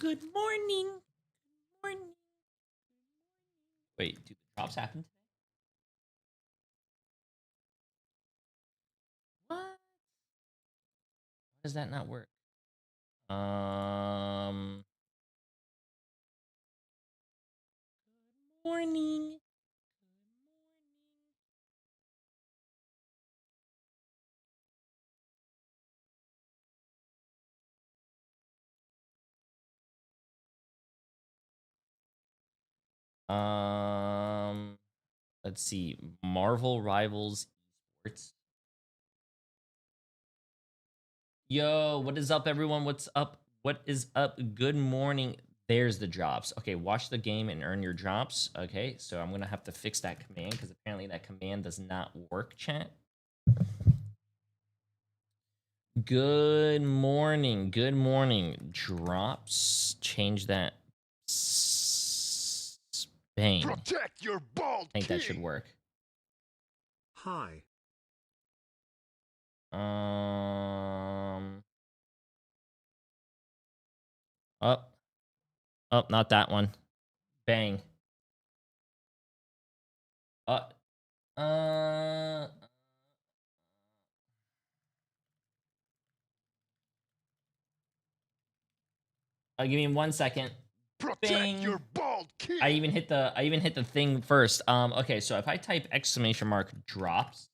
Good morning. Good morning. Wait, do the drops happen today? What? Why does that not work? Good morning. Let's see. Marvel Rivals Esports. Yo, what is up, everyone? What's up? What is up? Good morning. There's the drops. Okay, watch the game and earn your drops. Okay, so I'm gonna have to fix that command because apparently that command does not work, chat. Good morning. Good morning. Drops. Change that. Bang. Protect your bald I think that should work. Hi. Oh, not that one. Bang. Give me 1 second. Protect Bing. your bald king. I even hit the thing first. Okay, so if I type exclamation mark drops.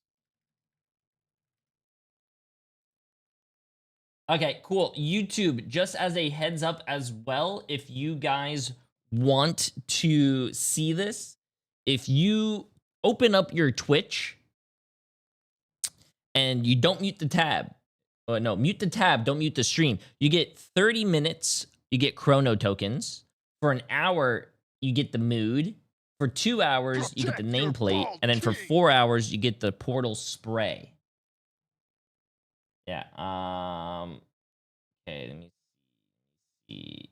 Okay, cool. YouTube, just as a heads up as well, if you guys want to see this, if you open up your Twitch and you don't mute the tab, no, mute the tab, don't mute the stream, you get 30 minutes, you get chrono tokens. For an hour, you get the mood. For 2 hours, you get the nameplate. And then for 4 hours, you get the portal spray. Yeah, okay, let me see.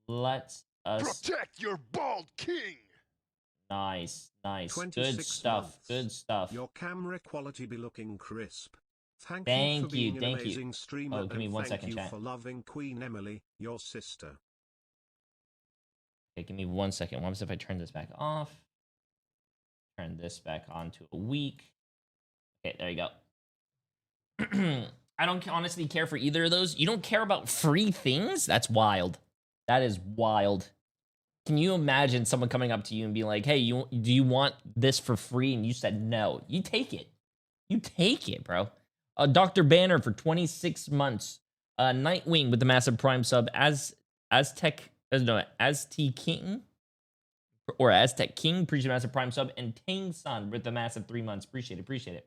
Let's protect your bald king. Nice. Good stuff. Months. Good stuff. Your camera quality be looking crisp. Thank you for being thank an amazing streamer. Oh, give me 1 second, thank you chat. for loving Queen Emily, your sister. Okay, give me 1 second. What if I turn this back off? Turn this back on to a week. Okay, there you go. I don't honestly care for either of those. You don't care about free things? That's wild. That is wild. Can you imagine someone coming up to you and be like, hey, do you want this for free? And you said no. You take it. You take it, bro. Dr. Banner for 26 months. Nightwing with the massive prime sub. Aztec King. Or Aztec King, appreciate the massive prime sub. And Tang Sun with the massive 3 months. Appreciate it.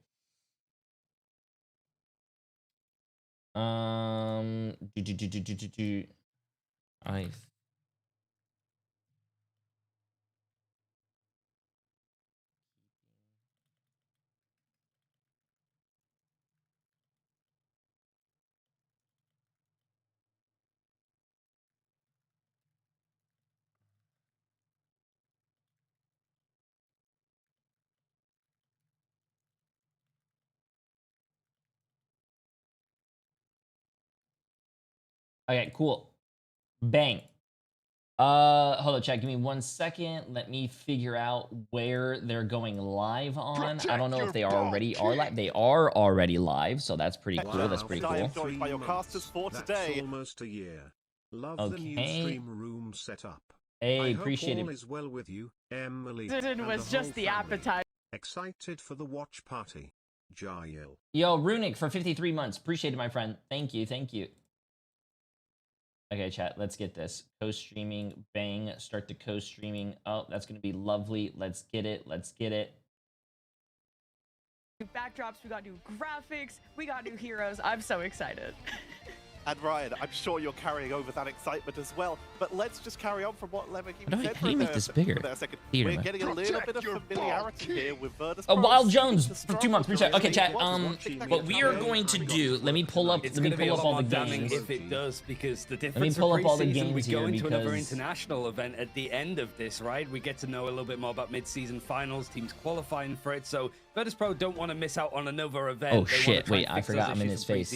Okay, cool. Bang. Hold on, chat. Give me 1 second. Let me figure out where they're going live on. I don't know if they already are live. They are already live, so that's pretty cool. That's pretty cool. Enjoyed by your casters for today. That's almost a year. Love the new stream room setup. Hey, appreciate it. All is well with you, Emily. It was just the appetite. Excited for the watch party, Jael. Yo, Runic for 53 months. Appreciate it, my friend. Thank you. Okay, chat, let's get this. Co-streaming, bang, start the co-streaming. Oh, that's going to be lovely. Let's get it. New backdrops, we got new graphics, we got new heroes. I'm so excited. And Ryan, I'm sure you're carrying over that excitement as well. But let's just carry on from what Levick How do you make this bigger? We're getting a little bit of familiarity here with Virtus. Wild Jones for 2 months. Appreciate it. Okay, chat. What we are going to do? Let me pull up all the games. If it does, because the difference. Let me pull up all the games we go here into another because international event at the end of this, right? We get to know a little bit more about mid-season finals, teams qualifying for it. So Virtus Pro don't want to miss out on another event. Oh shit! Wait, I forgot. I'm in his face.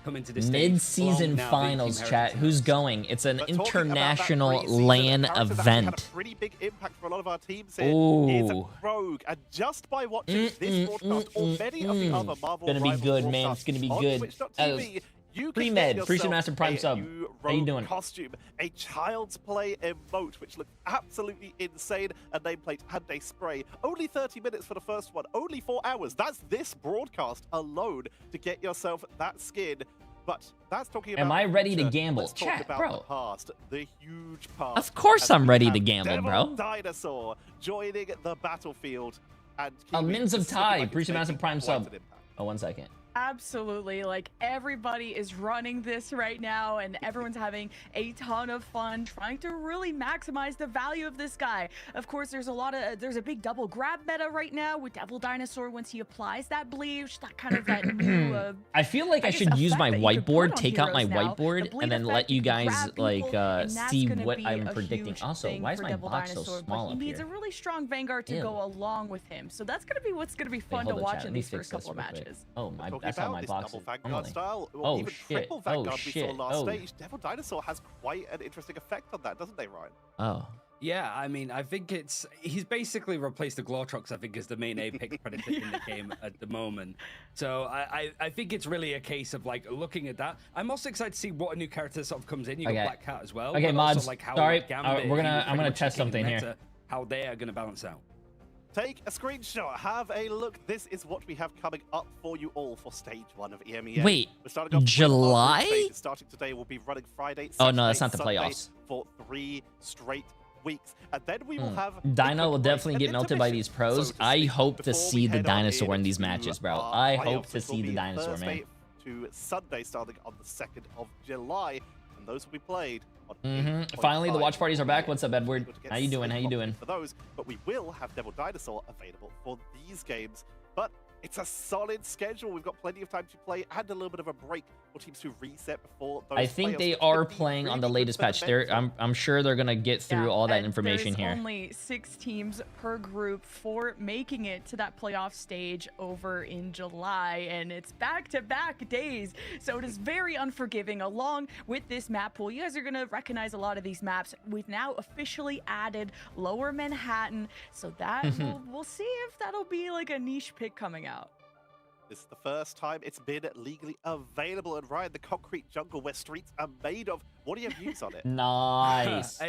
coming to this stage. Mid-season Long Navi finals, Team chat. Heritage Who's Teams. going? It's an But talking about that international great season, LAN a character that has event. had a pretty big impact for a lot of our teams here is Ooh. Rogue. And just by watching this broadcast or many of the other Marvel Gonna be Rivals good, man. broadcasts It's gonna be on good. Twitch.tv, you can Pre-med, get yourself Priest and Master Prime a sub. new How you Rogue doing? costume, a Child's Play emote, which looks absolutely insane, a nameplate and a spray. Only 30 minutes for the first one, only 4 hours. That's this broadcast alone to get yourself that skin. But that's talking about Am I the ready to future. gamble? Let's talk Chat, about bro. the past, the huge past. Of course as I'm we ready have to gamble, Devil bro. Dinosaur joining the battlefield and Mins of keeping Tai, like it's Priest and Master making Prime quite sub. an impact. Oh, 1 second. Absolutely. Like, everybody is running this right now, and everyone's having a ton of fun trying to really maximize the value of this guy. Of course, there's a big double grab meta right now with Devil Dinosaur. Once he applies that bleach, that kind of that new I feel like I guess should use effect my that you could put whiteboard, on take out my heroes now. whiteboard, The bleed and then effect, let you can guys grab like people, and that's see gonna what be I'm a predicting. huge Also, thing why is for my Devil box so Dinosaur, small but up he needs here? a really strong Vanguard to Ew. go along with him. So that's gonna be what's gonna be fun Wait, to hold on, watch chat. in Let me these fix first couple of this real quick. matches. Oh, Talking that's how about my this box double is Vanguard normally. style, or Oh, even shit. triple Oh, Vanguard we saw shit. last Oh. stage. Devil Dinosaur has quite an interesting effect on that, doesn't they, Ryan? Oh. Yeah, I mean, I think he's basically replaced the Glortrox, I think, as the main Apex predator in the game at the moment. So I think it's really a case of like looking at that. I'm also excited to see what a new character sort of comes in. You got Okay. Black Cat as well. Okay, but also, mods, like, how, sorry, like, Gambit, we're gonna- he was I'm pretty gonna much test taking something here. meta, how they are gonna balance out. Take a screenshot, have a look. This is what we have coming up for you all for stage 1 of EMEA. Wait, We're starting off with our July? group stage. Starting today, we'll be running Friday, Oh, no, Saturday, that's not the Sunday playoffs. for 3 straight weeks. And then we will have Dino will definitely get an melted by intermission, these pros. so to I speak, hope to before see we the head on dinosaur in these into matches, bro. our I hope playoffs, to which will see the be dinosaur, man. Thursday to Sunday, starting on the 2nd of July. And those will be played on Finally, the 8.5 watch parties are back. What's up, Edward? able to get How you doing? How you safe doing? for those, but we will have Devil Dinosaur available for these games. But it's a solid schedule. We've got plenty of time to play and a little bit of a break for teams to reset before those I think playoffs, they which are could be playing on the really good latest for the patch. They're, mental. I'm sure they're gonna get through all that and information there's here. only 6 teams per group for making it to that playoff stage over in July, and it's back-to-back days, so it is very unforgiving. Along with this map pool, you guys are gonna recognize a lot of these maps. We've now officially added Lower Manhattan, so that we'll see if that'll be like a niche pick coming out. This is the first time it's been legally available. And Ryan, the concrete jungle where streets are made of. What do you have views on it? Nice.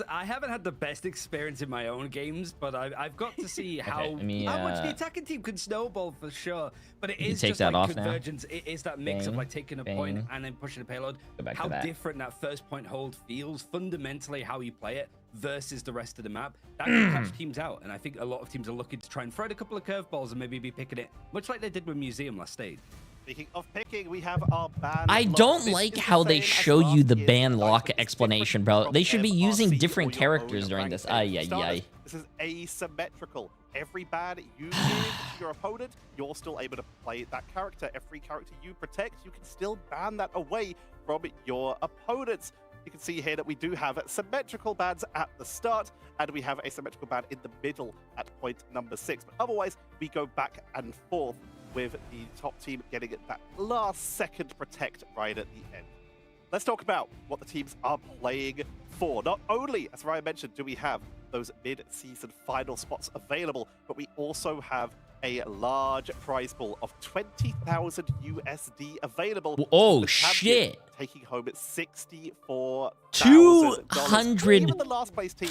I haven't had the best experience in my own games, but I've got to see how let me, how much the attacking team can snowball for sure. But it You is take just that like off now. convergence. It is that mix of Bang, like taking a point bang. and then pushing a payload. Go back to How that. different that first point hold feels fundamentally how you play it versus the rest of the map. That can catch teams out, and I think a lot of teams are looking to try and throw a couple of curveballs and maybe be picking it, much like they did with Museum last stage. Speaking of picking, we have our ban I lock. don't This like is the how they same as show last you the year's ban dice, lock but it's explanation, different bro. from They should be using MRC different or your characters own during rank this. stage. Ay, For ay, starters, ay. This is asymmetrical. Every ban you give to your opponent, you're still able to play that character. Every character you protect, you can still ban that away from your opponents. You can see here that we do have symmetrical bans at the start, and we have a symmetrical ban in the middle at point number 6. But otherwise, we go back and forth with the top team getting that last second protect right at the end. Let's talk about what the teams are playing for. Not only, as Ryan mentioned, do we have those mid-season final spots available, but we also have a large prize pool of 20,000 USD available. Oh, The champion shit. Taking home $64,000. $200,000 the last place team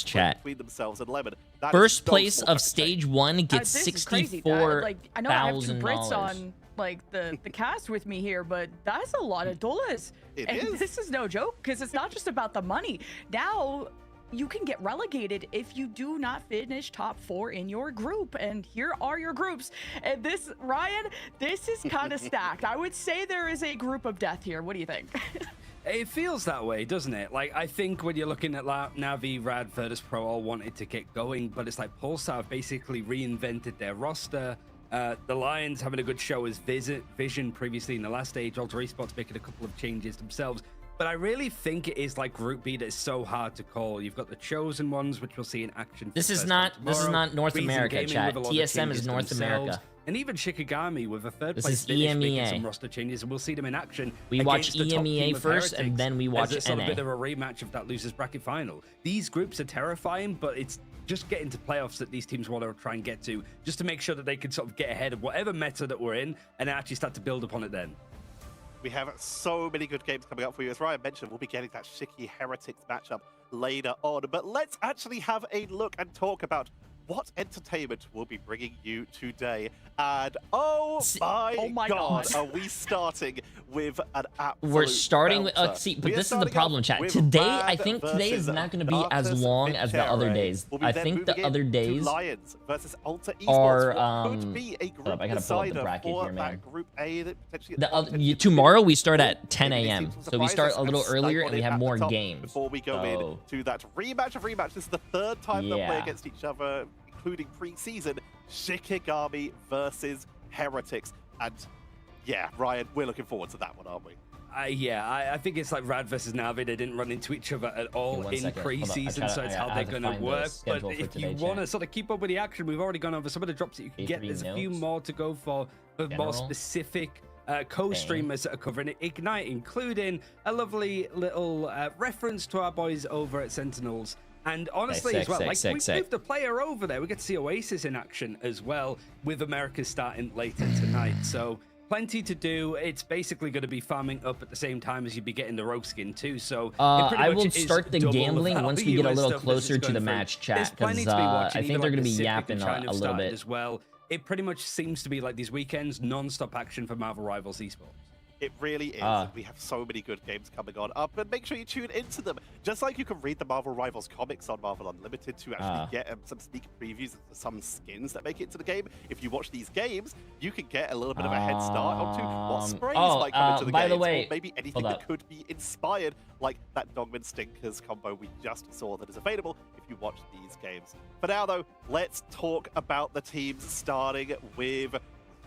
chat. between themselves and Lemon. That is First no place small of chunk of stage change. 1 gets This is crazy. Like, I know I have 2 Brits $64,000. on like the cast with me here, but that's a lot of dollars. It And is. this is no joke, because it's not just about the money. Now you can get relegated if you do not finish top 4 in your group, and here are your groups. And this, Ryan, this is kind of stacked. I would say there is a group of death here. What do you think? It feels that way, doesn't it? Like, I think when you're looking at Navi, Rad, Virtus Pro all wanted to get going, but it's like Pulsar have basically reinvented their roster. The Lions having a good show as Vision previously in the last stage. Alter Esports making a couple of changes themselves. But I really think it is like Group B that is so hard to call. You've got the Chosen Ones, which we'll see in action. This is not North Reason America, Gaming chat. with a lot of TSM is changes North themselves. America. And even Shikigami with a third This place is finish making EMEA. some roster changes, and we'll see them in action. We watch against the top EMEA team of first, and Heretics then we watch as a sort of NA. bit of a rematch of that losers bracket final. These groups are terrifying, but it's just getting to playoffs that these teams want to try and get to, just to make sure that they can sort of get ahead of whatever meta that we're in, and actually start to build upon it then. We have so many good games coming up for you. As Ryan mentioned, we'll be getting that Shiki Heretics matchup later on. But let's actually have a look and talk about what entertainment we'll be bringing you today. And oh my god, are we starting with an absolute We're starting with belter. see, but We are this is the starting problem, off chat. with Today, Rad I think today is versus not going to be as Darkness long as the other Vincere. days. We'll be I then think the moving other into days Lions versus Alta are, Esports. What could be a hold up, I group gotta pull up the decider bracket for here, man. that Group A that potentially tomorrow we start at 10 Maybe these a.m. teams will So we surprise start us a little and snipe earlier on and we it have at the more top games. before we go So, in to that rematch of rematch. This is the third time that we're yeah. against each other, including pre-season. Shikigami versus Heretics, and yeah, Ryan, we're looking forward to that one, aren't we? Yeah, I think it's like Rad versus Navi. They didn't run into each other at all one in second. Hold up. pre-season, so it's how they're going to work. But if you want to sort of keep up with the action, we've already gone over some of the drops that you can get. Jay3 There's a few notes. more to go for General. more specific co-streamers that are covering it. Ignite, including a lovely little reference to our boys over at Sentinels. And honestly, as well, like we moved the player over there. We get to see Oasis in action as well, with America starting later tonight. So plenty to do. It's basically going to be farming up at the same time as you'd be getting the rogue skin too. So I will start the gambling once we get a little closer to the match, chat, because I think they're going to be yapping a little bit as well. It pretty much seems to be like these weekends, non-stop action for Marvel Rivals Esports. It really is. We have so many good games coming on up, and make sure you tune into them. Just like you can read the Marvel Rivals comics on Marvel Unlimited to actually get some sneak previews of some skins that make it to the game. If you watch these games, you can get a little bit of a head start onto what sprays might come into the by games, the way, or maybe anything that could be inspired, like that Dogman Stinkers combo we just saw that is available if you watch these games. For now, though, let's talk about the teams, starting with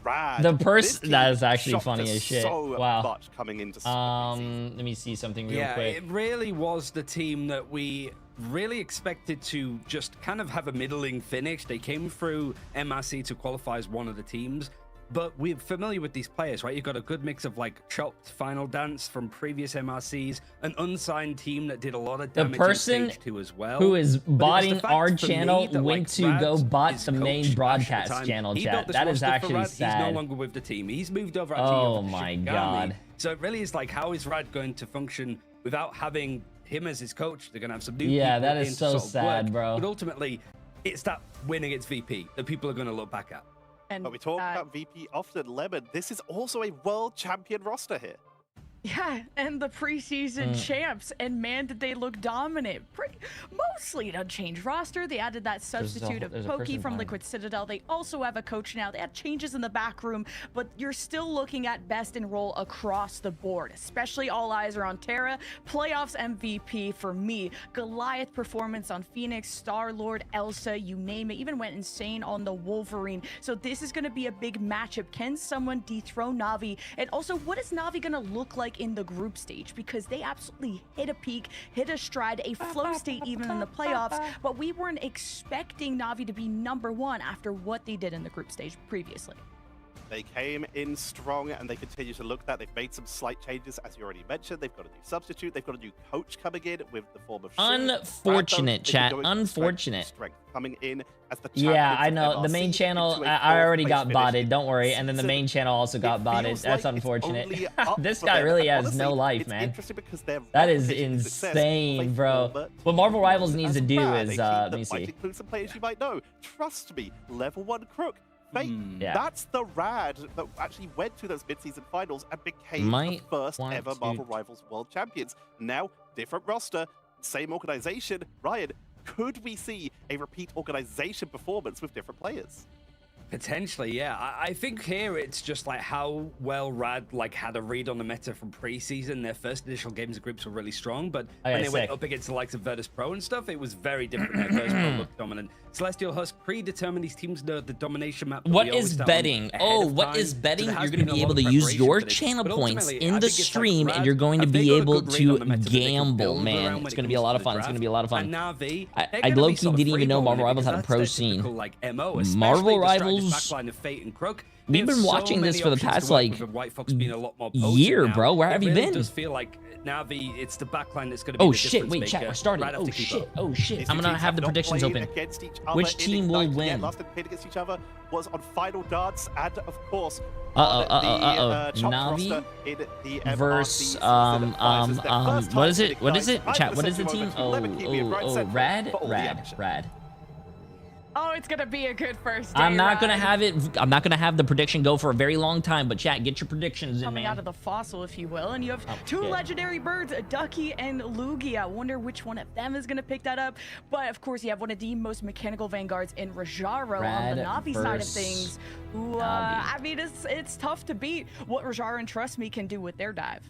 Rad. The person that is actually funny as shit. So wow. much coming into let me see something real quick. It really was the team that we really expected to just kind of have a middling finish. They came through MRC to qualify as one of the teams, but we're familiar with these players, right? You've got a good mix of like chopped Final Dance from previous MRCs, an unsigned team that did a lot of damage in stage 2 as well. Who is botting our for me channel that, went like, to Rad go bot is the main coach broadcast at the time. channel, He chat. built this That is roster for actually Rad. sad. He's no longer with the team. He's moved over Oh to my Shikigami. God. So it really is like, how is Rad going to function without having him as his coach? They're going to have some new Yeah, people that is in to so sort of sad, work. bro. But ultimately, it's that win against VP that people are going to look back at. And But we talk about VP often, Lemon. This is also a world champion roster here. yeah, and the preseason champs, and man, did they look dominant. Mostly an unchanged roster. They added that substitute of Pokey from Liquid Citadel. They also have a coach now. They had changes in the back room, but you're still looking at best in role across the board. Especially all eyes are on Terra. Playoffs MVP for me. Goliath performance on Phoenix, Star-Lord, Elsa, you name it. Even went insane on the Wolverine. So this is going to be a big matchup. Can someone dethrone Na'Vi? And also, what is Na'Vi going to look like in the group stage? Because they absolutely hit a peak, hit a stride, a flow state even in the playoffs, but we weren't expecting Na'Vi to be #1 after what they did in the group stage previously. They came in strong, and they continue to look that. They've made some slight changes, as you already mentioned. They've got a new substitute. They've got a new coach coming in with the form of Unfortunate, chat. Unfortunate. Strength coming in as the Yeah, I champions know. of The main MRC channel, into a I already fourth got place botted. finish. Don't worry. And then the main channel also got It botted. feels That's like it's unfortunate. only up This for guy them. really has Honestly, no life, it's man. interesting because they're That is replicating the success of insane, a bro. former What Marvel team Rivals needs to as do Rad, is, a team let that me might see. include some players you might know. Trust me, level 1 Crook. Fate, Yeah. that's the Rad that actually went to those mid-season finals and became the first ever Marvel Rivals World Champions. Now, different roster, same organization. Ryan, could we see a repeat organization performance with different players? Potentially, yeah. I think here it's just like how well Rad like had a read on the meta from preseason. Their first initial games and groups were really strong, but when they went up against the likes of Virtus Pro and stuff, it was very different. Their Virtus Pro looked dominant. Celestial Husk predetermined these teams know the domination map. What is betting? Oh, what is betting? You're going to be able to use your channel points in the stream, and you're going to be able to gamble, man. It's going to be a lot of fun. It's going to be a lot of fun. I low-key didn't even know Marvel Rivals had a pro scene. Marvel Rivals. We've been watching this for the past like year, bro. Where have you been? It does feel like Na'Vi, it's the backline that's going to be oh shit! Wait, chat, we're starting. Oh shit! Oh shit! I'm gonna have the predictions open. Which team will win? Last time played against each other was on Final Dance, and of course, Na'Vi versus what is it? What is it? Chat. What is the team? Oh, Rad. Oh, it's gonna be a good first day. I'm not gonna have the prediction go for a very long time, but chat, get your predictions in, coming man. out of the fossil, if you will, and you have two legendary birds, a Ducky and Lugia. I wonder which one of them is gonna pick that up. But of course, you have one of the most mechanical vanguards in Rajaro on the Na'Vi side of things. Who, I mean, it's tough to beat what Rajaro and Trust Me can do with their dive.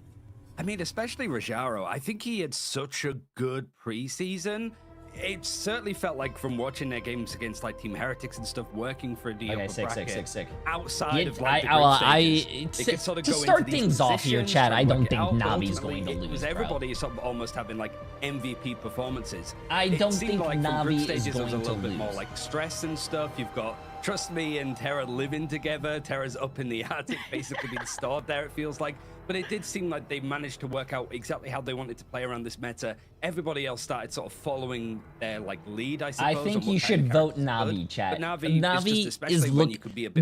I mean, especially Rajaro. I think he had such a good preseason. It certainly felt like from watching their games against like Team Heretics and stuff, working for the upper bracket, sick. outside of like the group stages, sort of to start things off here, Chad, I don't think Navi's going to lose. Everybody is sort of almost having like MVP performances. I don't think like Navi is going was a little to bit lose. more like stress and stuff. You've got Trust Me and Terra living together. Terra's up in the attic, basically being stored there, it feels like. But it did seem like they managed to work out exactly how they wanted to play around this meta. Everybody else started sort of following their like lead, I suppose. I think you should vote Navi, chat. But Navi is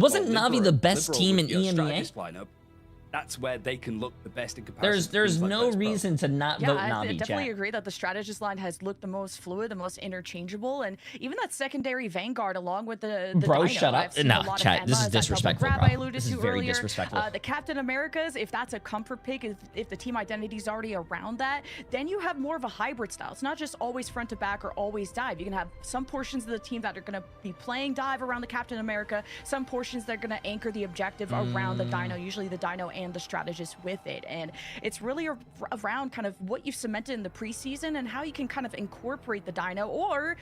wasn't Navi the best team in EMEA? Lineup, that's where they can look the best in comparison. There's no reason to not vote Navi, I definitely chat. agree that the strategist line has looked the most fluid, the most interchangeable, and even that secondary Vanguard along with the bro, Dino, shut up. No, chat, this is disrespectful, bro. This is very disrespectful. The Captain Americas, if that's a comfort pick, if the team identity is already around that, then you have more of a hybrid style. It's not just always front to back or always dive. You can have some portions of the team that are going to be playing dive around the Captain America, some portions that are going to anchor the objective around the Dino, usually the Dino and the strategist with it. And it's really around kind of what you've cemented in the preseason and how you can kind of incorporate the Dino,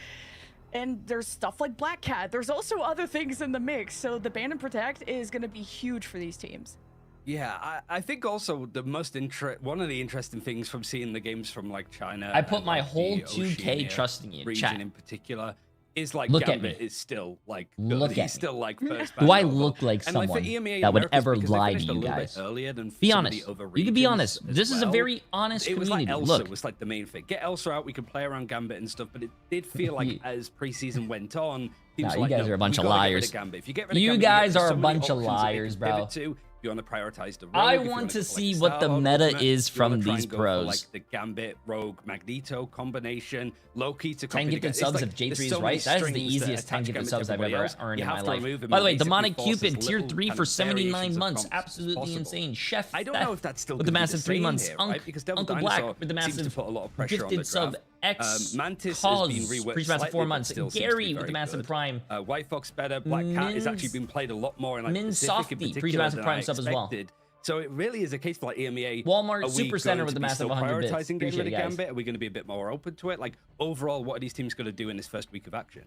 and there's stuff like Black Cat. There's also other things in the mix. So the ban and protect is going to be huge for these teams. Yeah, I think also the most one of the interesting things from seeing the games from like China. I put my like whole the 2K Oceania trust in you, region chat. in particular. Is like Look Gambit at me. is still like Look he's at still like first. Do I band look overall. like And, like, for someone EMEA that would Americas, ever because they lie finished to a you little bit guys? earlier than Be some of honest. the other You can be regions honest. as This is a well. very honest It was like community. Elsa Look, was like the main thing. Get Elsa out, we can play around Gambit and stuff, but it did feel like as preseason went on, teams you like, guys are a bunch you of gotta get rid liars. of Gambit. If you get rid of You Gambit, guys get are a so many bunch of options that they liars, can bro. pivot to. You want to prioritize the rogue, I if you want to collect see Star what the Lord meta Ultimate, is you wanna from try these and go pros. For, like the Gambit Rogue Magneto combination, Loki to 10 gifted subs if J3 is right. That is the easiest 10 gifted subs I've ever earned in my life. By the way, Demonic Cupid, tier 3 for 79 months. Absolutely insane. Chef I don't know if that's still with the gonna be massive 3 same months. here, right? Because Devil Uncle Dinosaur Black with the seems to massive put a lot of pressure on the gifted sub. graph. X Mantis Cause, has been reworked Preach Massive 4 slightly, months. but still seems to Gary be with the very Massive good. Prime. White Fox better. Black Cat has actually been played a lot more in like Min Pacific in Softy, Preach particular Massive than Prime I sub as well. expected. So it really is a case for like EMEA. Walmart Are we Super Center going with to the be massive still 100 bits. prioritizing getting Appreciate rid it, of guys. Gambit? Are we going to be a bit more open to it? Like overall, what are these teams going to do in this first week of action?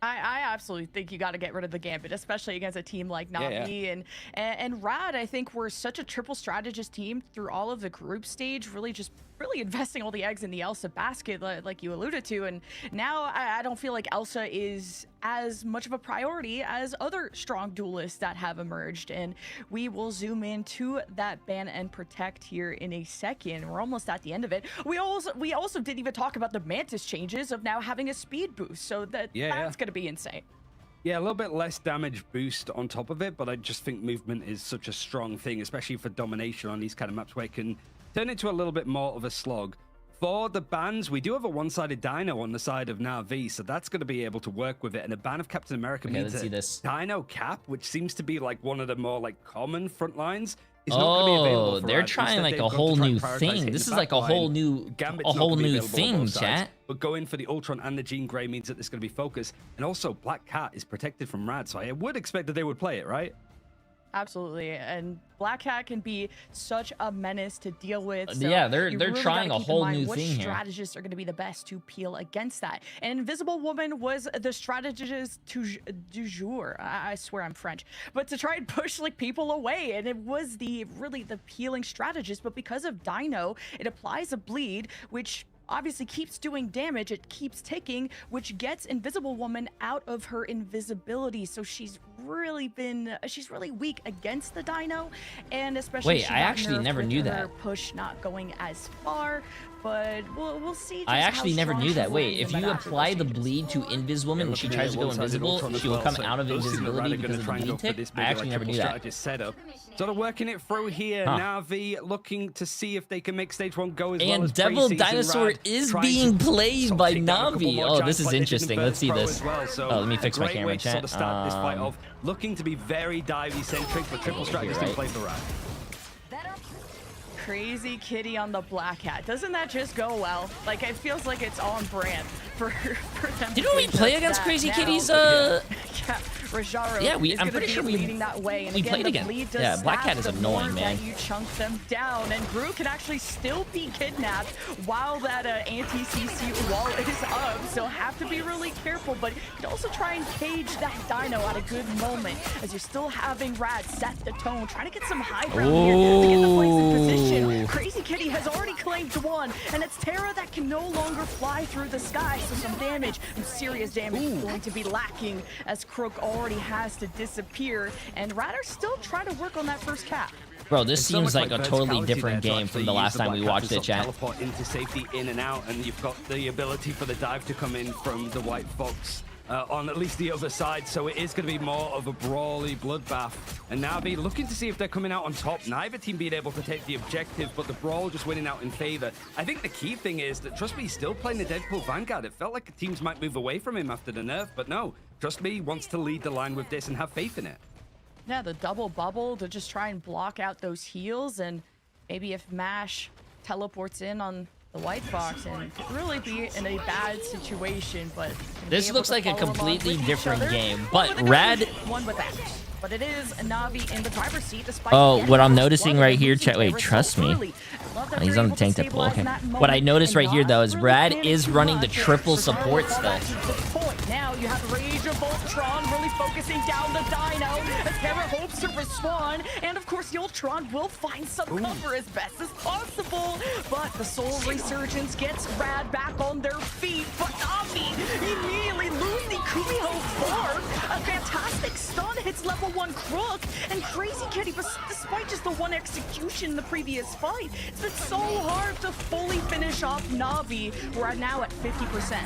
I absolutely think you got to get rid of the Gambit, especially against a team like Na'Vi and Rad. I think we're such a triple strategist team through all of the group stage, really investing all the eggs in the Elsa basket, like you alluded to. And now I don't feel like Elsa is as much of a priority as other strong duelists that have emerged. And we will zoom into that ban and protect here in a second. We're almost at the end of it. We also didn't even talk about the Mantis changes of now having a speed boost. So that's going to be insane. Yeah, a little bit less damage boost on top of it, but I just think movement is such a strong thing, especially for domination on these kind of maps where it can turn into a little bit more of a slog. For the bans, we do have a one-sided Dino on the side of Na'Vi, so that's going to be able to work with it. And a ban of Captain America means a Dino Cap, which seems to be like one of the more like common front lines, is not going to be available Oh, for they're Rad. trying Instead, like they've a gone to whole try and new prioritize thing. hitting This the is like a back whole line. new, Gambit's a not whole gonna be new available on thing, both sides, chat. but going for the Ultron and the Jean Grey means that there's going to be focus. And also, Black Cat is protected from Rad, so I would expect that they would play it, right? Absolutely, and Black Cat can be such a menace to deal with. So Yeah, they're you really trying gotta a keep in whole mind new which thing here. strategists are going to be the best to peel against that. And Invisible Woman was the strategist du jour. I swear I'm French, but to try and push like people away, and it was really the peeling strategist. But because of Dino, it applies a bleed, which obviously keeps doing damage. It keeps ticking, which gets Invisible Woman out of her invisibility. So she's really weak against the Dino, and especially Wait, she I got actually nerfed never with knew her that. push not going as far. But we'll see. I just actually how never strong knew she that. will Wait, be if in you after apply those the changes. bleed to Invisible and she tries to go invisible, she will come out of invisibility because of the bleed tick? I actually never knew that. Setup. Sort of working it through here. Huh. Navi looking to see if they can make stage 1 go as well And as Devil Preseason. Dinosaur Rad is trying being to played sort of by take down a couple Navi. more Oh, giants this is like they did in interesting. Let's see Pro this. as well. So Oh, let me fix my great camera, way to sort of start this fight chat. off. Looking to be very divey centric, but triple strategist in right. play for Rad. Crazy Kitty on the Black Hat. Doesn't that just go well? Like, it feels like it's on brand for them. Didn't we to do play just against that Crazy now. Kitties? Yeah, Rajaro Yeah, is I'm gonna pretty be sure we- leading that way. And we again, played the again. bleed does Yeah, Black Cat snap, is the annoying, more man. that you chunk them down, and Gru can actually still be kidnapped while that anti-CC wall is up. So have to be really careful, but you can also try and cage that Dino at a good moment as you're still having Rad set the tone, trying to get some high ground here to get the fights in position. Ooh. Crazy Kitty has already claimed one, and it's Terra that can no longer fly through the sky, so some damage, some serious damage is going to be lacking as Crook already has to disappear, and Rad are still trying to work on that first cap. Bro, this There's so seems much, like a totally verticality different there to game actually from the use last time we Black Cat watched to it, sort of chat. teleport into safety in and out, and you've got the ability for the dive to come in from the White Fox on at least the other side, so it is going to be more of a brawly bloodbath. And Navi looking to see if they're coming out on top. Neither team being able to take the objective, but the brawl just winning out in favor. I think the key thing is that Trust Me is still playing the Deadpool Vanguard. It felt like the teams might move away from him after the nerf, but no. Trust Me wants to lead the line with this and have faith in it. Yeah, the double bubble to just try and block out those heals, and maybe if Mash teleports in on the White Fox and could really be in a bad situation, but This looks like a completely different game, but One with Rad. one with that. But it is Navi in the driver's seat despite Oh, getting what I'm first noticing blood right and here, losing chat. Wait, Terra so trust me. early. I love that Oh, he's they're on the able to tank Deadpool. stabilize Okay. in that What I moment noticed and right here, not though, is really Rad panicking is too running the much. triple Rajaro support fall still. back to the point. Now you have Rage of Voltron really focusing down the Dino as Terra hopes to respawn, and of course the Ultron will find some cover as best as possible, but the Soul Resurgence gets Rad back on their feet, but Navi immediately lose the Kumiho 4. A fantastic stun hits level 1 Crook, and Crazy Kitty, despite just the one execution in the previous fight, it's been so hard to fully finish off Navi. We're now at 50%.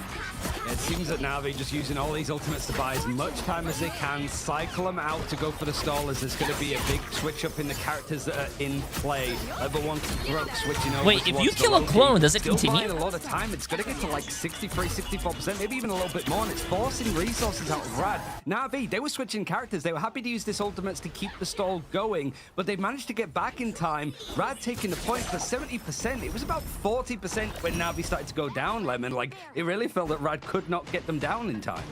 It seems that now they're just using all these ultimates to buy as much time as they can, cycle them out to go for the stall, as there's going to be a big switch up in the characters that are in play. The one Crook switching over. Wait, if towards you the kill a low clone, team. does it Still continue? buying a lot of time. It's going to get to like 63, 64%, maybe even a little bit more, and it's forcing resources out of Rad. Navi, they were switching characters. They were happy to use this ultimates to keep the stall going, but they've managed to get back in time. Rad taking the point for 70%. It was about 40% when Navi started to go down, Lemon. Like, it really felt that Rad could not get them down in time.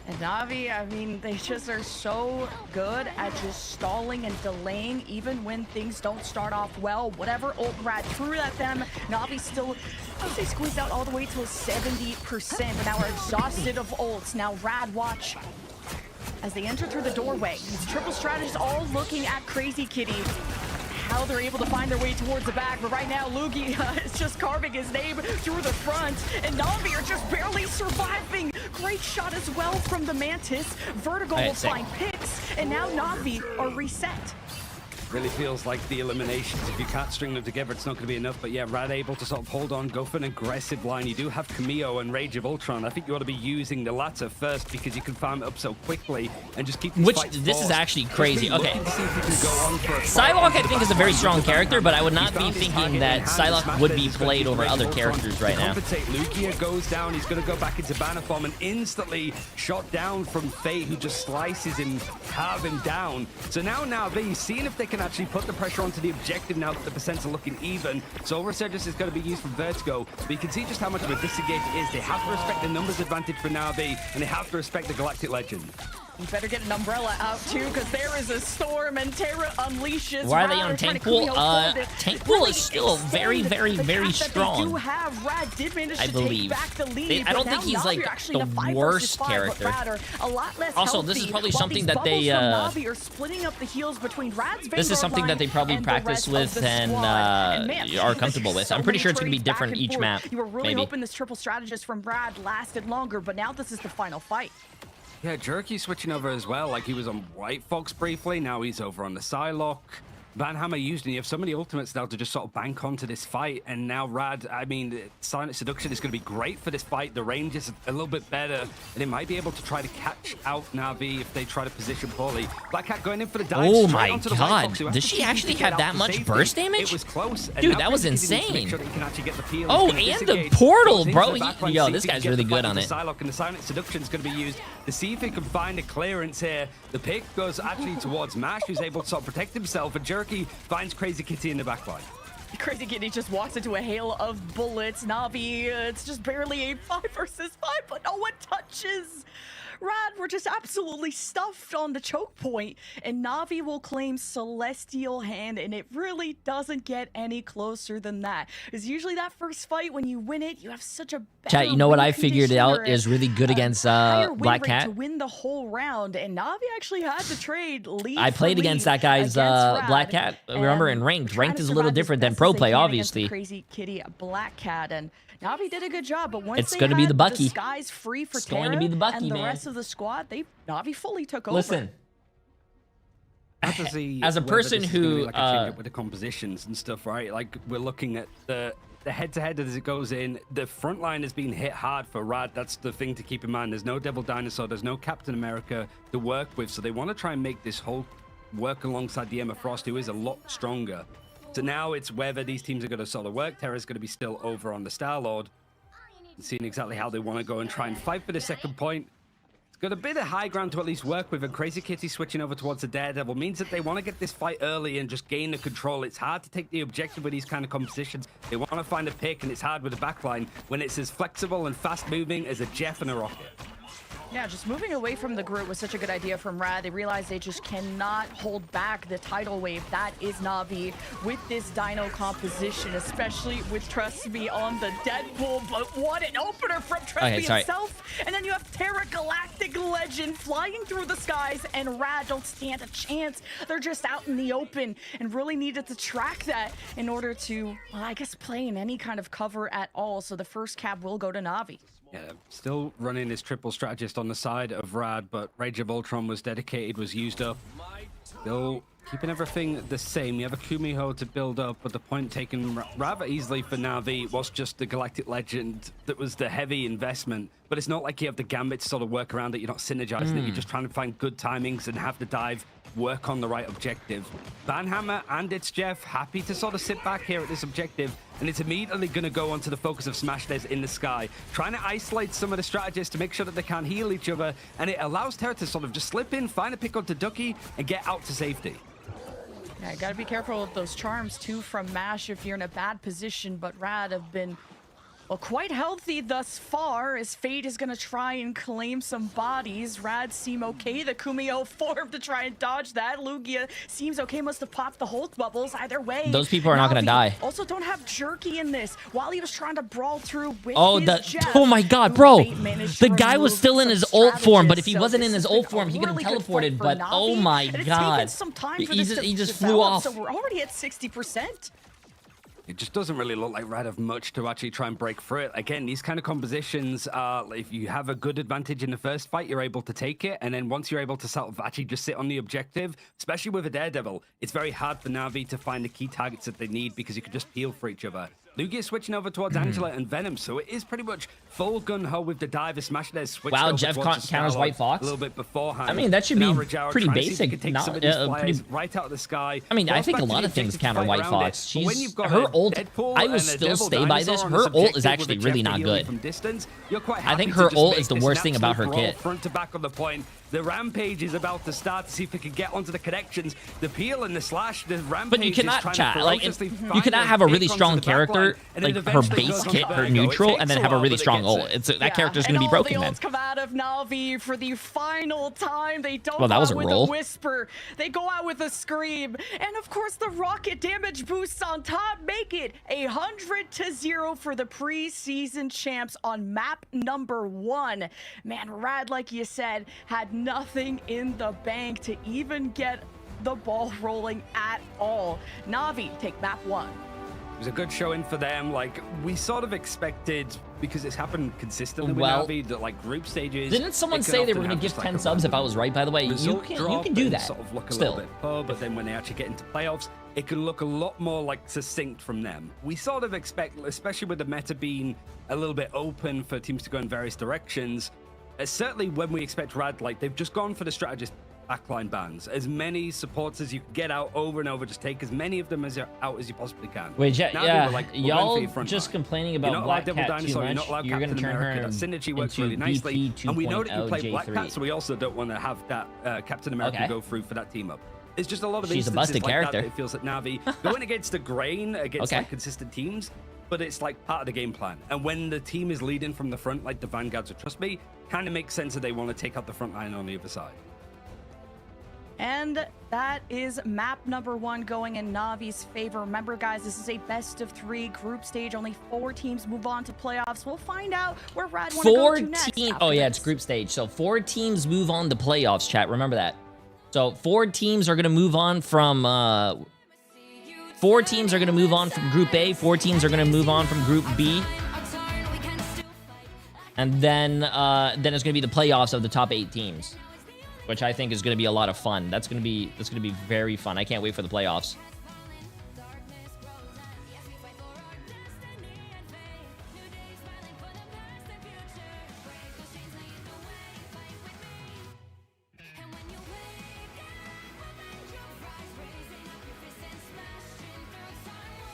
And Navi, I mean, they just are so good at just stalling and delaying, even when things don't start off well. Whatever ult Rad threw at them, Navi still, I would say, squeezed out all the way to a 70%, but now are exhausted of ults. Now Rad, watch as they enter through the doorway. These triple strategists all looking at Crazy Kitty. How they're able to find their way towards the back, but right now Lugi is just carving his name through the front, and Navi are just barely surviving. Great shot as well from the Mantis. Vertigo will find picks, and now Navi are reset. Really feels like the eliminations, if you can't string them together, it's not going to be enough. But yeah, Rad able to sort of hold on, go for an aggressive line. You do have Cameo and Rage of Ultron. I think you ought to be using the latter first because you can farm it up so quickly and just keep these fights This is forced. actually crazy. Okay. Psylocke, I think, is a very strong character, but I would not be thinking that Psylocke would be played over other characters right now. Lugia goes down. He's going to go back into banner form and instantly shot down from Fate, who just slices him, carve him down. So now Navi seeing if they can can actually put the pressure onto the objective now that the percents are looking even. Soul Resurgence is going to be used from Vertigo, but you can see just how much of a disengage it is. They have to respect the numbers advantage for Na'Vi, and they have to respect the Galactic Legend. You better get an umbrella out too, because there is a storm and Terra unleashes. Why are they on Tank Pool? Tank Pool is still very, very, very strong. Rad did manage I to believe. take back the lead, I don't think he's like the worst character. A lot less Also, this is probably something that they are splitting up the heels between Rad's this is something that they probably practice with and are comfortable with. I'm pretty sure it's going to be different each map. You were really maybe. hoping this triple strategist from Rad lasted longer, but now this is the final fight. Yeah, Jerky switching over as well. Like, he was on White Fox briefly. Now he's over on the Psylocke. Banhammer used, and you have so many ultimates now to just sort of bank onto this fight. And now Rad, I mean, Silent Seduction is going to be great for this fight. The range is a little bit better, and it might be able to try to catch out Na'Vi if they try to position poorly. Black Cat going in for the dive. Oh my god, does she actually have that much burst damage? It was close. Dude, that was insane. Sure that can actually get the peel. Oh, and the portal, bro. Yo, this guy's really good on it. Psylocke, and the Silent Seduction is going to be used to see if he can find a clearance here. The pick goes actually towards Mash, who's able to sort of protect himself, and Jerky finds Crazy Kitty in the backline. Crazy Kitty just walks into a hail of bullets. Na'Vi, it's just barely a 5 versus 5, but no one touches. Rad, we're just absolutely stuffed on the choke point, and Na'Vi will claim Celestial Hand, and it really doesn't get any closer than that. Because usually that first fight, when you win it, you have such a better Chat, you know what win I figured condition out or is really good against higher win Black rate Cat? to win the whole round, and Na'Vi actually had to trade lead I played for against lead that guy's against Black Rad, Cat. Remember, in and ranked. trying Ranked to is a little survive as different than best pro as they play, can against the obviously. Crazy Kitty Black Cat, and Na'Vi did a good job, but once It's they gonna be had the Bucky. skies free for It's going to be the Bucky, and the man. rest of the squad, Na'Vi fully took over. Listen, As as a person who like a change up with the compositions and stuff, right? Like, we're looking at the head-to-head as it goes in. The front line has been hit hard for Rad. That's the thing to keep in mind. There's no Devil Dinosaur, there's no Captain America to work with, so they want to try and make this whole work alongside the Emma Frost, who is a lot stronger. So now it's whether these teams are going to sort of work. Terra's going to be still over on the Star-Lord, seeing exactly how they want to go and try and fight for the second point. It's got a bit of high ground to at least work with, and Crazy Kitty switching over towards the Daredevil means that they want to get this fight early and just gain the control. It's hard to take the objective with these kind of compositions. They want to find a pick, and it's hard with the backline when it's as flexible and fast-moving as a Jeff and a Rocket. Yeah, just moving away from the group was such a good idea from Rad. They realized they just cannot hold back the tidal wave that is Na'Vi with this Dino composition, especially with Trust Me on the Deadpool. But what an opener from Trust Me himself. And then you have Terra Galactic Legend flying through the skies, and Rad don't stand a chance. They're just out in the open and really needed to track that in order to, well, I guess, play in any kind of cover at all. So the first cab will go to Na'Vi. Yeah, still running his triple strategist on the side of Rad, but Rage of Ultron was dedicated, was used up. Still keeping everything the same. You have a Kumiho to build up, but the point taken rather easily for Na'Vi was just the Galactic Legend that was the heavy investment. But it's not like you have the Gambit to sort of work around it. You're not synergizing it. You're just trying to find good timings and have the dive work on the right objective. Banhammer and it's Jeff happy to sort of sit back here at this objective, and it's immediately going to go onto the focus of Smash Des in the sky, trying to isolate some of the strategists to make sure that they can't heal each other, and it allows Terra to sort of just slip in, find a pick onto Ducky, and get out to safety. Yeah, you gotta be careful with those charms too from Mash if you're in a bad position, but Rad have been, well, quite healthy thus far, as Fate is gonna try and claim some bodies. Rad seem okay. The Kumiho form to try and dodge that. Lugia seems okay, must have popped the Hulk bubbles. Either way, those people are not gonna die. Also don't have Jerky in this. While he was trying to brawl through with Jeff, oh my god, bro. The guy was still in his ult form, but if he wasn't in his ult form, he could have teleported, but oh my god. He just flew off. So we're already at 60%. It just doesn't really look like Rad have much to actually try and break through it. Again, these kind of compositions are, if you have a good advantage in the first fight, you're able to take it. And then once you're able to sort of actually just sit on the objective, especially with a Daredevil, it's very hard for Na'Vi to find the key targets that they need because you can just heal for each other. Lugia switching over towards Angela and Venom, so it is pretty much full gun-ho with the dive. Smash Des switched wow, over Jeff counters White Fox a little bit beforehand. I mean, that should be pretty basic. Right out of the sky. I mean, I think a lot of things counter White Fox. Her ult, I will still stay by this. Her ult is actually really not good. I think her ult is the worst thing about her kit. Front to back on the point. The Rampage is about to start to see if it can get onto the connections. The peel and the slash, the Rampage But you cannot is trying chat. to Like, ferociously you find cannot a have a really pick onto strong the back character, line, and it like her eventually base goes kit, onto her Virgo. It neutral, takes and then a have a while, really but it strong gets ult. it. That character's going to be and broken all the then. ults come out of Na'Vi for the final time. They don't Well, that go was out a with roll. a whisper. They go out with a scream. And of course, the rocket damage boosts on top make it 100-0 for the preseason champs on map number 1. Man, Rad, like you said, had nothing in the bank to even get the ball rolling at all. Na'Vi take map 1. It was a good showing for them. Like, we sort of expected, because it's happened consistently Well, with Na'Vi, that like group stages. Didn't someone say they were going to give 10 subs if I was right, by the way? You can do that. Sort of look a Still. little bit poor, but then when they actually get into playoffs, it can look a lot more like succinct from them. We sort of expect, especially with the meta being a little bit open for teams to go in various directions, certainly when we expect Rad, like they've just gone for the strategist backline bans. As many supports as you can get out over and over, just take as many of them out as you possibly can. Wait, Now yeah, we're like, we're going y'all for your front just line. complaining You're about not allowed Black Double Cat too Dinosaur, you're much. not allowed You're going to Captain turn her America. That synergy works into really nicely. BP And we know that you 2.0 play Black J3. Cat, so we also don't want to have that Captain America Okay. go through for that team up. It's just a lot of She's a instances busted like character. that it feels like Na'Vi going against the grain, against Okay. like consistent teams, but it's like part of the game plan. And when the team is leading from the front, like the Vanguards or Trust Me, kind of makes sense that they want to take out the front line on the other side. And that is map number 1 going in Na'Vi's favor. Remember, guys, this is a best of 3 group stage. Only 4 teams move on to playoffs. We'll find out where Rad want to go to next. Oh, yeah, after it's group stage. So 4 teams move on to playoffs, chat. Remember that. So 4 teams are going to move on from... 4 teams are going to move on from Group A. 4 teams are going to move on from Group B. And then it's going to be the playoffs of the top 8 teams, which I think is going to be a lot of fun. That's going to be very fun. I can't wait for the playoffs.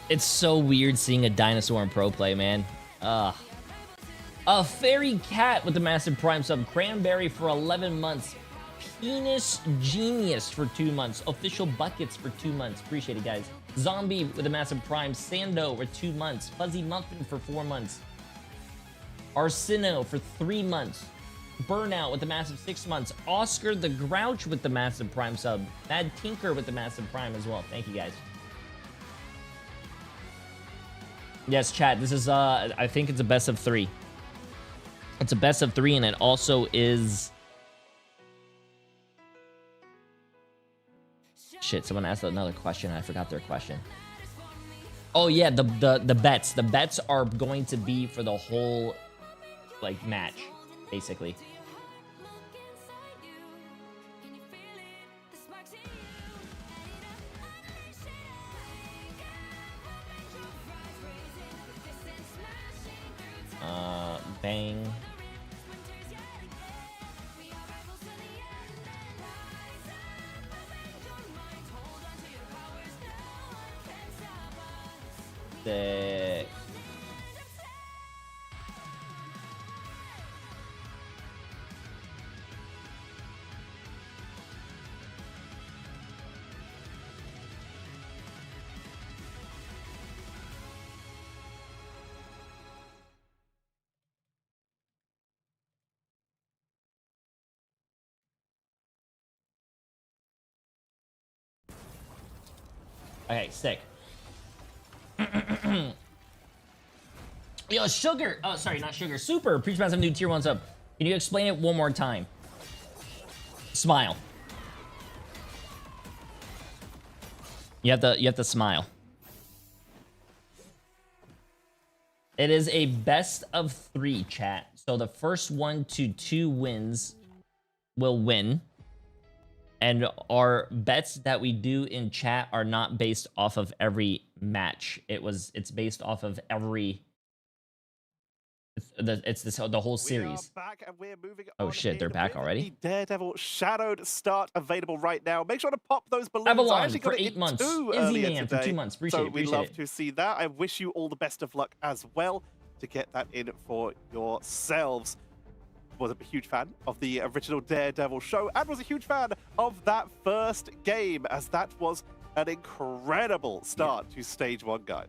It's so weird seeing a dinosaur in pro play, man. A fairy cat with a massive prime sub. Cranberry for 11 months. Penis Genius for 2 months. Official Buckets for 2 months. Appreciate it, guys. Zombie with a massive prime. Sando for 2 months. Fuzzy Muffin for 4 months. Arsino for 3 months. Burnout with the massive 6 months. Oscar the Grouch with the massive prime sub. Mad Tinker with the massive prime as well. Thank you, guys. Yes, chat. This is, I think it's a best of 3. It's a best of 3, and it also is... Shit, someone asked another question, and I forgot their question. Oh, yeah, the bets. The bets are going to be for the whole, like, match, basically. Bang. Sick. Okay, sick. Yo, Sugar. Oh, sorry, not Sugar. Super. Preach about some new tier 1s up. Can you explain it one more time? Smile. You have to smile. It is a best of 3, chat. So the first 1 to 2 wins will win. And our bets that we do in chat are not based off of every match. It's based off of every... the whole series. We are back and we're moving Oh on shit, they're back with already? The Daredevil Shadowed start available right now. Make sure to pop those balloons. Avalon I actually for got it 8 in months. 2 Izzy earlier Man for today, 2 months. Appreciate so it. we'd Appreciate love it. to see that. I wish you all the best of luck as well to get that in for yourselves. was a huge fan of the original Daredevil show and was a huge fan of that first game, as that was an incredible start to Stage 1, guys.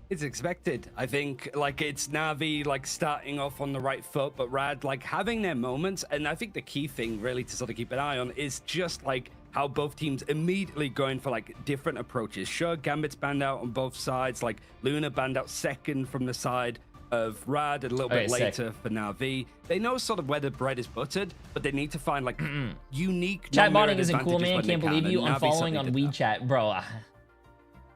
It's expected. I think like it's Na'Vi like starting off on the right foot, but Rad like having their moments. And I think the key thing really to sort of keep an eye on is just like how both teams immediately going for like different approaches. Sure, Gambit's banned out on both sides, like Luna banned out second from the side of Rad and a little bit later for Na'Vi. They know sort of where the bread is buttered, but they need to find like unique chat botting isn't cool, man. Can't believe you unfollowing on WeChat, bro.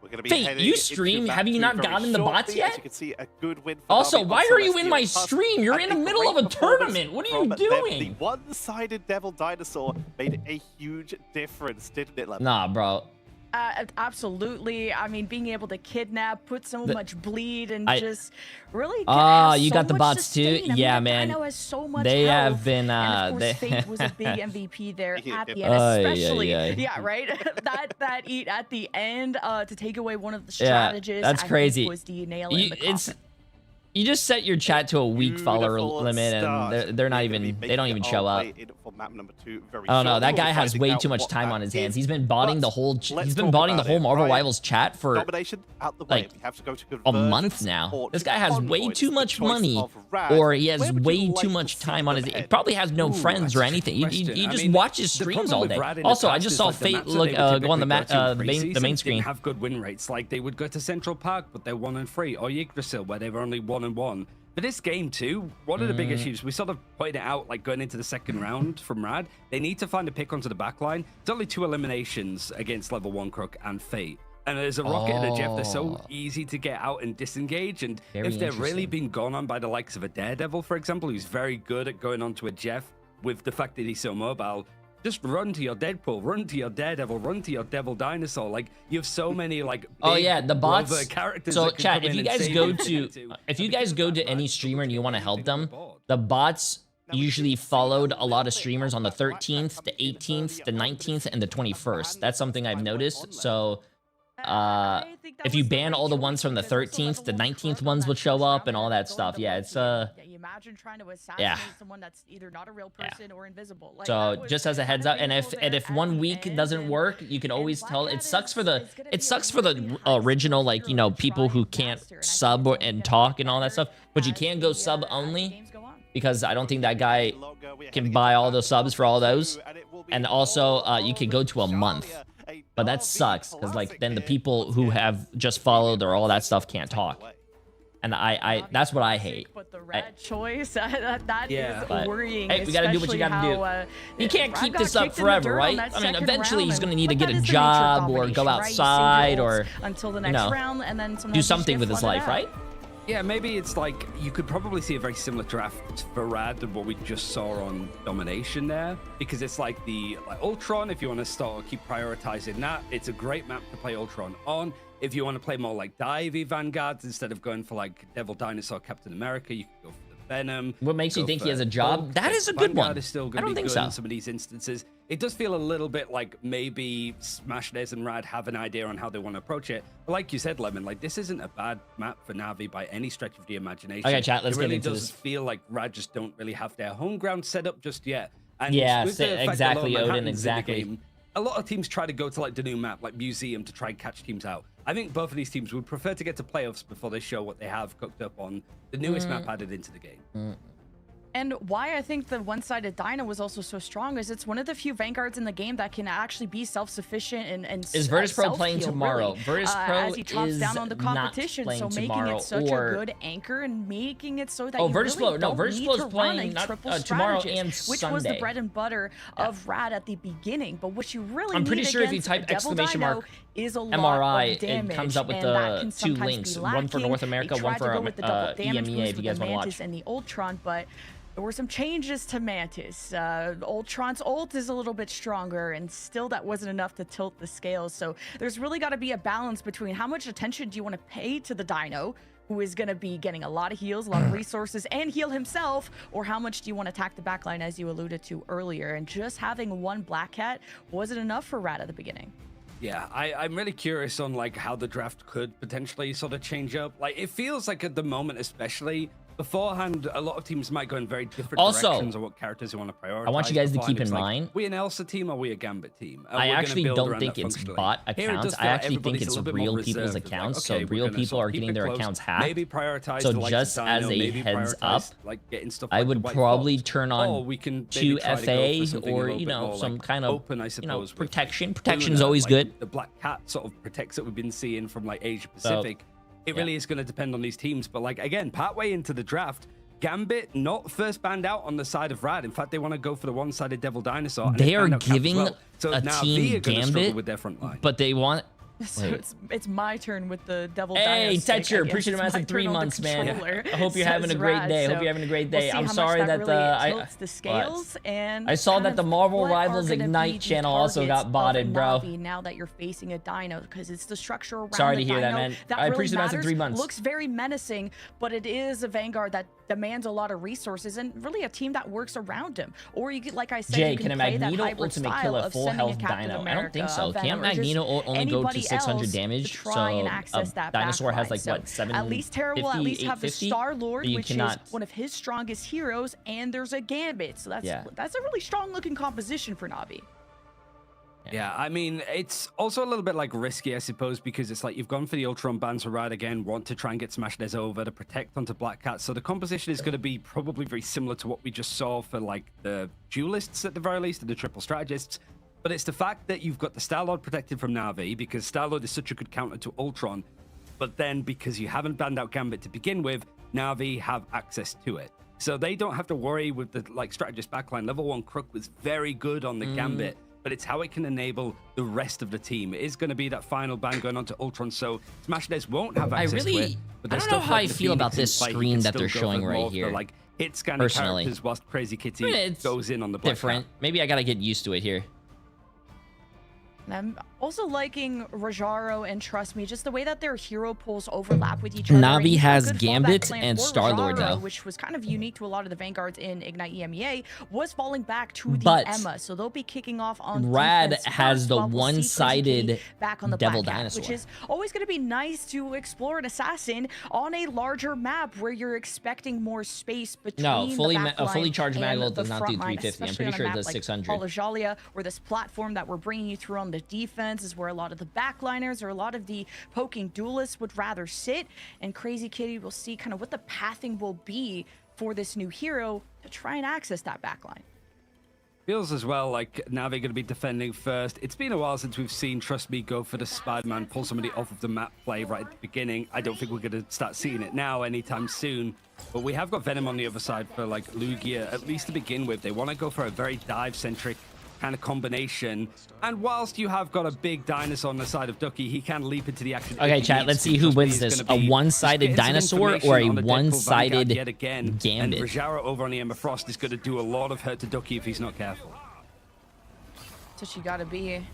We're gonna be Fate, you stream? Have you not gotten the bots yet? You can see a good win for also, Na'Vi why on are you in my Celestial Tusk. stream? You're in the middle of a tournament. What are you doing? The one-sided Devil Dinosaur made a huge difference, didn't it, Lemon? Nah, bro. Absolutely. I mean, being able to kidnap, put so much bleed, and just really. You got the bots too? Yeah, man. Dino has so much they health, have been. and of course, Fate was a big MVP there at the end, especially. Yeah, right. that eat at the end to take away one of the strategists. That's crazy. Was the nail in the coffin. You just set your chat to a weak follower limit, and they're not even. They don't even show up. Oh no, that guy has way too much time on his hands. He's been botting the whole. He's been botting the whole Marvel Rivals chat for like a month now. This guy has way too much money, or he has way too much time on his. He probably has no friends or anything. He just watches streams all day. Also, I just saw Fate go on the main screen. Have good win rates. Like they would go to Central Park, but they're 1-3, or Yggdrasil, where they were only 1-1. For this game too, one of the big issues, we sort of pointed it out like going into the second round from Rad, they need to find a pick onto the back line. It's only 2 eliminations against level 1 Crook and Fate. And there's a Rocket and a Jeff, they're so easy to get out and disengage. And if they're really being gone on by the likes of a Daredevil, for example, who's very good at going onto a Jeff with the fact that he's so mobile, just run to your Deadpool, run to your Daredevil, run to your Devil Dinosaur. Like you have so many like the bots characters. So chat, if you guys go to any streamer and you want to help them, the bots usually followed a lot of streamers on the 13th, the 18th, the 19th, and the 21st. That's something I've noticed. So if you ban all the ones from the 13th, the 19th ones will show up and all that stuff. Yeah, it's you imagine trying to assassinate someone that's either not a real person or invisible. Like, so just as a heads up, and if 1 week doesn't work, you can always tell. It sucks for the original, like, you know, people who can't sub and talk and all that stuff, but you can go sub only, because I don't think that guy can buy all the subs for all those. And also you can go to a month. But that sucks, because like then the people who have just followed or all that stuff can't talk, and I that's what I hate. But the Rad choice that is worrying. Hey, we gotta do what you gotta do. You can't keep this up forever, right? I mean, eventually he's gonna need to get a job or go outside or until the next round, and then do something with his life, right? Yeah, maybe it's like you could probably see a very similar draft for Rad than what we just saw on Domination there, because it's like the Ultron. If you want to start keep prioritizing that, it's a great map to play Ultron on. If you want to play more like Divey Vanguards instead of going for like Devil Dinosaur Captain America, you can go for the Venom. What makes you think he has a job? That is a good one. Is still going to be good in some of these instances. It does feel a little bit like maybe Smashnez and Rad have an idea on how they want to approach it. But like you said, Lemon, like this isn't a bad map for Na'Vi by any stretch of the imagination. Okay, chat, let's get into this. It really does feel like Rad just don't really have their home ground set up just yet. And exactly, Odin, exactly. Game, a lot of teams try to go to like the new map, like Museum, to try and catch teams out. I think both of these teams would prefer to get to playoffs before they show what they have cooked up on the newest map added into the game. And why I think the one-sided Dino was also so strong is it's one of the few Vanguards in the game that can actually be self-sufficient and is Virtus Pro playing tomorrow? Really. Virtus Pro as he chops down on the competition, so making it such a good anchor and making it so that Virtus Pro is playing not tomorrow and Sunday, which was the bread and butter of Rad at the beginning. But what you really I'm pretty sure if you type exclamation mark MRI, it comes up with the 2 links, one for North America, one for EMEA. If you guys want to watch. And the Ultron, but there were some changes to Mantis. Ultron's ult is a little bit stronger, and still that wasn't enough to tilt the scales. So there's really got to be a balance between how much attention do you want to pay to the Dino, who is going to be getting a lot of heals, a lot of resources, and heal himself, or how much do you want to attack the backline, as you alluded to earlier. And just having one Black Cat wasn't enough for Rad at the beginning. Yeah, I'm really curious on like how the draft could potentially sort of change up. Like it feels like at the moment, especially, beforehand, a lot of teams might go in very different Also, directions on what characters you want to prioritize. I want you guys to beforehand. keep in It's like, mind, we an Elsa team or we a Gambit team? I actually don't think it's bot accounts. I actually think it's real people's accounts. So real people are getting their accounts hacked. Maybe prioritize so the likes just of as Dino, a maybe heads prioritize, up, like getting stuff I like would the White probably Fox. turn Or on we can to maybe try to go FA for something a or, little you bit know, more, some like, kind of, open, I you know, suppose, with protection. Protection's Luna, always like good. The Black Cat sort of protects that we've been seeing from like Asia Pacific. It really is going to depend on these teams. But like, again, partway into the draft, Gambit not first banned out on the side of Rad. In fact, they want to go for the one-sided Devil Dinosaur. And They are banned out Cap as giving well. So a now team they are gonna struggle Gambit, with their front line. but they want... So it's my turn with the Devil Hey, Dino stick, I Tetcher, guess. appreciate It's it, my massive 3 turn on the months, man. controller, I hope you're having a says great Rad, day. so Hope you're having a great we'll day. see I'm how sorry much that the really tilts the scales and I saw kind that the of Marvel what are Rivals gonna be Ignite the channel also got targets botted, of bro. Navi now that you're facing a dino, because it's the structure around Sorry the to hear that, dino man. that I really appreciate the massive matters. 3 months. Looks very menacing, but it is a Vanguard that demands a lot of resources and really a team that works around him. Or you could, like I said, Jay, you can can a play that Magneto hybrid ultimate style kill a of full sending a health Captain dino? I America, don't think so. a Venom, Can't or just Magneto only go to anybody 600 else damage? to try and So access a that dinosaur has backline. like So what, 750, at least Terra will at least have the 850? Star Lord, You which cannot... is one of his strongest heroes, and there's a Gambit. So that's a really strong looking composition for Navi. Yeah, I mean, it's also a little bit like risky, I suppose, because it's like you've gone for the Ultron Banter Rad again, want to try and get Smashnez over to protect onto Black Cat. So the composition is going to be probably very similar to what we just saw for like the duelists at the very least, and the triple strategists. But it's the fact that you've got the Star-Lord protected from Navi, because Star-Lord is such a good counter to Ultron. But then because you haven't banned out Gambit to begin with, Navi have access to it. So they don't have to worry with the like strategist backline. Level 1 Crook was very good on the Gambit, but it's how it can enable the rest of the team. It is going to be that final ban going on to Ultron, so Smashnez won't have access to it. But I don't know how I feel about this screen that they're showing right here. Like hit scanning characters whilst Crazy Kitty goes in on the Black different. Cat. Maybe I gotta get used to it here. And I'm also liking Rajaro and Trust Me, just the way that their hero pools overlap with each other. Navi And has a good Gambit fallback plan and for Star-Lord, Rajaro, though. which was kind of unique to a lot of the Vanguards in Ignite EMEA, was falling back to the But Emma. So they'll be kicking off on Rad defense has first, the while we'll see Crazy one-sided Kitty back on the Devil Black Cat, Dinosaur. which is always going to be nice to explore an assassin on a larger map where you're expecting more space between No, fully the a fully backline charged and Magnet the does not front do line, 350. I'm especially pretty on a sure it map does like 600. Hall of Jalia, or this platform that we're bringing you through on the defense is where a lot of the backliners or a lot of the poking duelists would rather sit. And Crazy Kitty will see kind of what the pathing will be for this new hero to try and access that backline. Feels as well like Navi going to be defending first. It's been a while since we've seen Trust Me go for the Spider-Man, pull somebody off of the map play right at the beginning. I don't think we're going to start seeing it now anytime soon. But we have got Venom on the other side for like Lugia, at least to begin with. They want to go for a very dive-centric kind of combination. And whilst you have got a big dinosaur on the side of Ducky, he can leap into the action. Okay, chat, let's see who wins this. A one-sided dinosaur or a one-sided Gambit? And Rajaro over on the Emma Frost is going to do a lot of hurt to Ducky if he's not careful. So you gotta be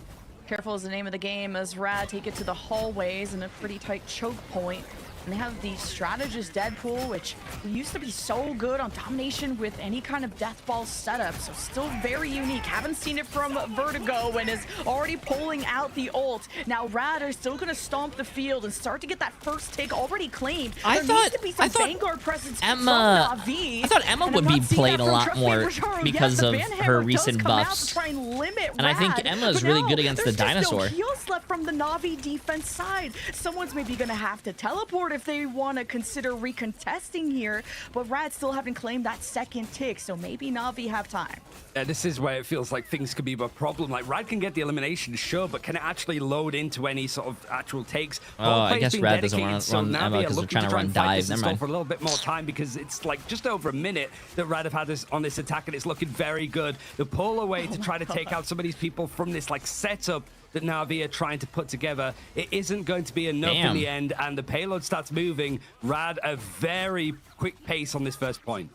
careful is the name of the game as Rad take it to the hallways in a pretty tight choke point. And they have the strategist Deadpool, which used to be so good on domination with any kind of death ball setup. So still very unique. Haven't seen it from Vertigo and is already pulling out the ult. Now Rad are still gonna stomp the field and start to get that first take already claimed. I thought Vanguard presence Emma. from Navi, I thought Emma and would I'm be not seeing played that a from lot Trust Me more Rajaro. because Yes, the of Van her Hammer does recent come out to buffs. try and limit And I think Rad, Emma is but really now good against the there's just dinosaur. No heals left from the Navi defense side. Someone's maybe gonna have to teleport if they want to consider recontesting here, but Rad still haven't claimed that second tick, so maybe Navi have time. Yeah, this is where it feels like things could be a problem. Like, Rad can get the elimination, sure, but can it actually load into any sort of actual takes? Oh, I guess Rad doesn't dedicated, run so Emma Navi are because they're looking trying to try run and fight dive. this Never and mind. for a little bit more time because it's like just over a minute that Rad have had this on this attack, and it's looking very good. The pull away to try to take out some of these people from this like setup that Navi are trying to put together, it isn't going to be enough in the end, and the payload starts moving. Rad a very quick pace on this first point.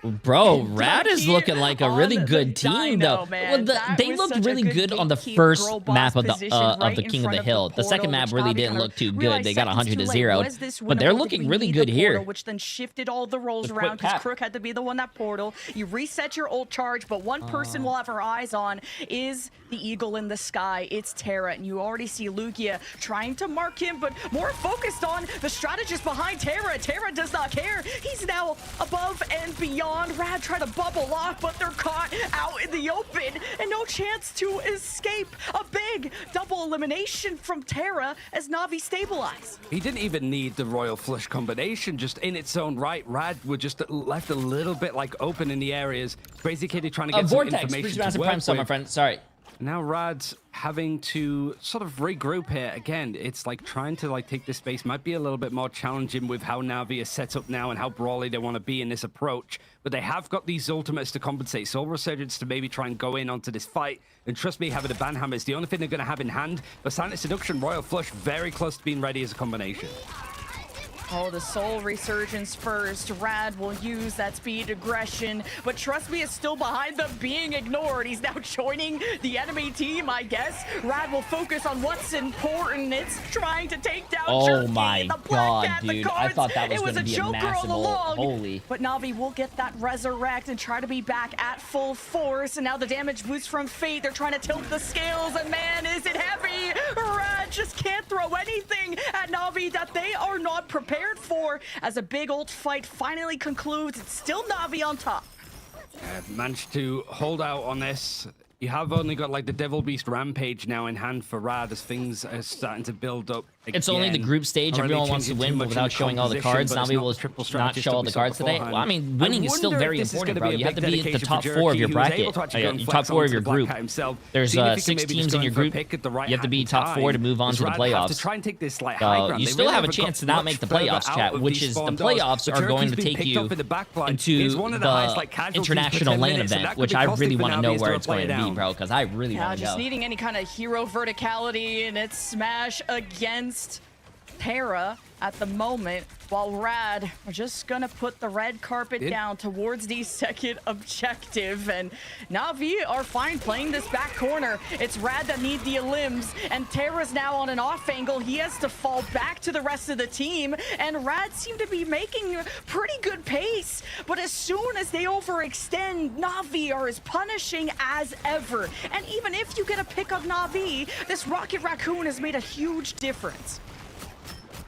Bro, Rad is looking like a really good team, though. Well, they looked really good on the first map of the King of the Hill. The second map really didn't look too good. They got 100-0, but they're looking really good here. Which then shifted all the roles around because Crook had to be the one that portal. You reset your ult charge, but one person we'll have our eyes on is the eagle in the sky. It's Terra, and you already see Lugia trying to mark him, but more focused on the strategist behind Terra. Terra does not care. He's now above and beyond. Rad try to bubble off, but they're caught out in the open and no chance to escape. A big double elimination from Terra as Na'Vi stabilize. He didn't even need the Royal Flush combination, just in its own right. Rad were just left a little bit like open in the areas. Crazy Kitty trying to get some information to work with. My friend. Sorry. Now Rad's having to sort of regroup here. Again, it's like trying to like take this space might be a little bit more challenging with how Na'Vi is set up now and how brawly they want to be in this approach. But they have got these ultimates to compensate. Soul Resurgence to maybe try and go in onto this fight. And trust me, having a Banhammer is the only thing they're going to have in hand. But Silent Seduction, Royal Flush, very close to being ready as a combination. Oh, the Soul Resurgence first. Rad will use that speed aggression, but trust me, is still behind them, being ignored. He's now joining the enemy team, I guess. Rad will focus on what's important. It's trying to take down Jerky, my the Black God, Cat, dude. the cards. I thought that was it was going to a be a Joker massive all along. Holy. But Na'Vi will get that resurrect and try to be back at full force. And now the damage boost from Fate. They're trying to tilt the scales, and man, is it heavy. Rad just can't throw anything at Na'Vi that they are not prepared for. As a big ult fight finally concludes, it's still Na'Vi on top. Managed to hold out on this. You have only got like the Devil Beast Rampage now in hand for Rad as things are starting to build up again. It's only the group stage. Everyone wants to win, but without showing all the cards. Na'Vi will not show all the cards today. Well, I mean, winning is still very important, bro. You have to be at the top 4 of your bracket. Top 4 of your group. There's 6 teams in your group. You have to be top 4 to move on to the playoffs. So you still have a chance to not make the playoffs, chat, which is the playoffs are going to take you into the international LAN event, which I really want to know where it's going to be, bro, because I really want to just go. Needing any kind of hero verticality, and it's Smash against Terra at the moment, while Rad are just gonna put the red carpet down towards the second objective, and Na'Vi are fine playing this back corner. It's Rad that need the elims, and Terra's now on an off angle. He has to fall back to the rest of the team, and Rad seem to be making pretty good pace, but as soon as they overextend, Na'Vi are as punishing as ever. And even if you get a pick of Na'Vi, this Rocket Raccoon has made a huge difference.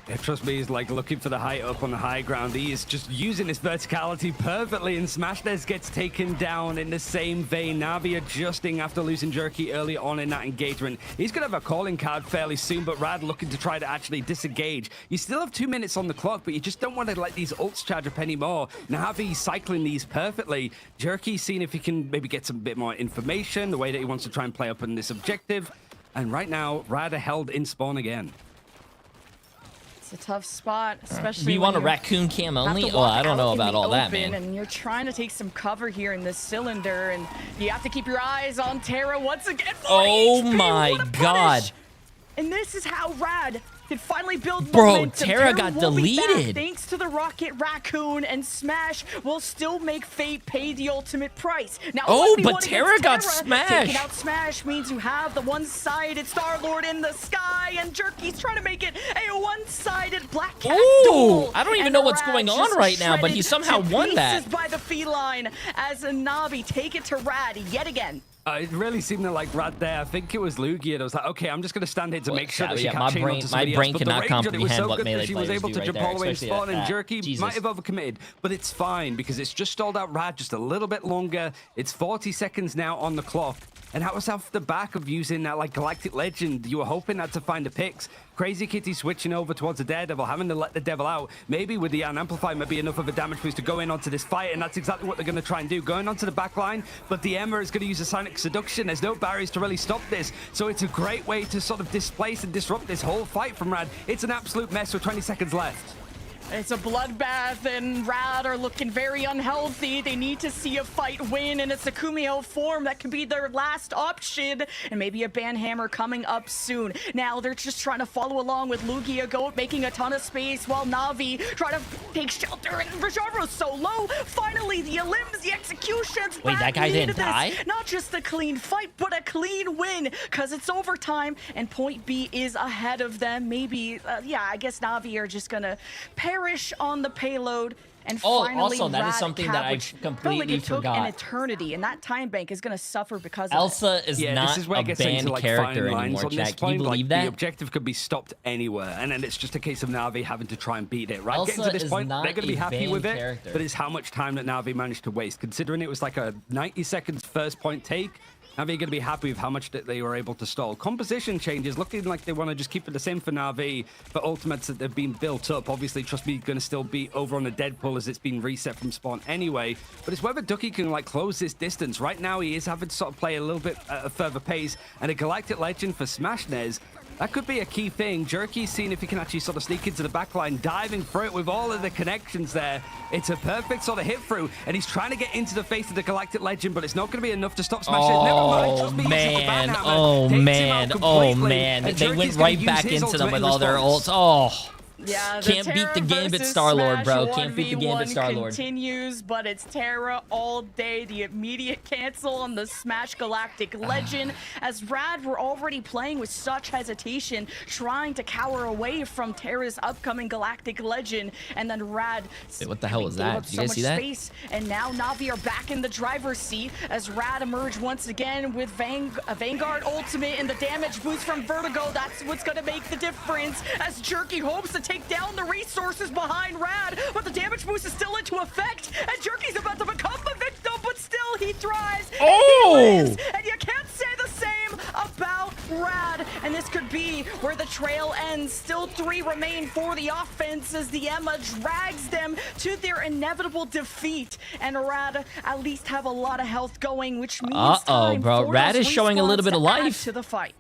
Yeah, trust me, he's like looking for the height up on the high ground. He is just using his verticality perfectly, and Smashness gets taken down in the same vein. Na'Vi adjusting after losing Jerky early on in that engagement. He's going to have a calling card fairly soon, but Rad looking to try to actually disengage. You still have 2 minutes on the clock, but you just don't want to let these ults charge up anymore. Na'Vi cycling these perfectly. Jerky seeing if he can maybe get some bit more information, the way that he wants to try and play up on this objective. And right now, Rad are held in spawn again. A tough spot, especially We want a raccoon cam only? Oh, I don't know about all that, man. And you're trying to take some cover here in this cylinder, and you have to keep your eyes on Terra once again. Oh my God. And this is how Rad can finally build momentum. Bro, Terra got deleted. Thanks to the Rocket Raccoon, and Smash will still make Fate pay the ultimate price. Now, but Terra got smashed. Taking out Smash means you have the one-sided Star-Lord in the sky, and Jerky's trying to make it a one-sided Black Cat duel. I don't even know what's going on right now, but he somehow won that. By the feline as Na'Vi take it to Rad yet again. It really seemed like Rad there. I think it was Lugia that was like, okay, I'm just going to stand here to make sure that she can't chain onto somebody else. My brain cannot comprehend what She melee players was able to do jump right all the way and there, spawn, and Jerky Jesus. might have overcommitted, but it's fine because it's just stalled out Rad just a little bit longer. It's 40 seconds now on the clock. And that was off the back of using that like Galactic Legend. You were hoping that to find the picks. Crazy Kitty switching over towards the Daredevil, having to let the Devil out. Maybe with the Unamplify might be enough of a damage boost to go in onto this fight, and that's exactly what they're going to try and do. Going onto the back line, but the Emma is going to use a Sonic Seduction. There's no barriers to really stop this, so it's a great way to sort of displace and disrupt this whole fight from Rad. It's an absolute mess with 20 seconds left. It's a bloodbath, and Rad are looking very unhealthy. They need to see a fight win, and it's a Kumiho form that could be their last option, and maybe a Banhammer coming up soon. Now they're just trying to follow along with Lugia Goat, making a ton of space, while Na'Vi trying to take shelter, and Rajavro's so low. Finally, the elims, the executions. Wait, that guy didn't die? Not just a clean fight, but a clean win, because it's overtime, and Point B is ahead of them. Maybe, yeah, I guess Na'Vi are just gonna perish on the payload. And finally, also, that is Rad something Cap, that I which completely felt like it took forgot. an eternity, and that time bank is going to suffer because of Elsa is Yeah, not this is where a it gets into, banned like, character fine lines anymore, on this chat. Can you point. believe The that? objective could be stopped anywhere, and then it's just a case of Na'Vi having to try and beat it. Right, getting Elsa to this is point, not they're going to be a happy banned with it, character. but it's how much time that Na'Vi managed to waste. Considering it was like a 90 seconds first point take, Na'Vi are going to be happy with how much that they were able to stall. Composition changes, looking like they want to just keep it the same for Na'Vi, but ultimates that they've been built up. Obviously, Trust Me going to still be over on the Deadpool as it's been reset from spawn anyway, but it's whether Ducky can like close this distance. Right now, he is having to sort of play a little bit at a further pace, and a Galactic Legend for Smashnez. That could be a key thing. Jerky's seeing if he can actually sort of sneak into the backline, diving through it with all of the connections there. It's a perfect sort of hit through, and he's trying to get into the face of the Galactic Legend, but it's not going to be enough to stop Smash. Oh, man. Oh, man. Oh, man. They went right back into them with all their ults. Oh. Yeah, Can't beat the Gambit Star-Lord, bro. Can't beat the Gambit Star-Lord. Continues, but it's Terra all day. The immediate cancel on the Smash Galactic Legend. As Rad were already playing with such hesitation, trying to cower away from Terra's upcoming Galactic Legend, and then Rad. Wait, what the hell was gave that? up Did you so guys much see that? space, and now Na'Vi are back in the driver's seat as Rad emerge once again with a Vanguard ultimate and the damage boost from Vertigo. That's what's going to make the difference as Jerky hopes to take down the resources behind Rad, but the damage boost is still into effect, and Jerky's about to become the victim, but still he thrives. Oh! And he lives, and you can't say the same about Rad, and this could be where the trail ends. Still 3 remain for the offense as the Emma drags them to their inevitable defeat, and Rad at least have a lot of health going, which means time bro. for Rad those is showing a little respawns bit of to add life. to the fight.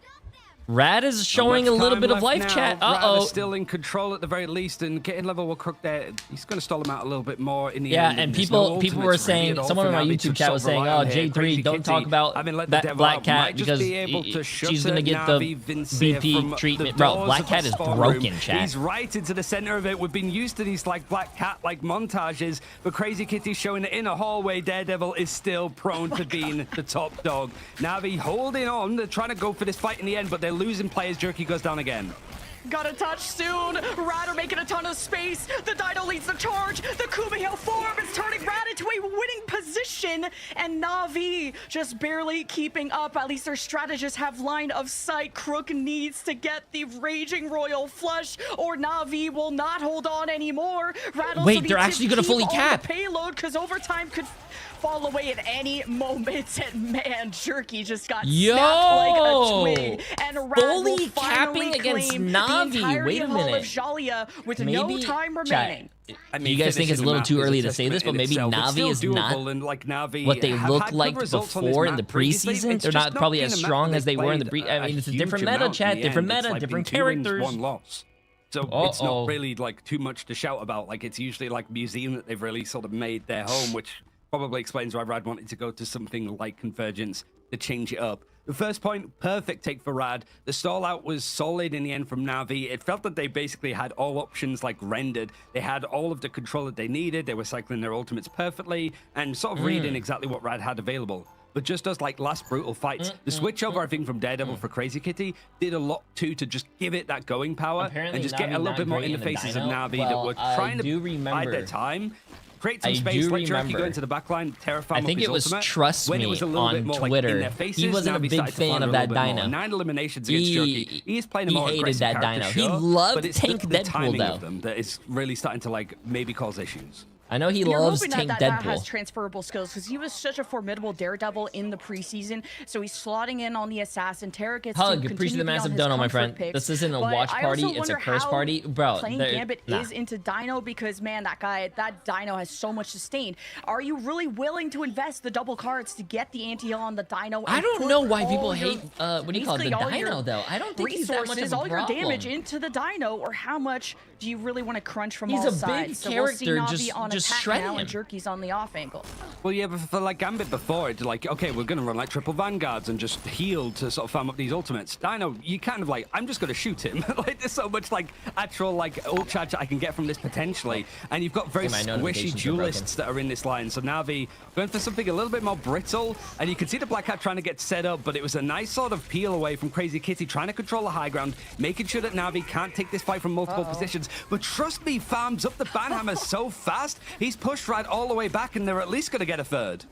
Rad is showing a little bit of life, now. chat. Rad is still in control at the very least, and getting level will crook there. He's going to stall him out a little bit more in the Yeah, end. and There's people no people were ultimates really saying, at all someone for on my Na'Vi to YouTube chat was sort of saying, rely oh, on here. J3, Crazy don't Kitty, talk about I mean, let the that devil Black out. Cat Might just because be able to she's shut going to get the Na'Vi Vincia from BP treatment. the Bro, doors Black of Cat the is spawn broken, room. chat. He's right into the center of it. We've been used to these like Black Cat-like montages, but Crazy Kitty showing that in a hallway, Daredevil is still prone to being the top dog. Na'Vi holding on. They're trying to go for this fight in the end, but they're losing players. Jerky goes down again. Got a touch soon. Rad are making a ton of space. The Dino leads the charge. The Kumiho form is turning Rad into a winning position. And Na'Vi just barely keeping up. At least their strategists have line of sight. Crook needs to get the Raging Royal Flush, or Na'Vi will not hold on anymore. Rad also Wait, they're needs actually to gonna fully keep on cap. the payload, because overtime could fall away at any moment. And man, Jerky just got snapped like a twig. And Rad fully will finally capping against claim Na'Vi. the entirety Wait a of Hall minute. of Jalia with no Maybe time chat, remaining. I do you guys think it's a little too early to say this, but maybe Na'Vi is not like Na'Vi what they have looked had good like results on this before in map the previously. preseason. It's They're just not probably been as a map strong that as they were in the played I mean, it's a different huge meta, amount chat. in the Different end. It's meta, like different been 2 wins, characters. 1 loss. So it's not really like too much to shout about. Like it's usually like Museum that they've really sort of made their home, which probably explains why Rad wanted to go to something like Convergence to change it up. The first point, perfect take for Rad. The stall out was solid in the end from Na'Vi. It felt that they basically had all options like rendered. They had all of the control that they needed. They were cycling their ultimates perfectly and sort of reading exactly what Rad had available. But just as like last brutal fights, the switchover, I think, from Daredevil for Crazy Kitty did a lot too to just give it that going power Apparently and just Na'Vi get a little not bit more great in the in the faces of Dino. Na'Vi Well, that were I trying do to bide remember. their time. Create some I space, do let Jerky go remember. into the backline, terrify I him think with it was his ultimate. Trust When it Me was a little on bit more, like, in Twitter. their faces, He wasn't a Na'Vi big started to fan flounder of a that little bit more. Dino. 9 eliminations against Jerky. He is playing a he more hated aggressive that character, Dino. He sure, loved but it's Tank the Deadpool, timing though. of them that is really starting to like maybe cause issues. I know he And you're loves hoping Tank that Deadpool. has transferable skills because he was such a formidable daredevil in the preseason. So he's slotting in on the assassin. Tara gets to Hug, continue appreciate the to be on massive his dono, my comfort friend. picks. This isn't a But watch I party, also it's a wonder curse how party. Bro, playing Gambit is into Dino because, man, that Dino has so much sustain. Are you really willing to invest the double cards to get the anti-heal on the Dino? I and don't put know why people all your- hate, what do you call it, the basically all your Dino, though. I don't think he's that much of resources, a all your problem. damage into the Dino, or how much do you really want to crunch from He's all a big sides? So we'll see character, Na'Vi on just attack shred now him. and Jerky's on the off angle. Well, yeah, but for like Gambit before, it's like, okay, we're going to run like triple vanguards and just heal to sort of farm up these ultimates. Dino, you kind of like, I'm just going to shoot him. Like, there's so much like actual like ult charge I can get from this potentially. And you've got very My squishy notifications are broken. duelists that are in this line. So Na'Vi going for something a little bit more brittle. And you can see the Black Cat trying to get set up, but it was a nice sort of peel away from Crazy Kitty, trying to control the high ground, making sure that Na'Vi can't take this fight from multiple positions. But trust me, farms up the banhammer so fast, he's pushed right all the way back, and they're at least going to get a third.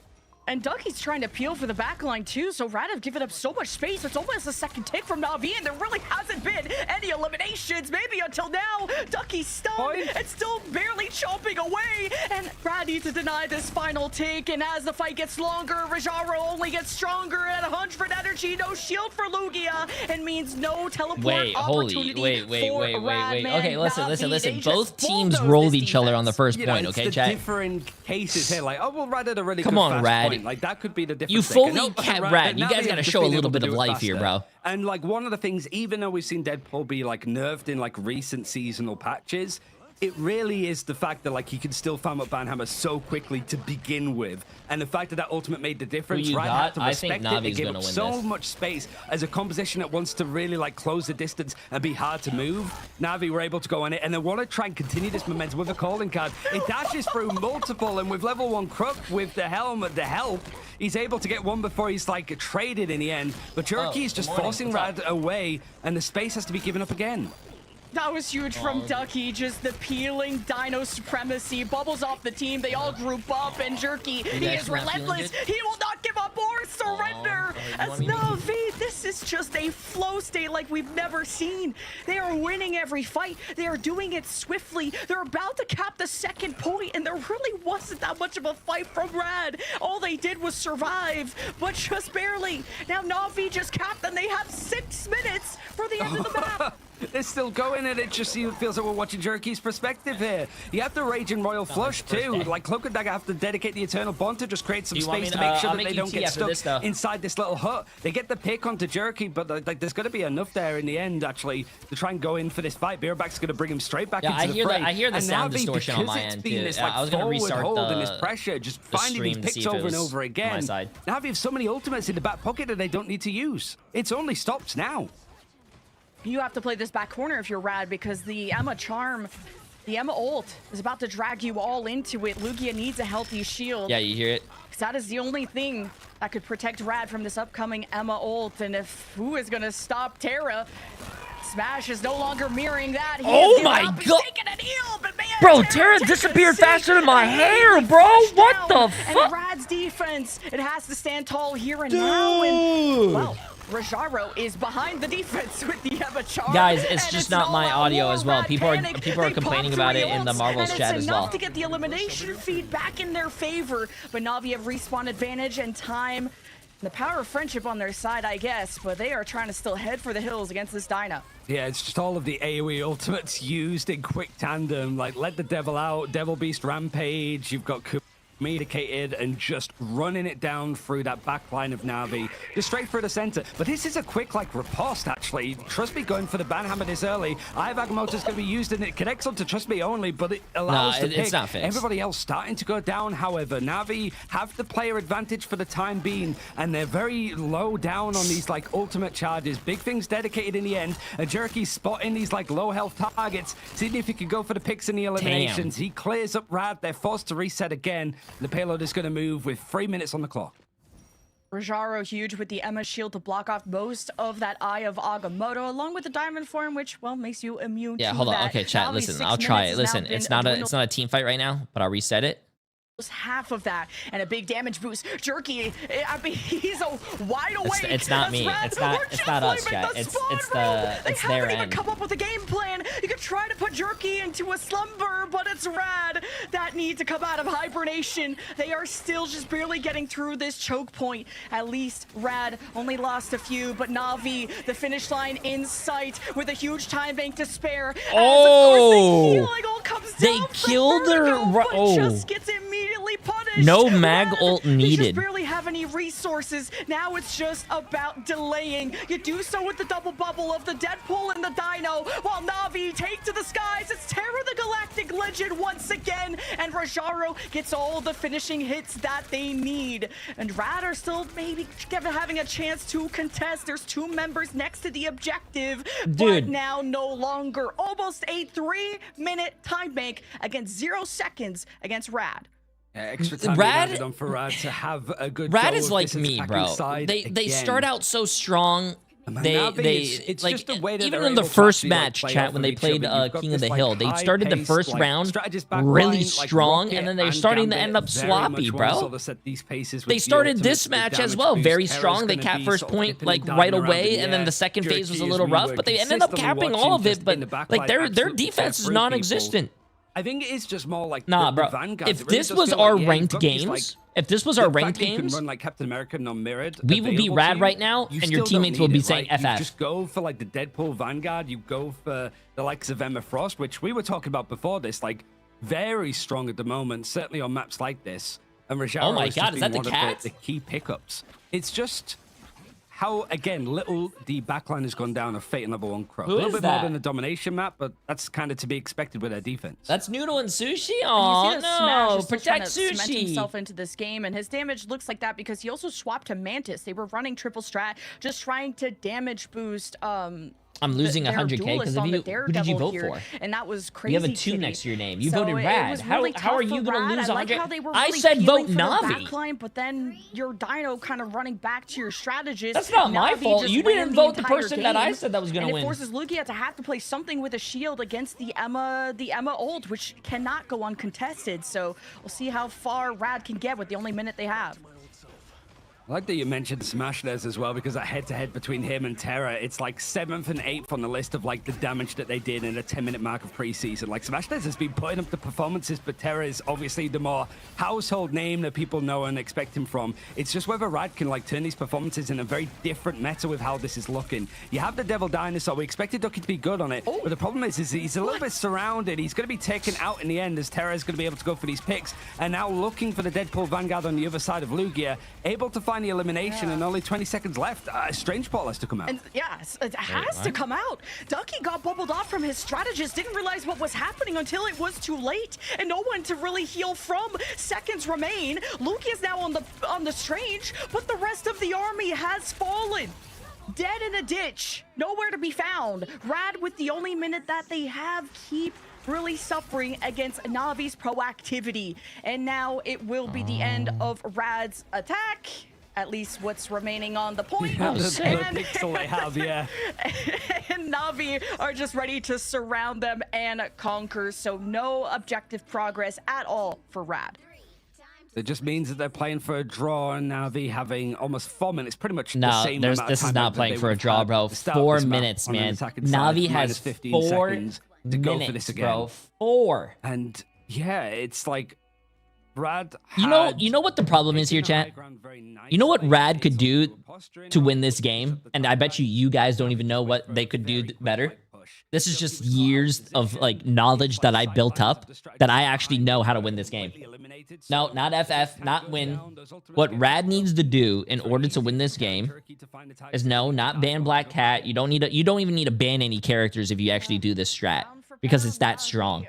And Ducky's trying to peel for the backline too, so Rad have given up so much space. It's almost a second take from Na'Vi, and there really hasn't been any eliminations, maybe until now. Ducky's stunned and still barely chomping away, and Rad needs to deny this final take. And as the fight gets longer, Rajaro only gets stronger at 100 energy. No shield for Lugia, and means no teleport opportunity for Rad. Man, Okay, listen. Na'Vi, they Both just teams bulldoze rolled this each other on the defense. first You know, point, it's okay, the chat? different cases here, like, oh, well, Rad had a really Come good on, fast Rad. point. Like, that could be the difference. You maker. fully No, can't, Rad. You Na'Vi guys have got to just show a been little able to bit of do it life here, faster. bro. And like one of the things, even though we've seen Deadpool be like nerfed in like recent seasonal patches, it really is the fact that like he can still farm up Banhammer so quickly to begin with, and the fact that that ultimate made the difference. you Rad got? had to I think respect it. They Navi's gave gonna up win so this. much space as a composition that wants to really like close the distance and be hard to move. Na'Vi were able to go on it, and they want to try and continue this momentum with a calling card. It dashes through multiple, and with level 1 Crook with the helm, the help, he's able to get one before he's like traded in the end. But Jerky is just good morning. forcing What's Rad away, and the space has to be given up again. That was huge from Ducky, just the peeling Dino supremacy. Bubbles off the team, they all group up, and Jerky, he guys is not feeling relentless. good? He will not give up or surrender. you As want me to Na'Vi, this is just a flow state like we've never seen. They are winning every fight. They are doing it swiftly. They're about to cap the second point, and there really wasn't that much of a fight from Rad. All they did was survive, but just barely. Now Na'Vi just capped, and they have 6 minutes for the end of the map. They're still going, and it just feels like we're watching Jerky's perspective here. You have the Raging Royal Flush, too. Like, Cloak and Dagger have to dedicate the Eternal Bond to just create some Do you want space me to to- make sure I'll that make they you don't tea get after stuck this, though. inside this little hut. They get the pick onto Jerky, but like, there's got to be enough there in the end, actually, to try and go in for this fight. Beerback's going to bring him straight back Yeah, into the fray. I hear the And sound Na'Vi, distortion on because my it's end, been too. this, like, I was going to forward restart hold and this the pressure, just finding these stream to see picks if it over and was over on my again. side. Na'Vi have so many ultimates in the back pocket that they don't need to use. It's only stopped now. You have to play this back corner if you're Rad, because the Emma charm, the Emma ult is about to drag you all into it. Lugia needs a healthy shield. Yeah, you hear it? Because that is the only thing that could protect Rad from this upcoming Emma ult. And if who is going to stop Terra? Smash is no longer mirroring that. He Oh is my up. He's God. taking a kneel, but man, Bro, Terra disappeared takes a faster than seat my and hair, immediately bro. flushed What down. the fuck? And Rad's defense, it has to stand tall here and now. And, well, Rajaro is behind the defense with the Emma charm. Guys, it's and just not my all-out audio war. as well. Rad People are panic. people are They complaining pop about three it in the ults, Marvel's and chat it's as enough well. to get the elimination feed back in their favor. But Na'Vi have respawn advantage and time. The power of friendship on their side, I guess, but they are trying to still head for the hills against this Dino. Yeah, it's just all of the AoE ultimates used in quick tandem. Like, let the devil out, Devil Beast Rampage. You've got medicated and just running it down through that back line of Na'Vi, just straight through the center. But this is a quick, like, riposte, actually. Trust me, going for the banhammer this early. Agamotto's going to be used, and it connects onto Trust Me only, but it allows to pick. It's not fixed. Everybody else starting to go down, however. Na'Vi have the player advantage for the time being, and they're very low down on these, like, ultimate charges. Big things dedicated in the end. A Jerky spotting these, like, low health targets, seeing if he can go for the picks and the eliminations. He clears up Rad. They're forced to reset again. The payload is going to move with 3 minutes on the clock. Rajaro huge with the Emma shield to block off most of that Eye of Agamotto, along with the Diamond form, which, well, makes you immune to Yeah, hold on. that. Okay, chat, Na'Vi's listen. 6 I'll try it. minutes has now Listen, been it's not a team fight right now, but I'll reset it. half of that and a big damage boost. Jerky, I mean, he's a wide awake. It's not me. It's not us, chat. It's They their haven't even end. come up with a game plan. You could try to put Jerky in into a slumber, but it's Rad that need to come out of hibernation. They are still just barely getting through this choke point. At least Rad only lost a few, but Na'Vi, the finish line in sight with a huge time bank to spare. Oh, as, of course, the healing all comes they down killed from her. Vertigo, but Oh, just gets immediately punished. no mag Rad, ult they needed. just barely have any resources. Now it's just about delaying. You do so with the double bubble of the Deadpool and the Dino, while Na'Vi take to the skies. It's Terra the Galactic Legend once again, and Rajaro gets all the finishing hits that they need. And Rad are still maybe having a chance to contest. There's 2 members next to the objective, but Dude. now no longer. Almost a 3-minute time bank against 0 seconds against Rad. Extra time Rad- added on for Rad to have a good Rad go is of like this me, attacking bro. side They again. start out so strong. It's like just the way that even they're in the able to first actually, like, match, play chat, off when of they each played other. You've got King of this, the Hill, like, they started the high-paced, first like, round strategist back really line, like strong, Rocket and then they're starting to Gambit end up very sloppy, much bro. wanna sort of set these paces with They the started ultimate, this the match as damage well, boost. very Terra's strong. They gonna cap be first sort of point dipping like and diving right around away, in and then air. the second phase was a Jerky, little as we rough, were but they ended up consistently capping all of watching it. just But in the back like line, their absolutely defense is tear through non-existent. people. I think it is just more like Nah, the bro. Vanguard. If It really this does was feel our like, yeah, you've ranked got these, like, games, if this was our the ranked fact you can games, run like Captain America non-mirrored, we would be available Rad to you, right now, you and your still don't teammates will need be it, saying right? You FF. just go for like the Deadpool Vanguard. You go for the likes of Emma Frost, which we were talking about before this, like very strong at the moment, certainly on maps like this. And Rajaro Oh my has God, just is been that the one of cat? the key pickups. It's just how, again, little the backline has gone down of Fate and level 1 Crow. Who A little is bit that? more than the domination map, but that's kind of to be expected with their defense. That's Noodle and Sushi. And Oh you see that Smash no! is still trying Protect to cement Sushi. himself into this game, and his damage looks like that because he also swapped to Mantis. They were running triple strat, just trying to damage boost. I'm losing their 100K because duelist of on you. the Who did you Daredevil vote here, for? and that was crazy. You have a 2 kitty. next to your name. You So voted it Rad. was How really are tough you for gonna Rad. lose I like 100? how they were I really said vote peeling for the Na'Vi. backline, but then your Dino kind of running back to your strategist. That's not my Na'Vi fault. just You ran didn't vote the entire person that I game, said that was gonna and win. it forces Lugia to have to play something with a shield against the Emma ult, which cannot go uncontested. So we'll see how far Rad can get with the only minute they have. I like that you mentioned Smashless as well, because that head-to-head between him and Terra, it's like 7th and 8th on the list of like the damage that they did in a 10-minute mark of preseason. Like Smashless has been putting up the performances, but Terra is obviously the more household name that people know and expect him from. It's just whether Rad can like turn these performances in a very different meta with how this is looking. You have the Devil Dinosaur. We expected Ducky to be good on it, but the problem is he's a little bit surrounded. He's going to be taken out in the end as Terra is going to be able to go for these picks, and now looking for the Deadpool Vanguard on the other side of Lugia, able to find the elimination, and only 20 seconds left. Strange Ball has to come out. And yes, it has to come out. Ducky got bubbled off from his strategist, didn't realize what was happening until it was too late, and no one to really heal from. Seconds remain. Lugia is now on the Strange, but the rest of the army has fallen. Dead in a ditch, nowhere to be found. Rad, with the only minute that they have, keep really suffering against Navi's proactivity. And now it will be the end of Rad's attack. At least what's remaining on the point. Yeah, the sick. pixel they have, yeah. And Na'Vi are just ready to surround them and conquer. So no objective progress at all for Rad. It just means that they're playing for a draw, and Na'Vi having almost 4 minutes, pretty much the No, same amount of this is time not that playing they for a would have draw, had bro. at the start of 4 this map minutes, on an man. attacking side, Navi has minus 15 4 seconds to go for minutes, this again. bro. 4. And yeah, it's like Rad. You know what the problem is here, chat? You know what Rad could do to win this game? And I bet you guys don't even know what they could do better. This is just years of like knowledge that I built up that I actually know how to win this game. No, not FF, not win. What Rad needs to do in order to win this game is not ban Black Cat. You don't even need to ban any characters if you actually do this strat, because it's that strong.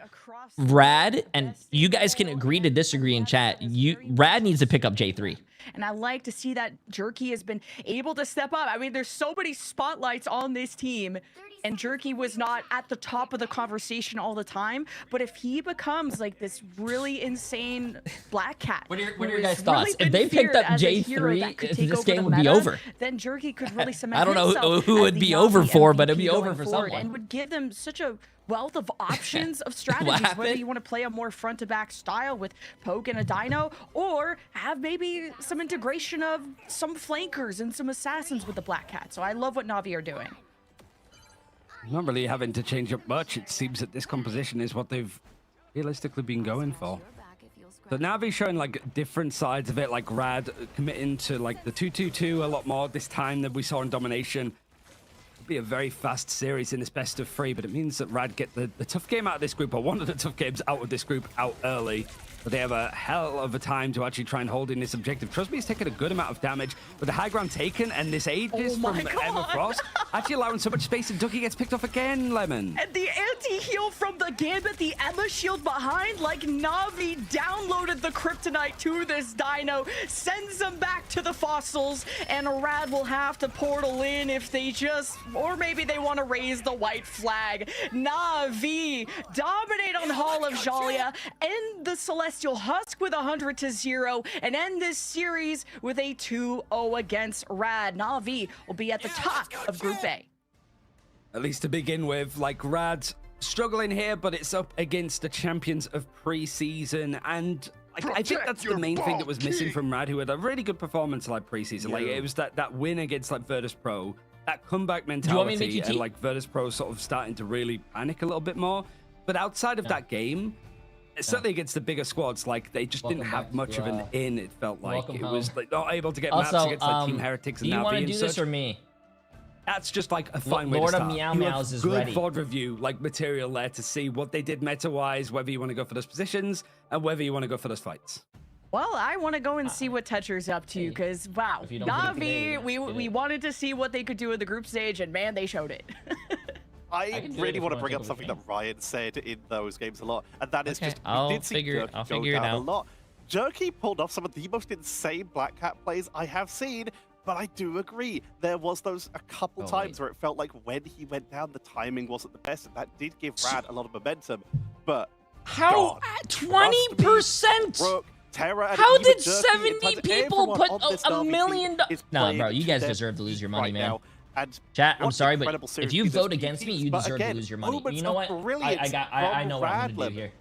Rad, and you guys can agree to disagree in chat, Rad needs to pick up J3. And I like to see that Jerky has been able to step up. I mean, there's so many spotlights on this team, and Jerky was not at the top of the conversation all the time. But if he becomes like this really insane Black Cat, What are your who guys' is thoughts? really If they been picked up feared as a hero that J3, could this take over game the would be meta, over. then Jerky could really cement I don't know himself who as would the be over Na'Vi for, but it'd MVP be over going for forward, someone. and would give them such a wealth of options of strategies, whether happened? you want to play a more front-to-back style with Poke and a Dino, or have maybe some integration of some flankers and some assassins with the Black Cat. So I love what Na'Vi are doing. Not really having to change up much. It seems that this composition is what they've realistically been going for. So Navi's showing like different sides of it, like Rad committing to like the 2-2-2 a lot more this time than we saw in Domination. It'll be a very fast series in this best of 3, but it means that Rad get the tough game out of this group, or one of the tough games out of this group, out early. But they have a hell of a time to actually try and hold in this objective. Trust me, he's taken a good amount of damage, but the high ground taken and this aegis from Emma Frost actually allowing so much space, and Ducky gets picked off again, Lemon. And the anti-heal from the Gambit, the Emma shield behind, like Na'Vi downloaded the kryptonite to this dino, sends them back to the fossils, and Rad will have to portal in if they just, or maybe they want to raise the white flag. Na'Vi dominate on Hall of Jalia, end the Celestial Husk with 100-0, and end this series with a 2-0 against Rad. Na'Vi will be at the top of Group A. At least to begin with, like Rad's struggling here, but it's up against the champions of preseason, and I think that's the main thing that was missing from Rad, who had a really good performance like preseason. Like it was that win against like Virtus Pro, that comeback mentality, and like Virtus Pro sort of starting to really panic a little bit more. But outside of that game, certainly against the bigger squads, like they just didn't have much of an in. It felt like it was like not able to get maps against like Team Heretics and Navi. Do you want to do such. this or me? That's just like a fine way to Lord start. of Meow You Meows have is good ready. VOD review like material there to see what they did meta-wise, whether you want to go for those positions and whether you want to go for those fights. Well, I want to go and see what Tetcher's up to, because wow, Na'Vi, we wanted to see what they could do in the group stage, and man, they showed it. I really want to bring up something that Ryan said in those games a lot, and that is just I'll we did see figure Jerky it go down out. a lot. Jerky pulled off some of the most insane Black Cat plays I have seen, but I do agree there was those a couple times where it felt like when he went down, the timing wasn't the best, and that did give Rad a lot of momentum. But how 20%? How did 70 people put $1 million? No, bro, you guys deserve to lose your money, man. And Chat, I'm sorry, but if you vote against me, you deserve to lose your money. You know what? I know what I'm gonna do here.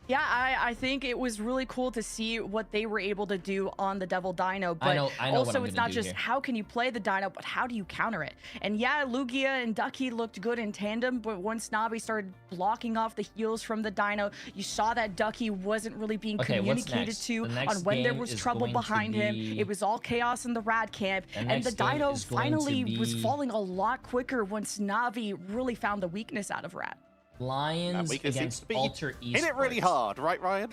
Yeah, I think it was really cool to see what they were able to do on the Devil Dino, but also it's not just how can you play the Dino, but how do you counter it? And yeah, Lugia and Ducky looked good in tandem, but once Navi started blocking off the heals from the Dino, you saw that Ducky wasn't really being communicated to on when there was trouble behind him. It was all chaos in the Rad camp, and the Dino finally was falling a lot quicker once Navi really found the weakness out of Rad. Lions against Alter Esports. Hit it really hard, right, Ryan?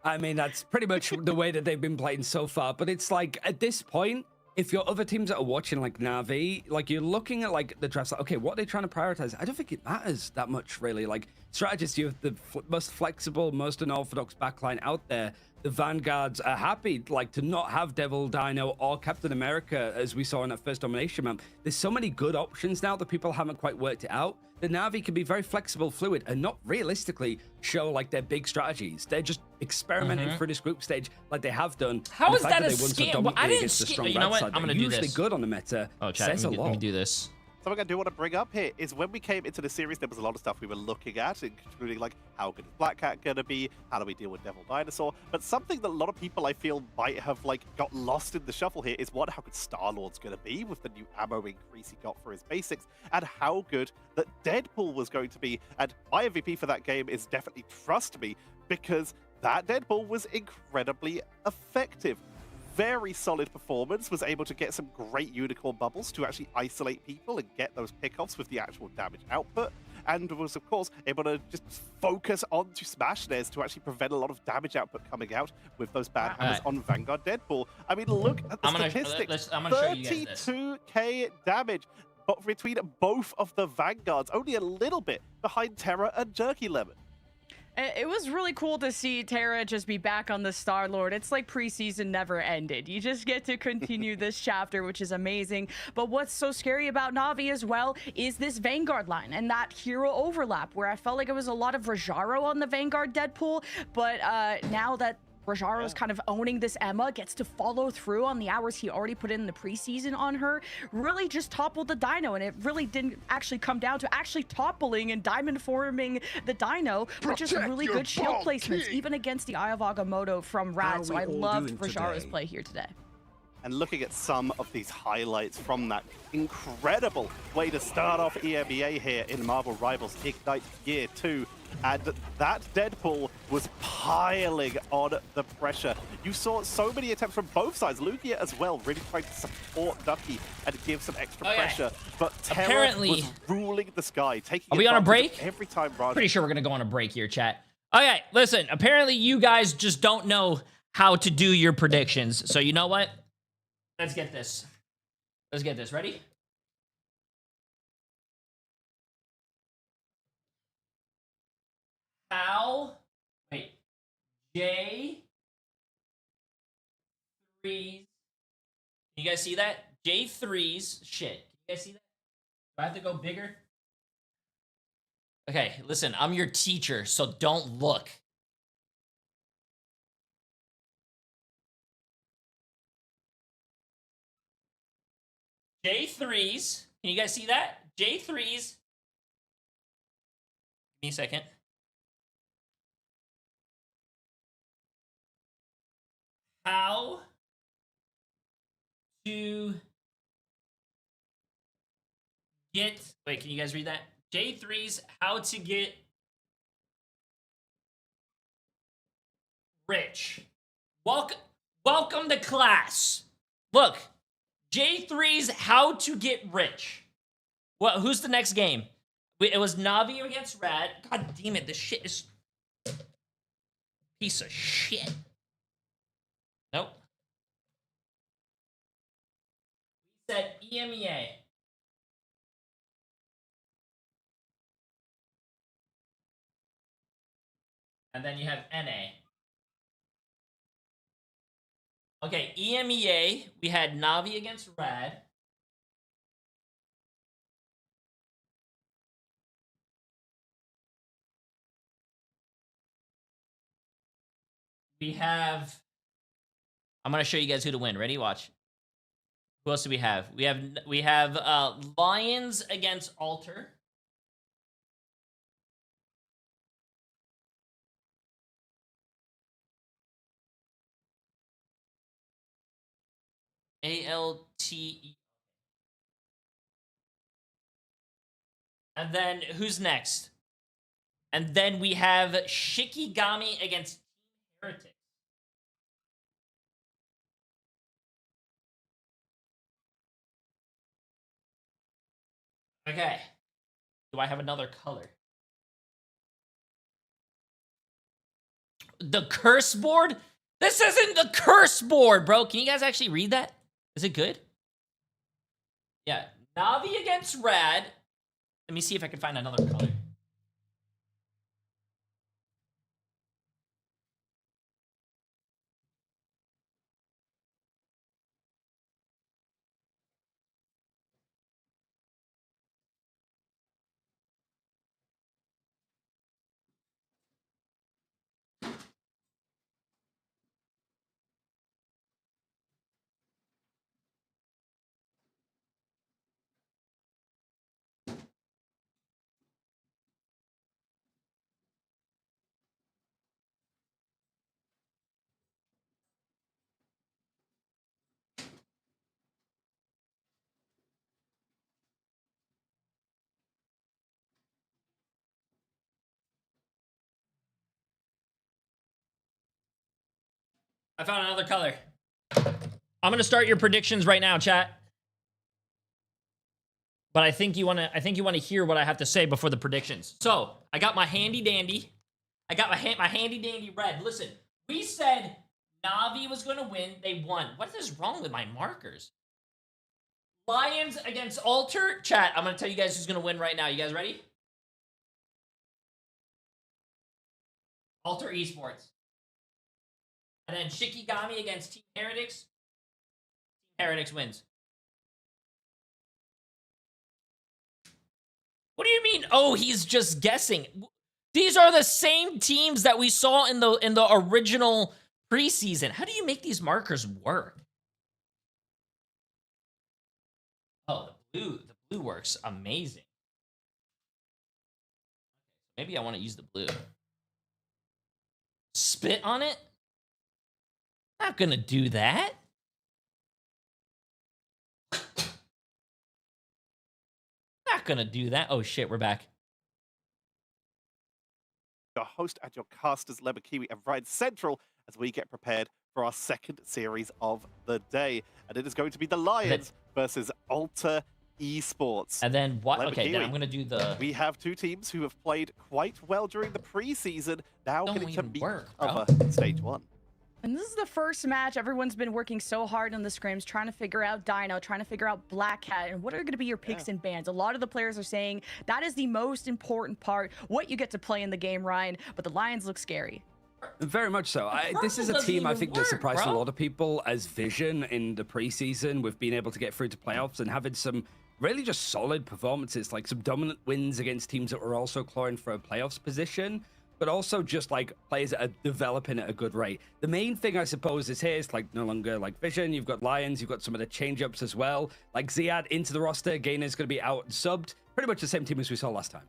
I mean, that's pretty much the way that they've been playing so far. But it's like, at this point, if you're other teams that are watching, like Navi, like you're looking at like the drafts, like, okay, what are they trying to prioritize? I don't think it matters that much, really. Like, strategists, you have the most flexible, most unorthodox backline out there. The Vanguards are happy, like, to not have Devil Dino or Captain America, as we saw in that first domination map. There's so many good options now that people haven't quite worked it out. The Navi can be very flexible, fluid, and not realistically show like their big strategies. They're just experimenting through this group stage like they have done. How is that a scam? Well, I didn't scam. You know what? I'm gonna do this. Usually good on the meta. Oh, chat. Let me do this. Something I do want to bring up here is when we came into the series, there was a lot of stuff we were looking at, including like how good is Black Cat gonna be, how do we deal with Devil Dinosaur, but something that a lot of people I feel might have like got lost in the shuffle here is how good Star-Lord's gonna be with the new ammo increase he got for his basics, and how good that Deadpool was going to be. And my MVP for that game is definitely Trust Me, because that Deadpool was incredibly effective. Very solid performance, was able to get some great unicorn bubbles to actually isolate people and get those pickoffs with the actual damage output, and was of course able to just focus onto smash snares to actually prevent a lot of damage output coming out with those bad hammers on Vanguard Deadpool. I mean, look at the statistics. 32k damage between both of the Vanguards, only a little bit behind Terra and Jerky Lemon. It was really cool to see Terra just be back on the Star-Lord. It's like preseason never ended. You just get to continue this chapter, which is amazing. But what's so scary about Navi as well is this Vanguard line and that hero overlap, where I felt like it was a lot of Rajaro on the Vanguard Deadpool, but now that Rajaro's kind of owning this Emma, gets to follow through on the hours he already put in the preseason on her, really just toppled the Dino, and it really didn't actually come down to actually toppling and diamond forming the Dino, but just really good shield placements, even against the Eye of Agamotto from Rad, so I loved Rajaro's play here today. And looking at some of these highlights from that incredible way to start off EMEA here in Marvel Rivals Ignite Year 2. And that Deadpool was piling on the pressure. You saw so many attempts from both sides. Lugia as well, really trying to support Ducky and give some extra pressure. But Terra Apparently, was ruling the sky, taking are we on a advantage break? of every time Raj. Pretty sure we're going to go on a break here, chat. Okay, listen, apparently you guys just don't know how to do your predictions. So you know what? Let's get this. Let's get this. Ready? How? Wait. J3's. Can you guys see that? J3's. Shit. Can you guys see that? Do I have to go bigger? Okay, listen, I'm your teacher, so don't look. J3's. Can you guys see that? J3's. Give me a second. How to get... Wait, can you guys read that? J3's how to get rich. Welcome to class. Look, J3's how to get rich. Well, who's the next game? It was Navi against Rad. God damn it, this shit is piece of shit. Nope. We said EMEA. And then you have NA. Okay, EMEA, we had Navi against Rad. We have... I'm going to show you guys who to win. Ready? Watch. Who else do we have? We have Lions against Alter. ALTE. And then who's next? And then we have Shikigami against Heretics. Okay. Do I have another color? The curse board? This isn't the curse board, bro. Can you guys actually read that? Is it good? Yeah. Navi against Rad. Let me see if I can find another color. I found another color. I'm gonna start your predictions right now, chat. But I think you wanna hear what I have to say before the predictions. So I got my handy dandy. I got my handy dandy red. Listen, we said Navi was gonna win. They won. What is wrong with my markers? Lions against Alter. Chat, I'm gonna tell you guys who's gonna win right now. You guys ready? Alter Esports. And then Shikigami against Team Heretics. Team Heretics wins. What do you mean? Oh, he's just guessing. These are the same teams that we saw in the original preseason. How do you make these markers work? Oh, the blue works amazing. Maybe I want to use the blue. Spit on it? Not gonna do that. gonna do that. Oh shit, we're back. Your host and your casters, Lebakiwi and Ryan Central, as we get prepared for our second series of the day. And it is going to be the Lions versus Alter Esports. And then what? Okay, then Lebakiwi, I'm gonna do the. We have two teams who have played quite well during the preseason, now Don't getting to even meet work, other stage 1. And this is the first match. Everyone's been working so hard on the scrims, trying to figure out Dino, trying to figure out Black Cat, and what are going to be your picks and bans. A lot of the players are saying that is the most important part, what you get to play in the game, Ryan. But the Lions look scary. Very much so. This is a team I think that surprised a lot of people as Vision in the preseason with being able to get through to playoffs and having some really just solid performances, like some dominant wins against teams that were also clawing for a playoffs position, but also just like players that are developing at a good rate. The main thing I suppose is here is like no longer like Vision. You've got Lions, you've got some of the change-ups as well. Like Ziad into the roster, Gainer's going to be out and subbed. Pretty much the same team as we saw last time.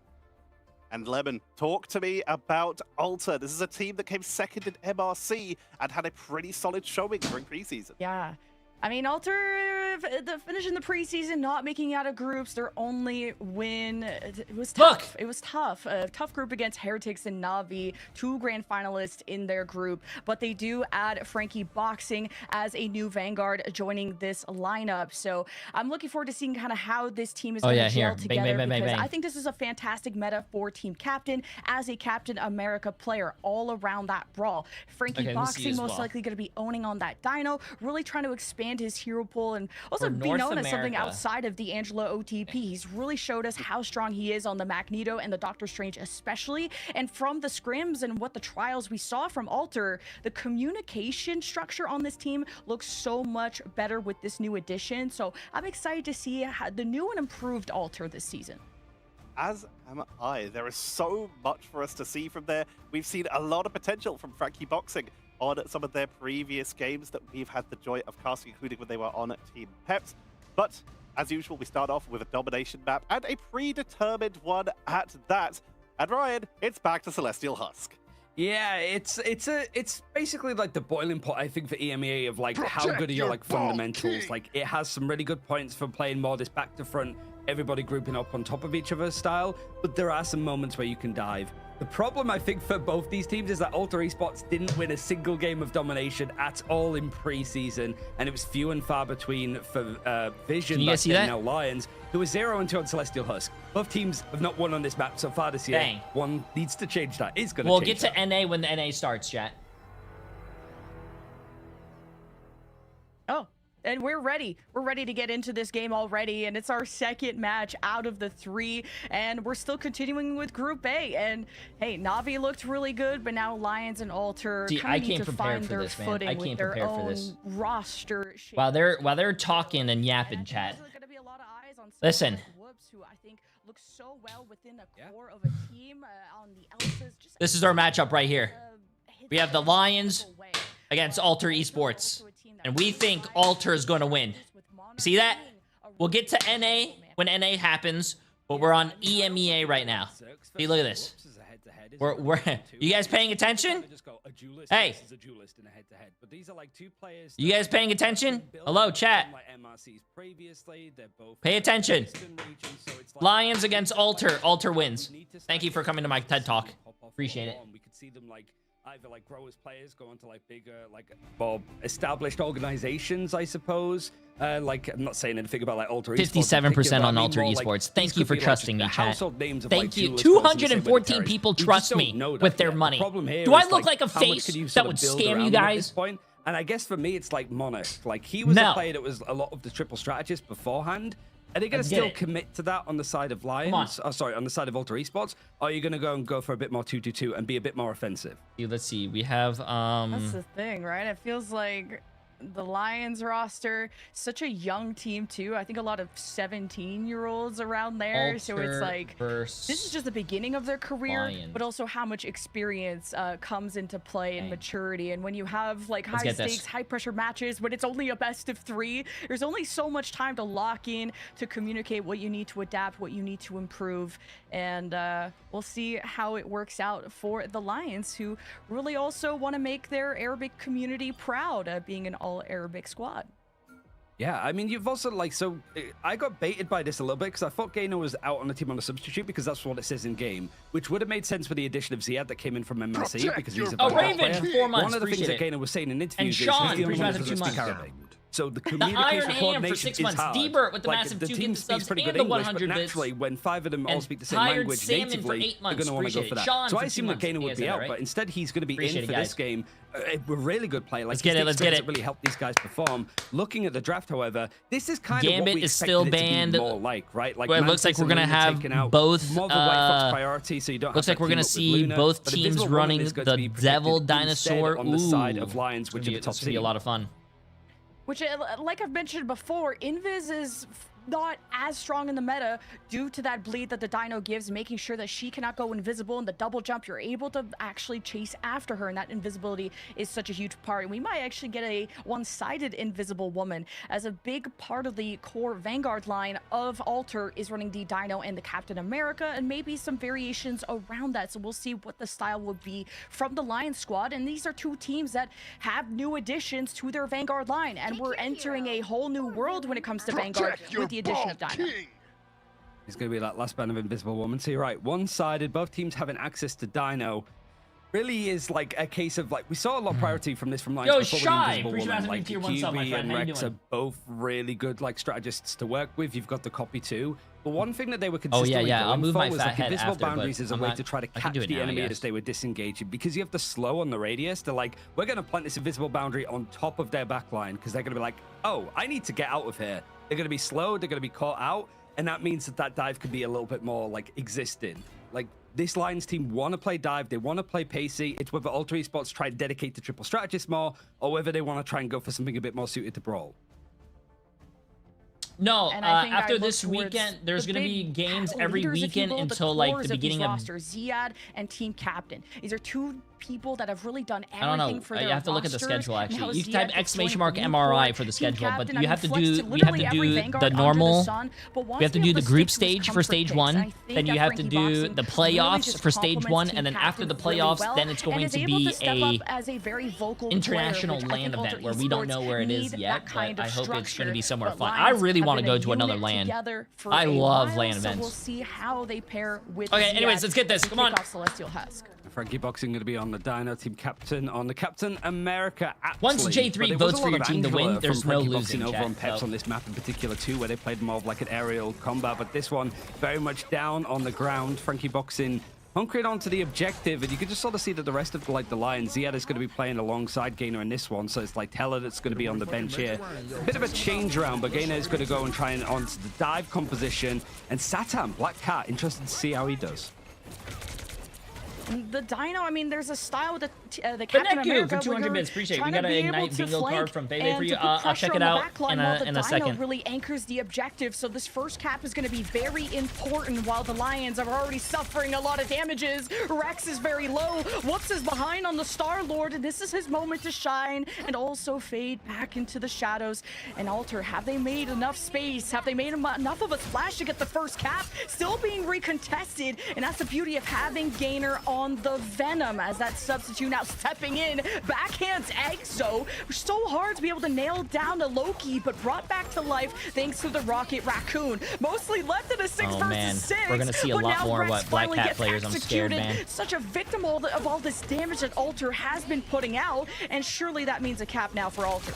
And Lemon, talk to me about Alter. This is a team that came second in MRC and had a pretty solid showing during preseason. Yeah. I mean, Alter, finishing the preseason, not making out of groups, their only win, it was tough. Look. It was tough. A tough group against Heretics and Na'Vi, 2 grand finalists in their group. But they do add Frankie Boxing as a new Vanguard joining this lineup. So I'm looking forward to seeing kind of how this team is going to gel together. Because I think this is a fantastic meta for Team Captain as a Captain America player all around that brawl. Frankie Boxing most likely going to be owning on that Dino, really trying to expand his hero pool and also be known as something outside of the Angela OTP. He's really showed us how strong he is on the Magneto and the Doctor Strange especially. And from the scrims and what the trials we saw from Alter, the communication structure on this team looks so much better with this new addition. So I'm excited to see how the new and improved Alter this season. As am I. There is so much for us to see from there. We've seen a lot of potential from Frankie Boxing on some of their previous games that we've had the joy of casting, including when they were on Team Peps. But as usual, we start off with a domination map and a predetermined one at that. And Ryan, it's back to Celestial Husk. Yeah, it's basically like the boiling pot, I think, for EMEA of like how good are your like fundamentals. Like it has some really good points for playing more this back to front, everybody grouping up on top of each other style, but there are some moments where you can dive. The problem, I think, for both these teams is that Alter Esports didn't win a single game of domination at all in preseason, and it was few and far between for Vision, you guys see that? now Lions, who was 0-2 on Celestial Husk. Both teams have not won on this map so far this year. Dang. One needs to change that. It's going to We'll change get to NA when the NA starts, chat. Oh. And we're ready. We're ready to get into this game already, and it's our second match out of the 3, and we're still continuing with Group A. And hey, Na'Vi looked really good, but now Lions and Alter kind of need to find their footing with their own roster. While they're talking and yapping, chat. Listen. Who I think looks so well within the core of a team on the Elsas. This is our matchup right here. We have the Lions against Alter Esports. And we think Alter is going to win. See that? We'll get to NA when NA happens, but we're on EMEA right now. See, look at this. We're you guys paying attention? Hey. You guys paying attention? Hello, chat. Pay attention. Lions against Alter. Alter wins. Thank you for coming to my TED Talk. Appreciate it. We could see them like either like grow as players, go into like bigger, like more established organizations, I suppose. Like I'm not saying anything about like Alter Esports. 57% on Alter Esports. Thank you for trusting me, chat. Thank you. 214 people trust me with their money. Do I look like a face that would scam you guys? And I guess for me, it's like Monarch. Like he was a player that was a lot of the triple strategist beforehand. Are they going to still commit to that on the side of Lions? Oh, sorry, on the side of Alter Esports? Or are you going to go for a bit more 2-2-2 and be a bit more offensive? Let's see. We have That's the thing, right? It feels like the Lions roster, such a young team too. I think a lot of 17-year-olds around there. Alter so it's like this is just the beginning of their career, but also how much experience comes into play and maturity. And when you have like high stakes, high pressure matches, when it's only a best of 3, there's only so much time to lock in, to communicate what you need to adapt, what you need to improve. And we'll see how it works out for the Lions, who really also want to make their Arabic community proud, being an all-Arabic squad. Yeah, I mean, you've also so I got baited by this a little bit because I thought Gainer was out on the team on a substitute because that's what it says in game, which would have made sense for the addition of Ziad that came in from MLC because he's a Raven, player. 4 months. One of the things that Appreciate Gainer was saying in interviews And Sean, is he's the only one who appreciate doesn't it, speak 2 Arabic. So the The communication Iron AM coordination for 6 is months. hard. D-Bert with the Like, massive the 2 team gift speaks subs pretty and good the English, but 100 bits. naturally, when 5 of them all And speak the same hired language Salmon for natively, 8 they're months. going to want to go Appreciate for it. that. Sean So for I 2 assume that months. Gainer You would guys be said that, out, right? but instead he's going to be Appreciate in it, for guys. this game. A really good play. Like, Let's get it, let's get it. really helped these guys perform. Looking at the draft, however, this is kind of what Gambit we is expected still it to be banned. more like, right? Like, Well, it looks like we're gonna have both, more of a White Fox priority, so you don't looks have like we're to gonna team up with see Luna, both but teams Invisible Woman running is going to the be protected Devil instead Dinosaur. on the side Ooh. of Lions, which are the top This would be a seed. lot of fun. Which, like I've mentioned before, Invis is not as strong in the meta due to that bleed that the Dino gives, making sure that she cannot go invisible. And the double jump, you're able to actually chase after her, and that invisibility is such a huge part. And we might actually get a one-sided Invisible Woman, as a big part of the core Vanguard line of Alter is running the Dino and the Captain America, and maybe some variations around that. So we'll see what the style will be from the Lions squad. And these are 2 teams that have new additions to their Vanguard line, and we're entering a whole new world when it comes to Vanguard with the addition of Dino. It's going to be that last band of Invisible Woman. So you're right, one-sided, both teams having access to Dino. Really is like a case of, like, we saw a lot of priority from this from Lions Yo, before Shy, with appreciate Invisible Woman. having Like, me tier 1 sub, my QB friend. and How you Rex are doing? both really good, like, strategists to work with. You've got the copy too. But one thing that they were consistently yeah, I'll going move for my was fat like head invisible after, but boundaries as a I'm way not- to try to I can catch do it the now, I enemy guess. as they were disengaging. Because you have the slow on the radius, they're like, we're going to plant this invisible boundary on top of their backline, because they're going to be like, oh, I need to get out of here. They're going to be slow, they're going to be caught out, and that means that dive could be a little bit more like existing. Like, this Lions team want to play dive, they want to play pacey. It's whether Alter Esports try to dedicate to triple strategists more, or whether they want to try and go for something a bit more suited to brawl. No, And I think I after look this towards weekend, there's the going to be big games battle every leaders, if you weekend will, until like cores the beginning these of. rosters, Ziad and Team Captain. These are 2 people that have really done I don't everything know. for You their have to look at the rosters. schedule. Now Actually, you can Ziad type gets exclamation joined mark Blue MRI Corps, for the Team schedule, but Captain, you I have to mean, flex do to we have literally to every do Vanguard the under the normal. sun, but once We have to we do able the to group stick to stage his for comfort stage picks, 1. and I think Then you that have to Frankie do Boxing the really playoffs just for stage complements 1, Team and then after Captain the really playoffs, well, then it's and going is to able be step a up as a very vocal international player, which I LAN think event Alter where we don't Esports know where it is need yet, that kind but of I hope it's going to be structure. somewhere But fun. I Lions really have want to been go a to another unit LAN. together for I a love while, LAN so events. we'll see how they pair with Okay, Ziad anyways, let's get this. to Come on. kick off Celestial Husk. Frankie Boxing going to be on the Dino Team Captain, on the Captain America. Once Actually, J3 but there was votes a for lot your of team to Angela win, there's from no Frankie losing, Boxing over chat, on Peps so. on this map in particular too, where they played more of like an aerial combat, but this one very much down on the ground. Frankie Boxing hunkering onto the objective, and you can just sort of see that the rest of the Lions, Ziad is going to be playing alongside Gainer in this one, so it's like Teller that's going to be on the bench here. A bit of a change around, but Gainer is going to go and try and onto the dive composition, and Satan, Black Cat, interested to see how he does. The Dino, I mean, there's a style with the Captain America for 200 bits. Appreciate it. We got an Ignite bingo card from Bebe for you. I'll check it out in a second. Really anchors the objective, so this first cap is going to be very important while the Lions are already suffering a lot of damages. Rex is very low. Whoops is behind on the Star-Lord, and this is his moment to shine and also fade back into the shadows. And Alter, have they made enough space? Have they made enough of a splash to get the first cap? Still being recontested, and that's the beauty of having Gainer on the Venom as that substitute now stepping in. Backhands Exo. So hard to be able to nail down to Loki, but brought back to life thanks to the Rocket Raccoon. Mostly left in a 6 versus 6. We're gonna see a but lot now more Rex what Black finally Cat gets players. I'm scared, executed. man. Such a victim of all this damage that Alter has been putting out, and surely that means a cap now for Alter.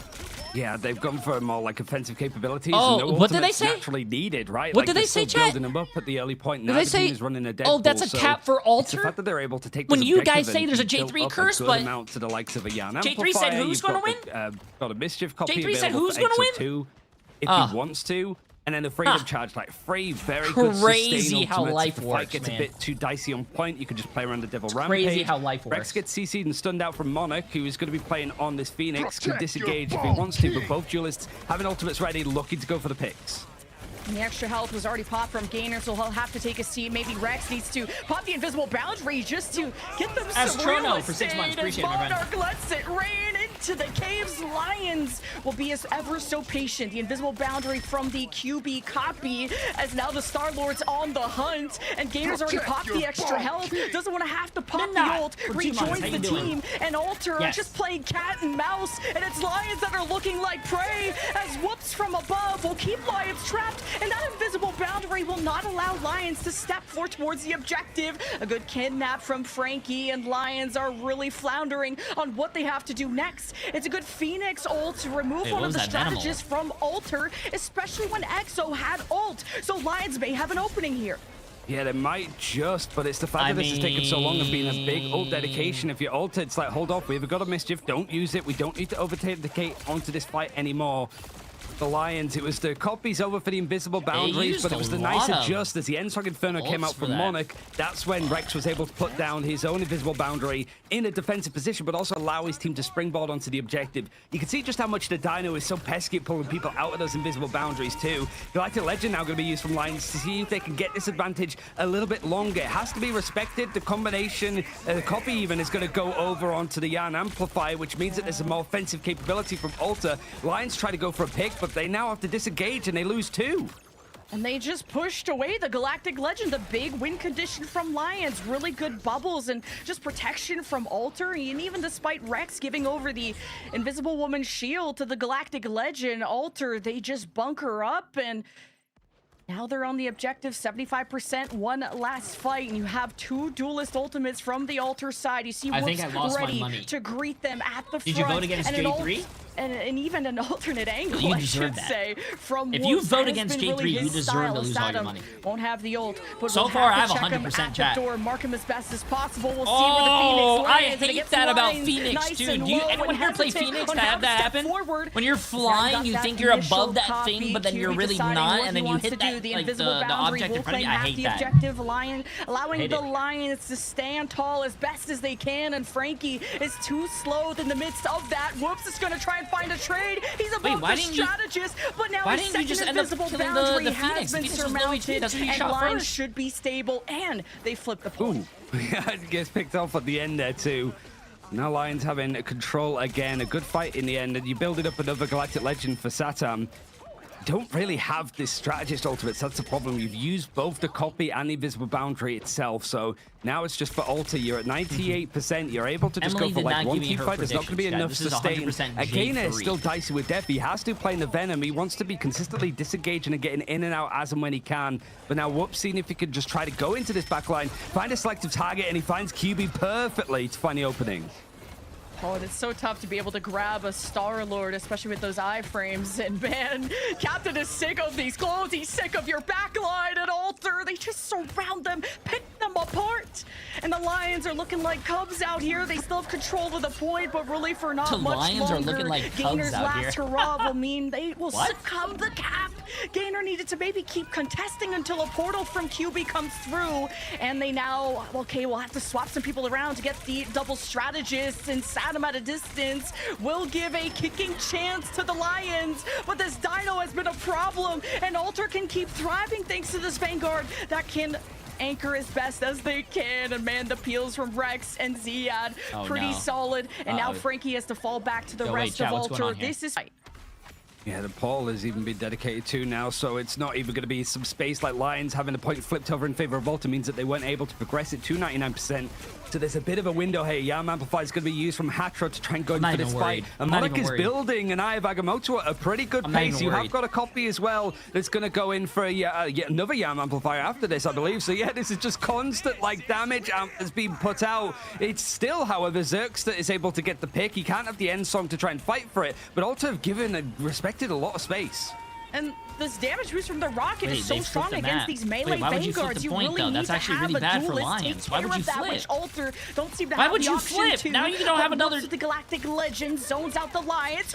Yeah, they've gone for more like offensive capabilities. Oh, and no what did they ultimates say? Naturally needed, right? What Like, did they they're say, still chat? building them up at the early point. Did Now they the say? team is running a Oh, that's a Deadpool, cap so for it's the Alter. fact that they're able to take When this you guys objective say there's a and build J3 up curse, good but amount to the likes of a Yan J3 Amplifier, said who's you've gonna got got a Mischief copy J3 said available who's for gonna Exo win? 2 if Ah. he wants to. And then the freedom charge, like Frey, very good Crazy sustain how ultimates. life If the works, fight gets man. a bit too dicey on point, you could just play around the Devil Rampage. Crazy how life Rex works. gets CC'd and stunned out from Monarch, who is going to be playing on this Phoenix. Can disengage if he wants to, but both duelists having ultimates ready, looking to go for the picks. And the extra health was already popped from Gainer, so he'll have to take a seat. Maybe Rex needs to pop the invisible boundary just to get them As some real Trono for 6 months. estate, Appreciate it, as my friend. Monarch lets it rain. to the caves. Lions will be as ever so patient. The invisible boundary from the QB copy, as now the Star-Lord's on the hunt, and Gator's already popped the extra health. Doesn't want to have to pop the ult. Rejoins the team, and Alter are just playing cat and mouse, and it's Lions that are looking like prey, as whoops from above will keep Lions trapped, and that invisible boundary will not allow Lions to step forward towards the objective. A good kidnap from Frankie, and Lions are really floundering on what they have to do next. It's a good Phoenix ult to remove one of the strategists from Alter, especially when EXO had ult, so Lions may have an opening here. Yeah, they might just, but it's the fact that this has taken so long and been a big ult dedication. If you're ulted, it's like, hold off, we've got a mischief, don't use it. We don't need to overtake the Kate onto this fight anymore. The Lions, it was the copies over for the invisible boundaries, but it was the nice adjust as the Endsong Inferno came out from Monarch. That's when Rex was able to put down his own invisible boundary in a defensive position, but also allow his team to springboard onto the objective. You can see just how much the Dino is so pesky at pulling people out of those invisible boundaries too. Galactic Legend now going to be used from Lions to see if they can get this advantage a little bit longer. It has to be respected. The combination, the copy even, is going to go over onto the Yan Amplifier, which means that there's a more offensive capability from Alter. Lions try to go for a pick, but they now have to disengage and they lose two. And they just pushed away the Galactic Legend. The big win condition from Lions. Really good bubbles and just protection from Alter. And even despite Rex giving over the Invisible Woman shield to the Galactic Legend, Alter, they just bunker up, and now they're on the objective, 75%, one last fight, and you have two duelist ultimates from the Alter side. You see Whoops ready to greet them at the front. Did you vote against Jay3? And even an alternate angle, I should say, from if you vote against Jay3, you deserve to lose all your money. Won't have the ult, but so far I have 100% chat. Door, mark him as best as possible. We'll see where the Phoenix lands. I hate that about Phoenix, dude. Do you anyone here play Phoenix to have that happen? When you're flying, you think you're above that thing, but then you're really not, and then you hit that, like, the object in front of you. I hate that. Allowing the Lions to stand tall as best as they can, and Frankie is too slow in the midst of that. Whoops is going to try and find a trade. He's above the strategist, but now his second invisible boundary has been surmounted, and Lions should be stable, and they flip the point. Yeah, it gets picked off at the end there too. Now Lions having control again. A good fight in the end, and you build it up another Galactic Legend for Satam. Don't really have this strategist ultimates. That's the problem. You've used both the copy and the invisible boundary itself, so now it's just for Alter. You're at 98%. You're able to just go for like one team fight. There's not going to be enough sustain. Again, it's still dicey with Def. He has to play in the Venom. He wants to be consistently disengaging and getting in and out as and when he can. But now Whoops seeing if he could just try to go into this backline, find a selective target, and he finds QB perfectly to find the opening. Oh, and it's so tough to be able to grab a Star-Lord, especially with those iframes. And man, Captain is sick of these clothes. He's sick of your backline and Alter. They just surround them, pick them apart. And the Lions are looking like Cubs out here. They still have control of the point, but really for not much Lions longer. Are looking like Gainer's out last here. hurrah will mean they will succumb the cap. Gainer needed to maybe keep contesting until a portal from QB comes through. And they now, okay, we'll have to swap some people around to get the double strategists, and Satam at a distance will give a kicking chance to the Lions, but this Dino has been a problem, and Alter can keep thriving thanks to this Vanguard that can anchor as best as they can. And man, the peels from Rex and Ziad pretty solid, and now Frankie has to fall back to the rest of Alter. This is yeah, the Paul has even been dedicated to now, so it's not even going to be some space. Like Lions having the point flipped over in favor of Volta means that they weren't able to progress it to 99%. So there's a bit of a window here. Yam Amplifier is going to be used from Hatra to try and go in for this fight. And Monarch is building an Eye of Agamotto at a pretty good pace. You have got a copy as well that's going to go in for yet another Yam Amplifier after this, I believe. So yeah, this is just constant like damage has been put out. It's still, however, Zerx that is able to get the pick. He can't have the end song to try and fight for it, but Alter have given and respected a lot of space. And this damage boost from the rocket is so strong against these melee Vanguards. You really need to have a duelist take care of that, which Alter don't seem to have the option to. Now you don't have another. The Galactic Legend zones out the Lions.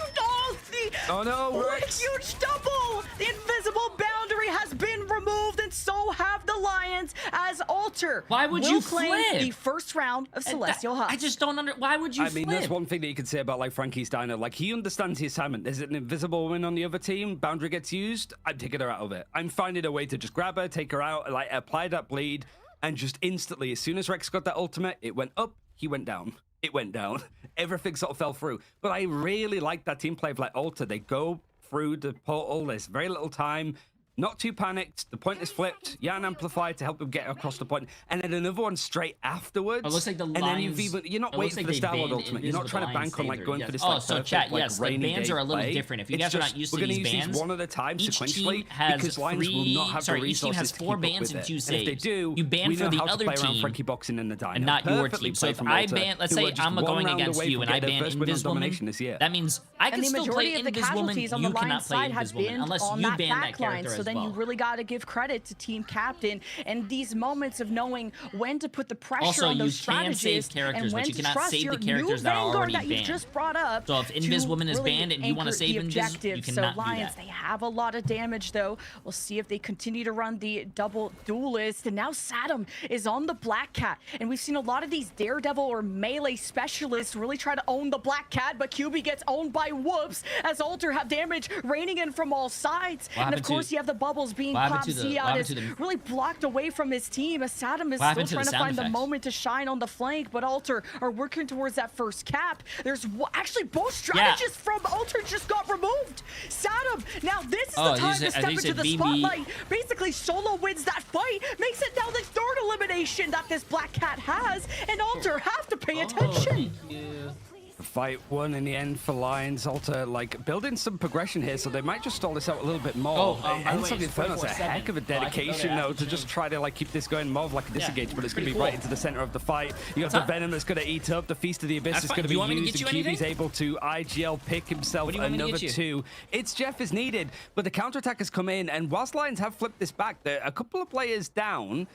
Oh no! What a huge double! The invisible boundary has been removed, and so have the Lions. As Alter will claim the first round of Celestial Hub. I just don't why would you? I mean, there's one thing that you could say about like Frankie's Dino. Like he understands his assignment. There's an invisible woman on the other team. Boundary gets used. I'm taking her out of it. I'm finding a way to just grab her, take her out, like apply that bleed, and just instantly, as soon as Rex got that ultimate, it went up, he went down. it went down. Everything sort of fell through. But I really like that team play of like Alter. They go through the portal. There's very little time. Not too panicked. The point is flipped. Yan amplified to help him get across the point, and then another one straight afterwards. It looks like the and Lions. then you're not waiting for the Star Lord ultimate. You're not trying to bank on like going for this. Oh, like, so perfect, chat. like, Yes, the rainy bans day are a little play. different. If you It's guys are just, not used we're to gonna these use bans, these one at a time each sequentially team has because Lions will not have the each team resources has to 4 keep up bans with and it. 2 And saves. if they do, You ban we for know the how to other play around team Frankie Boxing and the Dino. and not your Perfectly team. So played if from I Alter, ban, let's who say are just I'm one going round against away you from and I getting their ban first win on Inviswoman, domination this year. that means I can And the still majority play of the Inviswoman. casualties on the You cannot Lions play side have Inviswoman been unless on you that ban that back line. character So as then you well. really got to give credit to team captain and these moments of knowing when to put the pressure Also, on you those can save strategists characters, and but when you to cannot trust save your the characters new that are Vanguard already that you've banned. just brought up. So if Inviswoman is banned and you want to anchor save the Invis, objective. you So cannot do Lions, that. they have a lot of damage though. We'll see if they continue to run the double duelist. And now Saddam is on the Black Cat, and we've seen a lot of these Daredevil or melee specialists really try to own the Black Cat, but QB gets owned by Whoops as Alter have damage raining in from all sides. And of course you have the bubbles being popped. Ziad is really blocked away from his team as Saddam is still trying to find the moment to shine on the flank, but Alter are working towards that first cap. There's actually both strategists from Alter just got removed. Saddam, now this is the time to step into the spotlight. Basically solo wins that fight, makes it now the third elimination that this Black Cat has, and Alter have to pay attention. The fight won in the end for Lions. Alter like building some progression here, so they might just stall this out a little bit more. Ends of Inferno's a heck of a dedication though to just try to like keep this going more of like a disengage, but it's going to be right into the center of the fight. You got the Venom that's going to eat up. The Feast of the Abyss is going to be used, and QB's able to IGL pick himself another 2. It's Jeff is needed, but the counterattack has come in, and whilst Lions have flipped this back, they're a couple of players down.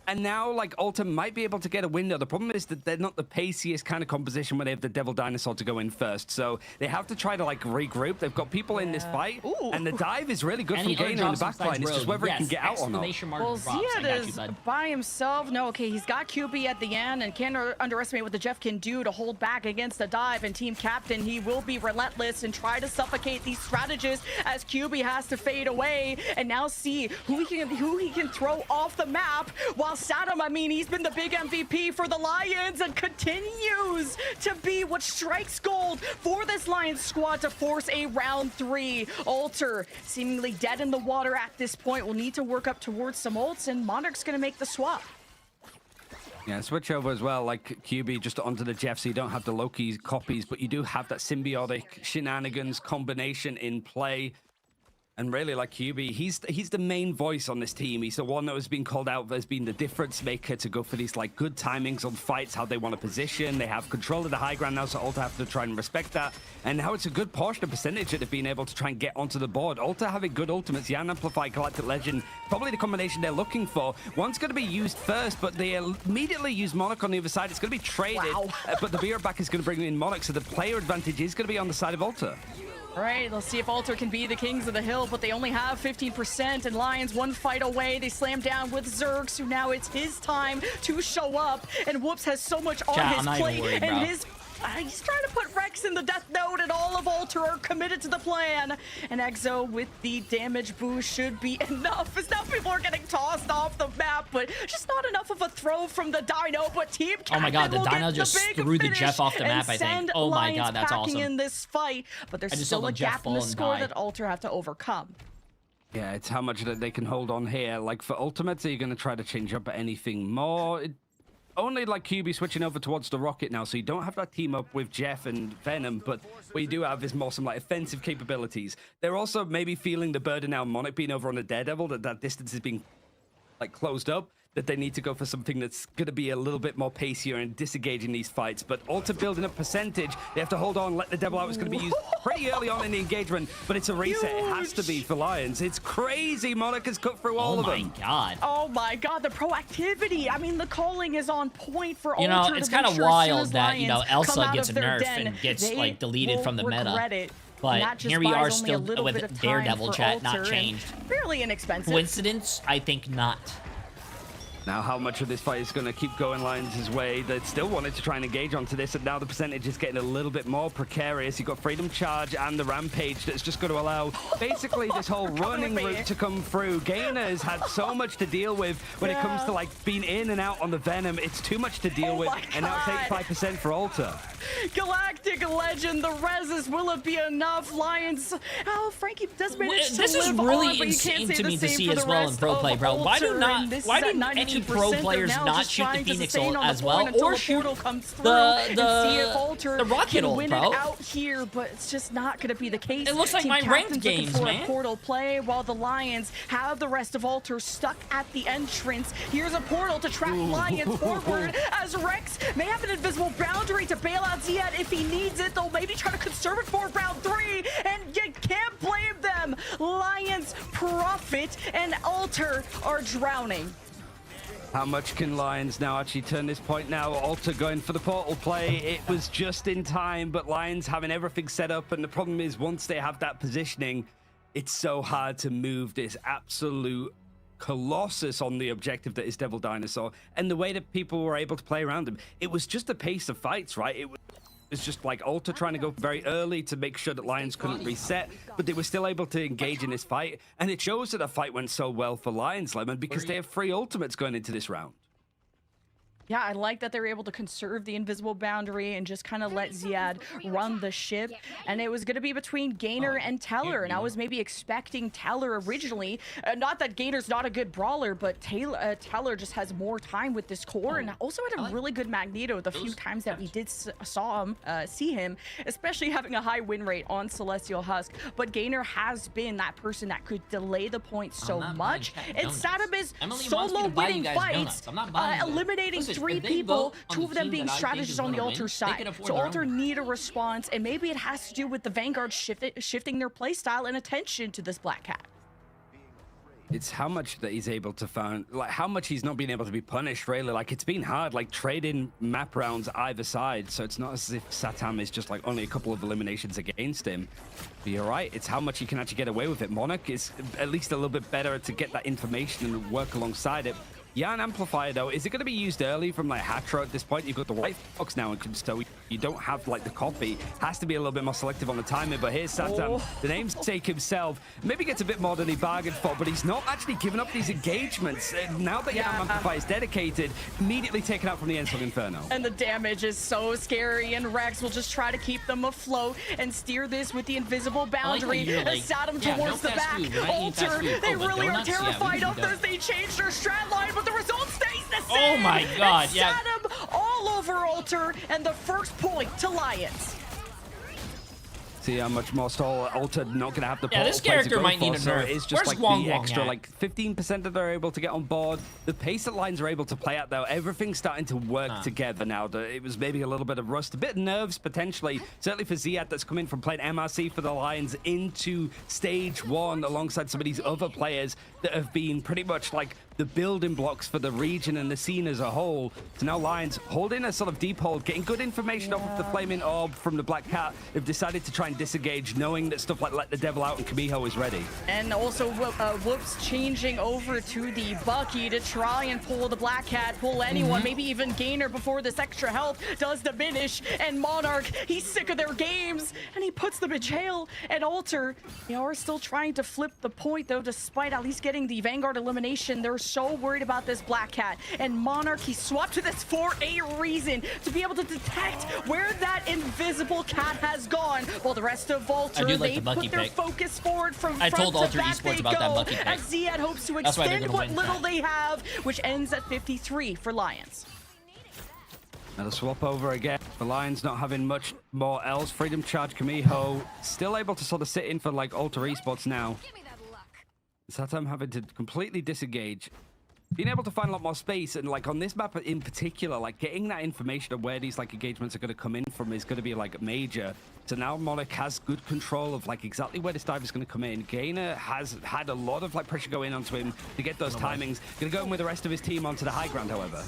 And now, like, Alter might be able to get a window. The problem is that they're not the paciest kind of composition when they have the Devil Dinosaur to go in first. So they have to try to, like, regroup. They've got people in this fight. And the dive is really good from Gainer in the backline. It's just whether he can get out or not. Well, Ziad is by himself. No, okay, he's got QB at the end and can't underestimate what the Jeff can do to hold back against the dive. And team captain, he will be relentless and try to suffocate these strategists as QB has to fade away. And now see who he can throw off the map while Saddam, I mean, he's been the big MVP for the Lions and continues to be what strikes gold for this Lions squad to force a round 3. Alter seemingly dead in the water at this point. Will need to work up towards some ults, and Monarch's going to make the swap. Yeah, switch over as well, like QB just onto the Jeff, so you don't have the Loki copies, but you do have that symbiotic shenanigans combination in play. And really, like QB, he's the main voice on this team. He's the one that has been called out as being the difference maker to go for these like good timings on fights, how they want to position. They have control of the high ground now, so Alter have to try and respect that. And now it's a good portion of percentage of being able to try and get onto the board. Alter having good ultimates, Yan Amplify, Galactic Legend, probably the combination they're looking for. One's going to be used first, but they immediately use Monarch on the other side. It's going to be traded, but the beer back is going to bring in Monarch, so the player advantage is going to be on the side of Alter. All right, let's see if Alter can be the kings of the hill, but they only have 15%, and Lions one fight away. They slam down with Zerg, so now it's his time to show up, and Whoops has so much on his plate, and he's trying to put Rex in the death note, and all of Alter are committed to the plan. And Exo with the damage boost should be enough, as now people are getting tossed off the map, but just not enough of a throw from the Dino. But Team Captain, oh my god, the Dino just threw the Jeff off the map, I think. Oh my god, that's awesome. In this fight, but there's still a gap in the score that Alter have to overcome. Yeah, it's how much that they can hold on here. Like for ultimates, are you going to try to change up anything more? Only like QB switching over towards the Rocket now, so you don't have that team up with Jeff and Venom, but what you do have is more some like offensive capabilities. They're also maybe feeling the burden now, Monarch being over on the Daredevil, that distance is being like closed up, that they need to go for something that's going to be a little bit more pacier and disengaging these fights. But Alter building up percentage, they have to hold on, let the Devil out. It's going to be used pretty early on in the engagement, but it's a reset. It has to be for Lions. It's crazy. Monarch has cut through all of them. Oh my god. Oh my god, the proactivity. I mean, the calling is on point for Alter. You know, it's kind of wild that, you know, Elsa gets nerfed and gets like deleted from the meta. But here we are still with Daredevil chat not changed. Fairly inexpensive. Coincidence? I think not. Now, how much of this fight is going to keep going Lions' way? They still wanted to try and engage onto this, and now the percentage is getting a little bit more precarious. You've got Freedom Charge and the Rampage that's just going to allow basically this whole running route to come through. Gainer has had so much to deal with when it comes to like being in and out on the Venom. It's too much to deal with, and now it's 85% for Alter. Galactic Legend, the Reses, will it be enough? Lions, oh, Frankie does manage to This is live really on, but you can't insane say to the me to same see for as the well in rest pro of play, bro. Why do Alter, not? and this Why is at do any 92%. pro They're players now not just shoot the trying to Phoenix sustain ult on the as well, point until or the shoot portal comes through and see if Alter the rocket can ult, win bro? it out here, but it's just not going to be the case. It looks like Team my ranked Captain's looking games, for man. a portal play, while the Lions have the rest of Alter stuck at the entrance. Here's a portal to trap Lions forward, as Rex may have an invisible boundary to bail out Ziad if he needs it. They'll maybe try to conserve it for round 3, and you can't blame them. Lions profit, and Alter are drowning. How much can Lions now actually turn this point now? Alter going for the portal play. It was just in time, but Lions having everything set up, and the problem is once they have that positioning, it's so hard to move this absolute colossus on the objective that is Devil Dinosaur, and the way that people were able to play around him. It was just a pace of fights, right? It was just like Alter trying to go very early to make sure that Lions couldn't reset, but they were still able to engage in this fight, and it shows that the fight went so well for Lions, Lemon, because they have 3 ultimates going into this round. Yeah, I like that they're able to conserve the invisible boundary and just kind of let Ziad run the ship. And it was going to be between Gainer and Teller, and I was maybe expecting Teller originally. Not that Gainer's not a good brawler, but Teller just has more time with this core, and also had a really good Magneto the few times that we did see him, especially having a high win rate on Celestial Husk. But Gainer has been that person that could delay the point so much. And Saddam is solo winning fights, eliminating 3 people, 2 of them being strategists on the Alter side. So Alter need a response, and maybe it has to do with the Vanguard shifting their playstyle and attention to this Black Cat. It's how much that he's able to find, like how much he's not been able to be punished, really. Like it's been hard, like trading map rounds either side. So it's not as if Satam is just like only a couple of eliminations against him. But you're right, it's how much he can actually get away with it. Monarch is at least a little bit better to get that information and work alongside it. Yeah, an amplifier though, is it going to be used early from like Hatro at this point? You've got the white fox now, so you don't have like the copy. Has to be a little bit more selective on the timing, but here's Satam, the namesake himself. Maybe gets a bit more than he bargained for, but he's not actually giving up these engagements. Now that Yam Amplifier is dedicated, immediately taken out from the Ensong Inferno. And the damage is so scary, and Rex will just try to keep them afloat and steer this with the invisible boundary. Satam towards the back. Alter, they really are terrified of this. They changed their strat line, but the result stays the same. Oh my god, and yeah. Satam all over Alter, and the first point to Lions. See how much more stall Alter not going to have the portal this play to character go might for, need a so nerf. it's just Where's like Wong the Wong extra at? like 15% that they're able to get on board. The pace that Lions are able to play at though, everything's starting to work together now. It was maybe a little bit of rust, a bit of nerves potentially, certainly for Ziad that's come in from playing MRC for the Lions into stage 1 alongside some of these other players that have been pretty much like the building blocks for the region and the scene as a whole. So now Lions holding a sort of deep hold, getting good information off of the flaming orb from the Black Cat. They've decided to try and disengage, knowing that stuff like Let the Devil Out and Kamiho is ready. And also Whoops changing over to the Bucky to try and pull the Black Cat, pull anyone, maybe even Gainer before this extra health does diminish. And Monarch, he's sick of their games, and he puts them in jail. And Alter, they are still trying to flip the point though, despite at least getting the Vanguard elimination. They're so worried about this Black Cat. And Monarch, he swapped to this for a reason, to be able to detect where that invisible cat has gone, while the rest of Alter, they put their focus forward from front told to Alter back Esports they about that go, Bucky pick. as Ziad hopes to That's why they're extend gonna what win little that. they have, which ends at 53 for Lions. Now the swap over again. The Lions not having much more else. Freedom Charge Kamiho still able to sort of sit in for like Alter Esports now. Satam having to completely disengage. Being able to find a lot more space, and like on this map in particular, like getting that information of where these like engagements are going to come in from is going to be like major. So now Monarch has good control of like exactly where this dive is going to come in. Gainer has had a lot of like pressure going onto him to get those timings. Going to go in with the rest of his team onto the high ground, however.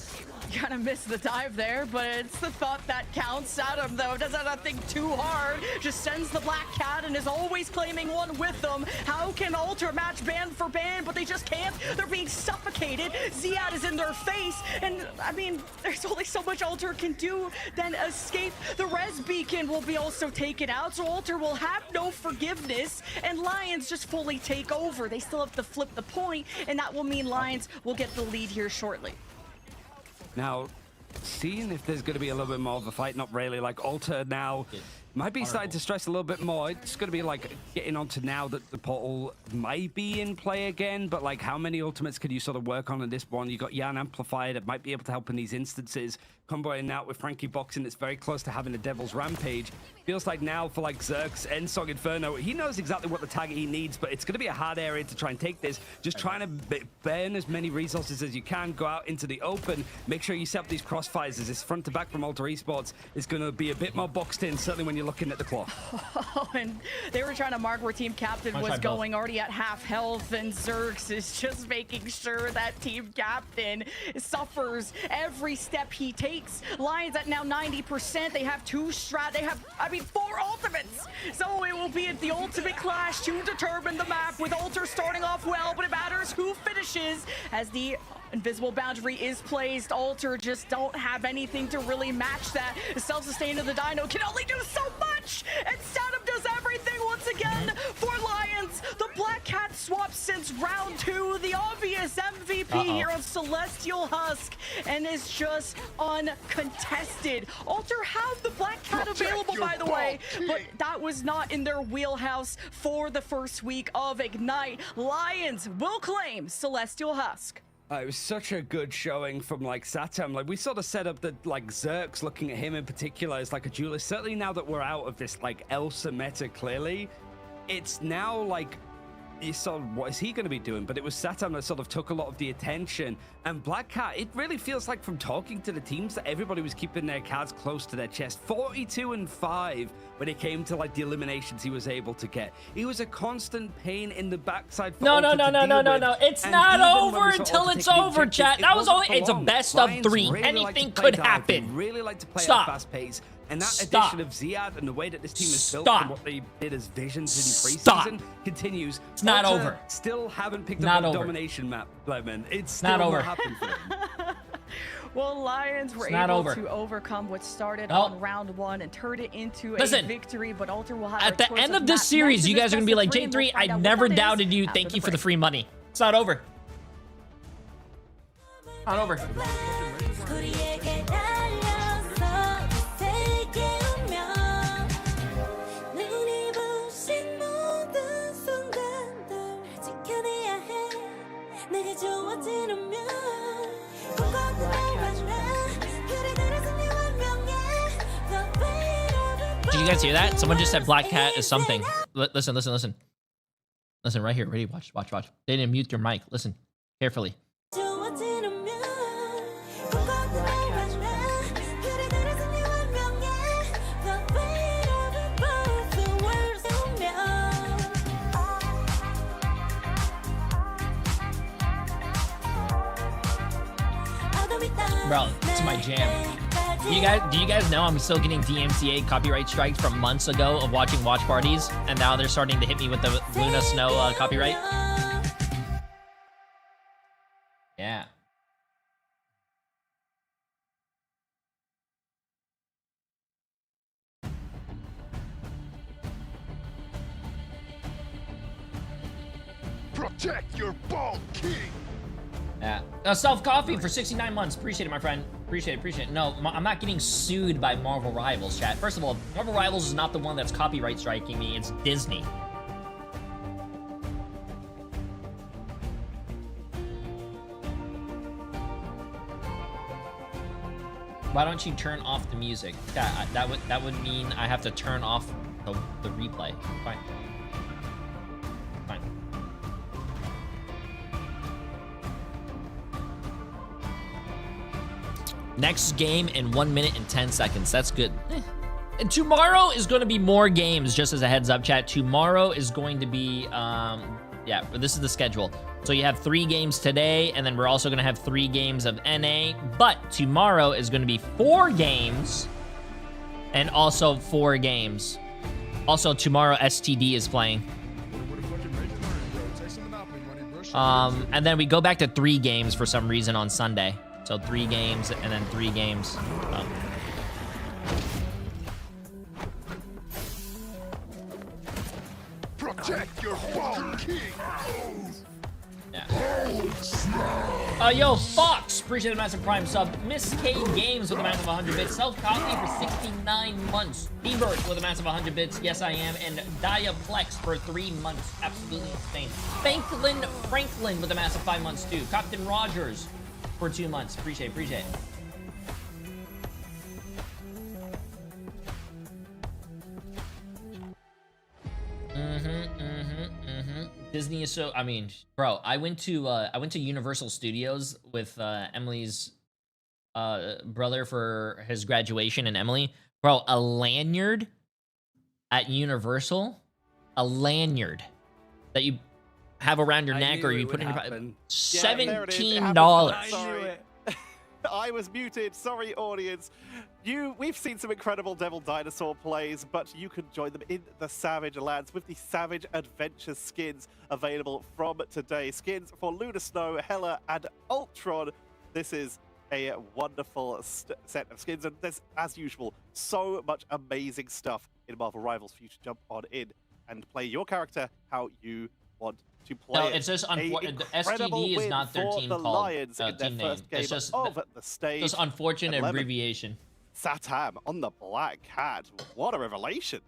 Kind of missed the dive there, but it's the thought that counts. Satam, though, doesn't have to think too hard. Just sends the Black Cat and is always claiming one with them. How can Alter match band for band? But they just can't. They're being suffocated Ziad is in their face, and I mean, there's only so much Alter can do, then escape. The res beacon will be also taken out, so Alter will have no forgiveness, and Lions just fully take over. They still have to flip the point, and that will mean Lions will get the lead here shortly. Now, seeing if there's going to be a little bit more of a fight, not really. Like, Alter now might be starting to stress a little bit more. It's going to be like getting onto now that the portal might be in play again, but like how many ultimates could you sort of work on in this one? You got Yan Amplifier that might be able to help in these instances. Comboing out with Frankie boxing, it's very close to having the Devil's Rampage. Feels like now for like Zerx and Song Inferno, he knows exactly what the target he needs, but it's going to be a hard area to try and take this. Just trying to burn as many resources as you can, go out into the open, make sure you set up these crossfires as this front to back from Alter Esports is going to be a bit more boxed in, certainly when you're looking at the clock. Oh, and they were trying to mark where Team Captain was going, already at half health, and Zerx is just making sure that Team Captain suffers every step he takes. Lions at now 90%. They have two they have, I mean, 4 ultimates. So it will be the ultimate clash to determine the map, with Alter starting off well, but it matters who finishes as the invisible boundary is placed. Alter just don't have anything to really match that. The self-sustain of the Dino can only do so much, and Statum does everything once again for Lions. The Black Cat swap since round 2, the obvious MVP here of Celestial Husk, and is just uncontested. Alter have the Black Cat available, by the way, but that was not in their wheelhouse for the first week of Ignite. Lions will claim Celestial Husk. It was such a good showing from like Satam. Like we sort of set up that like Zerx, looking at him in particular as like a duelist. Certainly now that we're out of this like Elsa meta, clearly, it's now like you saw what is he going to be doing, but it was Satam that sort of took a lot of the attention. And Black Cat, it really feels like from talking to the teams that everybody was keeping their cards close to their chest. 42-5 when it came to like the eliminations he was able to get. He was a constant pain in the backside for No. It's and not over when we saw until Alter it's take the over, objective, chat. it That was wasn't only, it's a for long. best of Lions 3. really like to Anything play could dive. They happen. really like to play at Stop. a fast pace. And that Stop. addition of Ziad and the way that this team is built Stop. and what they did as visions in Stop. preseason continues. It's not Alter over. Still haven't picked Not up over. the domination map, Lemon. It's still Not over. happened for them. Well, Lions were able to overcome what started on round 1 and turn it into a victory, but Alter will have at the end of this series, you guys are going to be like, Jay3, I never doubted you. Thank you for the free money. It's not over. Not over. Did you guys hear that? Someone just said Black Cat is something. Listen. Listen right here. Ready? Watch. They didn't mute your mic. Listen carefully. Bro, it's my jam. Do you guys know I'm still getting DMCA copyright strikes from months ago of watching watch parties, and now they're starting to hit me with the Luna Snow copyright? Yeah. Protect your ball, king. Yeah. Self coffee for 69 months. Appreciate it, my friend. Appreciate it. No, I'm not getting sued by Marvel Rivals, chat. First of all, Marvel Rivals is not the one that's copyright striking me. It's Disney. Why don't you turn off the music? Yeah, that would mean I have to turn off the replay. Fine. Next game in 1 minute and 10 seconds. That's good. And tomorrow is going to be more games, just as a heads up, chat. Tomorrow is going to be, yeah, this is the schedule. So you have 3 games today, and then we're also going to have 3 games of NA. But tomorrow is going to be 4 games, and also 4 games. Also, tomorrow STD is playing. And then we go back to 3 games for some reason on Sunday. So 3 games and then 3 games. Protect your fallen king. Yeah. Yo, Fox, appreciate the massive prime sub. Miss K Games with a massive 100 bits. Self Copy for 69 months. Beavert with a massive 100 bits. Yes, I am. And Diaplex for 3 months. Absolutely insane. Franklin with a massive 5 months too. Captain Rogers for 2 months. Appreciate it. Disney is so, I mean, bro, I went to Universal Studios with Emily's brother for his graduation, and Emily, bro, a lanyard at Universal, a lanyard that you have around your neck or you put in your pocket, $17. Sorry. I was muted. Sorry, audience. We've seen some incredible Devil Dinosaur plays, but you can join them in the Savage Lands with the Savage Adventures skins available from today. Skins for Lunar Snow, Hela, and Ultron. This is a wonderful set of skins, and there's, as usual, so much amazing stuff in Marvel Rivals for you to jump on in and play your character how you want to play. No, it's just unfortunate. The SGD is not their team call, team name. It's just the stage. Just unfortunate abbreviation. Satam on the Black Cat. What a revelation.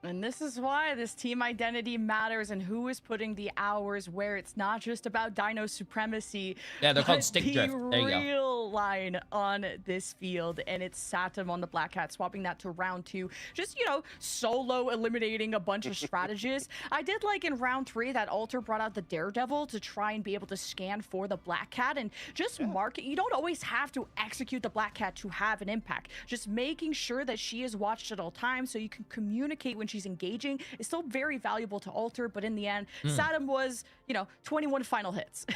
And this is why this team identity matters and who is putting the hours where. It's not just about Dino supremacy. Yeah, they're called stick drift. There you go. Real line on this field, and it's Satam on the Black Cat, swapping that to round 2. Just, solo eliminating a bunch of strategists. I did like in round 3 that Alter brought out the Daredevil to try and be able to scan for the Black Cat and just mark it. You don't always have to execute the Black Cat to have an impact. Just making sure that she is watched at all times so you can communicate when she's engaging is still very valuable to Alter, but in the end, Satam was, 21 final hits.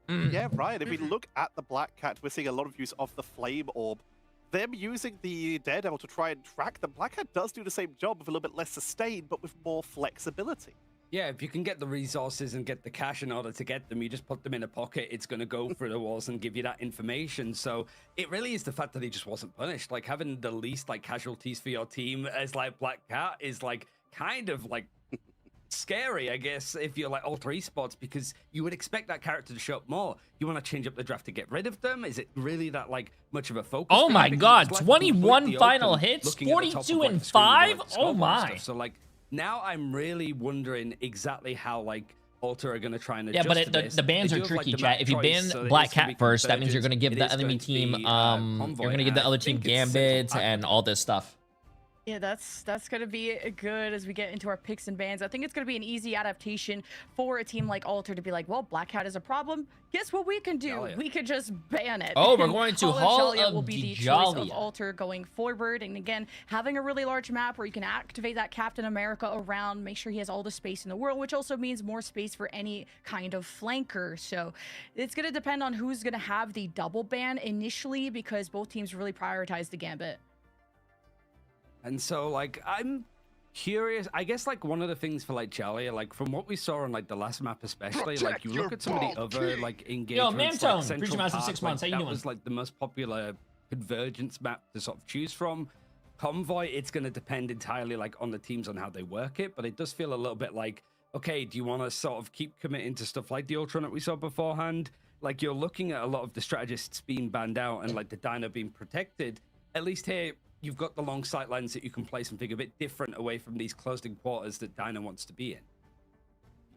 Yeah, right. If we look at the Black Cat, we're seeing a lot of use of the Flame Orb. Them using the Daredevil to try and track them. Black Cat does do the same job with a little bit less sustain, but with more flexibility. Yeah, if you can get the resources and get the cash in order to get them, you just put them in a pocket, it's going to go through the walls and give you that information. So it really is the fact that he just wasn't punished. Like, having the least, casualties for your team as, Black Cat is, kind of, scary, I guess, if you're, Ultra Esports, because you would expect that character to show up more. You want to change up the draft to get rid of them? Is it really that, much of a focus? Oh, my God, 21 final hits, 42 and 5? Oh, my. So, now I'm really wondering exactly how Alter are going to try and adjust. Yeah, but the bans are tricky, chat. If you ban Black Cat first, that means you're going to give the enemy team you're going to give the other team Gambit and all this stuff. Yeah, that's going to be good as we get into our picks and bans. I think it's going to be an easy adaptation for a team like Alter to be like, well, Black Cat is a problem. Guess what we can do? We could just ban it. Oh, we're going to Hall of will be the choice of Alter going forward. And again, having a really large map where you can activate that Captain America around, make sure he has all the space in the world, which also means more space for any kind of flanker. So it's going to depend on who's going to have the double ban initially, because both teams really prioritize the Gambit. And so, I'm curious. I guess, one of the things for, Charlie, from what we saw on, the last map especially, you look at some of the other, engagements, Yo, Mantone, Central Massive 6 months, how you doing? That was, the most popular convergence map to sort of choose from. Convoy, it's going to depend entirely, on the teams on how they work it, but it does feel a little bit okay, do you want to sort of keep committing to stuff like the Ultron that we saw beforehand? You're looking at a lot of the strategists being banned out and, the Dino being protected. At least here, you've got the long sight lines that you can play something a bit different away from these closed-in quarters that Dino wants to be in.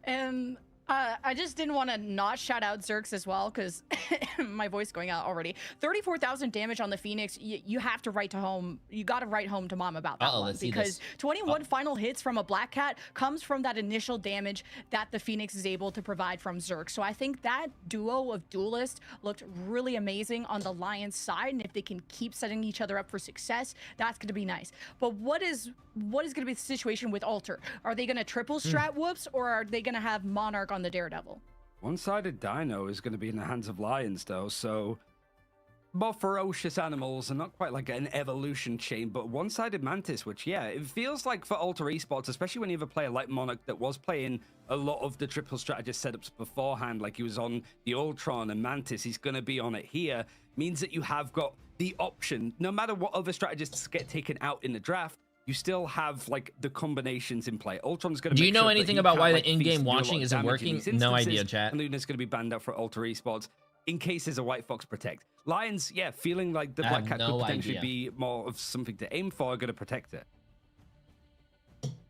And I just didn't want to not shout out Zerx as well, because my voice going out already. 34,000 damage on the Phoenix. You have to write to home. You got to write home to mom about that one, because 21 final hits from a Black Cat comes from that initial damage that the Phoenix is able to provide from Zerx. So I think that duo of duelists looked really amazing on the Lions side, and if they can keep setting each other up for success, that's going to be nice. But what is going to be the situation with Alter? Are they going to triple strat whoops, or are they going to have Monarch on the Daredevil? One-sided Dino is going to be in the hands of Lions, though, so more ferocious animals and not quite like an evolution chain, but one-sided Mantis, which, yeah, it feels like for Alter Esports, especially when you have a player like Monarch that was playing a lot of the triple strategist setups beforehand, like he was on the Ultron and Mantis, he's going to be on it here, means that you have got the option, no matter what other strategists get taken out in the draft, you still have like the combinations in play. Ultron's going to. Do you know anything about why the in-game watching watching isn't working? No idea, chat. And Luna's going to be banned out for Alter Esports in case there's a White Fox protect. Lions, yeah, feeling like the Black Cat could potentially be more of something to aim for, are going to protect it.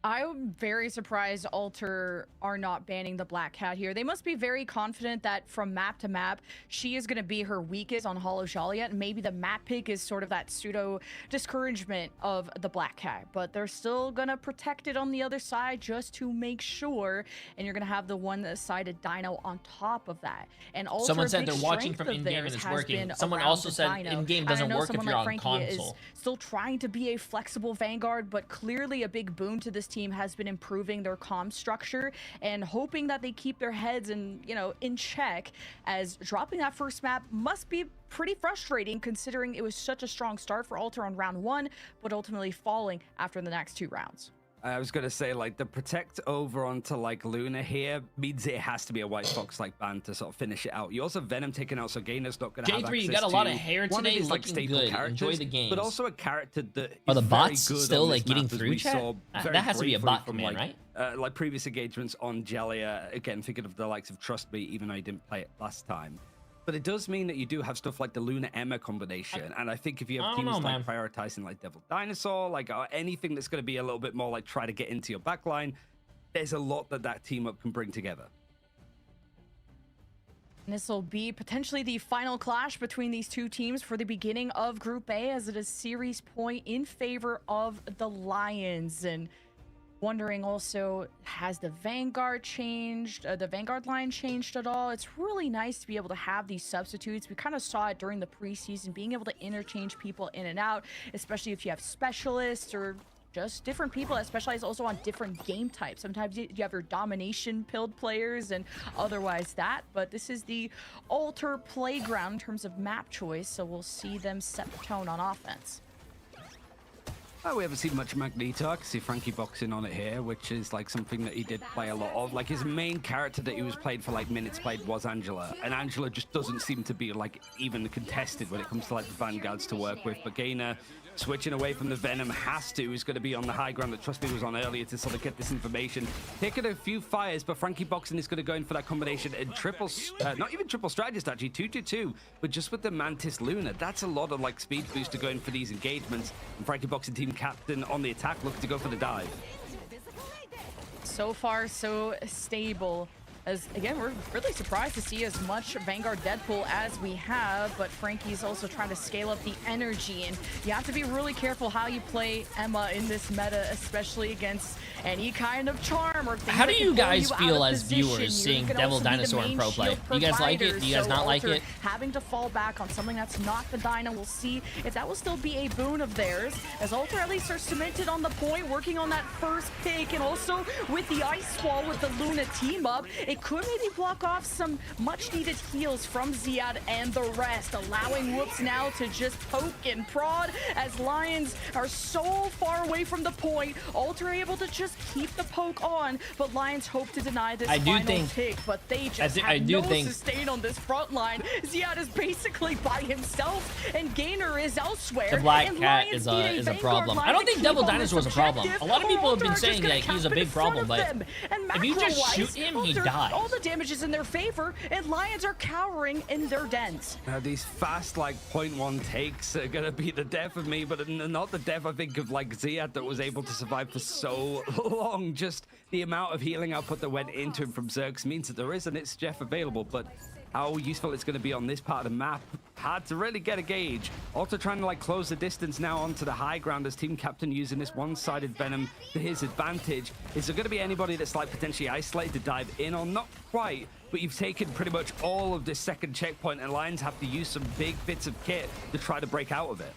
I'm very surprised Alter are not banning the Black Cat here. They must be very confident that from map to map, she is going to be her weakest on Hollow Joliet. And maybe the map pick is sort of that pseudo discouragement of the Black Cat. But they're still going to protect it on the other side just to make sure. And you're going to have the one-sided Dino on top of that. And Alter, someone said they're watching from in-game and it's working. Someone also said in-game doesn't work if you're on console. Is still trying to be a flexible Vanguard, but clearly a big boon to this team has been improving their comm structure and hoping that they keep their heads in check, as dropping that first map must be pretty frustrating considering it was such a strong start for Alter on round 1, but ultimately falling after the next 2 rounds. I was going to say, like, the protect over onto, like, Luna here means it has to be a White Fox like ban to sort of finish it out. You also have Venom taken out, so Gainer's not going to have access Jay3, you got a lot of to hair one today, of his, like, looking staple good. characters, Enjoy the game. but also a character that Are the is bots very good still, on like, this getting map, as through, we chat? saw very That has to be a briefly bot from, command, like, right? Like previous engagements on Jellia, again, thinking of the likes of Trust Me, even though he didn't play it last time. But it does mean that you do have stuff like the Luna Emma combination, and I think if you have teams like prioritizing like Devil Dinosaur, like anything that's going to be a little bit more like try to get into your backline, there's a lot that team up can bring together. This will be potentially the final clash between these two teams for the beginning of Group A, as it is series point in favor of the Lions. And wondering also, has the Vanguard changed? The Vanguard line changed at all? It's really nice to be able to have these substitutes. We kind of saw it during the preseason, being able to interchange people in and out, especially if you have specialists or just different people that specialize also on different game types. Sometimes you have your domination pilled players and otherwise that, but this is the Alter playground in terms of map choice, so we'll see them set the tone on offense. We haven't seen much Magneto. I can see Frankie boxing on it here, which is like something that he did play a lot of. Like his main character that he was played for like minutes played was Angela, and Angela just doesn't seem to be like even contested when it comes to like the Vanguards to work with. But Gainer switching away from the Venom has to. He's going to be on the high ground that Trust Me was on earlier to sort of get this information. Taking a few fires, but Frankie Boxing is going to go in for that combination and not even triple strategist actually, 2-2-2, but just with the Mantis Luna. That's a lot of like speed boost to go in for these engagements. And Frankie Boxing team captain on the attack looking to go for the dive. So far, so stable. As again, we're really surprised to see as much Vanguard Deadpool as we have, but Frankie's also trying to scale up the energy, and you have to be really careful how you play Emma in this meta, especially against any kind of charm or things. How do you guys feel as viewers seeing Devil Dinosaur in pro play? You guys like it? Do you guys not like it? Having to fall back on something that's not the Dino, we'll see if that will still be a boon of theirs, as Alter at least are cemented on the point, working on that first pick, and also with the Ice Wall with the Luna team up, it could maybe block off some much needed heals from Ziad and the rest, allowing Whoops now to just poke and prod as Lions are so far away from the point. Alter able to just keep the poke on, but Lions hope to deny this final pick, but they just have no sustain on this front line. Ziad is basically by himself, and Gainer is elsewhere. The Black Cat is a problem. I don't think Devil Dinosaur is a problem. A lot of people have been saying that he's a big problem, but if you just shoot him, he dies. All the damage is in their favor, and Lions are cowering in their dens. Now these fast like 0.1 takes are gonna be the death of me, but not the death I think of like Ziad that was able to survive for so long. Just the amount of healing output that went into him from Zergs means that there is an It's Jeff available, but how useful it's going to be on this part of the map, hard to really get a gauge. Also trying to like close the distance now onto the high ground as team captain using this one-sided Venom to his advantage. Is there going to be anybody that's like potentially isolated to dive in or not quite? But you've taken pretty much all of this second checkpoint, and Lions have to use some big bits of kit to try to break out of it.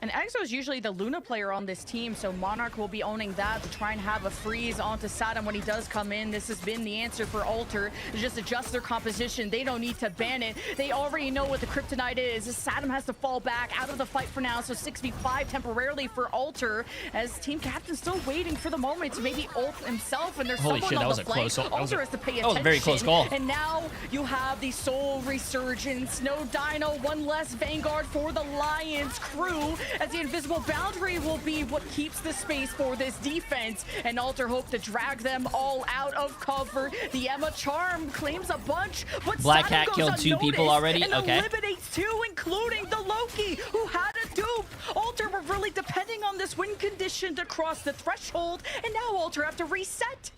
And Exo is usually the Luna player on this team, so Monarch will be owning that to try and have a freeze onto Saddam when he does come in. This has been the answer for Alter, to just adjust their composition. They don't need to ban it. They already know what the Kryptonite is. Saddam has to fall back out of the fight for now, so 6v5 temporarily for Alter, as Team Captain's still waiting for the moment to maybe ult himself, and there's Holy someone shit, that on was the a flank. close. Alter has to pay attention. That was a very close call. And now you have the Soul Resurgence. No Dino, one less Vanguard for the Lions crew, as the invisible boundary will be what keeps the space for this defense, and Alter hope to drag them all out of cover. The Emma Charm claims a bunch, but Black Saddam Cat goes killed 2 people unnoticed already? and Okay. eliminates 2, including the Loki, who had a dupe. Alter were really depending on this win condition to cross the threshold, and now Alter have to reset.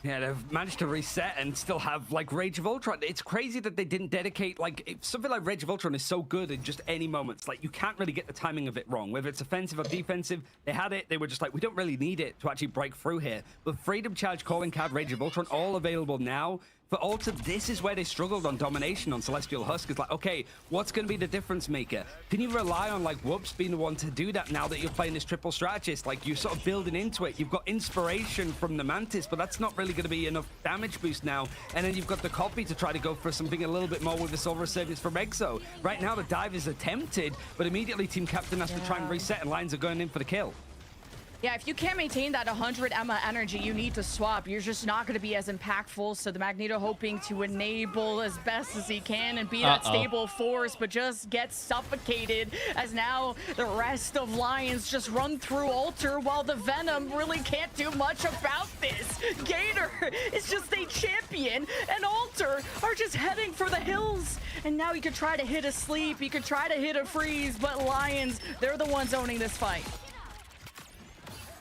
Yeah, they've managed to reset and still have, like, Rage of Ultron. It's crazy that they didn't dedicate, like, something like Rage of Ultron is so good in just any moments. Like, you can't really get the timing of it wrong. Whether it's offensive or defensive, they had it. They were just like, we don't really need it to actually break through here. But Freedom Charge, Calling Card, Rage of Ultron, all available now. For Alter, this is where they struggled on domination on Celestial Husk. It's like, okay, what's going to be the difference maker? Can you rely on, like, Whoops being the one to do that now that you're playing this triple strategist? Like, you're sort of building into it. You've got inspiration from the Mantis, but that's not really going to be enough damage boost now. And then you've got the copy to try to go for something a little bit more with the Soul Resurgence from Exo. Right now, the dive is attempted, but immediately Team Captain has to try and reset, and Lions are going in for the kill. Yeah, if you can't maintain that 100 Emma energy, you need to swap. You're just not going to be as impactful. So the Magneto hoping to enable as best as he can and be that stable force, but just gets suffocated as now the rest of Lions just run through Alter, while the Venom really can't do much about this. Gator is just a champion, and Alter are just heading for the hills. And now you could try to hit a sleep, you could try to hit a freeze, but Lions, they're the ones owning this fight.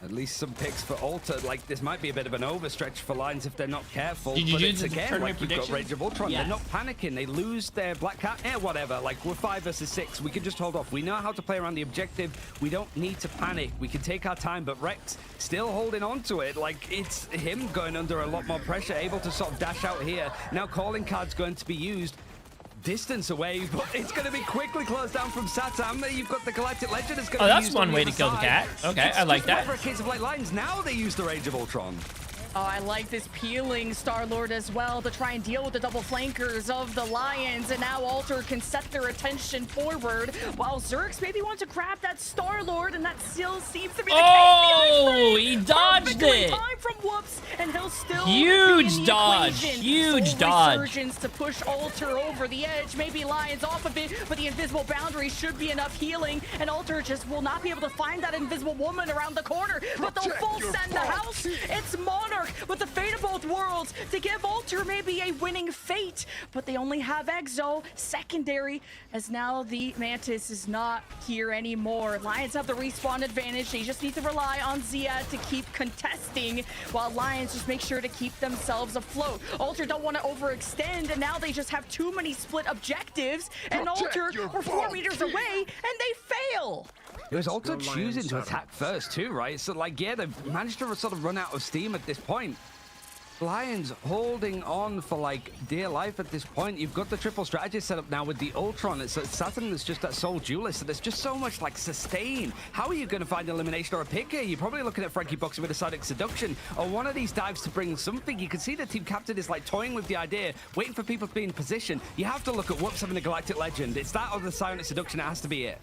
At least some picks for Alter. Like, this might be a bit of an overstretch for Lions if they're not careful. Did you but do it's the again, tournament like, you've got prediction? Rage of Ultron. Yes. They're not panicking. They lose their Black Cat. Whatever. Like, we're 5 versus 6. We can just hold off. We know how to play around the objective. We don't need to panic. We can take our time. But Rex still holding on to it. Like, it's him going under a lot more pressure, able to sort of dash out here. Now Calling Card's going to be used. Distance away, but it's going to be quickly closed down from Satam. You've got the Galactic Legend. It's going to be that's used one on way the to kill the other cat. side. Okay, It's I like just that. For a case of Light Lions, now they use the Rage of Ultron. Oh, I like this peeling Star-Lord as well to try and deal with the double flankers of the Lions, and now Alter can set their attention forward, while Zerx maybe wants to grab that Star-Lord, and that still seems to be the case. Oh, he dodged Perfectly it. timed from Whoops, and he'll still Huge be in the dodge, equation. huge Soul dodge. Resurgence to push Alter over the edge, maybe Lions off of it, but the invisible boundary should be enough healing, and Alter just will not be able to find that invisible woman around the corner, but they'll full send the house. It's Monarch with the fate of both worlds to give Alter maybe a winning fate, but they only have Exo secondary, as now the Mantis is not here anymore. Lions have the respawn advantage. They just need to rely on Zia to keep contesting, while Lions just make sure to keep themselves afloat. Alter don't want to overextend, and now they just have too many split objectives, and Alter are 4 meters away, and they fail. It was Alter Go Lions, choosing to Saddam. attack first too, right? So, like, yeah, they've managed to sort of run out of steam at this point. Lions holding on for, like, dear life at this point. You've got the triple strategy set up now with the Ultron. It's Saturn that's just that sole duelist, so there's just so much, like, sustain. How are you going to find elimination or a pick here? You're probably looking at Frankie boxing with a Psychic Seduction or one of these dives to bring something. You can see the team captain is, like, toying with the idea, waiting for people to be in position. You have to look at Whoops having a Galactic Legend. It's that or the Psychic Seduction. It has to be it.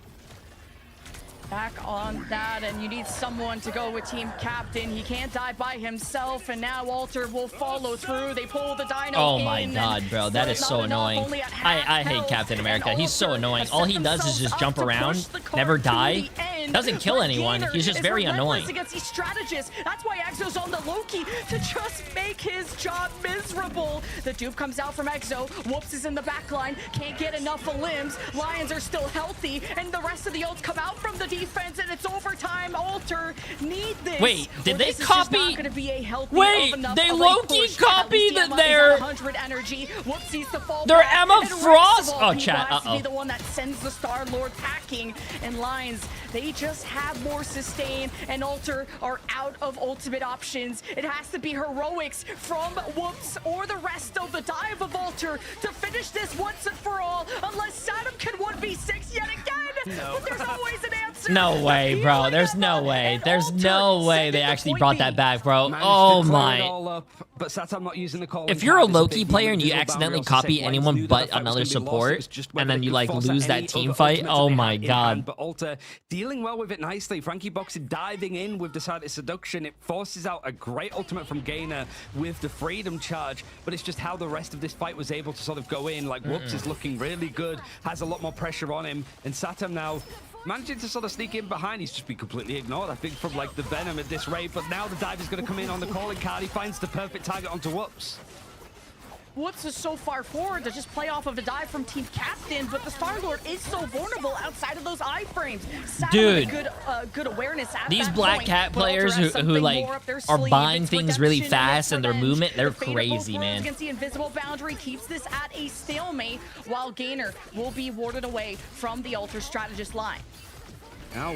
Back on that, and you need someone to go with team captain. He can't die by himself, and now Alter will follow through. They pull the Dino Oh in, my and god, bro, that is not so enough, annoying. only at half I hate health, Captain and America. He's so Alter annoying. has All set he does is themselves just up jump to push around, the card never to die, the end. doesn't kill But anyone. Gator He's just is very relentless annoying. against these strategists. That's why Exo's on the Loki, to just make his job miserable. The dupe comes out from Exo. Whoops is in the back line, can't get enough of limbs. Lions are still healthy, and the rest of the ults come out from the defense, and it's overtime. Alter need this. Wait, did or they this is just copy- not gonna be a healthy Wait, enough they of a low-key push. At copied least Emma is their- at 100 energy. Whoops needs to fall Their back, Emma and Rex, Frost- of all Oh, people, chat, has to uh-oh. be the one that sends the Star-Lord packing. And Lions, they just have more sustain, and Alter are out of ultimate options. It has to be heroics from Whoops or the rest of the dive of Alter to finish this once and for all, unless Saddam can 1v6 yet again. No. But there's always an answer. No way, bro. There's no way. There's no way they actually brought that back, bro. Oh my. But Satam not using the call. If you're a Loki player and you accidentally copy anyone but another support, and then you like lose that team fight, oh my god. But Alter dealing well with it nicely. Frankie Boxing diving in with the Silent Seduction. It forces out a great ultimate from Gainer with the Freedom Charge, but it's just how the rest of this fight was able to sort of go in. Like Whoops is looking really good, has a lot more pressure on him, and Satam now managing to sort of sneak in behind. He's just been completely ignored, I think, from like the Venom at this rate. But now the dive is going to come in on the calling card. He finds the perfect target onto Whoops. Whoops is so far forward to just play off of a dive from Team Captain, but the Star-Lord is so vulnerable outside of those iframes. Dude, good awareness at these that Black point, Cat but players Ultra has who something like more up their are sleeve. buying It's things really redemption and fast it's and their revenge. movement, they're The fate of both crazy, worlds man. Against the invisible boundary keeps this at a stalemate, while Gainer will be warded away from the Ultra strategist line. Now,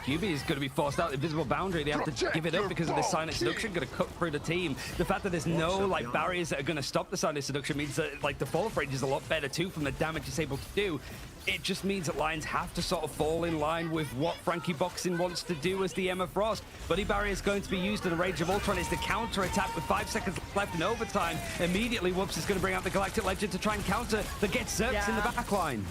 QB is going to be forced out the invisible boundary. They have to give it up because of this Silent Seduction going to cut through the team. The fact that there's no like barriers that are going to stop the Silent Seduction means that like the fall range is a lot better too from the damage it's able to do. It just means that Lions have to sort of fall in line with what Frankie Boxing wants to do as the Emma Frost. Buddy Barrier is going to be used in the Rage of Ultron. It's the counter attack with 5 seconds left in overtime. Immediately, Whoops is going to bring out the Galactic Legend to try and counter, but gets Zerks in the back line.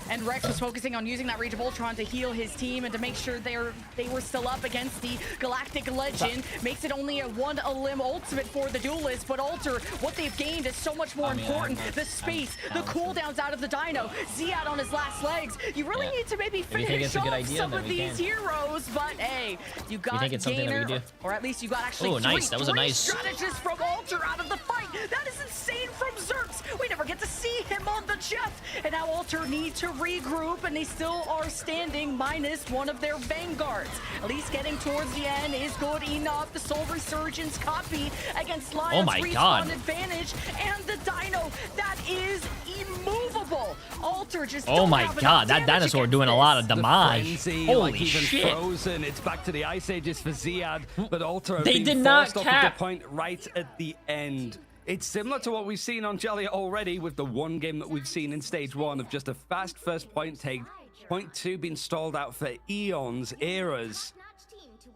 And Rex was focusing on using that Rage of Ultron to heal his team and to make sure they were still up against the Galactic Legend. Makes it only a one-limb ultimate for the duelist, but Alter, what they've gained is so much more important. The space, the cooldowns out of the Dino, Ziad on his last legs. You really need to maybe finish off some of these heroes, but hey, you got Gainer, or at least you got actually three strategists from Alter out of the fight. That is insane from Zerks. We never get to see him on the chest, and now Alter need to regroup, and they still are standing minus one of their vanguards. At least getting towards the end is good enough. The Soul Resurgence copy against Lions respawn advantage, and the Dino that is immovable. Alter just oh my god, that dinosaur doing a lot of damage. Holy shit! Frozen. It's back to the Ice Ages for Ziad, but Alter they did not cap the point right at the end. It's similar to what we've seen on Jolly already with the one game that we've seen in stage 1 of just a fast first point take, point 2 being stalled out for eons, eras.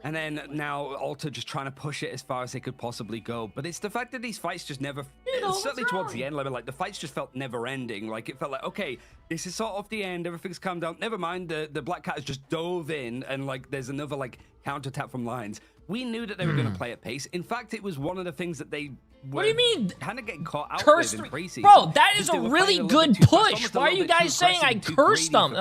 And then now Alter just trying to push it as far as they could possibly go. But it's the fact that these fights just never, certainly towards the end, like the fights just felt never ending. Like it felt like, okay, this is sort of the end, everything's calmed down. Never mind, the Black Cat has just dove in and like there's another like counterattack from Lions. We knew that they were going to play at pace. In fact, it was one of the things that they what do you mean? Kind of getting caught out with in preseason. Bro, that is a really good push. Why are you guys saying I cursed them?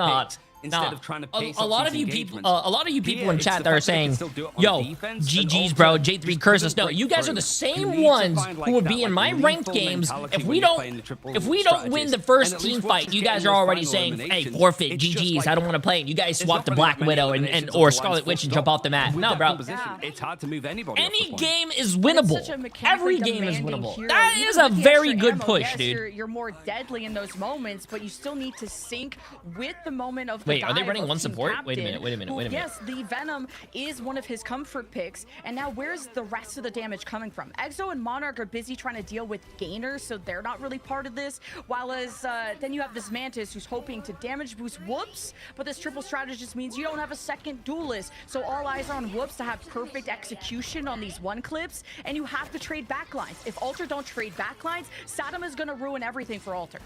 Instead of trying to pace a lot of you people in chat that are saying, yo, GG's, bro, J3 curses. No, you guys are the same ones who would be in my ranked games. If we don't win the first team fight, you guys are already saying, hey, forfeit, GG's, I don't want to play. And you guys swap to Black Widow or Scarlet Witch and jump off the mat. No, bro. It's hard to move anybody. Any game is winnable. Every game is winnable. That is a very good push, dude. You're more deadly in those moments, but you still need to sync with the moment of wait, are they running one support? Wait a minute. Yes, the Venom is one of his comfort picks, and now where's the rest of the damage coming from? Exo and Monarch are busy trying to deal with Gainer, so they're not really part of this, while as then you have this Mantis who's hoping to damage boost Whoops, but this triple strategist means you don't have a second duelist, so all eyes are on Whoops to have perfect execution on these one clips, and you have to trade backlines. If Alter don't trade backlines, Saddam is going to ruin everything for Alter.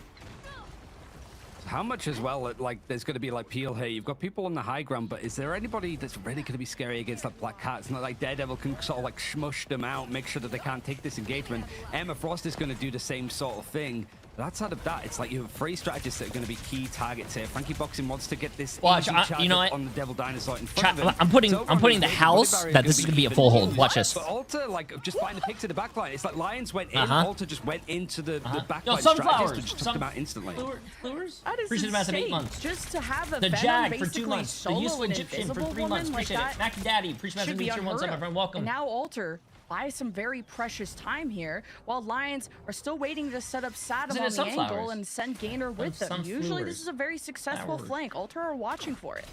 How much as well, like, there's going to be, like, Peel here. You've got people on the high ground, but is there anybody that's really going to be scary against that Black Cat? It's not like Daredevil can sort of, like, smush them out, make sure that they can't take this engagement. Emma Frost is going to do the same sort of thing. But outside of that, it's like you have 3 strategists that are going to be key targets here. Frankie Boxing wants to get this watch, you know what? On the Devil Dinosaur in front of him. I'm putting the house that this is going to be a full hold. Watch this. But Alter, like, just find the pick to the back line. It's like Lions went in, Alter just went into the back line strategist and just took them out instantly. Flowers? That is appreciate the massive 8 months. Just to have a the Venom Jag for 2 months. The useful Egyptian for 3 months. Appreciate it. Mackie Daddy, appreciate the massive 1 sub, my friend. Welcome. And now Alter buy some very precious time here, while Lions are still waiting to set up Saddam on the angle and send Gainer with them. Usually this is a very successful flank. Alter are watching for it.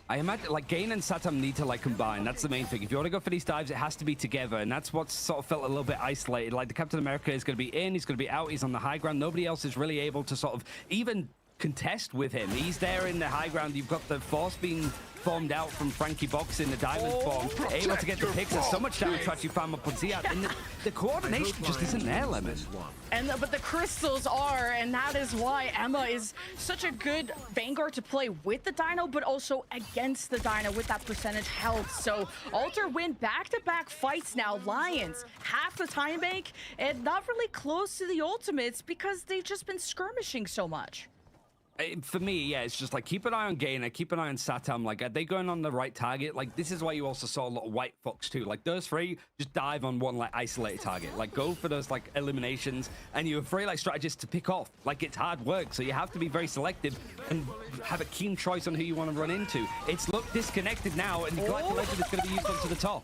I imagine, like, Gain and Satam need to, like, combine. That's the main thing. If you want to go for these dives, it has to be together, and that's what's sort of felt a little bit isolated. Like, the Captain America is going to be in, he's going to be out, he's on the high ground. Nobody else is really able to sort of even contest with him. He's there in the high ground. You've got the force being formed out from Frankie Box in the diamond form, able to get the picks. There's so much damage to actually farm up on Ziad, and the coordination just isn't there, Lemon. But the crystals are, and that is why Emma is such a good Vanguard to play with the Dino, but also against the Dino with that percentage health. So Alter win back-to-back fights now. Lions, half the time bank, and not really close to the ultimates because they've just been skirmishing so much. For me, yeah, it's just like keep an eye on Gainer, keep an eye on Satam. Like, are they going on the right target? Like, this is why you also saw a lot of White Fox too. Like, those three just dive on one like isolated target. Like, go for those like eliminations, and you're afraid like strategists to pick off. Like, it's hard work, so you have to be very selective and have a keen choice on who you want to run into. It's looked disconnected now, and the Galactic Legend is going to be used onto the top.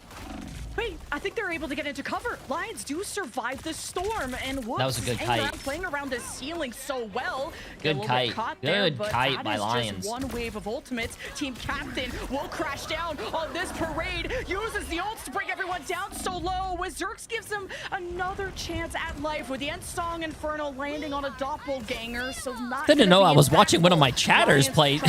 Wait, I think they're able to get into cover. Lions do survive the storm, and whoops, that was a good kite. Playing around the ceiling so well. Good kite. Good kite by Lions. Just one wave of ultimates. Team Captain will crash down on this parade. Uses the ults to bring everyone down so low. Zerx gives them another chance at life with the End Song Inferno landing on a doppelganger. So not. Didn't know I was watching one of my chatters Lions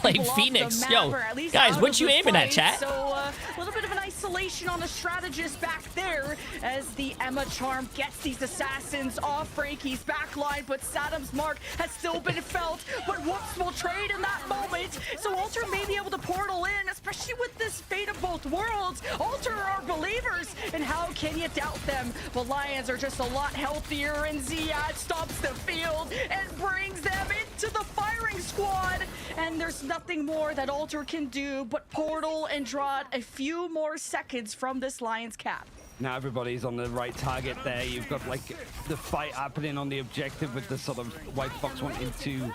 play Phoenix. Yo, guys, what you aiming at, chat? So a little bit of an isolation on the strategist back there as the Emma charm gets these assassins off Frankie's backline, but Saddam's mark has still been felt. But Whoops will trade in that moment, so Alter may be able to portal in, especially with this fate of both worlds. Alter are believers, and how can you doubt them? But Lions are just a lot healthier, and Ziad stops the field and brings them into the firing squad. And there's nothing more that Alter can do but portal and draw a few more seconds from this Lions cap. Now everybody's on the right target there. You've got like the fight happening on the objective with the sort of White Fox wanting to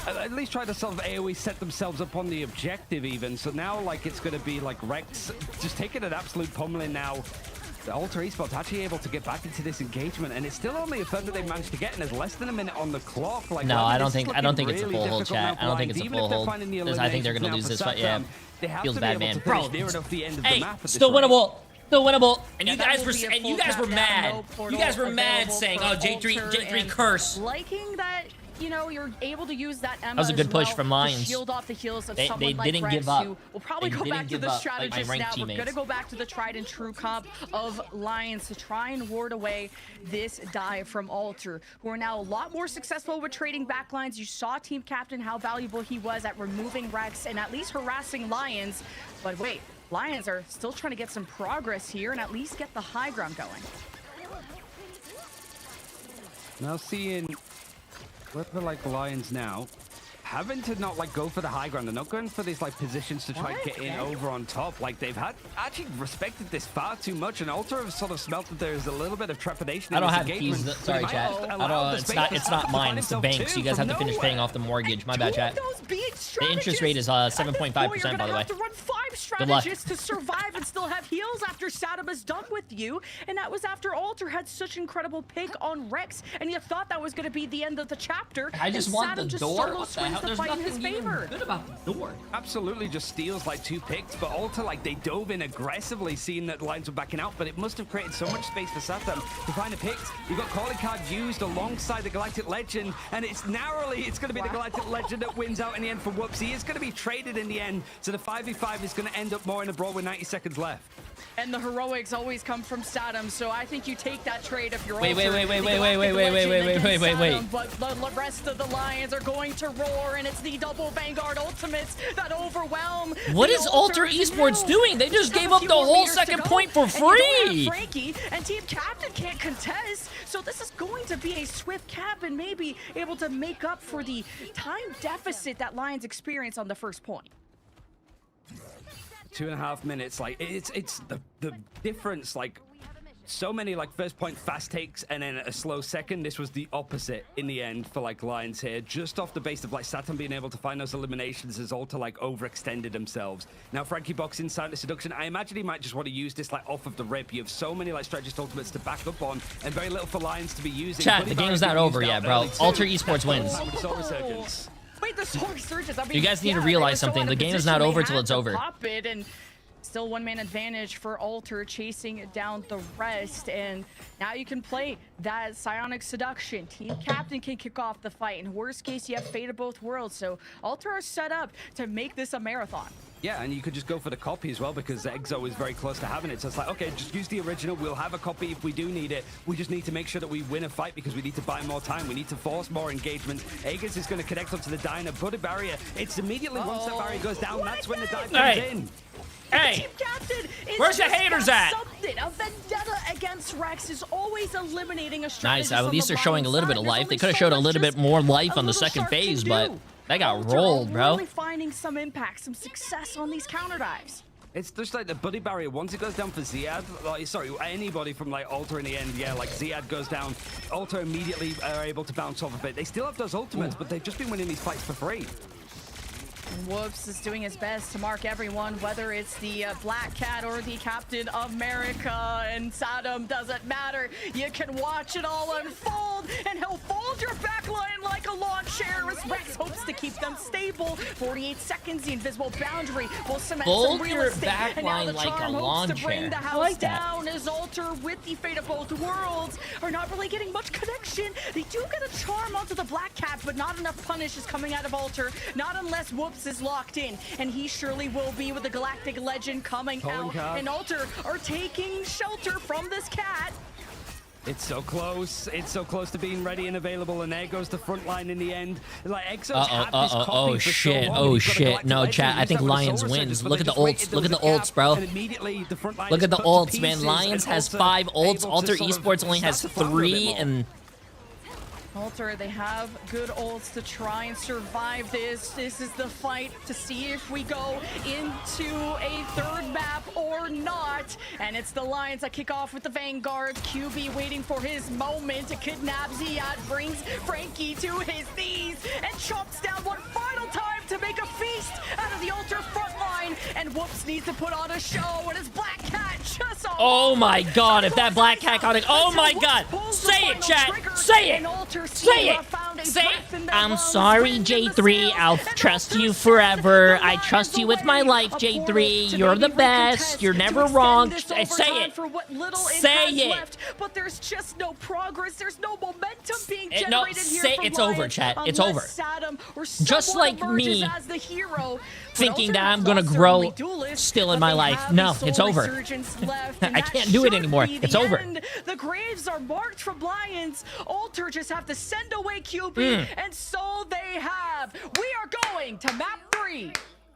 at least try to sort of AoE set themselves up on the objective even. So now like it's going to be like Rex just taking an absolute pummeling now. The Alter Esports actually able to get back into this engagement, and it's still only a third that they've managed to get, and there's less than a minute on the clock. Like, no, I don't think it's a full hold, chat. I don't think it's a full hold. I think they're gonna lose this fight. Yeah, feels bad, man. Bro, hey, still winnable. Still winnable. And you guys were mad. You guys were mad saying, "Oh, J3 curse." Liking that, you know, you're able to use that Emma. That was a good push from Lions. Shield off the heels of they someone like didn't Rex, give up. who will probably go back to the strategist now. Teammates. We're gonna go back to the tried and true comp of Lions to try and ward away this dive from Alter, who are now a lot more successful with trading backlines. You saw Team Captain how valuable he was at removing Rex and at least harassing Lions. But wait, Lions are still trying to get some progress here and at least get the high ground going. Now seeing what the like Lions now having to not like go for the high ground. They're not going for these like positions to try and get in over on top. Like they've had actually respected this far too much, and Alter have sort of smelt that there's a little bit of trepidation. I don't have keys. Sorry, chat. It's not mine. It's the bank. So you guys have to finish paying off the mortgage. My bad, chat. The interest rate is 7.5%, by the way. Have to run 5 strategists to survive and still have heals after Saddam is done with you, and that was after Alter had such incredible pick on Rex, and you thought that was going to be the end of the chapter. I just want the door. What the hell? There's nothing even good about the door. Absolutely just steals like 2 picks, but Alter like they dove in aggressively, seeing that the Lions were backing out, but it must have created so much space for Satam to find a pick. You've got calling card used alongside the Galactic Legend, and it's narrowly, it's going to be the Galactic Legend that wins out in the end for Whoops. He is going to be traded in the end, so the 5v5 is going to end up more in a brawl with 90 seconds left. And the heroics always come from Saddam, so I think you take that trade if you're wait. But the rest of the Lions are going to roar, and it's the double Vanguard ultimates that overwhelm. What is Alter Esports doing? They just gave up the whole second point for free. Frankie and Team Captain can't contest, so this is going to be a swift cap and maybe able to make up for the time deficit that Lions experienced on the first point. 2.5 minutes, like it's the difference, like so many like first point fast takes and then a slow second. This was the opposite in the end for like Lions here, just off the base of like Saturn being able to find those eliminations as Alter like overextended themselves. Now Frankie Box inside the seduction, I imagine he might just want to use this like off of the rip. You have so many like strategist ultimates to back up on and very little for Lions to be using. Chat, the game's not over yet, bro. Alter Esports wins. Wait, the Soul Resurgence. I mean, you guys need to realize something. The game is not over till it's over. Still one-man advantage for Alter, chasing down the rest, and now you can play that Psionic Seduction. Team Captain can kick off the fight. In worst case, you have Fate of Both Worlds, so Alter are set up to make this a marathon. Yeah, and you could just go for the copy as well because Exo is very close to having it. So it's like, okay, just use the original. We'll have a copy if we do need it. We just need to make sure that we win a fight because we need to buy more time. We need to force more engagement. Aegis is going to connect up to the Dino, put a barrier. It's immediately once that barrier goes down, that's when the dive comes in. Hey, Team Captain is where's the haters at? Something. A vendetta against Rex is always eliminating a strategist. Nice. At least they're showing a little bit of life. They could have so showed a much little bit more life on the second Shark phase, can but do. they got Alter rolled, are bro. Really finding some impact, some success on these counter dives. It's just like the buddy barrier. Once it goes down for Ziad, like, sorry, anybody from like Alter in the end, yeah, like Ziad goes down, Alter immediately are able to bounce off a bit. They still have those ultimates, but they've just been winning these fights for free. Whoops is doing his best to mark everyone, whether it's the Black Cat or the Captain America, and Saddam doesn't matter. You can watch it all unfold, and he'll fold your backline like a lawn chair as Rex hopes to keep them stable. 48 seconds, the invisible boundary will cement Fold some real your estate, and now the backline like a charm lawn hopes to bring chair. the I house like that. down as Alter with the Fate of Both Worlds are not really getting much connection. They do get a charm onto the Black Cat, but not enough punish is coming out of Alter, not unless Whoops is locked in, and he surely will be with the Galactic Legend coming out. And Alter are taking shelter from this cat. It's so close. It's so close to being ready and available, and there goes the front line in the end. Like Exo's had this copy oh for shit, so long, oh he's got a shit. Galactic No, Legend, chat. I used think that with a Lions Solar wins. Surges, but Look they at the just waited. ults. There Look at was the a gap, ults, bro. and immediately the front line Look is at the cut to ults, man. pieces, Lions and has Alter 5 ults. able to Alter sort of Esports only has start to flounder a bit 3, more. and Alter, they have good ults to try and survive this. This is the fight to see if we go into a third map or not. And it's the Lions that kick off with the Vanguard. QB waiting for his moment to kidnap Ziad, brings Frankie to his knees and chomps down one final time to make a feast out of the Alter front line. And Whoops needs to put on a show, and his Black Cat just oh my god, if that Black Cat got it, oh my god, say it, chat, say it, say it, say it. I'm sorry, J3, I'll trust you forever. I trust you with my life, J3. You're the best. You're never wrong. Say it. Say it. But there's just no progress. There's no momentum being No, generated here say from it's over, Lions chat. It's unless over. Saddam or Just someone like me, emerges as the hero. thinking But that Alter I'm gonna lost their grow only duelist, still in but my they life. have No, the it's Soul over. Resurgence left, and I that can't do it should anymore. be It's the over. end. The graves are marked from Lions. Alter just have to send away QB, and so they have. We are going to map 3.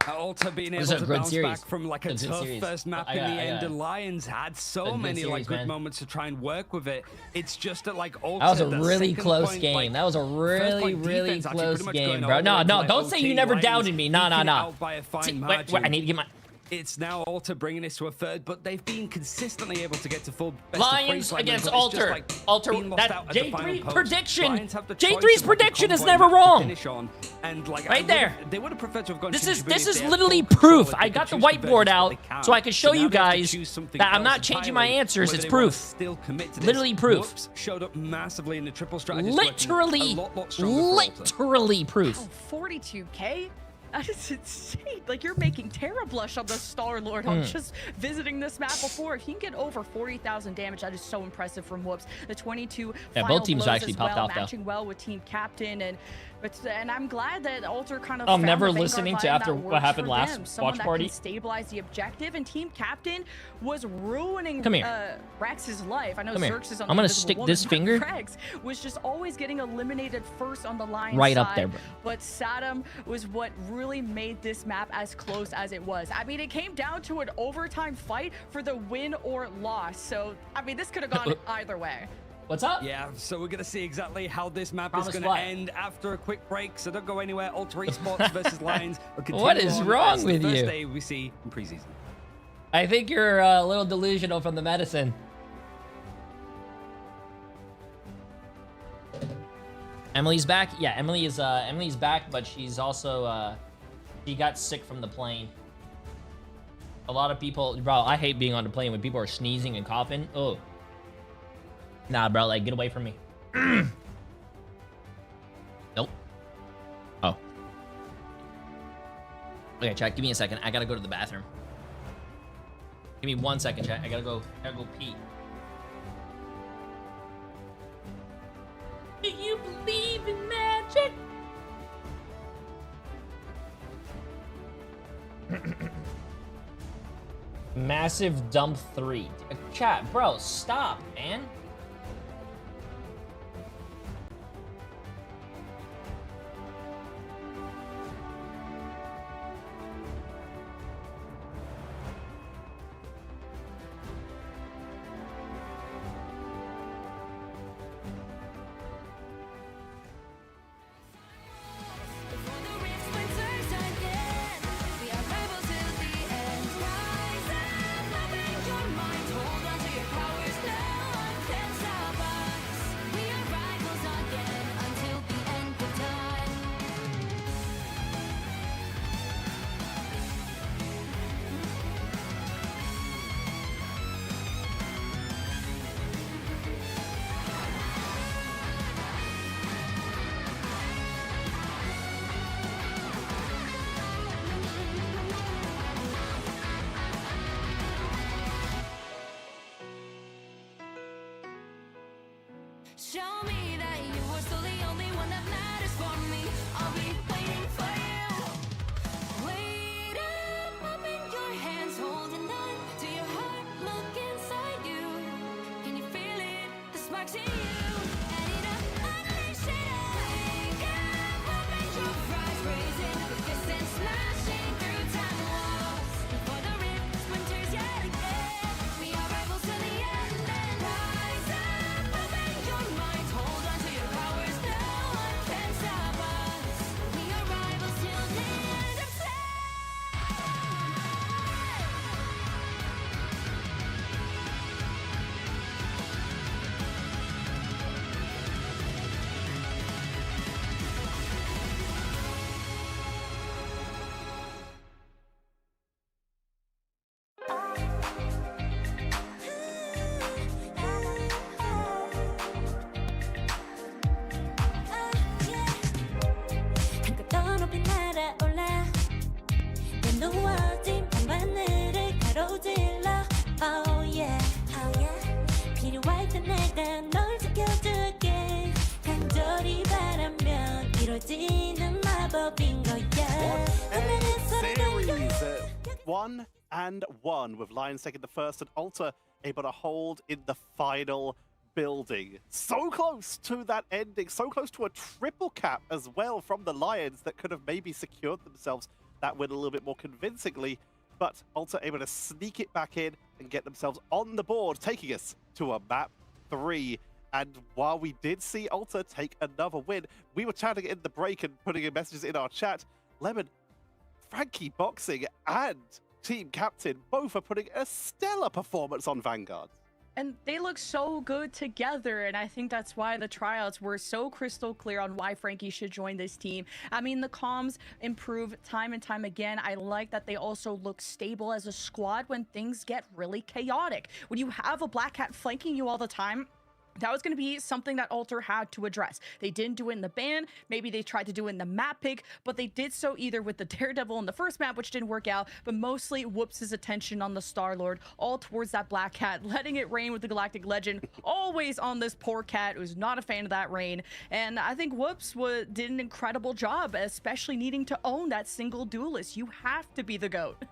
Alter being able This is a to good bounce series. back from like a Good tough series. first map I in got- the I end, got- and Lions had so Good many like series, good man. moments to try and work with it. It's just that like Alter, That was a the really second close point, game. like, That was a first really, point really defense actually close pretty much game, going bro. all No, the way no, to, like, don't say you OT. never Lions doubted me. No, no, eking it no. out by a fine See, wait, margin. I need to get my... It's now Alter bringing this to a third, but they've been consistently able to get to full best Lions of three against fragments, but it's just, Alter. like, Alter, being lost that out at the final J3 post. prediction. Lions have the J3's choice of what the prediction is convoy never map to wrong. finish on, and like Right there. They would have preferred to have gone. This to is Djibouti if they had literally full control, proof. if I they got could the choose whiteboard convergence, out but they can't. so I can show now you they have to guys choose something that I'm else not changing my entirely, answers. whether It's they wanna proof. Still commit to this. Literally proof. Whoops showed up massively in the triple strategy. working Literally, a lot stronger for Alter. literally proof. Oh, 42K? That is insane. Like, you're making Terra blush on the Star-Lord. I'm just visiting this map before. If you can get over 40,000 damage, that is so impressive from Whoops. The 22 Yeah, final both teams blows actually as popped well, off, though. matching well with Team Captain. And I'm glad that Alter kind of I'm found never the Vanguard listening to line after that what works happened for last them. Someone watch that party. can stabilize the objective, and Team Captain was ruining Come here. Rex's life. I know Come here. Xerxes on I'm the gonna Invisible stick Woman, this but finger Rex was just always getting eliminated first on the line right side. up there, bro. But Saddam was what really made this map as close as it was. I mean, it came down to an overtime fight for the win or loss. So, I mean, this could have gone either way. What's up? Yeah, so we're going to see exactly how this map Promise is going to what? end after a quick break, so don't go anywhere. Alter Esports versus Lions will continue What is on wrong as with the first you? day we see in preseason. I think you're a little delusional from the medicine. Emily's back? Yeah, Emily's back, but she's also, she got sick from the plane. A lot of people, bro, I hate being on the plane when people are sneezing and coughing. Oh. Nah, bro, like, get away from me. Nope. Oh. Okay, chat, give me a second. I gotta go to the bathroom. Give me 1 second, chat. I gotta go pee. Do you believe in magic? Massive dump 3. Chat, bro, stop, man. Show me that you are still the only one that matters for me. I'll be waiting for you. Wait up in your hands, holding on to your heart. Look inside you. Can you feel it? The sparks in you. And it unleash it. Wake up in your eyes, raising the fist and smashing through time walls. Before the rift splinters yet again, we are rivals to the end. And rise up in your minds, hold on to your powers. No one can stop us. We are rivals till the end of time. 한껏 높이 날아올라 내 누워진 밤하늘을 가로질러 Oh yeah, oh yeah. 필요할 때 내가 널 지켜줄게 간절히 바라면 이루어지는 마법인 거야 Series 1-1 with Lions taking the first and Alter able to hold in the final building. So close to that ending, so close to a triple cap as well from the Lions that could have maybe secured themselves that win a little bit more convincingly, but Alter able to sneak it back in and get themselves on the board, taking us to a map 3. And while we did see Alter take another win, we were chatting in the break and putting in messages in our chat. Lemon, Frankie Boxing and team captain both are putting a stellar performance on Vanguard. And they look so good together, and I think that's why the tryouts were so crystal clear on why Frankie should join this team. I mean, the comms improve time and time again. I like that they also look stable as a squad when things get really chaotic. When you have a Black Cat flanking you all the time, that was going to be something that Alter had to address. They didn't do it in the ban. Maybe they tried to do it in the map pick, but they did so either with the Daredevil in the first map, which didn't work out, but mostly whoops his attention on the Star-Lord, all towards that Black Cat, letting it rain with the Galactic Legend, always on this poor cat who's not a fan of that rain. And I think Whoops did an incredible job, especially needing to own that single duelist. You have to be the GOAT.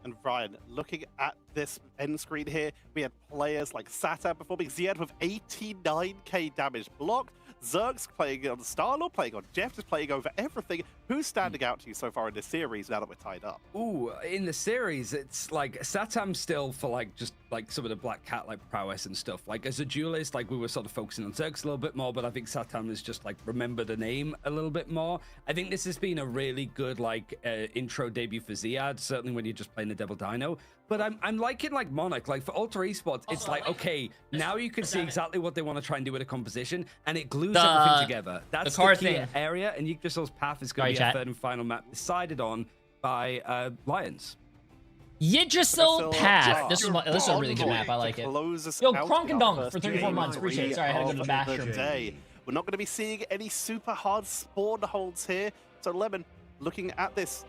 And Ryan, looking at this end screen here, we had players like Satan performing, Ziad with 89k damage blocked, Zerx playing on Star-Lord, playing on Jeff, just playing over everything. Who's standing out to you so far in this series now that we're tied up? Ooh, in the series, it's like Satam still for like just like some of the Black Cat like prowess and stuff. Like as a duelist, like we were sort of focusing on Zerx a little bit more, but I think Satam is just like remember the name a little bit more. I think this has been a really good like intro debut for Ziad, certainly when you're just playing the Devil Dino. But I'm liking like Monarch, like for Ultra Esports, it's like, okay, now you can see exactly what they want to try and do with a composition, and it glues everything together. That's the key area, and Yggdrasil's path is going to be a third and final map decided on by Lions. Yggdrasil path. This is a really good map. I like it. Yo, Kronkendong for 34 months. Appreciate it. Sorry, I had to go to the bathroom. We're not going to be seeing any super hard spawn holds here. So Lemon, looking at this,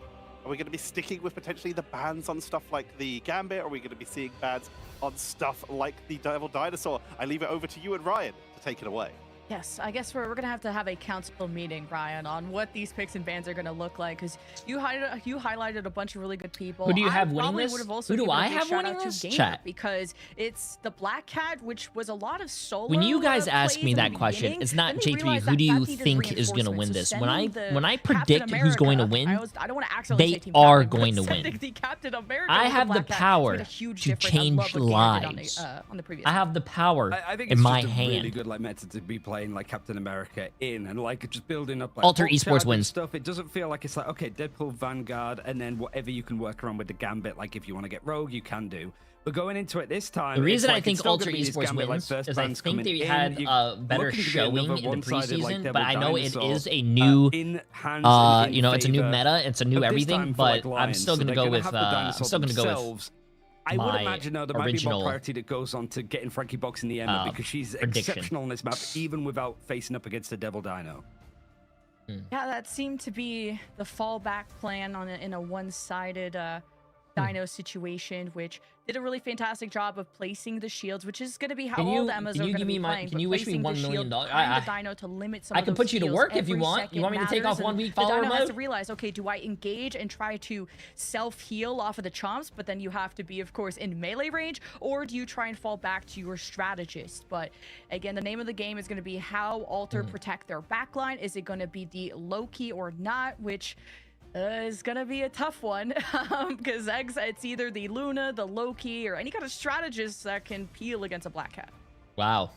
Are we going to be sticking with potentially the bans on stuff like the Gambit? Or are we going to be seeing bans on stuff like the Devil Dinosaur? I leave it over to you and Ryan to take it away. Yes, I guess we're gonna have a council meeting, Ryan, on what these picks and bans are gonna look like. Because you highlighted a bunch of really good people. Who do you have winning probably this? would have also Who do given a I big have shout winning out to this? Gamer, Chat. because it's the Black Cat, which was a lot of solo. When you guys ask plays me in the that question, beginning, it's not then they J3. realized Who that do you that needed think is going to win reinforcements. this? So When sending I the predict Captain who's going to America, win, I don't want to accidentally say they Team are Captain, but going to win. sending the Captain America I with have the Black Cat power made a huge to difference. I change love what Gamer did lives. on the previous I have the power I think in it's my just a hand. really good like method to be playing like Captain America in and like just building up like Alter box Esports charge and wins. stuff. It doesn't feel like it's like okay, Deadpool, Vanguard, and then whatever you can work around with the Gambit. Like if you want to get Rogue, you can do. But going into it this time, The reason it's I like think it's still Alter gonna be this Esports Gambit, like, wins first is I bands think coming they in. had You're a better looking to be showing another in the one-sided, like, preseason, Devil but I know it Dinosaur, is a new, in hands and in you know, it's a new favor meta, it's a new of this everything, time for, like, but I'm Lions. still So gonna they're go with, have the I'm dinosaur still gonna go with themselves. I would my imagine though there might be original, more priority that goes on to getting Frankie Box in the Emma because she's prediction. exceptional on this map, even without facing up against the Devil Dino. Yeah, that seemed to be the fallback plan in a one-sided Dino situation, which did a really fantastic job of placing the shields, which is going to be how all the Emmas are going to be playing. Can you wish me $1 million? The Dino to limit some I of can those put you to heals work if you every want. You second want me to take off matters, 1 and week the follower Dino has to mode? realize, okay, do I engage and try to self-heal off of the chomps, but then you have to be, of course, in melee range, or do you try and fall back to your strategist? But again, the name of the game is going to be how Alter protect their backline. Is it going to be the Loki or not? Which is gonna be a tough one because it's either the Luna, the Loki, or any kind of strategist that can peel against a Black Cat. Wow.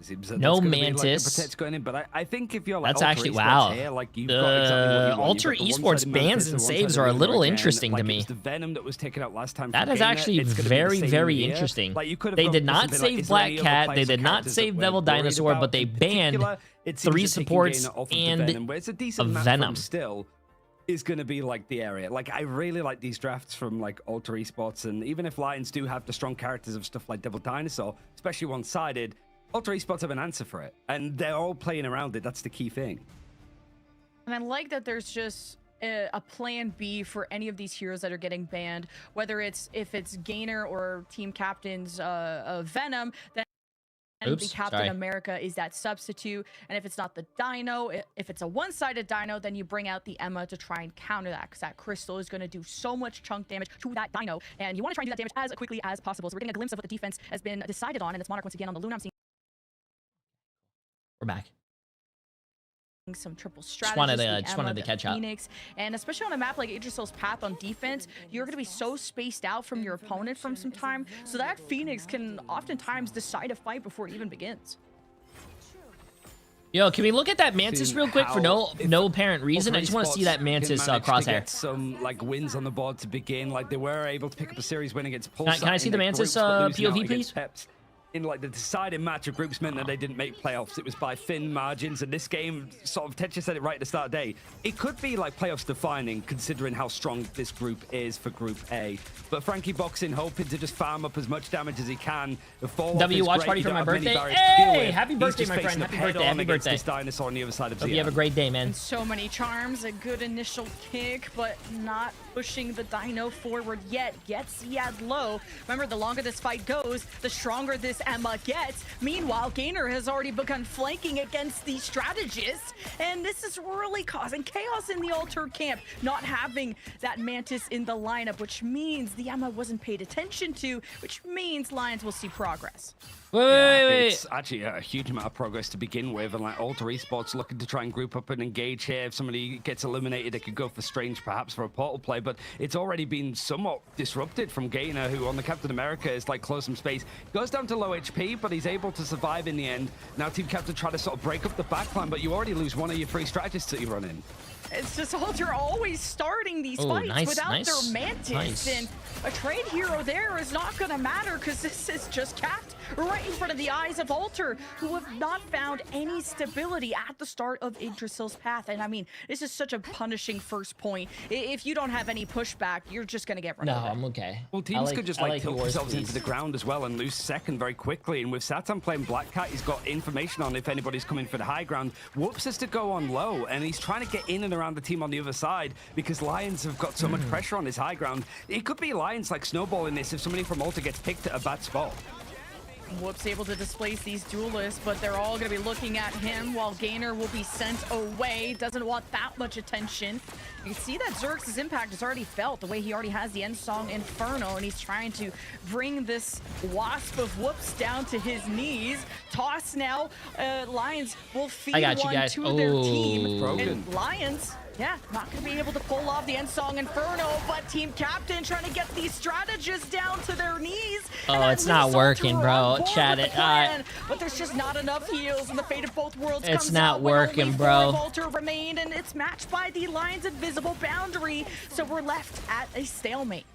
Seems No that's Mantis. Be, like, the protect's going in, but I think if you're like That's Alter actually, Esports wow. here, like you've got exactly what you want. Alter You've got the Esports one-sided bans Mantis, and the saves one-sided are a Luna little again. interesting like to me. It was the Venom that was taken out last time. That from is Gainer. actually It's gonna be the very, same very here. interesting. Like you could have They gone did for not something like, save is there any Black other Cat. They players or did not characters that save we're Devil worried Dinosaur, about? but they In banned particular, it seems 3 that taking supports Gainer off of the and Venom, where it's a decent a map Venom. from still is going to be like the area. Like I really like these drafts from like Alter Esports, and even if Lions do have the strong characters of stuff like Devil Dinosaur, especially one-sided, Alter Esports have an answer for it, and they're all playing around it. That's the key thing. And I like that there's just a plan B for any of these heroes that are getting banned, whether if it's Gainer or Team Captain's Venom, then the Captain America is that substitute. And if it's not the Dino, if it's a one-sided Dino, then you bring out the Emma to try and counter that, because that crystal is going to do so much chunk damage to that Dino, and you want to try and do that damage as quickly as possible. So we're getting a glimpse of what the defense has been decided on, and it's Monarch once again on the Luna. I'm seeing We're back. some triple strategies. Just wanted to catch up. Phoenix, and especially on a map like Idrisil's Path on defense, you're going to be so spaced out from your opponent from some time, so that Phoenix can oftentimes decide a fight before it even begins. Yo, can we look at that Mantis real quick for no apparent reason? I just want to see that Mantis crosshair. Get some like wins on the board to begin. Like they were able to pick up a series win against Pulsar. Can I see the Mantis POV, please? In like the deciding match of groups meant that they didn't make playoffs. It was by thin margins, and this game sort of Tetcher said it right at the start of the day. It could be like playoffs defining, considering how strong this group is for Group A. But Frankie Boxing hoping to just farm up as much damage as he can. The fall W watch party for my birthday. Hey, happy birthday, my friend! Happy birthday! Happy birthday! This dinosaur on the other side of Hope you have a great day, man. And so many charms, a good initial kick, but not pushing the Dino forward yet. Gets Ziad low. Remember, the longer this fight goes, the stronger this Emma gets. Meanwhile, Gainer has already begun flanking against the strategists, and this is really causing chaos in the Alter camp, not having that Mantis in the lineup, which means the Emma wasn't paid attention to, which means Lions will see progress. Wait. It's actually a huge amount of progress to begin with, and like Alter Esports looking to try and group up and engage here. If somebody gets eliminated, they could go for Strange perhaps for a portal play, but it's already been somewhat disrupted from Gainer, who on the Captain America is like close some space. Goes down to low HP, but he's able to survive in the end. Now Team Captain try to sort of break up the backline, but you already lose one of your 3 strategists that you run in. It's just Alter always starting these fights without their Mantis, and a trade hero there is not going to matter because this is just capped right in front of the eyes of Alter, who have not found any stability at the start of Yggdrasil's path. And I mean, this is such a punishing first point. If you don't have any pushback, you're just going to get run over. No, I'm okay. Well, teams could just like tilt yours, themselves please. into the ground as well and lose second very quickly. And with Satan playing Black Cat, he's got information on if anybody's coming for the high ground. Whoops has to go on low, and he's trying to get in and around the team on the other side because Lions have got so much pressure on his high ground. It could be Lions like snowballing this if somebody from Alter gets picked at a bad spot. Whoops able to displace these duelists, but they're all going to be looking at him while Gainer will be sent away. Doesn't want that much attention. You can see that Zerx's impact is already felt, the way he already has the end song Inferno, and he's trying to bring this wasp of Whoops down to his knees. Toss now. Lions will feed one to their team. And Lions, yeah, not going to be able to pull off the end song Inferno, but team captain trying to get these strategists down to their knees. Oh, it's not working, bro. Chat it. But there's just not enough heals, and the fate of both worlds it's comes not out working, when only bro. 4 Volter remained, and it's matched by the Lions' invisible boundary. So we're left at a stalemate.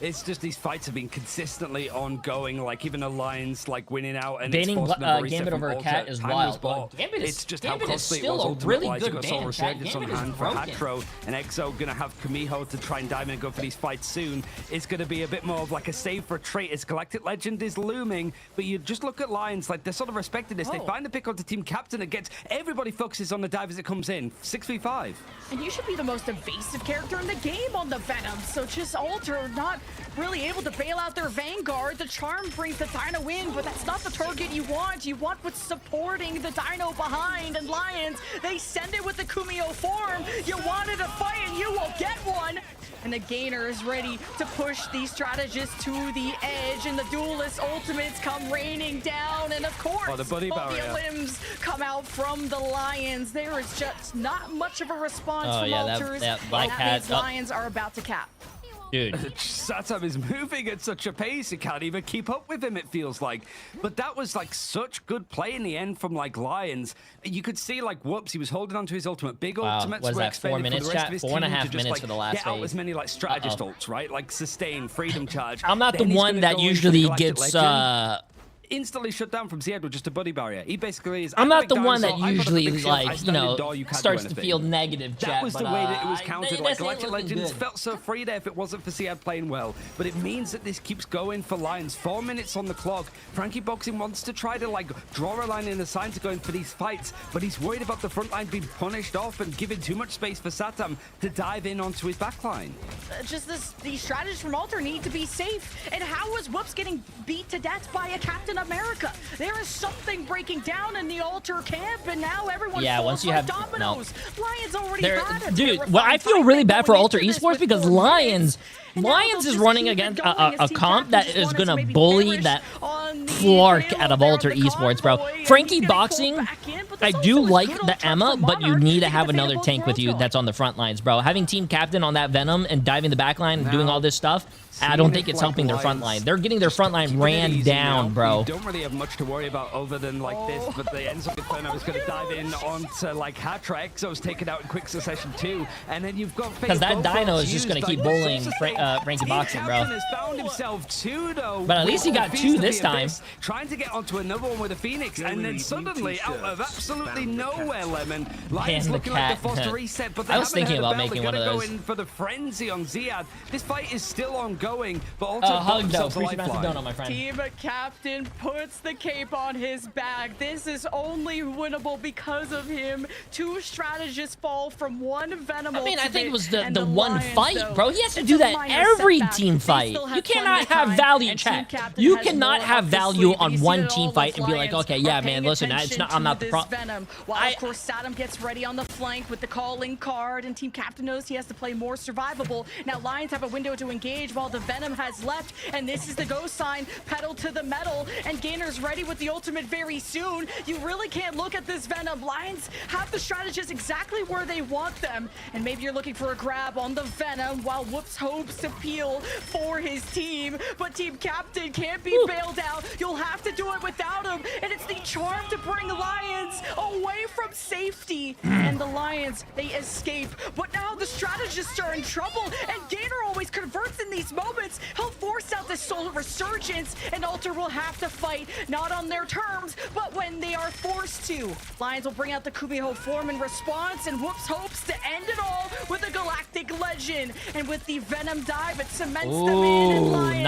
It's just these fights have been consistently ongoing, like even the Lions like winning out and Banning it's forcing them to reset Gambit from over Alter. Cat is Time wild. was bought. Gambit is, it's just Gambit how is costly it still was a really ultimate-wise. good You got ban, Soul chat. Resurgence on Gambit is hand for broken. Hatro, and Exo gonna have Kamiho to try and dive in and go for these fights soon. It's gonna be a bit more of like a safe retreat as Galactic Legend is looming, but you just look at Lions, like they're sort of respecting this. They find the pick on the team captain that gets everybody focuses on the dive as it comes in. 6v5. And you should be the most evasive character in the game on the Venom. So just Alter not really able to bail out their Vanguard. The charm brings the Dino in, but that's not the target you want. You want what's supporting the Dino behind. And Lions, they send it with the Kumio form. You wanted a fight and you will get one. And the Gainer is ready to push these strategists to the edge, and the duelist ultimates come raining down, and of course, the buddy barrier. limbs come out from the Lions. There is just not much of a response from Alters, that Black Cat. means Lions are about to cap. Dude. Satam is moving at such a pace, it can't even keep up with him, it feels like. But that was like such good play in the end from like Lions. You could see like Whoops, he was holding on to his ultimate. Big ultimates was were that 4 expended minutes, for the rest chat? of his 4.5 team to minutes just, like, for the last get out phase. as many like strategist ults, right? Like sustain, freedom charge. I'm not Then the he's one gonna that go in for usually the Galactic gets Legend. Instantly shut down from Zed with just a buddy barrier. He basically is. I'm not the big one that dinosaur, I've got a usually, big shield, I like, you stand know, indoor, you can't do starts to anything. feel negative, chat. That was the but, way that it was counted. Like this ain't Galactic looking Legends good. felt so free there if it wasn't for Sead playing well. But it means that this keeps going for Lions. 4 minutes on the clock. Frankie Boxing wants to try to like draw a line in the sign to go in for these fights, but he's worried about the front line being punished off and giving too much space for Satam to dive in onto his back line. These strategists from Alter need to be safe. And how was Whoops getting beat to death by a Captain America? There is something breaking down in the Alter camp, and now everyone falls like dominoes. Lions already had a dude, well, I feel really bad for Alter Esports because Lions is running against a comp that is gonna bully that Clark out of Alter Esports, bro. Frankie Boxing, I do like the Emma, but you need to have another tank with you that's on the front lines, bro. Having team captain on that Venom and diving the back line and doing all this stuff, I don't think it's helping their front line. They're getting their front line ran down, bro. We don't really have much to worry about other than like this, but the Enzo Inferno is going to dive in onto like Hatra. Exo's taken out in quick succession too, and then you've got because that Dino is just going to keep bullying Frankie Boxing, bro. Has found himself two, though, but at least he got two this time. Trying to get onto another one with a Phoenix, and then suddenly out of absolutely nowhere, Lemon, Lions looking like they're forced to reset, but they I was thinking about making one of those. Go in for the frenzy on Ziad. This fight is still ongoing, but also hug though. Appreciate the donut, my friend. Team captain puts the cape on his back. This is only winnable because of him. Two strategists fall from one Venom. I mean, I think it was the Lions, one fight, though, bro. He has to do that every team fight. You cannot have value, chat. You cannot have value on one team fight and be like, okay, yeah, man, listen, it's not. I'm not the problem. While of course Satam gets ready on the flank with the calling card, and team captain knows he has to play more survivable. Now Lions have a window to engage while the Venom has left, and this is the go sign, pedal to the metal, and Gainer's ready with the ultimate very soon. You really can't look at this Venom. Lions have the strategists exactly where they want them, and maybe you're looking for a grab on the Venom while Whoops hopes to peel for his team, but team captain can't be bailed out. You'll have to do it without him, and it's the charm to bring Lions away from safety, and the Lions, they escape, but now the strategists are in trouble, and Gainer always converts in these moments, he'll force out this solar resurgence, and Alter will have to fight, not on their terms, but when they are forced to. Lions will bring out the Kumiho form in response, and Whoops hopes to end it all with a Galactic Legend. And with the Venom dive, it cements them in, and Lions,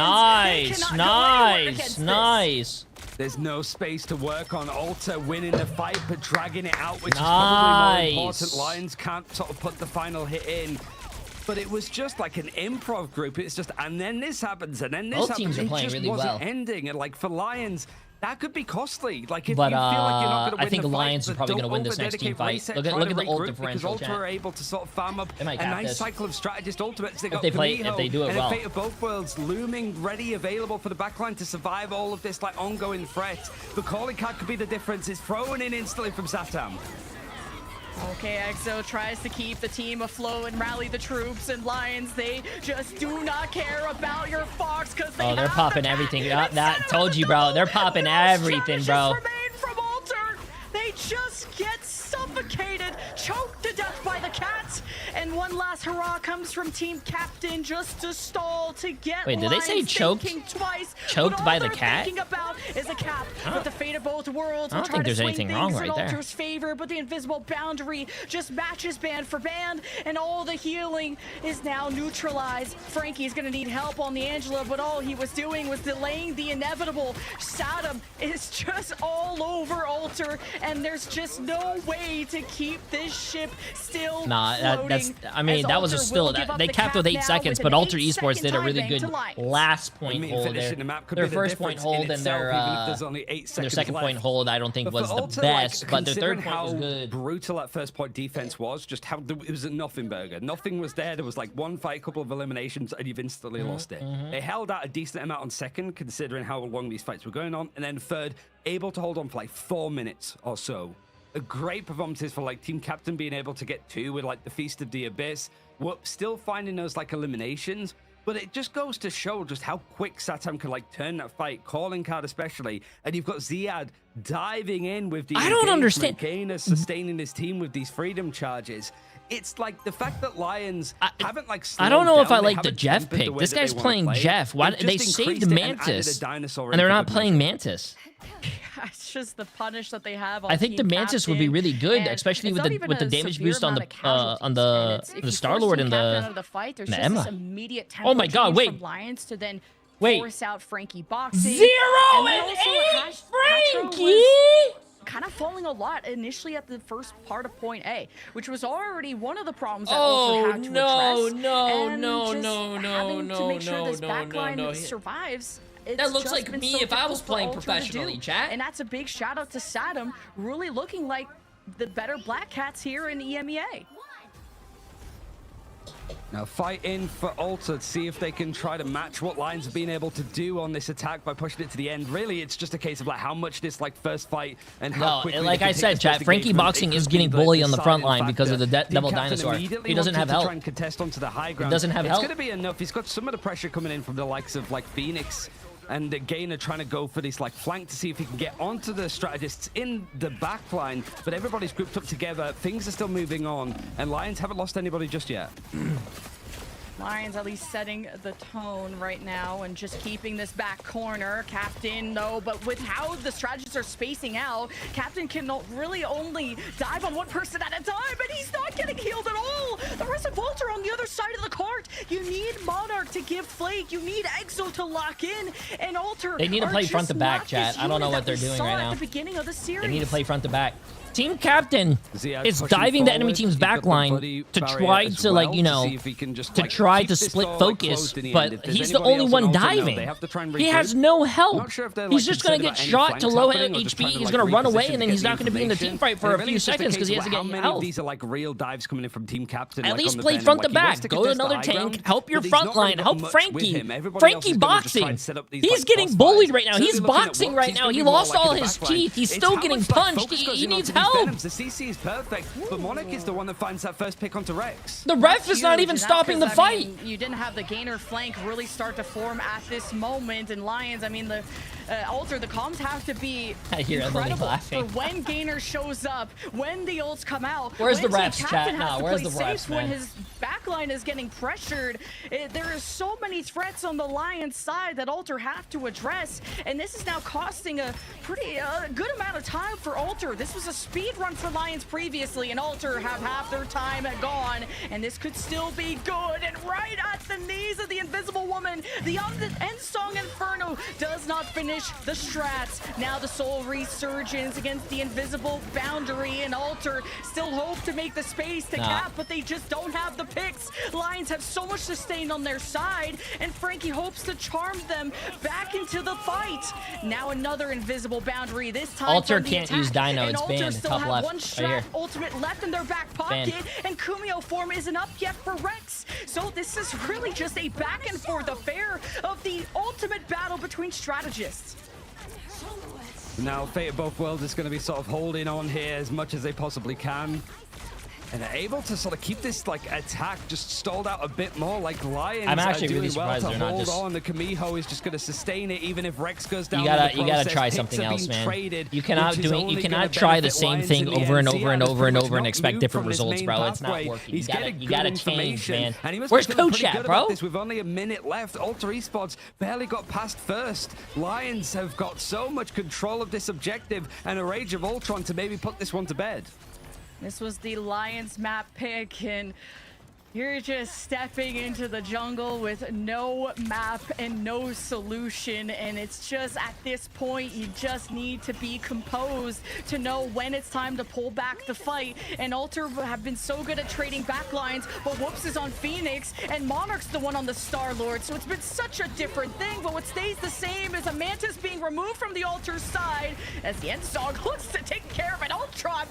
nice. There's no space to work on. Alter winning the fight, but dragging it out, which is probably more important. Lions can't sort of put the final hit in. But it was just like an improv group. It's just, and then this happens, and then this happens. Teams are playing just really wasn't well. ending. And like for Lions, that could be costly. Like if But you feel like you're not going to win I think the Lions fight, are probably don't going to win this next team overdedicate fight. reset, Look at try to the ult regroup, differential, because Ultra are able to sort of farm up They might a cap nice this. cycle of strategist ultimates. They got if Kumiho they do it and well. a Fate of Both Worlds looming, ready, available for the backline to survive all of this like ongoing threat. The calling card could be the difference. It's thrown in instantly from Satam. Okay, EXO tries to keep the team afloat and rally the troops, and Lions, they just do not care about your Fox because they they're popping everything. That told you, bro. They're popping everything, bro. From Alter. They just get suffocated, choked to death by the cats, and one last hurrah comes from Team Captain just to stall to get. Wait, did they say choked? Twice. Choked by the cat? Thinking about is a cap, but the Fate of Both Worlds. I don't think there's anything wrong right there. Alter's favor, but the invisible boundary just matches band for band, and all the healing is now neutralized. Frankie's gonna need help on the Angela, but all he was doing was delaying the inevitable. Saddam is just all over Alter, and there's just no way to keep this ship still that's I mean, that was still they capped with 8 seconds, but Alter Esports did a really good last point hold there. Their first point hold and their second point hold I don't think was the best, but their third point was good. Brutal that first point defense was, just how it was a nothing burger. Nothing was there. There was like one fight, couple of eliminations, and you've instantly lost it. They held out a decent amount on second, considering how long these fights were going on, and then third, able to hold on for like 4 minutes or so. A great performances for like Team Captain being able to get 2 with like the Feast of the Abyss. Whoop, still finding those like eliminations, but it just goes to show just how quick Satam can like turn that fight, calling card especially, and you've got Ziad diving in with the I don't understand. Gainer sustaining his team with these freedom charges. It's like the fact that Lions haven't like I don't know slowed if I down, like they the Jeff haven't tempered pick. the way This that they guy's wanna playing play. Jeff. Why They've they just saved increased it and added a Mantis dinosaur and they're into not the playing mission. Mantis? It's just the punish that they have on I think the Team Mantis would be Captain, really good, and especially it's with not the even a damage severe boost on amount the of casualties, and it's- if you Star force Lord Team and Captain out the of the fight, there's and just Emma. this immediate Oh my tempo God, change wait. from Lions to then Wait. force out Frankie boxing. 0 and then and also 8, Hatro Frankie. was kind of falling a lot initially at the first part of point A, which was already one of the problems that Ultra had to address. Having to make sure this backline survives. That looks It's like just been me so if I was difficult for playing Ultra to professionally, do. chat. And that's a big shout out to Saddam, really looking like the better Black Cats here in EMEA. Now fight in for Alter to see if they can try to match what Lions have been able to do on this attack by pushing it to the end. Really, it's just a case of like how much this like first fight and how quickly like they I can said, take this chat, first Frankie engagement. Boxing It is could getting be bullied the on the front deciding line because of the factor. double Team Captain dinosaur. immediately He doesn't wanted have to help. try and contest onto the high ground. doesn't have it's help. going to be enough. He's got some of the pressure coming in from the likes of like Phoenix and Gainer trying to go for this like flank to see if he can get onto the strategists in the back line, but everybody's grouped up together. Things are still moving on, and Lions haven't lost anybody just yet. Lions at least setting the tone right now and just keeping this back corner. Captain, though, but with how the strategists are spacing out, Captain can really only dive on one person at a time, and he's not getting healed at all. The rest of Volter on the other side of the court. You need Monarch to give Flake. You need Exo to lock in, and Alter. They need to play front to back, chat. I don't know what they're doing right now. At the beginning of the series. They need to play front to back. Team Captain Ziad is pushing diving the enemy forward. team's He's got the backline buddy to barrier try as to, well like, you know, see if he can just, to like, try keep to this split door, like, focus, closed in the but end. If there's he's the anybody only else one on Alter, no, diving. they have to try and He regroup. has no help. Not sure if they're, He's like, just going to concerned get about any shot to flanks low happening or just HP. trying to, He's like, going to run away, reposition and then to he's get not going to be in the information. team fight for And a really few it's just seconds because he case has of, to like, get how many of help. these are like real dives coming in from Team Captain? At like, least on the play Venom? front Like, to he wants back. to Go to contest the another high tank. ground, Help your but he's front not really line. got Help much with Frankie. him. Everybody else Frankie is gonna just try boxing. and set up these, He's like, getting cross bullied fires. right now. So He's you're looking at boxing Wooks, right he's now. gonna He be more lost like all in the his backline. teeth. He's It's still how getting much, like, punched. focus He goes in needs onto these help. Venoms. The CC is perfect, but Monarch is the one that finds that first pick onto Rex. The ref is not Huge, even and that's stopping the 'cause, I fight. mean, you didn't have the Gainer flank really start to form at this moment, and Lions, I mean, the Alter, the comms have to be I hear everybody incredible laughing. for when Gainer shows up, when the ults come out. Where's the when refs, Team chat? Captain has No, to where's play the safe refs, when man? his backline is getting pressured. There is so many threats on the Lions side that Alter have to address, and this is now costing a pretty good amount of time for Alter. This was a speed run for Lions previously, and Alter have half their time gone, and this could still be good. And right at the knees of the Invisible Woman, the end song Inferno does not finish the strats. Now the Soul Resurgence against the Invisible Boundary, and Alter still hope to make the space to cap, but they just don't have the picks. Lions have so much sustain on their side, and Frankie hopes to charm them back into the fight. Now another Invisible Boundary, this time Alter from the can't attack, use Dino, and it's Alter banned. still Top have left, one right strat here. ultimate left in their back pocket, and Kumio form isn't up yet for Rex. So this is really just a back and forth affair of the ultimate battle between strategists. Now, Fate of Both Worlds is going to be sort of holding on here as much as they possibly can. And they're able to sort of keep this like attack just stalled out a bit more. Like Lions I'm actually are doing really surprised well they're to not hold just... on. The Kamiho is just going to sustain it even if Rex goes down. You gotta try something else, man. You cannot try the same thing over and over and over and over and expect different results, bro. It's not working. You gotta change, man. Where's coach at, bro? With only a minute left, Alter Esports barely got past first. Lions have got so much control of this objective and a Rage of Ultron to maybe put this one to bed. This was the Lions map pick, and you're just stepping into the jungle with no map and no solution, and it's just at this point you just need to be composed to know when it's time to pull back the fight. And Alter have been so good at trading backlines, but Whoops is on Phoenix and Monarch's the one on the Star-Lord, so it's been such a different thing. But what stays the same is a Mantis being removed from the Alter's side as the Endsong looks to take care of an Ultron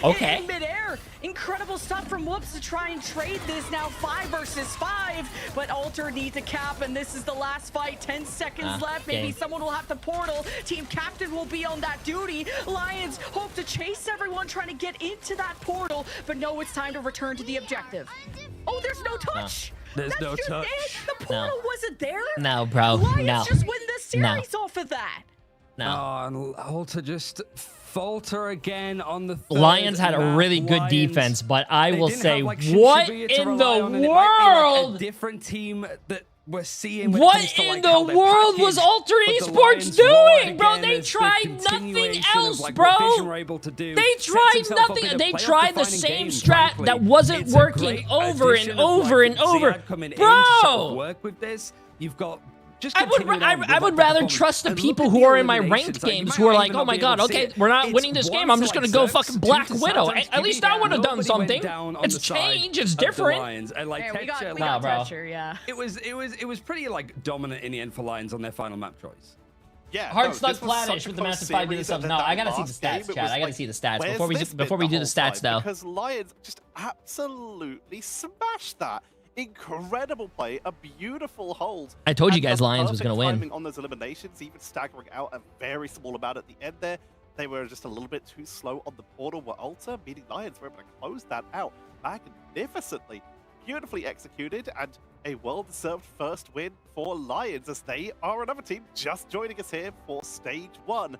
in midair. Incredible stuff from Whoops to try and trade this now 5 versus 5, but Alter need to cap, and this is the last fight. 10 seconds left. Maybe someone will have to portal. Team Captain will be on that duty. Lions hope to chase everyone trying to get into that portal, but no, it's time to return to the objective. Oh, there's no touch. There's no touch. The portal wasn't there. No, bro. Lions just win the series off of that. No. Oh, and Alter just falter again on the third Lions had a map. really good defense, but I will say, have, like, what Shibuya to in rely the on, and it might be, like, world? a different team that we're seeing. When it What comes to, in like, the how they're world was packaged, Alter but the Esports Lions won doing, bro? again They as the tried nothing continuation of, else, like, bro. what Vision were able to do. They Sets tried himself up nothing. in a They playoff tried the defining same game, strat frankly. that wasn't It's a working great over and addition of, over like, and over. Ziad coming in to sort of Bro, work with this. You've got just I would rather performance. trust the And people look at who the are in my eliminations. ranked Like, you games might who are not like, even oh my be able god, to see okay, it. we're not It's winning this one game. I'm to, just gonna like, go Zerx, fucking 2 Black to Widow. sometimes At least I would have done nobody went something. down on It's the side change. It's of the different. Lions. And like Yeah, we Texture, got Nah, bro. Texture, yeah. it was pretty like dominant in the end for Lions on their final map choice. Yeah, Hard no, stuck this was Planish such a with the close massive 5 series, subs. and No, then I that gotta see the last game, stats, it chat. was I gotta like, see the stats where's before we this before been we do the the whole stats time? though. Because Lions just absolutely smashed that. Incredible play, a beautiful hold. I told you and guys the Lions was perfect gonna win. timing on those eliminations, even staggering out a very small amount at the end there. They were just a little bit too slow on the portal with Alter, meaning Lions were able to close that out magnificently. Beautifully executed, and a well-deserved first win for Lions, as they are another team just joining us here for Stage 1.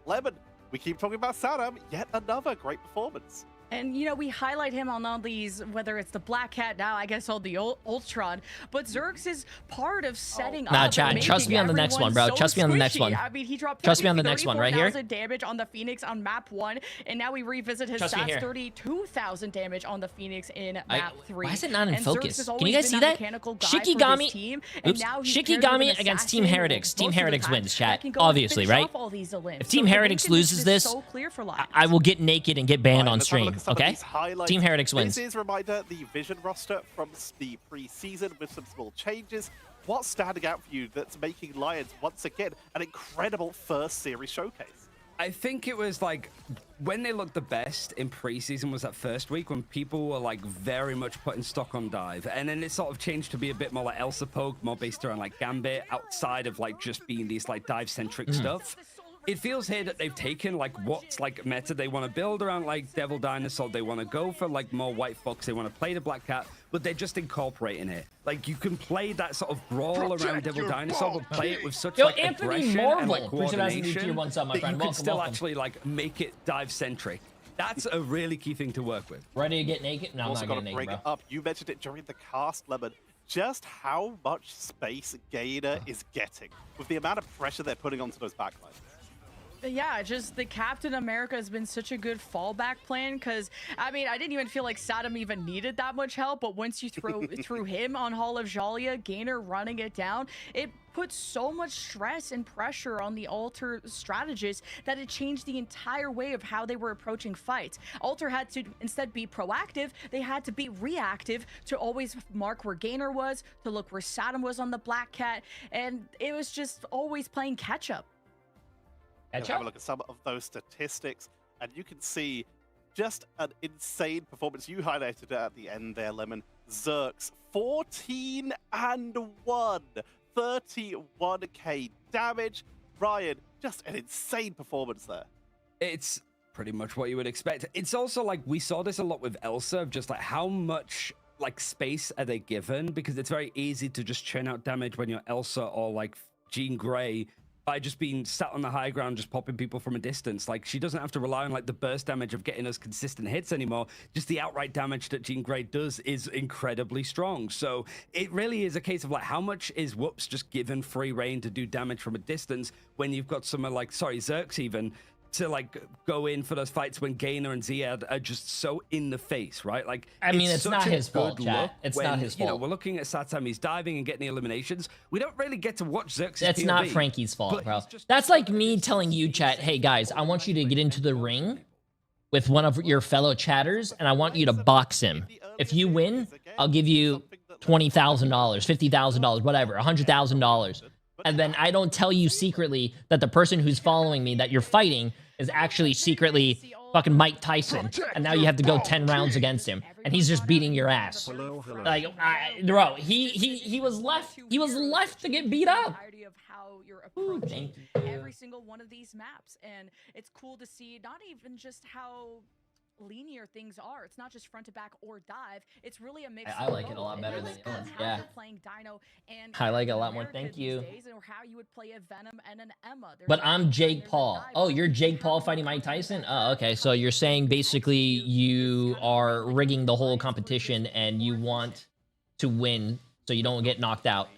Lemon, we keep talking about Saddam, yet another great performance. And, you know, we highlight him on all these, whether it's the Black Hat now, I guess all the Ultron, but Zerx is part of setting up. Nah, chat, and trust me on the making next one, everyone bro. so Trust me on the next squishy. one. I mean, he dropped Trust me on the next one, right here. 34,000 damage on the Phoenix on map 1, and now we revisit his Trust me stats, here. 32,000 damage on the Phoenix in map 3. Why is it not in And focus? Zerx has Can you always guys been see that that? mechanical guy for this Shikigami, team, and oops, now he's paired with an Shikigami against Team assassin Heretics. Team most of the Heretics time wins, chat. that can go and Obviously, finish right? off all these elims. If Team So the Heretics making loses this, so clear for Lions. I will get naked and get banned Right, on let's have a look stream, at some of okay? these highlights. Team Heretics wins. This is a reminder, the Vision roster from the pre-season with some small changes. What's standing out for you that's making Lions once again an incredible first series showcase? I think it was like when they looked the best in preseason was that first week when people were like very much putting stock on dive, and then it sort of changed to be a bit more like Elsa Poke, more based around like Gambit, outside of like just being these like dive centric stuff. it feels here that they've taken like what's like meta they want to build around like Devil Dinosaur. They want to go for like more White Fox. They want to play the Black Cat, but they're just incorporating it. Like you can play that sort of brawl around Devil Dinosaur, but play it with such like Anthony aggression Marvel. and like Appreciate it, coordination tier one sub, my that friend. you can Welcome, still welcome. actually like make it dive centric. That's a really key thing to work with. Ready to get naked? No, I'm Also not got getting to naked, bring bro. up, you mentioned it during the cast, Lemon, just how much space Gainer is getting with the amount of pressure they're putting onto those backlines. Yeah, just the Captain America has been such a good fallback plan because, I mean, I didn't even feel like Saddam even needed that much help, but once you threw him on Hall of Jalia, Gainer running it down, it put so much stress and pressure on the Alter strategists that it changed the entire way of how they were approaching fights. Alter had to instead be proactive, they had to be reactive to always mark where Gainer was, to look where Saddam was on the Black Cat, and it was just always playing catch up. Have a look at some of those statistics, and you can see just an insane performance. You highlighted it at the end there, Lemon. Zerx, 14 and 1, 31k damage. Ryan, just an insane performance there. It's pretty much what you would expect. It's also like we saw this a lot with Elsa, of just like how much like space are they given, because it's very easy to just churn out damage when you're Elsa or like Jean Grey by just being sat on the high ground, just popping people from a distance. Like she doesn't have to rely on like the burst damage of getting us consistent hits anymore. Just the outright damage that Jean Grey does is incredibly strong. So it really is a case of like how much is Whoops just given free reign to do damage from a distance when you've got someone like, Zerx even, to like go in for those fights when Gainer and Ziad are just so in the face, right? Like, I mean, it's such not a his fault, good chat. look It's when, not his you know, fault. we're looking at Satam, he's diving and getting the eliminations. We don't really get to watch Zerx's That's not POV, Frankie's fault, but bro. he's just That's like me telling you, chat, hey guys, I want you to get into the ring with one of your fellow chatters, and I want you to box him. If you win, I'll give you $20,000, $50,000, whatever, $100,000. And then I don't tell you secretly that the person who's following me that you're fighting is actually secretly fucking Mike Tyson, and now you have to go 10 rounds against him, and he's just beating your ass. Hello, hello. Like, bro, he was left to get beat up. Of how you're Ooh, approaching thank you. every single one of these maps, and it's cool to see not even just how linear things are. It's not just front to back or dive. It's really a mix. I of like it a both. lot better It than looks the other at ones, how yeah. you're playing Dino and I like it a Captain lot more. America Thank these you. days, or how you would play a Venom and an Emma. There's But a I'm Venom, Jake there's a Paul. Dive, Oh, there's you're a Jake Paul Venom, fighting Mike there's a Tyson? Venom. Oh, okay. So you're saying basically you are rigging the whole competition and you want to win so you don't get knocked out.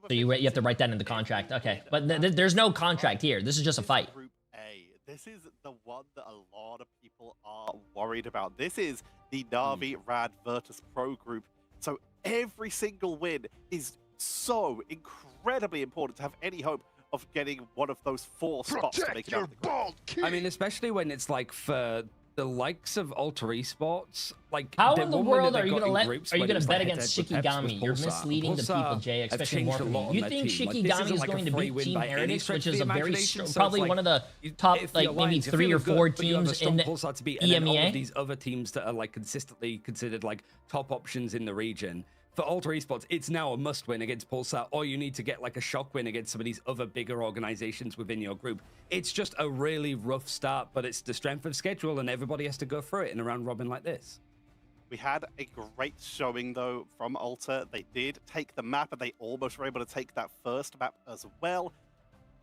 So you have to write that in the contract. Okay. But there's no contract here. This is just a fight. Group A. This is the one that a lot of people are worried about. This is the Na'Vi Rad Virtus Pro group. So every single win is so incredibly important to have any hope of getting one of those 4 spots to make it out of the group. I mean, especially when it's like for the likes of Alter Esports, like How the in the one winner world they are you got gonna in let? groups Are you when it gonna was, bet like, against head-to-head with Peps was Shikigami? You're Pulsar. misleading the Pulsar people, Jay. have Expecting changed more a from lot you. on You their think team. Like, this Shikigami isn't is like a going to free beat win Team by any Heritage, stretch which of is the a very imagination, so probably it's one of the like, top, if the like maybe Alliance, you're 3 or feeling 4 good, but you have a teams strong in Pulsar to beat, and then all EMEA. of these other teams that are like consistently considered like top options in the region. For Alter Esports, it's now a must win against Pulsar, or you need to get like a shock win against some of these other bigger organizations within your group. It's just a really rough start, but it's the strength of schedule, and everybody has to go through it in a round robin like this. We had a great showing, though, from Alter. They did take the map, and they almost were able to take that first map as well.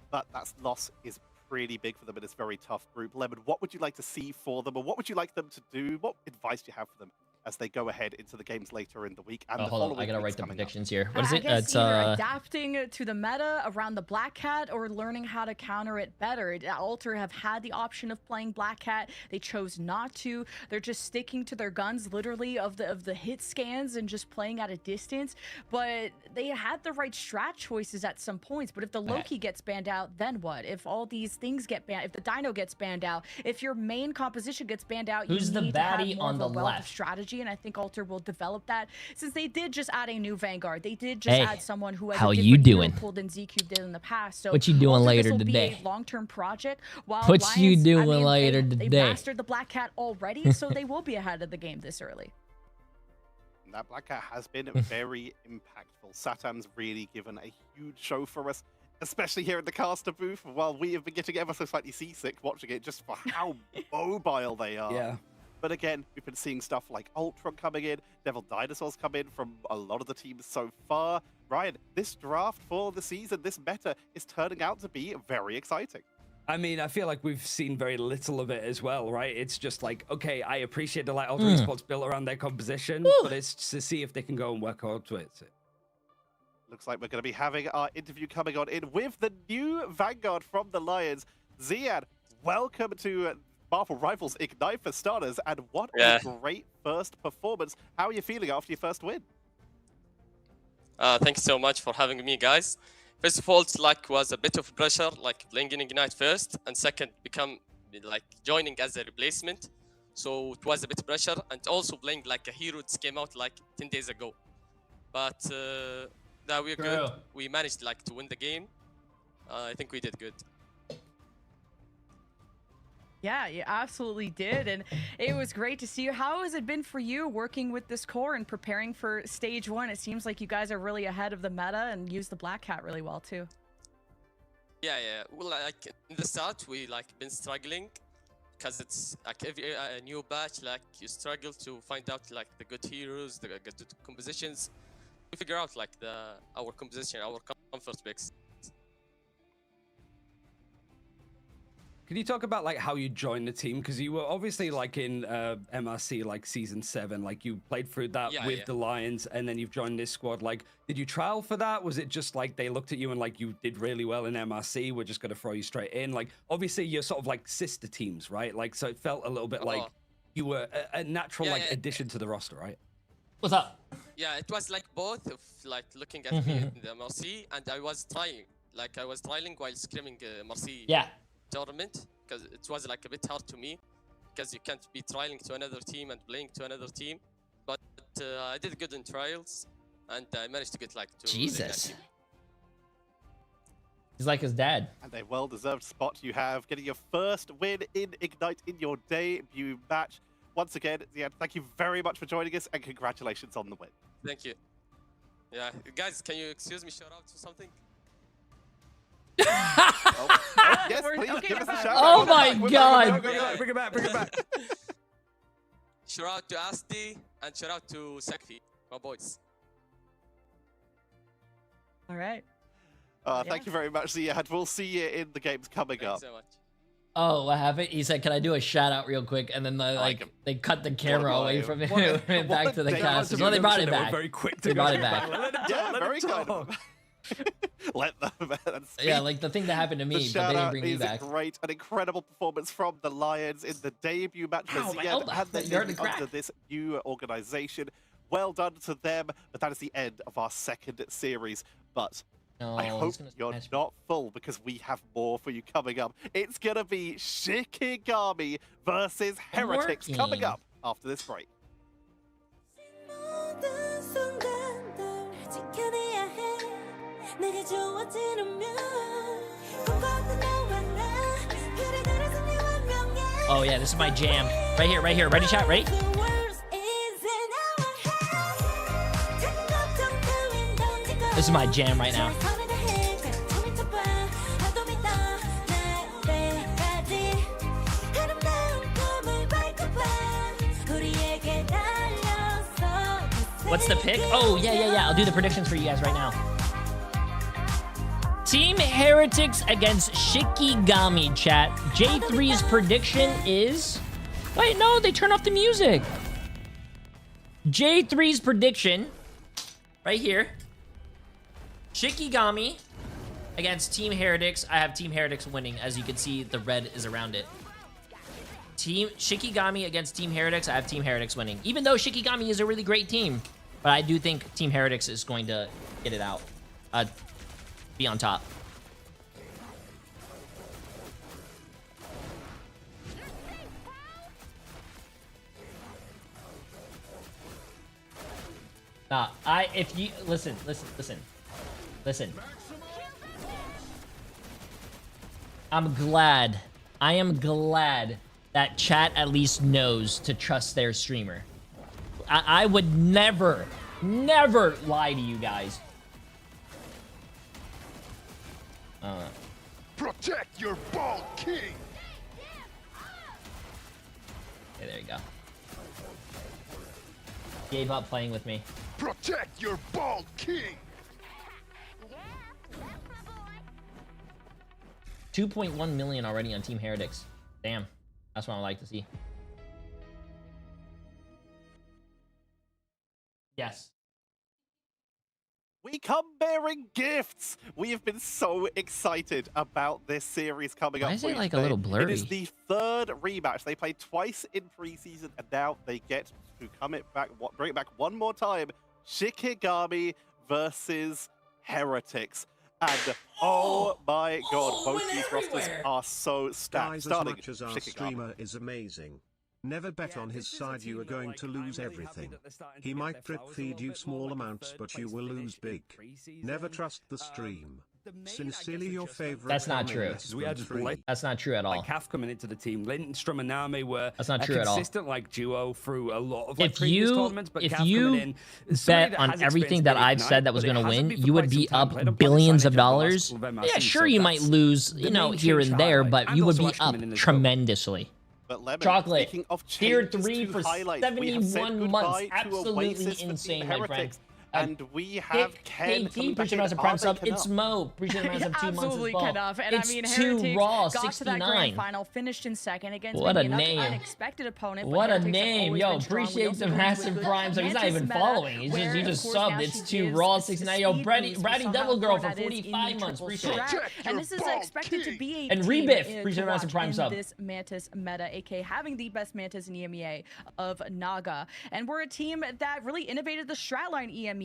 But that loss is pretty big for them in this very tough group. Lemon, what would you like to see for them, or what would you like them to do? What advice do you have for them as they go ahead into the games later in the week and the Hold following on, I gotta weeks write the coming up? predictions here. What is I it? guess It's either adapting to the meta around the Black Cat or learning how to counter it better. Alter have had the option of playing Black Cat. They chose not to. They're just sticking to their guns, literally, of the hit scans and just playing at a distance. But they had the right strat choices at some points. But if the Loki gets banned out, then what? If all these things get banned, if the Dino gets banned out, if your main composition gets banned out, Who's you the need to have baddie more on of the a wealth of left? strategy, and I think Alter will develop that, since they did just add a new Vanguard. They did just Hey, add someone who has how a you different hero doing? pool than ZCube did in the past. So What you doing Alter, later this will today? Be a long-term project. While What you Lions, doing I mean, later they today? mastered the Black Cat already, so they will be ahead of the game this early. That Black Cat has been very impactful. Satam's really given a huge show for us. especially here in the caster booth, while we have been getting ever so slightly seasick watching it just for how mobile they are. Yeah. But again, we've been seeing stuff like Ultron coming in, Devil Dinosaurs come in from a lot of the teams so far. Ryan, this draft for the season, this meta, is turning out to be very exciting. I mean, I feel like we've seen very little of it as well, right? It's just like, okay, I appreciate the altering spots built around their composition, but it's to see if they can go and work hard to it. Looks like we're going to be having our interview coming on in with the new Vanguard from the Lions. Ziad, welcome to Marvel Rivals Ignite for starters, and what a great first performance. How are you feeling after your first win? Thank you so much for having me, guys. First of all, it's like was a bit of pressure, like playing in Ignite first, and second, become like joining as a replacement. So it was a bit pressure, and also playing like a hero that came out like 10 days ago. But now we're good. We managed like to win the game. I think we did good. Yeah, you absolutely did. And it was great to see you. How has it been for you working with this core and preparing for stage 1? It seems like you guys are really ahead of the meta and use the Black Cat really well too. Yeah. Well, like in the start, we like been struggling because it's like every a new batch, like you struggle to find out like the good heroes, the good compositions. We figure out like our composition, our comfort picks. Can you talk about like how you joined the team? Because you were obviously like in MRC like season 7, like you played through that with the Lions, and then you've joined this squad. Like, did you trial for that? Was it just like they looked at you and like you did really well in MRC, we're just gonna throw you straight in? Like, obviously you're sort of like sister teams, right? Like, so it felt a little bit like you were a natural addition to the roster, right? What's up? Yeah, it was like both of like looking at me in the MRC, and I was trying, like I was trialing while screaming MRC. Tournament, because it was like a bit hard to me because you can't be trialing to another team and playing to another team, but I did good in trials and I managed to get like to Jesus. He's like his dad. And a well-deserved spot you have, getting your first win in Ignite in your debut match. Once again, Ziad, thank you very much for joining us and congratulations on the win. Thank you. Yeah, guys, can you excuse me, shout out to something? Yes, please, okay, give us a shout out. Oh my god. Bring it back. Shout out to Asti and shout out to Sekfi, my boys. All right. Thank you very much, Ziad. We'll see you in the games coming up. Thanks so much. Oh, what happened? He said, "Can I do a shout out real quick?" And then they cut the camera away from him and back to the cast. So they brought it back. Very quick. They brought it back. Yeah, very kind of them. Let them speak. Yeah, like the thing that happened to me, but they didn't bring me back. Great, an incredible performance from the Lions in the debut match for Ziad and the under this new organization. Well done to them, but that is the end of our second series. But I hope you're not full because we have more for you coming up. It's gonna be Shikigami versus Heretics coming up after this break. Oh yeah, this is my jam. Right here. Ready, chat? Ready? This is my jam right now. What's the pick? Oh, yeah. I'll do the predictions for you guys right now. Team Heretics against Shikigami, chat. Jay3's prediction is... Wait, no, they turned off the music. Jay3's prediction, right here. Shikigami against Team Heretics. I have Team Heretics winning. As you can see, the red is around it. Team Shikigami against Team Heretics. I have Team Heretics winning. Even though Shikigami is a really great team. But I do think Team Heretics is going to get it out. Be on top. Nah, if you listen. I am glad that chat at least knows to trust their streamer. I would never lie to you guys. Protect your bald king. Okay, there you go. Gave up playing with me. Protect your bald king. 2.1 million already on Team Heretics. Damn, that's what I like to see. Yes. We come bearing gifts. We have been so excited about this series coming up. Why is for it you like a today. little blurry? It is the third rematch. They played twice in preseason, and now they get to bring it back one more time. Shikigami versus Heretics. And oh my god, both these rosters are so stacked. Guys, as Starting much as our Shikigami. streamer is amazing, never bet on his side. You are going to lose everything. He might drip feed you small amounts, but you will lose big. Never trust the stream. Sincerely, your favorite. That's not true. less We than had just three. That's not true at all. Like Calf coming into the team, Lindstrom and Nami were That's not a true at all. consistent like duo through a lot of like If previous you tournaments. But if Calf coming you in, somebody bet that on has everything experience that in I've Ignite, said that was but it going to hasn't win, been for you would quite be some time, up played on billions of percentage the last dollars. couple of Yeah, MRCs, sure, so you might that's lose, the you know, main here change and to there, highlight. but And you would also be Ash up coming in as well. tremendously. But Lemon, Chocolate, speaking of tier changes 3 to for highlights, we have said 71 months. goodbye to Absolutely Oasis for Team insane, my friend. Heretics. And we have Ken coming KT, back appreciate in. Massive Prime Are they sub. It's Canuck? Mo, appreciate Massive 2 months as Absolutely well. enough. And It's I mean, 2 Heretics Raw, got to that 69. grand final, finished in second against What a maybe an name. unexpected opponent. but What a Heretics have name. always Yo, been strong. We appreciate also the know Massive with Prime sub. He's not Mantis even meta, following. He where, just of course, now subbed. she It's 2 gives Raw, a 69. Yo, speed Bratty boost for somehow Devil Girl for that is in the 45 months. triple Appreciate it. strat. And this is expected to be a And team Rebiff, to appreciate Massive watch Prime in sub. this Mantis meta, aka having the best Mantis in EMEA of Naga. And we're a team that really innovated the stratline EMEA,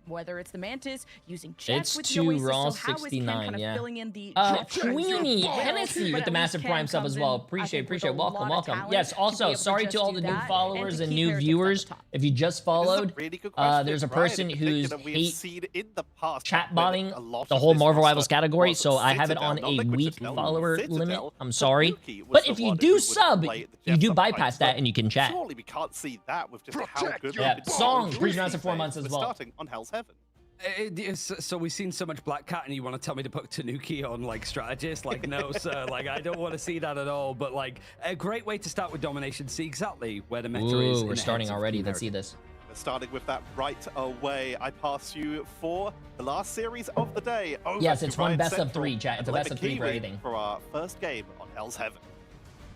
whether it's the Mantis using checks It's with 2 Oasis. Raw, So how is Ken 69, kind of yeah. filling in the Queenie Hennessy with the Massive Prime sub as well. Appreciate. Welcome. Yes, also, sorry to all the new followers and new viewers. If you just followed, Really good question. there's a Brian, in person who's particular, we have seen in the past chat when botting a lot the of whole this Marvel roster Rivals category, was so I have it Citadel, on not a Liquid week Citadel, follower Citadel. limit. I'm sorry. Tanuki was But the if you one do who would sub, play the you do Jeff bypass Sub that fights, and you can but chat. Surely we can't see that with just how Protect good your Yeah, they've been. Song, These appreciate Massive 4 days, months as we're well. starting on Hell's Heaven. So we've seen so much Black Cat, and you want to tell me to put Tanuki on like strategist? Like, no, sir. Like, I don't want to see that at all. But like, a great way to start with domination. See exactly where the meta is. Ooh, in we're the starting heads of already. Team Let's see Heretics. this. We're starting with that right away. I pass you for the last series of the day. Over Yes, to it's one Ryan best of Central 3, chat. It's a and best of 3 for Kiwi everything. for our first game on Hell's Heaven.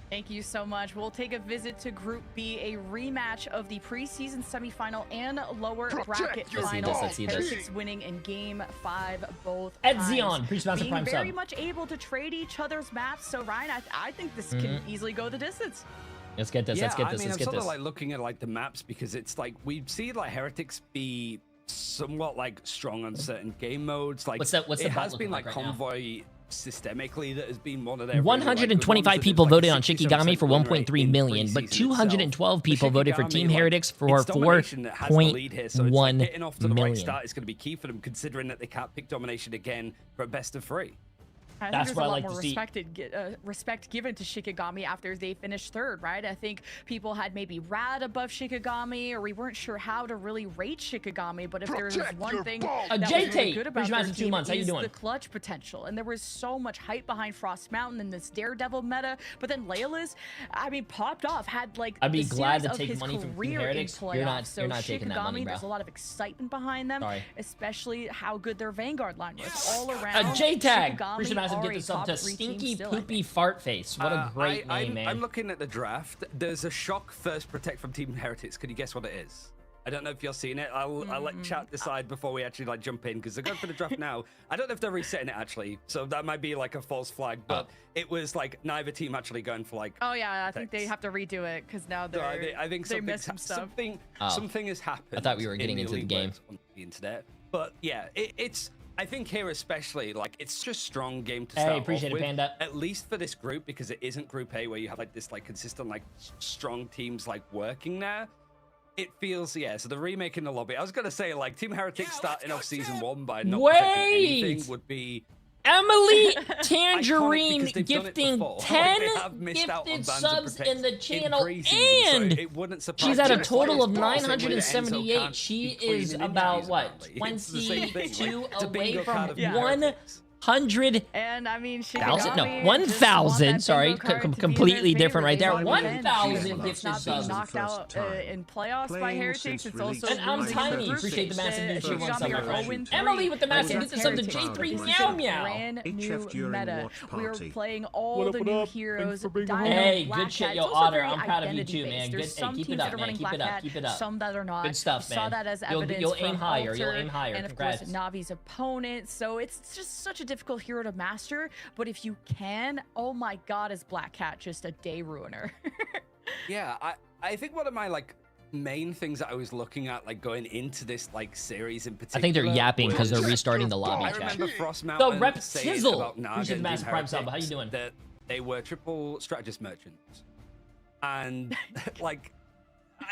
Thank you so much. We'll take a visit to Group B, a rematch of the preseason semifinal and lower bracket your final. Let's see this. Heretics winning in Game 5 both Ed times. Zion, appreciate Massive Being Prime very sub. much able to trade each other's maps. So Ryan, I think this can easily go the distance. Let's get this. Yeah, Let's get I this. mean, Let's I'm get sort this. of like looking at like the maps because it's like we see like Heretics be somewhat like strong on certain game modes. Like What's the it bot has looking been like like right now? Convoy systemically that has been one of their 125 people voted on Shikigami for 1.3 million, but 212 people voted for Team Heretics for 4.1 getting off to the right million. start is going to be key for them, considering that they can't pick domination again for a best of 3. I think That's there's what a I lot like more to see. respect given to Shikigami after they finished third, right? I think people had maybe Rad above Shikigami, or we weren't sure how to really rate Shikigami. But if there's one thing that was Jay3 really good about their Socials, 2 team months. How you is doing? the clutch potential, and there was so much hype behind Frost Mountain and this Daredevil meta. But then Layla's, I mean, popped off, had like I'd be the glad series to of take his money from Team career in Heretics. You're not- playoffs. you're not So taking that money, Shikigami, bro. there's a lot of excitement behind them, Sorry. especially how good their Vanguard line was all around. J-Tag, Shikigami appreciate Massive are get a this up top to 3 team Stinky still, I think. Poopy Fart Face. What a great name, man. I'm looking at the draft. There's a shock first protect from Team Heretics. Can you guess what it is? I don't know if you're seeing it. I'll let chat decide before we actually like jump in because they're going for the draft now. I don't know if they're resetting it actually, so that might be like a false flag. But it was like neither team actually going for like. Oh yeah, I think they text. have to redo it because now So they're I think they missed some stuff. something has happened. I thought we were getting in into the Elite game. Works on the internet. But yeah, it's. I think here especially, like, it's just a strong game to start appreciate off it, with, Panda. at least for this group, because it isn't Group A where you have like this like consistent like strong teams like working there. It feels, yeah, so the remake in the lobby. I was gonna say like Team Heretics starting off season 1 by not protecting anything would be Emily iconic Tangerine because they've done it gifting before. 10 They have missed out on gifted Banter subs Protect in the channel, preseason, so and it wouldn't surprise she's at me a if total of it's the same way that Enzo 978. can't She be queen is in about Indies, what, apparently. It's the same thing, like, 22 it's a away bingo from card of one Heretics. 100,000? And I mean, No, Shikigami 1,000. Sorry, completely different right there. Favor. 1,000 It's not being knocked out in playoffs by Playing Heretics. since It's also release And I'm losing tiny. the Appreciate the massive group dude. stage. She wants Shikigami something. are 0-3 Emily with the massive against dude. Sub to Heretics. J3 This is meow a meow. brand new HF during meta. watch We're party. playing all What the up, new what up? heroes. Thanks for bringing Dino, home. Hey, Black good shit, Cat. yo, It's also Otter. very I'm proud of you too, identity-based. man. There's Good. Hey, some keep it teams up, that are man. running Keep Black it up. Cat, Keep it up. some that are not. Good stuff, We saw man. that as You'll evidence aim from higher. You'll Alter aim higher. and of course Congrats. Navi's opponent. So it's just such a difficult hero to master. But if you can, oh my God, is Black Cat just a day ruiner? Yeah, I think one of my like main things that I was looking at like going into this like series in particular. I think they're yapping because they're was- restarting the lobby I chat. remember Frost The Mountain Rep saying Sizzle. about Naga Appreciate the and massive Team prime sub. How you Heretics doing? That they were triple strategist merchants, and like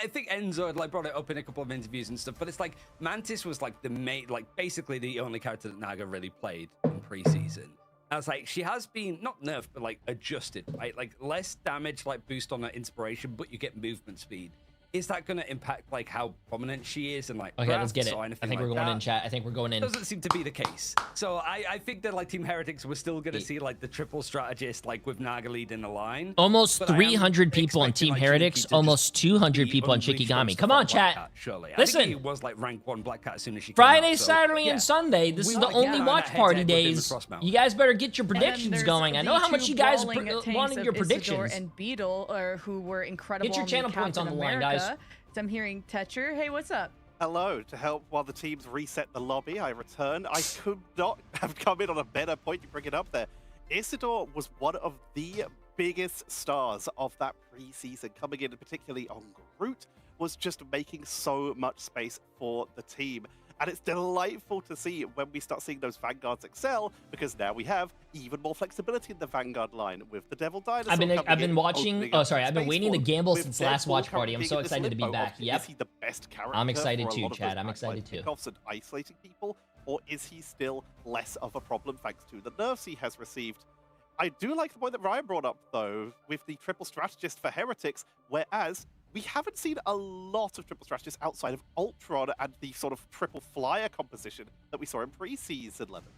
I think Enzo had like brought it up in a couple of interviews and stuff. But it's like Mantis was like the main, like basically the only character that Naga really played in preseason. I was like, she has been not nerfed, but like adjusted, right? Like less damage, like boost on her inspiration, but you get movement speed. Is that going to impact like how prominent she is and like Okay, let's get drafts it. or I anything think we're like going that? in chat. I think we're going in. Doesn't seem to be the case. So I think that like Team Heretics we're still going to see like the triple strategist like with Naga leading the line. Almost But I am 300 people on expecting, Team like, Heretics. Shinji to Almost just 200 be people on unleashed on Shikigami. stuff Come on, like Black chat. Cat, surely. I Listen. think he was like rank 1 Black Cat as soon as she came Friday, out, so, Saturday, yeah. and Sunday. This We is the like only that watch head-to-head party with him and days. Frost Mountain. You guys better get your And then predictions there's going. I the know how much two you guys brawling tanks wanted of your Isidore predictions. and Beetle, who were incredible. Get your on channel the points on Captain the line, guys. America. So I'm hearing Tetcher. Hey, what's up? Hello, to help while the teams reset the lobby, I return. I could not have come in on a better point to bring it up there. Isidore was one of the biggest stars of that preseason, coming in particularly on Groot, was just making so much space for the team. And it's delightful to see when we start seeing those Vanguards excel, because now we have even more flexibility in the Vanguard line with the Devil Dinosaur. I've been watching. Oh, sorry. I've been waiting to gamble with since last Deadpool watch party. currently I'm being so in this excited to be limbo back. of, Yep. Is he the best character? I'm excited for a too, lot of Chad. those I'm excited backline too. kickoffs and isolating people, or is he still less of a problem thanks to the nerfs he has received? I do like the point that Ryan brought up, though, with the triple strategist for Heretics, whereas we haven't seen a lot of triple strategists outside of Ultron and the sort of triple flyer composition that we saw in preseason 11.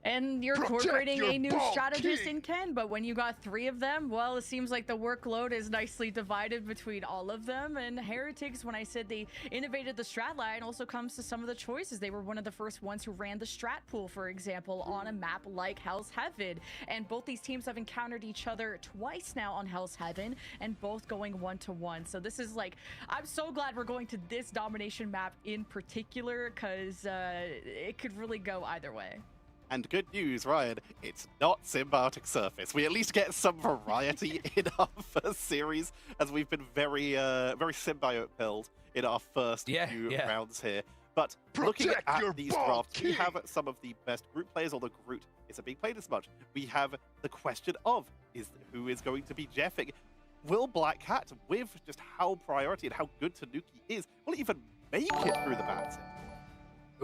And you're incorporating a new strategist in Ken, but when you got 3 of them, well, it seems like the workload is nicely divided between all of them. And Heretics, when I said they innovated the strat line, also comes to some of the choices. They were one of the first ones who ran the strat pool, for example, on a map like Hell's Heaven. And both these teams have encountered each other twice now on Hell's Heaven, and both going 1-to-1. So this is like, I'm so glad we're going to this domination map in particular, because it could really go either way. And good news, Ryan, it's not Symbiotic Surface. We at least get some variety in our first series, as we've been very symbiote pilled in our first few rounds here. But looking at these drafts, we have some of the best group players, although Groot isn't being played as much. We have the question of who is going to be Jeffing. Will Black Cat, with just how priority and how good Tanuki is, will even make it through the banter?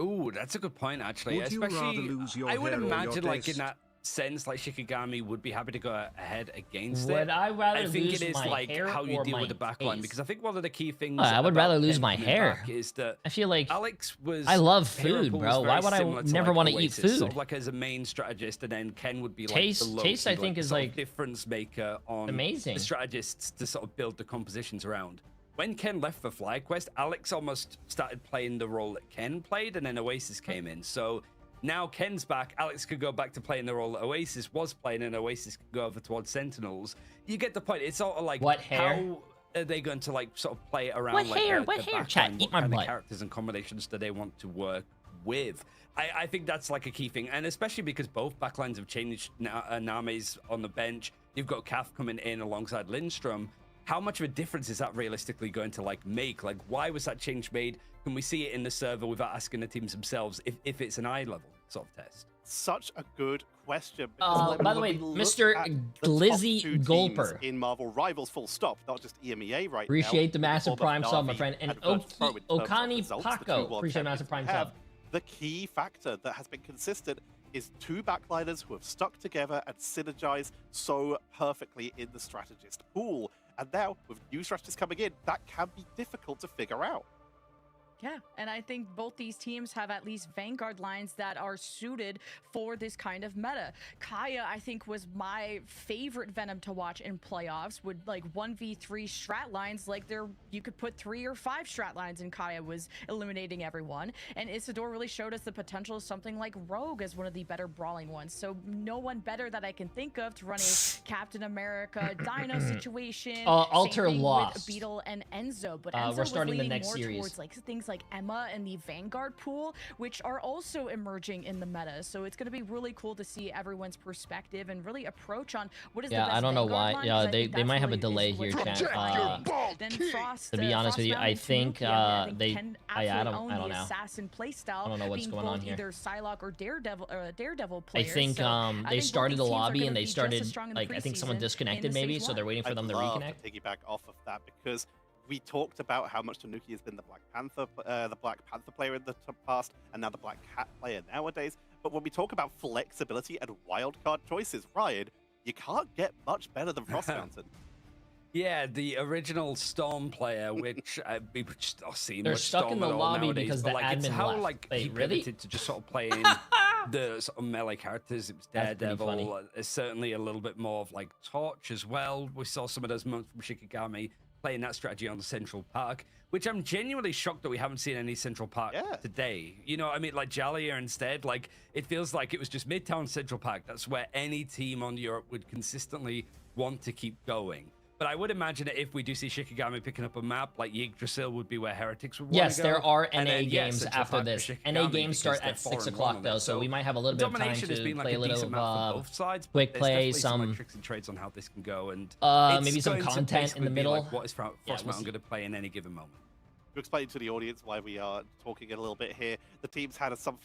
Ooh, that's a good point, actually. Would you rather Especially, lose your I would hair or your imagine, like, in taste? that sense, like, Shikigami would be happy to go ahead against it. Would I rather I think lose it is, my like, hair how you or deal my with the backline, taste? because I think one of the key things I would about rather lose Ken my coming hair. back is that I feel like Alex was... I love hero food, pool bro. was Why very would I similar to, never like, want to eat Oasis, food? Sort of like as a main strategist, and then Ken would be like Taste- the low taste, key, I think, the is, sort of like, difference maker on amazing. the strategists to sort of build the compositions around. When Ken left for FlyQuest, Alex almost started playing the role that Ken played, and then Oasis came in. So now Ken's back, Alex could go back to playing the role that Oasis was playing, and Oasis could go over towards Sentinels. You get the point. It's sort of like, What hair? how are they going to like sort of play around What like hair? the What hair? backline? Chat, What eat my kind of butt. characters and combinations do they want to work with? I think that's like a key thing, and especially because both backlines have changed. Name's on the bench. You've got Kaf coming in alongside Lindstrom. How much of a difference is that realistically going to like make? Like, why was that change made? Can we see it in the server without asking the teams themselves if it's an eye level sort of test? Such a good question. because by the when way, we look Mr. at the top Glizzy 2 teams Gulper. in Marvel Rivals, full stop, not just EMEA right Appreciate now. the massive in form of prime sub, my Na'Vi friend. And Virtus Pro in terms of Okani results, the Paco. 2 world Appreciate the massive champions prime we have. sub. The key factor that has been consistent is 2 backliners who have stuck together and synergized so perfectly in the strategist pool. And now, with new strategists coming in, that can be difficult to figure out. Yeah, and I think both these teams have at least Vanguard lines that are suited for this kind of meta. Kaya, I think, was my favorite Venom to watch in playoffs with like 1v3 strat lines. Like you could put 3 or 5 strat lines and Kaya was eliminating everyone. And Isidore really showed us the potential of something like Rogue as one of the better brawling ones. So no one better that I can think of to run a Captain America Dino situation. Alter Same thing lost. with Beetle and Enzo, but Enzo we're starting was the leaning next more series. towards like things like Emma and the Vanguard pool, which are also emerging in the meta. So it's going to be really cool to see everyone's perspective and really approach on what is the best I don't know Vanguard why. line, Yeah, 'cause I they think that's might have a really delay is here, what's chat. defining. Then Frost, To be honest with you, Frostbound I and think Tanuki, they. can I absolutely don't own the know. assassin playstyle, I don't know what's being going both on here. either Psylocke or Daredevil I players. think So I they think started the both these teams are lobby gonna and they be just started as strong in the like I think someone preseason disconnected in maybe, stage so they're one. waiting for them to love reconnect. to piggyback off of that because we talked about how much Tanuki has been the Black Panther player in the past, and now the Black Cat player nowadays. But when we talk about flexibility and wildcard choices, Ryan, you can't get much better than Frost Mountain. Yeah, the original Storm player, which people just not seeing They're much stuck Storm in the at all lobby nowadays, because but the like it's admin how left. like Wait, he really? pivoted to just sort of playing the sort of melee characters. It was That's pretty funny. Daredevil, certainly a little bit more of like Torch as well. We saw some of those moments from Shikigami playing that strategy on the Central Park, which I'm genuinely shocked that we haven't seen any Central Park today. You know, I mean, like Jalia instead, like it feels like it was just Midtown Central Park. That's where any team on Europe would consistently want to keep going. But I would imagine that if we do see Shikigami picking up a map, like Yggdrasil would be where Heretics would want Yes, to go. there are And NA then, games Central after Park for this. Shikigami NA games because start they're at 6 4-1 o'clock on though, it. so we might have a little bit of time Domination has to been like play a a little decent map for both sides. quick There's play, definitely some some like, tricks and trades on how this can go, and maybe it's some going to content in basically the be middle. Like, what is Frost we'll Mountain see. going to play in any given moment? To explain to the audience why we are talking a little bit here, the teams had some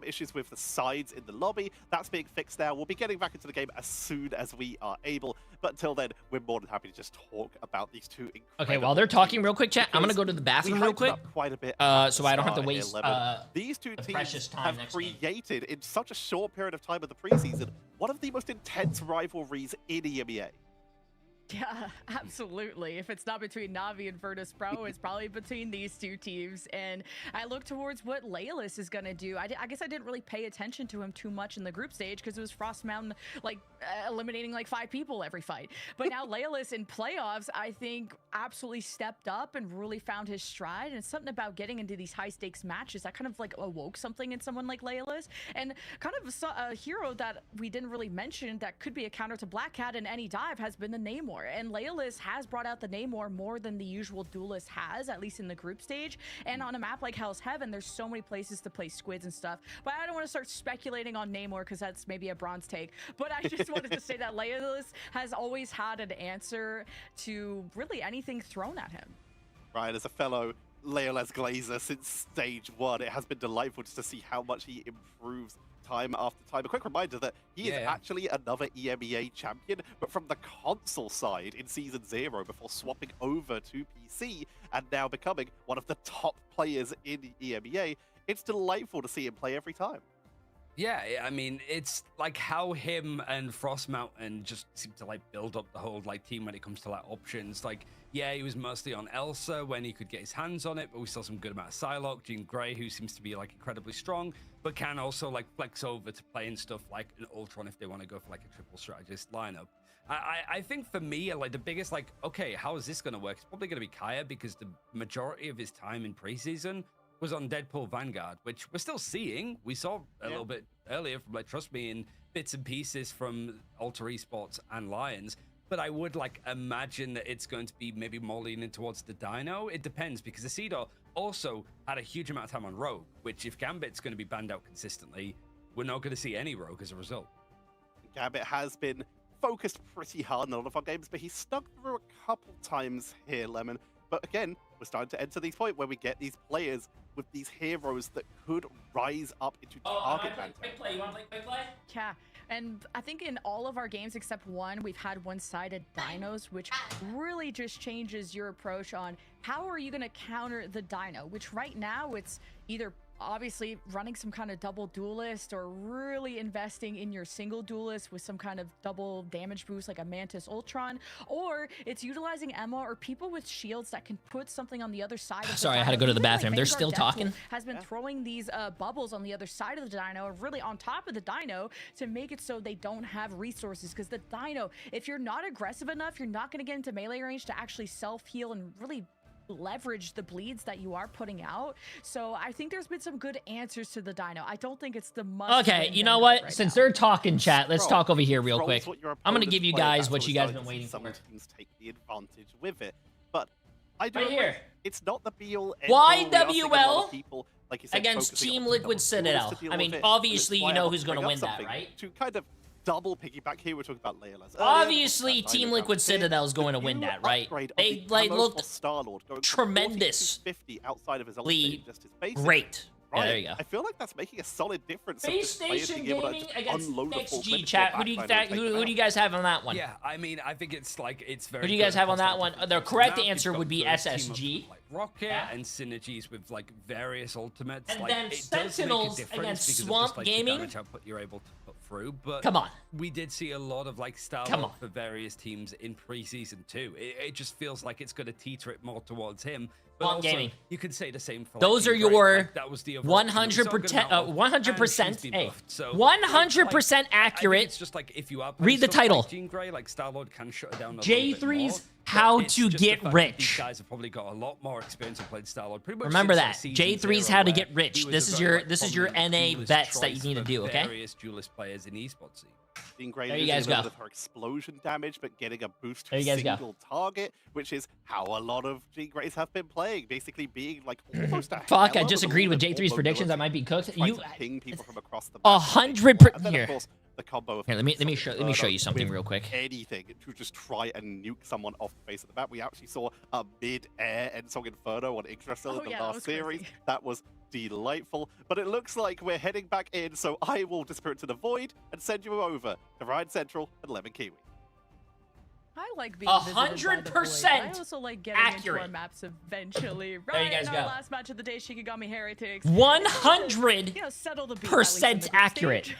issues with the sides in the lobby. That's being fixed now. We'll be getting back into the game as soon as we are able. But until then, we're more than happy to just talk about these two incredible Okay, while they're talking real quick, chat, I'm going to because go to the bathroom we real hyped quick. up quite a bit So I don't have to at the waste start here, Lemon. These two teams precious time have next game. created, in such a short period of time of the preseason, one of the most intense rivalries in EMEA. Yeah, absolutely. If it's not between Navi and Virtus Pro, it's probably between these two teams. And I look towards what Leolis is going to do. I guess I didn't really pay attention to him too much in the group stage because it was Frost Mountain, like, eliminating like 5 people every fight. But now Leolis in playoffs, I think, absolutely stepped up and really found his stride. And it's something about getting into these high-stakes matches that kind of, like, awoke something in someone like Leolis. And kind of a hero that we didn't really mention that could be a counter to Black Cat in any dive has been the Namor. And Leolis has brought out the Namor more than the usual duelist has, at least in the group stage. And on a map like Hell's Heaven, there's so many places to play squids and stuff. But I don't want to start speculating on Namor because that's maybe a bronze take. But I just wanted to say that Leolis has always had an answer to really anything thrown at him. Ryan, as a fellow Leolis Glazer since stage 1, it has been delightful just to see how much he improves time after time. A quick reminder that he is actually another EMEA champion, but from the console side in Season 0 before swapping over to PC and now becoming one of the top players in EMEA. It's delightful to see him play every time. Yeah, I mean, it's like how him and Frost Mountain just seem to like build up the whole like team when it comes to like options. Like, yeah, he was mostly on Elsa when he could get his hands on it, but we saw some good amount of Psylocke, Jean Grey, who seems to be like incredibly strong, but can also like flex over to playing stuff like an Ultron if they want to go for like a triple strategist lineup. I think for me, like the biggest like, okay, how is this going to work? It's probably going to be Kaya because the majority of his time in preseason was on Deadpool Vanguard, which we're still seeing. We saw a little bit earlier from like Trust Me in bits and pieces from Alter Esports and Lions. But I would like imagine that it's going to be maybe more leaning towards the Dino. It depends because Acedo also had a huge amount of time on Rogue, which if Gambit's going to be banned out consistently, we're not going to see any Rogue as a result. Gambit has been focused pretty hard in a lot of our games, but he's stuck through a couple times here, Lemon. But again, we're starting to enter these points where we get these players with these heroes that could rise up into target banter. Quick play. You want to play quick play? Yeah, and I think in all of our games except one, we've had one-sided dinos, which really just changes your approach on how are you going to counter the dino, which right now it's either obviously running some kind of double duelist or really investing in your single duelist with some kind of double damage boost like a Mantis Ultron, or it's utilizing Emma or people with shields that can put something on the other side of the Sorry, I had to dino. go to the Even, like, bathroom. They're Vanguard still Deathpool talking. has been throwing these bubbles on the other side of the dino, really on top of the dino, to make it so they don't have resources, because the dino, if you're not aggressive enough, you're not going to get into melee range to actually self-heal and really leverage the bleeds that you are putting out. So I think there's been some good answers to the dino. I don't think it's the must. Okay, you know what? Since they're talking chat, let's talk over here real quick. I'm gonna give you guys what you guys have been waiting for. Some teams take the advantage with it, but I do Right here. It's not the be-all. YWL like you said, against focusing Team on Liquid double duels Citadel. to deal I mean, with it, obviously, and it's you know why I who's bring gonna up win that, something right? To kind of double piggyback here, we're talking about Layla's. Obviously, Team Liquid Citadel is going to win that, right? They like looked tremendously great. Yeah, there you go. I feel like that's making a solid difference. Base Station Gaming against XG XG chat. Who do you guys have on that one? Yeah, I mean, I think it's like it's very. Who do you guys good have on that across one? different The teams. correct Now you've answer got would be the team of, SSG. like, Rocket Yeah. and synergies with like various ultimates. And like, then it does Sentinels make a difference against because Swamp of just, like, Gaming. the damage output you're able to put through. But Come on. we did see a lot of like Come style on. for various teams in preseason too. It just feels like it's going to teeter it more towards him. But Swamp also, Gaming. you could say the same for Those like, are Team Grey. your Like, that was the overall team. We saw a good 100%, amount of- 100%, and she's been hey, buffed. So, 100% like, I think accurate. it's just like if you are Read the playing title. like Jean Grey, like Star-Lord can shut it down a J3's little bit more, How but it's to just Get the fact that Rich. These guys have probably got a lot more experience of playing Star-Lord. Pretty much Remember since, that. like, season J3's 0, How to where Get he Rich. was This a is very, your like, this is your prominent NA duelist bets that you choice need to for do, okay? Various duelist players in esports scene. Jean Grey There you losing guys a little go. bit of her explosion damage, but getting a boost to There a you guys go. single target, which is how a lot of Jean Greys have been playing, basically being like almost a Fuck, I hella disagreed with all J3's the predictions. I ability might be cooked. trying You to ping people from across the map. 100%. And then, Here. of course, the combo of Here, let me show you something with real quick. Anything to just try and nuke someone off the face of the map. We actually saw a mid-air Ensong Inferno on Yggdrasil in the yeah, that last was series. crazy. That was delightful. But it looks like we're heading back in, so I will disappear into the void and send you over to Ryan Central and Lemon Kiwi. I like being visited by the void. 100% I also like getting into accurate. our maps eventually. There you Right, guys in go. our last match of the day, Shikigami Heretics. 100% You know, settle the beat, at least in the group accurate. stage.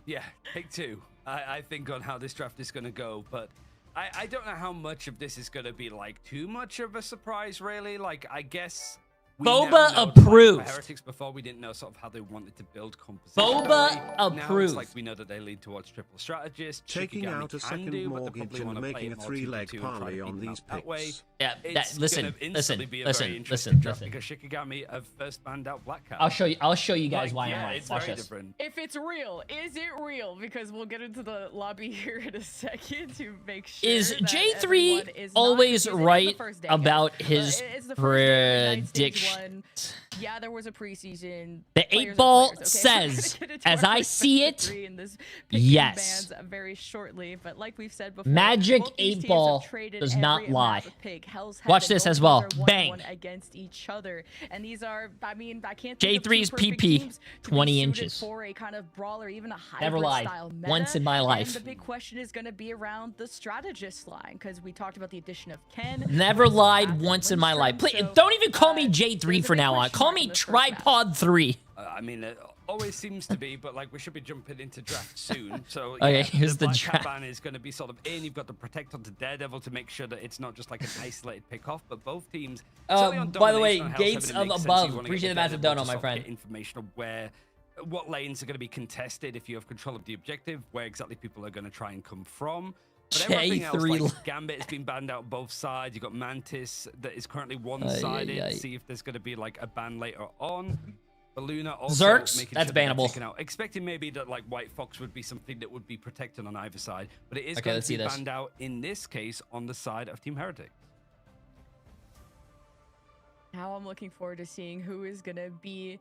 Yeah, pick two. I think on how this draft is going to go, but I don't know how much of this is going to be like too much of a surprise, really. Like, I guess we Boba now know that, like, approved. for Heretics before, we didn't know sort of how they wanted to build composition. Boba Now approved. it's like we know that they lean towards triple strategist. Taking Shikigami out a can second do, but they mortgage probably and wanna play making it a more three-leg 2v2 and try to parlay beat on them these out that way. picks. Yeah, It's listen, gonna instantly be a very interesting listen. draft because Shikigami have first banned out Black Cat. I'll show you guys why yeah, I'm right. it's Watch very this. different. If it's real, is it real? Because we'll get into the lobby here in a second to make sure. Is that J3 everyone is not always confused. It is the right first day, guys. about his It's the first day of Ignite Stage prediction? 1. Yeah, there was a preseason. The Players 8 are ball players, okay? We're gonna says, get into as our I first see match of it, 3 in this picking yes. bands very shortly, but like we've said before, Magic both these 8 teams ball have traded does every not map lie. of pick. Hell's Watch Heaven, this both as teams well. are 1-1 Bang. against each other, and these are, I mean, I can't think of two J3's perfect PP, teams to be 20 suited inches. for a kind of brawler, even a hybrid Never lied. style meta. Once in my life. And the big question is going to be around the strategist line, because we talked about the addition of Ken. Never also lied Captain once in my life. Lindstrom, Please, so, don't even call me there's J3 a for big now on. question Call mark me in this first map. Tripod 3. I mean, it always seems to be, but like we should be jumping into draft soon. So Okay, yeah, here's the Black Cat draft. ban is going to be sort of in. You've got the protect onto Daredevil to make sure that it's not just like an isolated pick off, but both teams. certainly on By the way, domination on Hell's Gates Heaven, it of makes sense above. you wanna get Appreciate the the massive Daredevil dono, to my sort of friend. get information of what lanes are going to be contested if you have control of the objective, where exactly people are going to try and come from. But everything else, J3 like Gambit has been banned out both sides. You've got Mantis that is currently one-sided. ay. See if there's going to be like a ban later on. Baluna also Zerks, making that's sure that they're bannable. taken out. Expecting maybe that like White Fox would be something that would be protected on either side, but it is Okay, going let's to be see this. banned out in this case on the side of Team Heretic. Now I'm looking forward to seeing who is going to be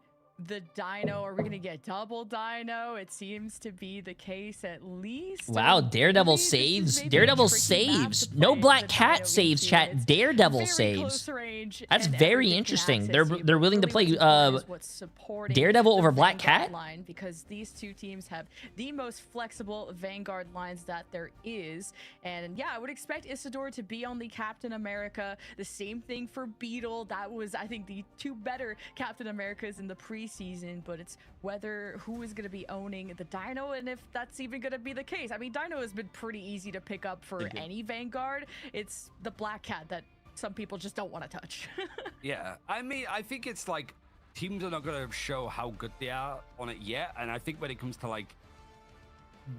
the dino. Are we going to get double dino? It seems to be the case at least. Wow, And Daredevil maybe this is saves. maybe a Daredevil tricky map saves. to No play Black the Cat dino saves, into. chat. It's Daredevil very saves. close range, That's and very everything can interesting. access They're you. willing to Really play what's important is what's supporting Daredevil the over Black Vanguard Cat? line, because these two teams have the most flexible Vanguard lines that there is. And yeah, I would expect Isidore to be on the Captain America. The same thing for Beetle. That was, I think, the two better Captain Americas in the preseason preseason, but it's whether who is going to be owning the Dino and if that's even going to be the case. I mean, Dino has been pretty easy to pick up for any Vanguard. It's the Black Cat that some people just don't want to touch. Yeah, I mean, I think it's like teams are not going to show how good they are on it yet, and I think when it comes to like,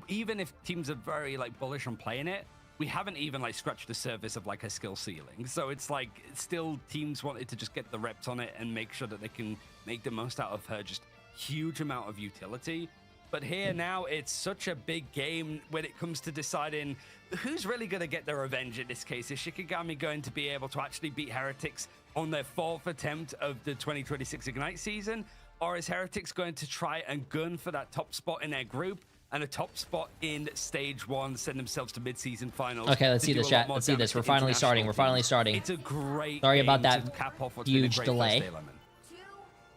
even if teams are very like bullish on playing it, we haven't even like scratched the surface of like a skill ceiling. So it's like still teams wanted to just get the reps on it and make sure that they can make the most out of her just huge amount of utility. But here now it's such a big game when it comes to deciding who's really going to get their revenge in this case. Is Shikigami going to be able to actually beat Heretics on their 4th attempt of the 2026 Ignite season? Or is Heretics going to try and gun for that top spot in their group and a top spot in stage 1, send themselves to mid-season finals? Okay, let's see this, chat. Let's see this. We're finally starting. We're finally starting. It's a great Sorry game about that to cap off what's huge been a great delay. first day, Lemon.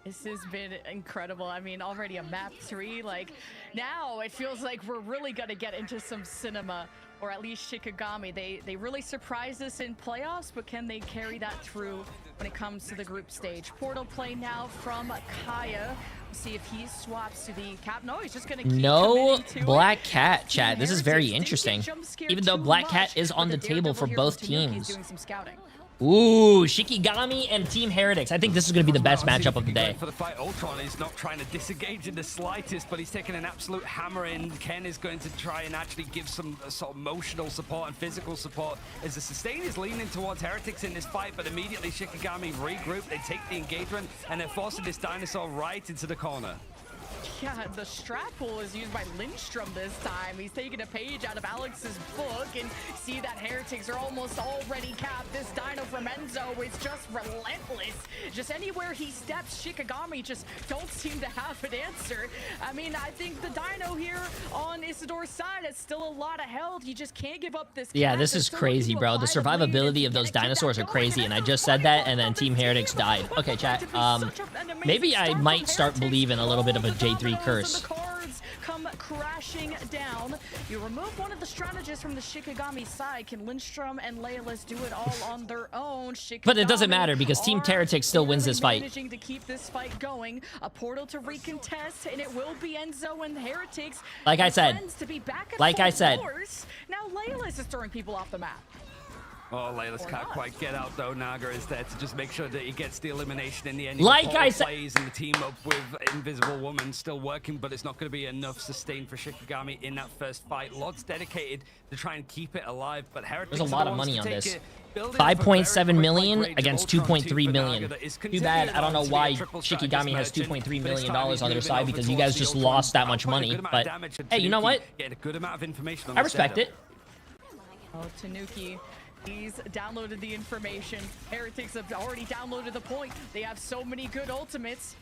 This has been incredible. I mean, already a map 3. Like, now it feels like we're really going to get into some cinema, or at least Shikigami. They really surprised us in playoffs, but can they carry that through when it comes to the group stage? Portal play now from Kaya. See if he swaps to the cap. No, he's just going to keep No committing to Black it. Cat, chat. This is very interesting. Even though Black Cat is on the table for both teams. Doing some scouting. Ooh, Shikigami and Team Heretics. I think this is going to be the best matchup of the day. For the fight, Ultron is not trying to disengage in the slightest, but he's taking an absolute hammer in. Ken is going to try and actually give some sort of emotional support and physical support as the sustain is leaning towards Heretics in this fight, but immediately Shikigami regroup. They take the engagement and they're forcing this dinosaur right into the corner. Yeah, the strat pool is used by Lindstrom this time. He's taking a page out of Alex's book and see that Heretics are almost already capped. This Dino from Enzo is just relentless. Just anywhere he steps, Shikigami just don't seem to have an answer. I mean, I think the Dino here on Isidore's side has still a lot of health. He just can't give up this. Yeah, this is crazy, bro. The survivability of those dinosaurs are crazy, and I just said that, and then Team Heretics died. Okay, chat. Maybe I might start believing a little bit of a J3 curse. The cards come crashing down. You remove one of the strategists from the Shikigami side. Can Lindstrom and Laylis do it all on their own? But it doesn't matter because Team Heretics still wins this fight. Managing to keep this fight going. A portal to recontest, and it will be Enzo and Heretics. Like I said. To be back at Like I said. Now Laylis is throwing people off the map. Oh, Laylis can't quite get out though. Naga is there to just make sure that he gets the elimination in the end. Like I said, plays and the team up with Invisible Woman still working, but it's not going to be enough sustain for Shikigami in that first fight. Lod's dedicated to try and keep it alive, but Heretics there's a lot of money on this. 5.7 million against 2.3 million. Too bad. I don't know why Shikigami has $2.3 million on their side because you guys just lost that much money. But hey, you know what? I respect it. Oh, Tanuki. He's downloaded the information. Heretics have already downloaded the point. They have so many good ultimates.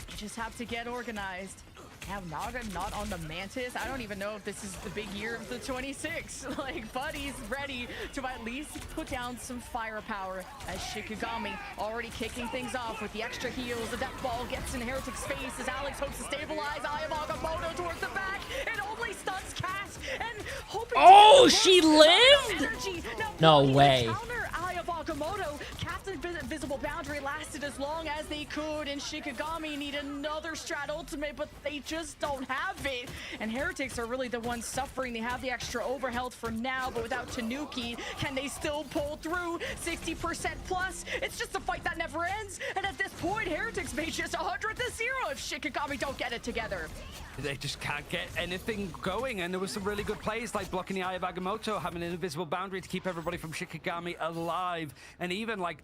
You just have to get organized. Now Naga not on the Mantis. I don't even know if this is the big year of the 26. Like, Buddy's ready to at least put down some firepower as Shikigami already kicking things off with the extra heals. The death ball gets in Heretic's face as Alex hopes to stabilize Eye of Agamotto towards the back. It only stuns Cass and hoping. Oh, she lived? No way. Eye of Agamotto. Captain Invisible Boundary lasted as long as they could, and Shikigami need another strat ultimate, but they just don't have it. And Heretics are really the ones suffering. They have the extra overhealth for now, but without Tanuki, can they still pull through? 60% plus. It's just a fight that never ends. And at this point, Heretics may just 100 to 0 if Shikigami don't get it together. They just can't get anything going, and there was some really good plays like blocking the Eye of Agamotto, having an invisible boundary to keep everybody from Shikigami alive, and even like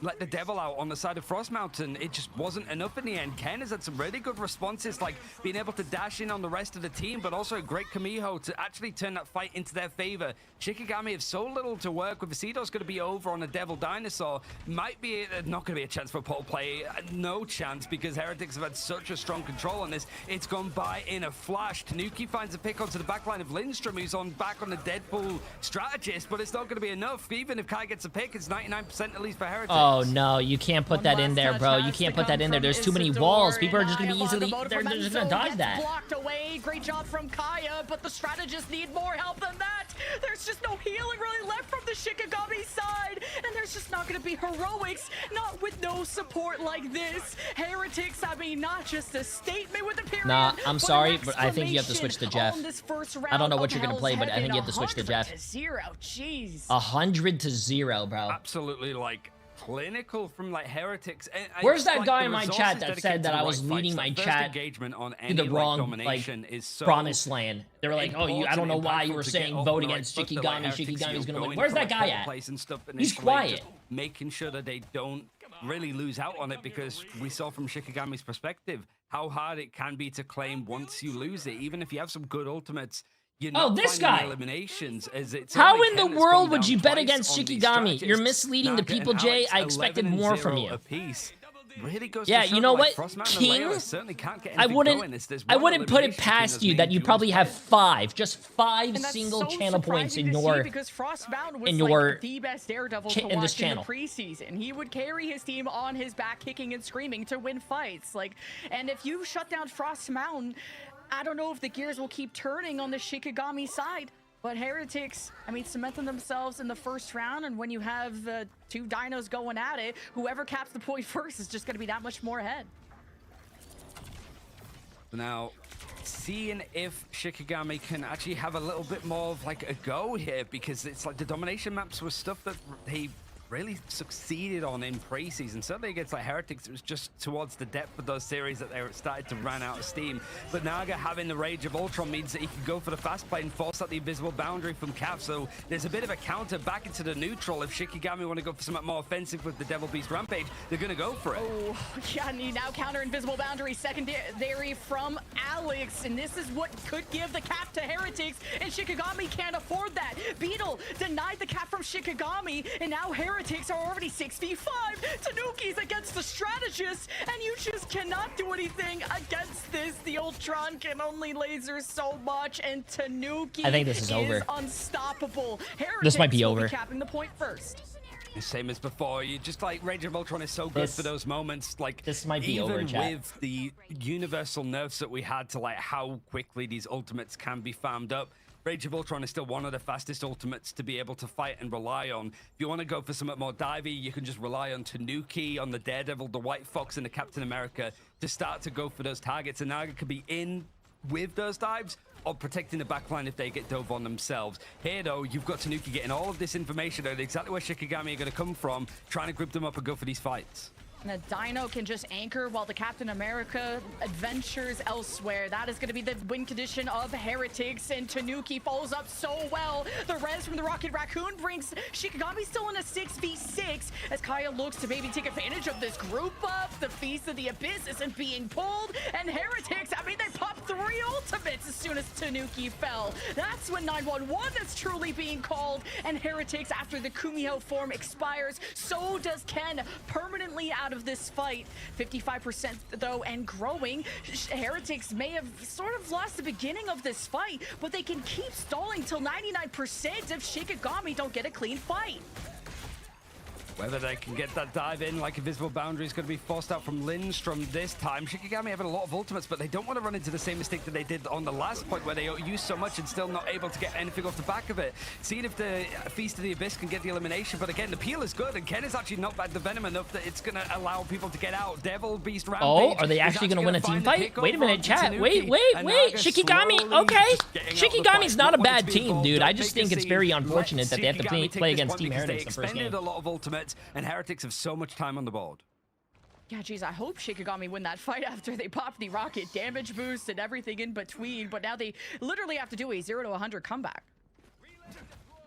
let the devil out on the side of Frost Mountain. It just wasn't enough in the end. Ken has had some really good responses, like being able to dash in on the rest of the team, but also a great Kamiho to actually turn that fight into their favor. Shikigami have so little to work with. Isidore's going to be over on a devil dinosaur. Might be not going to be a chance for pole play. No chance, because Heretics have had such a strong control on this. It's gone by in a flash. Tanuki finds a pick onto the backline of Lindstrom, who's back on the Deadpool strategist, but it's not going to be enough. Even if Kai gets a pick, it's 99% at least for Heretics. Oh no, you can't put that in there, bro. You can't put that in there. There's too many walls. People are just gonna be easily. They're just gonna dodge that. Blocked away. Great job from Kaya, but the strategists need more help than that. There's just no healing really left from the Shikigami side, and there's just not gonna be heroics, not with no support like this. Heretics, I mean, not just a statement with the period. Nah, I'm sorry, but I think you have to switch to Jeff. I don't know what you're gonna play, but I think you have to switch to Jeff. 100 to 0, jeez. 100 to 0, bro. Absolutely, like, clinical from like Heretics. And where's that like, guy the in my resources chat that dedicated said to that the I was right leading fights, my that first chat engagement on to any, the like, wrong domination is so promised land? They were like, oh, I don't know why you were impactful to saying get off vote on the against right foot, though, like, Shikigami. Heretics, Shikigami's gonna going win. Where's for, that like, guy pole at? place and stuff and He's escalate, quiet. just making sure that they don't really lose out on it, because we saw from Shikigami's perspective how hard it can be to claim once you lose it, even if you have some good ultimates. Oh, this guy! Eliminations, as it's How in the world would you bet against Shikigami? You're misleading the people, Jay. I expected more from you. Really goes yeah, to show you know like what, Frostman King? I wouldn't put it past you that you probably have just five single channel points in your because Frostbound was in your the best Daredevil to in this watch channel. in the preseason. He would carry his team on his back, kicking and screaming to win fights. Like, and if you shut down Frost Mountain, I don't know if the gears will keep turning on the Shikigami side. But Heretics, I mean, cementing themselves in the first round, and when you have two dinos going at it, whoever caps the point first is just going to be that much more ahead. Now, seeing if Shikigami can actually have a little bit more of like a go here, because it's like the domination maps was stuff that he really succeeded on in preseason. Certainly against like Heretics, it was just towards the depth of those series that they started to run out of steam. But Naga having the Rage of Ultron means that he can go for the fast play and force out the invisible boundary from Cap. So there's a bit of a counter back into the neutral. If Shikigami want to go for something more offensive with the Devil Beast Rampage, they're going to go for it. Oh, yeah, and he now counter invisible boundary secondary from Alex. And this is what could give the cap to Heretics, and Shikigami can't afford that. Beetle denied the cap from Shikigami, and now Heretics are already 6v5. Tanuki's against the strategist, and you just cannot do anything against this. The Ultron can only laser so much, and Tanuki I think this is over. Unstoppable. Heretics This might be over. will be capping the point first. Same as before. You just like Rage of Ultron is so good for those moments. Like this might be even over, chat. with the universal nerfs that we had to like how quickly these ultimates can be farmed up. Rage of Ultron is still one of the fastest ultimates to be able to fight and rely on. If you want to go for something more divey, you can just rely on Tanuki, on the Daredevil, the White Fox, and the Captain America to start to go for those targets. And Naga could be in with those dives or protecting the backline if they get dove on themselves. Here, though, you've got Tanuki getting all of this information out exactly where Shikigami are going to come from, trying to grip them up and go for these fights. And a Dino can just anchor while the Captain America adventures elsewhere. That is going to be the win condition of Heretics, and Tanuki follows up so well. The res from the Rocket Raccoon brings Shikigami still in a 6v6 as Kaya looks to maybe take advantage of this group up. The Feast of the Abyss isn't being pulled, and Heretics, I mean, they popped 3 ultimates as soon as Tanuki fell. That's when 911 is truly being called, and Heretics, after the Kumiho form expires, so does Ken, permanently out of this fight. 55% though, and growing. Heretics may have sort of lost the beginning of this fight, but they can keep stalling till 99% if Shikigami don't get a clean fight. Whether they can get that dive in, like invisible boundary is going to be forced out from Lindstrom this time. Shikigami having a lot of ultimates, but they don't want to run into the same mistake that they did on the last point where they used so much and still not able to get anything off the back of it. Seeing if the Feast of the Abyss can get the elimination, but again, the peel is good, and Ken is actually not bad the venom enough that it's going to allow people to get out. Devil Beast Rampage. Oh, are they actually going to win a team fight? Wait a minute, chat. Wait. Shikigami, okay. Shikigami's not a bad team, dude. I just think it's very unfortunate that they have to play against Team Heretics the first game. A lot of ultimates, and Heretics have so much time on the board. Yeah, geez, I hope Shikigami win that fight after they pop the rocket damage boost and everything in between, but now they literally have to do a 0 to 100 comeback.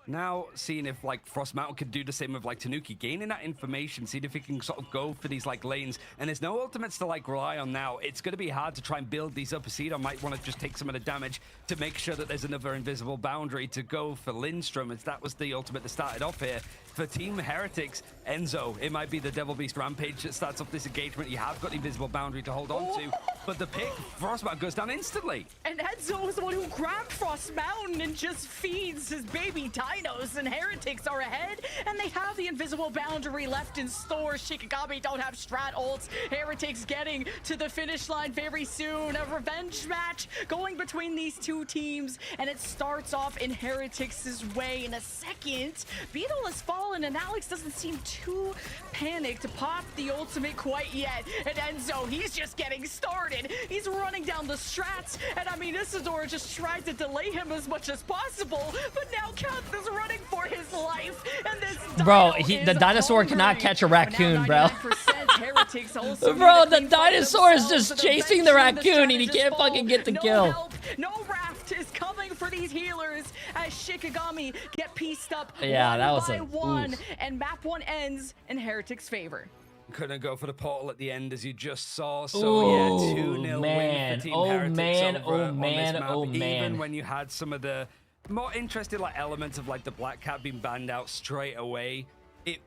Now, seeing if, like, Frost Mountain could do the same with, like, Tanuki, gaining that information, seeing if he can sort of go for these, like, lanes. And there's no ultimates to, like, rely on now. It's going to be hard to try and build these up. Aceto might want to just take some of the damage to make sure that there's another invisible boundary to go for Lindstrom, as that was the ultimate that started off here. For Team Heretics, Enzo, it might be the Devil Beast Rampage that starts off this engagement. You have got the invisible boundary to hold on to, but the pick, Frost Mountain goes down instantly. And Enzo was the one who grabbed Frost Mountain and just feeds his baby Tiger Dinos and Heretics are ahead, and they have the invisible boundary left in store. Shikigami don't have strat ults. Heretics getting to the finish line very soon. A revenge match going between these two teams, and it starts off in Heretics' way in a second. Beetle has fallen, and Alex doesn't seem too panicked to pop the ultimate quite yet. And Enzo, he's just getting started. He's running down the strats, and I mean, Isidore just tried to delay him as much as possible, but now Kath is running for his life, and this Bro, dino the is dinosaur hungry. cannot catch a Now raccoon, bro. 99% Heretics also Bro, need to the clean for dinosaur is themselves, just so they're chasing the venturing raccoon, and he strategist can't fall. fucking get the No kill. help, no raft is coming for these healers as Shikigami get pieced up Yeah, one that was by a- one, oof. and map 1 ends in Heretics' favor. Couldn't go for the portal at the end, as you just saw. So Ooh, yeah, 2-0 man. win for Team Oh, Heretics man. over Oh, on man. this map. Oh, man. Even when you had some of the more interesting like elements of like the Black Cat being banned out straight away, it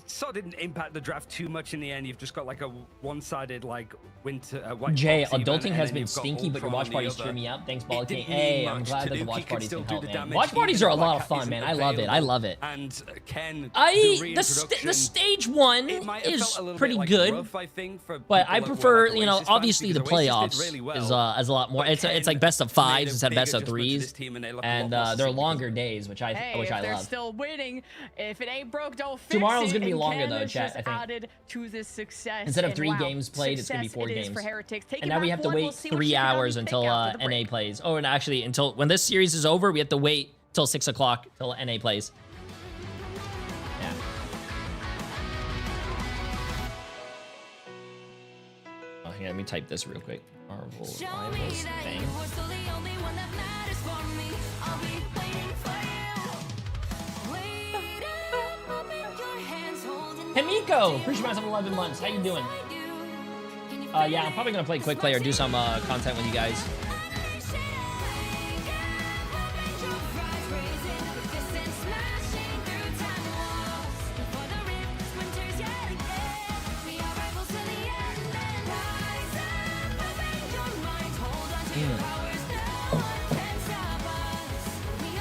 sort of didn't impact the draft too much in the end. You've just got like a one-sided like winter. White Jay, Fox even, adulting and has then been you've got stinky, but your Ultron watch on the party's other. cheering me up. Thanks, Ball It King. didn't need Hey, I'm much glad to that the do. watch He could parties still can do help, the man. damage Watch even parties if are a the lot Black of Cat fun, isn't man. I love it. I available. love it. And Ken, The reintroduction, stage one it might have is felt a little pretty bit, like, good, rough, I think, for but I people that were, prefer, like, you know, Oasis fans, obviously the because Oasis did playoffs really well, is a lot more. but It's Ken like best of made fives a instead of big best of adjustment to threes, this team, and they look a lot and more they're succinct. longer days, which I Hey, if love. they're still winning, if it ain't broke, don't fix Tomorrow's it. gonna be and longer, Ken though, has chat, just I think. added to this success. Instead of and 3 wow, games played, it's gonna be success 4 it is games. for Heretics. Taking And now we back have to one, wait we'll see what 3 Shikigami hours think until after the NA break. plays. Oh, and actually, until when this series is over, we have to wait till 6 o'clock till NA plays. Yeah. Oh, here, let me type this real quick. Marvel Show me Rivals. that Bang. you are still the only one that matters for me. I'll be waiting for you. Wait up, open your hands, holding Himiko, appreciate myself 11 months. How you doing? Yeah, I'm probably gonna play quick play or do some content with you guys.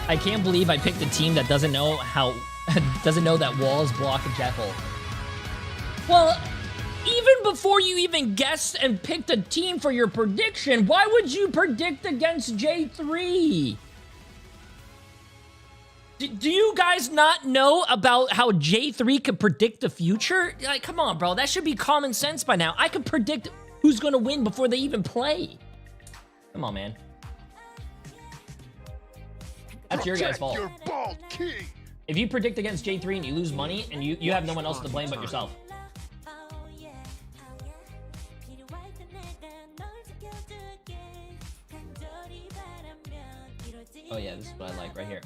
I can't believe I picked a team that doesn't know that walls block Jeffel. Well, even before you even guessed and picked a team for your prediction, why would you predict against J3? Do you guys not know about how J3 could predict the future? Like, come on, bro. That should be common sense by now. I could predict who's going to win before they even play. Come on, man. That's your guys' fault. Your bald king. If you predict against J3 and you lose money and you have no one else to blame but yourself. Oh yeah, this is what I like right here.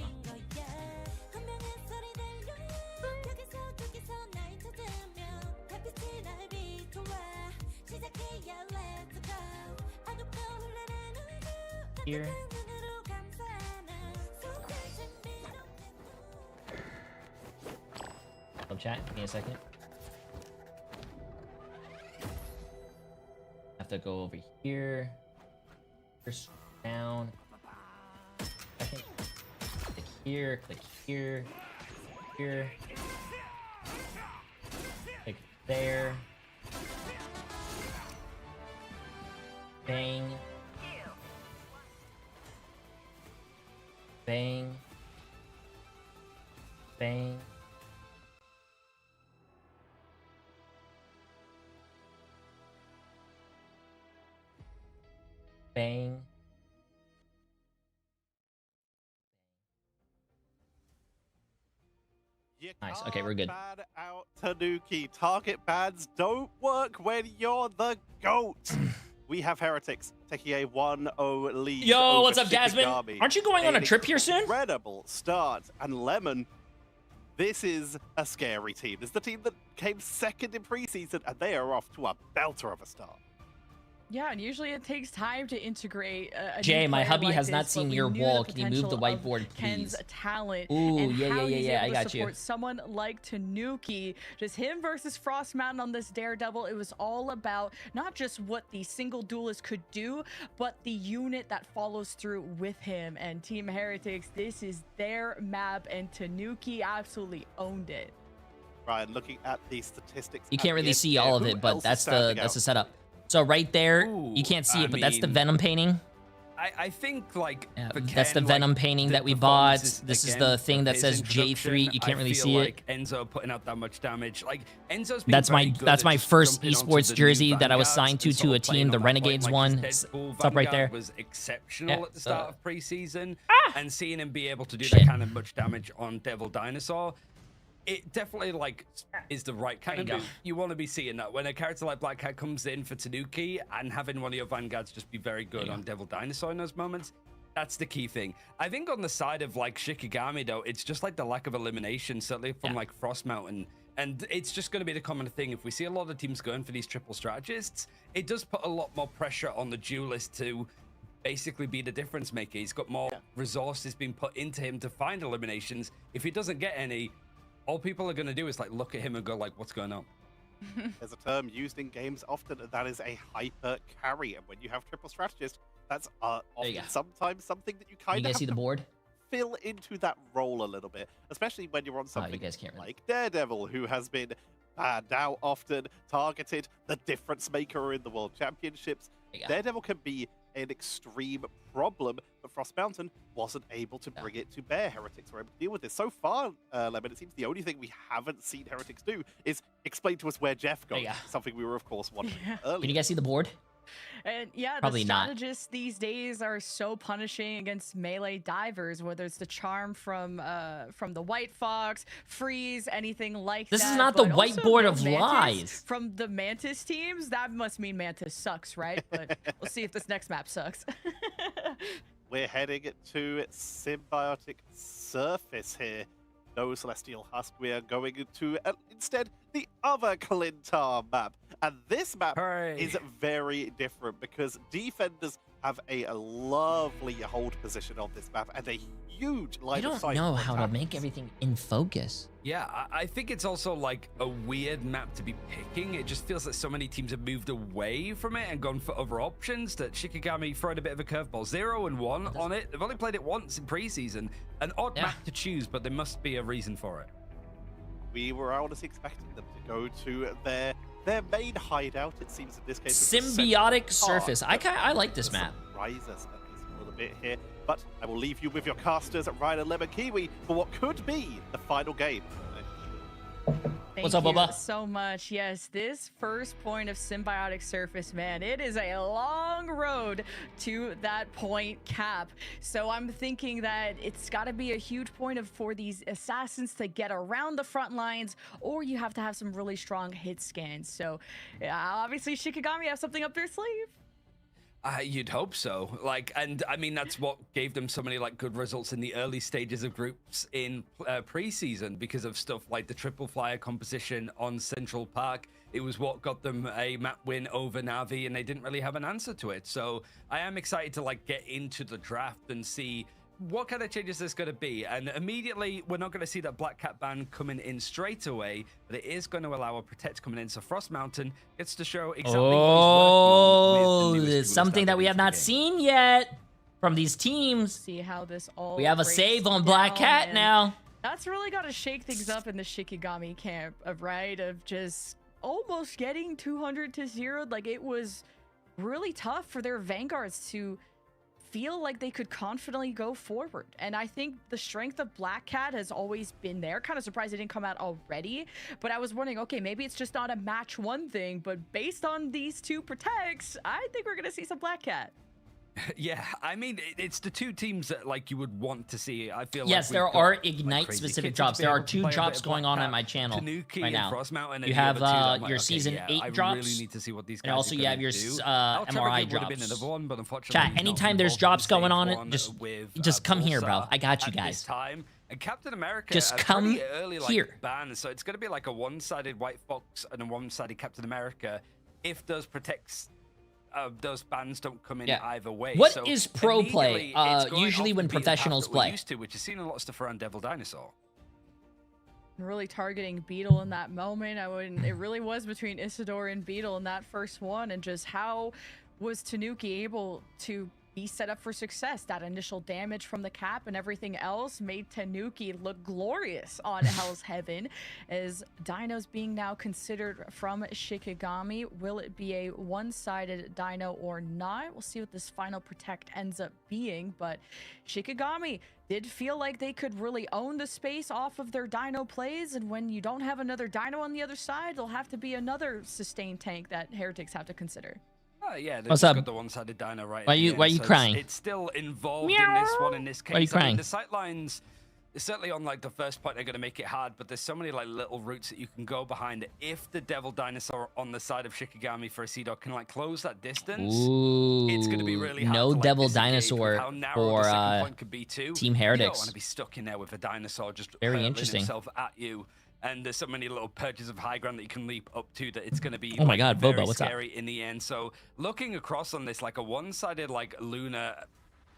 Here. Help chat, give me a second. Have to go over here. First down. Second. Click here, click here, here. Click there. Bang. Bang. Bang. Bang. You Nice. Okay, we're good. can't ban out Tanuki. Target bans don't work when you're the GOAT. We have Heretics taking a 1-0 lead. Yo, over what's up, Jasmine? Shikigami. Aren't you going on a trip here soon? Incredible start. And Lemon, this is a scary team. This is the team that came second in preseason, and they are off to a belter of a start. Yeah, and usually it takes time to integrate a Jay, new my player hubby like has this, not but seen we your knew wall. the Can you move the potential of whiteboard, Ken's please? talent Ooh, and yeah, how yeah, he's yeah, I able got to you. support someone like Tanuki. Just him versus Frost Mountain on this Daredevil. It was all about not just what the single duelist could do, but the unit that follows through with him. And Team Heretics, this is their map, and Tanuki absolutely owned it. Ryan, looking at the statistics, You at can't the really end see here, all of who it, but else is that's standing the out? setup. So right there, Ooh, you can't see I it, but that's the mean, Venom painting. I think like Yeah, for that's the Ken, Venom like, painting the that we bought. performances, This is again, the thing of that his says J3. introduction, You can't I really feel see like it. Enzo putting out that much damage. Like Enzo's been That's very my good that's at my just first jumping onto esports the new jersey that I was Vanguards signed and to sort a of playing team, on the that point. Renegades Like, one. his Deadpool It's up right Vanguard there. was exceptional Yeah, at the start of preseason, and seeing him be able to do Shit. that kind of much damage on Devil Dinosaur, it definitely like is the right kind of There you move. You want to be seeing that when a character like Black Cat comes in for Tanuki and having one of your Vanguards just be very good on Devil Dinosaur in those moments. That's the key thing. I think on the side of like Shikigami though, it's just like the lack of elimination, certainly from like Frost Mountain. And it's just going to be the common thing. If we see a lot of teams going for these triple strategists, it does put a lot more pressure on the duelist to basically be the difference maker. He's got more resources being put into him to find eliminations. If he doesn't get any, all people are going to do is like look at him and go like, what's going on? There's a term used in games often, and that is a hyper carry. And when you have triple strategist, that's often sometimes something that you kind You of guys have see the to board? fill into that role a little bit, especially when you're on something you guys can't really- like Daredevil, who has been banned out often, targeted, the difference maker in the World Championships. Daredevil can be an extreme problem, but Frost Mountain wasn't able to bring it to bear. Heretics were able to deal with this. So far, Lemon, it seems the only thing we haven't seen Heretics do is explain to us where Jeff goes. Something we were, of course, wondering earlier. Can you guys see the board? And yeah, Probably the not. strategists these days are so punishing against melee divers, whether it's the charm from the White Fox, freeze, anything like that. This is not the but also whiteboard no of Mantis lies. from the Mantis teams. That must mean Mantis sucks, right? But we'll see if this next map sucks. We're heading to Symbiotic Surface here. No Celestial Husk. We are going to instead the other Clintar map. And this map is very different because defenders have a lovely hold position on this map and a huge line I of don't sight. know for how to attackers. make everything in focus. Yeah, I think it's also like a weird map to be picking. It just feels like so many teams have moved away from it and gone for other options that Shikigami throwing a bit of a curveball. 0 and 1 on it. They've only played it once in preseason. An odd map to choose, but there must be a reason for it. We were honestly expecting them to go to their main hideout, it seems in this case. Symbiotic Surface. I like this map. Surprise us at least a little bit here, but I will leave you with your casters, Ryan and Lemon Kiwi, for what could be the final game. What's up, Thank Bubba? you so much. Yes, this first point of Symbiotic Surface, man, it is a long road to that point cap. So I'm thinking that it's got to be a huge point for these assassins to get around the front lines, or you have to have some really strong hit scans. So obviously Shikigami has something up their sleeve. You'd hope so. Like, and I mean, that's what gave them so many like good results in the early stages of groups in preseason because of stuff like the triple flyer composition on Central Park. It was what got them a map win over Navi, and they didn't really have an answer to it. So I am excited to like get into the draft and see what kind of changes there's going to be. And immediately, we're not going to see that Black Cat ban coming in straight away, but it is going to allow a Protect coming in. So Frost Mountain gets to show exactly what he's working on with the newest there's duelist something that we added have into not the game. seen yet from these teams. See how this all We have a breaks save on Black down, Cat and now. That's really got to shake things up in the Shikigami camp, right? Of just almost getting 200 to 0. Like, it was really tough for their Vanguards to feel like they could confidently go forward. And I think the strength of Black Cat has always been there. Kind of surprised it didn't come out already, but I was wondering, okay, maybe it's just not a match one thing, but based on these two protects, I think we're gonna see some Black Cat. Yeah, I mean, it's the two teams that like you would want to see. I feel Yes, like there we've got, are like, Ignite crazy specific kids to drops. be There are able to 2 play a bit drops of going Black on Cat, my channel Tanuki right and now. Frost Mountain, and You the have other two that I'm like, your okay, season yeah, 8 I drops, really need to see what these guys and also are you have gonna your do. MRI Would have been drops. another one, but unfortunately, Chat, he's not anytime there's involved drops in going stage on, one just come here, bro. Pulsar I got you at guys. this time. And Captain America, Just a come pretty early, like, here. ban, so it's going to be like a one-sided White Fox and a one-sided Captain America if those protects those bans don't come in Yeah. either way. What So is pro play, immediately, it's going usually off when the beaten path professionals that we're play? used to, which is seeing a lot of stuff around Devil Dinosaur. Really targeting Beetle in that moment. It really was between Isidore and Beetle in that first one, and just how was Tanuki able to be set up for success? That initial damage from the cap and everything else made Tanuki look glorious on Hell's Heaven. As Dino's being now considered from Shikigami, will it be a one-sided Dino or not? We'll see what this final protect ends up being, but Shikigami did feel like they could really own the space off of their Dino plays, and when you don't have another Dino on the other side, there'll have to be another sustained tank that Heretics have to consider. Yeah, they've What's just up? got the one-sided Dino right. Why at the you end, crying? It's still involved in this one. In this case, Why are you I mean, crying? the sight lines, certainly on like the first point, they're going to make it hard. But there's so many like little routes that you can go behind. If the Devil Dinosaur on the side of Shikigami for Isidore can like close that distance, Ooh, it's going to be really hard no to, like, Devil disengage with Dinosaur how narrow for the second point could be too. Team You don't Heretics. want to be stuck in there with a dinosaur just Very hurling interesting. himself at you. And there's so many little perches of high ground that you can leap up to that it's going to be Oh my like, God, very Boba, what's up? scary in the end. So looking across on this, like a one-sided like Luna,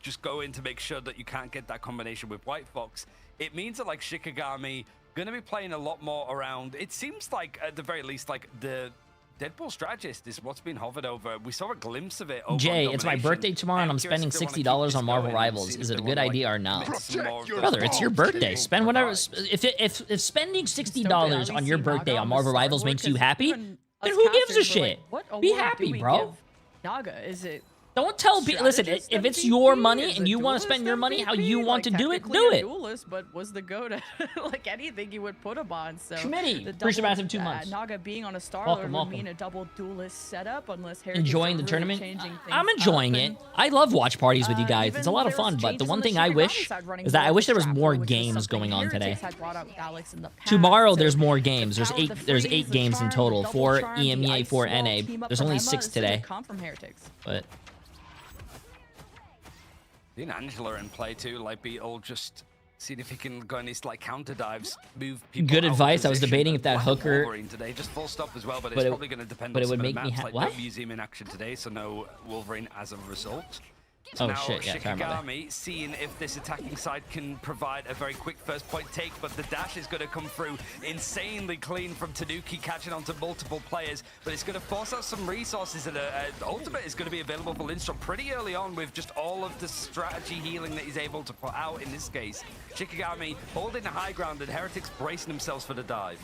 just going to make sure that you can't get that combination with White Fox. It means that like Shikigami going to be playing a lot more around. It seems like at the very least like the Deadpool strategist is what's been hovered over. We saw a glimpse of it over Jay, on it's my Domination. birthday tomorrow, and I'm curious spending if they wanna keep $60 this on Marvel going and Rivals. see Is if it a they good wanna, idea like, or not? commit some more of those Brother, it's your balls birthday. to Spend whatever. provide. If spending $60 Stoked on your to birthday Naga on the Marvel Star Rivals Lord, makes you 'cause happy, even then us who gives a casters were like, shit? what Be award do happy, we bro. give Naga? Is it Don't tell people. Listen, strategist if it's MVP? your Is money it and you want to duelist spend your money how you MVP? want to Like, do it, technically do a it. Duelist, but was the goat at like anything you would put him on. So Schmitty, the appreciate double, massive 2 months. Naga being on a Star Welcome, Lord would welcome. mean a double duelist setup, unless Heretics Enjoying are the really tournament. changing things I'm enjoying up, it. and, I love watch parties with you guys. It's a even lot of there was fun. But the changes one on thing I Shikigami wish side running is that I more wish there was Strapper, more which is games something going on today. Heretics had brought up with Alex in the past. Tomorrow So there's more the games. There's power of the there's freeze, 8 the games in charm, total. the 4 double charm, the EMEA, ice 4 wall NA. team up There's from only Emma 6 is to today. come from Heretics. But Seeing Angela in play too, like Beetle just seeing if he can go on his like counter dives, move people. Good out of advice. I was position. debating if that Like hooker- Wolverine today, just full stop as well, but But it's it- probably going to depend but on it would some of make the me maps, ha- like what? no museum in action today, so no Wolverine as a result. So Oh, now shit, yeah, sorry about that. Shikigami seeing if this attacking side can provide a very quick first point take, but the dash is going to come through insanely clean from Tanuki, catching onto multiple players, but it's going to force out some resources, and ultimate is going to be available for Lindstrom pretty early on with just all of the strategy healing that he's able to put out in this case. Shikigami holding the high ground and Heretics bracing themselves for the dive.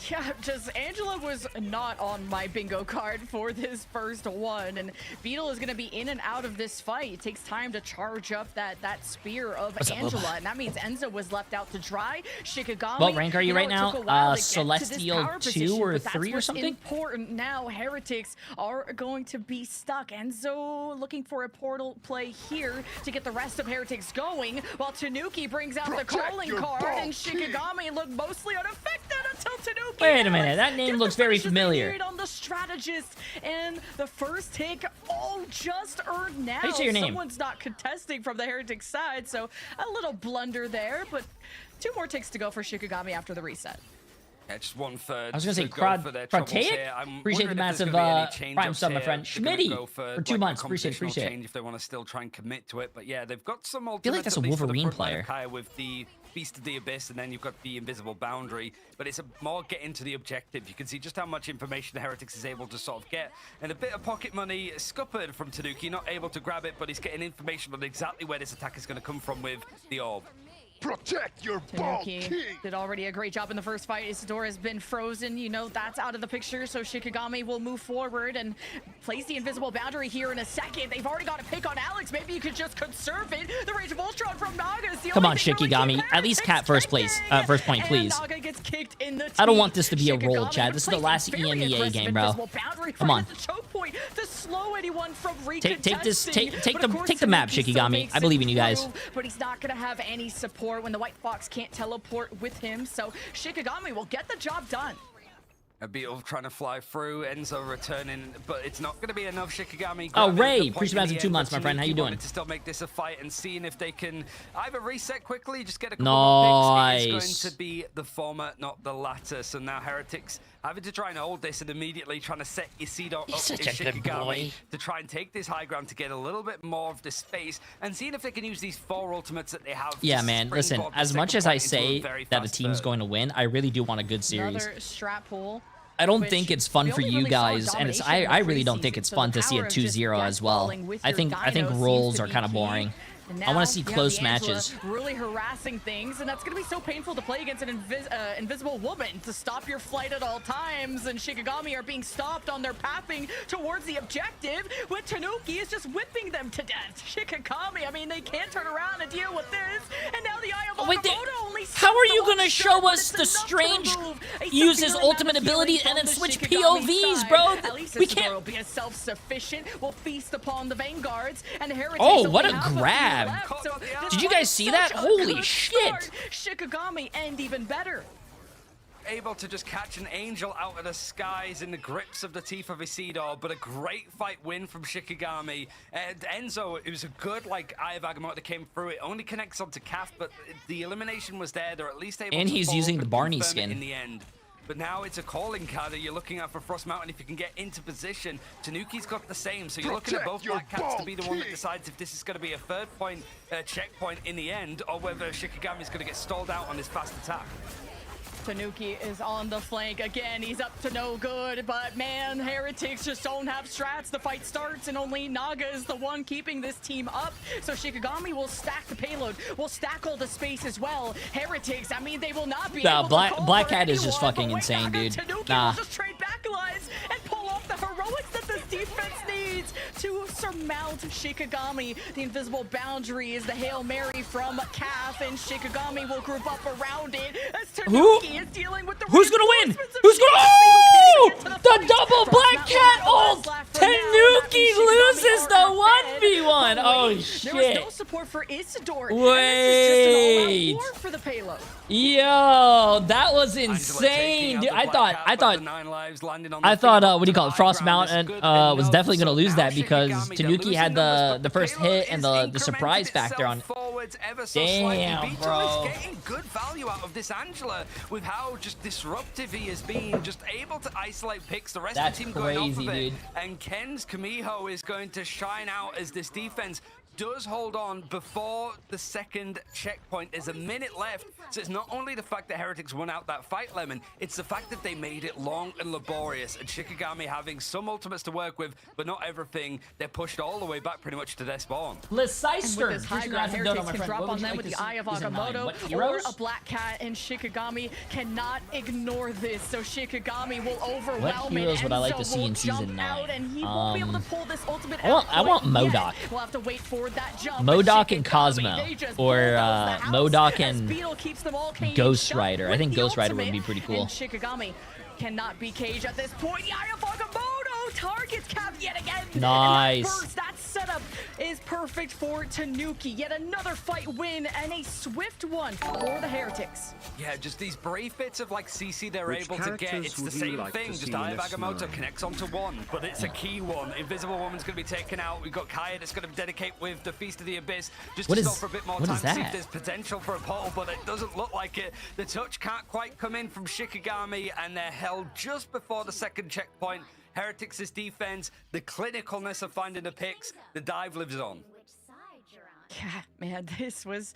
Yeah, just Angela was not on my bingo card for this first one, and Beetle is going to be in and out of this fight. It takes time to charge up that spear of What's up, Angela, Boba? and that means Enzo was left out to dry. Shikigami. What rank are you right it now? took a while to get to this Celestial power 2 position, or but that's 3 or what's something? Important now. Heretics are going to be stuck. Enzo looking for a portal play here to get the rest of Heretics going, while Tanuki brings out the calling card, and Shikigami look mostly unaffected until Tanuki. Wait a minute, that Get name the looks very finishes they familiar. need on the strategist, and the first take all just earned now. How do you say your name? Someone's not contesting from the Heretic side, so a little blunder there, but 2 more takes to go for Shikigami after the reset. Yeah, just 1/3. I was gonna say to go for their troubles Crotaic? here. I'm Appreciate the wondering if there's massive, gonna be any change-ups Prime sub, my here. friend. They're gonna Schmitty go for 2 like, months. a Appreciate computational change if they want to still try and commit to it. But yeah, they've got some feel like ultimates that's at a least for the Wolverine front line player. of Kaya with the Beast of the Abyss, and then you've got the Invisible Boundary. But it's a more getting to the objective. You can see just how much information the Heretics is able to sort of get. And a bit of pocket money scuppered from Tanuki, not able to grab it, but he's getting information on exactly where this attack is going to come from with the orb. Protect your ball Tanuki king. did already a great job in the first fight. Isidore has been frozen. You know, that's out of the picture, so Shikigami will move forward and place the invisible boundary here in a second. They've already got a pick on Alex. Maybe you could just conserve it. The Rage of Ultron from Naga is the Come only on, thing that would Shikigami. keep At least Heretics cat first place. kicking. First point, And please. Naga gets kicked in the I don't teeth. want this to be a roll, Shikigami Chad. This is the placing last very EMEA aggressive game, bro. invisible boundary Come right on. at the choke point to slow anyone from Take this. recontesting. Take But of course, the map, Tanuki still Shikigami. makes I believe in you it guys. through, but he's not going to have any support when the White Fox can't teleport with him. So Shikigami will get the job done. A Beetle trying to fly through, Enzo returning, but it's not going to be enough. Shikigami. Oh, grabbing Ray, the point appreciate in massive the 2 end, months, but my friend. How you Tanuki doing? wanted to still make this a fight and seeing if they can either reset quickly, just get a couple more picks. It is Nice. going to be the former, not the latter. So now Heretics having to try and hold this and immediately trying to set Isidore up He's in such a good boy. to try and take this high ground to get a little bit more of the space and seeing if they can use these 4 ultimates that they have. Yeah, to man. Listen, springboard the as much second as I point into a say very that a fast team's third. going to win, I really do want a good series. Another strat pull. I don't which think it's fun we for only you really saw guys, and it's domination in I the really don't think preseason, it's so fun the to see a power of just 2-0 as well. gasballing with I your think dino seems rolls to are be kind of key. boring. And I want now to see you have close the Angela matches. really harassing things, and that's going to be so painful to play against an invisible woman to stop your flight at all times. And Shikigami are being stopped on their pathing towards the objective, with Tanuki is just whipping them to death. Shikigami, I mean, they can't turn around and deal with this. And now the Eye of Wait, Agamotto only how are stops you the gonna one show shot, but us it's the enough to Strange remove a use his severe ultimate amount of ability healing and then from the switch Shikigami POVs, side? bro? At least We this can't- will be a self-sufficient, will feast upon the Vanguards, and Heretics Oh, only what a have few grab. left, so this Did you was guys see that? such a Holy good shit. start. Shikigami, and even better. Able to just catch an angel out of the skies in the grips of the teeth of Isidore, but a great fight win from Shikigami. And Enzo, it was a good, like, Eye of Agamotto that came through. It only connects onto Calf, but the elimination was there. They're at least able And to he's follow using up the and Barney confirm it skin. in the end. But now it's a calling card that you're looking at for Frost Mountain. If you can get into position, Tanuki's got the same. So you're looking at both Black Cats to be the one that decides if this is going to be a third point checkpoint in the end, or whether Shikigami's going to get stalled out on his fast attack. Tanuki is on the flank again. He's up to no good, but man, Heretics just don't have strats. The fight starts, and only Naga is the one keeping this team up. So Shikigami will stack the payload, will stack all the space as well. Heretics, I mean, they will not be Nah, able Black- to call Black for Cat is just anyone, fucking but wait, insane, Naga and dude. Tanuki Nah. will just trade back lines and pull off the heroics that this defense needs to surmount Shikigami. The invisible boundary is the Hail Mary from Calf, and Shikigami will group up around it as Tanuki is dealing with the Who's gonna win? reinforcements of Who's gonna? Shikigami, who Oh! can't get to The fight. double Frost Black Mountain Cat will have ult! the last lap for now, Tanuki and Shikigami loses are the ahead. 1v1. But Oh wait, there was no shit. support for Isidore. And this is just an Wait. all-out war for the payload. Yo, that was Angela insane, taking dude. out the Black Cat, but the 9 lives landing on the what do you call it? high Frost ground is Mountain good was enough. definitely gonna So lose now that because Shikigami, they're Tanuki losing had numbers, but the first payload hit and is the surprise incremented factor on. itself forwards ever so slightly. Damn, Beetle bro. is getting good value out of this Angela with how just disruptive he has been, just able to isolate picks. The rest That's of the team going off crazy, of it. dude. And Ken's Kamiho is going to shine out as this defense does hold on before the second checkpoint. There's a minute left, so it's not only the fact that Heretics won out that fight, Lemon, it's the fact that they made it long and laborious, and Shikigami having some ultimates to work with, but not everything. They're pushed all the way back pretty much to their spawn. And with this high ground, Heretics can drop What on would you them like with to the see Eye of season 9? Agamotto What or heroes? a Black Cat, and Shikigami cannot ignore this. So Shikigami will overwhelm it. heroes would I like to Enzo see will in season jump 9? out, and he won't be able to pull this ultimate I want out quite yet. MODOK. We'll have to wait for that jump. MODOK and Shikigami, Cosmo, they just or, bulldoze the house MODOK as and Beetle keeps them all caged Ghost shut Rider. I with think the Ghost Rider would ultimate, be pretty cool. And Shikigami cannot be caged at this point. The Eye of Agamotto targets Cap yet again. Nice. And that burst, that setup is perfect for Tanuki. Yet another fight win, and a swift one for the Heretics. Yeah, just these brave bits of like CC they're Which able to get. characters It's the would you same like to thing. see Just in Eye of this Agamotto nine? connects onto one, but it's a key one. Invisible Woman's going to be taken out. We've got Kaya that's going to dedicate with the Feast of the Abyss just What to is- stop for a bit more what time is to see if that? there's potential for a portal, but it doesn't look like it. The touch can't quite come in from Shikigami, and they're held just before the second checkpoint. Heretics' defense, the clinicalness of finding the picks, the dive lives on. Yeah, man, this was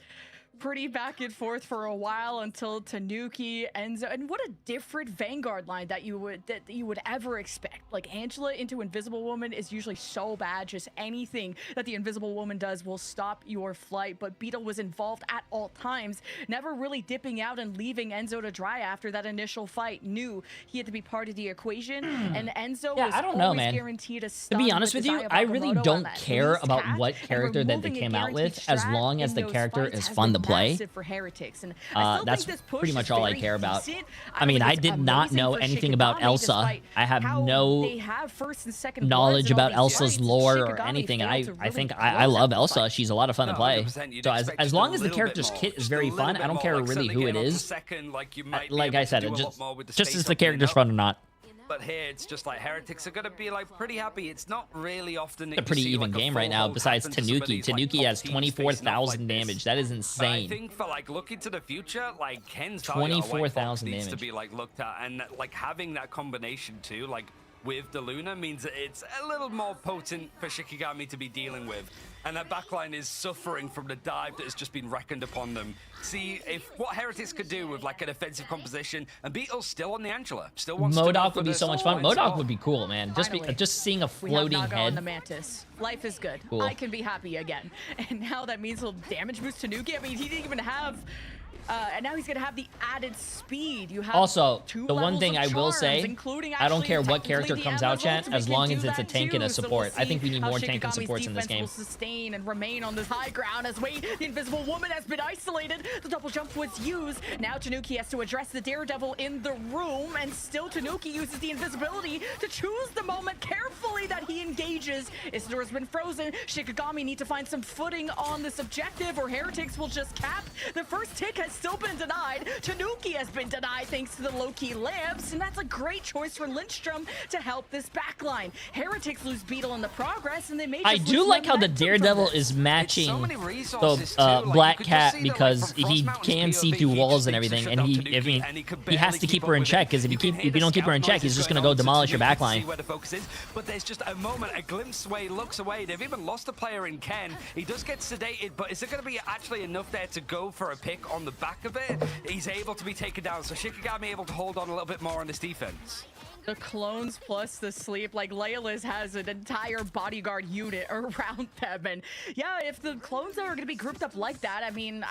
pretty back and forth for a while until Tanuki ends up. And what a different Vanguard line that you would ever expect. Like, Angela into Invisible Woman is usually so bad. Just anything that the Invisible Woman does will stop your flight. But Beetle was involved at all times, never really dipping out and leaving Enzo to dry after that initial fight. Knew he had to be part of the equation, and Enzo Yeah, was I don't know, always man. guaranteed a To stun be honest with his you, Eye of I really Agamotto on don't that care least about cat, what and character that they removing a came out guaranteed with, as strat long as in the those character fights is has fun to been play. massive for Heretics, and I still That's think this push pretty is much all I very care about. decent. I mean, think I it's did not amazing know for anything about Shikigami, Elsa. despite I have how no they have first and second knowledge bloods in all about these Elsa's fights. lore or Shikigami anything, and failed to I really think close I out love the Elsa. fight. She's a lot of fun to No, play. 100%, you'd So expect as just long a as the little bit character's more, kit is just a very little fun, bit I don't more, care like really certainly who it getting up to is. second, like you might be Like able I to said, do a just lot more with the just space as the opening character's up. fun or not. But here, it's just like Heretics are going to be like pretty happy. It's not really often. It's a pretty even game right now. Besides Tanuki, Tanuki has 24,000 damage. That is insane. I think for like looking to the future, like Ken's 24,000 needs damage to be like looked at, and like having that combination too, like with the Luna means that it's a little more potent for Shikigami to be dealing with. And that backline is suffering from the dive that has just been reckoned upon them. See if what Heretics could do with like an offensive composition, and Beetle's still on the Angela. Still wants to MODOK would be so much fun. MODOK would be cool, man. Just seeing a floating we have Naga head. on the Mantis. Life is good. Cool. I can be happy again. And now that means he'll damage boost Tanuki. I mean, he didn't even have. And now he's gonna have the added speed. You have Also, two the one levels thing of I will charms, say, including I don't actually care what technically character the comes out, Amazon chat, ultimate as can long do as it's a that tank and a too. So support. we'll I think we see need how more tank and Shikigami's supports in this defense game. will sustain and remain on this high ground as wait, the invisible woman has been isolated. The double jump was used. Now Tanuki has to address the Daredevil in the room, and still Tanuki uses the invisibility to choose the moment carefully that he engages. Isindor's been frozen. Shikigami need to find some footing on this objective, or Heretics will just cap. The first tick has still been denied. Tanuki has been denied thanks to the low-key lamps, and that's a great choice for Lindstrom to help this backline. Heretics lose Beetle in the progress, and they may I just do lose like how the momentum from Daredevil this. is matching so many the resources too. Like, Black you could just Cat see that, like, because from he Frost can Mountain's see POV, through he walls just and needs to everything, shut and down he Tanuki, and he could he has barely to keep up her in with check, it. because if You can hear you the don't keep her in scout check, he's noises just going gonna go on, so demolish your Tanuki can backline. see where the focus is, but there's just a moment, a glimpse where he looks away. They've even lost a player in Ken. He does get sedated, but is there going to be actually enough there to go for a pick on the back of it? He's able to be taken down, so Shikigami able to hold on a little bit more on this defense. The clones plus the sleep, like Layla's has an entire bodyguard unit around them, and yeah, if the clones are going to be grouped up like that, I mean,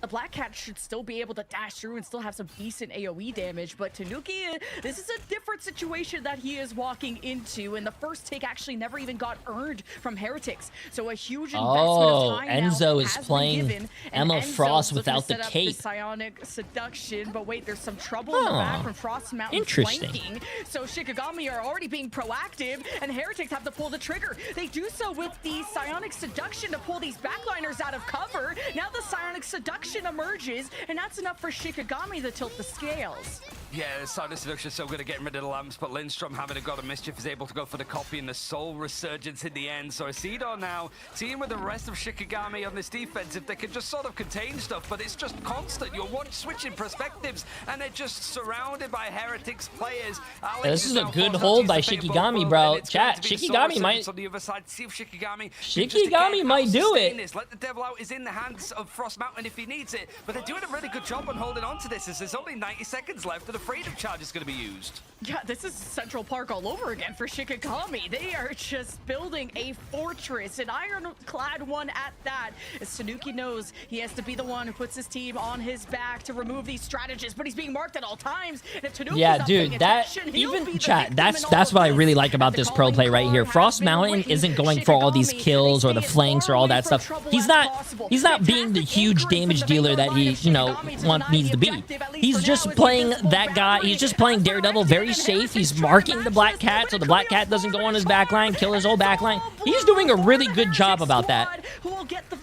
the Black Cat should still be able to dash through and still have some decent AoE damage, but Tanuki, this is a different situation that he is walking into, and the first take actually never even got earned from Heretics, so a huge investment of time Enzo now is has playing been given, and Emma Enzo's Frost looking to without the set up cape. Psionic Seduction, but wait, there's some trouble in the back from Frost Mountain Interesting. flanking, so Shikigami are already being proactive, and Heretics have to pull the trigger. They do so with the Psionic Seduction to pull these backliners out of cover. Now the Psionic Seduction emerges, and that's enough for Shikigami to tilt the scales. Yeah, the Psionic Seduction is so good at getting rid of the lamps, but Lindstrom, having a God of Mischief, is able to go for the copy and the Soul Resurgence in the end. So Isidore now, seeing with the rest of Shikigami on this defense, if they can just sort of contain stuff, but it's just constant. You're switching perspectives, and they're just surrounded by Heretics players. Alex This is a now good forced out hold to by use the fate of Shikigami, both bro. worlds, and it's going Chat, to be the Soul Shikigami might- Resurgence on the other side. See if Shikigami Shikigami might do it. This. Let the devil out is in the hands of Frost Mountain if he needs it, but they're doing a really good job on holding on to this, as there's only 90 seconds left and the freedom charge is going to be used. Yeah, this is Central Park all over again for Shikigami. They are just building a fortress, an ironclad one at that. As Tanuki knows he has to be the one who puts his team on his back to remove these strategists, but he's being marked at all times. And if Tanuki's Yeah, not dude, paying that attention, he'll even be the chat. victim That's in all that's of what I this. really like about The this pro calling play right here. card has Frost been Mountain written. isn't going for all these Shikigami, kills or they the stay as flanks or far all away that from stuff. trouble He's as not possible. he's not being the Fantastic huge anchoring damage from the dealer that main he, line of you know, Shikigami to needs to be. deny the objective, at least He's for just now, as playing invisible that guy. boundary. He's just playing Daredevil very safe. He's marking the Black Cat so the Black Cat doesn't go on his backline, kill his whole backline. He's doing a really good job about that.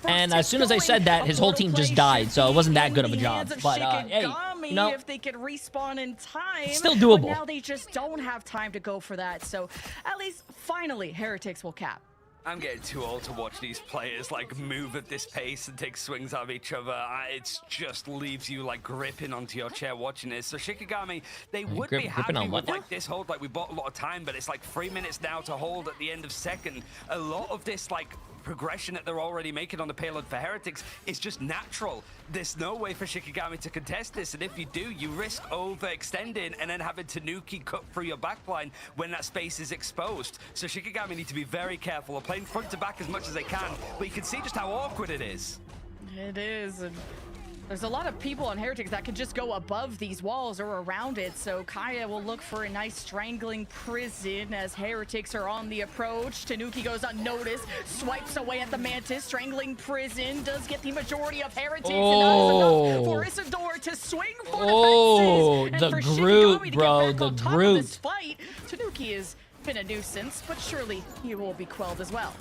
And as soon as I said that, his whole team just died, so it wasn't that good of a job. But hey, you know, if they could respawn in time, still doable. But now they just don't have time to go for that. So at least finally, Heretics will cap. I'm getting too old to watch these players like move at this pace and take swings at each other. It just leaves you like gripping onto your chair watching this. So Shikigami, they would be happy on what with now? like this hold. Like we bought a lot of time, but it's like 3 minutes now to hold at the end of second. A lot of this like progression that they're already making on the payload for Heretics is just natural. There's no way for Shikigami to contest this, and if you do, you risk overextending and then having Tanuki cut through your backline when that space is exposed. So Shikigami need to be very careful of playing front to back as much as they can, but you can see just how awkward it is. It is. And there's a lot of people on Heretics that can just go above these walls or around it, so Kaya will look for a nice strangling prison as Heretics are on the approach. Tanuki goes unnoticed, swipes away at the Mantis. Strangling prison does get the majority of Heretics, and that is enough for Isidore to swing for the fences. the And for Groot, Shikigami to get bro, back the on top of Groot. this fight. Tanuki has been a nuisance, but surely he will be quelled as well.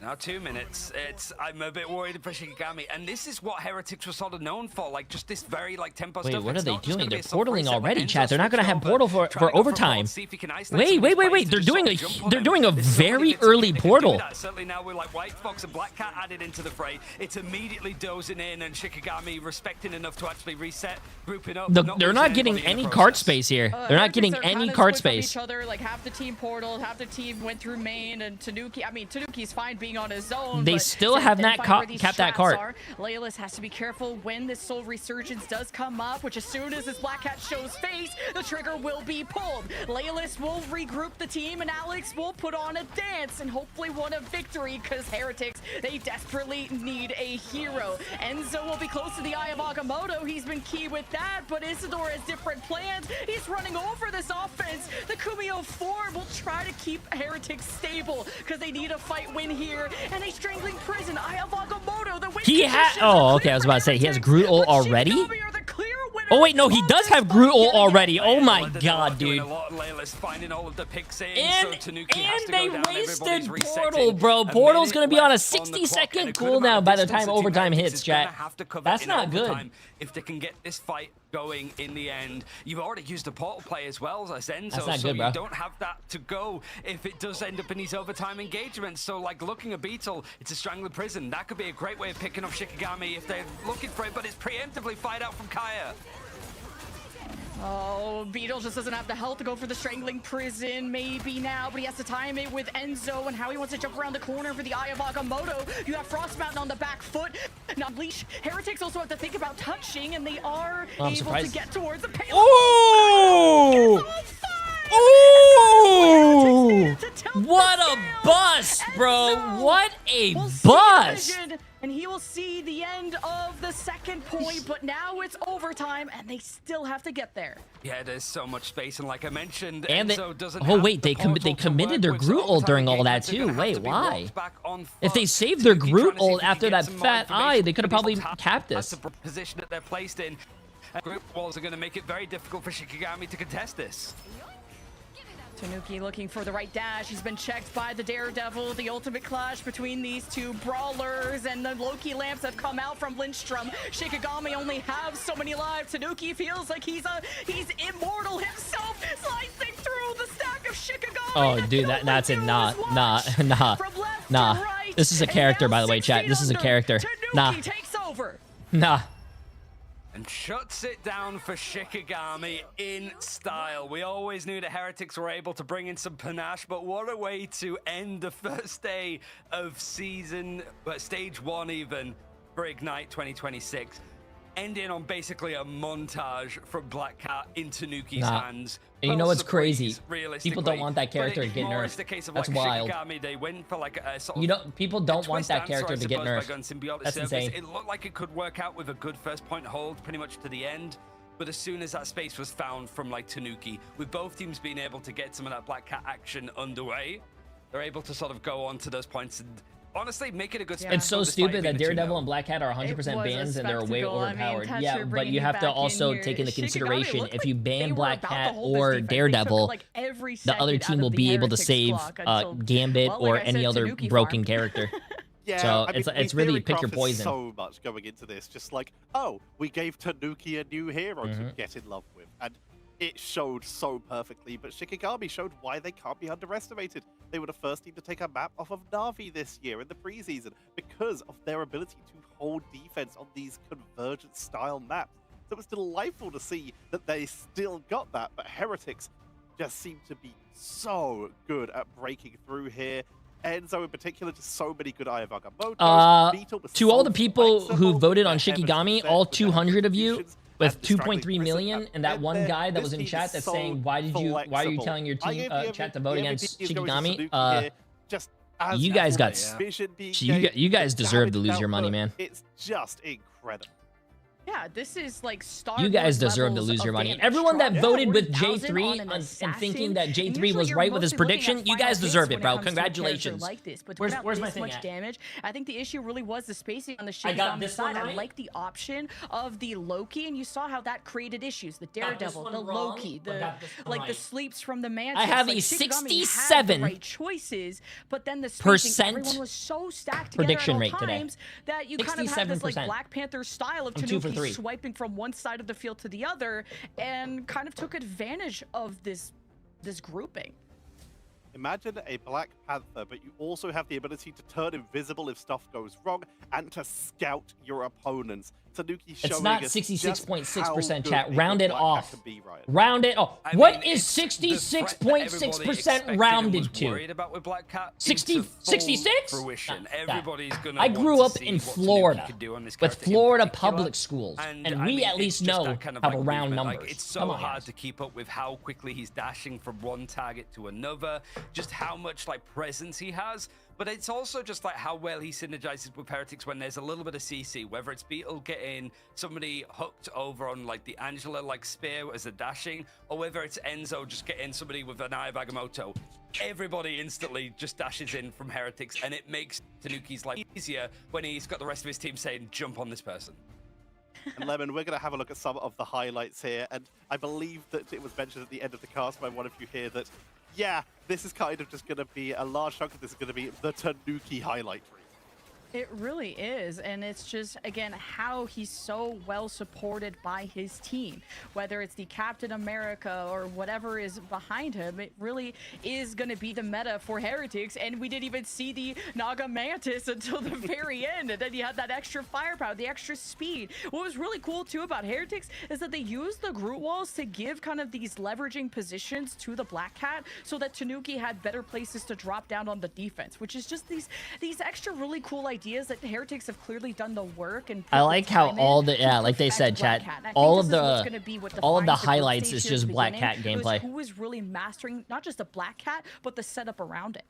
Now 2 minutes. I'm a bit worried for Shikigami, and this is what Heretics was sort of known for, like just this very like tempo Wait, stuff. what are It's they not just doing? gonna be They're a soft portaling reset when already, Enzo chat. They're not gonna switched have over, portal for trying to go overtime. bot, see if he can isolate some of Wait. his plays They're to doing just sort of jump on they're him. doing a There's so many very bits of early game they can do portal. that. Certainly now with like White Fox and Black Cat added into the fray, it's immediately dozing in, and Shikigami respecting enough to actually reset, grouping up. They're not getting anybody in the any cart process. space here. They're not getting Heretics are any kinda cart switched up space. Each other, like half the team portal, half the team went through main, and Tanuki. I mean, Tanuki's fine being on his own. They but still to have then not find ca- where these capped that traps cart. are, Leyless has to be careful when this soul resurgence does come up, which as soon as this Black Cat shows face, the trigger will be pulled. Leyless will regroup the team, and Alex will put on a dance and hopefully win a victory, because Heretics, they desperately need a hero. Enzo will be close to the Eye of Agamotto. He's been key with that, but Isidore has different plans. He's running over this offense. The Kumio 4 will try to keep Heretics stable, because they need a fight win here, and a strangling prison. Eye of Agamotto, the win He had. conditions are Oh, okay. clear I was for about to say he has Heretics, Groot ult but already. Shikigami are the clear winners Oh wait, no, he of does this have Groot fight ult yet already. again. Oh my They're god, doing dude. a lot. Layla's finding all of the picks in, And, so Tanuki has to they go down. wasted Everybody's resetting. Portal, bro. A Portal's minute gonna be on a left on the clock, 60-second and a good amount cooldown of by the distance time that Team overtime Heretics hits, is gonna chat. have to cover That's in not good. overtime if they can get this fight going in the end. You've already used the portal play as well as Enzo, That's not so good, bro. you don't have that to go if it does end up in these overtime engagements. So like looking at Beetle, it's a strangler prison. That could be a great way of picking up Shikigami if they're looking for it, but it's preemptively fired out from Kaya. Oh, Beetle just doesn't have the health to go for the strangling prison. Maybe now, but he has to time it with Enzo and how he wants to jump around the corner for the Eye of Agamotto. You have Frost Mountain on the back foot. Now, Leash, Heretics also have to think about touching, and they are I'm able surprised. to get towards the payload. Ooh! Ooh! What a bust, bro. What a bust. And he will see the end of the second point, but now it's overtime, and they still have to get there. Yeah, there's so much space, and like I mentioned, And Enzo doesn't oh have wait, the they portal to committed their work with, Groot so ult during all that engagements are too. gonna have Wait, to be why? locked back on If they foot. saved their Tanuki Groot trying to see if ult he can after get that some more fat information. eye, they could have probably Just have- capped that's this. the position that they're placed in. And group walls are going to make it very difficult for Shikigami to contest this. Tanuki looking for the right dash. He's been checked by the Daredevil. The ultimate clash between these two brawlers, and the Loki lamps have come out from Lindstrom. Shikigami only has so many lives. Tanuki feels like he's immortal himself, slicing through the stack of Shikigami. Oh, dude, that's it. Nah. This is a character, by the way, chat. This is a character. Nah. Tanuki takes over. Nah. And shuts it down for Shikigami in style. We always knew the Heretics were able to bring in some panache, but what a way to end the first day of stage 1 even, for Ignite 2026. Ending on basically a montage from Black Cat in Tanuki's hands. And you know what's crazy? Realistically, People don't want that character to get more nerfed. is the case of That's like wild. Shikigami, they win for like a sort of You know, people don't want twist that answer, character I to get suppose, by nerfed. going symbiotic That's surface. insane. It looked like it could work out with a good first point hold pretty much to the end. But as soon as that space was found from like Tanuki, with both teams being able to get some of that Black Cat action underway, they're able to sort of go on to those points and honestly make it a good It's so stupid that Daredevil and Black Cat are 100% bans and they're way overpowered. Yeah, but you have to also take into consideration if you ban Black Cat or Daredevil, the other team will be able to save Gambit or any other broken character. Yeah, So I mean, it's we really pick your theory-crafted poison. so much going into this, just like, oh, we gave Tanuki a new hero Mm-hmm. to get in love with, and it showed so perfectly. But Shikigami showed why they can't be underestimated. They were the first team to take a map off of Na'Vi this year in the preseason because of their ability to hold defense on these convergence-style maps. So it was delightful to see that they still got that, but Heretics just seem to be so good at breaking through here. Enzo in particular, just so many good Eye of Agamotto. Beetle was To all the so people who flexible, voted on their Shikigami, Evan all set with their 200 of you, executions, with and the straggling 2.3 prison, million, and that one guy that was in chat that's saying, why are you telling your team chat to vote against Shikigami? You guys got, you guys deserve to lose your money, man. It's just incredible. Yeah, this is like Star You guys Wars deserve to levels lose your of money. damage. Everyone that Drop voted with 40,000 J3 on an and thinking assassin, that and J3 usually was you're right with his mostly looking prediction, at you final guys hits deserve it, when bro. comes to a character Congratulations. like this, but to put out Where's my this thing much at? damage, I think the issue really was the spacing on the I got Shikigami this side. one right? I like the option of the Loki, and you saw how that created issues. The Daredevil, one the wrong, Loki, but the got this one like the right. sleeps from the Mantis. I have like, a Shikigami had the 67 right choices, but then the spacing, percent everyone was so stacked together prediction at all rate today. times that you kind of have this like 67%. Black Panther style of I'm 2 for Tanuki 3. swiping from one side of the field to the other, and kind of took advantage of this grouping. Imagine a Black Panther, but you also have the ability to turn invisible if stuff goes wrong and to scout your opponents. Tanuki showing It's not us 66.6% just chat. how good Round a it Black Cat off. can be, Ryan. Round it off. I What mean, is it's the threat that everybody 66.6% expected and rounded was to? worried about with Black Cat 60 into full 66? fruition. Nah, Everybody's gonna. I want grew to up see in what Tanuki Florida could do on this with character in Florida particular. public schools, and I we mean, at it's least just know that kind of how like to round movement. numbers. Like, it's so Come on, hard guys. to keep up with how quickly he's dashing from one target to another, just how much like presence he has. But it's also just like how well he synergizes with Heretics when there's a little bit of CC, whether it's Beetle getting somebody hooked over on like the Angela like spear as a dashing, or whether it's Enzo just getting somebody with an Eye of Agamotto. Everybody instantly just dashes in from Heretics, and it makes Tanuki's life easier when he's got the rest of his team saying, jump on this person. And Lemon, we're going to have a look at some of the highlights here, and I believe that it was mentioned at the end of the cast by one of you here that, yeah, this is kind of just going to be, a large chunk of this is going to be the Tanuki highlight reel. It really is, and it's just, again, how he's so well supported by his team. Whether it's the Captain America or whatever is behind him, it really is going to be the meta for Heretics, and we didn't even see the Naga Mantis until the very end, and then you had that extra firepower, the extra speed. What was really cool, too, about Heretics is that they used the Groot Walls to give kind of these leveraging positions to the Black Cat so that Tanuki had better places to drop down on the defense, which is just these extra really cool ideas that the Heretics have clearly done the work. And I like how all the like they said, chat, all of the highlights is just Black Cat gameplay. Who is really mastering not just the Black Cat, but the setup around it.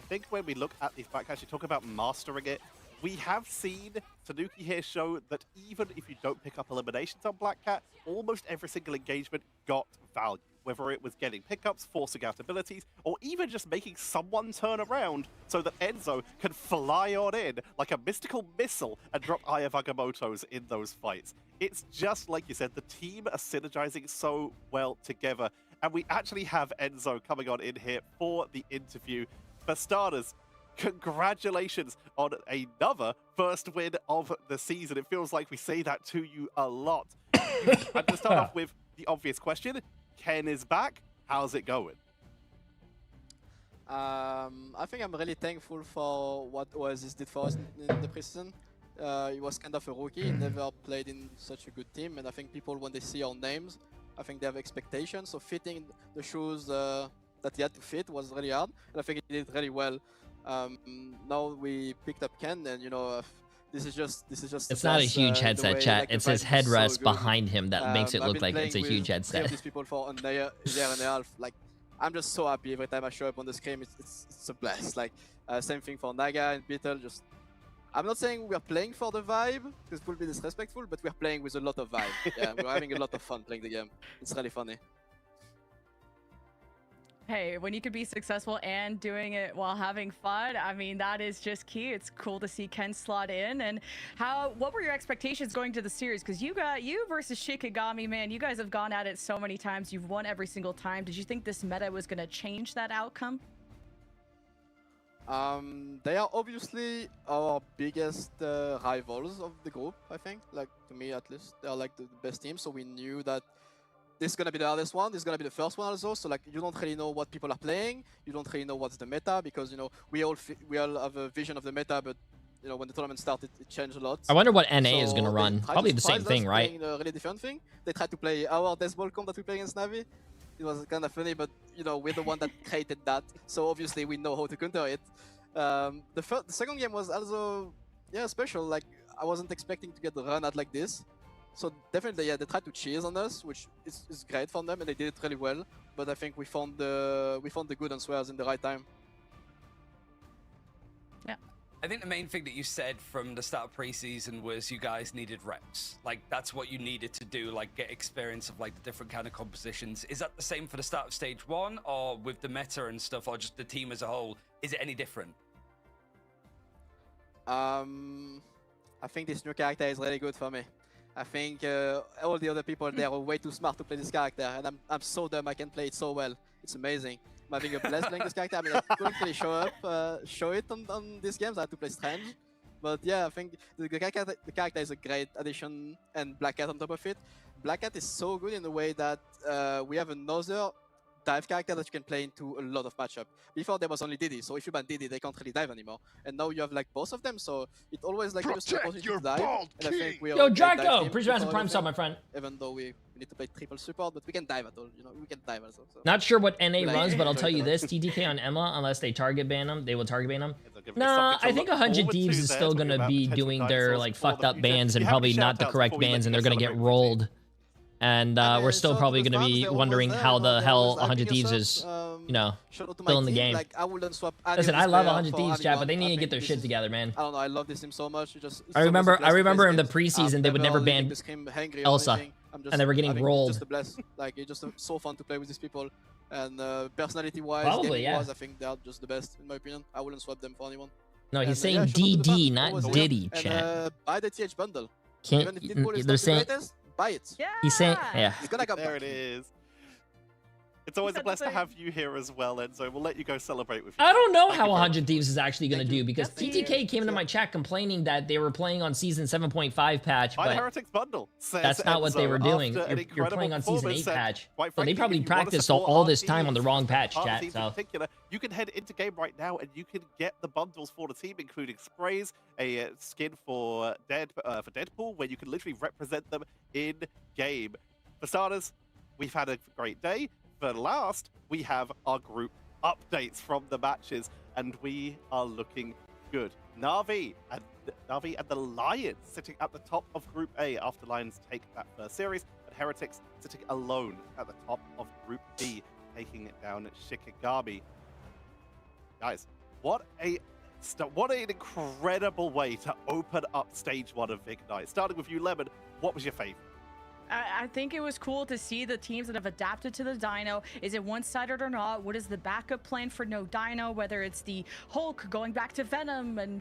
I think when we look at these Black Cats, you talk about mastering it. We have seen Tanuki here show that even if you don't pick up eliminations on Black Cat, almost every single engagement got value. Whether it was getting pickups, forcing out abilities, or even just making someone turn around so that Enzo can fly on in like a mystical missile and drop Eye of Agamottos in those fights. It's just like you said, the team are synergizing so well together. And we actually have Enzo coming on in here for the interview. For starters, congratulations on another first win of the season. It feels like we say that to you a lot. I'm going to start off with the obvious question. Ken is back. How's it going? I think I'm really thankful for what Oasis did for us in the preseason. He was kind of a rookie. He never played in such a good team, and I think people, when they see our names, I think they have expectations. So fitting the shoes that he had to fit was really hard, and I think he did really well. Now we picked up Ken, and you know, this is just. It's not a huge headset, chat. It's his headrest behind him that makes it look like it's a huge headset. These people for a year and a half. Like, I'm just so happy every time I show up on the screen. It's a blast. Like, same thing for Naga and Beetle. Just, I'm not saying we're playing for the vibe, because it will be disrespectful, but we're playing with a lot of vibe. Yeah, we're having a lot of fun playing the game. It's really funny. Hey, when you could be successful and doing it while having fun, I mean, that is just key. It's cool to see Ken slot in. And what were your expectations going to the series? Because you versus Shikigami, man, you guys have gone at it so many times. You've won every single time. Did you think this meta was going to change that outcome? They are obviously our biggest rivals of the group, I think. Like, to me at least, they are like the best team. So we knew that this is going to be the hardest one. This is going to be the first one also. So like, you don't really know what people are playing. You don't really know what's the meta, because, you know, we all have a vision of the meta, but, you know, when the tournament started, it changed a lot. I wonder what NA is So going to they run. tried Probably to the same surprise thing, us right? playing a really different thing. They tried to play our Death Ball comp that we play against Navi. It was kind of funny, but, you know, we're the one that created that. So obviously we know how to counter it. The second game was also, yeah, special. Like, I wasn't expecting to get run at like this. So definitely, yeah, they tried to cheese on us, which is great for them, and they did it really well. But I think we found the good answers in the right time. Yeah. I think the main thing that you said from the start of preseason was you guys needed reps. Like, that's what you needed to do, like, get experience of, like, the different kind of compositions. Is that the same for the start of stage 1, or with the meta and stuff, or just the team as a whole? Is it any different? I think this new character is really good for me. I think all the other people there are way too smart to play this character, and I'm so dumb I can play it so well. It's amazing. I'm having a blast playing this character. I mean, I couldn't really show it on these games. I had to play Strange. But yeah, I think the character is a great addition, and Black Cat on top of it. Black Cat is so good in the way that we have another dive character that you can play into a lot of matchup. Before there was only Diddy, so if you ban Diddy, they can't really dive anymore. And now you have like both of them, so it always like gives you an opportunity to dive. And I think we are Yo, a great dive Draco! team Appreciate with the all prime of sub, them, my friend. Even though we need to play triple support, but we can dive at all. You know, we can dive also. So. Not sure what NA Like, runs, but I'll enjoy tell you the this: TTK on Emma, unless they target ban them, they will target ban them. It's Nah, something to I think look 100 forward Thieves to is there, still talking gonna about be potential doing their dinosaurs like for fucked the up future. bans Do and you have probably any not the shout-outs correct before we let bans, you and they're go gonna get celebrate with rolled. And we're still probably gonna be wondering how the hell 100 Thieves is, you know, still in the game. Like, I wouldn't swap any Listen, of this I love player 100 for Thieves, chat, but they anyone. need I to get think their this shit is- together, man. I don't know. I love this team so much. I remember in the preseason they would never ban Elsa, and they were getting rolled. Just a blast. Like, it's just so fun to play with these people. And personality-wise, Probably, gaming-wise, yeah. I think they are just the best, in my opinion. I wouldn't swap them for anyone. No, he's And, yeah, saying shout out to the DD, fans, not always aware. Diddy, And chat. buy the TH bundle. Can't Even if Deadpool is they're not the saying greatest, buy it. Yeah. he's saying yeah. It's gonna come There back. it is. It's always a said the blast to same. have you here as well, Enzo. We'll let you go celebrate with you. I don't know Thank how you very 100 Thieves is actually going to Thank you. do because That's the- TTK came into my chat complaining that they were playing on season 7.5 patch, Buy the but Heretics bundle. Says that's not what they Enzo, were doing. after an You're incredible playing on season 8 performance, and patch. quite So they frankly, probably if you wanna practiced support all our this time on the teams, wrong patch, our chat. teams So in particular, you can head into game right now and you can get the bundles for the team, including sprays, a skin for Deadpool, where you can literally represent them in game. For starters, we've had a great day. For last, we have our group updates from the matches, and we are looking good. Na'Vi and the Lions sitting at the top of Group A after Lions take that first series, and Heretics sitting alone at the top of Group B, taking it down at Shikigami. Guys, what an incredible way to open up stage 1 of Ignite. Starting with you, Lemon, what was your favorite? I think it was cool to see the teams that have adapted to the Dino. Is it one-sided or not? What is the backup plan for no Dino? Whether it's the Hulk going back to Venom, and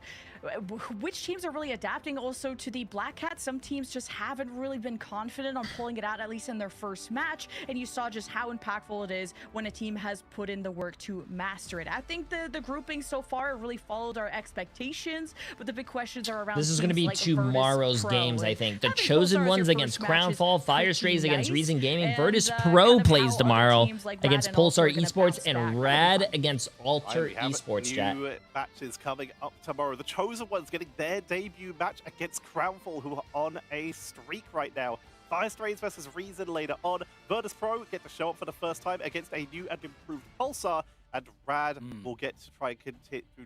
which teams are really adapting also to the Black Cat? Some teams just haven't really been confident on pulling it out, at least in their first match. And you saw just how impactful it is when a team has put in the work to master it. I think the grouping so far really followed our expectations, but the big questions are around. this is going to be like tomorrow's Pro. games, I And think. The having Chosen Pulsar as Ones your against first match is Crownfall, Fire pretty Strays against nice. Reason Gaming, And, Virtus kind Pro of how plays other tomorrow teams like against Rad and Ultra Pulsar are gonna Esports bounce and back. Rad against Alter We have Esports, chat. new matches coming up tomorrow. The Chosen Ones getting their debut match against Crownfall, who are on a streak right now. Fire Strays versus Reason later on. Virtus Pro get to show up for the first time against a new and improved Pulsar, and Rad will get to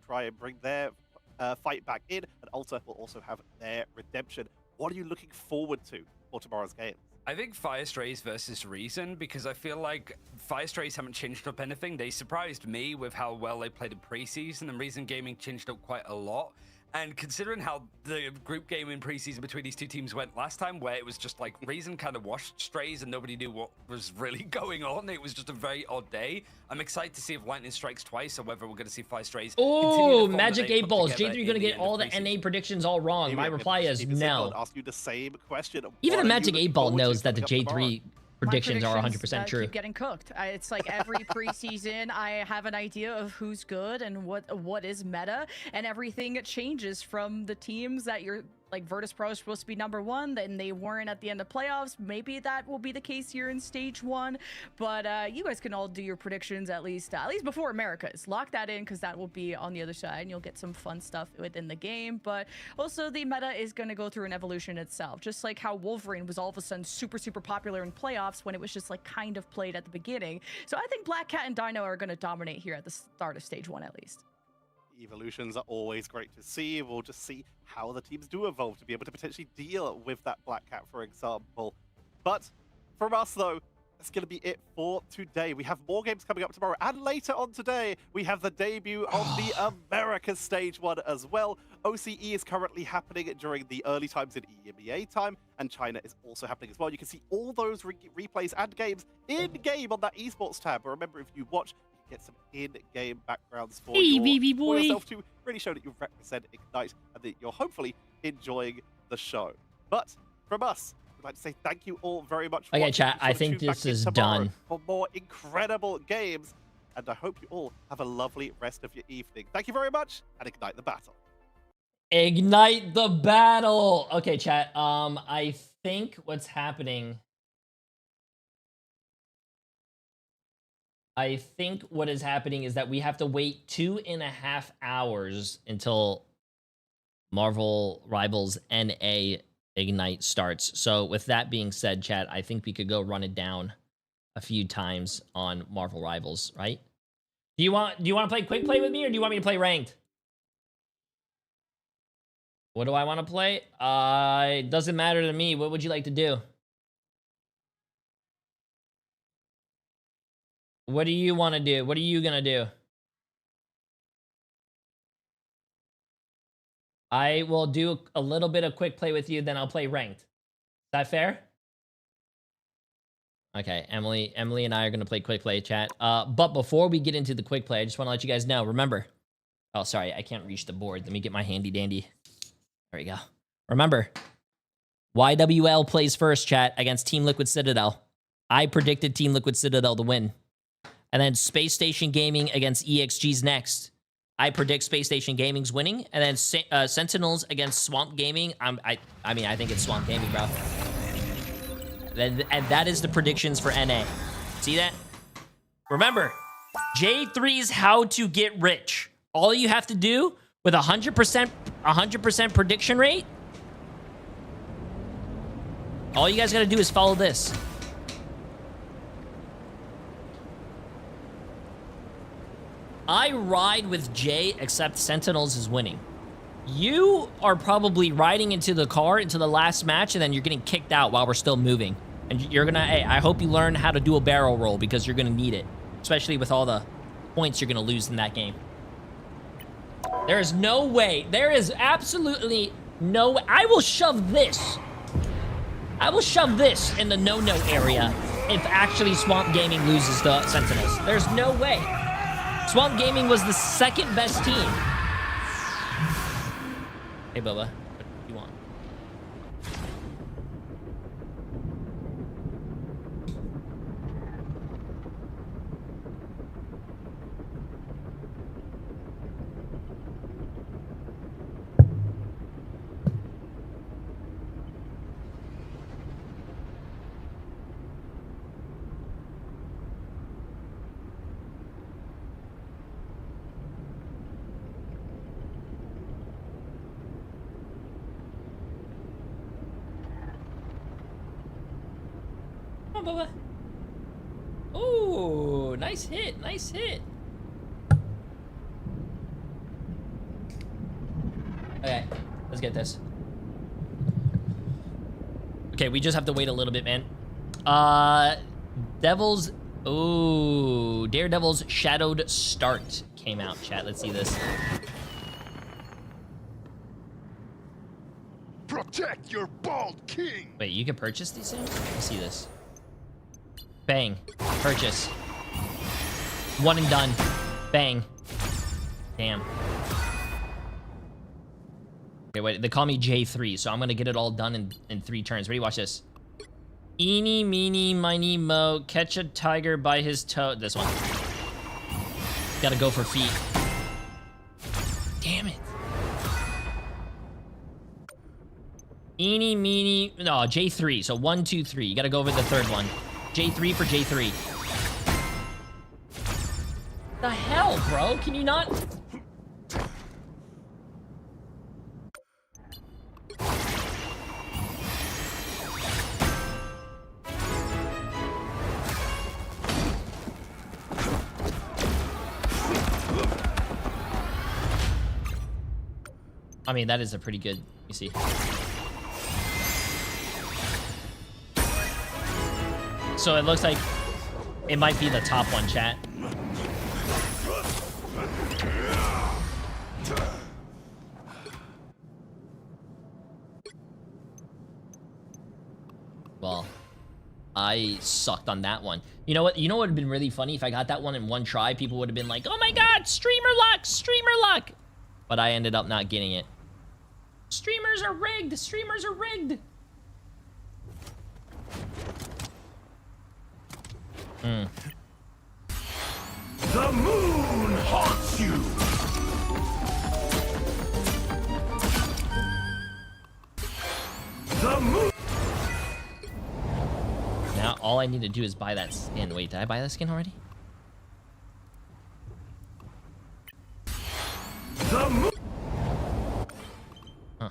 try and bring their fight back in, and Ultra will also have their redemption. What are you looking forward to for tomorrow's game? I think Fire Strays versus Reason, because I feel like Fire Strays haven't changed up anything. They surprised me with how well they played in preseason, and Reason Gaming changed up quite a lot. And considering how the group game in preseason between these two teams went last time, where it was just like Reason kind of washed Strays and nobody knew what was really going on, it was just a very odd day. I'm excited to see if Lightning strikes twice, or whether we're going to see Fire Strays. Oh, Magic 8 Balls. J3 going to get all the NA predictions all wrong. Maybe My I'm reply is Steven Siegel no. ask you the same question. Even What a are you Magic looking 8 Ball forward to knows that the coming up tomorrow? J3 predictions are 100% predictions, true. keep getting cooked. It's like every preseason, I have an idea of who's good and what is meta, and everything changes from the teams that you're like. Virtus Pro is supposed to be #1, then they weren't at the end of playoffs. Maybe that will be the case here in stage 1, but you guys can all do your predictions at least before Americas. Lock that in, because that will be on the other side, and you'll get some fun stuff within the game. But also, the meta is going to go through an evolution itself, just like how Wolverine was all of a sudden super popular in playoffs when it was just like kind of played at the beginning. So I think Black Cat and Dino are going to dominate here at the start of stage 1 at least. Evolutions are always great to see. We'll just see how the teams do evolve to be able to potentially deal with that Black Cat, for example. But from us, though, that's going to be it for today. We have more games coming up tomorrow, and later on today, we have the debut of the Americas Stage 1 as well. OCE is currently happening during the early times in EMEA time, and China is also happening as well. You can see all those replays and games in-game on that esports tab. But remember, if you watch, you can get some in-game backgrounds for, for yourself to really show that you represent Ignite and that you're hopefully enjoying the show. But from us, I'd like to say thank you all very much for Okay, watching. chat, I think this is done. For more incredible games, and I hope you all have a lovely rest of your evening. Thank you very much, and ignite the battle. Ignite the battle. Okay, chat. I think what's happening. I think what is happening is that we have to wait 2.5 hours until Marvel Rivals NA Ignite starts. So with that being said, chat, I think we could go run it down a few times on Marvel Rivals, right? Do you want to play quick play with me, or do you want me to play ranked? What do I want to play? It doesn't matter to me. What would you like to do? What do you want to do? What are you gonna do? I will do a little bit of quick play with you, then I'll play ranked. Is that fair? Okay, Emily and I are gonna play quick play, chat. But before we get into the quick play, I just want to let you guys know. Remember, oh sorry, I can't reach the board. Let me get my handy dandy. There we go. Remember, YWL plays first, chat, against Team Liquid Citadel. I predicted Team Liquid Citadel to win. And then Space Station Gaming against EXG's next. I predict Space Station Gaming's winning. And then Sentinels against Swamp Gaming. I mean, I think it's Swamp Gaming, bro. And that is the predictions for NA. See that? Remember, Jay3's How to Get Rich. All you have to do with 100% prediction rate, all you guys got to do is follow this. I ride with Jay, except Sentinels is winning. You are probably riding into the car, into the last match, and then you're getting kicked out while we're still moving. And you're gonna, hey, I hope you learn how to do a barrel roll, because you're gonna need it. Especially with all the points you're gonna lose in that game. There is no way, there is absolutely no way. I will shove this. I will shove this in the no-no area if actually Swamp Gaming loses to Sentinels. There's no way. Swamp Gaming was the second best team. Hey, Bubba, what do you want? Come on, Bubba. Ooh, nice hit, nice hit. Okay, let's get this. Okay, we just have to wait a little bit, man. Devils, ooh, Daredevil's Shadowed Start came out, chat. Let's see this. Protect your bald king. Wait, you can purchase these things? Let's see this. Bang. Purchase. One and done. Bang. Damn. Okay, wait. They call me Jay3, so I'm gonna get it all done in 3 turns. Ready? Watch this. Eeny, meeny, miny, mo. Catch a tiger by his toe. This one. Gotta go for feet. Damn it. Eeny, meeny. No, J3. So 1, 2, 3. You gotta go over the third one. J3 for J3. The hell, bro? Can you not? I mean, that is a pretty good. Let me see. So it looks like it might be the top one, chat. Well, I sucked on that one. You know what? You know what would have been really funny if I got that one in one try? People would have been like, "Oh my god, streamer luck, streamer luck!" But I ended up not getting it. Streamers are rigged. Streamers are rigged. The moon haunts you. The moon. Now all I need to do is buy that skin. Wait, did I buy that skin already? The moon. Huh.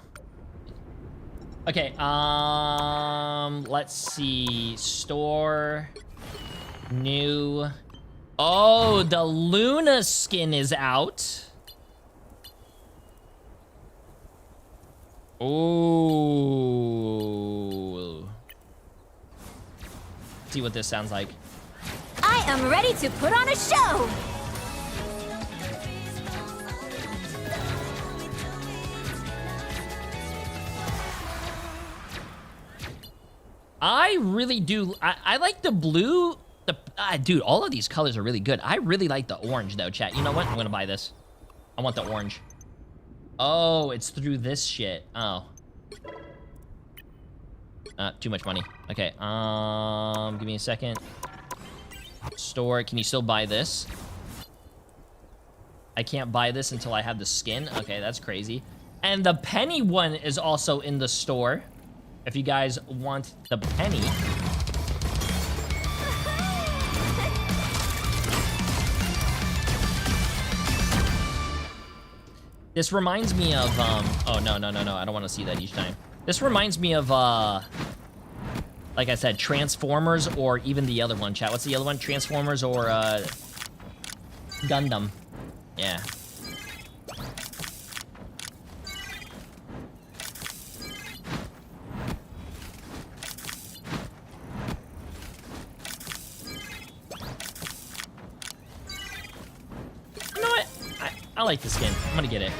Okay, let's see. Store. New. Oh, the Luna skin is out. Ooh. See what this sounds like. I am ready to put on a show. I really do. I like the blue. Dude, all of these colors are really good. I really like the orange, though, chat. You know what? I'm going to buy this. I want the orange. Oh, it's through this shit. Oh. Too much money. Okay, give me a second. Store, can you still buy this? I can't buy this until I have the skin. Okay, that's crazy. And the penny one is also in the store. If you guys want the penny. This reminds me of, oh, no, I don't want to see that each time. This reminds me of, like I said, Transformers or even the other one, chat. What's the other one? Transformers or, Gundam. Yeah. You know what? I like the skin. I'm gonna get it.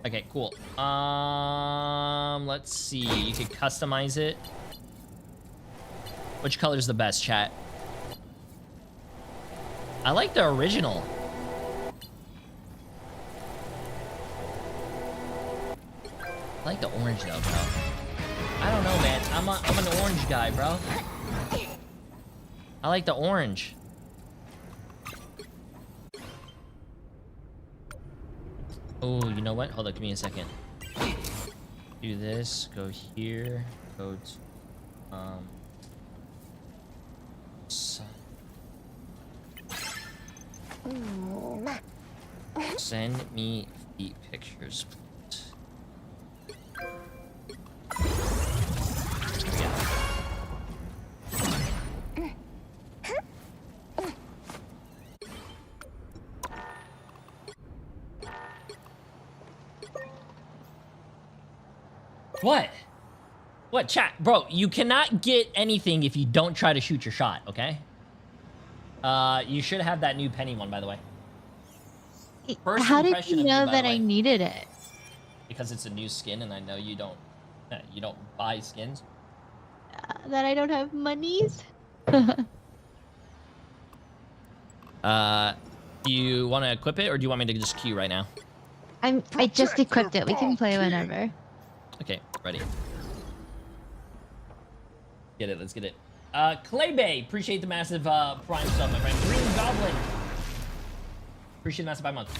Okay, cool. Let's see. You can customize it. Which color is the best, chat? I like the original. I like the orange though, bro. I don't know, man. I'm an orange guy, bro. I like the orange. Oh, you know what? Hold on, give me a second. Do this, go here, go to, send me feet pictures, please. Yeah. What? What, chat? Bro, you cannot get anything if you don't try to shoot your shot, okay? You should have that new penny one, by the way. First How did impression you of know by that the I way. needed it? Because it's a new skin, and I know you don't buy skins. That I don't have monies? Do you want to equip it, or do you want me to just queue right now? I just equipped it. We can play whenever. Okay, ready. Get it, let's get it. Clay Bay, appreciate the massive prime sub, my friend. Green Goblin. Appreciate the massive by month.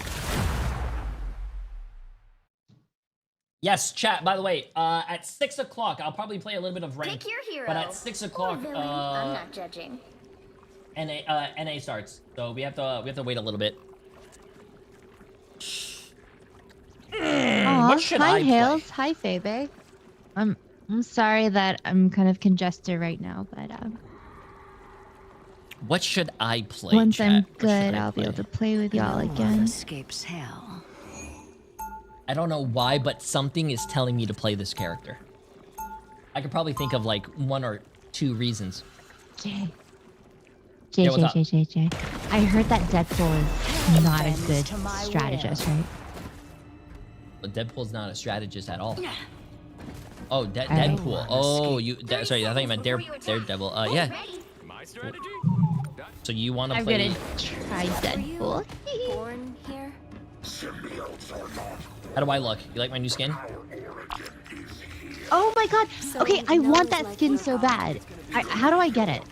Yes, chat, by the way, at 6 o'clock, I'll probably play a little bit of rank. Pick your hero. But at 6 o'clock, Or villain. I'm not judging. NA starts. So we have to wait a little bit. Aw, What should hi I Hales, play? hi Faber. I'm sorry that I'm kind of congested right now, but What should I play? Once chat? I'm What should good, I I'll be able play? to play with y'all again. Escapes hell. I don't know why, but something is telling me to play this character. I could probably think of like 1 or 2 reasons. Jay. Yeah, what's up? Jay. I heard that Deadpool is not a good strategist, right? But Deadpool's not a strategist at all. Oh, Alright. Deadpool. Oh, sorry, I thought you meant Daredevil. Yeah. So you want to I'm play? gonna try Deadpool. Born here. How do I look? You like my new skin? Oh my god. Okay, I want that like skin your so heart. bad. How do I get it?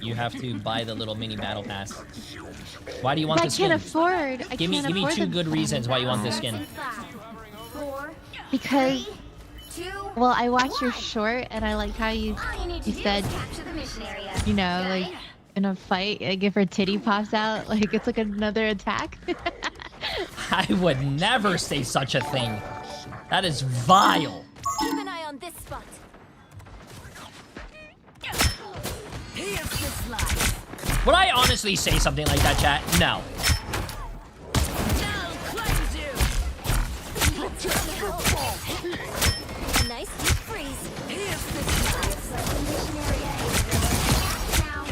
You have to buy the little mini battle pass. Why do you want I this skin? can't afford. I Give me can't afford 2 the good reasons why you want this skin. 4, Because 2. well, I watched your short and I like how you said, Capture the mission area. you know, like in a fight, like if her titty pops out, like it's like another attack. I would never say such a thing. That is vile. Keep an eye on this spot. Here's the slice. Would I honestly say something like that, chat? No. Now cleanse you. A nice deep freeze. Here's the slice. Mission area. Now.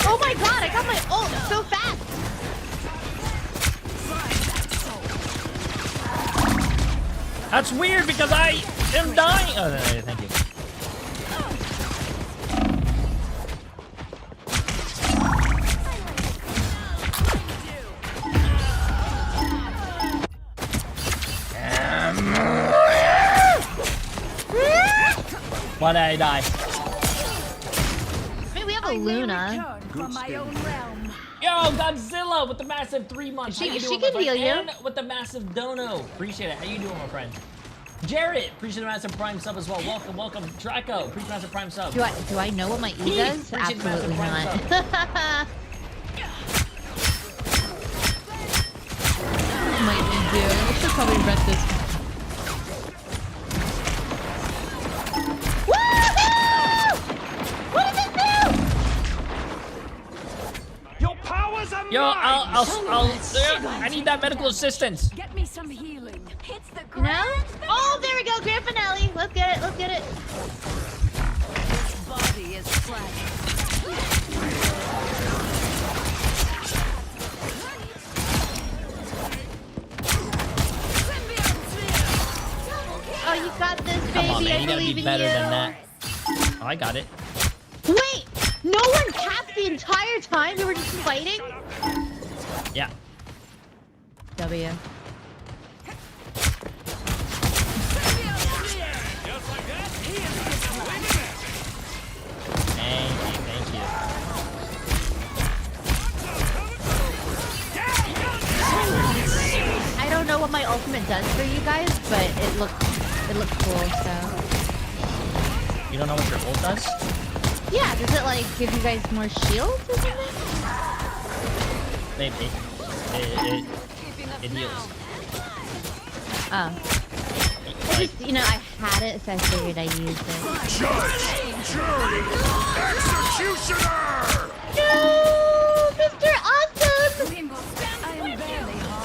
Oh my god, I got my ult so fast. That's weird because I am dying. Oh, thank you. Why did I die? I mean, we have a Luna. From my own realm. Yo, Godzilla with the massive 3 months. She How you can doing, my friend? heal you. And with the massive dono. Appreciate it. How you doing, my friend? Jarrett, appreciate the massive prime sub as well. Welcome. Draco, appreciate the massive prime sub. Do I know what my E Heath, does? appreciate the massive Absolutely prime not. My E do. I should probably read this. Woohoo! What does it do? Your powers are Yo, I need that medical assistance. Get me some healing. Hits the No? ground. Oh, there we go, grand finale. Let's get it. Let's get it. This body is flat. Oh, you got this, baby. Come on, man. I You gotta believe be in better you. than that. Oh, I got it. Wait, no one capped the entire time? We were just fighting? Yeah. W. Thank you. I don't know what my ultimate does for you guys, but it looked cool, so. You don't know what your ult does? Yeah, does it like give you guys more shields or something? Maybe. It heals. Oh. I just, you know, I had it, so I figured I'd use it. Judge, jury, executioner! No! Mr. Awesome! I am barely harmed.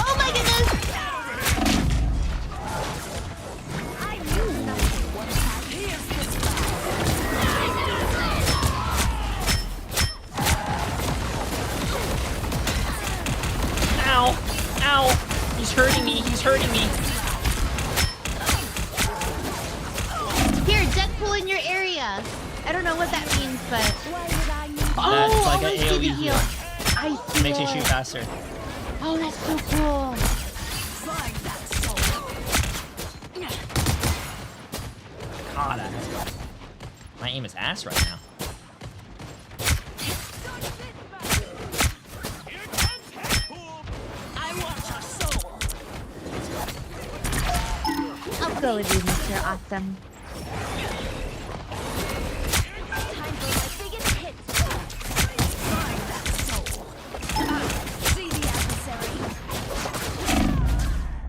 Oh my goodness! I knew nothing was happening. Here's the Ow! Ow! He's hurting me. Here, Deadpool in your area. I don't know what that means, but. Why would I need That's Oh, like I an see the AoE heal. heal. I see Makes you it. shoot faster. Oh, that's so cool. find that soul? God, my aim is ass right now. I want your soul. go with you, Mr. Awesome. Time for my biggest hit. Find that soul. See the adversary.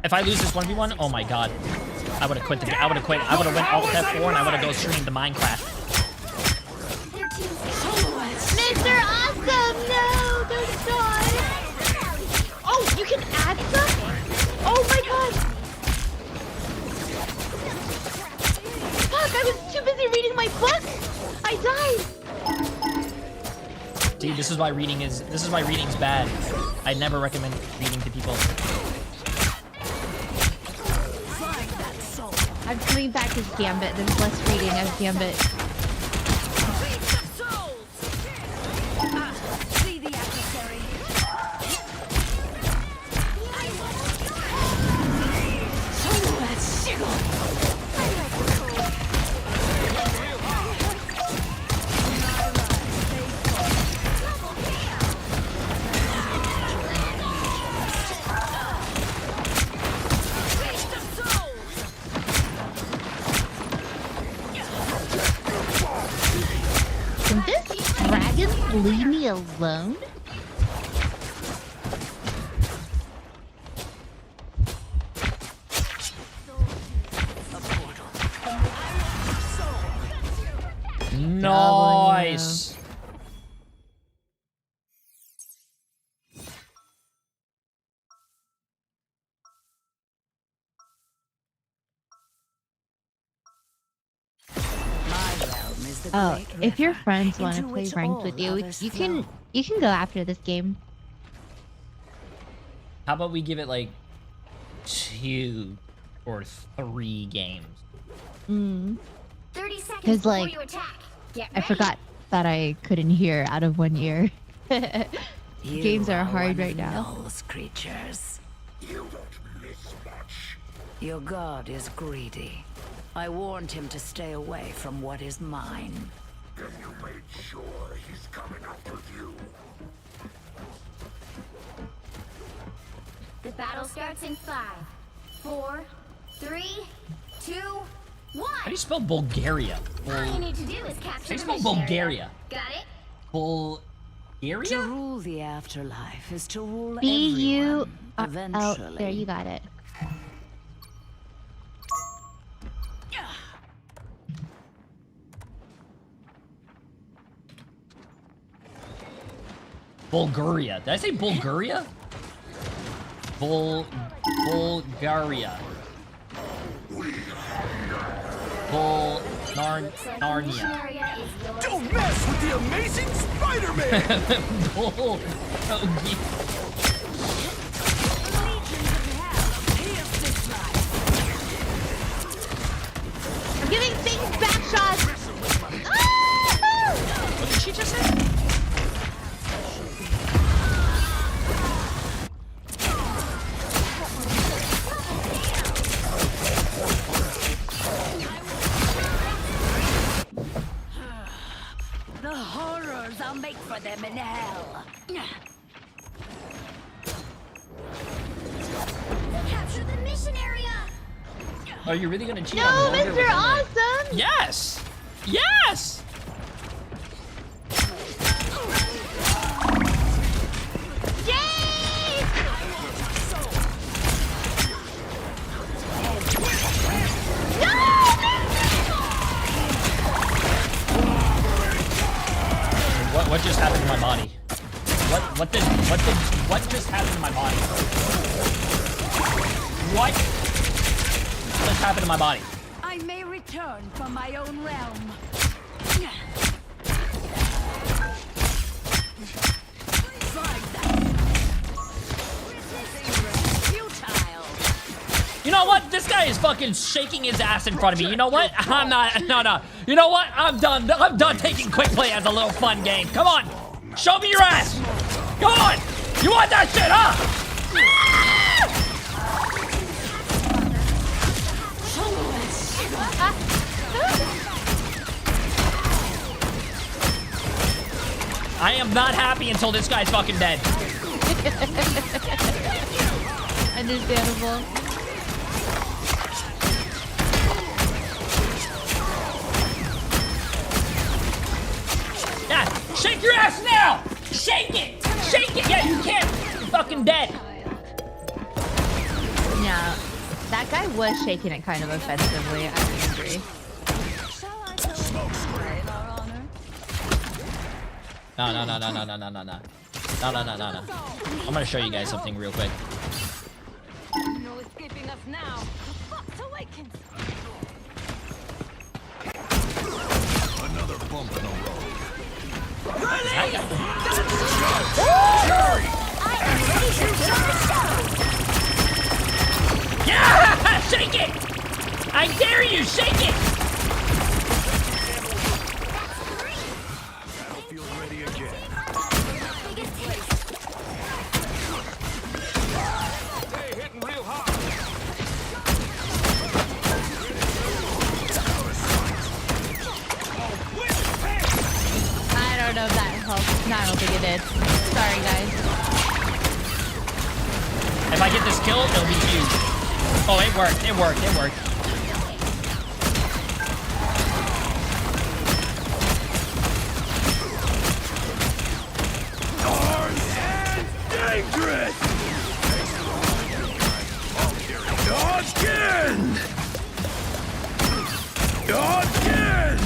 If I lose this 1v1, oh my god. I would have quit the game. I would have quit. I would have went Alt F4 and I would have go stream to Minecraft. Their team's Mr. Awesome, no, don't die. Oh, you can add stuff? Oh my god. Fuck, I was too busy reading my book. I died. Dude, this is why reading's bad. I never recommend reading to people. I'm coming back as Gambit. There's less reading as Gambit. See the adversary. Can this dragon leave me alone? Nice. Oh, if your friends want to play ranked with you, you can go after this game. How about we give it like 2 or 3 games? 30 seconds Because before like you attack. Get I ready. forgot that I couldn't hear out of one ear. Games are hard right now. Those creatures. You don't miss much. Your god is greedy. I warned him to stay away from what is mine. Then you made sure he's coming after you. The battle starts in 5, 4, 3, 2, 1. How do you spell Bulgaria? All you need to do is capture How do you the spell mission area. Bulgaria? Got it? Bulgaria? To rule the afterlife is to rule B-U... everyone. Oh, Eventually. there, you got it. Bulgaria. Did I say Bulgaria? Bulgaria. Narnia. Don't mess with the amazing Spider-Man! I'm giving things back shots! What did she just say? The horrors I'll make for them in hell. Capture the mission area. Are you really gonna cheat No, on Vulgar Mr. with Awesome! Yes! Yes! Yay! What just happened to my body? What just happened to my body? What just happened to my body? I may return from my own realm. You know what? This guy is fucking shaking his ass in front of me. You know what? I'm not. No. You know what? I'm done. I'm done taking quick play as a little fun game. Come on. Show me your ass. Come on. You want that shit, huh? I am not happy until this guy's fucking dead. Understandable. Shake your ass now! Shake it! Shake it! Yeah, you can't! You're fucking dead! Yeah, that guy was shaking it kind of offensively. I agree. No. I'm gonna show you guys something real quick. No escaping us now. The fox awakens. Another bump in the road. Yeah! Shake it! I dare you, shake it! Battlefield ready again. Hey, hitting real hard. I don't know if that helps. No, I don't think it did. Sorry, guys. If I get this kill, it'll be huge. Oh, it worked. It worked. It worked. Dangerous! Dodge again! Dodge again!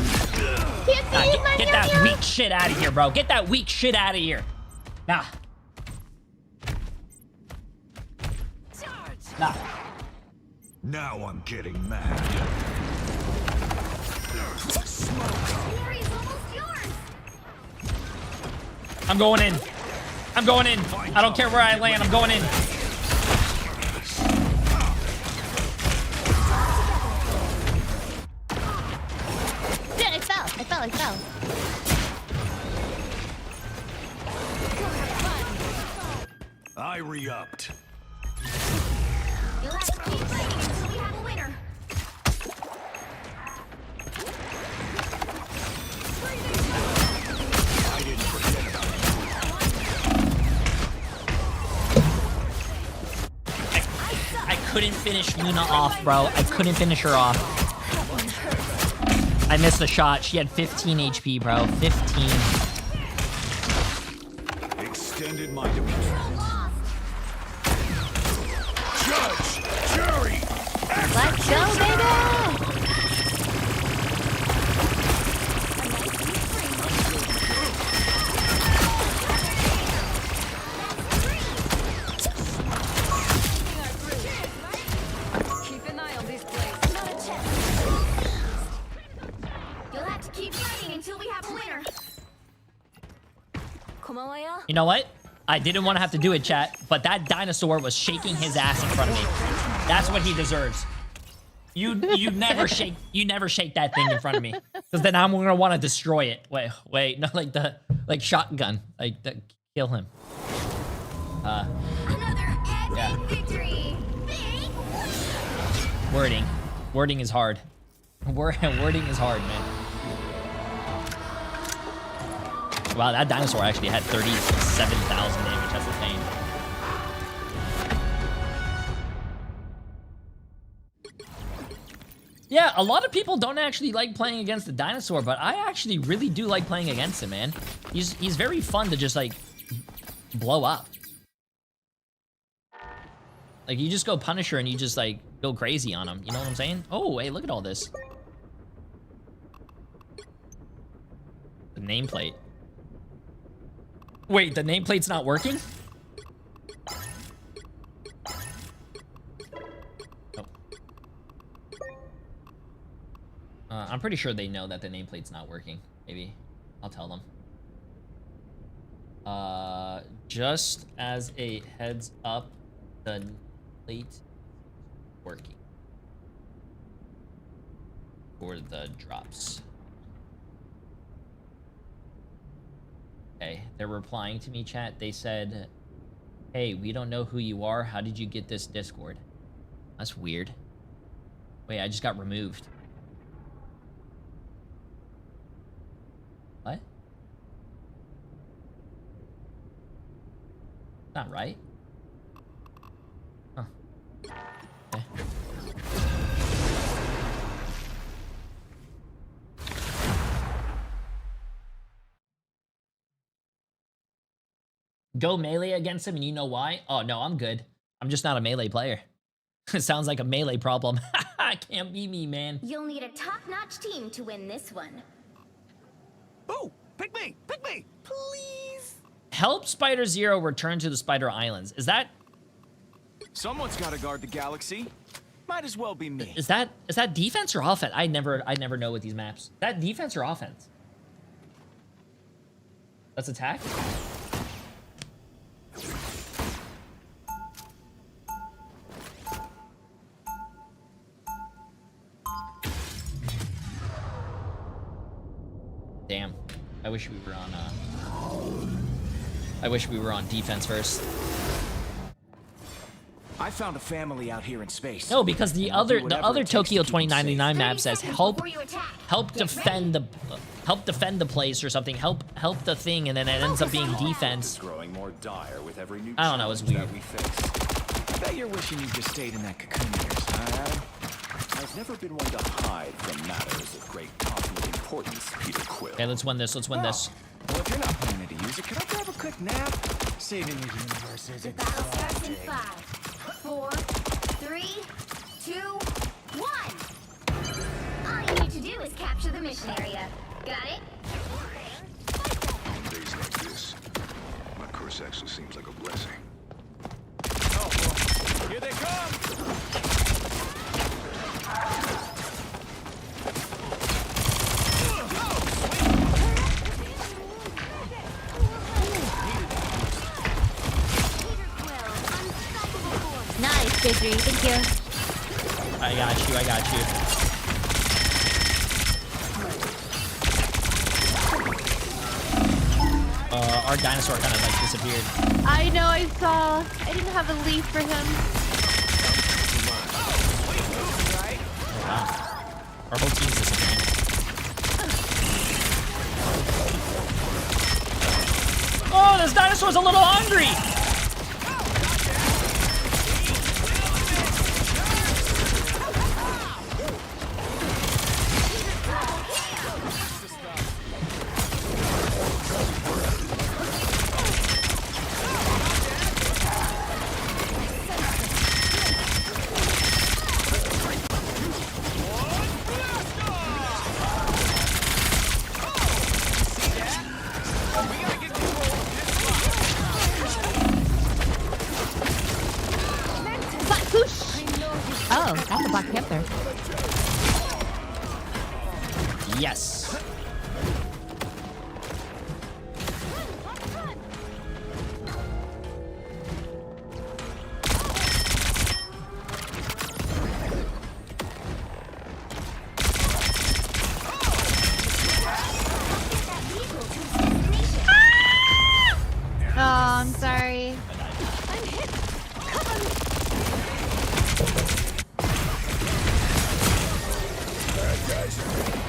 Get that weak shit out of here, bro. Get that weak shit out of here. Nah. Nah. Now I'm getting mad. I'm going in. I'm going in. I don't care where I land. I'm going in. Yeah, I fell. I re-upped. You'll have to keep fighting until we have a winner. I didn't forget about I couldn't finish Luna off, bro. I couldn't finish her off. I missed the shot. She had 15 HP, bro. 15. Extended my dimension. Judge, jury, Let's go, baby! Keep an eye on this place. Not a chance. You'll have to keep fighting until we have a winner. 고마워요. You know what? I didn't want to have to do it, chat, but that dinosaur was shaking his ass in front of me. That's what he deserves. You never shake that thing in front of me, because then I'm gonna want to destroy it. Wait, not like shotgun, kill him. Another epic victory. Wording is hard. Wording is hard, man. Wow, that dinosaur actually had 37,000 damage. That's insane. Yeah, a lot of people don't actually like playing against the dinosaur, but I actually really do like playing against him, man. He's very fun to just like blow up. Like you just go Punisher and you just like go crazy on him. You know what I'm saying? Oh, hey, look at all this. The nameplate. Wait, the nameplate's not working? I'm pretty sure they know that the nameplate's not working. Maybe. I'll tell them. Just as a heads up, the nameplate working for the drops. Okay, they're replying to me, chat. They said, hey, we don't know who you are. How did you get this Discord? That's weird. Wait, I just got removed. What? Not right. Huh. Okay. go melee against him, and you know why? Oh, no, I'm good. I'm just not a melee player. It sounds like a melee problem. Can't be me, man. You'll need a top-notch team to win this one. Oh, pick me, please. Help Spider Zero return to the Spider Islands. Is that Someone's got to guard the galaxy. Might as well be me. is that defense or offense? I never know with these maps. Is that defense or offense? That's attack? Damn. I wish we were on defense first. I found a family out here in space. No, because the other Tokyo 2099 map says 30 seconds help before you attack. help defend the place or something. Help the thing, and then it ends up being defense. Growing more dire with every new I don't know, it's challenge weird. that we face. I bet you're wishing you just stayed in that cocoon of yours, huh, Adam? I've never been one to hide from matters of great cosmic importance, Peter Quill. Okay, let's win this. Let's win this. Well, if you're not planning to use it, can I grab a quick nap? Saving the universe is The battle starts in 5, 4, 3, 2, 1. All you need to do is capture the mission area. Got it? On days like this, my curse actually seems like a blessing. Oh, well, here they come! Nice, Jay3. Thank you. I got you. Our dinosaur kind of like disappeared. I know, I saw. I didn't have a leaf for him. Oh, wow. Our whole team's disappearing. Oh, this dinosaur's a little hungry. Oh, that's a Black Panther. Yes. Oh, I'm sorry.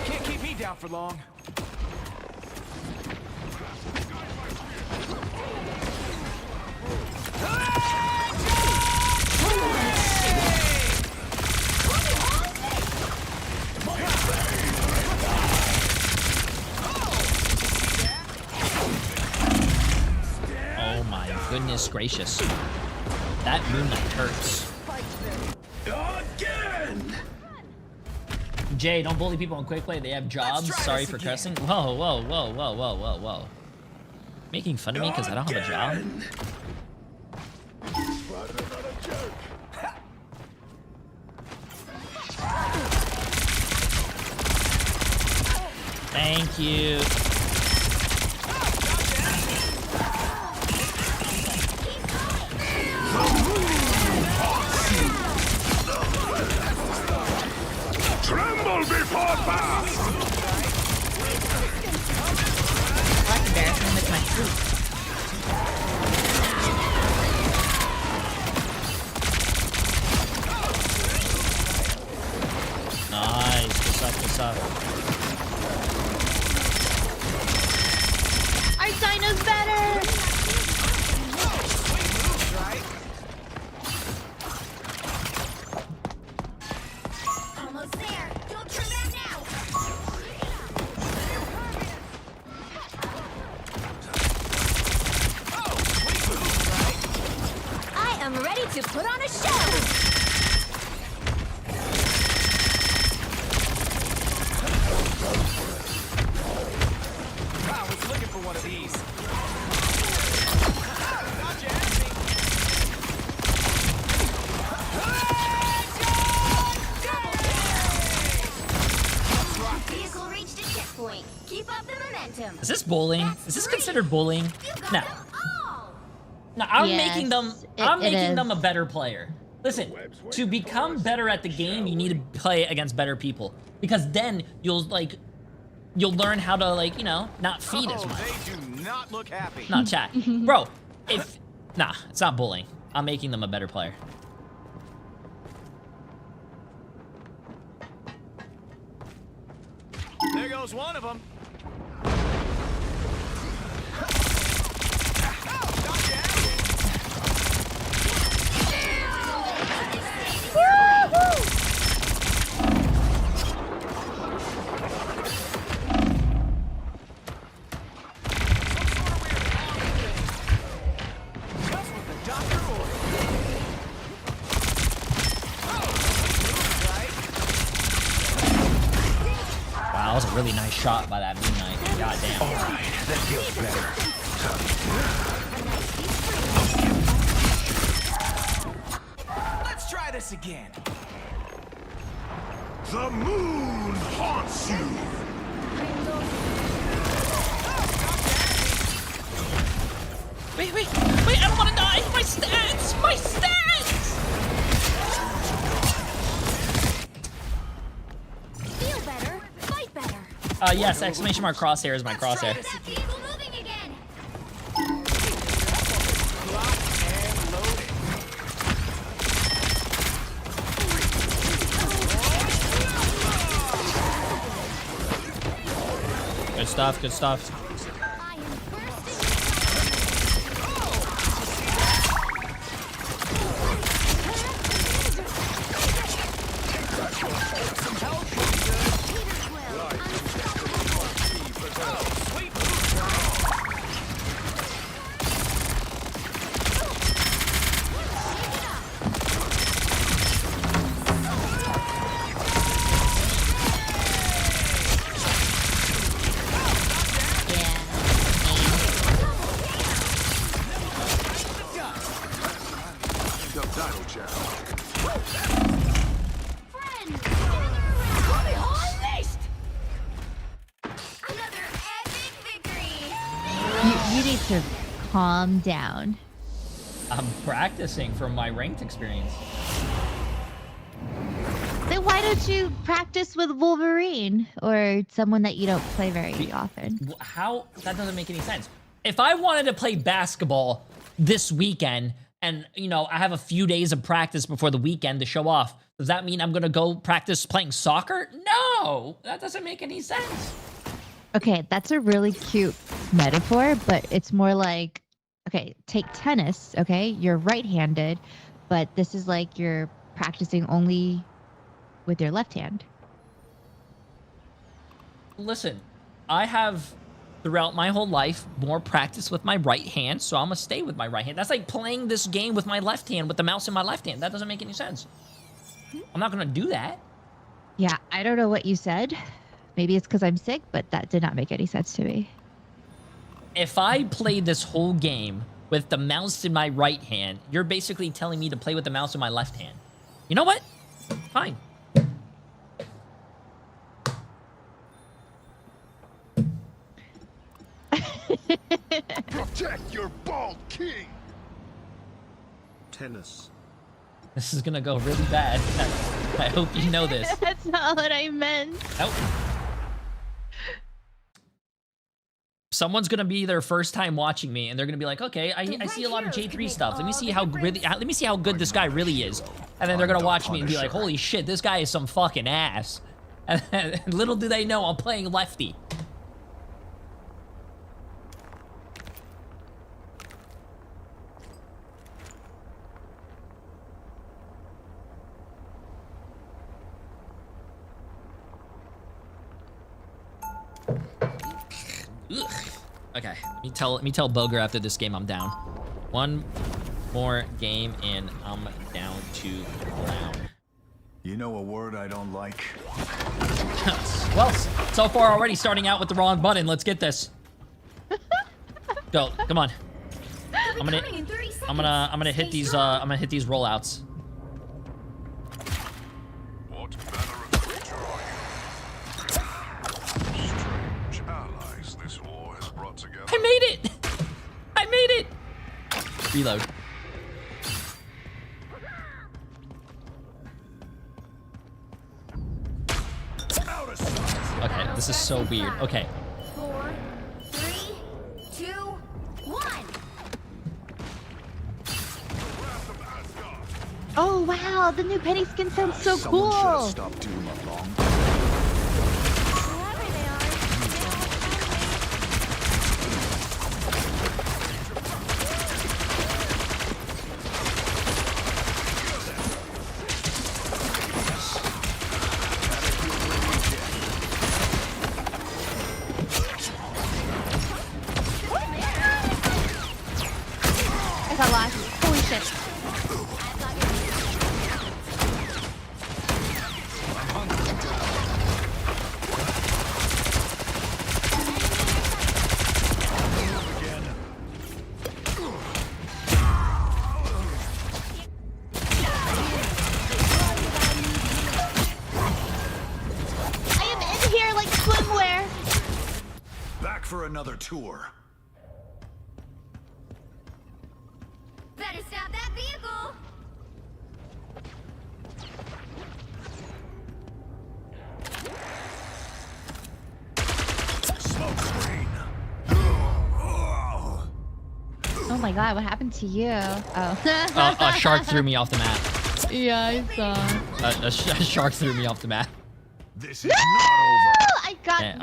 Can't keep me down for long. Oh my goodness gracious. That moonlight hurts. Again! Jay, don't bully people on quick play. They have jobs. Sorry for cussing. Whoa. Making fun of me because I don't have a job? Thank you. Tremble before fast! That's embarrassing. That's my truth. Nice. What's up? Our dino's better! Almost there. Don't turn back now. to put on a show. I was looking for one of these. Vehicle reached a checkpoint. Keep up the momentum. Is this bullying? Is this considered bullying? No. Oh. No, I'm Yes, making them. it I'm making them a is. better player. Listen, to become better at the game, you need to play against better people because then you'll learn how to not feed as much. They do not look happy. Not chat, bro. Nah, it's not bullying. I'm making them a better player. There goes one of them. Wow, that was a really nice shot by that Midnight. God damn. All right, that feels better. Let's try this again. The moon haunts you. Wait, I don't want to die. My stats, my stats. Feel better. Fight better. Yes, exclamation mark crosshair is my crosshair. That vehicle moving again. Good stuff, good stuff. I am bursting. Peter's will. Friends, gather around. Unleashed. Another epic victory. You need to calm down. I'm practicing from my ranked experience. Then why don't you practice with Wolverine or someone that you don't play very often? How? That doesn't make any sense. If I wanted to play basketball this weekend and, I have a few days of practice before the weekend to show off, does that mean I'm going to go practice playing soccer? No, that doesn't make any sense. Okay, that's a really cute metaphor, but it's more like, okay, take tennis, okay? You're right-handed, but this is like you're practicing only with your left hand. Listen, I have, throughout my whole life, more practice with my right hand, so I'm going to stay with my right hand. That's like playing this game with my left hand, with the mouse in my left hand. That doesn't make any sense. I'm not going to do that. Yeah, I don't know what you said. Maybe it's because I'm sick, but that did not make any sense to me. If I played this whole game with the mouse in my right hand, you're basically telling me to play with the mouse in my left hand. You know what? Fine. Protect your bald king. Tennis. This is gonna go really bad. I hope you know this. That's not what I meant. Nope. Someone's gonna be their first time watching me, and they're gonna be like, "Okay, I see a lot of Jay3 stuff. Let me see how good this guy really is." And then they're gonna watch me and be like, "Holy shit, this guy is some fucking ass." And little do they know, I'm playing lefty. Ugh. Okay, let me tell Boger after this game I'm down. 1, more game, and I'm down to clown. You know a word I don't like? Well, so far already starting out with the wrong button. Let's get this. Go, come on. I'm gonna hit these rollouts. What manner of creature are you? Strange allies this war has brought together. I made it! I made it! Reload. Okay, this is so weird. Okay. 4, 3, 2, 1. Oh wow, the new penny skin sounds so Someone should have cool. stopped Doom a long Whoever they are, I got lost. Holy shit. I am in here like swimwear. Back for another tour. better stop that vehicle. Smoke screen. Oh my god, what happened to you? Oh. A shark threw me off the map. Yeah, I saw. A shark threw me off the map. This is not over. I got Yeah,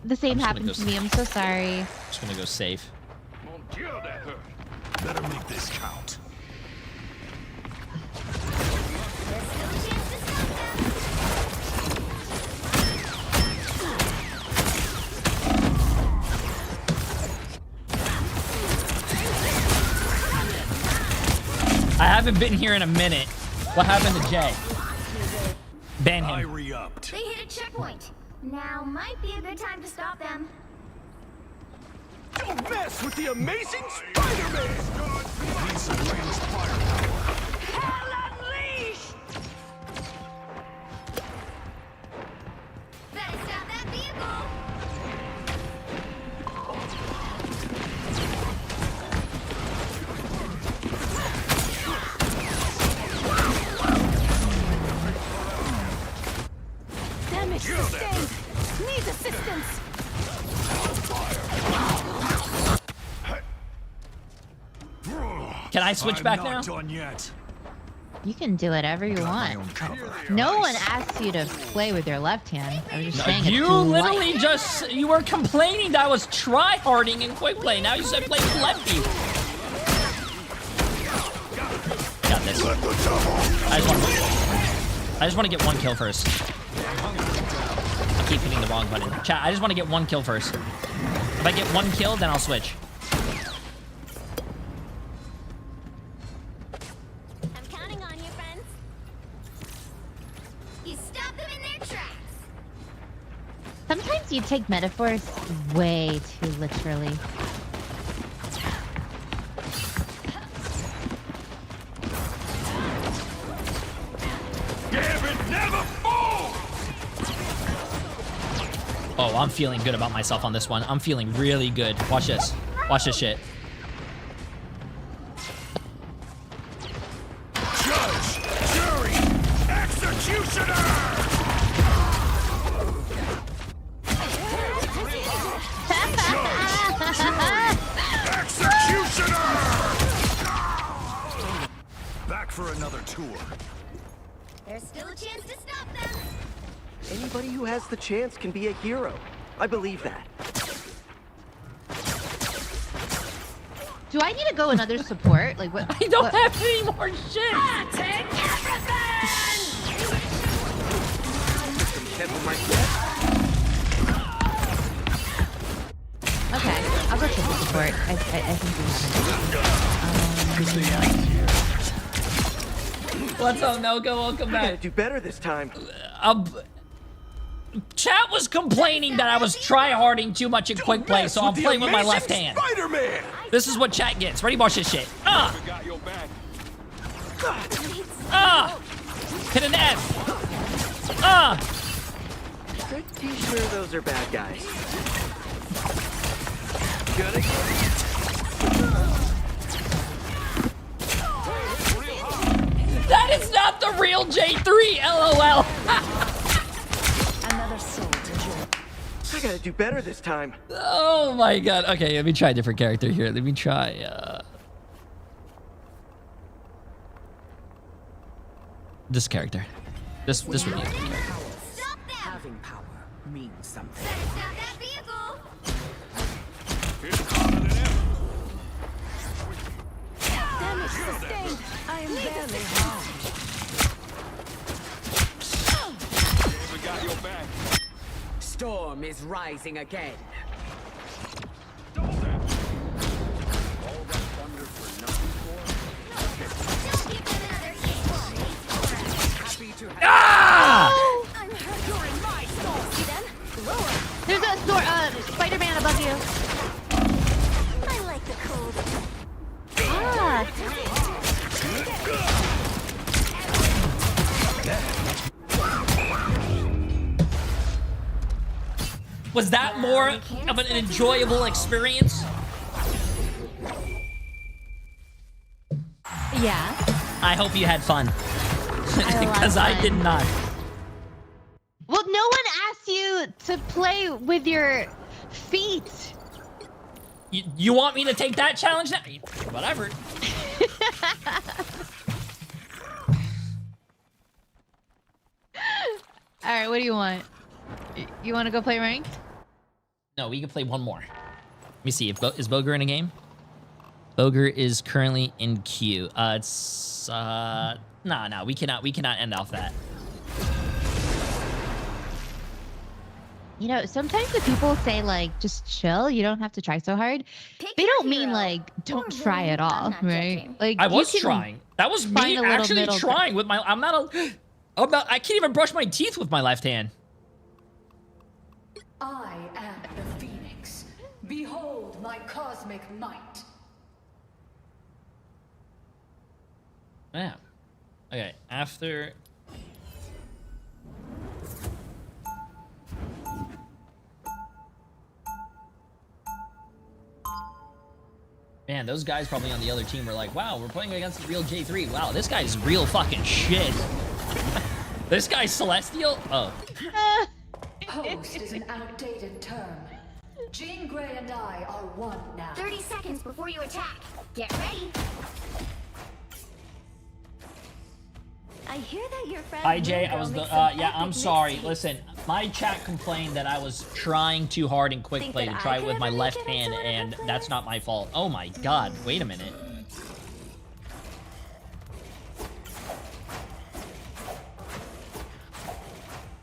the same gonna happened go to me. I'm so sorry. Just gonna go safe. Mon Dieu, that hurt. Better make this count. There's still a chance to stop them. I haven't been here in a minute. What happened to Jay? Ban I him. re-upped. They hit a checkpoint. Now might be a good time to stop them. Don't mess with the amazing Spider-Man! Need some ranged firepower. Hell unleashed! Better stop that vehicle. Damage sustained. Needs assistance. Can I switch back now? Not done yet. You can do whatever you Got my want. own cover. No one asked you to play with your left hand. I was just saying You it's literally light. you were complaining that I was try-harding in quick play. Now you said play with lefty. Got this. I just want to get one kill first. I keep hitting the wrong button. Chat, I just want to get one kill first. If I get one kill, then I'll switch. I'm counting on you, friends. You stop them in their tracks. Sometimes you take metaphors way too literally. Oh, I'm feeling good about myself on this one. I'm feeling really good. Watch this. Watch this shit. Judge, jury, executioner! Executioner! Back for another tour. There's still a chance to stop them. Anybody who has the chance can be a hero. I believe that. Do I need to go another support? Like what? I don't what- have any more shit. Take everything! Okay, I'll go triple support. I think we have it. 'cause the end's here. What's up, Noka? Welcome I gotta back. do better this time. Chat was complaining that I was try-harding too much in quick play, so I'm playing with my left hand. Spider-Man! This is what chat gets. Ready? Watch this shit. Got your back. Hit an F. Pretty sure those are bad guys. Gonna That is not the real J3, LOL. Another soul to join. I gotta do better this time. Oh my god. Okay, let me try a different character here. Let me try, this character. This would be a good character. Having power means something. Stop that vehicle! Damage sustained. I am barely harmed. We got your back. Storm is rising again. All that thunder for nothing Don't give them another hit! Happy to have I'm hurt. You're in my soul! See them? There's a Spider-Man above you. I like the cold. Ah. Was that more of an enjoyable experience? Yeah. I hope you had fun. had a lot of Because I fun. did not. Well, no one asked you to play with your feet. You want me to take that challenge now? Whatever. All right, what do you want? You want to go play ranked? No, we can play one more. Let me see. Is Boger in a game? Boger is currently in queue. No, we cannot end off that. You know, sometimes the people say like, just chill. You don't have to try so hard. They don't mean like, don't try at all, right? Like I you was can trying. That was find me a little actually middle trying with my. I can't even brush my teeth with my left hand. I am the Phoenix. Behold my cosmic might. Yeah. Okay. After. Man, those guys probably on the other team were like, wow, we're playing against the real J3. Wow, this guy's real fucking shit. This guy's Celestial? Oh. Host is an outdated term. Jean Grey and I are one now. 30 seconds before you attack. Get ready. I hear that your friend. Hi, Jay. Moon I was Girl the. makes some Yeah, I'm epic sorry. mixtapes. Listen, my chat complained that I was trying too hard in quick Think play to that try I it with could my ever left make it hand, into one of her and plays? that's not my fault. Oh my god. Wait a minute.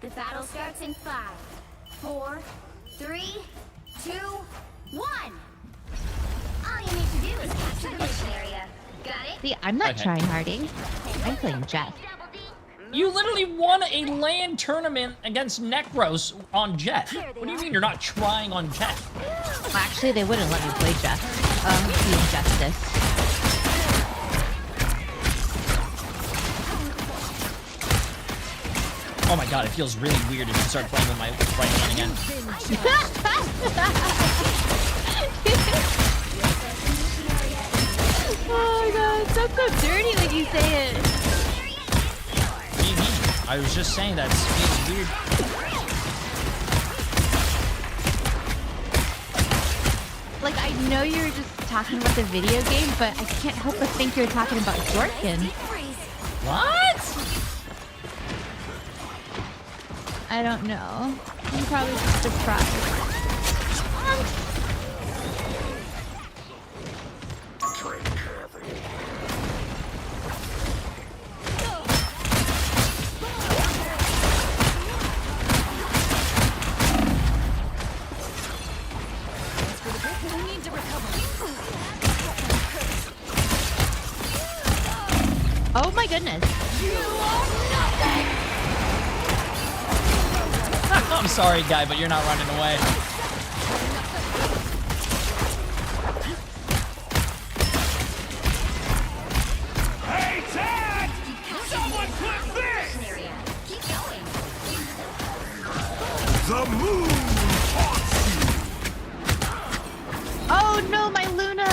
The battle starts in 5, 4, 3, 2, 1. All you need to do is capture the mission area. Got it? See, I'm not Okay. trying harding. I'm playing Jet. You literally won a LAN tournament against Necros on Jet. What do you mean you're not trying on Jet? Actually, they wouldn't let me play Jet. The injustice. Oh my god, it feels really weird if you start playing with my right hand again. Oh my god, it sounds so dirty when you say it. What do you mean? I was just saying that feels weird. Like, I know you were just talking about the video game, but I can't help but think you're talking about Jorkin. What? I don't know. I'm probably just surprised. Oh my goodness. I'm sorry, guy, but you're not running away. Hey, Ted! Someone clip this! Keep going. The moon haunts you! Oh no, my Luna.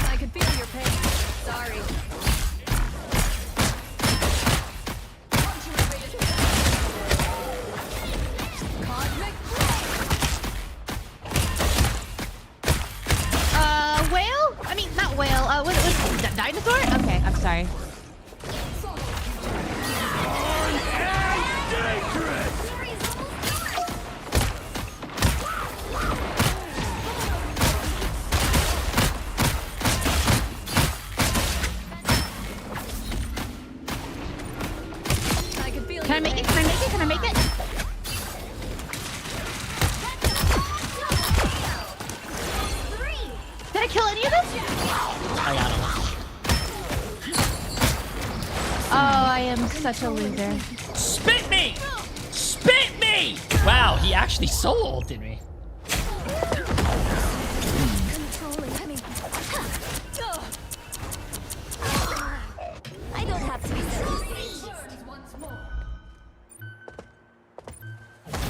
I can feel your pain. Sorry. Cosmic Whale? I mean, not whale. What dinosaur? Okay, I'm sorry. I can feel Can I make it? Can I make it? Can I make it? Did I kill any of this? I got him. Oh, I am such a loser. Spit me! Spit me! Wow, he actually solo ulted me. I don't have to be selfish. Once more.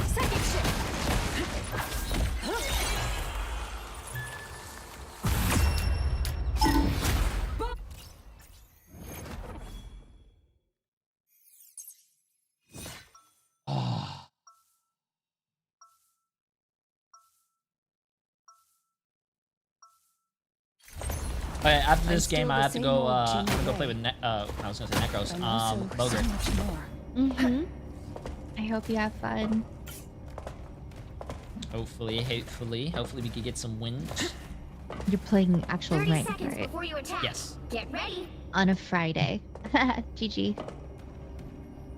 Second shift. Okay, after this game, I have to go. I'm gonna go play with. I was gonna say Necros. Bogart. Mm-hmm. I hope you have fun. Hopefully, hopefully we could get some wins. You're playing actual 30 rank, seconds right? before you attack. Yes. Get ready. On a Friday. GG.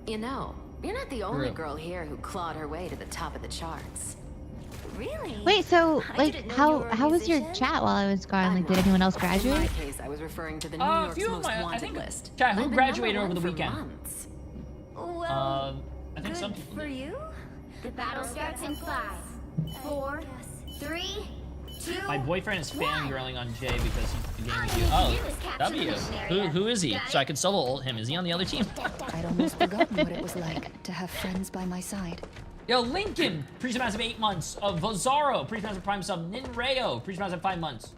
You know, you're not the only True. girl here who clawed her way to the top of the charts. Really? Wait, so I like didn't know you were a how was your musician. chat while I was gone? Like, did anyone else In my graduate? case, I was referring to the New A York's few of most my, I wanted think, list. chat, I've who been graduated number over the one for weekend? months. Well, I think some good people for did. you. The battle starts in 5, 4, 3, 2. My boyfriend is fangirling on Jay because he's the game with you. All Oh, you need to do is capture the W. mission area. Who is he? Got So I it? can solo ult him. Is he on the other team? I'd almost forgotten what it was like to have friends by my side. Yo, Lincoln, pre massive 8 months. Vazaro, pre massive prime sub. Ninreo, pre massive 5 months.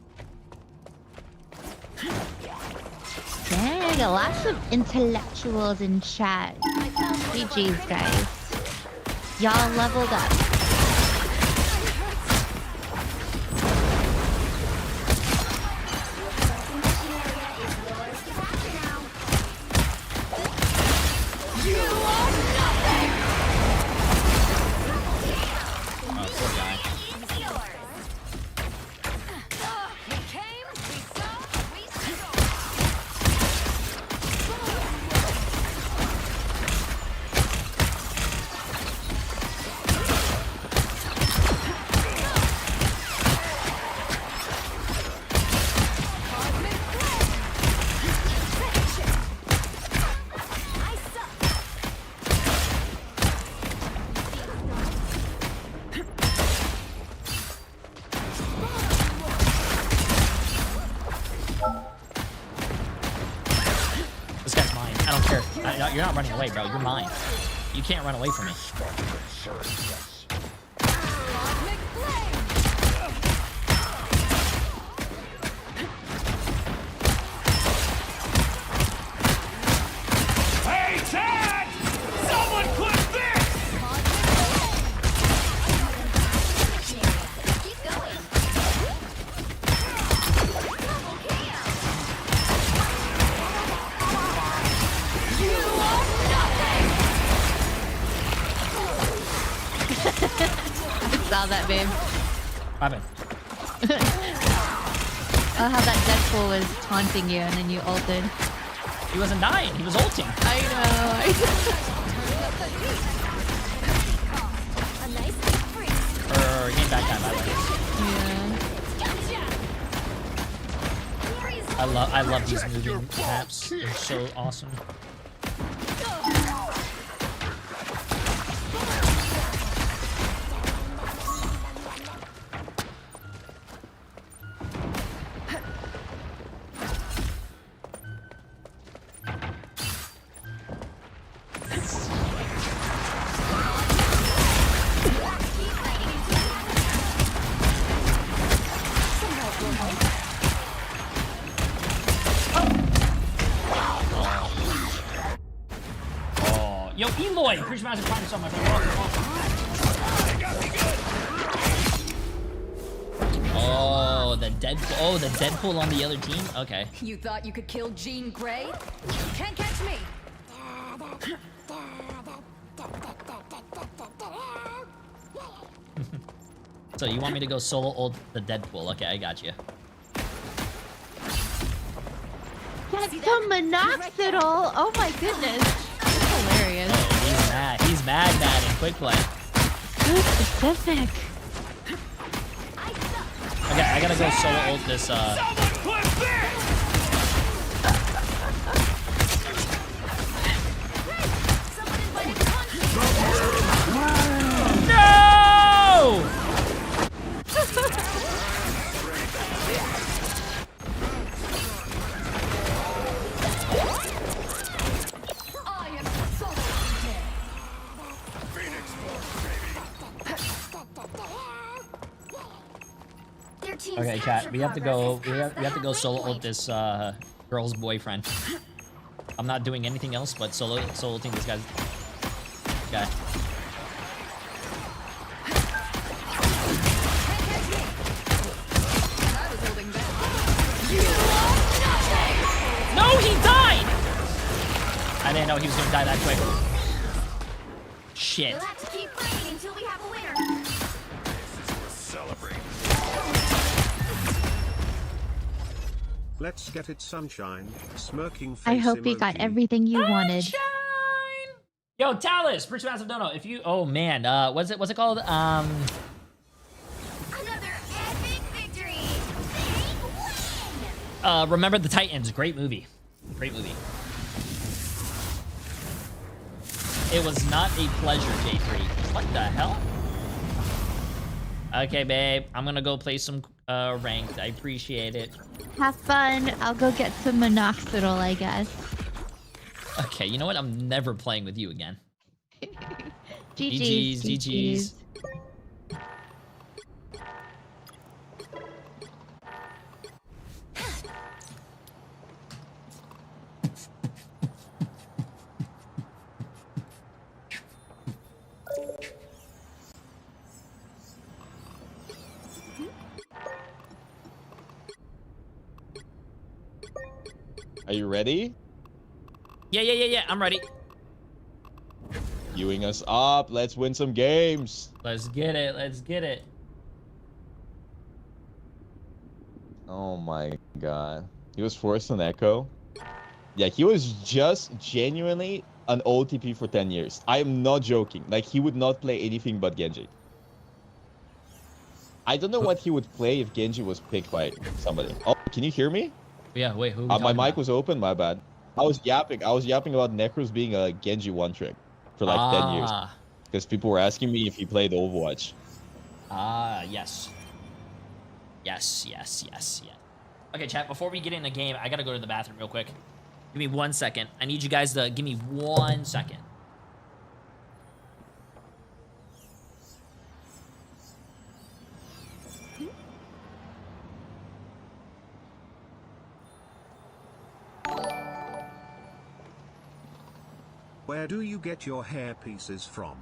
Dang, lots of intellectuals in chat. GG's, guys. Y'all leveled up. Oh, poor guy. We came, we saw, we saw. This guy's mine. I don't care. You're not running away, bro. You're mine. You can't run away from me. Hey, Ted! Someone clip this! Keep going. You are nothing! I saw that, babe. What happened? Oh, how that Deadpool was taunting you and then you ulted. He wasn't dying. He was ulting. I know. A nice big freeze. Game back time, by the way. Yeah. Gotcha! Here is I love these moving maps. They're so awesome. Yo, Eloy! Pretty sure I was trying something. Oh, the Deadpool. Oh, the Deadpool on the other team? Okay. You thought you could kill Jean Grey? Can't catch me! So you want me to go solo ult the Deadpool? Okay, I got you. That's so minoxidil. Oh my goodness. That's hilarious. Oh, he's mad. He's mad in quick play. So specific. Okay, I gotta go solo ult this, No! Okay, chat. We have to go. We have to go solo ult this girl's boyfriend. I'm not doing anything else but solo ulting this guy's guy. No, he died. I didn't know he was gonna die that quick. Shit. We'll have to keep fighting until we have a winner. Celebrate. Let's get it, sunshine. Smirking face I hope you got emoji. everything you wanted. Yo, Talus, Prince Massive Dono. If you, oh man, what's it called? Another epic victory. Big win. Remember the Titans. Great movie. Great movie. It was not a pleasure, Jay3. What the hell? Okay, babe. I'm gonna go play some ranked. I appreciate it. Have fun. I'll go get some minoxidil, I guess. Okay, you know what? I'm never playing with you again. GG's. GG's. Are you ready? Yeah. I'm ready. Queuing us up. Let's win some games. Let's get it. Let's get it. Oh my god. He was forced on Echo. Yeah, he was just genuinely an OTP for 10 years. I am not joking. Like, he would not play anything but Genji. I don't know what he would play if Genji was picked by somebody. Oh, can you hear me? Yeah, wait, who? My mic was open, my bad. I was yapping about Necros being a Genji one-trick for like 10 years. Because people were asking me if he played Overwatch. Yes. Yes. Okay, chat, before we get in the game, I gotta go to the bathroom real quick. Give me 1 second. I need you guys to give me 1 second. Where do you get your hair pieces from?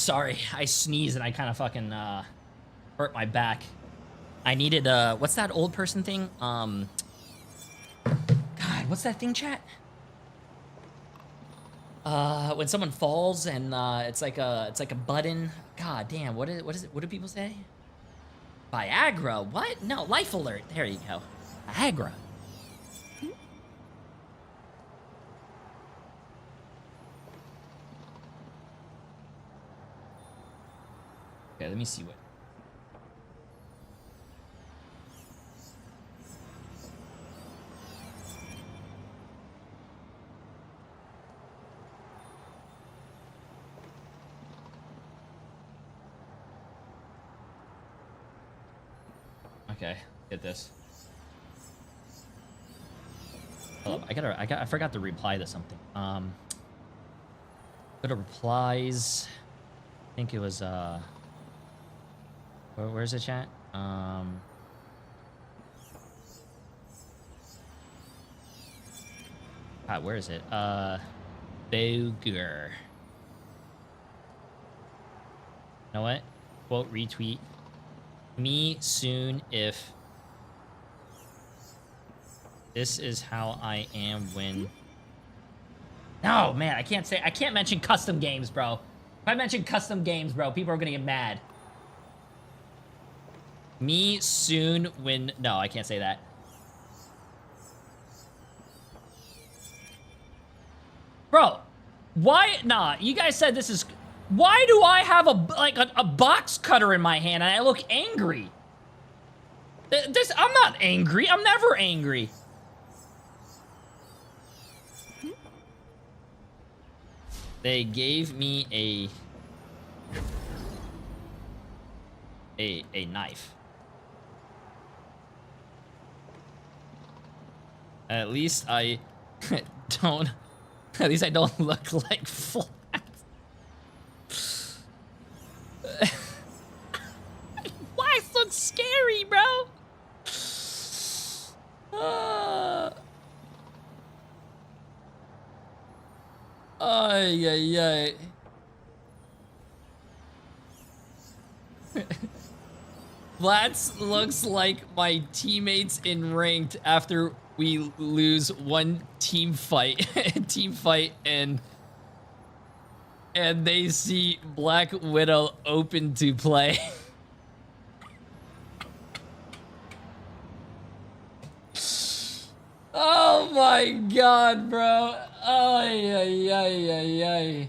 Sorry, I sneezed and I kind of fucking hurt my back. I needed what's that old person thing? God, what's that thing, chat? When someone falls and it's like a button. God damn, what is it? What do people say? Viagra? What? No, life alert. There you go. Viagra. Okay, let me see what. Okay, get this. Oh, I forgot to reply to something. Go to replies. I think it was where's the chat? God, where is it? Boger. You know what? Quote retweet. Me soon if this is how I am when. No, man, I can't mention custom games, bro. If I mention custom games, bro, people are gonna get mad. Me soon when. No, I can't say that. Bro, why? Nah, you guys said this is. Why do I have a box cutter in my hand and I look angry? I'm not angry. I'm never angry. They gave me a knife. At least I don't. At least I don't look like flat. Why it looks scary, bro? Ay, ay, ay. Flats looks like my teammates in ranked after we lose one team fight. and they see Black Widow open to play. Oh my god, bro. Ay, ay, ay, ay, ay.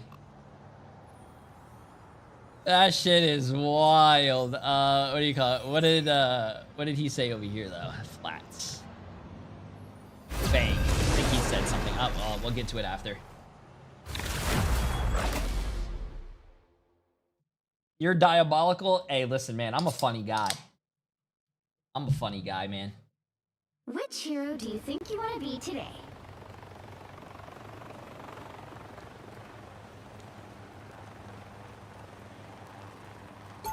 That shit is wild. What do you call it? What did he say over here though? Flats. Bang. I think he said something. Oh, well, we'll get to it after. You're diabolical? Hey, listen, man, I'm a funny guy. I'm a funny guy, man. Which hero do you think you want to be today?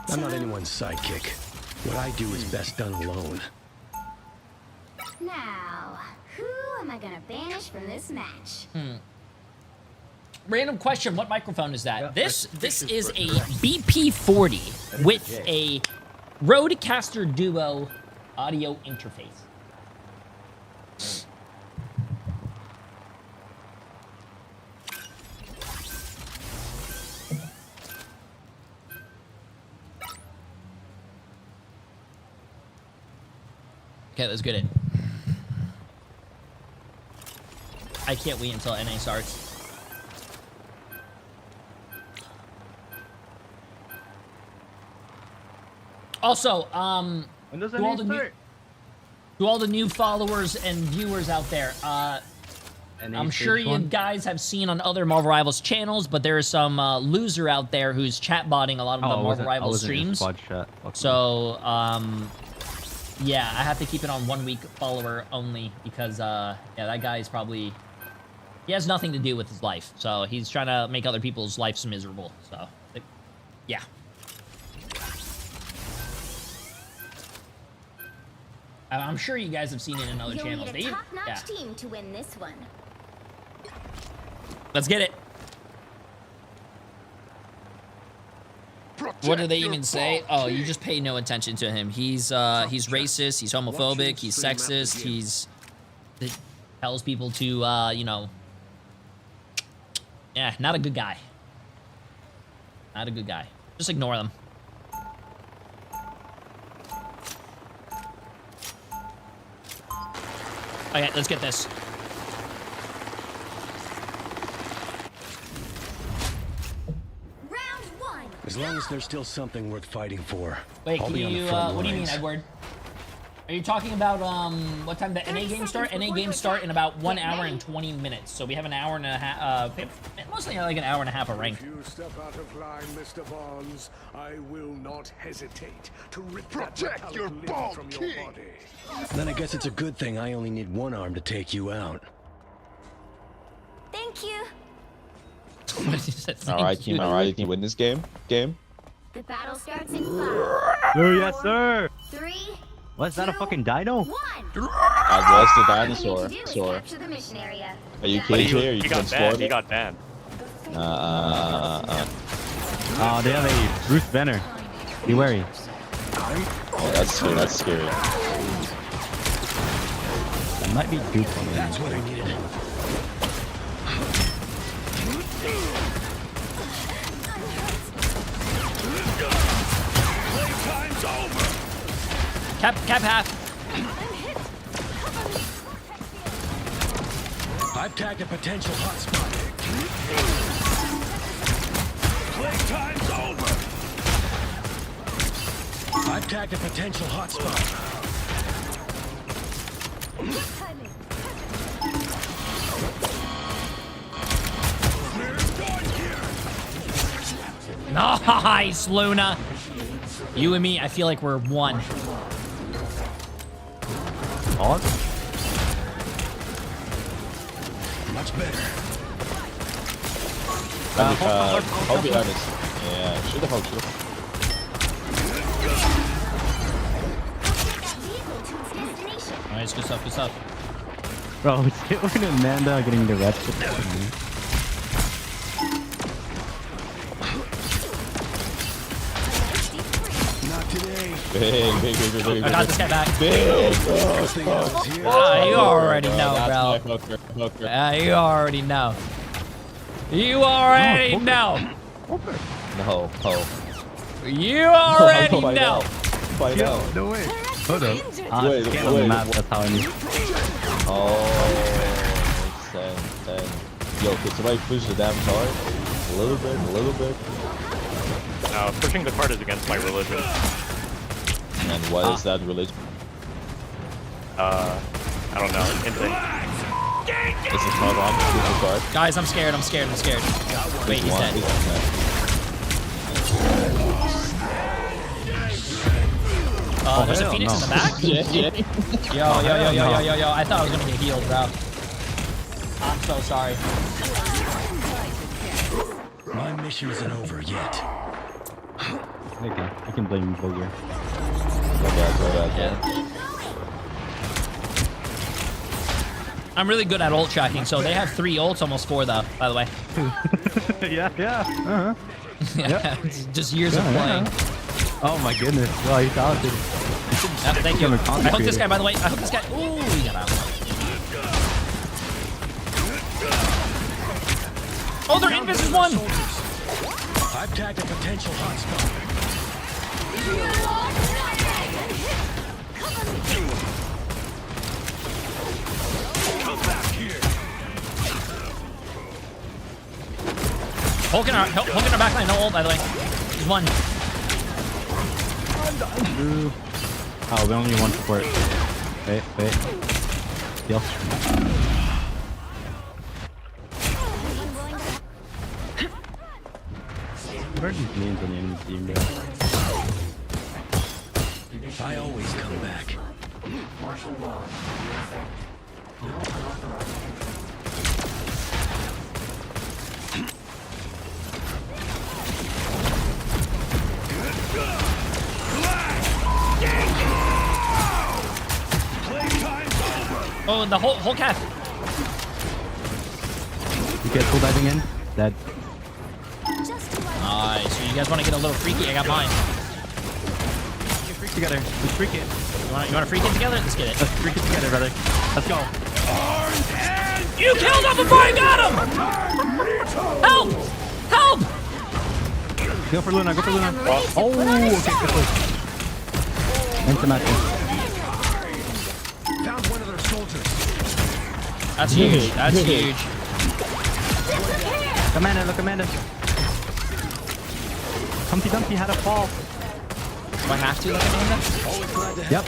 I'm not anyone's sidekick. What I do is best done alone. Now, who am I gonna banish from this match? Random question, what microphone is that? This is a BP40 with a Rodecaster Duo audio interface. Okay, let's get it. I can't wait until NA starts. Also, to all the new followers and viewers out there, I'm sure you guys have seen on other Marvel Rivals channels, but there is some loser out there who's chat-botting a lot of the Marvel Rivals streams. So, yeah, I have to keep it on 1 week follower only because, yeah, that guy is probably, he has nothing to do with his life. So he's trying to make other people's lives miserable. So, yeah. I'm sure you guys have seen it in other channels. You'll need a top-notch team to win this one. Let's get it. What do they even say? Oh, you just pay no attention to him. He's racist. He's homophobic. He's sexist. He tells people to, you know, yeah, not a good guy. Not a good guy. Just ignore them. Okay, let's get this. As long as there's still something worth fighting for. Wait, I'll can be on the you, front what do you mean, lines. Edward? Are you talking about, what time the NA games start? NA games start in about 1 hour and 20 minutes. So we have an hour and a half, mostly like an hour and a half of ranked. If you step out of line, Mr. Bonds, I will not hesitate to rip protect your bald from your body. Then I guess it's a good thing I only need one arm to take you out. Thank you. All right, team. All right, team. Win this game. The battle starts in 5, Oh, yes, sir. 3, What's that, a fucking dino? 1. I was the dinosaur. Capture the mission area. Are you KJ? Are you He got banned. He got banned. Oh, they have a Bruce Banner. Be wary. Oh, that's scary. That's scary. That might be duped on me. That's what I needed. Playtime's over. Cap half. I've tagged a potential hotspot. Playtime's over. I've tagged a potential hotspot. Nice, Luna. You and me, I feel like we're one. On? Much better. I'll be honest. Yeah, should have helped you. Nice, good stuff, good stuff. Bro, look at Amanda getting the red. Not today. Big. I got this guy back. Big. You already know, bro. Hooker. You already know. You already know. No. You already know. Fight out. No way. Hold up. Wait, Scan on the map, that's how I knew. Oh, ten. Yo, could somebody push the damn card? A little bit. Pushing the card is against my religion. And what is that religion? I don't know. Insane. Is it card on? Push the card. Guys, I'm scared. Wait, he's dead. There's a Phoenix in the back? Yo. I thought I was gonna get healed, bro. I'm so sorry. My mission isn't over yet. Okay, I can blame Booger. Go back. I'm really good at ult tracking, so they have 3 ults, almost 4 though, by the way. Yeah. Yeah, it's just years of playing. Oh my goodness. Well, he's talented. Thank you. I hooked this guy, by the way. Ooh, he got out. Oh, their invis is 1. I've tagged a potential hotspot. Come back here. Hulk in our backline, no ult, by the way. He's 1. Oh, we only need 1 support. Wait. Deal. Where are these names on the enemy team, bro? I always come back. Oh, the whole cat. You get full diving in? Dead. Nice. So you guys want to get a little freaky? I got mine. Freak together. Let's freak it. You want to freak it together? Let's get it. Let's freak it together, brother. Let's go. You killed him before I got him! Help! Help! Go for Luna. Go for Luna. Oh, okay. Good push. Into matching. Found one of their soldiers. That's huge. That's huge. Amanda, look, Amanda. Humpty Dumpty had a fall. Do I have to look at Amanda? Yep.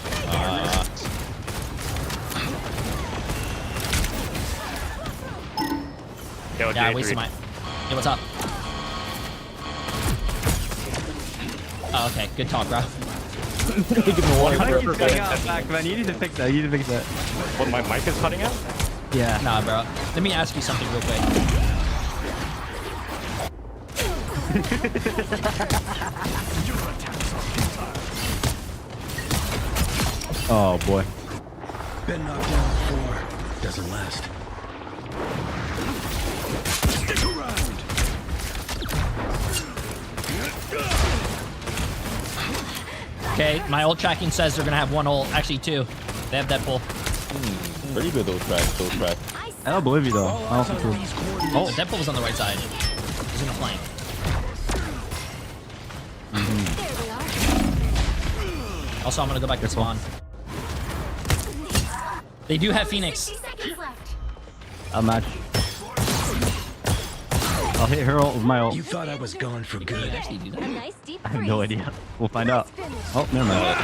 Yeah, I wasted my... Hey, what's up? Oh, okay. Good talk, bro. Why are you staying out back, man? You need to fix that. You need to fix that. What, my mic is cutting out? Yeah. Nah, bro. Let me ask you something real quick. Oh, boy. Been knocked down before. Doesn't last. Stick around. Okay, my ult tracking says they're gonna have one ult. Actually, two. They have Deadpool. Pretty good those tracks. I don't believe you, though. I don't think so. Oh, Deadpool was on the right side. He's gonna flank. Also, I'm gonna go back to spawn. They do have Phoenix. I'll match. I'll hit her ult with my ult. You thought I was gone for good. I have no idea. We'll find out. Oh, never mind.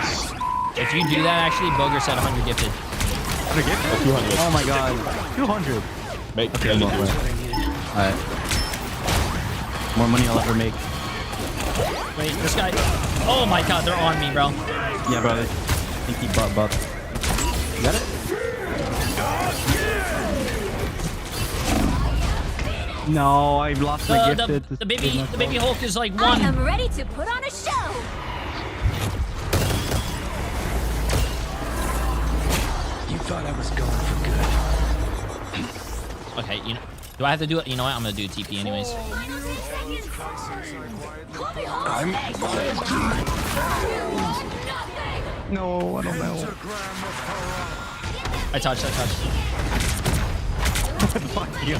If you do that, actually, Boger said 100 gifted. 100 gifted? 200. Oh my god. 200. Make okay, I'm going. Alright. More money I'll ever make. Wait, this guy. Oh my god, they're on me, bro. Yeah, brother. Stinky butt. You got it? No, I lost my gifted. The baby Hulk is like one. I am ready to put on a show. You thought I was gone for good. Okay, you know, do I have to do it? You know what? I'm gonna do TP anyways. No, I don't know. I touched. Fuck you.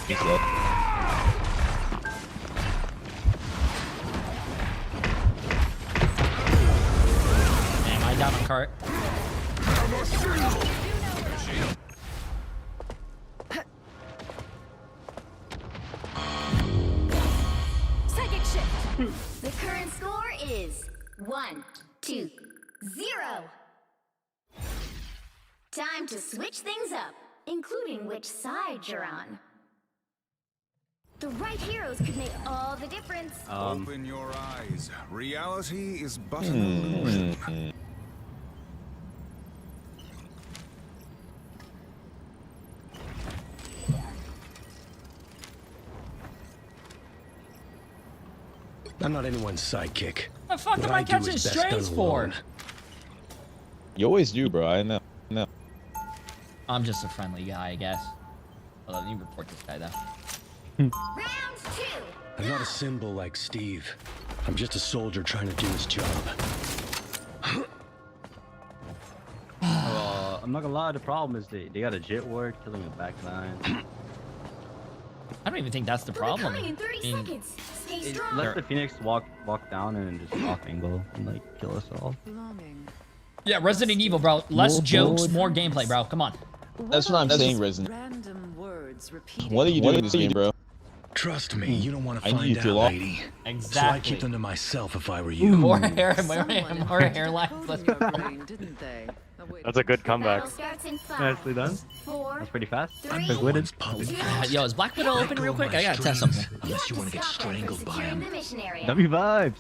He's dead. Am I down on cart? Psychic shift. The current score is 1-2-0. Time to switch things up, including which side you're on. The right heroes could make all the difference. Open your eyes. Reality is but an illusion. I'm not anyone's sidekick. The fuck What am I I do catching is best strays done for? alone. You always do, bro. I know. I'm just a friendly guy, I guess. Hold on, let me report this guy though. I'm not a symbol like Steve. I'm just a soldier trying to do his job. I'm not gonna lie, the problem is they got a Jit ward killing the back line. I don't even think that's the problem. Coming in 30 seconds. Stay strong. Let the Phoenix walk down and just off angle and like kill us all. Yeah, Resident Evil, bro. Less jokes, more gameplay, bro. Come on. That's what I'm saying, Resident. What are you doing in this game, bro? Trust me, you don't want to I need find you to out, lock. lady. Exactly. So I keep them to myself if I were you. More hair, more hairline. Let's go. That's a good comeback. Nicely done. That's pretty fast. Quick-witted. Yo, is Black Widow open real quick? I gotta test something. Unless you want to get strangled by him. W vibes.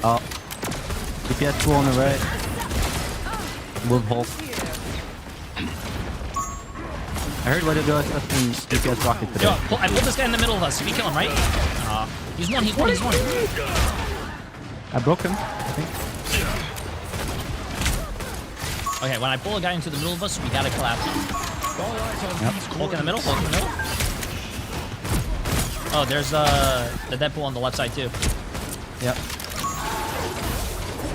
Oh. DPS tool on the right. Wolf Hulk. I heard what it was in DPS Rocket today. Yo, I pulled this guy in the middle of us. Did we kill him, right? He's one. I broke him, I think. Okay, when I pull a guy into the middle of us, we gotta collapse him. Yep. Hulk in the middle, Hulk in the middle. Oh, there's the Deadpool on the left side too. Yep.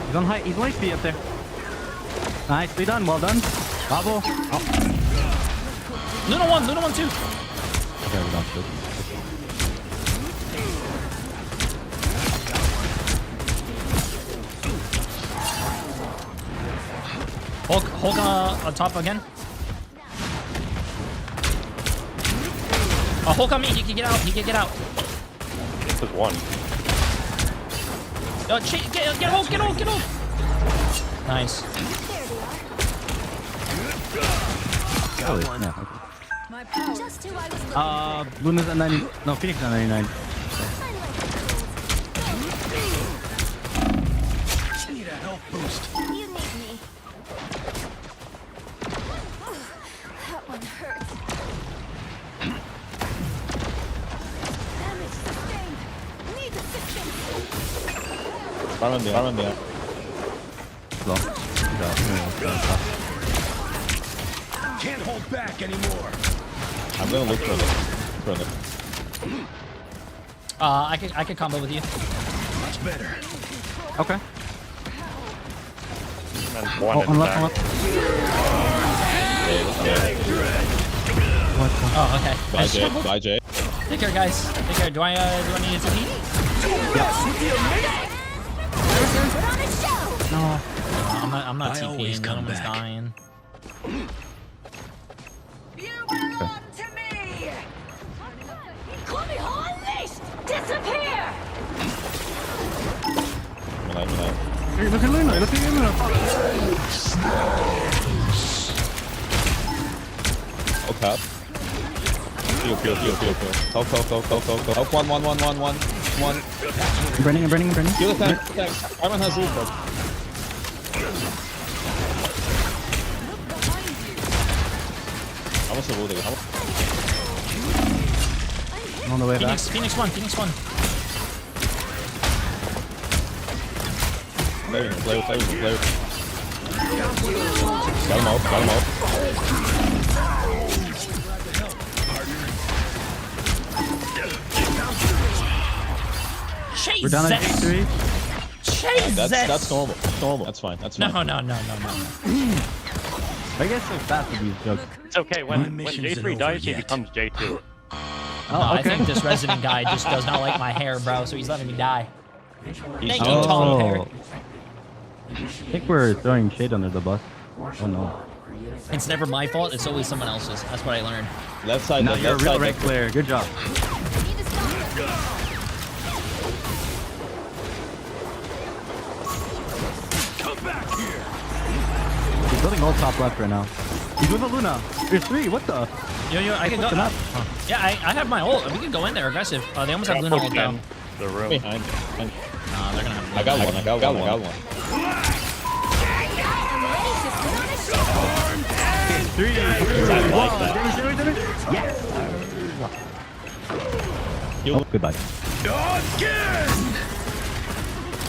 He's on high. He's on HP up there. Nicely done. Well done. Bravo. Oh. Luna 1, Luna 1 too. Okay, we don't shoot. Hulk on top again. Oh, Hulk on me. He can get out. He can get out. This is one. Get Hulk. Get Hulk. Get Hulk. Nice. Oh, no. Luna's at 90. No, Phoenix at 99. Need a health boost. You need me. That one hurts. Damage sustained. Need assistance. Run there. Can't hold back anymore. I'm gonna look for them. I could combo with you. Much better. Okay. And one on left. Oh, okay. Bye, Jay. Take care, guys. Take care. Do I need a TP? No. I'm not TPing. No one's dying. Disappear! Hey, look at Luna. Okay. Heal. Help. One. I'm burning. Kill the tank. Arman has roof. How much will they? I'm on the way back. Phoenix 1. Play. Got him out. We're down at Jay3. That's normal. That's fine. No. I guess so fast with these jokes. It's okay. When J3 dies, he becomes J2. I think this resident guy just does not like my hair, bro, so he's letting me die. Thank you, Oh. Tom Hair. I think we're throwing shade under the bus. Oh no. It's never my fault, it's always someone else's. That's what I learned. Left side. Now you're a real red player. Good job. Come back here. He's building all top left right now. He's with a Luna. There's 3. What the? Yo, I can go. Yeah, I have my ult. We can go in there aggressive. They almost have Luna ult though. The room. Behind. They're gonna have. I got one. 3. Yes. Oh, goodbye. Again.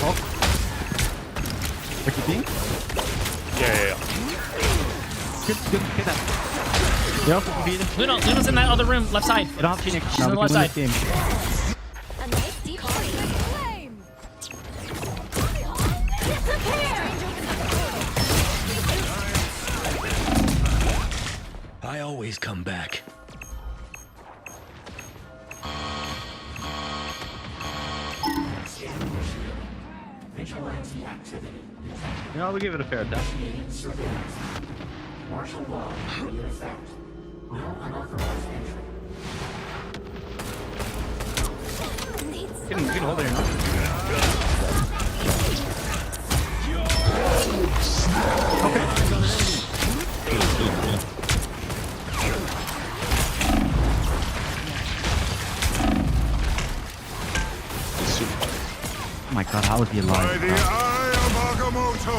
Oh. What you think? Yeah. Good. Get that. You're also defeated. Luna's in that other room, left side. You don't have Phoenix. She's on the left side. Game. A nice deep flame. Disappear! I always come back. You know, we give it a fair attack. Martial law in effect. No unauthorized entry. You can hold it or not. Okay. Oh my god, how is he alive? By the eye of Agamotto.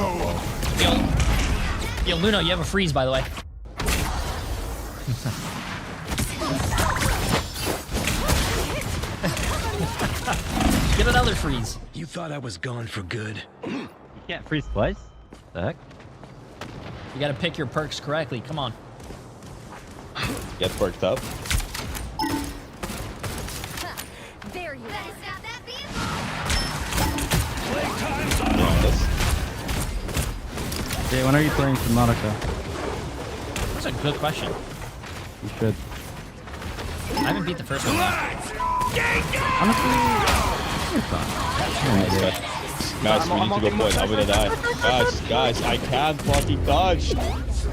Yo, Luna, you have a freeze, by the way. another freeze. You thought I was gone for good? You can't freeze twice? The heck? You gotta pick your perks correctly. Come on. Get perked up. There you are. Jay, when are you playing Subnautica? That's a good question. You should. I haven't beat the first one yet. Honestly, it's fun. Guys, we need to go point. I'm gonna die. Guys, I can't fucking dodge.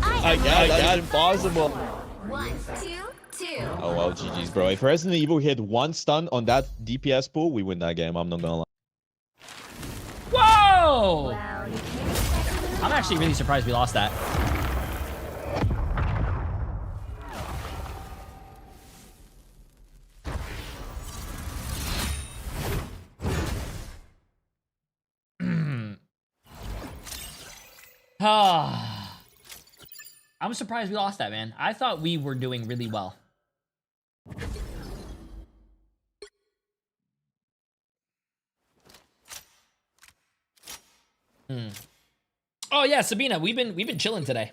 I can't. Impossible. 1, 2, 2. Oh well, GG's, bro. If Resident Evil hit one stun on that DPS pool, we win that game. I'm not gonna lie. Whoa! I'm actually really surprised we lost that. I'm surprised we lost that, man. I thought we were doing really well. Oh yeah, Sabina, we've been chilling today.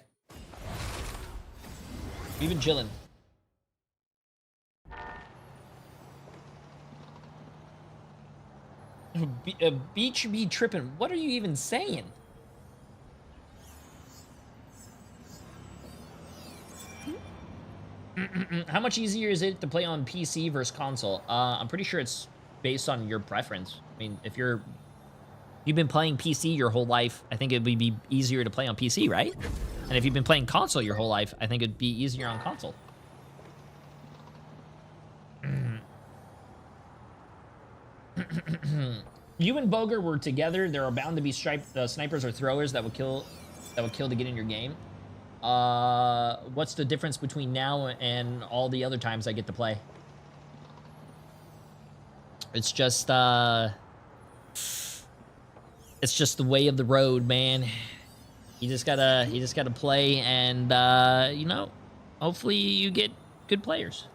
We've been chilling. Beach be tripping. What are you even saying? How much easier is it to play on PC versus console? I'm pretty sure it's based on your preference. I mean, if you've been playing PC your whole life, I think it would be easier to play on PC, right? And if you've been playing console your whole life, I think it'd be easier on console. You and Boger were together. There are bound to be snipers or throwers that would kill to get in your game. What's the difference between now and all the other times I get to play? It's just the way of the road, man. You just gotta play, and you know, hopefully you get good players.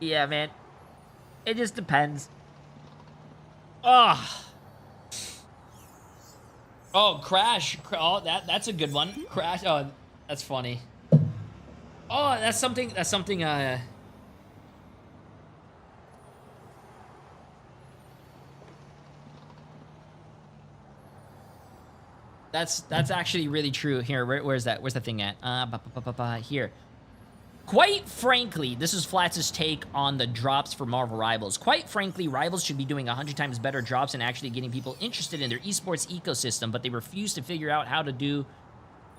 Yeah, man. It just depends. Oh, Crash. Oh, that's a good one. Crash. Oh, that's funny. Oh, that's something. That's actually really true. Here, where's that? Where's the thing at? Here. Quite frankly, this is Flats' take on the drops for Marvel Rivals. Quite frankly, Rivals should be doing 100 times better drops and actually getting people interested in their esports ecosystem, but they refuse to figure out how to do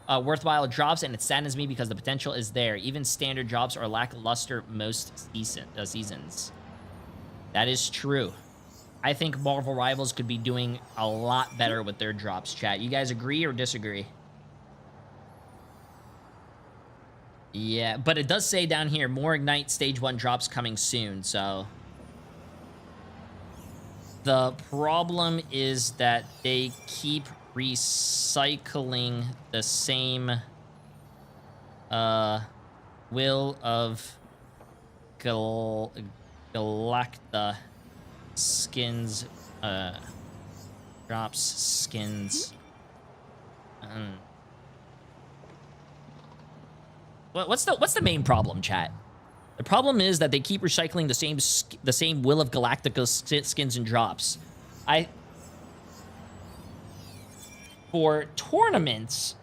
worthwhile drops, and it saddens me because the potential is there. Even standard drops are lackluster most seasons. That is true. I think Marvel Rivals could be doing a lot better with their drops, chat. You guys agree or disagree? Yeah, but it does say down here, more Ignite Stage 1 drops coming soon, so... The problem is that they keep recycling the same Will of Galacta skins, drops skins. What's the main problem, chat? The problem is that they keep recycling the same Will of Galactica skins and drops. For tournaments,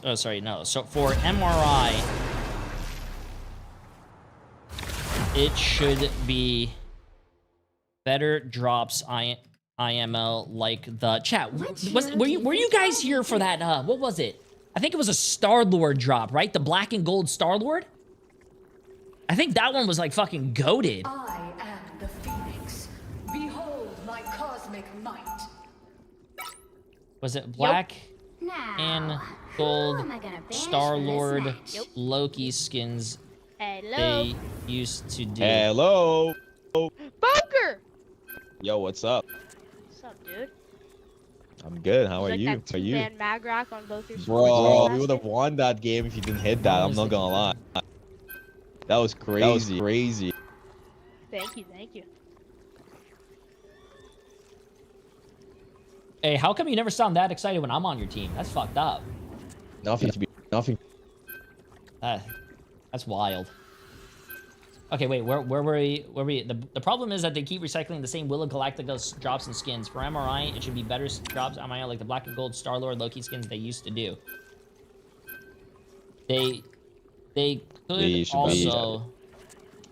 oh sorry, no. So for MRI, it should be better drops. IML like the chat. Were you guys here for that? What was it? I think it was a Star-Lord drop, right? The black and gold Star-Lord? I think that one was like fucking goated. I am the Phoenix. Behold my cosmic might. Was it black and gold Star-Lord Loki skins they used to do? Hello. Bunker! Yo, what's up? What's up, dude? I'm good. How are Like you? that How are you? two-man mag rock on both your Bro, swords we would have won that game if you didn't hit that. I'm not gonna lie. That was crazy. Crazy. Thank you, thank you. Hey, how come you never sound that excited when I'm on your team? That's fucked up. Nothing to be. Nothing. That's wild. Okay, wait, where were we? The problem is that they keep recycling the same Willa Galactica drops and skins. For MRI, it should be better drops MRI like the Black and Gold Star-Lord Loki skins they used to do. They could also...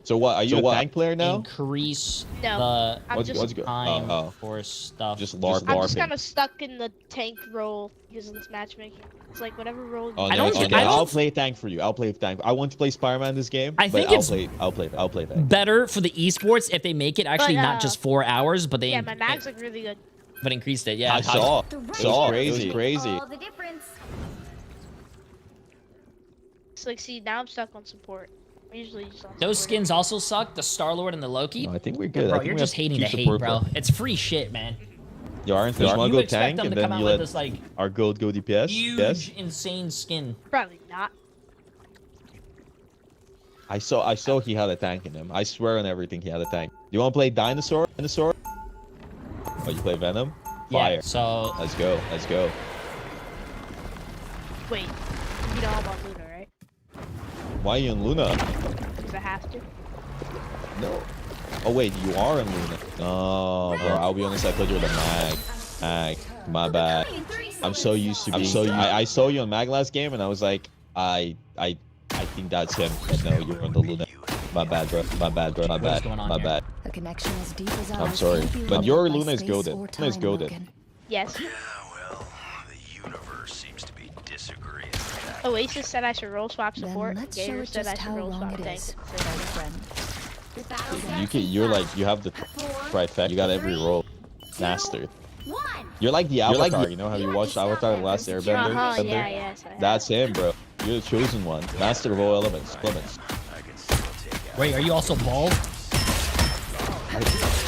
So what, are you a tank player now? Increase No, I'm the just time for stuff. Just I'm LARPing. just kind of stuck in the tank role using this matchmaking. It's like whatever role. Oh, no, I'll play tank for you. I'll play tank. I want to play Spider-Man this game. I think it's I'll play tank. Better for the esports if they make it actually not just 4 hours, but they my mag's like really good. but increased it. Yeah, I saw. It was crazy. Crazy. All the difference. It's like, see, now I'm stuck on support. I'm usually just on Those support. skins also suck. The Star-Lord and the Loki. No, I think we're good. Bro, I think you're we just have hating two to hate, support bro. players. It's free shit, man. You aren't. You want to go tank them and to then come you out with let this, like, our gold go DPS. Huge, Yes. insane skin. Probably not. I saw he had a tank in him. I swear on everything he had a tank. Do you want to play dinosaur? Dinosaur? Oh, you play Venom? Fire. Yeah, so let's go. Let's go. Wait, you know I'm on Luna, right? Why are you in Luna? Because I have to. No. Oh wait, you are in Luna. Oh, bro. I'll be honest. I thought you were the mag. My bad. I'm so used to being. I saw you on mag last game, and I was like, I think that's him. But no, you're on the Luna. My bad, bro. My bad, bro. My bad. My bad. A connection as deep as I'm ours sorry, can't be but rubbed your by Luna is space goated. or Luna is time, goated. Logan. Yes. Universe seems to be disagreeing. Oasis said I should roll swap Then support. let's Gator show it said I just should how roll wrong swap it tank. is, old friend. You're like the trifecta. You got every role mastered. You're like the Avatar. You know, have you watched Avatar: The Last Airbender? Uh-huh, yeah, yes. That's him, bro. You're the chosen one, master of all elements. Wait, are you also bald?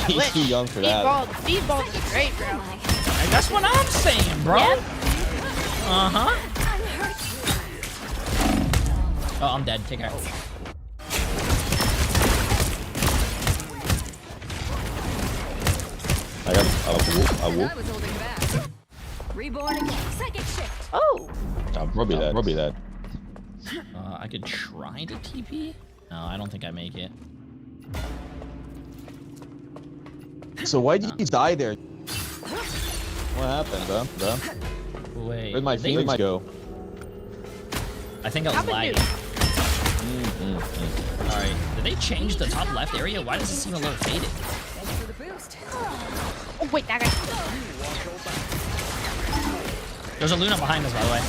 He's too young for that. Speedball is great, bro. That's what I'm saying, bro. Yep. Uh-huh. Oh, I'm dead. Take care. I got a whoop. Reborn again. Psychic shift. Oh. I'm probably dead. Probably dead. I could try to TP. No, I don't think I make it. So why did you die there? What happened, bro? Wait. Where'd my Phoenix go? I think I was lagging. Alright. Did they change the top left area? Why does it seem a little faded? Thanks for the boost. Oh, wait, that guy. There's a Luna behind us, by the way.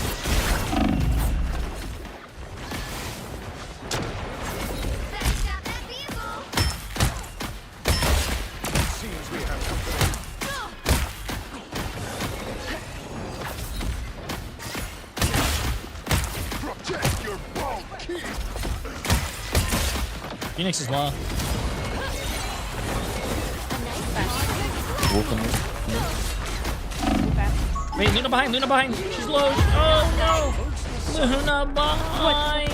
Protect your bomb key. Phoenix is low. Wait, Luna behind. She's low. Oh no! Luna behind.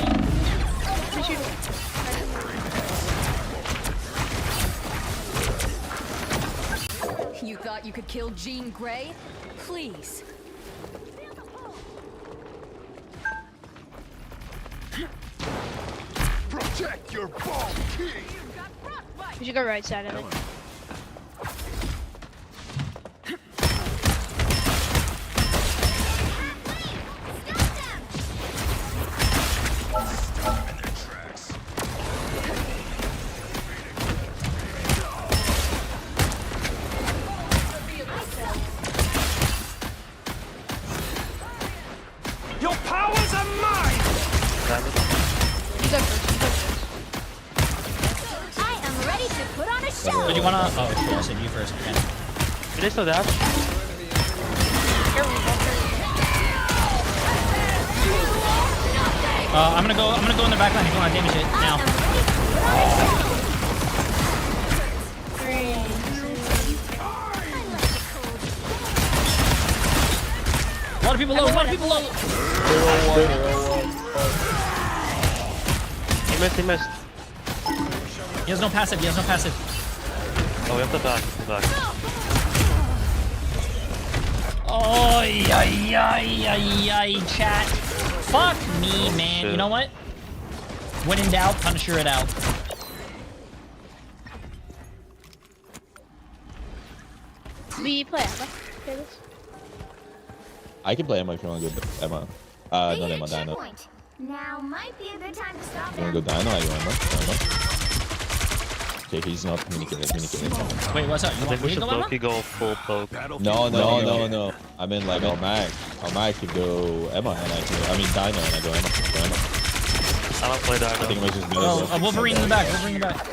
You thought you could kill Jean Grey? Please. Protect your bomb key. We should go right side of it. Your powers are mine. You go first. I am ready to put on a show. Did you wanna? Oh, shit, I'll save you first. Okay. Did they still dash? I'm gonna go in the back line if you wanna damage it now. A lot of people low, a lot of people low. He missed. He has no passive, he has no passive. Oh, we have to back, Oh, chat. Fuck me, man. Shit. You know what? When in doubt, Punisher it out. Do you play Emma? Okay, this? I can play Emma if you want to go Emma. Not Emma, Dino. Now might be a good time to stop You want to go Dino? I go Emma. Okay, he's not communicating. Wait, what's up? You I want think we me to should go Emma? low-key go full poke. No. I mean, like, Almac could go Emma, and I mean, Dino, and I go Emma. I don't play Dino. I think I'm just Oh, Wolverine in the back, Wolverine in the back.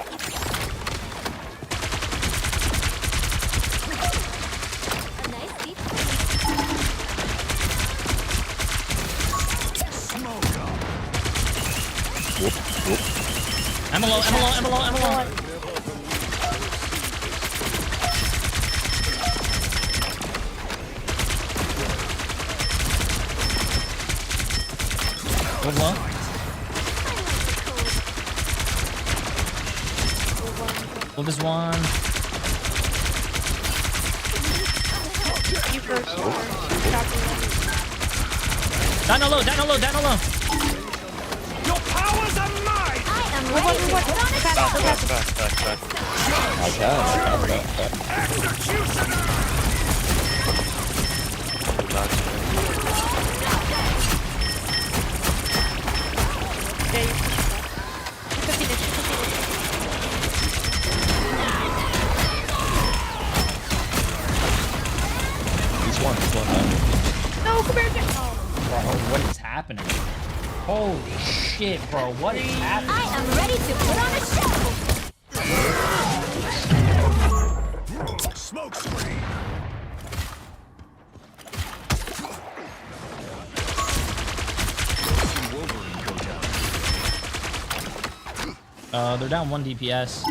Emma low. Good low. Wolf is one. You first. Dino low. Your powers are mine! I am ready to put on a show. Back. I can. He's one. No, come here. Bro, what is happening? Holy shit, bro. What is happening? I am ready to put on a show. Smoke screen! They're down 1 DPS.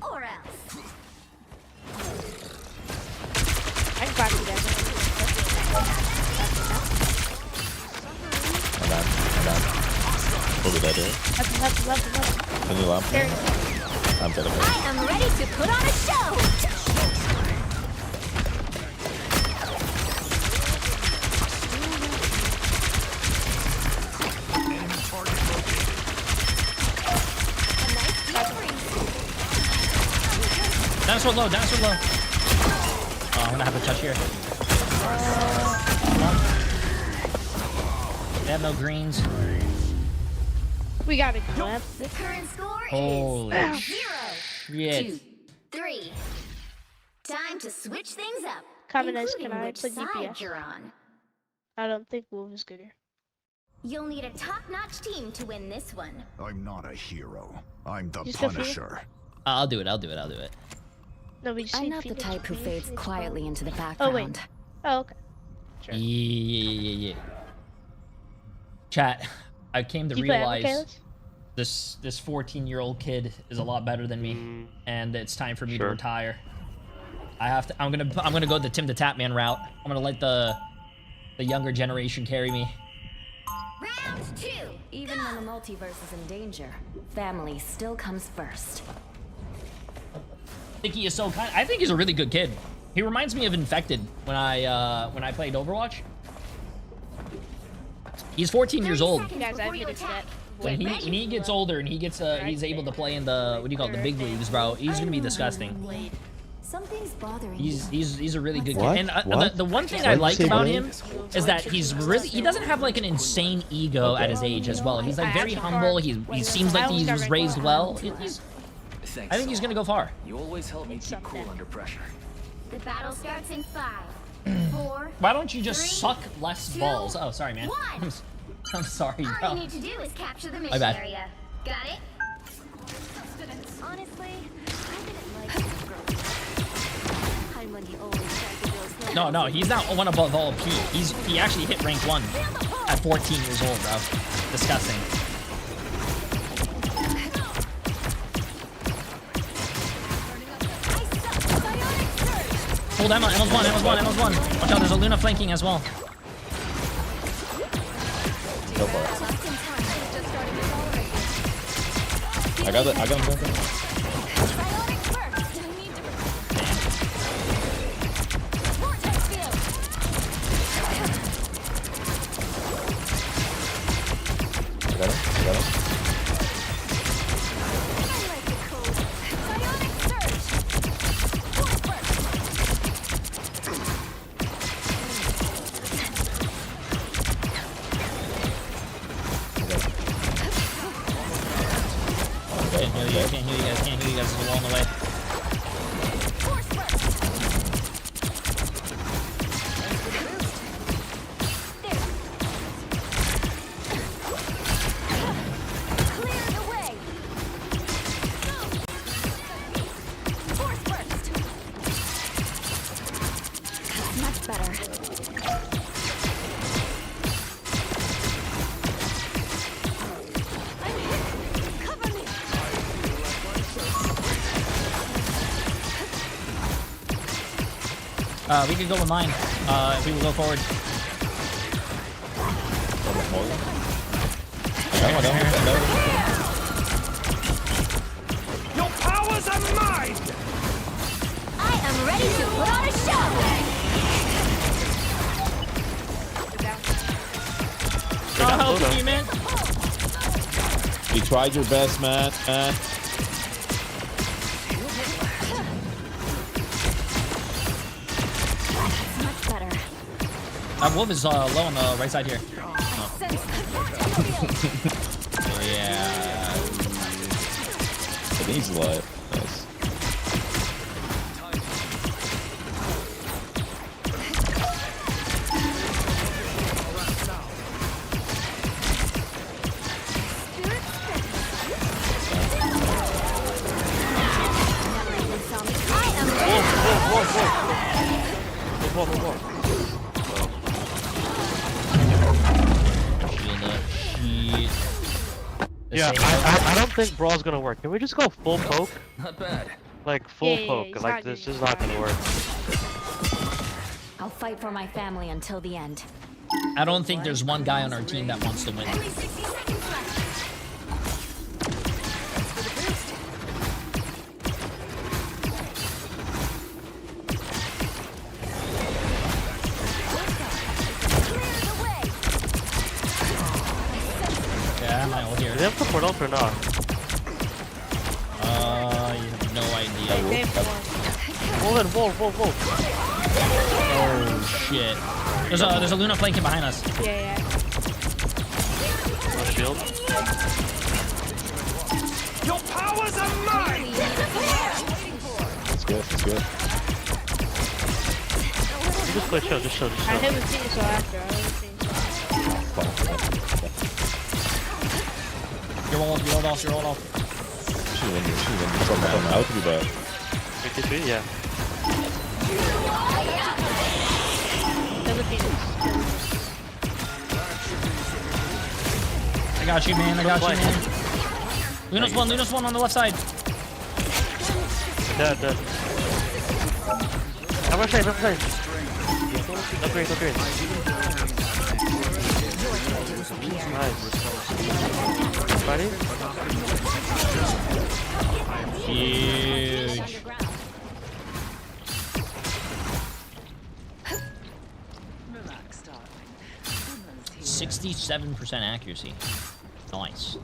Or else. I can back you guys. I'm bad. What did I do? Left. Can you lamp me? I'm dead. I am ready to put on a show. Dinosaur low. Oh, I'm gonna have to touch here. They have no greens. We got a clip. The current score Holy is shit. 0, 2, 3. Time to switch things up. Comment as can including I which play side DPS? you're on. I don't think Wolf is good here. You'll need a top-notch team to win this one. I'm not a hero. I'm the Just go for it. Punisher. I'll do it. No, we just I'm need not the Phoenix type who with me. fades It's quietly fine. into the Oh, background. wait. Oh, okay. Sure. Yeah. Chat, I came to Do you play realize Michaelis? this 14-year-old kid is a lot better than me, and it's time for me to retire. I'm gonna go the Tim the Tap Man route. I'm gonna let the younger generation carry me. Round 2. Even when the multiverse is in danger, family still comes first. I think he is so kind. I think he's a really good kid. He reminds me of Infected when I played Overwatch. He's 14 years old. Guys, I've hit a set. When he gets older and he's able to play in the the big leagues, bro. He's gonna be disgusting. Something's bothering He's a really good What? kid. And What? the one thing What I did you like say, about Blade? him is that he doesn't have like an insane ego at his age as well. He's like very humble. He seems like he was raised well. I think he's gonna go far. You always help me keep cool under pressure. The battle starts in 5, 4. Why don't you just 3, suck less 2, balls? Oh, sorry, man. 1. I'm sorry, All bro. you need to do is capture the My mission bad. area. Got it? Honestly, I didn't like this girl. I'm when he always tried to go slow. No, he's not one above all P. He actually hit rank 1 at 14 years old, bro. Disgusting. Hold Emma. Emma's one. Watch out, there's a Luna flanking as well. Go for it. I got him. I got him. Can't heal you guys. There's a wall in the way. Much better. We could go with mine, if we would go forward. Your powers are mine! I am ready to put on a show! I'll help you, man. You tried your best, man. Much better. Wolf is low on the right side here. Oh. Yeah. I think he's alive. Nice. Yeah, I don't think Brawl's gonna work. Can we just go full poke? Not bad. Like full poke. Like this is not gonna work. I'll fight for my family until the end. I don't think there's one guy on our team that wants to win. Yeah, I'm ult here. Do they have support ult or not? You have no idea. Hold it, wall. Oh shit. There's a Luna flanking behind us. Yeah. No shield. Your powers are mine! That's good. You just play shield, just shield. I haven't seen it so after. You're all off. Should win. I'm out to be bad. 53, yeah. I got you, man. Luna's one on the left side. Dead. I'm side. Upgrade. Nice. Buddy? Huge. 67% accuracy. Nice.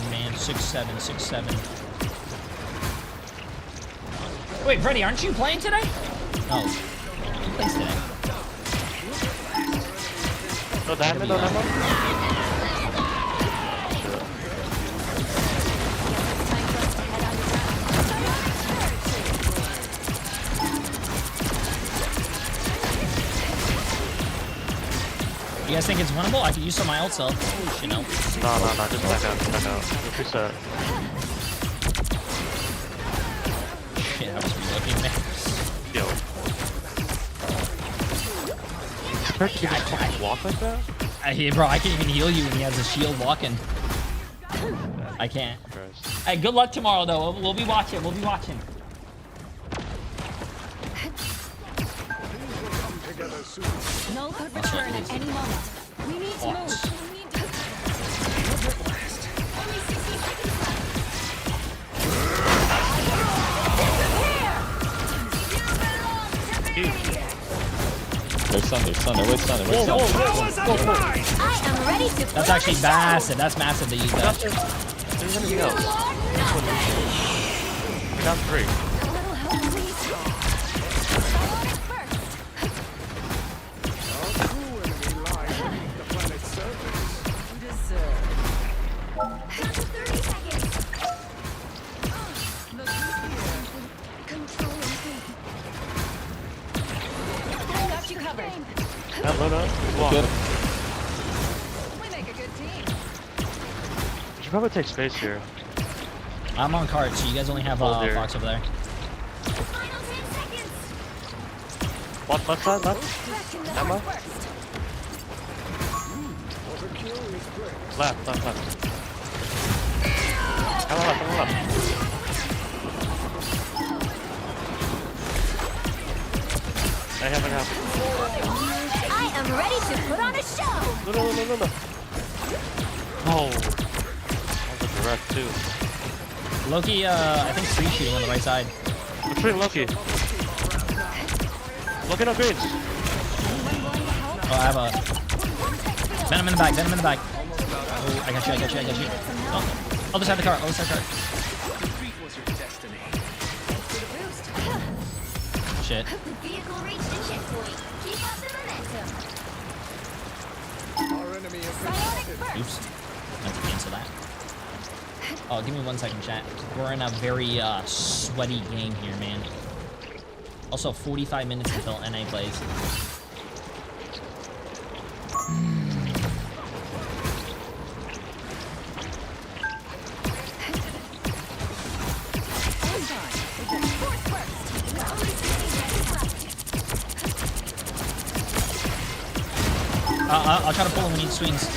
Man, 6'7". Wait, Freddy, aren't you playing today? Oh, who plays today? No diamond, no ammo? You guys think it's winnable? I could use some of my ult self. Oh, shit, no. No, just back out. Reset. Shit, I was relooking, man. character can just fucking walk like that? Bro, I can't even heal you when he has a shield walking. I can't. Hey, good luck tomorrow, though. We'll be watching. We'll be watching. No could return at any moment. We need to move. Only 60 seconds left. There's sun, where's sun? I am ready to. That's actually massive. That's massive to use that. There's anything else. We're down 3. Good. We make a good team. We should probably take space here. I'm on card, so you guys only have Fox over there. Left side, left. Emma. Left. Emma left. I have. I am ready to put on a show. No. Oh. That was a direct too. Loki, I think free shooting on the right side. I'm shooting Loki. Loki no greens. Oh, I have a Venom in the back. Oh, I got you. Oh, other side of the car. Shit. The vehicle reached the checkpoint. Keep up the momentum. Oops. I have to cancel that. Oh, give me 1 second, chat. We're in a very sweaty game here, man. Also, 45 minutes until NA plays. I'll try to pull him when he swings.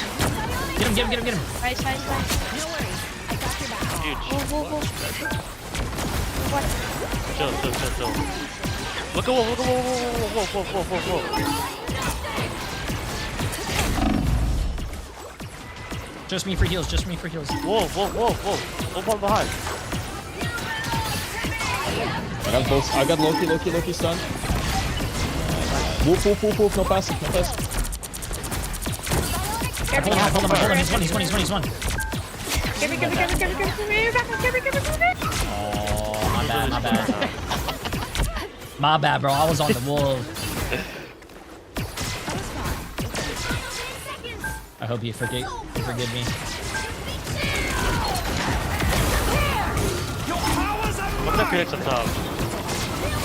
Get him. Nice. No worries. I got your back. Huge. Whoa. What? Chill. Look at whoa. Just me for heals. Whoa. One behind. I got Loki stun. Wolf, no passive. Hold him. He's one. Give me. Oh, my bad. My bad, bro. I was on the wolf. I hope you forgive me. Look at Phoenix on top.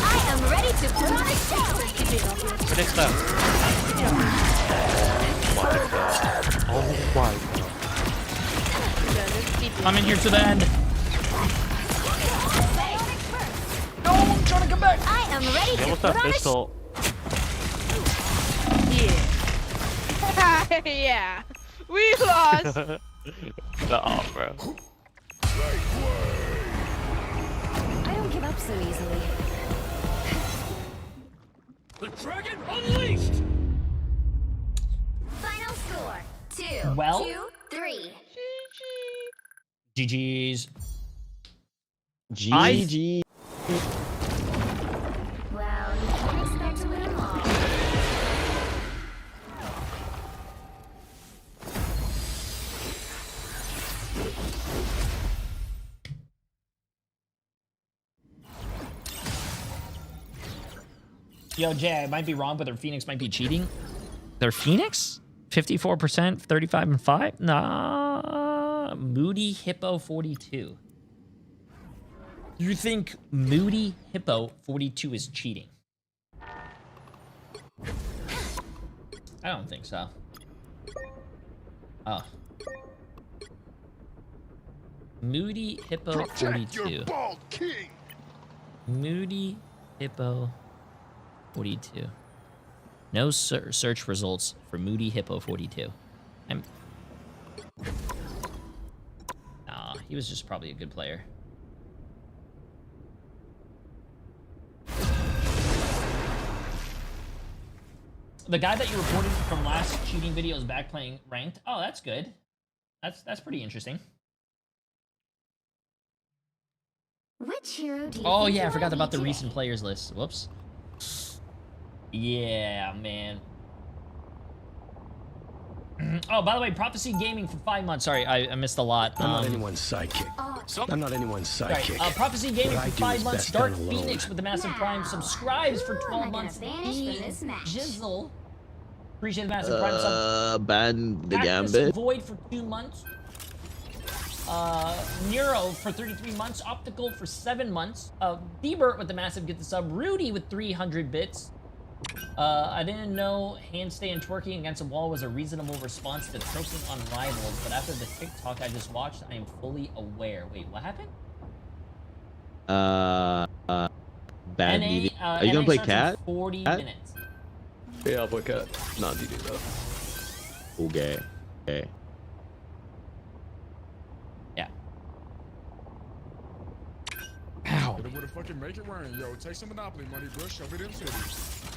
I am ready to put on a show. Phoenix left. Oh my god. I'm in here to the end. No, I'm trying to come back. I am ready to What's put that on pistol? Yeah. We lost. Nah, bro. I don't give up so easily. The dragon unleashed. Final score: 2-3. GG's. GG. Well, you can expect to win them all. Yo, Jay, I might be wrong, but their Phoenix might be cheating. Their Phoenix? 54%, 35 and 5? Nah. Moody Hippo 42. You think Moody Hippo 42 is cheating? I don't think so. Oh. Moody Hippo 42. Moody Hippo 42. No search results for Moody Hippo 42. Nah, he was just probably a good player. The guy that you reported from last cheating video is back playing ranked. Oh, that's good. That's pretty interesting. Which hero do you Oh think yeah, I you forgot wanna about be the today? recent players list. Whoops. Yeah, man. Oh, by the way, Prophecy Gaming for 5 months. Sorry, I missed a lot. I'm not anyone's sidekick. I'm not anyone's sidekick. Right. Prophecy Gaming What I for do 5 is months. best Dark done alone. Phoenix with the massive prime subscribes for 12 months. this match? Jizzle. Appreciate the massive prime sub. Ban the Cactus Gambit. Void for 2 months. Nero for 33 months. Optical for 7 months. Bebert with the massive get the sub. Rudy with 300 bits. I didn't know handstand and twerking against a wall was a reasonable response to tilting on rivals, but after the TikTok I just watched, I am fully aware. Wait, what happened? Bad NA, meeting. Are you gonna NA play starts in Cat? 40 Cat? minutes. Yeah, I'll play Cat. Not DD though. Okay. Okay. Yeah. Ow. Would have fucking make it rain, yo. Take some Monopoly money, bro. Show me them titties.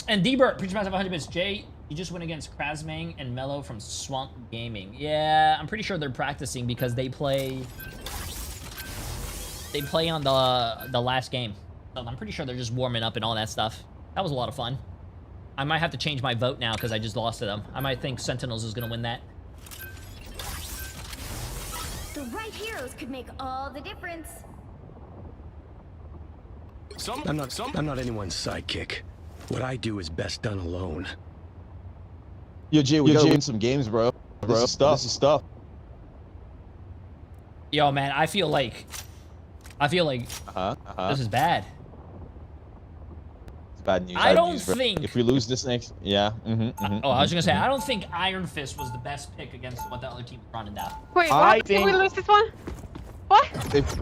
And D-Bert, Preacher Massive 100 bits. Jay, you just went against Krasmang and Mello from Swamp Gaming. Yeah, I'm pretty sure they're practicing because they play on the last game. So I'm pretty sure they're just warming up and all that stuff. That was a lot of fun. I might have to change my vote now because I just lost to them. I might think Sentinels is going to win that. The right heroes could make all the difference. I'm not anyone's sidekick. What I do is best done alone. Yo, Jay, we gotta win some games, bro. This is stuff. This is stuff. Yo, man, I feel like this is bad. It's bad news. I bad don't news, bro. think- If we lose this next, yeah. Oh, I was gonna say, I don't think Iron Fist was the best pick against what the other team was running down. Wait, I what? Did we think- lose this one? What?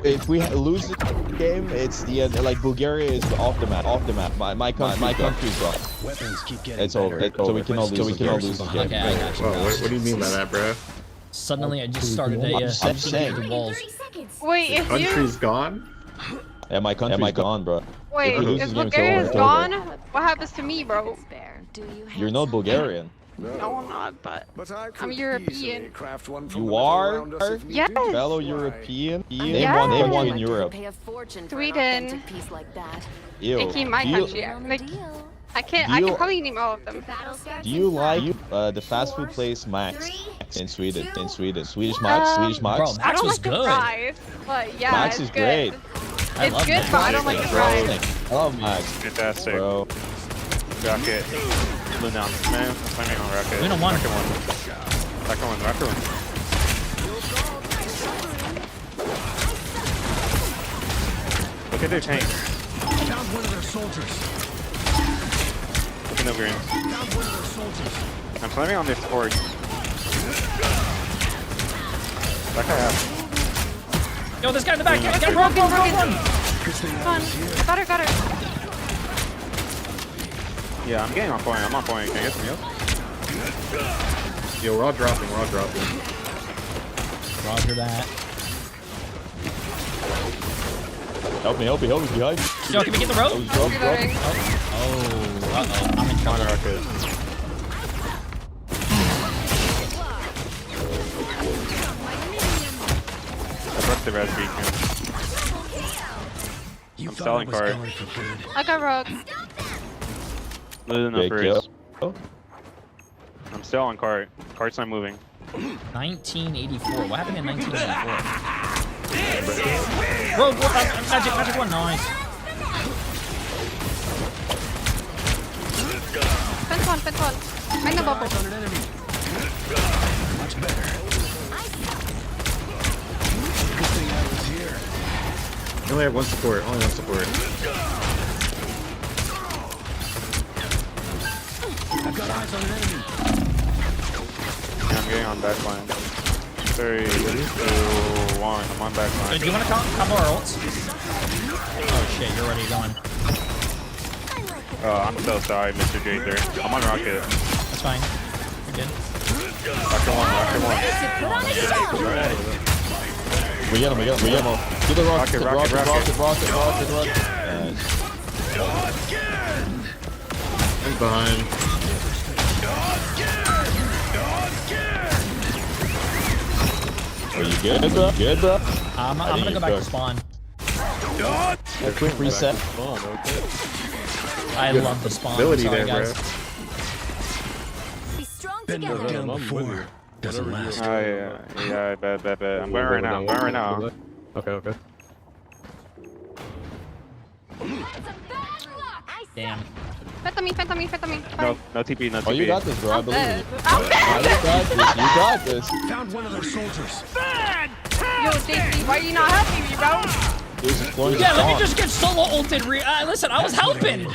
If we lose the game, it's the end. Like Bulgaria is off the map. Off the map. My country's off. Weapons keep getting It's over. So we cannot lose. So we cannot lose the game. Okay, I got you. What do you mean by that, bro? Suddenly, I just started I'm a just saying. the walls. Wait, The if you country's gone? Yeah, my country's gone, bro. wait, If we lose if this game, it's Bulgaria over. is It's gone, over. what happens to me, bro? You're not Bulgarian. No, I'm not, but I'm European. You are Yes. fellow European. Name Yes. Name one in Europe. Sweden. Ew. Taking my Do you- country. Like, I can probably name all of them. Do you like the fast food place Max in Sweden? Swedish Max. Swedish Max. Bro, I Max don't was like the good. fries, but yeah, Max it's is good. great. I It's love good, Max. but I don't like the fries. I love Max. Fantastic. Bro. Rocket. Blue down. Man, I'm planning on Rocket. We don't want Rocket one. Rocket one. Rocket one. Look at their tank. Found one of their soldiers. Look at no green. Found one of their soldiers. I'm planning on this org. That guy has. Yo, this guy in the back. Get run. Come on, got her. Yeah, I'm getting on point. I'm on point. Can I get some heals? Yo, we're all dropping. Roger that. Help me behind. Yo, can we get the rope? Drop. Oh, uh-oh. I'm in Come on, trouble. Rocket. I broke the red beacon. I'm selling card. I got rogue. Losing the Big first. kill. I'm still on cart. Cart's not moving. 1984. What happened in 1984? Rogue, magic one. Nice. Fence one. Bang the bubble. Much better. Good thing I was here. I only have one support. I've got eyes on an enemy. Yeah, I'm getting on backline. 3, 2, 1. I'm on backline. Do you want to combo our ults? Oh shit, you're already going. Oh, I'm so sorry, Mr. J3. I'm on rocket. That's fine. You're good. Rocket one. We get him. Get the rocket. Rocket. He's behind. Are you good, bro? Good, bro? I'm gonna go back to spawn. A quick reset. I love the spawn. Ability Sorry, there, guys. Be strong Been knocked together. down before. Doesn't last. Oh, yeah, I bet. I'm going right now. Okay. Damn. Feta me. No TP, no TP. Oh, you got this, bro. I believe you. I'm dead. You got this. Found one of their soldiers. Yo, J3, why are you not helping me, bro? Yeah, let me just get solo ulted. Listen, I was helping.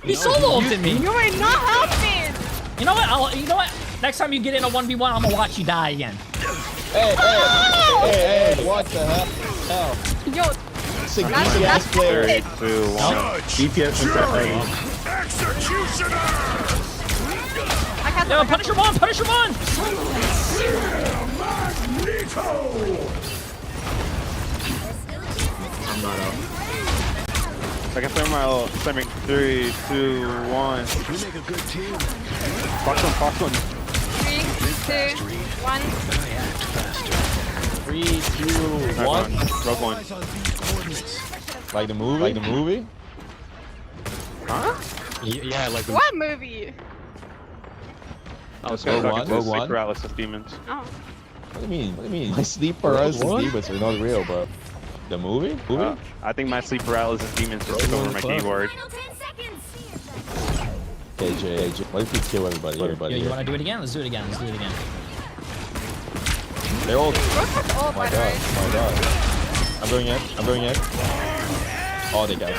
He solo ulted me. You ain't not helping. You know what? You know what? Next time you get in a 1v1, I'm gonna watch you die again. Hey, what the hell? Yo, Sick DPS player. 3, 2, 1. DPS is that right? Yo, punish your one! I'm not out. I can flame my ult. Flaming 3, 2, 1. We make a good team. Fox one. 3, 2, 1. But I act faster. 3, 2, 1. Rogue one. Eyes on these coordinates. Like the movie? Huh? Yeah, like the What movie? I was gonna talk to Rogue sleep One? paralysis demons. Oh. What do you mean? My sleep paralysis demons are not real, bro. The movie? I think my sleep paralysis demons just took over my keyboard. Okay, Jay, what if we kill everybody? Yo, you wanna do it again? Let's do it again. They're all. Oh my god. I'm doing it. Oh, they got it.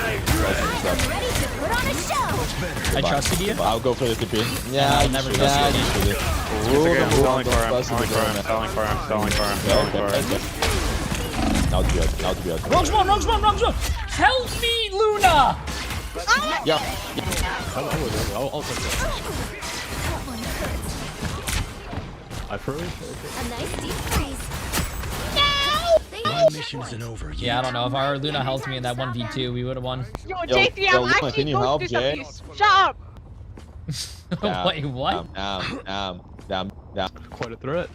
I trusted you. I'll go for the TP. Yeah, I'll never trust you. It's okay, I'm stalling for him. Now to be out. Rogue's one! Help me, Luna! Yeah. I'll take that. I froze? A nice deep freeze. My mission isn't over yet. Yeah, I don't know. If our Luna helped me in that 1v2, we would have won. Yo, J3, I'm Luna, actually can you going help, to do Jay? something. Shut up. Wait, what? Damn. Quite a threat.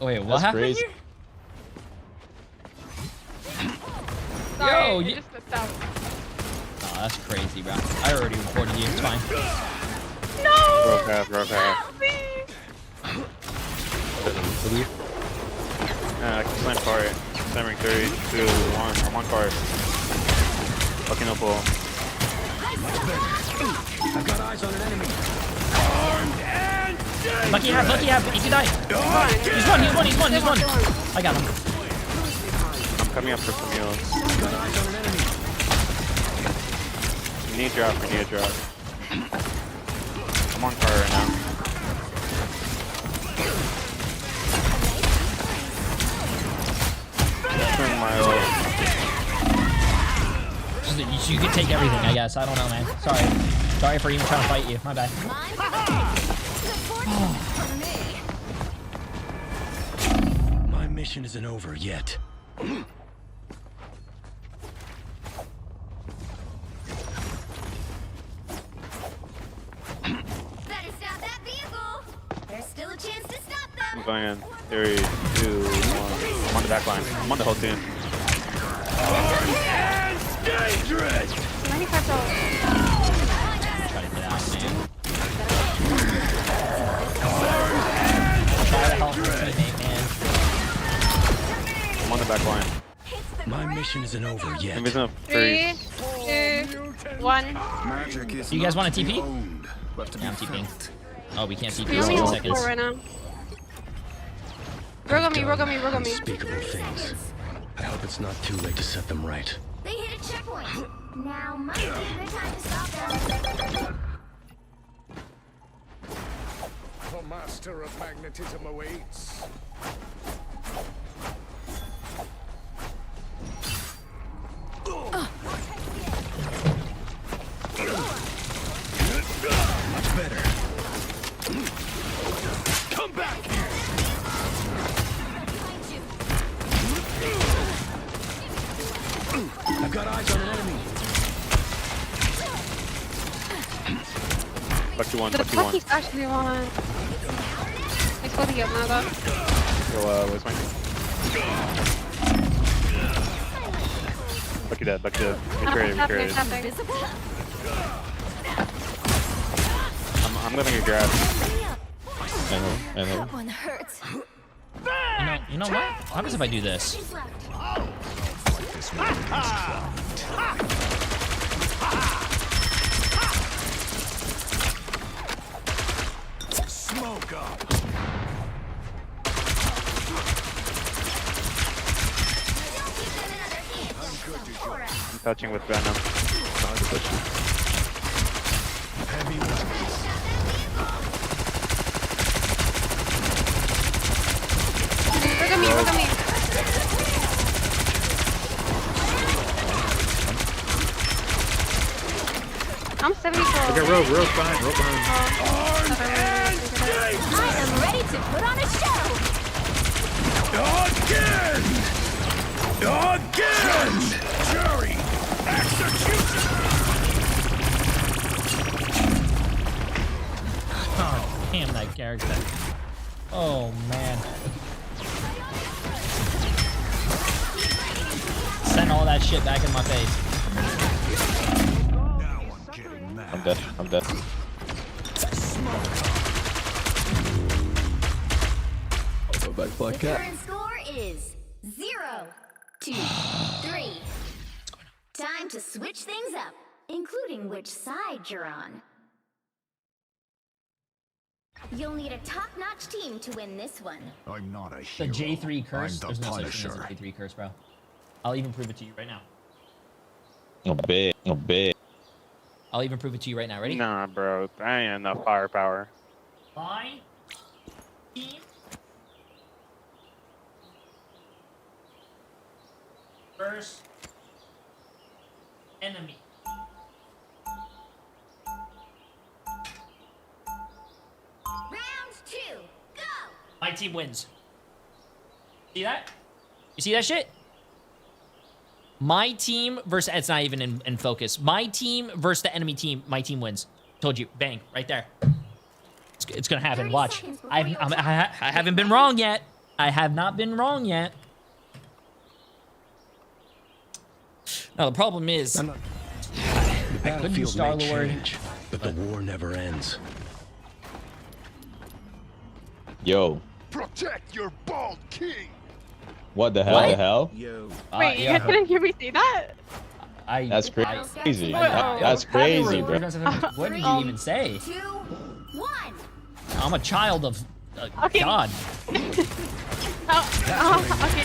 Wait, what That's happened crazy. here? Sorry, Yo, I you- just missed out. Oh, that's crazy, bro. I already reported you. It's fine. No! Rogue half. I can slam cart. Slamming 3, 2, 1. I'm on cart. Fucking up all. I've got eyes on an enemy. Lucky half. He can die. He's one. I got him. I'm coming up for some heals. We need a drop. I'm on cart right now. My You can take everything, I guess. I don't know, man. Sorry for even trying to fight you. My bad. My mission isn't over yet. Better stop that vehicle. There's still a chance to stop them. I'm going in. 3, 2, 1. I'm on the back line. I'm on the whole team. $95. Try to get out, man. Try to help your teammate, man. I'm on the back line. My mission isn't over yet. Invisible 3, 2, 1. You guys want a TP? Yeah, I'm TPing. Oh, we can't TP We in only 6 have seconds. 4 right now. Rogue on me. Unspeakable things. I hope it's not too late to set them right. They hit a checkpoint. Now might be a good time to stop them. The master of magnetism awaits. I've got eyes on an enemy. Buck you one, The buck you one. Bucky's actually one. He's holding up now though. Yo, where's my... Bucky dead, Bucky dead. Be creative, be creative. I'm gonna get grabbed. I know. That one hurts. You know what? What happens if I do this? Smoke up. I'm touching with Venom. Heavy weapons. Look at me, look at me. I'm 74. Okay, rope behind, rope behind. I am ready to put on a show. Again! Jury! Execution! Oh, damn that character. Oh, man. Send all that shit back in my face. I'm dead. I'm dead. I'll go back black The cat. current score is 0-2-3. Time to switch things up, including which side you're on. You'll need a top-notch team to win this one. I'm not a The hero. J3 curse? I'm There's the no such thing as a Punisher. J3 curse, bro. I'll even prove it to you right now. No big. No big. I'll even prove it to you right now. Ready? Nah, bro. I ain't enough firepower. My team versus enemy. Round 2, go! My team wins. See that? You see that shit? My team versus... It's not even in focus. My team versus the enemy team. My team wins. Told you. Bang. Right there. It's going to happen. Watch. I haven't been wrong yet. I have not been wrong yet. Now, the problem is... The I couldn't do battlefield may Star-Lord. change, but the war never ends. Yo. Protect your bald king! What the hell? What? The hell? Yo. Wait, you yeah. guys didn't hear me say that? That's crazy. Oh. That's crazy, bro. What did you even say? 2, 1. I'm a child of Okay. God. Okay,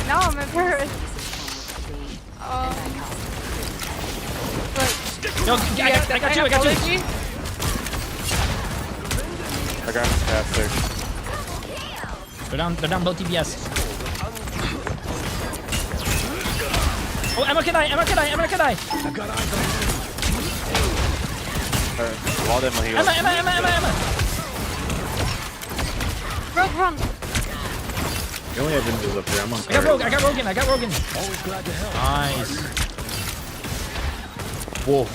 now I'm embarrassed. No, I got you. I got him faster. They're down both TBS. Oh, Emma can die. I've got eyes on Wall them heal. Emma. Run. You only have Vinces up there. I'm on I got Rogan. Always glad to help. Nice. Whoa.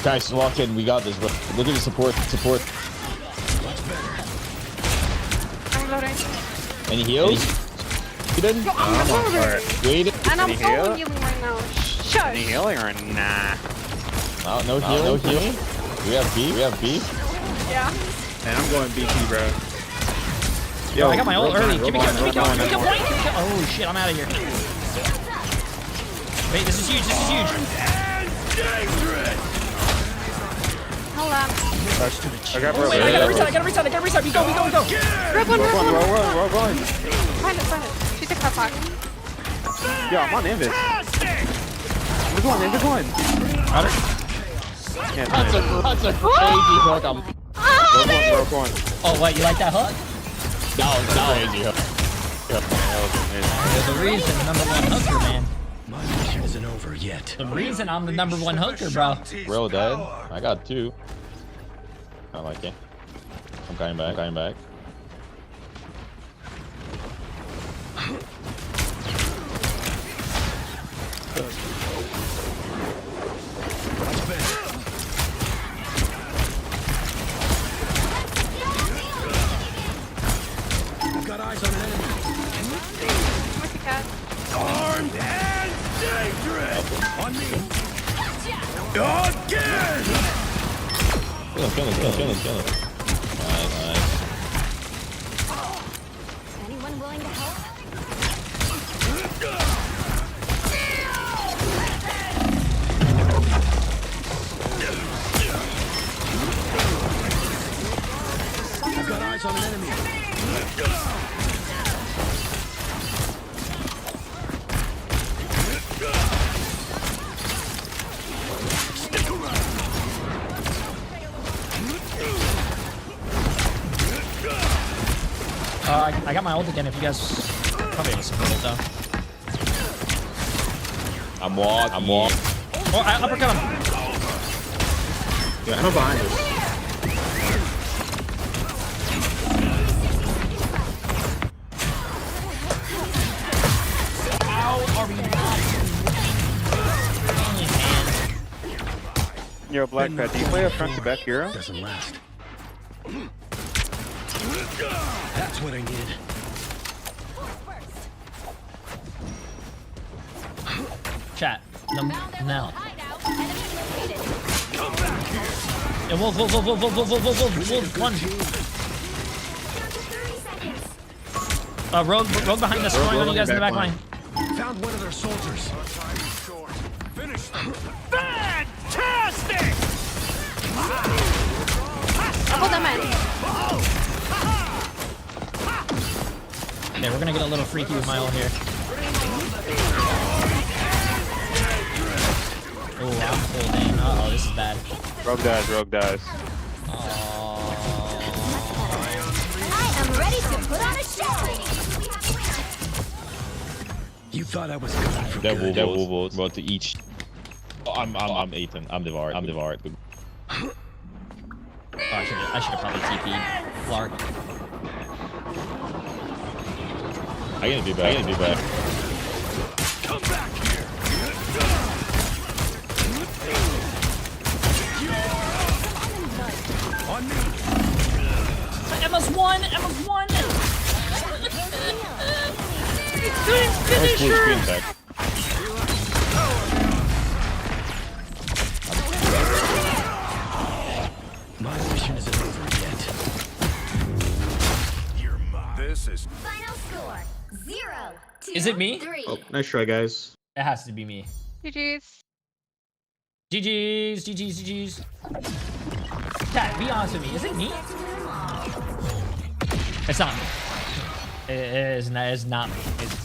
Guys, walk in. We got this, bro. Look at the support. I'm loading. Any heals? You didn't? Yo, I'm loading. Wait. And I'm Any so heal? healing right now. Any Shush. healing or nah? No healing. We have beef. Yeah. And I'm going BP, bro. Yo, I got my ult early. Give me kill. Rogan. Oh shit, I'm out of here. Wait, this is huge. Hold on. I got bro. Wait, I gotta reset. We go. Rogue one. Roll. Find it. She took her back. Yo, I'm on Invis. Invis one. Got it? That's a crazy hook. Rogue one. Oh wait, you like that hook? That was crazy hook. There's a reason the #1 hooker, man. My mission isn't over yet. The reason I'm the #1 hooker, bro. Real dead. I got 2. I like it. I'm coming back. I've got eyes on an enemy. Armed and dangerous! On me! Again! Kill him. Nice. Anyone willing to help? I've got eyes on an enemy. I got my ult again if you guys probably have a support ult though. I'm walking. Oh, I uppercut him. Yeah, I'm behind us. Yo, Black Pat, do you play a front to back hero? Doesn't last. That's what I needed. Chat. No. Come back here. Yeah, wolf. One. Rogue behind us. Throwing on you guys in the back line. Found one of their soldiers. Finish them. Fantastic! Hold them in. Okay, we're gonna get a little freaky with my ult here. Oh, I'm holding. Uh oh, this is bad. Rogue dies. I am ready to put on a show. You thought I was coming for That good. will about to each. Oh, I'm Ethan. I'm devoured. Oh, I should have probably TP'd Clark. I gotta do back. Come back here. On me. Emma's one. Finish her. My mission isn't over yet. You're mine. This is Final score 0-2. Is it me? 3. Oh, nice try, guys. It has to be me. GG's. GG's. Chat, be honest with me. Is it me? It's not me. It's not me.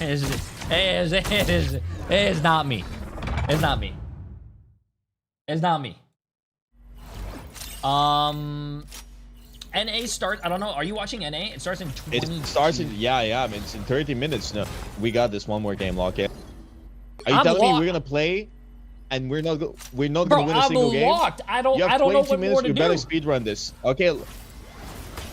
It is not me. It's not me. NA start. I don't know. Are you watching NA? It starts in 20. It starts in I mean, it's in 30 minutes now. We got this one more game, lock it. Are you telling me we're gonna play and we're not gonna win a single game? Locked. I don't know what minutes, more to we do. better speedrun this. Okay.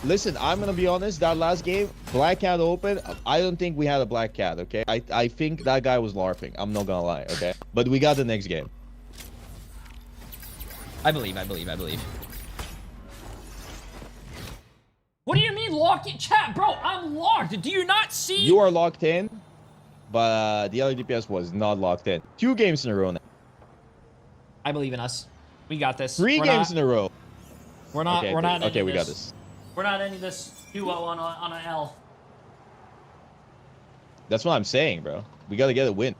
Listen, I'm gonna be honest, that last game, Black Cat open, I don't think we had a Black Cat, okay? I think that guy was LARPing. I'm not gonna lie, okay? But we got the next game. I believe. What do you mean locked in? Chat, bro, I'm locked. Do you not see? You are locked in, but the other DPS was not locked in. 2 games in a row now. I believe in us. We got this. 3 games in a row. We're not. Okay, we're not. okay, we got this. We're not ending this duo on an L. That's what I'm saying, bro. We gotta get a win.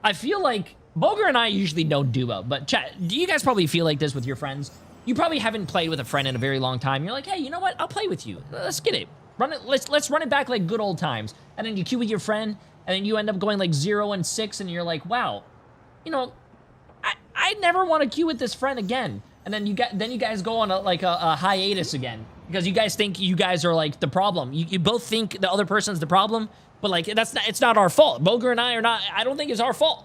I feel like Boger and I usually don't duo, but chat, do you guys probably feel like this with your friends? You probably haven't played with a friend in a very long time. You're like, hey, you know what? I'll play with you. Let's get it. Run it. Let's run it back like good old times. And then you queue with your friend, and then you end up going like 0-6, and you're like, wow, you know, I never want to queue with this friend again. And then you guys go on a hiatus again because you guys think you guys are like the problem. You both think the other person's the problem, but like it's not our fault. Boger and I are not. I don't think it's our fault.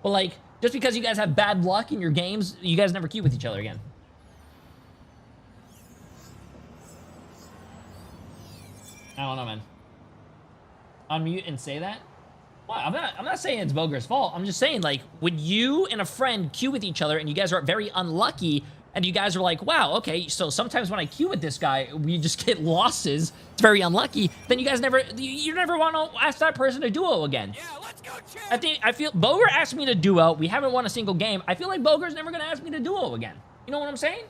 But like just because you guys have bad luck in your games, you guys never queue with each other again. I don't know, man. Unmute and say that. Well, I'm not saying it's Boger's fault. I'm just saying, like, when you and a friend queue with each other and you guys are very unlucky and you guys are like, wow, okay, so sometimes when I queue with this guy, we just get losses. It's very unlucky. Then you guys you never want to ask that person to duo again. Yeah, let's go, Chad. I feel Boger asked me to duo. We haven't won a single game. I feel like Boger's never going to ask me to duo again. You know what I'm saying?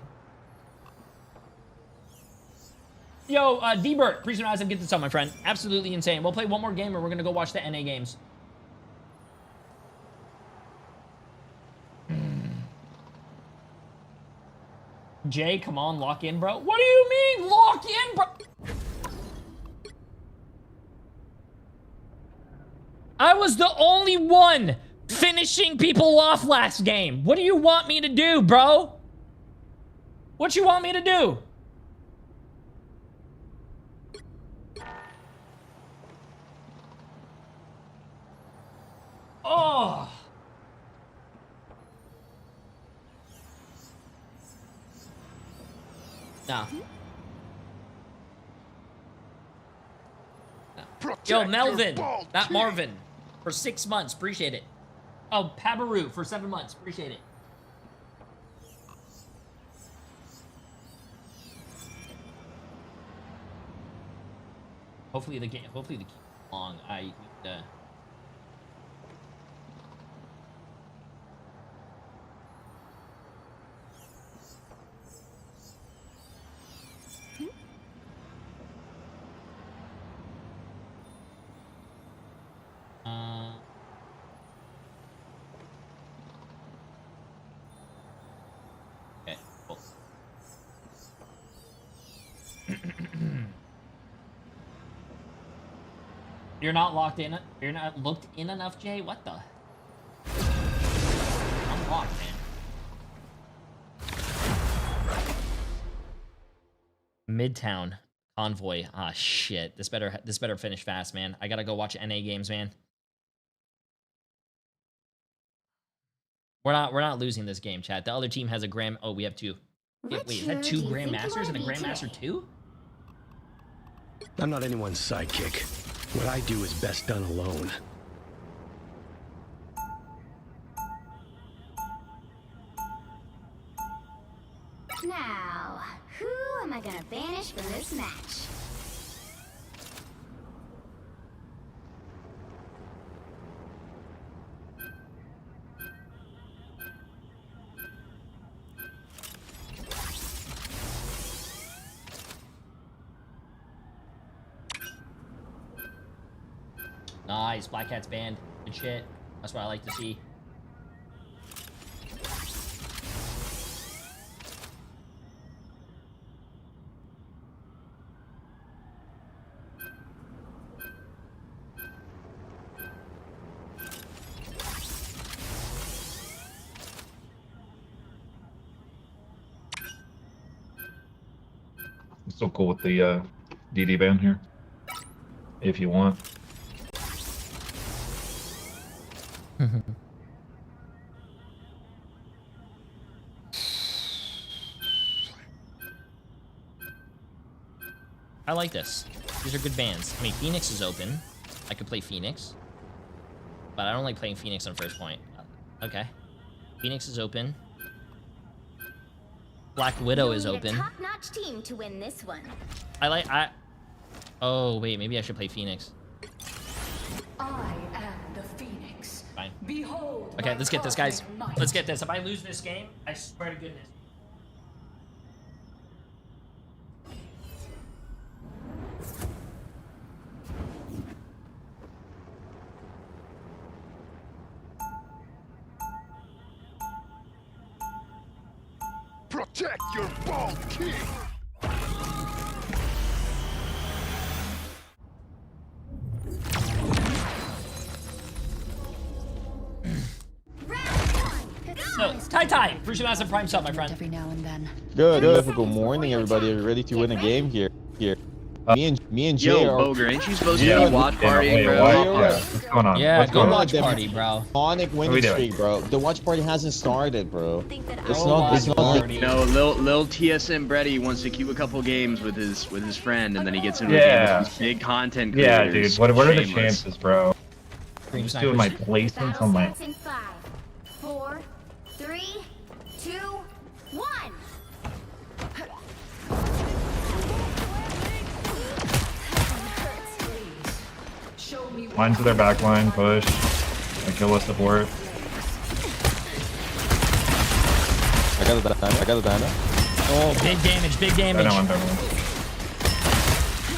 Yo, D-Bert, appreciate it. Get this up, my friend. Absolutely insane. We'll play one more game and we're going to go watch the NA games. Jay, come on, lock in, bro. What do you mean, lock in, bro? I was the only one finishing people off last game. What do you want me to do, bro? What you want me to do? Oh. No. Yo, Melvin, not Marvin, for 6 months. Appreciate it. Oh, Pabaru for 7 months. Appreciate it. Hopefully the game long. I need to. Okay, cool. You're not locked in. You're not looked in enough, Jay. What the? I'm locked, man. Midtown convoy. Ah, shit. This better finish fast, man. I gotta go watch NA games, man. We're not losing this game, chat. The other team has a grand. Oh, we have two. Wait, is that two Grandmasters and a Grandmaster 2? I'm not anyone's sidekick. What I do is best done alone. Now, who am I gonna banish from this match? Nice, Black Cat's banned. Good shit. That's what I like to see. I'm still cool with the DD ban here, if you want. I like this. These are good bans. I mean, Phoenix is open. I could play Phoenix. But I don't like playing Phoenix on first point. Okay. Phoenix is open. Black Widow is open. Top-notch team to win this one. Oh, wait. Maybe I should play Phoenix. I am the Phoenix. Fine. Behold. Okay, let's get this, guys. Let's get this. If I lose this game, I swear to goodness. Protect your bald king! So, Tai, appreciate massive prime sub, my friend. Every now and then. Good morning, everybody. Are you ready to win a game here? Me and Jay are. Boger, ain't you supposed to be watch party, bro? What's going on? Yeah, What's go going watch on? party, bro. Iconic winning streak, bro. The watch party hasn't started, bro. It's not. You know, Lil TSM Brady wants to queue a couple games with his friend, and then he gets into a game with these big content creators. Yeah, dude. What are the chances, bro? Green Just doing my placements on my. In 5, 4, 3, 2, 1. Line to their back line, push. I kill with support. I got the dino. Oh, big damage, big damage. Dino.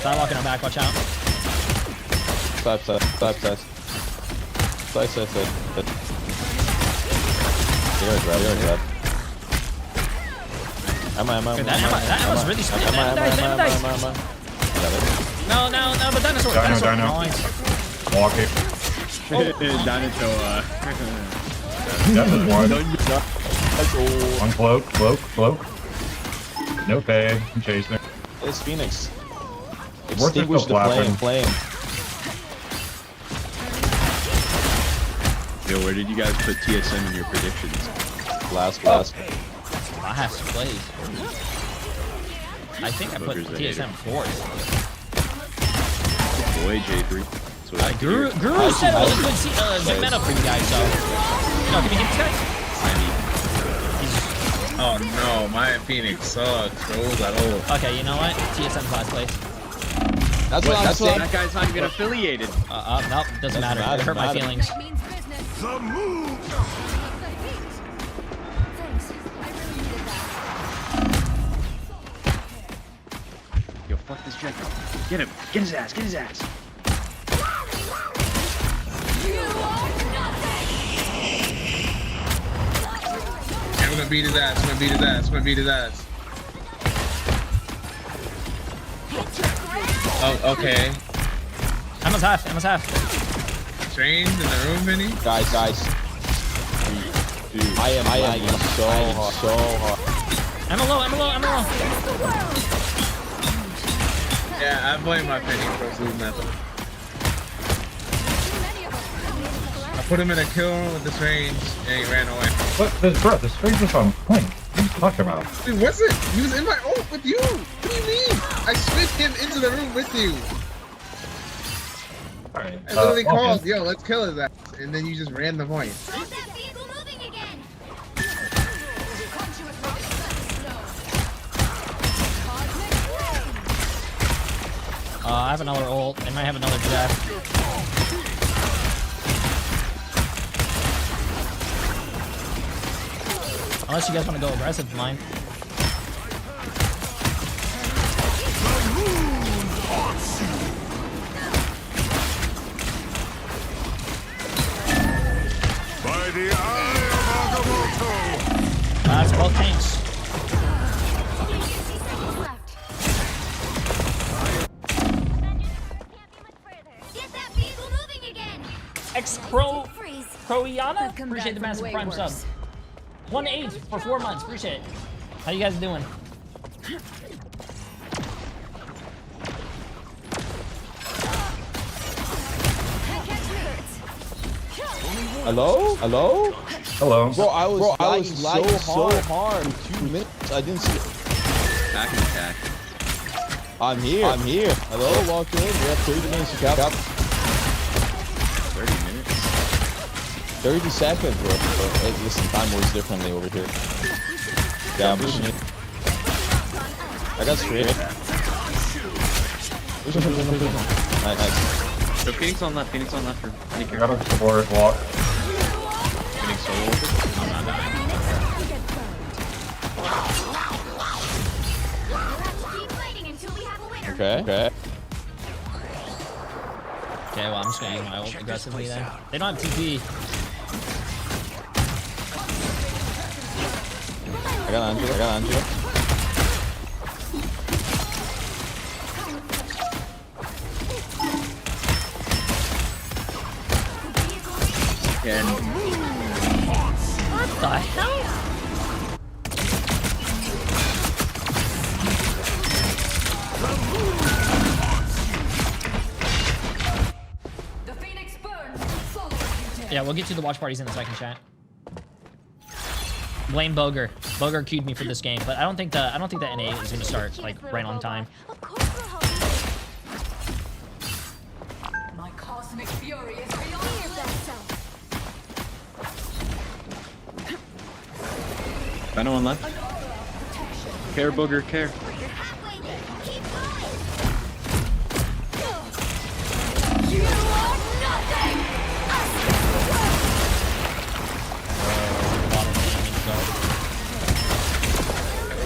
Sidewalk in our back, watch out. Side. You're grab. That Emma's really spinning. No, the dinosaur. Dino. Walk it. Dinosaur. That was one. One cloak. No fade. I'm chasing. It's Phoenix. Extinguish the flame. Yo, where did you guys put TSM in your predictions? Last. Last place. I think I put TSM fourth. Boy, Jay3. Guru said it was good meta for you guys, so. No, can we get this guy? Oh no, my Phoenix sucks. Rolls at all. Okay, you know what? TSM's last place. That's what that guy's not even affiliated. Nope, doesn't matter. It hurt my feelings. The move! Yo, fuck this Jet. Get him. Get his ass. I'm gonna beat his ass. Oh, okay. Emma's half. Trained in the room, Vinny? Guys. Dude, I am so hard. Emma low. Yeah, I blame my Penny for losing method. I put him in a kill with this range, and he ran away. What? This range was on point. What are you talking about? Dude, what's it? He was in my ult with you. What do you mean? I switched him into the room with you. Alright. I literally called, yo, let's kill his ass, and then you just ran the point. I have another ult. They might have another Jeff. Unless you guys want to go aggressive, mine. By the eye of Agamotto! That's both tanks. Croiana? Appreciate the massive prime sub. 1-8 for 4 months. Appreciate it. How you guys doing? Hello? Hello. Bro, I was lagging so hard. 2 minutes. I didn't see it. Back in attack. I'm here. Hello, walk in. We have 30 minutes to cap. 30 minutes? 30 seconds, bro. Hey, listen, time works differently over here. Yeah, I'm pushing it. I got straight. Nice. So Phoenix on left. I got a support walk. Phoenix solo. Okay. Okay, well, I'm just gonna use my ult aggressively then. They don't have TP. I got Angela. What the hell? Yeah, we'll get to the watch parties in a second, chat. Blame Boger. Boger queued me for this game, but I don't think the NA is gonna start like right on time. My cosmic fury is beyond. Dino on left. Care, booger, care.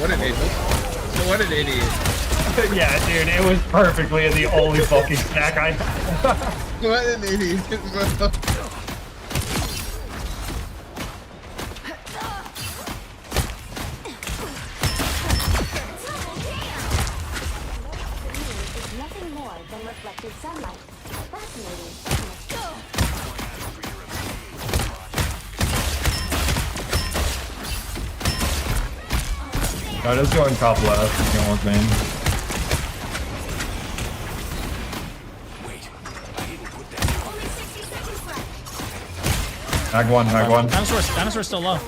What an idiot. What an idiot. Yeah, dude, it was perfectly the only fucking snack I had. What an idiot, bro. Nothing more than reflected sunlight. Fascinating. Alright, let's go in top left. If you want, man. Hag one, hag one. Dinosaur's still low.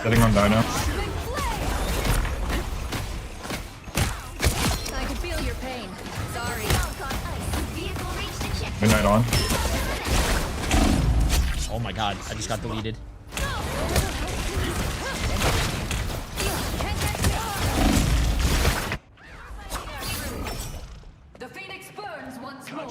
Sitting on Dino. I can feel your pain. Sorry. Midnight on. Oh my god, I just got deleted. The Phoenix burns once more.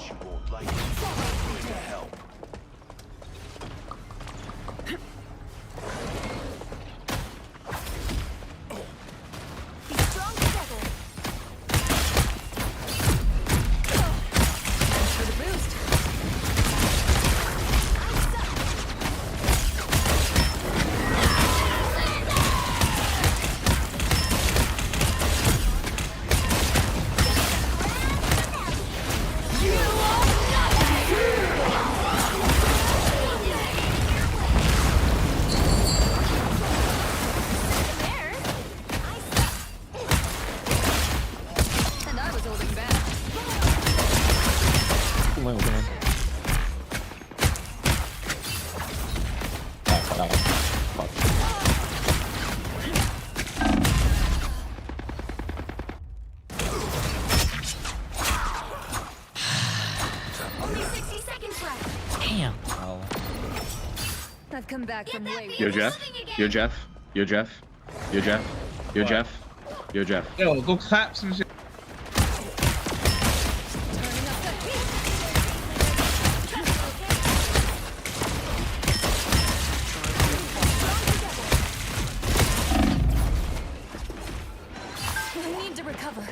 And I was holding back. Only 60 seconds left. Damn. I've come back from way. Yo, Jeff. Yo, Jeff. Yo, Jeff. Yo, Jeff. Yo, Jeff. Yo, Jeff. Yo, go clap some shit. I need to recover.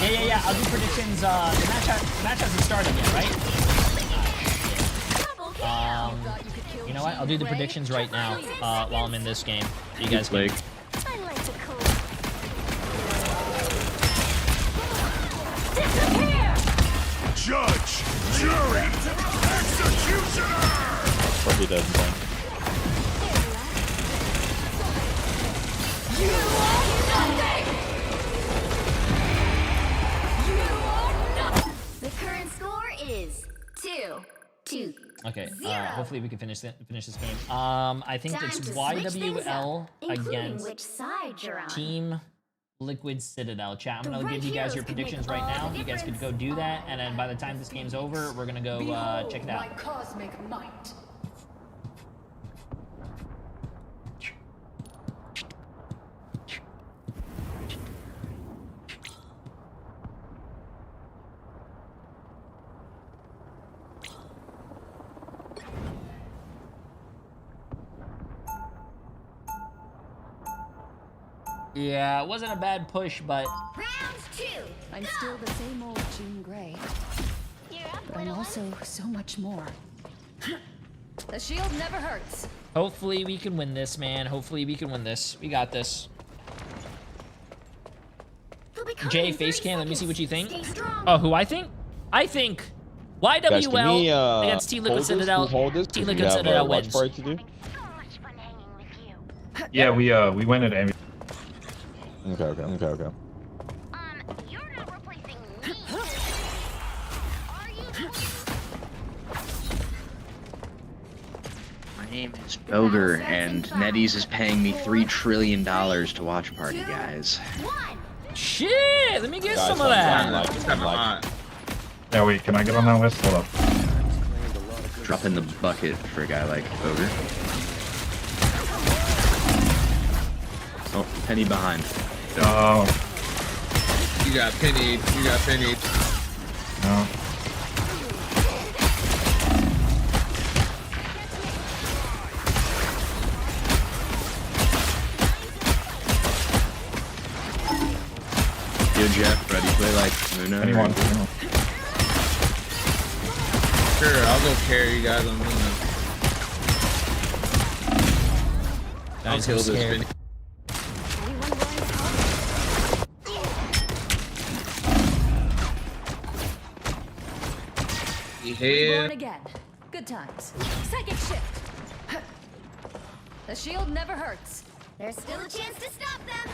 Yeah. I'll do predictions. The match hasn't started yet, right? You know what? I'll do the predictions right now while I'm in this game. So you guys can. Judge, jury, executioner! Probably doesn't win. The current score is 2-2. Okay. Hopefully we can finish this game. I think Time it's to switch things YWL up, including against which side you're on. Team Liquid Citadel. Chat, I'm The gonna right give you guys heroes your can make predictions all right the now. You guys could go do that, and then by the time this game's over, we're gonna go check it out. My cosmic might. Yeah, it wasn't a bad push, but Round 2. I'm still the same old Jean Grey, but I'm also so much more. The shield never hurts. hopefully we can win this, man. Hopefully we can win this. We got this. Jay, face cam, let me see what you think. Oh, who I think? I think YWL against T Liquid Citadel. T Liquid Citadel wins. Yeah, we went at Amy. Okay. name is Boger, and NetEase is paying me $3 trillion to watch party, guys. Shit, let me get some of that. Yeah, wait, can I get on that list? Hold up. Drop in the bucket for a guy like Boger. Oh, Penny behind. Oh. You got pennied. You got pennied. No. Yo, Jeff, ready to play like Luna? Anyone? Sure, I'll go carry you guys on Luna. I'll kill this penny. Reborn again. Good times. Psychic shift. The shield never hurts. There's still a chance to stop them.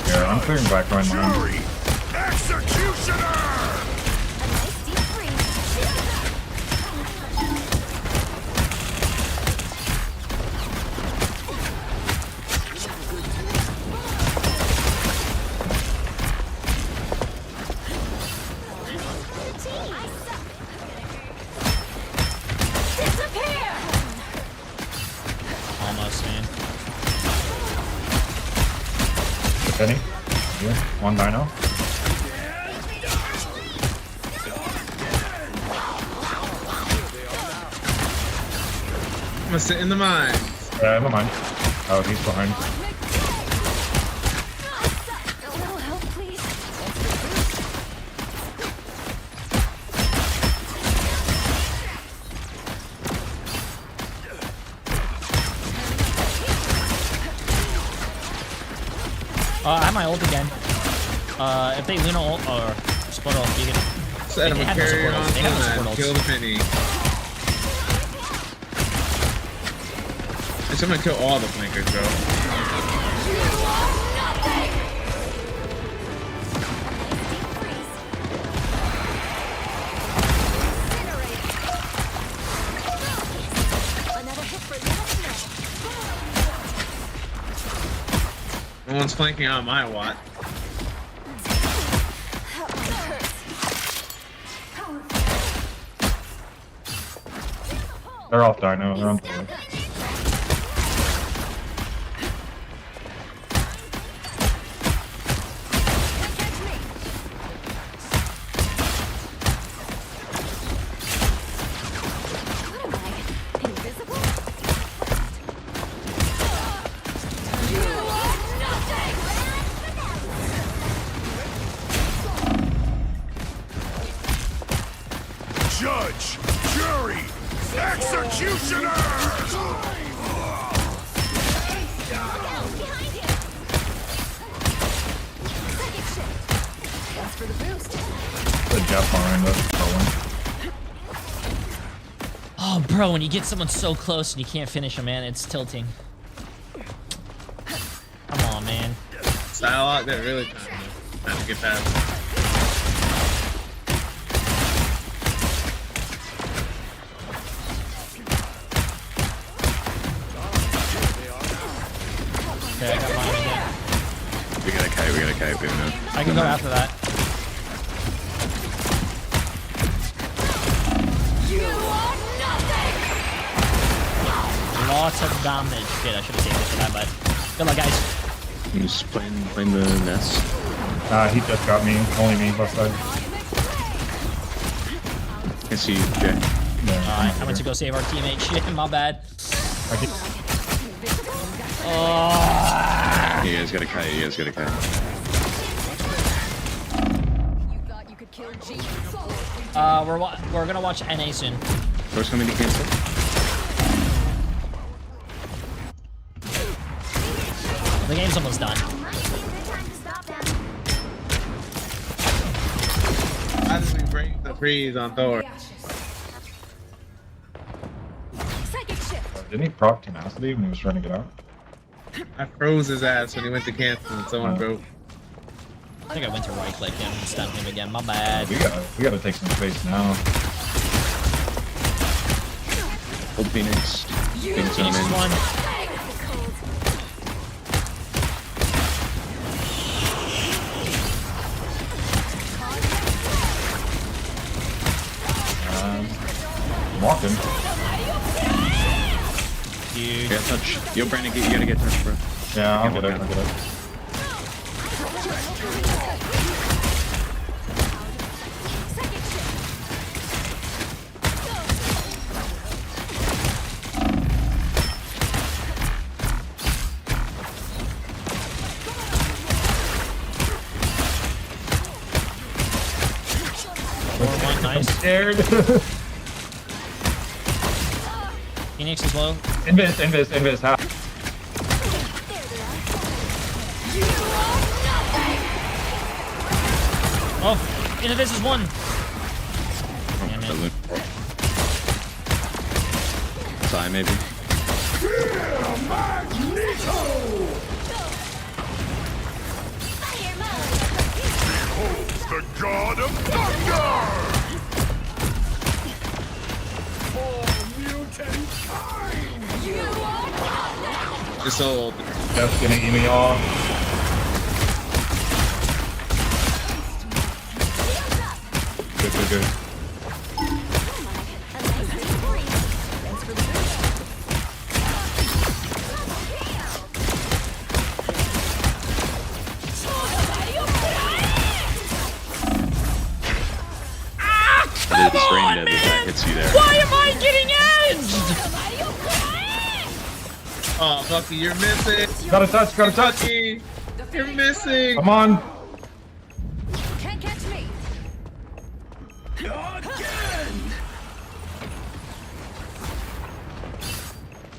Yeah, I'm clearing back right now. Executioner! Almost, man. Penny? Yeah, one dino. I'm gonna sit in the mine. Yeah, never mind. Oh, he's behind. A little help, please. I have my ult again. If they Luna ult or support ult, you can. Set him They a have no carry support on ults. They have no Luna and support kill the ults. penny. I'm gonna kill all the flankers, bro. No one's flanking on my Watt. They're off dino. They're on four. Judge, jury, executioner! Thanks for the boost. The Jeff behind us. Oh, bro, when you get someone so close and you can't finish them, man, it's tilting. Come on, man. Style out there really time to get past. Okay, I got mine again. We got a kite, we got a kite, we know. I can go after that. Lots of damage. Shit, I should have saved it for that, but good luck, guys. I'm just playing the nest. He just got me. Only me left side. I see you, Jay. I went to go save our teammate. Shit, my bad. Oh. You guys got a kite, you guys got a kite. We're gonna watch NA soon. First coming to cancel. The game's almost done. How did we break the freeze on Thor? Didn't he proc tenacity when he was trying to get out? I froze his ass when he went to cancel and someone broke. I think I went to right click him and stun him again. My bad. We gotta take some space now. Old Phoenix. Phoenix is one. I'm walking. Dude. Yeah, touch. Yo, Brandon, you gotta get touch, bro. Yeah, I'll get it. I'll get it. Nice. I'm scared. Phoenix is low. Invis, half. Oh, Invis is one. Damn it. Side, maybe. The god of thunder! It's so That's gonna eat me off. Good. Come on, man! That hits you there. Why am I getting edged? Oh, Bucky, you're missing. Gotta touch. Bucky, you're missing. Come on. Can't catch me. Again!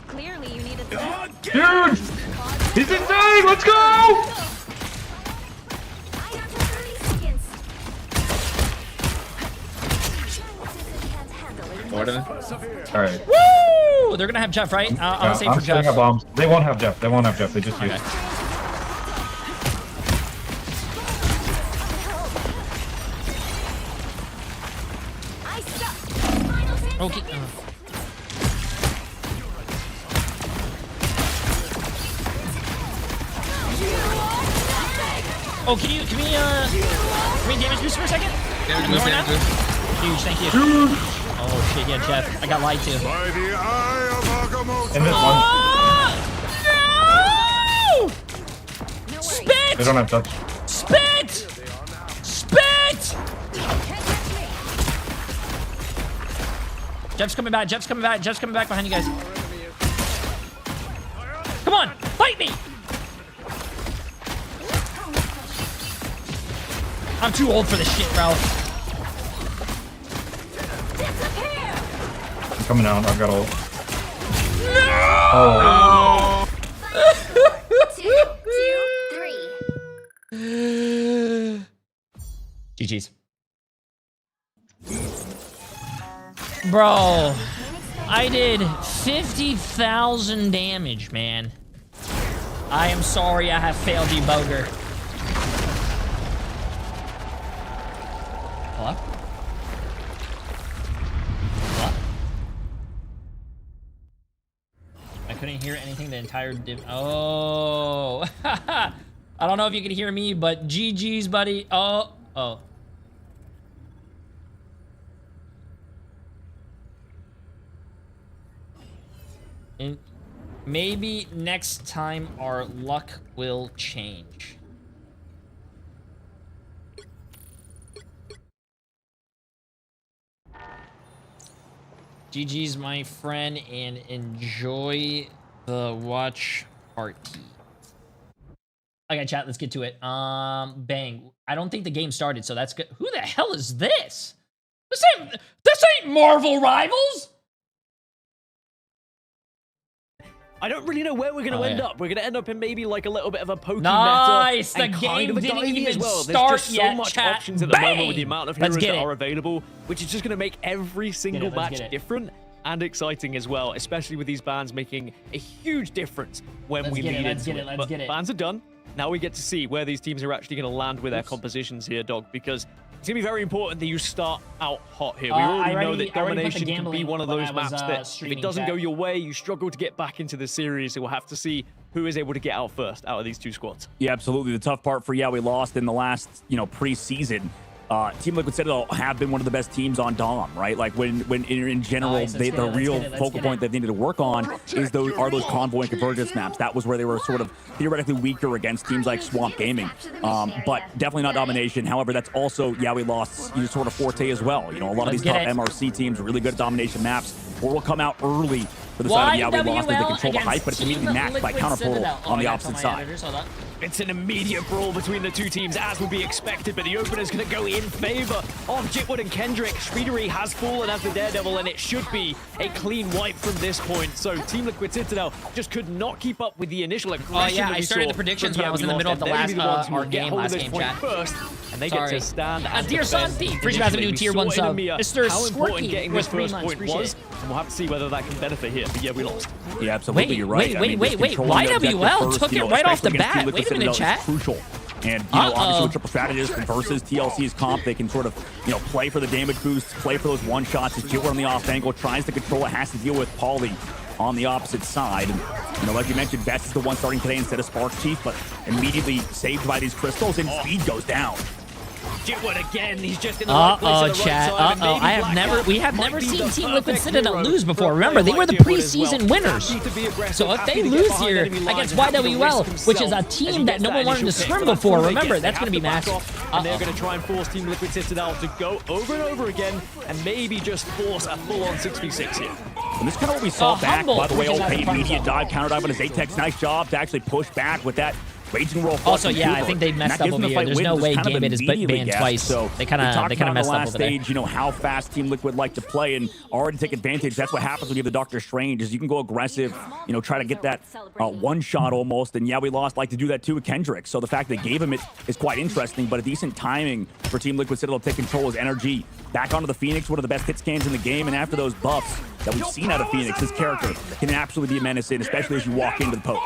Clearly, you needed Dude! He's insane! Let's go! Alright. Woo! They're gonna have Jeff, right? I'm safe for Jeff. setting up bombs. They won't have Jeff. They just use. Okay. Oh, can we damage boost for a second? Huge, thank you. Oh shit, yeah, Jeff. I got lied to. By the eye of Agamotto! In this No! Spit! They don't have touch. Spit! Spit! Jeff's coming back. Jeff's coming back behind you guys. Come on, fight me! I'm too old for this shit, bro. I'm coming out. I've got ult. No! GG's. Bro, I did 50,000 damage, man. I am sorry I have failed you, Boger. Hello? Hello? I couldn't hear anything the entire Oh. I don't know if you can hear me, but GG's, buddy. Oh. And maybe next time our luck will change. GG's, my friend, and enjoy the watch party. Okay, chat, let's get to it. Bang. I don't think the game started, so that's good. Who the hell is this? This ain't Marvel Rivals! I don't really know where we're going to end up. We're going to end up in maybe like a little bit of a pokey Nice. meta. The and game kind of a didn't divey even as well. start There's just yet, so much chat. options at the moment with the amount of heroes that it. are available, which is just going to make every single match different and exciting as well, especially with these bans making a huge difference when we lead into it. But bans are done. Now we get to see where these teams are actually going to land with their compositions here, Dog, because it's going to be very important that you start out hot here. We already know that domination can be one of those maps that if it doesn't go your way, you struggle to get back into the series. So we'll have to see who is able to get out first out of these two squads. Yeah, absolutely. The tough part for we lost in the last, preseason. Team Liquid Citadel have been one of the best teams on Dom, right? Like when in general, the real focal point that they needed to work on are those convoy and convergence maps. That was where they were sort of theoretically weaker against teams like Swamp Gaming, but definitely not domination. However, that's also we lost sort of forte as well. A lot of these top MRC teams are really good at domination maps. Portal will come out early for the side of we lost as they control the hype, but it's immediately matched by counter portal on the opposite side. It's an immediate brawl between the two teams, as would be expected, but the opener's going to go in favor of Jitwood and Kendrick. Speedery has fallen as the Daredevil, and it should be a clean wipe from this point. So Team Liquid Citadel just could not keep up with the initial aggression. I started the predictions when I was in the middle of the last our game, last game chat. First, and they get to stand as Dear Santi, appreciate having a new tier 1 sub. Mr. How important Squirky getting this first point was, and we'll have to see whether that can benefit here. But we lost. Yeah, absolutely, you're right. Wait. YWL took it right off the bat. Wait a minute, chat. Crucial. And, obviously with Triple Strategist versus TLC's comp, they can sort of, play for the damage boosts, play for those one-shots. As Jitwood on the off angle tries to control it, has to deal with Pauly on the opposite side. And, like you mentioned, Best is the one starting today instead of Spark Chief, but immediately saved by these crystals, and speed goes down. Jitwood again, he's just in the right place at the chat. right side. We have never seen Team Liquid Citadel lose before. Remember, they were the preseason winners. So if they lose here against YWL, which is a team that no one wanted to scrim before, remember, that's going to be massive. And they're going to try and force Team Liquid Citadel to go over and over again and maybe just force a full-on 6v6 here. And this is kind of what we saw back, by the way. Okay, immediate dive, counter dive on his Atex. Nice job to actually push back with that Raging Roll. Also, I think they messed up over here. There's no way Gambit is banned twice. So they kind of messed up over there. Stage, how fast Team Liquid like to play and already take advantage. That's what happens when you have the Doctor Strange, is you can go aggressive, try to get that one shot almost. And we lost like to do that too with Kendrick. So the fact they gave him it is quite interesting, but a decent timing for Team Liquid Citadel to take control is energy. Back onto the Phoenix, one of the best hit scans in the game, and after those buffs that we've seen out of Phoenix, this character can absolutely be a menace, especially as you walk into the poke.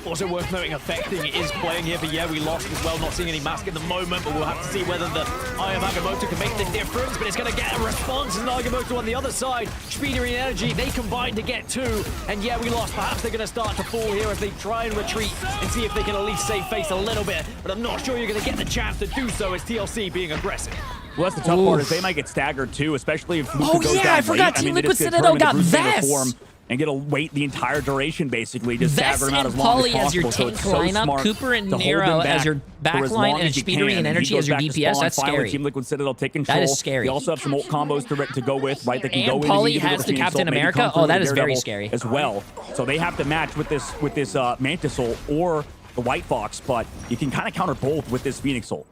Also worth noting, Affecting is playing here, but we lost as well. Not seeing any mask in the moment, but we'll have to see whether the Eye of Agamotto can make the difference, but it's going to get a response. And Agamotto on the other side, Speedery and Energy, they combine to get two. And we lost. Perhaps they're going to start to fall here as they try and retreat and see if they can at least save face a little bit. But I'm not sure you're going to get the chance to do so as TLC being aggressive. Well, that's the tough part, is they might get staggered too, especially if Luka goes down I forgot late. Team Liquid Citadel got Vest. And get to wait the entire duration, basically. Just stagger him out as long Pauly as possible. as your tank lineup, Cooper and Nero as your backline, and Speedery and Energy as your DPS. That's scary. Team Liquid Citadel take control. That is scary. They also have some ult combos to go with, right? They can go in. Pauly has the Captain America. Oh, that is very scary as well. So they have to match with this Mantis ult or the White Fox, but you can kind of counter both with this Phoenix ult.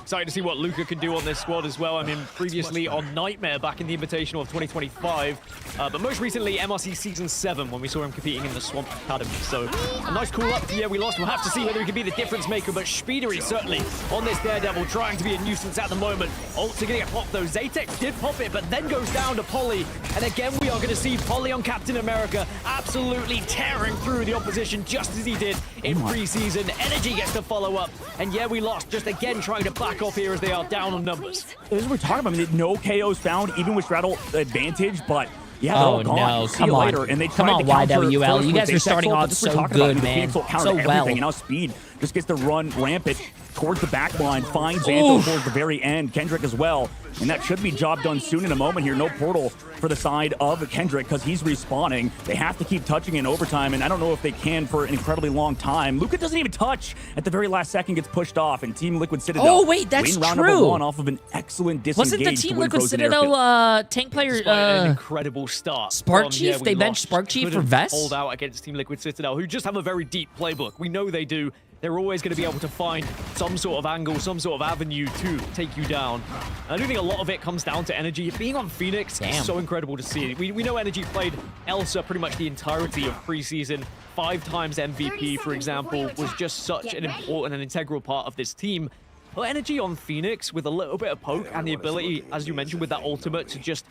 Excited to see what Luka can do on this squad as well. I mean, previously on Nightmare back in the Invitational of 2025, but most recently MRC Season 7 when we saw him competing in the Swamp Academy. So a nice call up. We lost. We'll have to see whether he can be the difference maker, but Speedery certainly on this Daredevil trying to be a nuisance at the moment. Ults are going to get popped though. Zatex did pop it, but then goes down to Pauly. And again, we are going to see Pauly on Captain America absolutely tearing through the opposition just as he did in preseason. Energy gets to follow up. And we lost. Just again trying to back off here as they are down on numbers. This is what we're talking about. I mean, no KOs found, even with Straddle advantage, but they're all gone. No, come on. Later. And they come on, YWL. You guys are starting off so good, man. So well. And now Speed just gets to run rampant towards the back line, finds Xantho towards the very end, Kendrick as well. And that should be job done soon in a moment here. No portal for the side of Kendrick because he's respawning. They have to keep touching in overtime, and I don't know if they can for an incredibly long time. Luka doesn't even touch at the very last second, gets pushed off, and Team Liquid Citadel that's win round true. number 1 off of an excellent disengage. Wasn't the Team Liquid Citadel tank player an incredible start? Spark Chief? They benched Spark Chief for Vest? Hold out against Team Liquid Citadel, who just have a very deep playbook. We know they do. they're always going to be able to find some sort of angle, some sort of avenue to take you down. And I do think a lot of it comes down to energy. Being on Phoenix is so incredible to see. We know energy played Elsa pretty much the entirety of preseason. 5 times MVP, for example, was just such an important and integral part of this team. But energy on Phoenix with a little bit of poke and the ability, as you mentioned, with that ultimate to just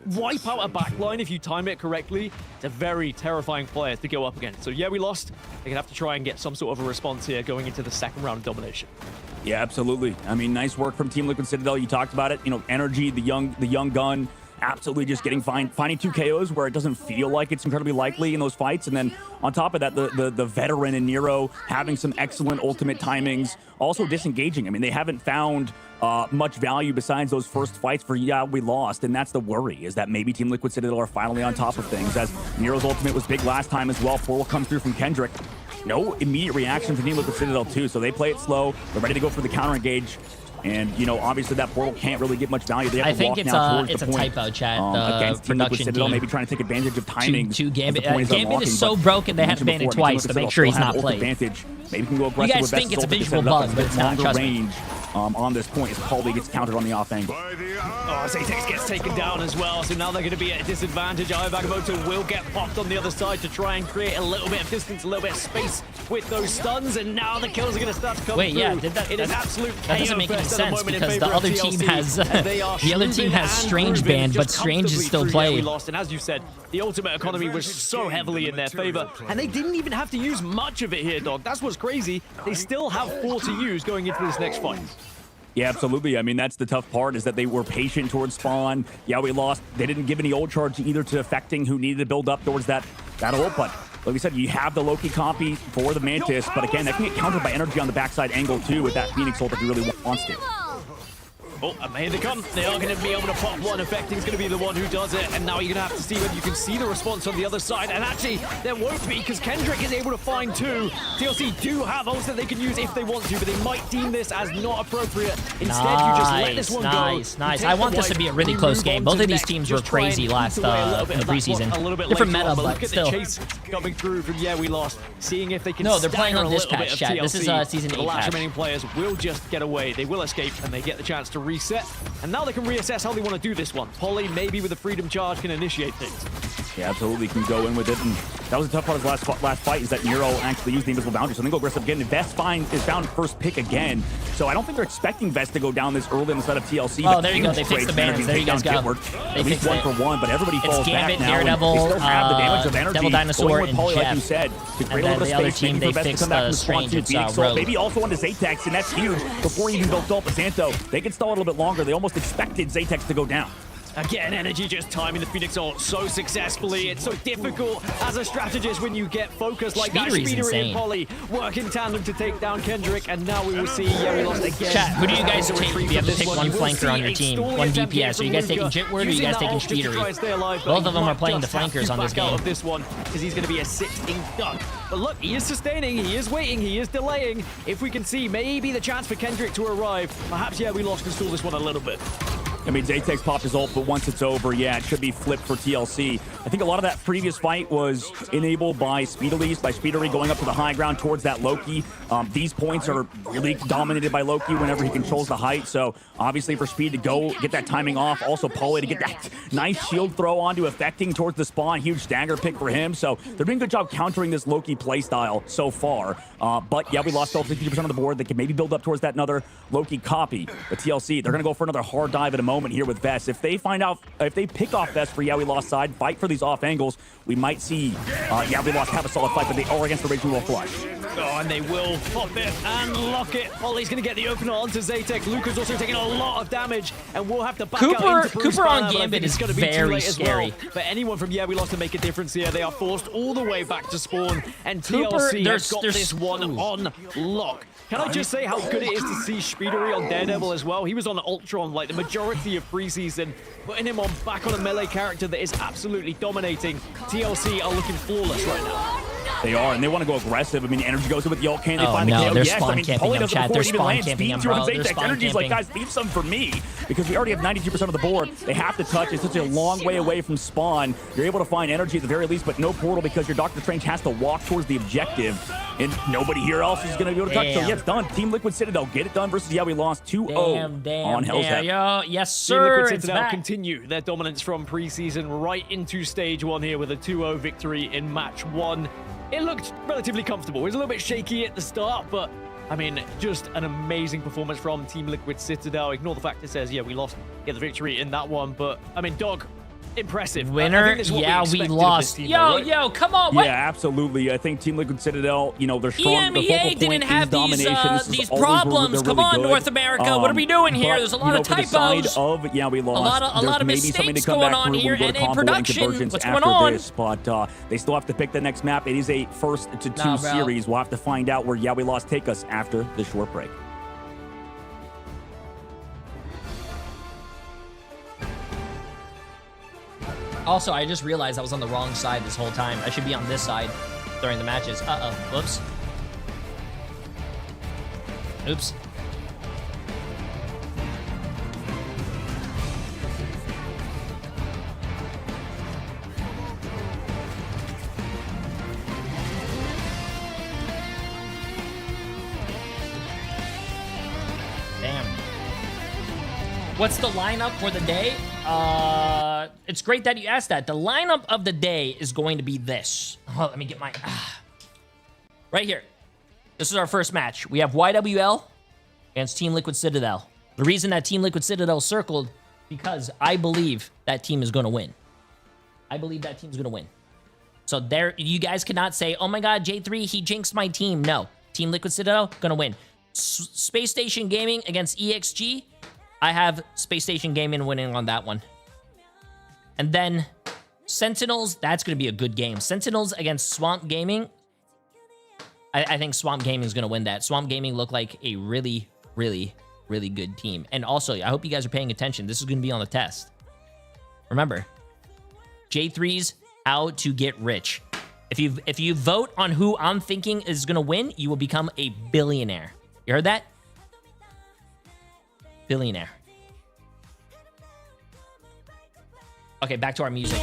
wipe out a backline if you time it correctly. It's a very terrifying player to go up against. So yeah, we lost. They're gonna have to try and get some sort of a response here going into the second round of domination. Yeah, absolutely. I mean, nice work from Team Liquid Citadel. You talked about it. You know, energy, the young gun, absolutely just getting finding 2 KOs where it doesn't feel like it's incredibly likely in those fights. And then on top of that, the veteran in Nero having some excellent ultimate timings, also disengaging. I mean, they haven't found much value besides those first fights for we lost, and that's the worry, is that maybe Team Liquid Citadel are finally on top of things, as Nero's ultimate was big last time as well. Portal comes through from Kendrick. No immediate reaction from Team Liquid Citadel too, so they play it slow. They're ready to go for the counter engage. And, you know, obviously that portal can't really get much value. They have to walk now towards the point. I think it's a typo, chat. Against Team Liquid Citadel, maybe trying to take advantage of timing. Gambit is so broken, they have to ban it twice to make sure he's not played. Advantage. Maybe we can go aggressive. You guys think it's a visual bug, but it's not. Trust range on this point as Paulie gets countered on the off angle. Oh, Zatex gets taken down as well, so now they're going to be at a disadvantage. Bagamoto will get popped on the other side to try and create a little bit of distance, a little bit of space with those stuns, and now the kills are going to start to come through. Yeah, did that? It is absolute that doesn't make any sense because the other team has Strange banned, but Strange is still playing. Lost, and as you said, the ultimate economy was so heavily in their favor, and they didn't even have to use much of it here, dog. That's what's crazy. They still have 4 to use going into this next fight. Yeah, absolutely. I mean, that's the tough part, is that they were patient towards spawn. Yeah, we lost. They didn't give any ult charge either to Affecting, who needed to build up towards that ult. But like we said, you have the Loki copy for the Mantis. But again, that can get countered by energy on the backside angle too with that Phoenix ult if he really wants to. Oh, and here they come. They are going to be able to pop one. Affecting's going to be the one who does it. And now you're going to have to see whether you can see the response on the other side. And actually, there won't be, because Kendrick is able to find 2. TLC do have ults that they can use if they want to, but they might deem this as not appropriate. Instead, you just let this one go. Nice. I want this to be a really close game. Both of these teams were crazy last in the preseason. Different meta, but still. Chase coming through from we lost. Seeing if they can. No, they're playing on this patch, chat. This is season 8 The last patch. remaining players will just get away. They will escape, and they get the chance to reset. And now they can reassess how they want to do this one. Polly, maybe with a freedom charge, can initiate things. Yeah, absolutely. Can go in with it. And that was the tough part of his last fight, is that Nero actually used the invisible boundary. So they go aggressive again. And Vest is found first pick again. So I don't think they're expecting Vest to go down this early on the side of TLC. Oh, there you go. They fixed the banners. There you guys go. At least 1 for 1, but everybody falls Gambit, back now. Daredevil, they still have the damage of energy. Devil Dinosaur, with and Polly, Jeff. like you said, to create a little bit of space. Team, maybe they for Vest to fixed come back the and Strange. It's maybe also onto Zatex, and that's huge. Before he even built up with Santo, they could stall a little bit longer. They almost expected Zatex to go down. Again, energy just timing the Phoenix ult so successfully. It's so difficult as a strategist when you get focused like that. Speedery and Polly work in tandem to take down Kendrick, and now we will see. Yeah, we lost again. Chat, who do you guys take? You have to pick one flanker on your team, one DPS. Are you guys taking Jitward or are you guys taking Speedery? Both of them are playing the flankers on this game. Of this one, because he's going to be a 16 dunk. But look, he is sustaining, he is waiting, he is delaying. If we can see maybe the chance for Kendrick to arrive, perhaps, we lost can stall this one a little bit. I mean, Zatex popped his ult, but once it's over, it should be flipped for TLC. I think a lot of that previous fight was enabled by Speedery going up to the high ground towards that Loki. These points are really dominated by Loki whenever he controls the height, so obviously for Speed to go get that timing off, also Polly to get that nice shield throw onto Affecting towards the spawn, huge dagger pick for him, so they're doing a good job countering this Loki playstyle so far. But we lost 50% of the board. They can maybe build up towards that another Loki copy. But TLC, they're going to go for another hard dive at a moment here with Vest. If they pick off Vest for we lost side, fight for these off angles, we might see we lost have a solid fight, but they are against the Raging Wolf flush. Oh, and they will pop it and lock it. Polly's going to get the opener onto Zatex. Luca's also taking a lot of damage, and we'll have to back out into Cooper on Gambit is very scary. But anyone from we lost to make a difference here. They are forced all the way back to spawn, and TLC has got this one on lock. Can I just say how good it is to see Speedery on Daredevil as well? He was on Ultron like the majority of preseason, putting him back on a melee character that is absolutely dominating. TLC are looking flawless right now. They are, and they want to go aggressive. I mean, energy goes in with the ult. Can they find the KO? They're yes, spawn camping him, chat. They're spawn camping him, bro. Energy's like, guys, leave some for me, because we already have 92% of the board. They have to touch. It's such a long way away from spawn. You're able to find energy at the very least, but no portal because your Doctor Strange has to walk towards the objective. and nobody here else is going to be able to touch. So Damn. yeah, it's done. Team Liquid Citadel get it done versus yeah, we lost 2-0 on Hell's Head. Yo, yes, Team Liquid sir. It's Citadel back. continue their dominance from preseason right into stage 1 here with a 2-0 victory in match 1. It looked relatively comfortable. It was a little bit shaky at the start, but I mean, just an amazing performance from Team Liquid Citadel. Ignore the fact it says, yeah, we lost, get the victory in that one, but I mean, Dog, impressive. I Winner, think this is what yeah, we expected of this lost. team, Yo, though, right? yo, come on, what? Yeah, absolutely. I think Team Liquid Citadel, you know, they're strong. The EMEA focal point didn't is have domination. This is these always where problems. they're Come really on, good. North America. What are we doing here? But, There's a you lot know, of for the side typos. of, yeah, we lost. A lot of There's maybe something to mistakes come going back on through here, when we go and to a Combo and production. Convergence What's after going on? this. But they still have to pick the next map. It is a 1st to 2 Nah, bro. series. We'll have to find out where Yeah We Lost take us after the short break. Also, I just realized I was on the wrong side this whole time. I should be on this side during the matches. Uh-oh. Whoops. Oops. Damn. What's the lineup for the day? It's great that you asked that. The lineup of the day is going to be this. Oh, let me get my... Right here. This is our first match. We have YWL against Team Liquid Citadel. The reason that Team Liquid Citadel circled, because I believe that team is going to win. I believe that team's going to win. So there, you guys cannot say, oh my god, Jay3, he jinxed my team. No. Team Liquid Citadel, going to win. Space Station Gaming against EXG. I have Space Station Gaming winning on that one. And then Sentinels, that's going to be a good game. Sentinels against Swamp Gaming. I think Swamp Gaming is going to win that. Swamp Gaming look like a really, really, really good team. And also, I hope you guys are paying attention. This is going to be on the test. Remember, J3's How to Get Rich. If you vote on who I'm thinking is going to win, you will become a billionaire. You heard that? Billionaire. Okay, back to our music.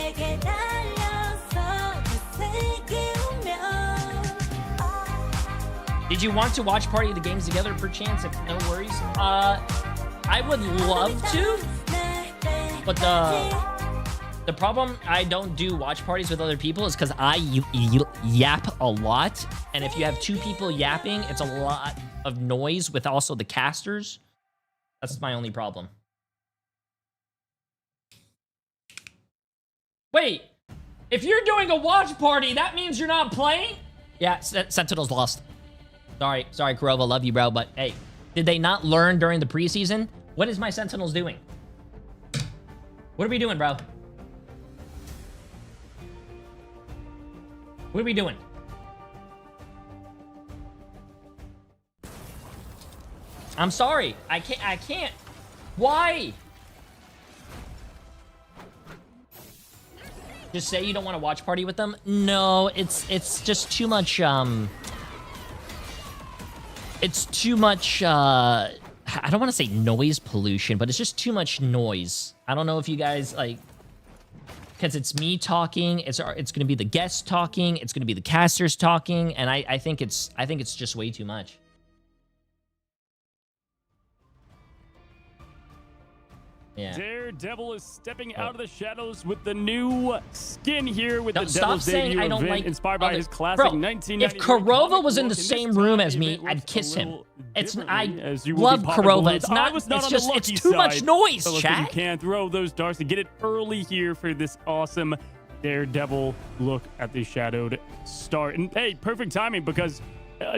Did you want to watch party the games together perchance? If no worries. I would love to, but the problem I don't do watch parties with other people is because I yap a lot, and if you have 2 people yapping, it's a lot of noise with also the casters. That's my only problem. Wait, if you're doing a watch party, that means you're not playing? Yeah, Sentinels lost. Sorry, Kurova, love you, bro, but hey, did they not learn during the preseason? What is my Sentinels doing? What are we doing, bro? What are we doing? I'm sorry. I can't. Why? Just say you don't want to watch party with them? No, it's just too much, it's too much, I don't want to say noise pollution, but it's just too much noise. I don't know if you guys, like, because it's me talking, it's going to be the guests talking, it's going to be the casters talking, and I think it's just way too much. Yeah. Daredevil is stepping out of the shadows with the new skin here with the Stop Devil's saying debut I don't event like inspired by his classic Bro, 1999 if Kurova was in the comic book. same room as me, I'd kiss him. It's I love Kurova. Kurova. It's not. It's just it's too much noise, so chat. you can throw those darts and get it early here for this awesome Daredevil look at the shadowed start. And hey, perfect timing because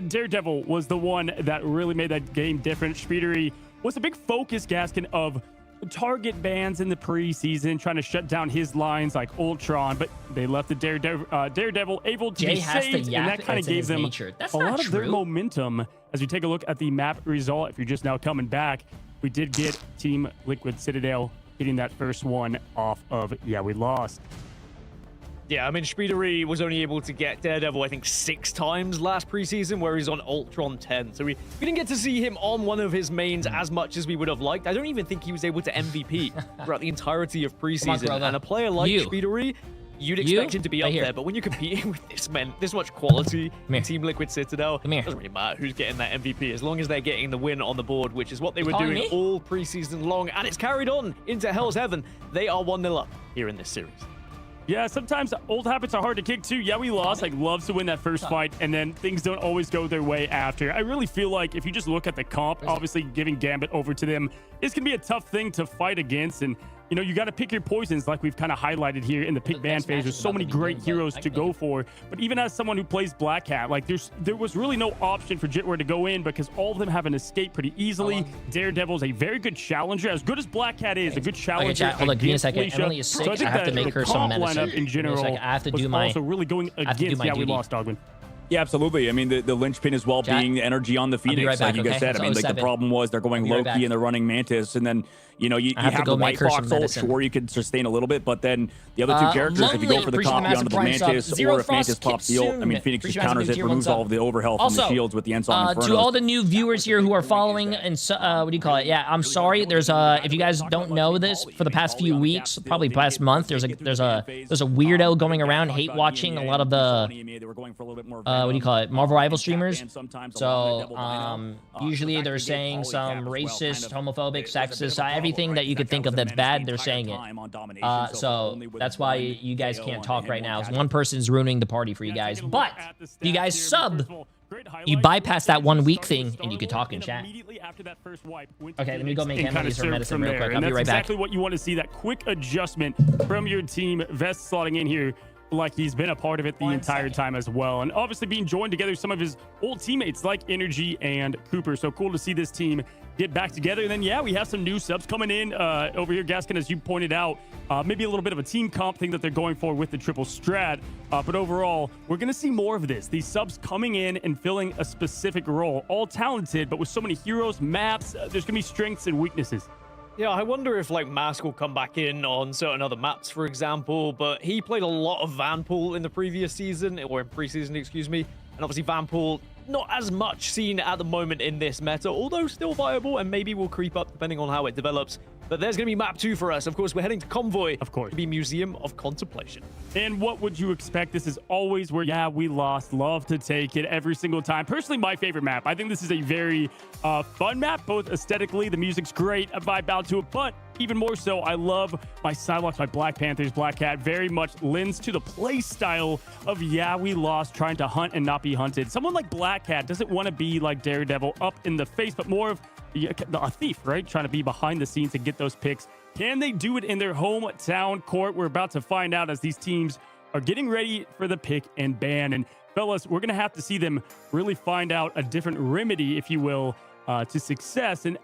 Daredevil was the one that really made that game different. Speedery was a big focus, Gaskin, of target bans in the preseason, trying to shut down his lines like Ultron, but they left the Daredevil able to be saved, and that kind of gave them a lot of their momentum. As we take a look at the map result, if you're just now coming back, we did get Team Liquid Citadel getting that first one off of Yeah We Lost. Yeah, I mean, Speedery was only able to get Daredevil, I think, 6 times last preseason, where he's on Ultron 10. So we didn't get to see him on one of his mains as much as we would have liked. I don't even think he was able to MVP throughout the entirety of preseason. And a player like Speedery, you'd expect him to be up there, but when you're competing with this much quality in Team Liquid Citadel, it doesn't really matter who's getting that MVP as long as they're getting the win on the board, which is what they were doing all preseason long, and it's carried on into Hell's Heaven. They are 1-0 up here in this series. Yeah, sometimes old habits are hard to kick too. Yeah, we lost. Like, loves to win that first fight, and then things don't always go their way after. I really feel like if you just look at the comp, obviously giving Gambit over to them is going to be a tough thing to fight against. And, you know, you got to pick your poisons like we've kind of highlighted here in the pick ban phase. There's so many great heroes to go for. But even as someone who plays Black Hat, like there was really no option for J3 to go in because all of them have an escape pretty easily. Daredevil's a very good challenger. As good as Black Hat is, a good challenger. Hold on, give me a second. Emily is sick. I have to make her some medicine. In general, I have to do my. Also really going against. Yeah, we lost Dogman. Yeah, absolutely. I mean, the linchpin as well being the energy on the Phoenix, like you guys said. I mean, like the problem was they're going Loki and they're running Mantis, and then you know you have the White Fox ult. Sure, you could sustain a little bit, but then the other two characters, if you go for the copy onto the Mantis, or if Mantis pops the ult, I mean, Phoenix just counters it, removes all of the overhealth from the shields with the Ensign Infernos. To all the new viewers here who are following, and what do you call it? Yeah, I'm sorry. There's if you guys don't know this, for the past few weeks, probably past month, there's a weirdo going around hate watching a lot of the what do you call it? Marvel Rival streamers. So usually they're saying some racist, homophobic, sexist, everything that you could think of that's bad, they're saying it. So that's why you guys can't talk right now. One person's ruining the party for you guys. But if you guys sub, you bypass that 1 week thing and you can talk in chat. Okay, let me go make Emily her medicine real quick. I'll be right back. Exactly what you want to see, that quick adjustment from your team. Vest slotting in here like he's been a part of it the entire time as well, and obviously being joined together some of his old teammates like Energy and Cooper. So cool to see this team get back together. And then yeah, we have some new subs coming in over here, Gaskin, as you pointed out. Maybe a little bit of a team comp thing that they're going for with the triple strat, but overall we're gonna see more of this, these subs coming in and filling a specific role, all talented, but with so many heroes, maps, there's gonna be strengths and weaknesses. Yeah, I wonder if like Mask will come back in on certain other maps, for example, but he played a lot of Vanpool in the previous season, or in preseason, excuse me, and obviously Vanpool not as much seen at the moment in this meta, although still viable and maybe will creep up depending on how it develops. But there's going to be map 2 for us. Of course, we're heading to Convoy. Of course. To be Museum of Contemplation. And what would you expect? This is always where, yeah, we lost. Love to take it every single time. Personally, my favorite map. I think this is a very fun map, both aesthetically. The music's great. I vibe out to it, but even more so, I love my Psylocke, my Black Panthers, Black Cat. Very much lends to the play style of, yeah, we lost, trying to hunt and not be hunted. Someone like Black Cat doesn't want to be like Daredevil up in the face, but more of a thief, right? Trying to be behind the scenes and get those picks. Can they do it in their hometown court? We're about to find out as these teams are getting ready for the pick and ban. And fellas, we're going to have to see them really find out a different remedy, if you will, to success. And,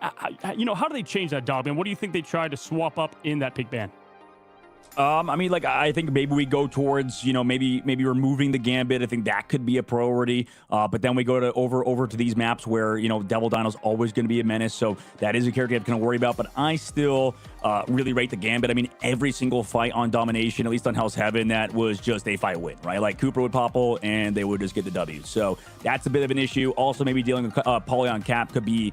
you know, how do they change that, Dog? And what do you think they try to swap up in that pick ban? I mean, like, I think maybe we go towards, you know, maybe removing the Gambit. I think that could be a priority. But then we go to over to these maps where, you know, Devil Dino's always going to be a menace. So that is a character I'm going to worry about. But I still really rate the Gambit. I mean, every single fight on Domination, at least on Hell's Heaven, that was just a fight win, right? Like Cooper would popple and they would just get the W. So that's a bit of an issue. Also, maybe dealing with Poly Cap could be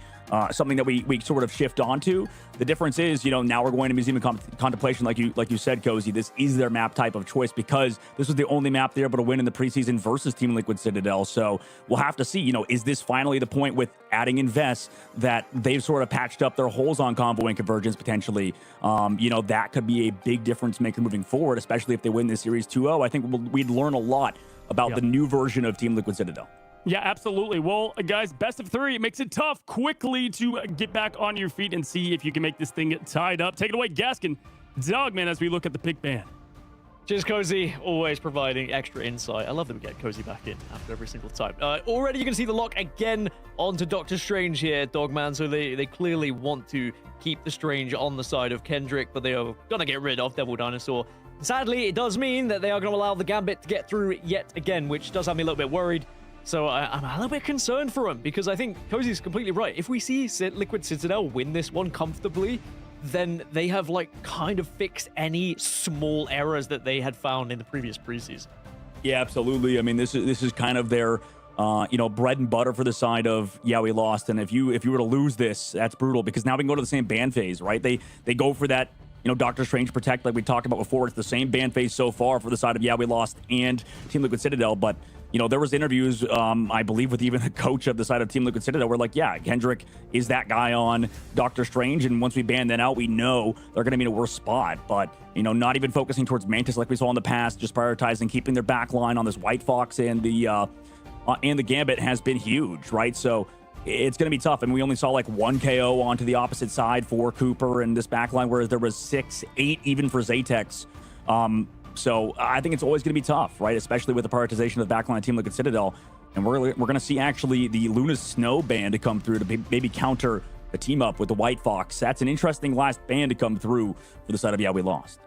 something that we sort of shift onto. The difference is, you know, now we're going to Museum of Contemplation, like you said, Cozy. This is their map type of choice because this was the only map they're able to win in the preseason versus Team Liquid Citadel. So we'll have to see, you know, is this finally the point with adding Invest that they've sort of patched up their holes on Convoy and Convergence potentially? You know, that could be a big difference maker moving forward, especially if they win this series 2-0. I think we'd learn a lot about the new version of Team Liquid Citadel. Yeah, absolutely. Well, guys, best of 3. It makes it tough quickly to get back on your feet and see if you can make this thing tied up. Take it away, Gaskin, Dogman, as we look at the pick ban. Cheers, Cozy. Always providing extra insight. I love that we get Cozy back in after every single time. Already you can see the lock again onto Doctor Strange here, Dogman. So they clearly want to keep the Strange on the side of Kendrick, but they are going to get rid of Devil Dinosaur. Sadly, it does mean that they are going to allow the Gambit to get through yet again, which does have me a little bit worried. So I'm a little bit concerned for him because I think Cozy's completely right. If we see Liquid Citadel win this one comfortably, then they have like kind of fixed any small errors that they had found in the previous preseason. Yeah, absolutely. I mean, this is kind of their you know, bread and butter for the side of, yeah, we lost. And if you were to lose this, that's brutal because now we can go to the same ban phase, right? They go for that you know, Doctor Strange Protect, like we talked about before. It's the same ban phase so far for the side of Yeah We Lost and Team Liquid Citadel. But, you know, there was interviews, I believe, with even the coach of the side of Team Liquid Citadel. We're like, yeah, Kendrick is that guy on Doctor Strange. And once we ban that out, we know they're going to be in a worse spot. But, you know, not even focusing towards Mantis like we saw in the past, just prioritizing keeping their back line on this White Fox and the Gambit has been huge, right? So it's going to be tough. And we only saw like 1 KO onto the opposite side for Cooper and this backline, whereas there was 6, 8 even for Zatex. So I think it's always going to be tough, right? Especially with the prioritization of the backline Team Liquid Citadel. And we're going to see actually the Luna Snow ban to come through to maybe counter the team up with the White Fox. That's an interesting last ban to come through for the side of Yeah We Lost.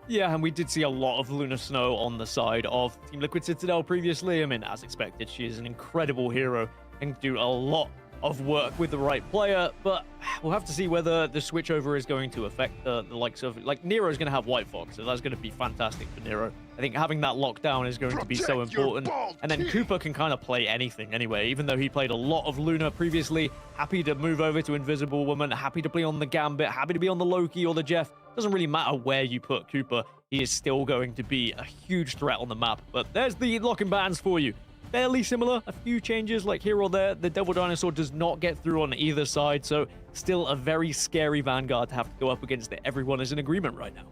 Yeah, and we did see a lot of Luna Snow on the side of Team Liquid Citadel previously. I mean, as expected, she is an incredible hero and can do a lot of work with the right player, but we'll have to see whether the switchover is going to affect the likes of, like, Nero's going to have White Fox, so that's going to be fantastic for Nero. I think having that lockdown is going to be so important, and then Cooper can kind of play anything anyway, even though he played a lot of Luna previously. Happy to move over to Invisible Woman, happy to play on the Gambit, happy to be on the Loki or the Jeff. Doesn't really matter where you put Cooper, he is still going to be a huge threat on the map. But there's the lock-in bans for you. Fairly similar, a few changes like here or there. The Devil Dinosaur does not get through on either side, so still a very scary Vanguard to have to go up against that everyone is in agreement right now.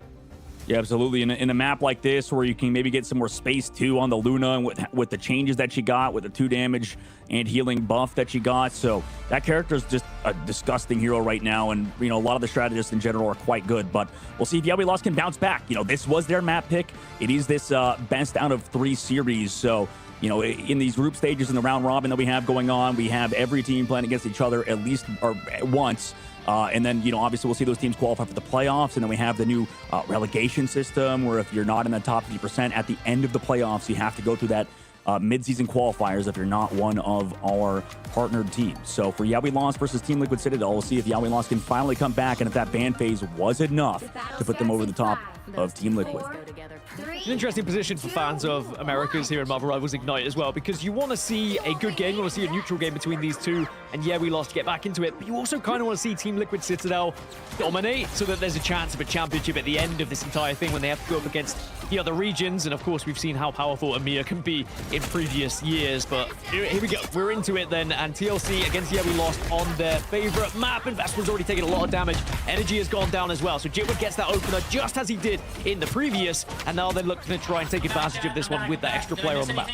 Yeah, absolutely. In a map like this, where you can maybe get some more space too on the Luna, and with the changes that she got, with the 2 damage and healing buff that she got, so that character is just a disgusting hero right now. And you know, a lot of the strategists in general are quite good, but we'll see if Yeah We Lost can bounce back. You know, this was their map pick. It is this best out of 3 series, so. You know, in these group stages in the round robin that we have going on, we have every team playing against each other at least or once. And then, you know, obviously we'll see those teams qualify for the playoffs. And then we have the new relegation system where if you're not in the top 50% at the end of the playoffs, you have to go through that mid-season qualifiers if you're not one of our partnered teams. So for Yeah We Lost versus Team Liquid Citadel, we'll see if Yeah We Lost can finally come back and if that ban phase was enough to put them over the top of Team Liquid. It's an interesting position for fans of Americas here in Marvel Rivals Ignite as well, because you want to see a good game, you want to see a neutral game between these two, and Yeah We Lost to get back into it, but you also kind of want to see Team Liquid Citadel dominate so that there's a chance of a championship at the end of this entire thing when they have to go up against the other regions. And of course, we've seen how powerful Amir can be in previous years, but here we go. We're into it then, and TLC against Yeah We Lost on their favorite map, and Vesper's already taken a lot of damage. Energy has gone down as well, so Jitwood gets that opener just as he did in the previous, and now they're looking to try and take advantage of this one with that extra player on the map.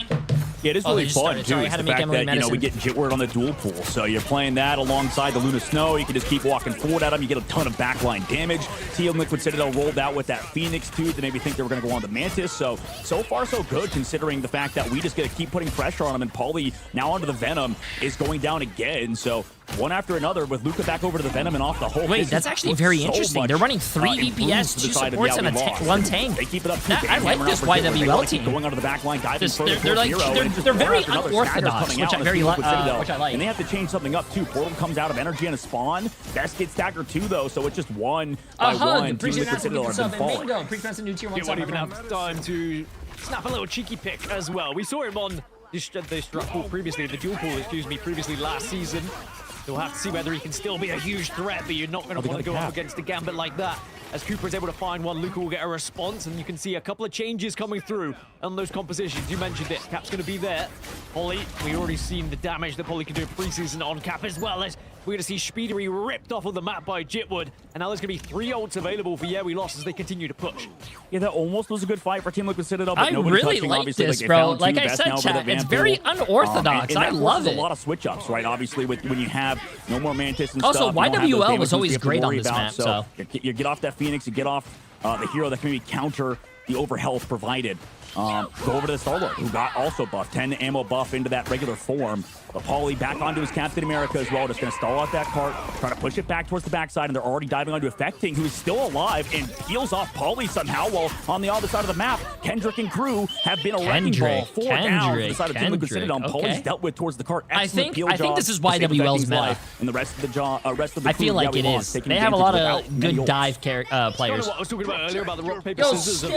Yeah, it is really fun, too. It's the fact that, you know, we get Jitward on the dual pool. So you're playing that alongside the Luna Snow. You can just keep walking forward at him. You get a ton of backline damage. Team Liquid Citadel rolled out with that Phoenix, too, to maybe think they were going to go on the Mantis. So far, so good, considering the fact that we just get to keep putting pressure on him. And Paulie, now onto the Venom, is going down again. So one after another with Luca back over to the Venom and off the whole. Wait, that's actually very interesting. They're running 3 DPS, 2 supports, and 1 tank. They keep it up. I like this YWL team. Going onto the back line, diving further they're very unorthodox, which I like. And they have to change something up too. Portal comes out of energy and a spawn. Best gets staggered too, though, so it's just one by one. Team Liquid Citadel have been falling. He won't even have time to snap a little cheeky pick as well. We saw him on the struck pool previously, the dual pool, previously last season. You'll have to see whether he can still be a huge threat, but you're not going to want to go up against the Gambit like that. As Cooper is able to find one, Luca will get a response, and you can see a couple of changes coming through on those compositions. You mentioned it. Cap's going to be there. Polly, we've already seen the damage that Polly can do in preseason on Cap, as well as we're going to see Speedery ripped off of the map by Jitwood. And now there's going to be 3 ults available for Yeah We Lost as they continue to push. Yeah, that almost was a good fight for Team Liquid Citadel, but I really like this, bro. Like I said, chat, it's very unorthodox. I love it. A lot of switch-ups, right? Obviously, with when you have no more Mantis and also, stuff. Also, YWL was always great on this map, so. You get off that Phoenix, you get off the hero that can maybe counter the overhealth provided. Go over to the Star-Lord, who got also buffed. 10 ammo buff into that regular form. But Paulie back onto his Captain America as well. Just going to stall out that cart, trying to push it back towards the backside, and they're already diving onto Affecting, who is still alive and peels off Paulie somehow, while on the other side of the map, Kendrick and crew have been a wrecking ball. 4 down to the side of Team Liquid Citadel. Paulie's dealt with towards the cart. I think this is YWL's meta. And the rest of the I feel like it is. They have a lot of good dive players. What I was talking about earlier about the rock, paper, scissors.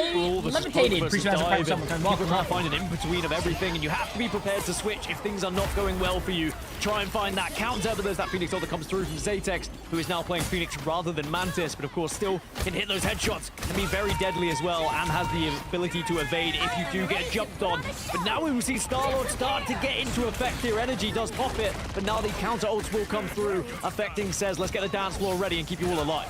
Levitated. even. People try to find an in-between of everything, and you have to be prepared to switch if things are not going well for you. Try and find that counter, but there's that Phoenix ult that comes through from Zaytex, who is now playing Phoenix rather than Mantis, but of course still can hit those headshots and be very deadly as well, and has the ability to evade if you do get jumped on. But now we will see Star-Lord start to get into effect here. Energy does pop it, but now the counter ults will come through. Affecting says, let's get the dance floor ready and keep you all alive.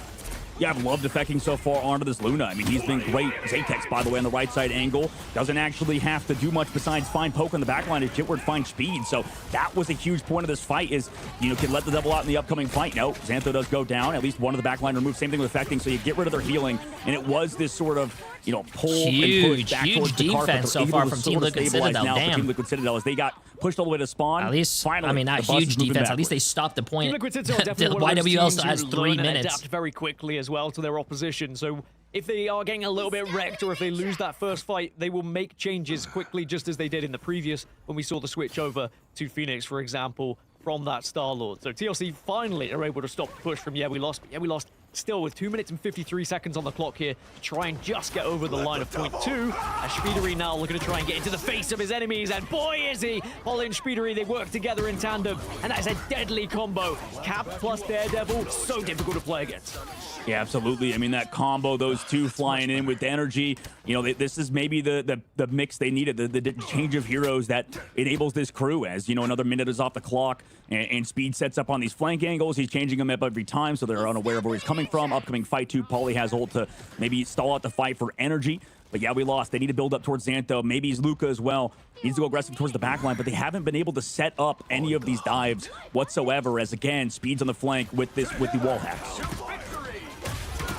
Yeah, I've loved affecting so far onto this Luna. I mean, he's been great. Zaytex, by the way, on the right side angle. Doesn't actually have to do much besides find poke on the backline as Jitward finds speed. So that was a huge point of this fight is, you know, can let the devil out in the upcoming fight. No, Xantho does go down. At least one of the backline removed. Same thing with affecting. So you get rid of their healing. And it was this sort of, you know, pull and push back towards the carpet. Defense so far from Team Liquid Citadel. Now for Team Liquid Citadel as they got pushed all the way to spawn. At least, finally, I mean, not huge defense. At least they stopped the point. Liquid Citadel The definitely one of those YWL teams still has who 3 learn and minutes. adapt very quickly as well to their opposition. So if they are getting a little bit wrecked or if they lose that first fight, they will make changes quickly, just as they did in the previous when we saw the switch over to Phoenix, for example, from that Star-Lord. So TLC finally are able to stop the push from We Lost. But We Lost still with 2 minutes and 53 seconds on the clock here to try and just get over the line of point 2. As Speedery now looking to try and get into the face of his enemies, and boy is he! Polly and Speedery, they work together in tandem, and that is a deadly combo. Cap plus Daredevil, so difficult to play against. Yeah, absolutely. I mean, that combo, those two flying in with energy, you know, this is maybe the mix they needed, the change of heroes that enables this crew. As, you know, another minute is off the clock, and Speed sets up on these flank angles. He's changing them up every time, so they're unaware of where he's coming from. Upcoming fight, too. Paulie has ult to maybe stall out the fight for energy. But yeah, we lost. They need to build up towards Xantho. Maybe he's Luca as well. He needs to go aggressive towards the backline, but they haven't been able to set up any of these dives whatsoever, as again, Speed's on the flank with the wall hacks.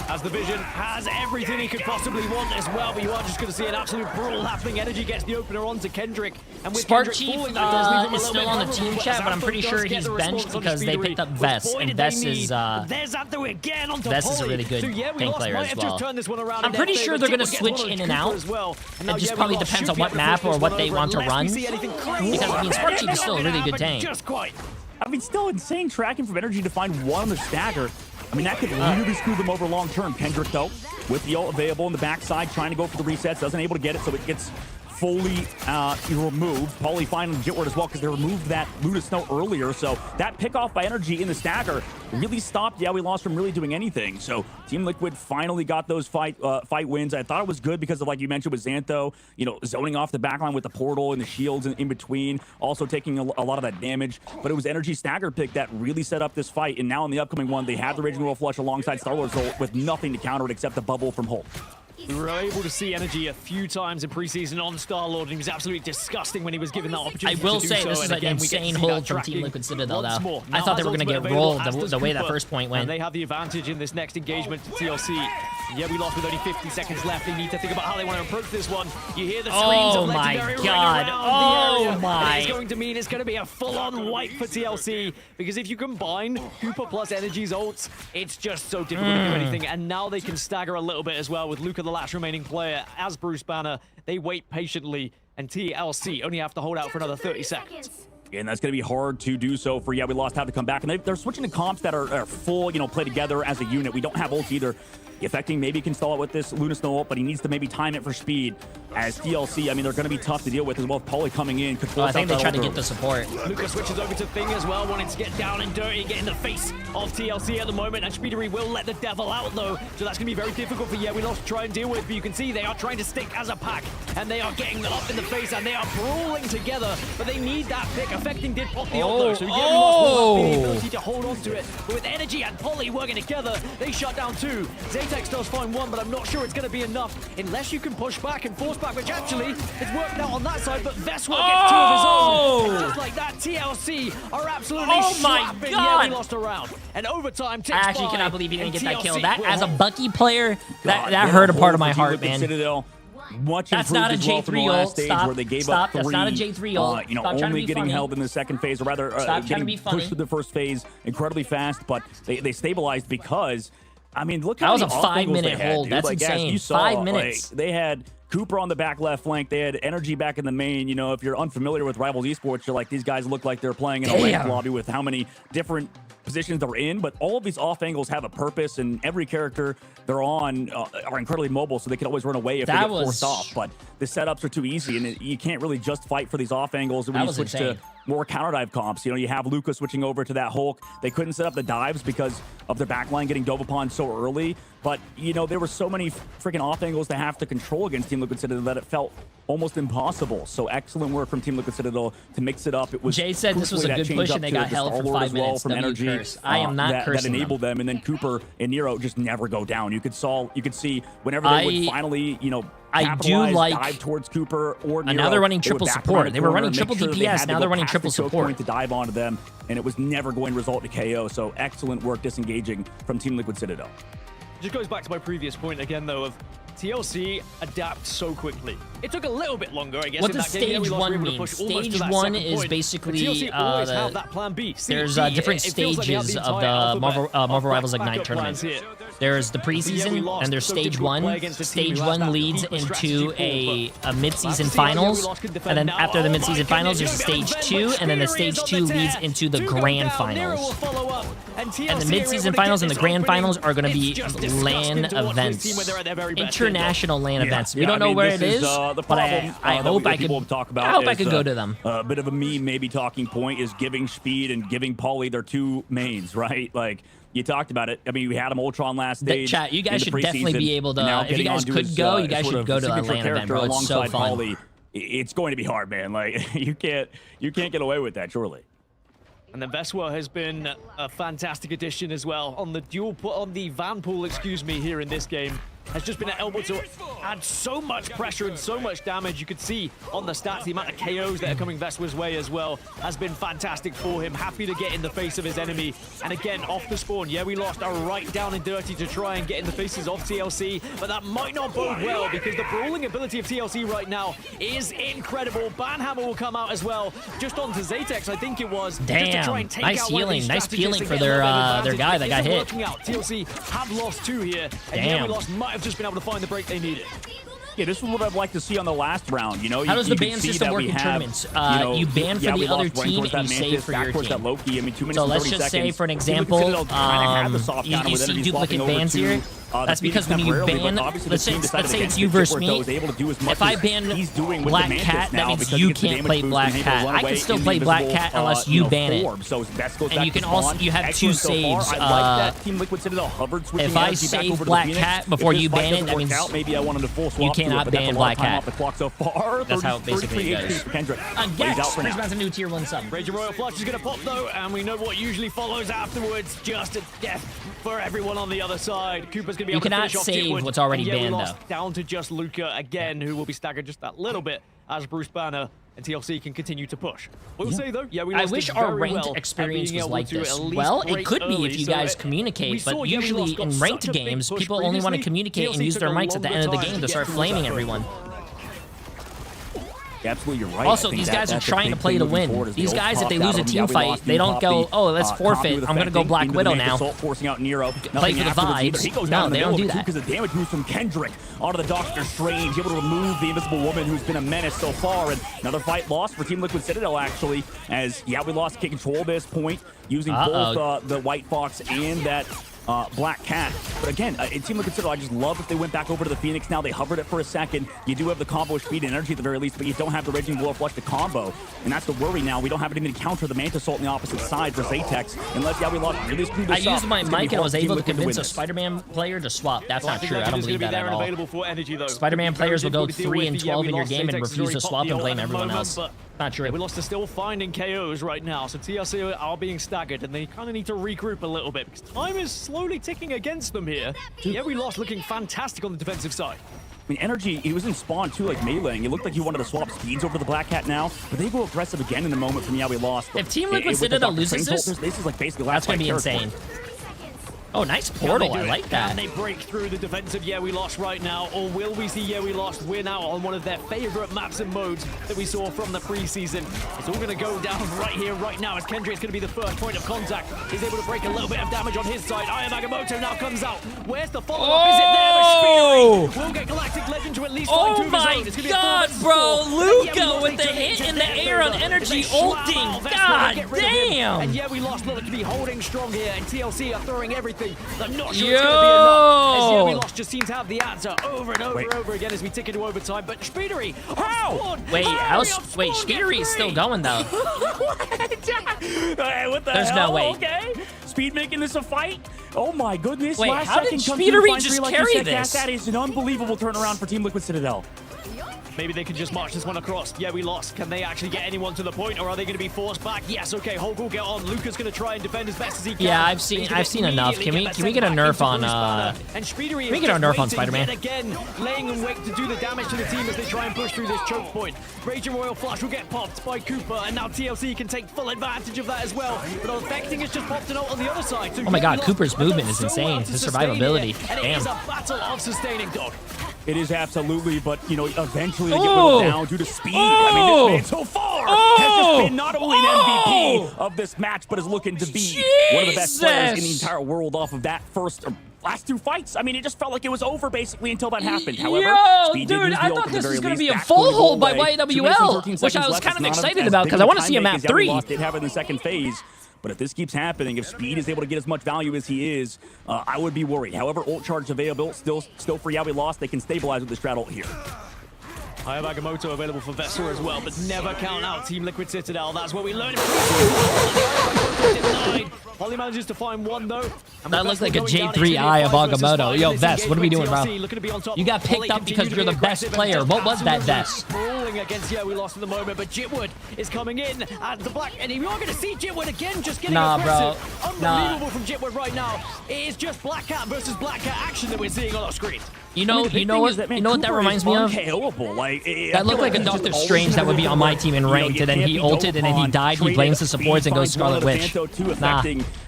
As the Vision has everything he could possibly want as well, but you are just going to see an absolute brawl happening. Energy gets the opener onto Kendrick, and with Spark Kendrick Chief falling, that does leave him a is little still bit on the vulnerable, team but chat, but I'm Xantho pretty does sure get he's the benched response on because they Speedery. picked up Which Vess, boy and did Vess they is need. There's Xantho again onto Vess is a Polly. really good So yeah, we tank lost. player Might as have well. just turned this one around I'm in pretty their sure favor. they're going to Jitward switch gets one in on and out. Cooper as well. And It now, just yeah, probably we lost. depends on Should what get the map or first what one they over, want to unless we run. see anything crazy. Because, I mean, Spark Chief is still a really good But tank. just quite. I mean, still insane tracking from energy to find one on the stagger. I mean, that could really screw them over long term. Kendrick, though, with the ult available on the backside, trying to go for the resets, doesn't able to get it, so it gets fully removed. Paulie finding Jitward as well, because they removed that Luna Snow earlier. So that pick off by energy in the stagger really stopped We Lost from really doing anything. So Team Liquid finally got those fight wins. I thought it was good because of, like you mentioned, with Xantho, you know, zoning off the backline with the portal and the shields in between, also taking a lot of that damage. But it was energy stagger pick that really set up this fight. And now in the upcoming one, they have the Raging Royal Flush alongside Star-Lord's ult with nothing to counter it except the bubble from Holt. We were able to see energy a few times in preseason on Star-Lord, and he was absolutely disgusting when he was given that opportunity. I will to do say so. this is And an again, we get to insane see hold that from tracking Team Liquid Citadel, once though. more. I Now thought they has were going to ultimate get available, rolled as does the way that Cooper. first point went. And they have the advantage in this next engagement to TLC. Yeah, we lost with only 50 seconds left. They need to think about how they want to approach this one. You hear the screams of Legendary ring around the area. And it's going to mean it's going to be a full-on wipe for TLC, because if you combine Cooper plus Energy's ults, it's just so difficult to do anything. And now they can stagger a little bit as well with Luca, the last remaining player, as Bruce Banner. They wait patiently, and TLC only have to hold out for another 30 seconds. And that's going to be hard to do so for We Lost have to come back. And they're switching to comps that are full, you know, play together as a unit. We don't have ult either. Affecting maybe can stall it with this Luna Snow ult, but he needs to maybe time it for speed. As TLC, I mean, they're going to be tough to deal with as well. Paulie coming in. I think they try to get the support. Lucas switches over to Thing as well, wanting to get down and dirty, get in the face of TLC at the moment, and Speedery will let the devil out though, so that's going to be very difficult for We Lost to try and deal with, but you can see they are trying to stick as a pack, and they are getting up in the face, and they are brawling together, but they need that pick. Affecting did pop the ult though, so We Lost will have the ability to hold on to it, but with Energy and Polly working together, they shut down two. Zaytex does find one, but I'm not sure it's going to be enough, unless you can push back and force back, which actually it's worked out on that side, but Veswell gets two of his own. And just like that, TLC are absolutely slapping We Lost around. And overtime takes I actually by, cannot believe he didn't get that kill. TLC That, will as a hold. Bucky player, that hurt a part of my heart, man. Citadel. Much That's improved not a as well from the J3 last ult. stage Stop. where they gave Stop. up three. That's not a J3 ult. You know, Stop trying to only be getting funny. held in the second phase, or rather, Stop trying to getting be funny. pushed through the first phase incredibly fast. But they stabilized because, I mean, look That how was many a off angles 5-minute they had, hold. dude. That's like, as insane. you saw, 5 minutes. Like, they had Cooper on the back left flank. They had energy back in the main. You know, if you're unfamiliar with Rivals Esports, you're like, these guys look like they're playing in a ranked lobby with how many different positions they're in, but all of these off angles have a purpose, and every character they're on are incredibly mobile, so they can always run away if they get forced off. But the setups are too easy, and you can't really just fight for these off angles. And when you switch to more counter dive comps, you know, you have Luca switching over to that Hulk. They couldn't set up the dives because of their backline getting dove upon so early. But, you know, there were so many freaking off angles to have to control against Team Liquid Citadel that it felt almost impossible. So excellent work from Team Liquid Citadel to mix it up. It was Jay said this was a good push, and they got held for 5 minutes. From energy, I am not cursing that enabled them. And then Cooper and Nero just never go down. You could see whenever they would finally, you know, I do like dive towards Cooper or Nero, now they're running triple support. They were running triple DPS. Now they're running triple support to dive onto them, and it was never going to result in KO. So excellent work disengaging from Team Liquid Citadel. Just goes back to my previous point again, though, of TLC adapt so quickly. It took a little bit longer, I guess. What does stage 1 mean? Stage 1 is basically there's different stages of the Marvel Rivals Ignite tournament. There's the preseason, and there's stage 1. Stage 1 leads into a mid-season finals, and then after the mid-season finals, there's a stage 2, and then the stage 2 leads into the grand finals. And the mid-season finals and the grand finals are going to be LAN events, international LAN events. We don't know where it is, but I hope I could talk about. I hope I could go to them. A bit of a meme, maybe talking point is giving Speed and giving Pauly their 2 mains, right? Like. You talked about it. I mean, we had him Ultron last stage. Chat, you guys should definitely be able to. If you guys could go, you guys should go to that LAN event, bro. It's so fun. Pauly. It's going to be hard, man. Like you can't get away with that, surely. And then Veswa has been a fantastic addition as well on the Van Pool, excuse me, here in this game. Has just been able to add so much pressure and so much damage. You could see on the stats the amount of KOs that are coming Veswa's way as well has been fantastic for him. Happy to get in the face of his enemy. And again, off the spawn, yeah, we lost a right down and dirty to try and get in the faces of TLC, but that might not bode well because the brawling ability of TLC right now is incredible. Banhammer will come out as well, just onto Zatex, I think it was. Damn, just to try and take nice out healing for their guy that got hit. TLC have lost 2 here, and yeah, we lost might have just been able to find the break they needed. Yeah, this is what I'd like to see on the last round. You know, how does the ban system work in tournaments? You ban for the other team and you save for your team. Loki. I mean, 2 minutes so let's just say, for an example, you see duplicate bans here. That's because when you ban, let's say it's you versus me. If I ban Black Cat, that means you can't play Black Cat. I can still play Black Cat unless you ban it. And you can also, you have 2 saves. If I save Black Cat before you ban it, that means you cannot ban Black Cat. That's how it basically goes. Yes, Chris Brown's a new tier 1 sub. Raging Royal Flush is going to pop though, and we know what usually follows afterwards. Just a death for everyone on the other side. Cooper's going to be able to finish off save what's already banned though. Down to just Luca again, who will be staggered just that little bit as Bruce Banner and TLC can continue to push. We'll say though, yeah, we I wish our ranked experience was like this. Well, it could be if you guys communicate, but usually in ranked games, people only want to communicate and use their mics at the end of the game to start flaming everyone. Absolutely, you're right. Also, these guys are trying to play to win. These guys, if they lose a team fight, they don't go, oh, let's forfeit. I'm going to go Black Widow now. Forcing out Nero. Play for the vibes. No, they don't do that. Because the damage boost from Kendrick onto the Doctor Strange, able to remove the Invisible Woman, who's been a menace so far. And another fight lost for Team Liquid Citadel, actually, as, yeah, we lost kick control at this point, using both the White Fox and that Black Cat. But again, in Team Liquid Citadel, I just love if they went back over to the Phoenix now. They hovered it for a second. You do have the combo speed and energy at the very least, but you don't have the Raging Blow Flush to combo. And that's the worry now. We don't have anything to counter the Manta Assault on the opposite side for Zatex. Unless, yeah, we lost really screwed this up. I used my mic and I was able to convince a Spider-Man player to swap. That's not true. I don't believe that at all. Spider-Man players will go 3 and 12 in your game and refuse to swap and blame everyone else. Not true. We lost to still finding KOs right now, so TLC are being staggered, and they kind of need to regroup a little bit, because time is slowly ticking against them here. Yeah, we lost looking fantastic on the defensive side. I mean, energy, he was in spawn too, like meleeing. It looked like he wanted to swap speeds over the Black Cat now, but they go aggressive again in the moment from, yeah, we lost. If Team Liquid Citadel loses this is like basically that's going to be insane. Oh, nice portal. I like that. Can they break through the defensive Yeah We Lost right now, or will we see Yeah We Lost win out on one of their favorite maps and modes that we saw from the preseason? It's all going to go down right here, right now, as Kendrick's going to be the first point of contact. He's able to break a little bit of damage on his side. Aya Magamoto now comes out. Where's the follow-up? Is it there? The Speedery will get Galactic Legend to at least Oh find two of his my own. It's gonna be a god, 4 bro! versus 4. Luca with the hit in the air on energy ulting. God damn! And yeah, we lost Lillard to be holding strong here, and TLC are throwing everything. I'm not sure it's gonna be enough. As yeah, we lost just seems to have the answer over and over and over again as we tick into overtime. But Speedery, Wait, Speedery is still going though. What the There's hell? no way. Okay. Speed making this a fight? Oh my goodness. Wait, Last how did second come through Speedery find just three like carry you said, this? That is an unbelievable turnaround for Team Liquid Citadel. Maybe they can just march this one across. Yeah, we lost. Can they actually get anyone to the point, or are they going to be forced back? Yes, okay, Hulk will get on. Luca's going to try and defend as best as he can. Yeah, I've seen enough. Can we get a nerf on and Speedery can we get a nerf on Spider-Man? Again, laying in wait to do the damage to the team as they try and push through this choke point. Raging Royal Flush will get popped by Cooper, and now TLC can take full advantage of that as well. But Affecting has just popped an ult on the other side. So oh my god, Cooper's movement is insane. His survivability. And it Damn. is a battle of sustaining, dog. It is absolutely, but you know, eventually they get whittled down due to speed. I mean, this man so far has just been not only an MVP of this match, but is looking to be one of the best players in the entire world off of that first or last two fights. I mean, it just felt like it was over basically until that happened. However, Speed did dude, use the I ult thought at the this very was going to least. be a That's full going to go hold by away. 2 minutes and YWL, 13 which I seconds was left. kind of It's not excited as about big because of I a want to see time him at make as YW 3. Lost did have it in the second phase. But if this keeps happening, if Speed is able to get as much value as he is, I would be worried. However, ult charge available still for YW Lost. They can stabilize with the strat ult here. I have Agamotto available for Vessel as well, but never count out Team Liquid Citadel. That's what we learned. Holly manages to find one though. That looks like a J3 eye of Agamotto. Yo, Vess, what are we doing, bro? You got picked up because you're the best player. What was that, Vess? Brawling against, yeah, we lost at the moment, but Jitwood is coming in at the black, and you're going to see Jitwood again just getting aggressive. Unbelievable from Jitwood right now. It is just Black Cat versus Black Cat action that we're seeing on our screen. You know what that reminds me of? That looked like a Doctor Strange that would be on my team in ranked, and then he ulted, and then he died. He blames the supports and goes Scarlet Witch. Nah.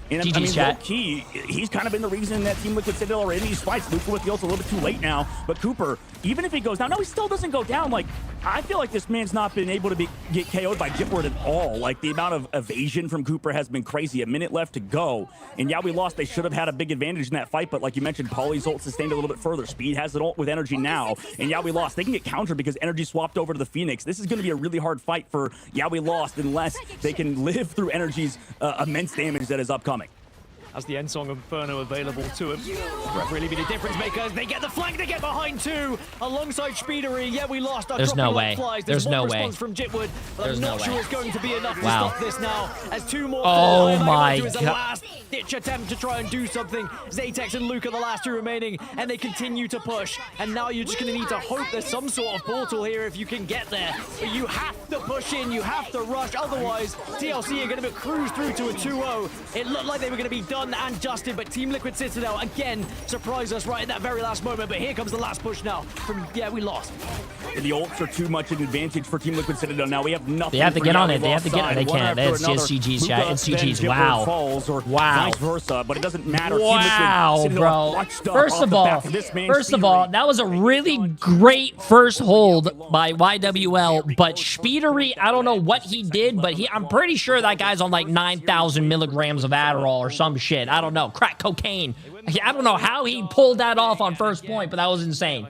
GG's chat. He's kind of been the reason that Team Liquid Citadel are in these fights. Luca with the ult's a little bit too late now, but Cooper, even if he goes down, no, he still doesn't go down. Like, I feel like this man's not been able to get KO'd by Jitward at all. Like, the amount of evasion from Cooper has been crazy. A minute left to go, and yeah, we lost. They should have had a big advantage in that fight, but like you mentioned, Pauly's ult sustained a little bit further. Speed has an ult with energy now, and yeah, we lost. They can get countered because energy swapped over to the Phoenix. This is going to be a really hard fight for yeah, we lost unless they can live through energy's immense damage that is upcoming. As the End Song Inferno available to him. Really be the difference makers. They get the flank, they get behind two alongside Speedery. Yeah, we lost. There's no way. There's no way. From Jitwood, but I'm not sure it's going to be enough to wow. stop this now. As two more. Oh my god. Last ditch attempt to try and do something. Zatex and Luke are the last two remaining, and they continue to push. And now you're just going to need to hope there's some sort of portal here if you can get there. But you have to push in, you have to rush. Otherwise, TLC are going to cruise through to a 2-0. It looked like they were going to be done and dusted, but Team Liquid Citadel again surprised us right at that very last moment. But here comes the last push now from, yeah, we lost. The ults are too much an advantage for Team Liquid Citadel. Now we have nothing. They have to get on it. They have to get on it. They can't. It's just GG's, chat. It's GG's. Wow. Falls or wow. Vice versa, but it doesn't matter. Wow, bro. First of all, that was a really great first hold by YWL, but Speedery, I don't know what he did, but I'm pretty sure that guy's on like 9,000 milligrams of Adderall or some shit. I don't know. Crack cocaine. I don't know how he pulled that off on first point, but that was insane.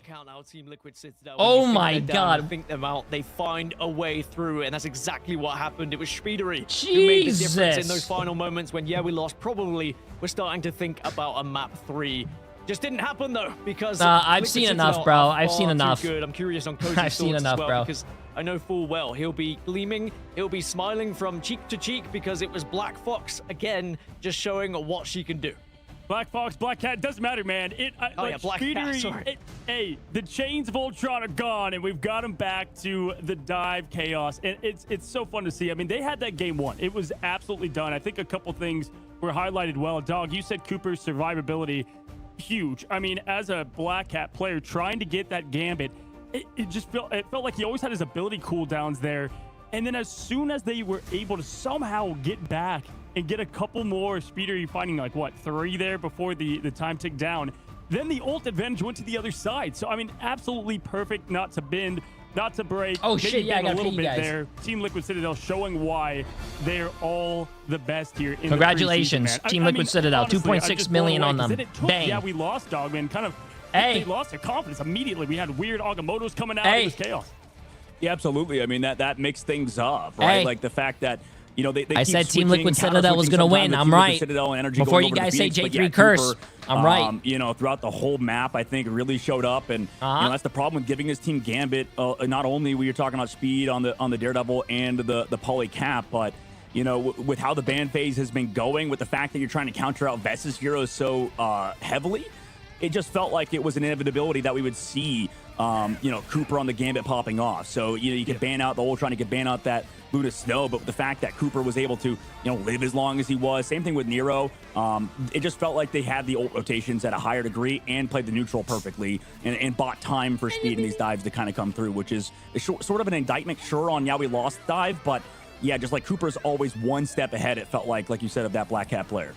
Oh my god. I think them out. They find a way through, and that's exactly what happened. It was Speedery who made the difference in those final moments when, yeah, we lost. Probably we're starting to think about a map 3. Just didn't happen though, because I've seen enough, bro. I've seen enough. Good. I'm curious on Cody's I've seen enough, well, bro. Because I know full well he'll be gleaming, he'll be smiling from cheek to cheek because it was Black Fox again, just showing what she can do. Black Fox, Black Cat, doesn't matter, man. Yeah, Black Cat, sorry. Hey, the chains of Ultron are gone, and we've got them back to the dive chaos. And it's so fun to see. I mean, they had that game won. It was absolutely done. I think a couple things were highlighted well. Dog, you said Cooper's survivability, huge. I mean, as a Black Cat player, trying to get that gambit, it felt like he always had his ability cooldowns there. And then as soon as they were able to somehow get back and get a couple more Speedery finding like, what, 3 there before the time ticked down, then the ult advantage went to the other side. So, I mean, absolutely perfect, not to bend, not to break. Oh, shit, yeah, I got a little you bit guys. there. Team Liquid Citadel showing why they're all the best here in Congratulations, the Team Liquid Citadel. Honestly, 2.6 million on them. Bang. Yeah, we lost, dog, man. Kind of They lost their confidence immediately. We had weird Agamottos coming out. It was chaos. Yeah, absolutely. I mean, that mixed things up, right? Like the fact that, you know, they I keep said Team switching, Liquid Citadel was going to win. I'm right. Before you guys say Jay3 curse, I'm right. You know, throughout the whole map, I think really showed up, and you know, that's the problem with giving this team Gambit. Not only were you talking about speed on the Daredevil and the poly cap, but you know, with how the ban phase has been going, with the fact that you're trying to counter out Vess's heroes so heavily, it just felt like it was an inevitability that we would see, you know, Cooper on the Gambit popping off. So, you know, you could ban out the Ultron, you could ban out that Luna Snow, but the fact that Cooper was able to, you know, live as long as he was, same thing with Nero, it just felt like they had the ult rotations at a higher degree and played the neutral perfectly and bought time for speed in these dives to kind of come through, which is sort of an indictment, sure, on Yeah We Lost dive, but yeah, just like Cooper's always one step ahead, it felt like you said, of that Black Cat player.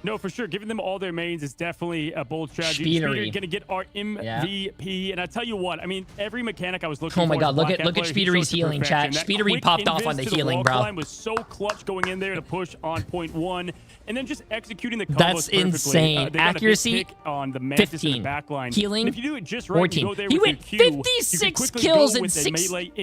No, for sure. Giving them all their mains is definitely a bold strategy. Speeder going to get our MVP. And I tell you what, I mean, every mechanic I was looking for. Oh my God, look at Speedery's healing, chat. Speedery popped off on the healing, bro. Line was so clutch going in there to push on point 1, and then just executing the combos That's perfectly. insane. Accuracy, on the 15. Back line. Healing, and if you do it just right, 14. You go there He with went your Q, 56 kills and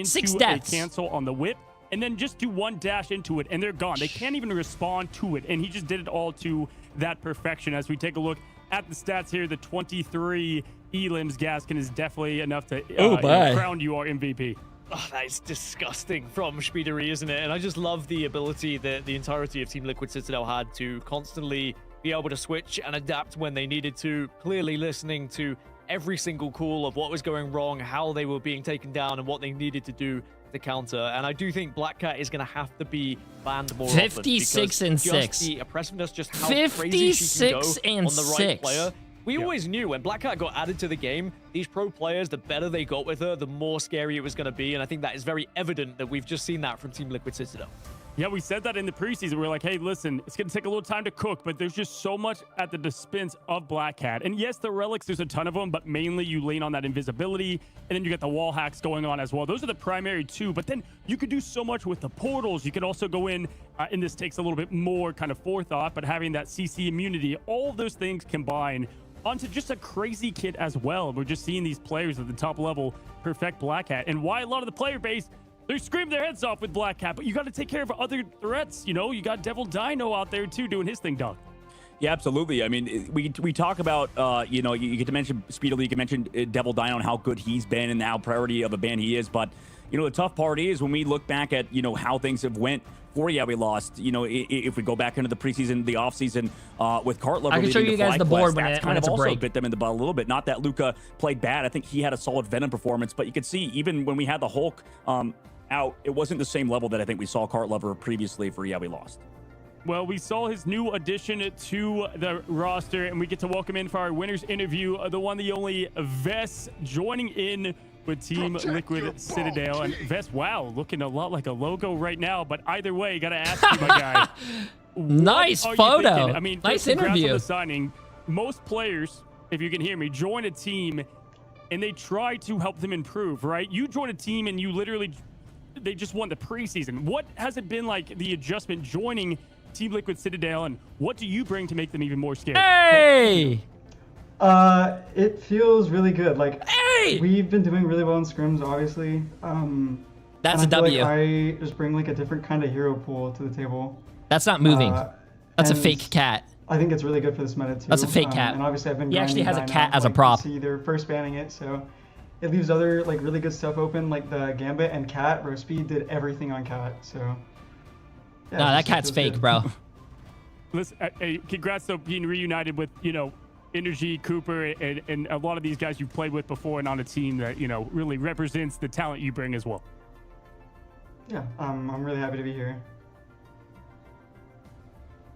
six deaths. Cancel on the whip. And then just do one dash into it, and they're gone. They can't even respond to it. And he just did it all to that perfection. As we take a look at the stats here, the 23 elims Gaskin is definitely enough to crown you our MVP. Oh, that is disgusting from Speedery, isn't it? And I just love the ability that the entirety of Team Liquid Citadel had to constantly be able to switch and adapt when they needed to, clearly listening to every single call of what was going wrong, how they were being taken down, and what they needed to do to counter. And I do think Black Cat is going to have to be banned more 56 and 6. The oppressiveness, just how crazy she can go and on the right player. We always knew when Black Cat got added to the game, these pro players, the better they got with her, the more scary it was going to be. And I think that is very evident that we've just seen that from Team Liquid Citadel. Yeah, we said that in the preseason. We're like, hey, listen, it's going to take a little time to cook, but there's just so much at the dispense of Black Cat. And yes, the relics, there's a ton of them, but mainly you lean on that invisibility, and then you get the wall hacks going on as well. Those are the primary two, but then you could do so much with the portals. You could also go in, and this takes a little bit more kind of forethought, but having that CC immunity, all of those things combine onto just a crazy kit as well. We're just seeing these players at the top level perfect Black Cat, and why a lot of the player base, they scream their heads off with Black Cat, but you got to take care of other threats. You know, you got Devil Dino out there too doing his thing, dog. Yeah, absolutely. I mean, we talk about, you know, you get to mention Speedily, you can mention Devil Dino and how good he's been and how priority of a ban he is. But, you know, the tough part is when we look back at, you know, how things have went for Yeah We Lost, you know, if we go back into the preseason, the offseason with Cartlover. I can show you guys the board when kind of it's a also break. bit them in the butt a little bit. Not that Luca played bad. I think he had a solid Venom performance, but you could see even when we had the Hulk out, it wasn't the same level that I think we saw Cartlover previously for Yeah We Lost. Well, we saw his new addition to the roster, and we get to welcome in for our winners interview, the one, the only Vess, joining in with Team Liquid Citadel. And Vess, wow, looking a lot like a logo right now, but either way, gotta ask you, my guy. Nice photo. I mean, nice congrats interview. on the signing. Most players, if you can hear me, join a team, and they try to help them improve, right? You join a team, and you literally... they just won the preseason. What has it been like, the adjustment joining Team Liquid Citadel, and what do you bring to make them even more scary? Hey! It feels really good. Like, we've been doing really well in scrims, obviously. That's a W. Like I just bring like a different kind of hero pool to the table. That's not moving. That's a fake cat. I think it's really good for this meta too. That's a fake cat. And obviously I've been He actually has a grinding cat Dino, as a like, prop. you see, they're first banning it, so it leaves other like really good stuff open, like the Gambit and Cat. Bro, Speed did everything on Cat, so. Yeah, No, that cat's fake, bro. Listen, hey, congrats to being reunited with, you know, Energy, Cooper, and a lot of these guys you've played with before, and on a team that, you know, really represents the talent you bring as well. Yeah, I'm really happy to be here.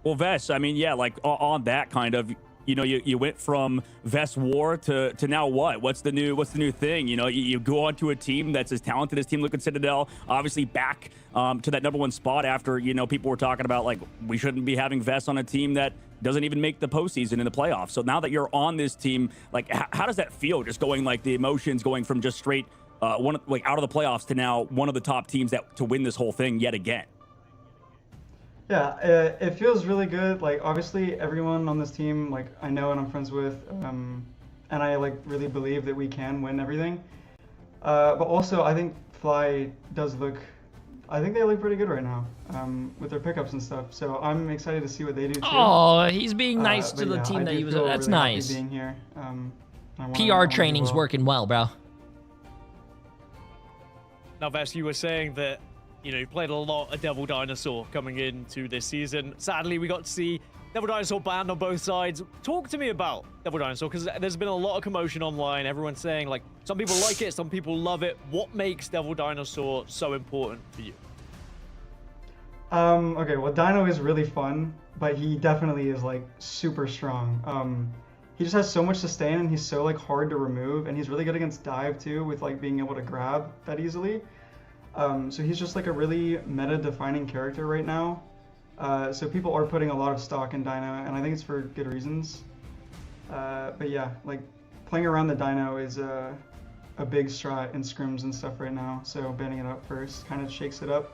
Well, Vess, I mean, yeah, like on that kind of, you know, you went from Vess War to now what? What's the new thing? You know, you go on to a team that's as talented as Team Liquid Citadel, obviously back to that #1 spot after, you know, people were talking about like we shouldn't be having Vess on a team that doesn't even make the postseason in the playoffs. So now that you're on this team, like how does that feel? Just going like the emotions going from just straight like out of the playoffs to now one of the top teams to win this whole thing yet again. Yeah, it feels really good. Like, obviously, everyone on this team, like, I know and I'm friends with. and I like really believe that we can win everything. But also, I think Fly does look. I think they look pretty good right now with their pickups and stuff. So I'm excited to see what they do too. Oh, he's being nice to But the yeah, team I that do he was. feel That's really happy nice. being here. PR training's working well, bro. Now, Vess, you were saying that, you know, you played a lot of Devil Dinosaur coming into this season. Sadly, we got to see Devil Dinosaur banned on both sides. Talk to me about Devil Dinosaur, because there's been a lot of commotion online. Everyone's saying, like, some people like it, some people love it. What makes Devil Dinosaur so important for you? Okay, well, Dino is really fun, but he definitely is, like, super strong. He just has so much sustain, and he's so, like, hard to remove, and he's really good against dive, too, with, like, being able to grab that easily. So he's just, like, a really meta-defining character right now. So people are putting a lot of stock in Dino, and I think it's for good reasons. But yeah, like, playing around the Dino is a big strat in scrims and stuff right now, so banning it up first kind of shakes it up.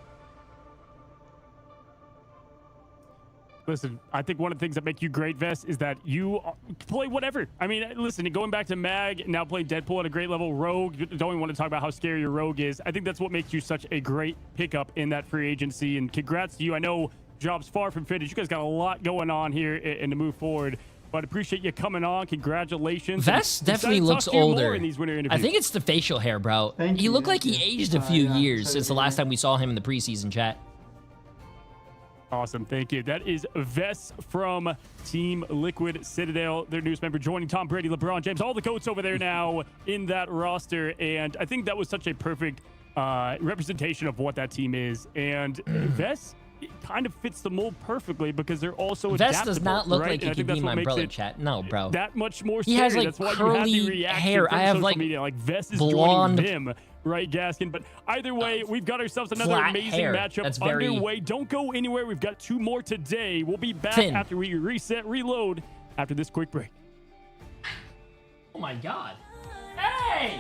Listen, I think one of the things that make you great, Vess, is that you play whatever. I mean, listen, going back to Mag, now playing Deadpool at a great level, Rogue, don't even want to talk about how scary your Rogue is. I think that's what makes you such a great pickup in that free agency, and congrats to you. I know job's far from finished. You guys got a lot going on here and to move forward, but appreciate you coming on. Congratulations. Vess definitely looks older. I think it's it's the facial hair, bro. He looked like he aged a few years since the last time we saw him in the preseason chat. Awesome. Thank you. That is Vess from Team Liquid Citadel, their newest member, joining Tom Brady, LeBron James, all the GOATs over there now in that roster. And I think that was such a perfect representation of what that team is. And Vess kind of fits the mold perfectly because they're also Vess adaptable, does not look right? like he And I think could be that's what my makes brother, it chat. No, bro. that much more He scary. has, like, That's why you have the curly reaction hair. from I have, social like, media. Like, Vess is blonde, joining him, right, Gaskin? But either way, we've got ourselves another flat amazing hair. matchup That's very underway. Don't go anywhere. We've got 2 more today. We'll be back thin. after we reset, reload after this quick break. Oh my god. Hey!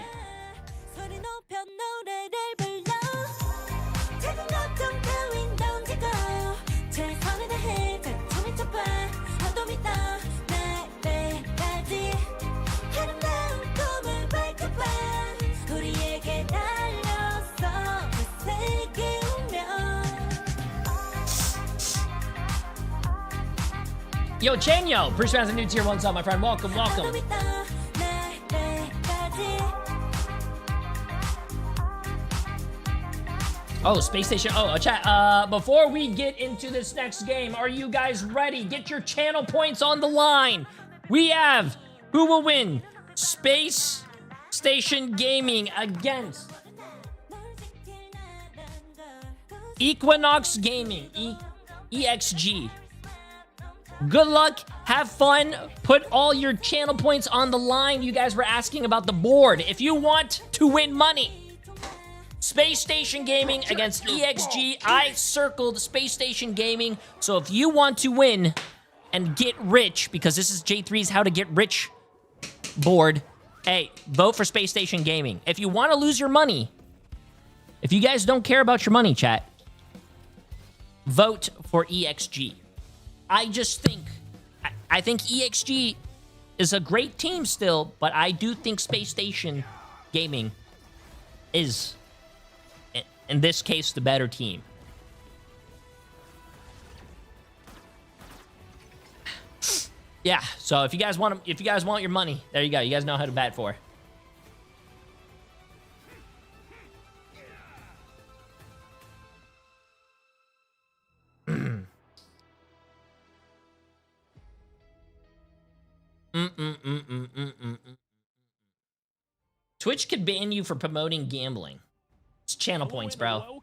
Yo, Chanyo, appreciate as a new tier 1 sub, my friend. Welcome, welcome. Oh, Space Station. Oh, chat. Before we get into this next game, are you guys ready? Get your channel points on the line. We have who will win? Space Station Gaming against Equinox Gaming, EXG. Good luck, have fun, put all your channel points on the line. You guys were asking about the board. If you want to win money, Space Station Gaming against EXG. I circled Space Station Gaming, so if you want to win and get rich, because this is J3's How to Get Rich board, hey, vote for Space Station Gaming. If you want to lose your money, if you guys don't care about your money, chat, vote for EXG. I just think, I think EXG is a great team still, but I do think Space Station Gaming is, in this case, the better team. Yeah, so if you guys want your money, there you go. You guys know how to bat for. Twitch could ban you for promoting gambling. It's channel points, bro.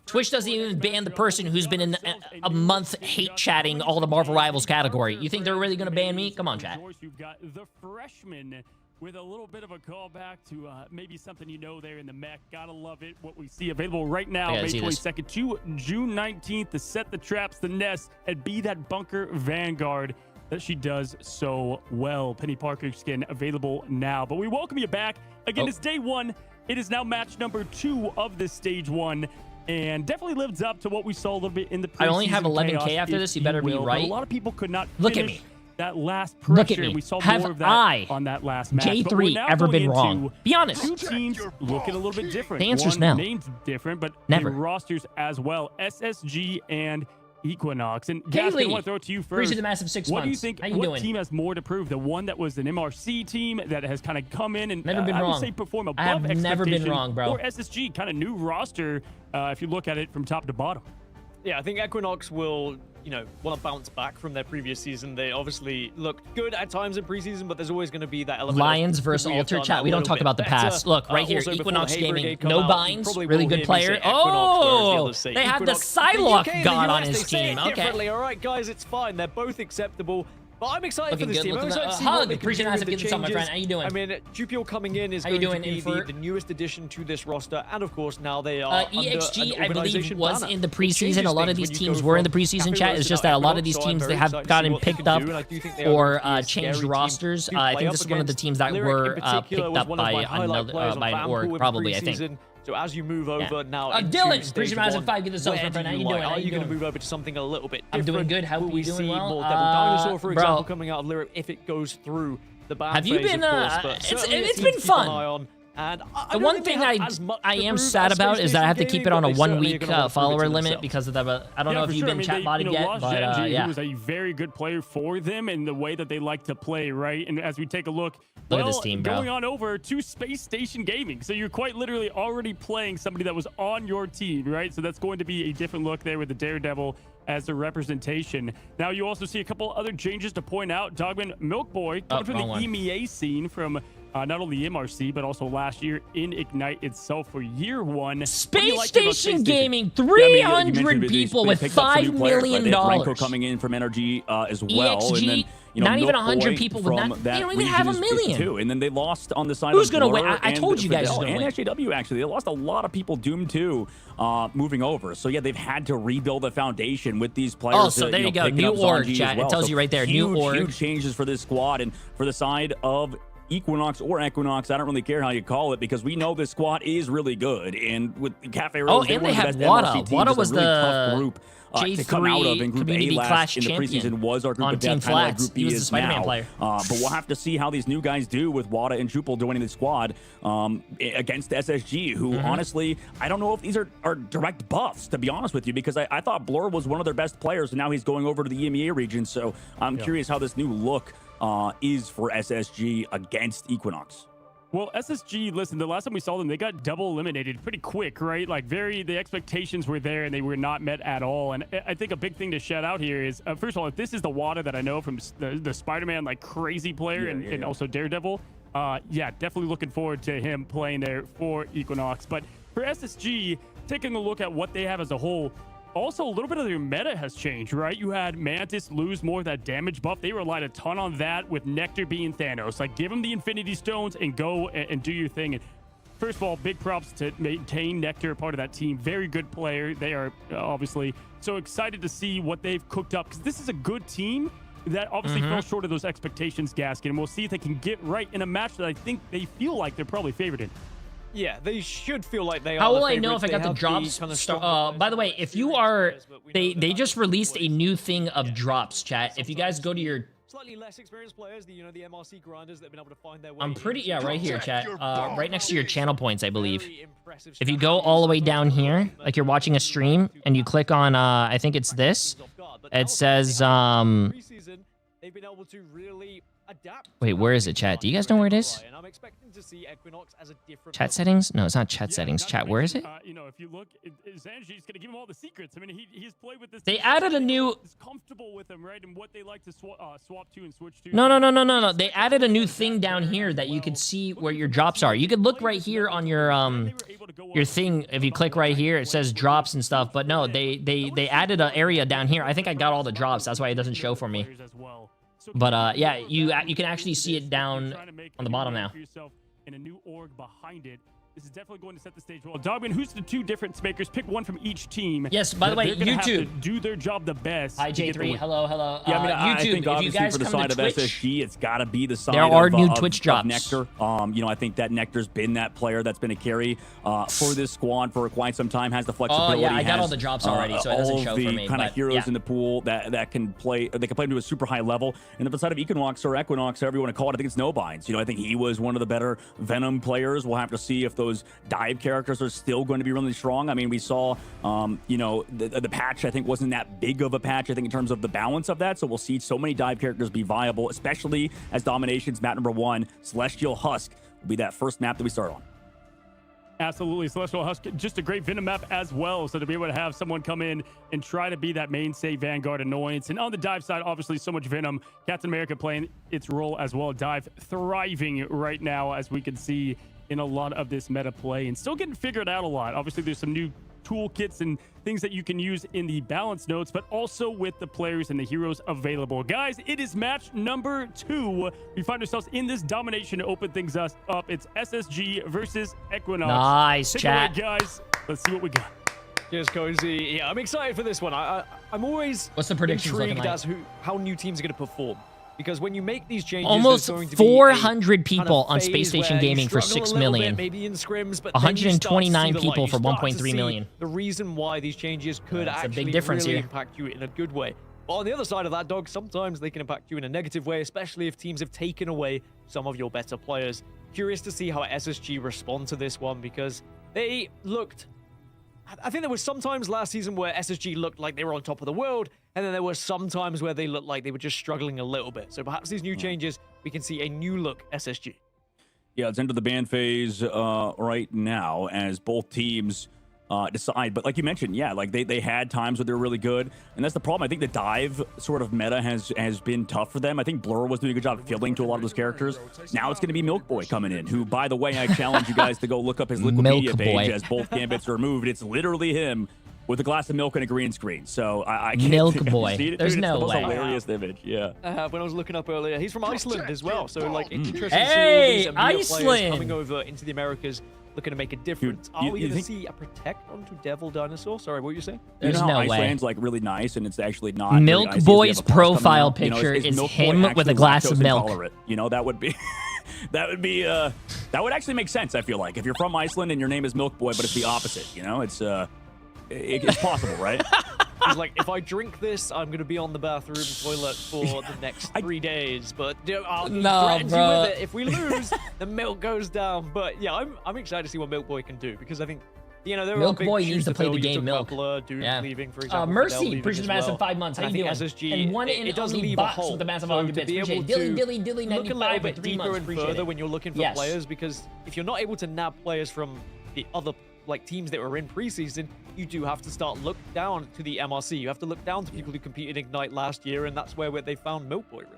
Twitch doesn't even ban the person who's been in a month hate chatting all the Marvel Rivals category. You think they're really gonna ban me? Come on, chat. You've got the freshman with a little bit of a callback to maybe something you know there in the mech. Gotta love it. What we see available right now, May 22nd to June 19th, to set the traps, the nest, and be that bunker vanguard that she does so well. Penny Parker skin available now. But we welcome you back. Again, it's day 1. It is now match number 2 of this stage 1. And definitely lives up to what we saw a little bit in the preseason. I only have 11K chaos, after this. You better be will. right. But a lot of people could not look at me. that last Look pressure. at me. We saw Have more of that I, on that last match. But we're J3, now ever going been wrong? into Be honest. Two teams looking a little bit different. The answer's One, no. names different, but Never. the rosters as well. SSG and Equinox. And Gaskin, I want to throw it to you first. Appreciate the massive 6 What months. do you think? How you What doing? team has more to prove? The one that was an MRC team that has kind of come in and Never been I wrong. would say perform above I have never been expectation, wrong, bro. Or SSG, kind of new roster if you look at it from top to bottom. Yeah, I think Equinox will, want to bounce back from their previous season. They obviously looked good at times in preseason, but there's always going to be that element. Lions versus Alter. Chat, we don't talk about the past. Look, right here, Also, before Equinox the Hay Gaming, Brigade come no out, binds, probably really will good hear me player. say Equinox, whereas the Oh, others say they have the Equinox. The UK Psylocke and the god on US, his they say team. it Okay. differently. All right, guys, it's fine. They're both acceptable. But I'm excited Looking for this good, team. I'm looking excited to good. see Hug, what they can appreciate do it. with the Give this up, my changes. friend. How you doing? I mean, Jupil coming in is How you going doing, to be Infert? the newest addition to this roster, and of course now they are EXG, under I an believe, organization was banner. in the It preseason. changes A lot of things these when you teams go were in the from preseason Cafe chat. Rose It's to just that a lot of these Equinox, so I'm teams very they have excited to see gotten what they picked can up do, and I do think they are or going to be a changed scary team rosters. to I play think up this is one of the against. teams that Lyric were in particular picked was up one of by my highlight another players on by an Vanpool org, in the probably. I think. preseason. So as you move over now into Dylan, stage appreciate Massive 5. Get this up, where my do friend. How you you like? doing? How Are you you going to doing? move over to something a little bit I'm different? doing good. How Will are we you doing see well? more Devil Dinosaur, for bro. example, coming out of Lyric if it goes through the ban Have you phase, been, of course, but it's certainly a been team to keep fun. an eye on. And I The don't one think they thing have as much I to am prove sad as about Space is that I have to Station keep it Gaming, on a but they 1 certainly are week gonna want to prove it follower to limit themselves. because of the. I don't know if for you've sure. been chat bodied they, yet, lost but Genji, yeah. who was a very good player for them in the way that they like to play, right? And as we take a look, Look at this team, bro. going on over to Space Station Gaming. So you're quite literally already playing somebody that was on your team, right? So that's going to be a different look there with the Daredevil as a representation. Now you also see a couple other changes to point out. Dogman Milkboy coming from the wrong one. EMEA scene from not only MRC, but also last year in Ignite itself for year 1. Space Station Gaming, Yeah, I mean, 300 you mentioned people they with picked up some new $5 players, right? million. They have Ranko coming in from Energy as well. EXG, and then, not even Milk 100 Boy people with from not- that they don't even region have a is million. Too. And then they lost on the side Who's of gonna win? Blur I told you guys who's Fidel gonna and win. HAW, actually. They lost a lot of people. Doom 2 moving over. So, yeah, they've had to rebuild the foundation with these players. Oh, so there you go. picking New up org, Zanji chat. as well. It tells So you right there. New org. Huge changes for this squad. And for the side of Equinox or Equinox, I don't really care how you call it, because we know this squad is really good. And with Cafe Rose, and they one of the have best Wada. MRC teams. Wada It's was a really the tough group to come out of. And Group Community A last Clash in the champion preseason was our group on of Team death, kind of like Flats. Group B He was the is Spider-Man now. player. But we'll have to see how these new guys do with Wada and Jupil joining the squad against SSG, who honestly, I don't know if these are direct buffs, to be honest with you, because I thought Blur was one of their best players, and now he's going over to the EMEA region. So I'm curious how this new look is for SSG against Equinox. Well, SSG, listen, the last time we saw them, they got double eliminated pretty quick, right? Like, the expectations were there, and they were not met at all. And I think a big thing to shout out here is, first of all, if this is the Wada that I know from the Spider-Man, like, crazy player and also Daredevil, yeah, definitely looking forward to him playing there for Equinox. But for SSG, taking a look at what they have as a whole, also, a little bit of their meta has changed, right? You had Mantis lose more of that damage buff. They relied a ton on that with Nectar being Thanos. Like, give him the Infinity Stones and go and do your thing. And first of all, big props to maintain Nectar, part of that team. Very good player. They are obviously so excited to see what they've cooked up, because this is a good team that obviously fell short of those expectations, Gaskin. And we'll see if they can get right in a match that I think they feel like they're probably favored in. Yeah, they should feel like they are. How will the I know if favorites. I They got the have drops? kind of strong By the way, if you are, they just released a new thing of drops, chat. If you guys go to your, slightly less experienced players, the MRC grinders that have been able to find their way. I'm pretty, yeah, right here, chat. Right next to your channel points, I believe. If you go all the way down here, like you're watching a stream, and you click on, I think it's this. It says, They've been able to really adapt. Wait, where is it, chat? Do you guys know where it is? And I'm expecting to see Equinox as a different Chat settings? No, it's not chat settings. Chat, where is it? You know, if you look, Zanji's going to give him all the secrets. I mean, he's played with this. They added a new. Is comfortable with him, right? And what they like to swap to and switch to. No. They added a new thing down here that you could see where your drops are. You could look right here on your thing. If you click right here, it says drops and stuff. But no, they added an area down here. I think I got all the drops. That's why it doesn't show for me. But yeah, you can actually see it down on the bottom now. And a new org behind it. This is definitely going to set the stage well. Dogman, who's the 2 difference makers? Pick one from each team. Yes, by the way, They're gonna have to YouTube. do their job the best. Hi, Jay3. Hello, hello. Yeah, I mean, I YouTube, think if you obviously guys for the come side to of Twitch, SSG, it's got to be the side there are of, new of, Twitch of drops. Nectar. You know, I think that Nectar's been that player that's been a carry for this squad for quite some time. Has the flexibility. Oh yeah, I got has, all the drops already, so it doesn't all show the for me. kind of but, heroes yeah. in the pool that can play. They can play to a super high level. And the side of Equinox or Equinox, however you want to call it, I think it's Nobines. You know, I think he was one of the better Venom players. We'll have to see if those dive characters are still going to be really strong. I mean, we saw, you know, the patch, I think, wasn't that big of a patch, I think, in terms of the balance of that. So we'll see so many dive characters be viable, especially as Domination's map number 1, Celestial Husk, will be that first map that we start on. Absolutely. Celestial Husk, just a great Venom map as well. So to be able to have someone come in and try to be that mainstay Vanguard annoyance. And on the dive side, obviously so much Venom. Captain America playing its role as well. Dive thriving right now, as we can see in a lot of this meta play, and still getting figured out a lot. Obviously, there's some new toolkits and things that you can use in the balance notes, but also with the players and the heroes available. Guys, it is match number 2. We find ourselves in this domination to open things up. It's SSG versus Equinox. Nice, Take chat. it away, guys. Let's see what we got. Cheers, Cozy. Yeah, I'm excited for this one. I'm always What's the predictions looking intrigued like? as how new teams are going to perform. Because when you make these changes, Almost there's going to 400 be a people kind on of Space phase Station where you Gaming for struggle 6 a little million. bit, maybe in scrims, but then you 129 start to see the people light. for You start to 1.3 see million. The reason why these changes could It's a actually big difference really here. impact you in a good way. But on the other side of that, dog, sometimes they can impact you in a negative way, especially if teams have taken away some of your better players. Curious to see how SSG respond to this one, because they looked... I think there was some times last season where SSG looked like they were on top of the world, and then there were some times where they looked like they were just struggling a little bit. So perhaps these new changes, we can see a new look SSG. Yeah, it's into the ban phase right now as both teams decide. But like you mentioned, yeah, like they had times where they were really good, and that's the problem. I think the dive sort of meta has been tough for them. I think Blur was doing a good job filling to a lot of those characters. Now it's going to be Milk Boy coming in, who, by the way, I challenge you guys to go look up his Liquipedia page as both gambits are removed. It's literally him with a glass of milk and a green screen. So I can't Milk think Boy. I've seen it, There's dude. no It's the way. most hilarious image. Yeah. When I was looking up earlier, he's from Iceland as well. So like, it's interesting Hey, to see all these EMEA players Iceland! coming over into the Americas, looking to make a difference. Dude, Are we you going to think- see a protect onto Devil Dinosaur? Sorry, what were you saying? You There's know how no way. Iceland's like really nice, and it's actually not. very Milk icy as we Boy's have a frost coming profile out. You know, picture is Milk Boy him with actually a glass of lactose milk. intolerant? You know, that would be that would actually make sense. I feel like if you're from Iceland and your name is Milk Boy, but it's the opposite. You know, it's possible, right? He's like, if I drink this, I'm going to be on the bathroom toilet for the next 3 days. But I'll threaten you bro. with it. If we lose, the milk goes down. But yeah, I'm excited to see what Milk Boy can do, because I think, you know, there are Milk big Boy shoes needs to play fill. the You game talk Milk. about Blur, Doom Yeah. leaving, for example. Fidel Mercy, leaving appreciate as the massive well. 5 months. How And you I doing? think SSG, And one it and does only leave a box hole. with the massive So volume to bits. be able Appreciate it. to Dilly, dilly, look a little 95 bit for 3 deeper months. and Appreciate further it. when you're looking for Yes. players, because if you're not able to nab players from the other like teams that were in preseason, you do have to start look down to the MRC. You have to look down to people who competed in Ignite last year, and that's where they found Milk Boy, really.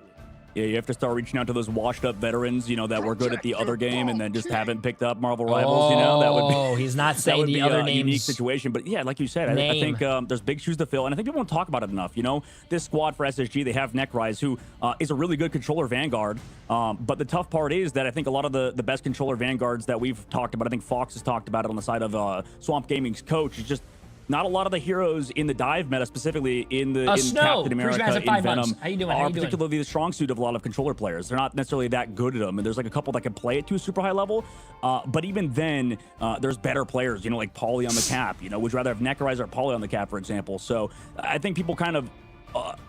Yeah, you have to start reaching out to those washed-up veterans, you know, that were good at the other game and then just haven't picked up Marvel Rivals. You know, that would be. Oh, he's not that saying would the be other a unique names. situation. But yeah, like you said, I think there's big shoes to fill, and I think people don't talk about it enough. You know, this squad for SSG, they have Necrise, who is a really good controller Vanguard. But the tough part is that I think a lot of the best controller Vanguards that we've talked about, I think Fox has talked about it on the side of Swamp Gaming's coach, is just not a lot of the heroes in the dive meta, specifically in Snow, Captain America, Massive in 5 Venom, months. How you doing? How are you doing? particularly the strong suit of a lot of controller players. They're not necessarily that good at them, and there's like a couple that can play it to a super high level. But even then, there's better players, you know, like Pauly on the cap. You know, would you rather have Necarizer or Pauly on the cap, for example? So I think people kind of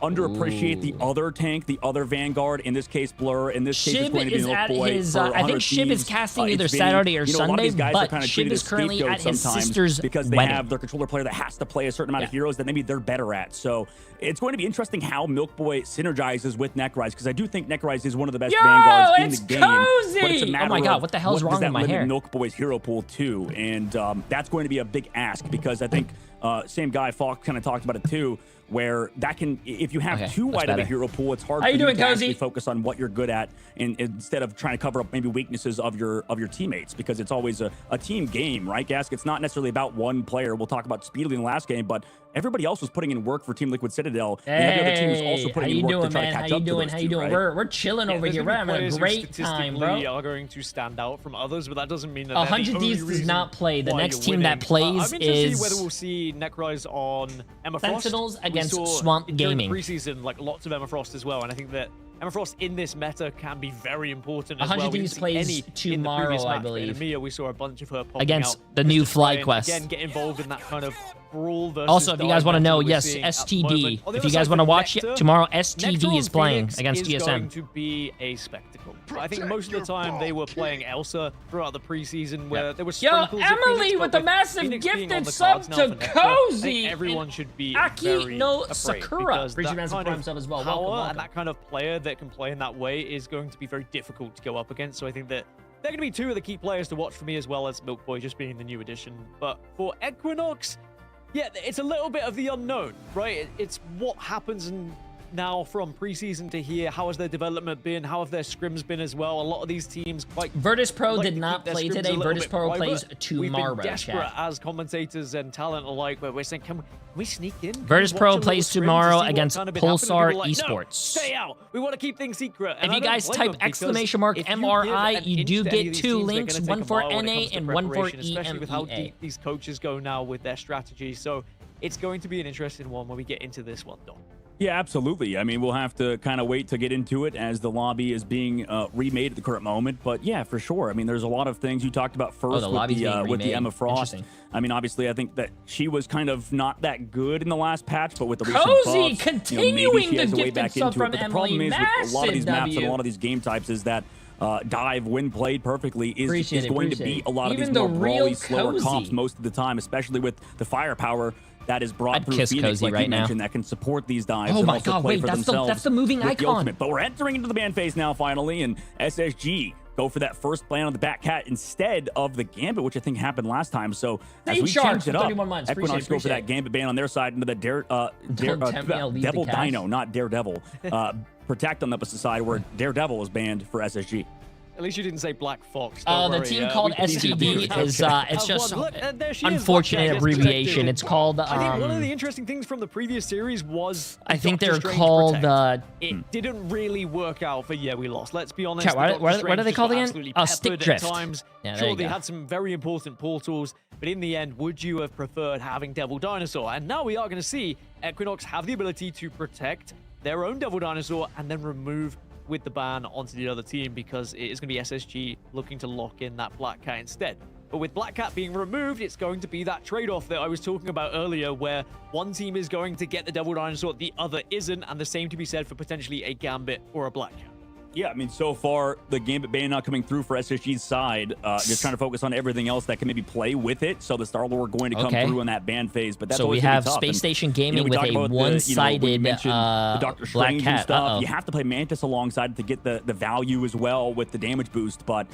underappreciate the other tank, the other Vanguard. In this case, Blur. In this case, it's Shiv going to be is Milk at Boy. his. for I 100 think Shiv is Thieves. casting It's either Vinny. Saturday or You know, a lot of Sunday, these guys are but kind of Shiv treated is as currently at scapegoats his sometimes sister's because they wedding. have their controller player that has to play a certain amount of heroes that maybe they're better at. So it's going to be interesting how Milk Boy synergizes with Necrise, because I do think Necrise is one of the best Vanguards in it's the game. cozy! But it's a matter Oh my God, of what the hell's does wrong that with my limit hair? Milk Boy's hero pool too, and that's going to be a big ask, because I think same guy Fox kind of talked about it too. where that can, if you have too wide of a hero pool, it's hard How for you you doing, to actually Cozy? focus on what you're good at, and instead of trying to cover up maybe weaknesses of your teammates, because it's always a team game, right, Gask? It's not necessarily about one player. We'll talk about Speedily in the last game, but everybody else was putting in work for Team Liquid Citadel, and every other team was also How putting in you work doing, to try man? to How catch you up to doing? those How you two, doing? right? We're chilling over there's here. gonna We're be having a players who great time, bro. statistically are going to stand out from others, but that doesn't mean that 100 Thieves does not play. The next team that plays I'm interested to is see whether we'll see Necrise on Emma Frost. Sentinels We against saw Swamp during Gaming. Preseason, like lots of Emma Frost as well, and I think that Emma Frost in this meta can be very important as 100 well. We didn't Thieves see plays any in the tomorrow, previous I match, but believe. in EMEA, we saw a bunch of her popping Against out the just new to try Fly and, Quest. Again, get involved in that kind of brawl versus Also, if you guys want to dive know, battle we're yes, seeing at the STD. moment. On the If other you side guys for want to watch Nectar, it, tomorrow Nectar STD on is playing Phoenix against is TSM. going to be a spectacle. I think most of the time they were playing Elsa throughout the preseason, where there was Yo, sprinkles of Emily Phoenix, with but the massive Phoenix being on gifted the sub cards now to for Nectar, I Cozy. think everyone should be Aki very no afraid, Sakura. because Appreciate that you kind Prime of sub as well. power Welcome. and that kind of player that can play in that way is going to be very difficult to go up against. So I think that they're going to be two of the key players to watch for me, as well as Milk Boy just being the new addition. But for Equinox, yeah, it's a little bit of the unknown, right? It's what happens now from preseason to here. How has their development been? How have their scrims been as well? A lot of these teams quite... Virtus Pro like did to not keep their play scrims today. a little Virtus bit Pro private. plays tomorrow, We've been desperate chat. as commentators and talent alike, where we're saying, can we sneak in? Can Virtus we Pro watch a little plays scrim to tomorrow see what's against kind of been happening? Pulsar People are like, no, Esports. stay out. We want to keep things secret. If And I you don't guys blame type them, because exclamation mark if you give MRI, an you inch do to any get of these two teams, they're links, gonna one take a for mile when it NA comes to and one for preparation, especially with how EMEA. deep these coaches go now with their strategy. So it's going to be an interesting one when we get into this one, Don. Yeah, absolutely. I mean, we'll have to kind of wait to get into it as the lobby is being remade at the current moment. But yeah, for sure. I mean, there's a lot of things you talked about first the lobby's being with the remade. Emma Frost. Interesting. I mean, obviously, I think that she was kind of not that good in the last patch, but with the recent Cozy buffs, continuing maybe she has the a way gifted back sub into it. from But the Emily. problem is with a lot of these Massive maps and a W. lot of these game types is that dive, when played perfectly, is going to beat a lot of Even these more the real brawly, slower Cozy. comps most of the time, especially with the firepower that is brought I'd through kiss Phoenix, Cozy like right you now. mentioned, that can support these dives Oh and my also God, play wait, for that's the themselves moving with the icon. ultimate. But we're entering into the ban phase now, finally, and SSG go for that first plan on the Bat Cat instead of the Gambit, which I think happened last time. So as Sage we Shark changed for it up, 31 months. Equinox go for Appreciate that Gambit ban on their side into the tempt me, I'll leave Devil the cast. Dino, not Daredevil. Protect on the opposite side, where Daredevil is banned for SSG. At least you didn't say Black Fox. The team called STD is it's just unfortunate abbreviation. It's called I think one of the interesting things from the previous series was I think Doctor they're Strange called Protect. It didn't really work out for We Lost. Let's be honest. Chat, what Doctor are Strange they just called got again? absolutely Oh, Stick peppered Drift. At times. Yeah, there Sure, you they go. had some very important portals, but in the end, would you have preferred having Devil Dinosaur? And now we are going to see Equinox have the ability to protect their own Devil Dinosaur and then remove with the ban onto the other team, because it is going to be SSG looking to lock in that Black Cat instead. But with Black Cat being removed, it's going to be that trade-off that I was talking about earlier, where one team is going to get the Devil Dinosaur, the other isn't, and the same to be said for potentially a Gambit or a Black Cat. Yeah, I mean, so far, the Gambit ban not coming through for SSG's side. Just trying to focus on everything else that can maybe play with it. So the Star-Lord going to come through in that ban phase. But that's so we always gonna have be tough. Space And, Station Gaming we with talk a about one-sided the Doctor Black Strange Cat. and stuff. You have to play Mantis alongside to get the value as well with the damage boost. But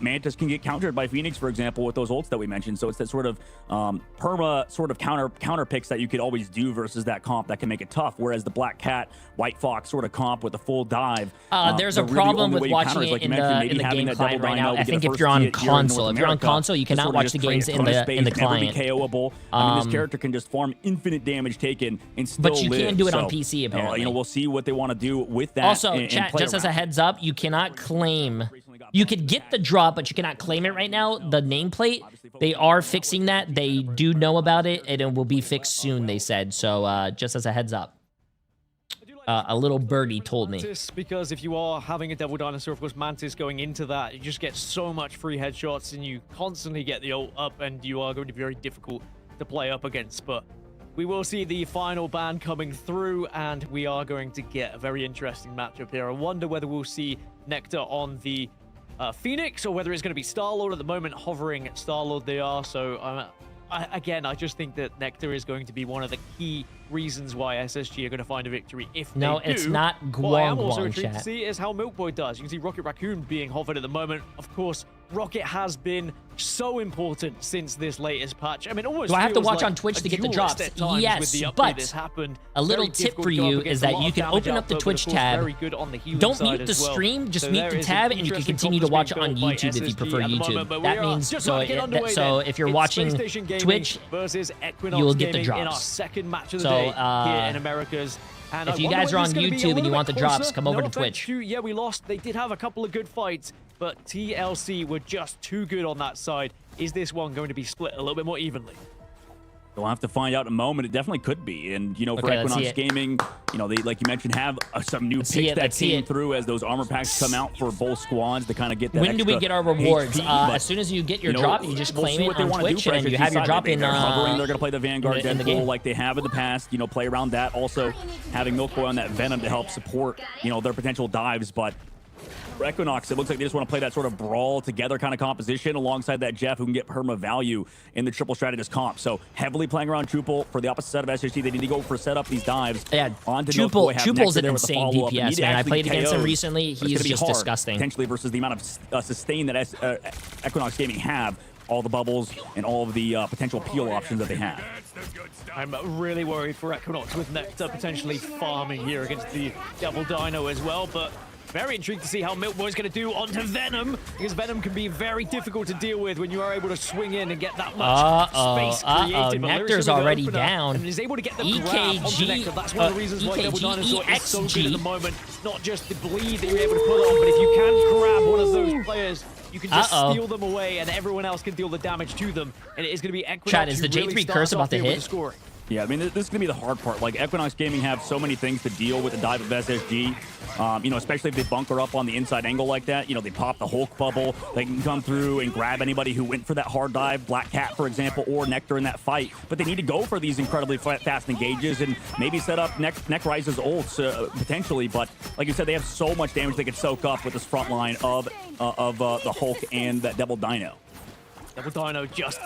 Mantis can get countered by Phoenix, for example, with those ults that we mentioned. So it's that sort of perma sort of counter picks that you could always do versus that comp that can make it tough. Whereas the Black Cat, White Fox sort of comp with a full dive. There's a problem with watching it in the game client right now. I think if you're on console, you cannot watch the games in the client. KOable. I mean, this character can just farm infinite damage taken and still But you live. can do it on PC, apparently. We'll see what they want to do with that. Also, chat, just as a heads up, you cannot claim. You could get the drop, but you cannot claim it right now. The nameplate, they are fixing that. They do know about it, and it will be fixed soon, they said. So just as a heads up. A little birdie told me. Because if you are having a Devil Dinosaur, of course, Mantis going into that, you just get so much free headshots, and you constantly get the ult up, and you are going to be very difficult to play up against. But we will see the final ban coming through, and we are going to get a very interesting matchup here. I wonder whether we'll see Nectar on the Phoenix, or whether it's going to be Star-Lord. At the moment, hovering at Star-Lord they are, so again, I just think that Nectar is going to be one of the key reasons why SSG are going to find a victory if they do. It's not What I am also Guang intrigued to chat. see is how Milk Boy does. You can see Rocket Raccoon being hovered at the moment. Of course, Rocket has been so important since this latest patch. I mean, almost Do I have to feels watch like on Twitch a to get the duelist drops? at times Yes, with the update but that's happened. a little Very tip difficult for to go up you against is a that lot you of can damage open up the output, but Twitch of course tab. very good on the healing Don't side mute the as well. stream, just So mute there the is tab, an and you can interesting continue to comp watch that's it being on built by YouTube if you SSG prefer at the YouTube. moment, but That we are means just so about to get underway so then. if you're It's watching Space Station Gaming Twitch, versus Equinox you will get the Gaming in our drops. second match of the So, day here in Americas. And if I you wonder guys whether are it's on gonna be a YouTube and little you want bit the drops, closer. come over No to offense Twitch. Yeah, we lost. They did have a couple of good fights, but TLC were just too good on that side. Is this one going to be split a little bit more evenly? We'll have to find out in a moment. It definitely could be. And, you know, for Okay, let's see Equinox it. Gaming, you know, they, like you mentioned, have some new Let's see picks it, that let's see came it. through as those armor packs come out for both squads to kind of get that When do we extra get our rewards? HP, but, As soon as you get your you know, drop, you just we'll claim see it what they on wanna do Twitch, for and you SSG have your side. drop They're in. hovering. They're going to play the Vanguard in the Deadpool game. like they have in the past. You know, play around that. Also, having Milkboy on that Venom to help support, you know, their potential dives. But for Equinox, it looks like they just want to play that sort of brawl together kind of composition alongside that Jeff who can get perma value in the triple strategist comp. So heavily playing around Chupel for the opposite side of SSG. They need to go for set up these dives. Yeah, onto Chupel, Milkboy, have Chupel's Nectar an there with the insane follow-up, and DPS, need to man. I actually played against him KOs. recently. But it's He's gonna be just hard, disgusting. Potentially versus the amount of sustain that Equinox Gaming have. All the bubbles and all of the potential peel options that they have. I'm really worried for Equinox with Nectar potentially farming here against the Devil Dino as well, but very intrigued to see how Milkboy's going to do onto Venom, because Venom can be very difficult to deal with when you are able to swing in and get that much space created. But Nectar's Lyric's gonna already open up down. and is able to get the grab onto Nectar. That's one of the reasons why Devil Dinosaur is so good at the moment. Not just the bleed that you're able to put on, but if you can grab one of those players, you can just steal them away, and everyone else can deal the damage to them. And it is going to be Equinox. Chat, is the who really J3 starts curse about off to here with hit? the scoring. Yeah, I mean, this is going to be the hard part. Like, Equinox Gaming have so many things to deal with the dive of SSG. You know, especially if they bunker up on the inside angle like that. You know, they pop the Hulk bubble. They can come through and grab anybody who went for that hard dive, Black Cat, for example, or Nectar in that fight. But they need to go for these incredibly fast engages and maybe set up Neckrise's ults, potentially. But like you said, they have so much damage they could soak up with this front line of the Hulk and that Devil Dino. Devil Dino just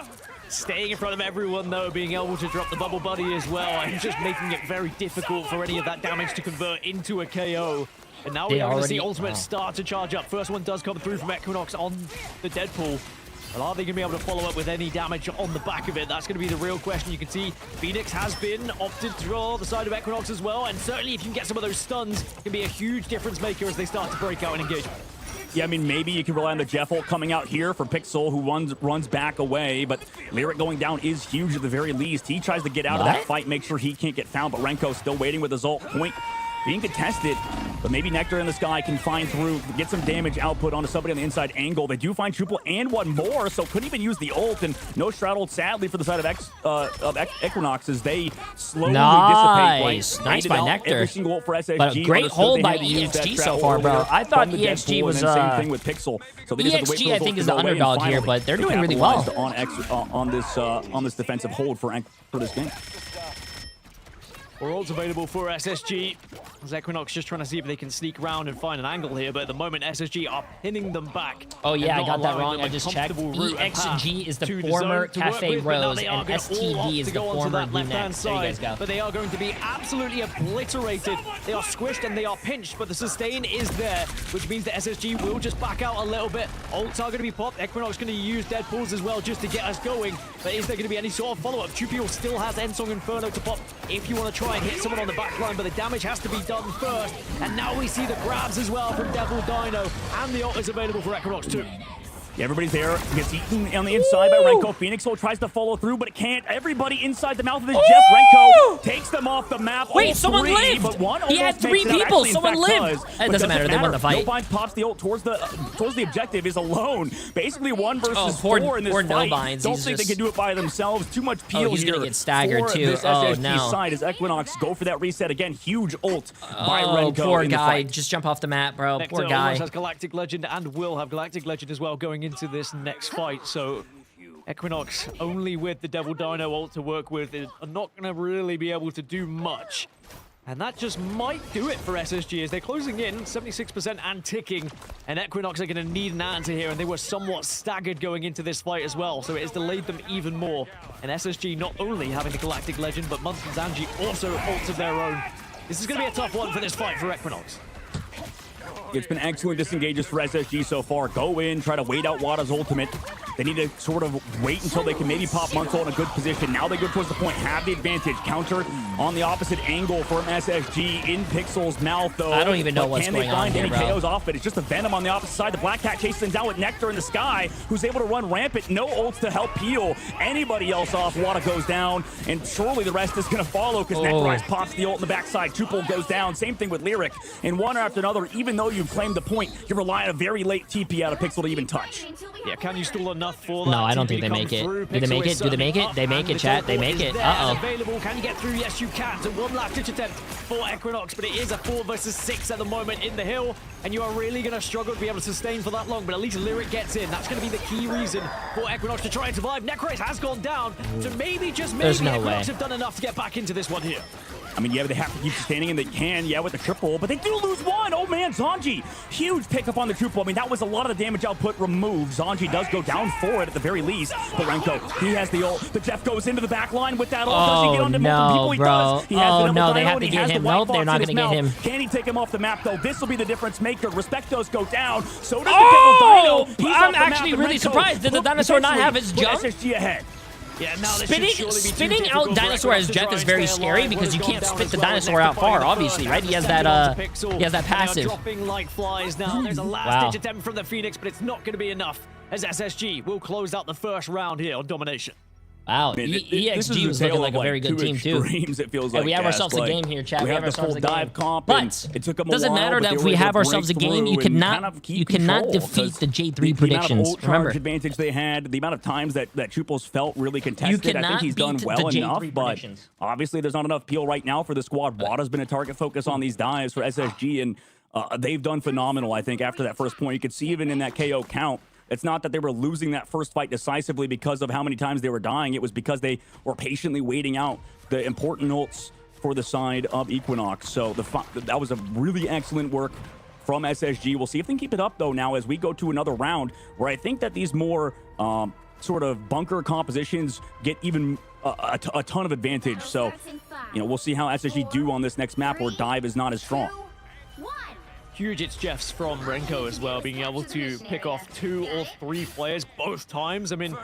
staying in front of everyone, though, being able to drop the bubble buddy as well, and just making it very difficult for any of that damage to convert into a KO. And now we're going to see Ultimate start to charge up. First one does come through from Equinox on the Deadpool. But are they going to be able to follow up with any damage on the back of it? That's going to be the real question. You can see Phoenix has been opted to draw the side of Equinox as well, and certainly if you can get some of those stuns, it can be a huge difference maker as they start to break out and engage. Yeah, I mean, maybe you can rely on the Jeff ult coming out here for Pixel, who runs back away, but Lyric going down is huge at the very least. He tries to get out of that fight, make sure he can't get found, but Renko still waiting with his ult. Point being contested, but maybe Nectar in the sky can find through, get some damage output onto somebody on the inside angle. They do find Chupel and one more, so couldn't even use the ult, and no Shroud ult, sadly, for the side of Equinox as they slowly dissipate. Nice by Nectar. Every single ult for SSG. But a great hold by EXG so far, bro. I thought EXG was same thing with Pixel. So they just have to wait for EXG, I think, is the underdog here, but they're doing really well on this defensive hold for this game. More ults available for SSG. As Equinox just trying to see if they can sneak around and find an angle here, but at the moment SSG are pinning them back. Oh yeah, I got that wrong. I just checked. EXG is the former Cafe Rose, and STD is the former D-Next. There you guys go. But they are going to be absolutely obliterated. They are squished and they are pinched, but the sustain is there, which means that SSG will just back out a little bit. Ults are going to be popped. Equinox going to use Deadpools as well just to get us going. But is there going to be any sort of follow-up? Chupel still has Ensong Inferno to pop if you want to try and hit someone on the back line, but the damage has to be done first. And now we see the grabs as well from Devil Dino, and the ult is available for Equinox too. Yeah, everybody's there. Gets eaten on the inside by Renko. Phoenix ult tries to follow through, but it can't. Everybody inside the mouth of this Jeff. Renko takes them off the map. Wait, someone lived! But one he had 3 people! Someone lived! It doesn't matter, they won the fight. Novine pops the ult towards the objective, is alone. Basically 1 versus 4 in this fight. Novines. Don't think they can do it by themselves. Too much peel he's here. gonna get staggered too. This SSG side as Equinox go for that reset again. Huge ult by Renko. Poor guy. Just jump off the map, bro. Nectar Poor guy. has Galactic Legend and will have Galactic Legend as well going into this next fight. So Equinox only with the Devil Dino ult to work with are not going to really be able to do much. And that just might do it for SSG as they're closing in 76% and ticking. And Equinox are going to need an answer here, and they were somewhat staggered going into this fight as well, so it has delayed them even more. And SSG not only having the Galactic Legend, but Munt and Zanji also ults of their own. This is going to be a tough one for this fight for Equinox. It's been excellent disengages for SSG so far. Go in, try to wait out Wada's ultimate. They need to sort of wait until they can maybe pop Munsol in a good position. Now they go towards the point, have the advantage. Counter on the opposite angle from SSG in Pixel's mouth, though. I don't even know what's going on here, Can they find any bro. KOs off it? It's just the Venom on the opposite side. The Black Cat chasing down with Nectar in the sky, who's able to run rampant. No ults to help peel anybody else off. Wada goes down, and surely the rest is going to follow because Nectar pops the ult in the backside. Tupel goes down. Same thing with Lyric. And one after another, even though you've claimed the point, you rely on a very late TP out of Pixel to even touch. Yeah, can you stall enough for that? No, I don't think they make it. Do they make it? Do they make it? They make it, chat. They make it. Uh-oh. Available. Can you get through? Yes, you can. So one last ditch attempt for Equinox, but it is a 4 versus 6 at the moment in the hill, and you are really going to struggle to be able to sustain for that long, but at least Lyric gets in. That's going to be the key reason for Equinox to try and survive. Necrorace has gone down, so maybe, just maybe, There's no Equinox way. have done enough to get back into this one here. I mean, yeah, they have to keep sustaining, and they can, yeah, with the triple, but they do lose one. Oh, man, Zanji. Huge pickup on the triple. I mean, that was a lot of the damage output removed. Zanji does go down for it at the very least. Lorenko, he has the ult. The Jeff goes into the back line with that ult. Does he get onto multiple people? He does. He has the no, double they dino, have and to he get has him. the white Nope, they're box not in his going to get mouth. him. Can he take him off the map, though? This will be the difference maker. Respectos go down. So does the Pickle Dino. He's off I'm the map, actually and really Renko surprised. Did the dinosaur not have his potentially jump? put SSG ahead. Yeah, now this should surely be too Spitting difficult out for dinosaur Equinox as to Jeff try is and very stay scary alive. because you Wada's can't gone spit the down as well. dinosaur out Nectar far, fighting obviously, first. right? He has Sending that on to Pixel. he has that They are passive. dropping like flies now. There's a Wow. last ditch attempt from the Phoenix, but it's not going to be enough as SSG will close out the first round here on domination. Wow, Man, this EXG is was tale looking like of, a very good two team too. extremes, it feels Hey, like. we have Cass. ourselves a Like, game here, chat. We We have have the full ourselves a game. dive comp, But and it took them a doesn't while, matter but that they if were we able have to ourselves a break game, you through and cannot kind of keep you cannot control, defeat 'cause the J3 the amount of predictions. ult charge Remember, advantage they had, the amount of times that Chupos felt really contested. I think cannot he's done beat well the enough, J3 but predictions. obviously there's not enough peel right now for the squad. Wada's been a target focus on these dives for SSG, and they've done phenomenal. I think after that first point, you could see even in that KO count. It's not that they were losing that first fight decisively because of how many times they were dying. It was because they were patiently waiting out the important ults for the side of Equinox. So that was a really excellent work from SSG. We'll see if they can keep it up, though, now as we go to another round where I think that these more sort of bunker compositions get even a ton of advantage. So, we'll see how SSG do on this next map where dive is not as strong. Huge it's Jeffs from Renko as well, being able to pick off 2 or 3 players both times. I mean,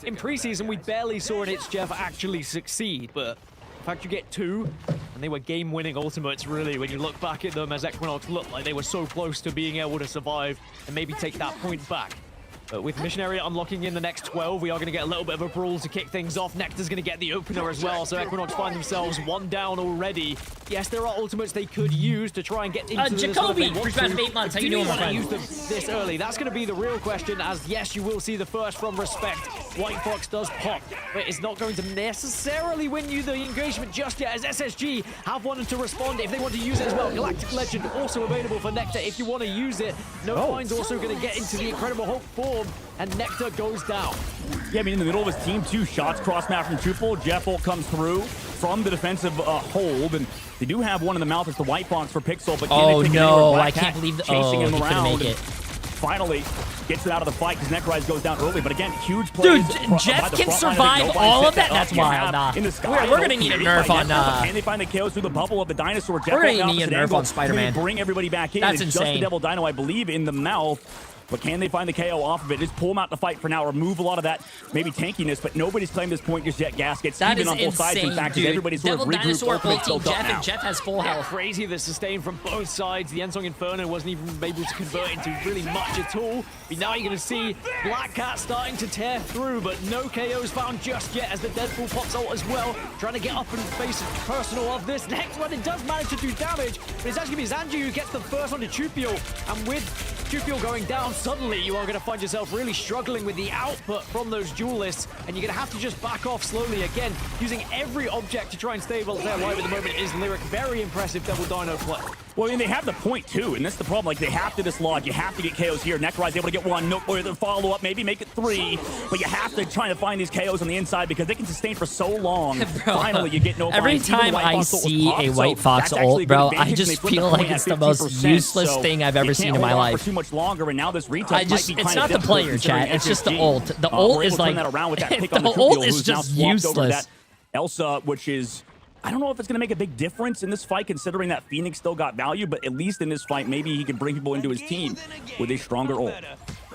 in preseason, we barely saw an It's Jeff actually succeed, but the fact you get 2, and they were game-winning ultimates, really, when you look back at them as Equinox looked like they were so close to being able to survive and maybe take that point back. But with Missionary unlocking in the next 12, we are going to get a little bit of a brawl to kick things off. Nectar's going to get the opener as well, so Equinox find themselves 1 down already. Yes, there are ultimates they could use to try and get into this. Jacoby, first round of 8 months. How you doing, my friend? Use them this early. That's going to be the real question, as yes, you will see the first from Respect. White Fox does pop, but it's not going to necessarily win you the engagement just yet, as SSG have wanted to respond if they want to use it as well. Galactic Legend also available for Nectar if you want to use it. No Fine's also going to get into the Incredible Hulk form, and Nectar goes down. Yeah, I mean, in the middle of his team, 2 shots cross map from Tupel. Jeff ult comes through from the defensive hold, and they do have one in the mouth. It's the White Fox for Pixel, but can they take it anywhere? Black Cat chasing him around. Make it. Finally gets it out of the fight because Necrise goes down early, but again, huge plays. Dude, Jeff can survive all of that? That's wild. Nah. In the sky, We're gonna need a nerf on. Can they find the KOs through the bubble of the dinosaur? We're gonna need a nerf on Spider-Man. Bring everybody back in. That's It's insane. just the Devil Dino, I believe, in the mouth. But can they find the KO off of it? Just pull him out the fight for now. Remove a lot of that maybe tankiness, but nobody's claimed this point just yet. Gaskets That even is on both sides, in fact, because everybody's sort of regrouped ultimates built up now. and Jeff has full health. Crazy the sustain from both sides. The Ensong Inferno wasn't even able to convert into really much at all. But now you're going to see Black Cat starting to tear through, but no KOs found just yet as the Deadpool pops ult as well. Trying to get up and face personal of this. Next one, it does manage to do damage, but it's actually going to be Zanji who gets the first onto Chupio. And with Chupio going down, suddenly you are going to find yourself really struggling with the output from those duelists, and you're going to have to just back off slowly. Again, using every object to try and stay alive at the moment is Lyric. Very impressive Devil Dino play. Well, I mean, they have the point, too, and that's the problem. Like, they have to dislodge. You have to get KOs here. Necrise able to get 1. No, or the follow-up, maybe make it 3. But you have to try to find these KOs on the inside because they can sustain for so long. Finally, you get no Every time I see a White Fox ult, bro, I just feel like it's the most useless thing I've ever seen in my life. For too much longer, and now this retouch might be it's kind not of the player, chat. It's just the ult. The ult is like the ult is just useless. Elsa, which is I don't know if it's going to make a big difference in this fight, considering that Phoenix still got value, but at least in this fight, maybe he can bring people into his team with a stronger ult.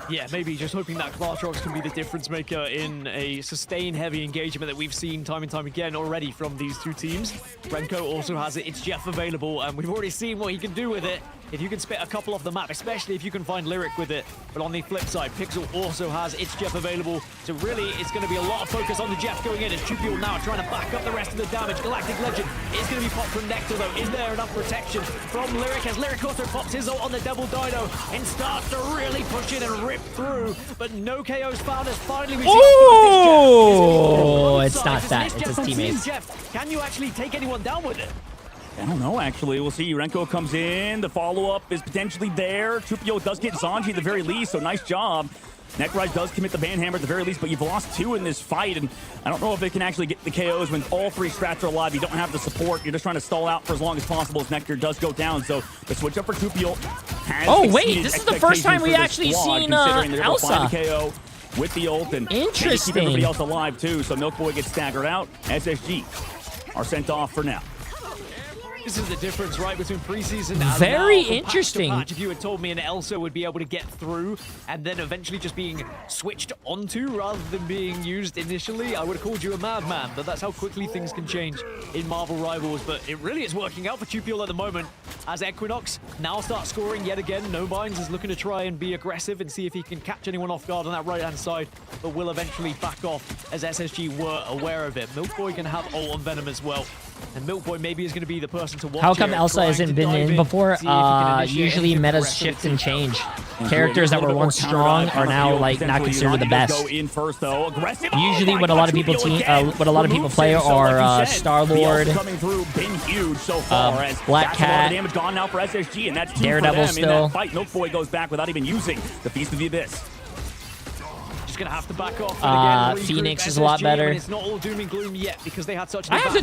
Yeah, maybe just hoping that Glassrocks can be the difference maker in a sustain-heavy engagement that we've seen time and time again already from these two teams. Renko also has it. It's Jeff available, and we've already seen what he can do with it. If you can spit a couple off the map, especially if you can find Lyric with it. But on the flip side, Pixel also has It's Jeff available. So really, it's going to be a lot of focus on the Jeff going in. As Jupil now trying to back up the rest of the damage. Galactic Legend is going to be popped from Nectar, though. Is there enough protection from Lyric? As Lyric also pops his ult on the double dino and starts to really push in and rip through. But no KOs found as finally we see it's not that. It's his teammates. Jeff, can you actually take anyone down with it? I don't know, actually. We'll see. Renko comes in. The follow-up is potentially there. Chupio does get Zanji at the very least, so nice job. Necrise does commit the Banhammer at the very least, but you've lost 2 in this fight, and I don't know if they can actually get the KOs when all 3 strats are alive. You don't have the support. You're just trying to stall out for as long as possible as Nectar does go down, so the switch up for Chupio has this is the first time we actually seen Elsa. KO with the ult, and interesting. Keep everybody else alive, too, so Milkboy gets staggered out. SSG are sent off for now. This is the difference, right, between preseason and very now, from interesting. Patch to patch. If you had told me an Elsa would be able to get through and then eventually just being switched onto rather than being used initially, I would have called you a madman. But that's how quickly things can change in Marvel Rivals. But it really is working out for Chupil at the moment as Equinox now starts scoring yet again. No Binds is looking to try and be aggressive and see if he can catch anyone off guard on that right-hand side, but will eventually back off as SSG were aware of it. Milkboy can have ult on Venom as well. And Milkboy maybe is going to be the person to watch. How come here, Elsa hasn't been in before? Usually metas shift and change. Characters that were once strong are now like not considered the best. Usually, what a lot of people play are Star-Lord, Black Cat, damage gone now for SSG, and that's Daredevil still. Milkboy goes back without even using the Feast of the Abyss. Just gonna have to back off. Phoenix is a lot better. It's not all doom and gloom yet because they had such. I have to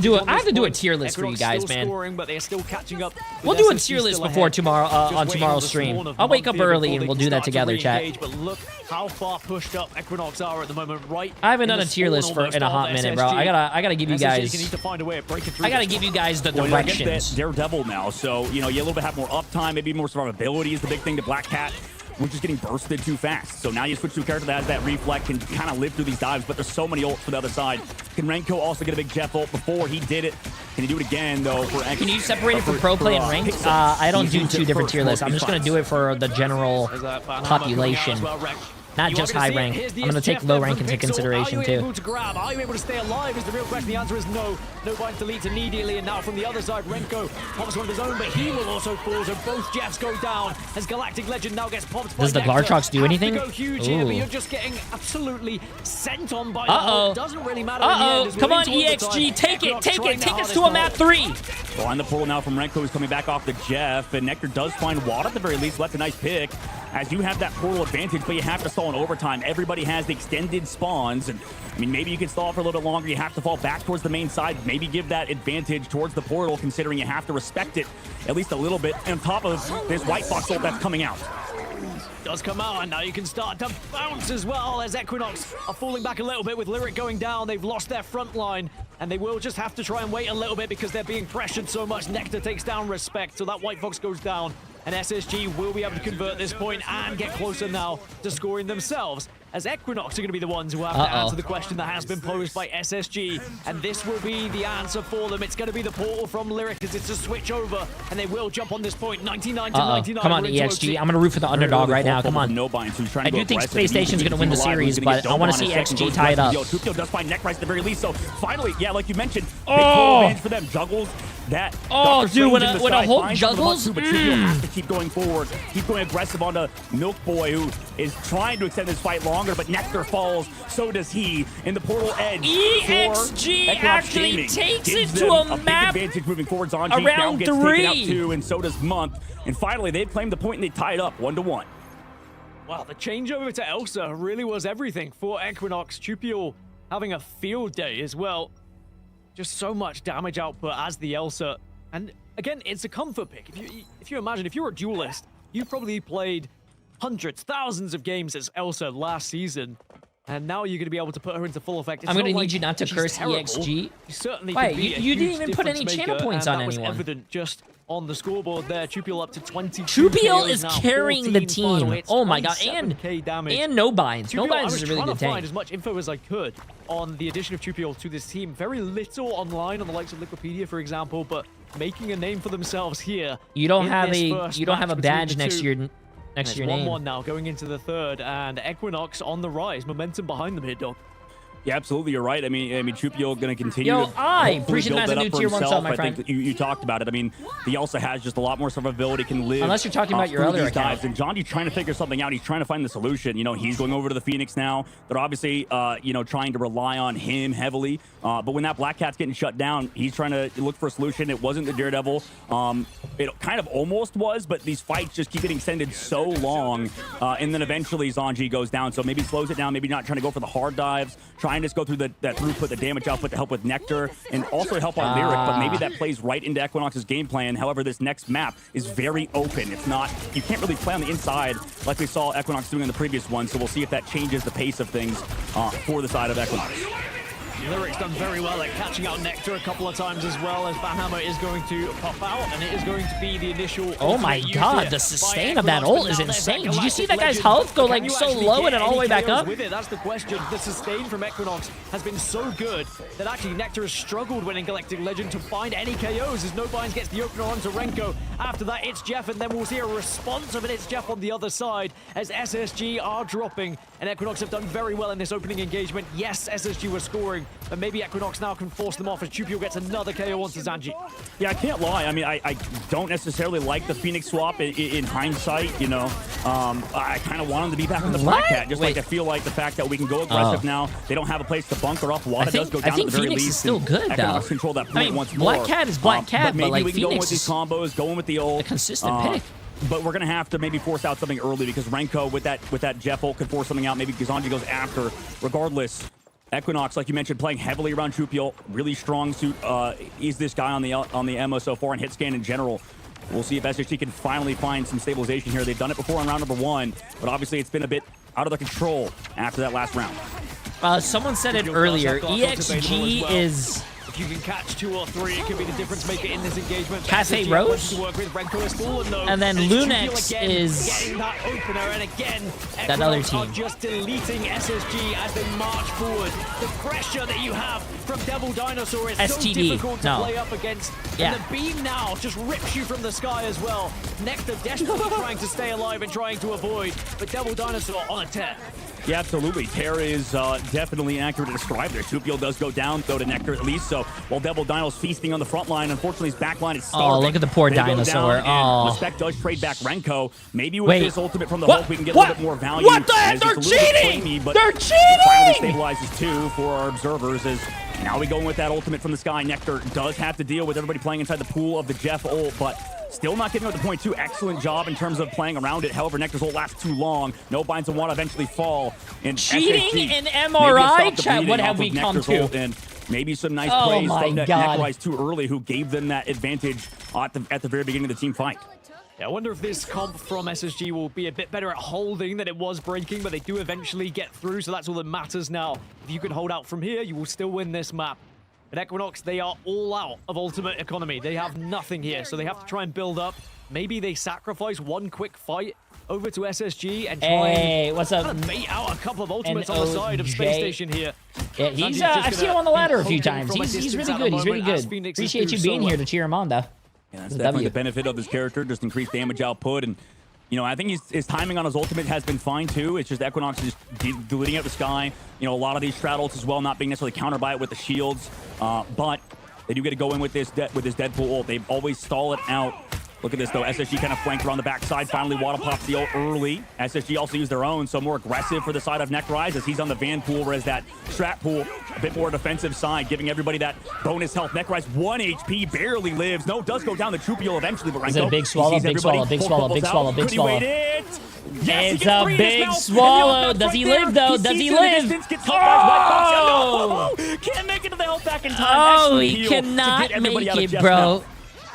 do a tier list for you guys, man. Scoring, but they're still catching up. We'll do a tier list before tomorrow on tomorrow's stream. I'll wake up early and we'll do that together, chat. But look how far pushed up Equinox are at the moment, right? I haven't done a tier list in a hot minute, bro. I gotta give you guys. I gotta give you guys the directions. Daredevil now, so you know you a little bit have more uptime, maybe more survivability is the big thing to Black Cat. We're just getting bursted too fast. So now you switch to a character that has that reflect, can kind of live through these dives, but there's so many ults for the other side. Can Renko also get a big Jeff ult before he did it? Can he do it again, though? Can you separate it for pro play and ranked? I don't do 2 different tier lists. I'm just going to do it for the general population. Not just high rank. I'm going to take low rank into consideration, too. Are you able to stay alive is the real question. The answer is no. No bind deletes immediately, and now from the other side, Renko pops one of his own, but he will also fall, so both Jeffs go down as Galactic Legend now gets popped by Does the Glartrox do anything? Go huge here, but you're just getting absolutely sent on by the doesn't really matter. Come on, EXG, take it, take us to a map 3. Behind the portal now from Renko, who's coming back off the Jeff, and Nectar does find Watt at the very least, so that's a nice pick. As you have that portal advantage, but you have to stall in overtime. Everybody has the extended spawns, and I mean, maybe you can stall for a little bit longer. You have to fall back towards the main side. Maybe give that advantage towards the portal, considering you have to respect it at least a little bit. And on top of this White Fox ult that's coming out. Does come out, and now you can start to bounce as well as Equinox are falling back a little bit with Lyric going down. They've lost their front line, and they will just have to try and wait a little bit because they're being pressured so much. Nectar takes down Respect, so that White Fox goes down, and SSG will be able to convert this point and get closer now to scoring themselves, as Equinox are going to be the ones who have to answer the question that has been posed by SSG, and this will be the answer for them. It's going to be the portal from Lyric as it's a switch over, and they will jump on this point. 99 to 99. Come on, EXG. I'm going to root for the underdog right now. Come on. I do think Space Station's going to win the series, but I want to see XG tied up. Chupio does find Necrise at the very least, so finally, yeah, like you mentioned, big advantage for them. Juggles that. Dude, when a Hulk juggles, but Chupio has to keep going forward, keep going aggressive onto Milkboy, who is trying to extend this fight longer, but Nectar falls, so does he. In the portal edge, EXG actually takes it to a map advantage moving forward. Zanji now gets taken out too, and so does Month. And finally, they've claimed the point, and they tied up 1-1. Wow, the changeover to Elsa really was everything for Equinox. Chupio having a field day as well. Just so much damage output as the Elsa. And again, it's a comfort pick. If you imagine, if you're a duelist, you probably played hundreds, thousands of games as Elsa last season. And now you're going to be able to put her into full effect. I'm going to need you not to curse EXG. She certainly Wait, could be you didn't even put difference any channel maker, points and on that anyone. was evident just on the scoreboard there. Chupiel up to 22. Chupiel KOs is now, carrying the 14 final team. hits, Oh my god, 27k damage. and no binds. No Chupiel, binds is a really I good was trying to find tank. as much info as I could on the addition of Chupiel to this team. Very little online on the likes of Liquipedia, for example, but making a name for themselves here. You don't in have this a first you don't have a match between badge the next to two. your next to your It's name. 1-1 now going into the third, and Equinox on the rise. Momentum behind them here, Dog. Yeah, absolutely, you're right. I mean, Chupiel going to continue Yo, to I hopefully appreciate build the that massive up for new tier 1 himself. sub, my I friend. think that you talked about it. I mean, he also has just a lot more survivability, can live. Unless you're talking about your through other these account. dives. And Johnny's trying to figure something out. He's trying to find the solution. You know, he's going over to the Phoenix now. They're obviously, you know, trying to rely on him heavily. But when that Black Cat's getting shut down, he's trying to look for a solution. It wasn't the Daredevil. It kind of almost was, but these fights just keep getting extended so long. And then eventually Zanji goes down. So maybe slows it down. Maybe not trying to go for the hard dives. Trying to just go through that throughput, the damage output to help with Nectar and also help on Lyric. But maybe that plays right into Equinox's game plan. However, this next map is very open. It's not, you can't really play on the inside like we saw Equinox doing in the previous one. So we'll see if that changes the pace of things for the side of Equinox. Lyric's done very well at catching out Nectar a couple of times as well, as Banhammer is going to pop out, and it is going to be the initial. Oh my god, the sustain of that ult is insane. Did you see that guy's health go like so low and then all the way back up? With it? That's the question. The sustain from Equinox has been so good that actually Nectar has struggled when in Galactic Legend to find any KOs, as Nobines gets the opener onto Renko. After that, it's Jeff, and then we'll see a response of it. It's Jeff on the other side as SSG are dropping, and Equinox have done very well in this opening engagement. Yes, SSG was scoring, but maybe Equinox now can force them off as Chupiel gets another KO onto Zanji. Yeah, I can't lie. I mean, I don't necessarily like the Phoenix swap in hindsight, you know. I kind of want him to be back in the Black Cat. Just like I feel like the fact that we can go aggressive now. They don't have a place to bunker up. Wada does go down I think at the very Phoenix least. is still good, Equinox though. control that point I mean, once more. Black Cat is Black Cat, maybe but like we can go Phoenix with these combos, going with the ult. a consistent pick. But we're going to have to maybe force out something early because Renko with that Jeff ult could force something out. Maybe Zanji goes after. Regardless, Equinox, like you mentioned, playing heavily around Chupiel. Really strong suit is this guy on the Emma so far and hit scan in general. We'll see if SHT can finally find some stabilization here. They've done it before on round number 1, but obviously it's been a bit out of their control after that last round. Someone said it earlier. EXG is... If you can catch 2 or 3, it could be the difference maker in this engagement. Cafe SSG Rose. to work with. Renko is full and low. And then it's Lunex Chupiel again is getting that opener, and again that other Equinox are team. just deleting SSG as they march forward. The pressure that you have from Devil Dinosaur is so STD. difficult to No. play up against. Yeah. And the beam now just rips you from the sky as well. Nectar desperately trying to stay alive and trying to avoid, but Devil Dinosaur on a tear. Yeah, absolutely. Tear is definitely accurate to describe there. Chupiel does go down, though, to Nectar at least. So while Devil Dino's feasting on the front line, unfortunately his back line is starving. Oh, look at the poor They go Dinosaur. down, and Oh. Respect does trade back Renko. Maybe with Wait. this ultimate from the What? Hulk, we can get a What? little bit more value. What the heck? as They're it's a little bit cheating! flamey, but They're it finally cheating! stabilizes too for our observers as now we go in with that ultimate from the sky. Nectar does have to deal with everybody playing inside the pool of the Jeff ult, but still not getting out the point 2. Excellent job in terms of playing around it. However, Nectar's ult lasts too long. No binds and want to eventually fall. And Cheating SSG, in maybe MRI? stop the Chat, bleeding what off have of we come Nectar's to? ult, and maybe some nice Oh plays my from that God. Nectar too early who gave them that advantage at the very beginning of the team fight. Yeah, I wonder if this comp from SSG will be a bit better at holding than it was breaking, but they do eventually get through, so that's all that matters now. If you can hold out from here, you will still win this map. But Equinox, they are all out of ultimate economy. They have nothing here, so they have to try and build up. Maybe they sacrifice one quick fight over to SSG and try Hey, and what's up? kind of bait out a couple of ultimates on the side of Space Station here. Yeah, he's, Sanji's just I've seen him gonna on the ladder a be few poking times. from a He's distance really at the good. He's really moment as good. Phoenix is Appreciate you so being well. here to cheer him on, though. Yeah, that's definitely the benefit of this character, just increased damage output. And, you know, I think his timing on his ultimate has been fine, too. It's just Equinox is just deleting out the sky. You know, a lot of these strat ults as well, not being necessarily countered by it with the shields. But they do get to go in with this Deadpool ult. They always stall it out. Look at this, though. SSG kind of flanked around the backside. Finally, Wada pops the ult early. SSG also used their own, so more aggressive for the side of Necrise as he's on the Van pool, whereas that Strat pool, a bit more defensive side, giving everybody that bonus health. Necrise, 1 HP, barely lives. No, does go down the Chupiel eventually, but Renko, Is it a big swallow? Big swallow, big swallow, big swallow, big swallow. Yes, it's a big swallow. Does he live, though? Does he live? Oh! Can't make it to the health back in time. Oh, Excellent he heal to cannot get everybody make out of it, Jeff bro. now.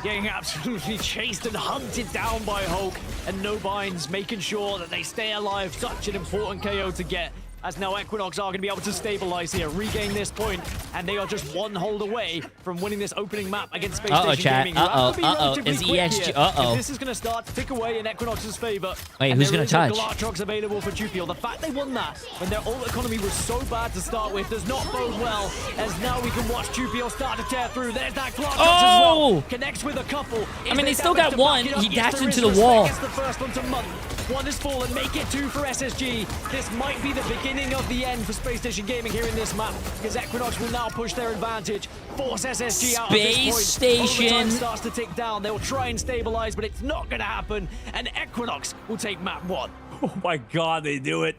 Getting absolutely chased and hunted down by Hulk, and Nobines making sure that they stay alive. Such an important KO to get. as now Equinox are going to be able to stabilize here, regain this point, and they are just one hold away from winning this opening map against Space Station chat. Gaming. Is EXG? This is going to start to tick away in Equinox's favor. Wait, who's going to touch? Glatrox available for Jupil. The fact they won that when their ult economy was so bad to start with does not bode well, as now we can watch Jupil start to tear through. There's that Glatrox as well. Connects with a couple. I mean, they still got one. He dashed into the wall. Gets the first one to Month. One is fallen, make it 2 for SSG. This might be the beginning of the end for Space Station Gaming here in this map, because Equinox will now push their advantage, force SSG out of this point. Space Station Overtime starts to tick down. They will try and stabilize, but it's not going to happen, and Equinox will take map 1. Oh my God, they do it.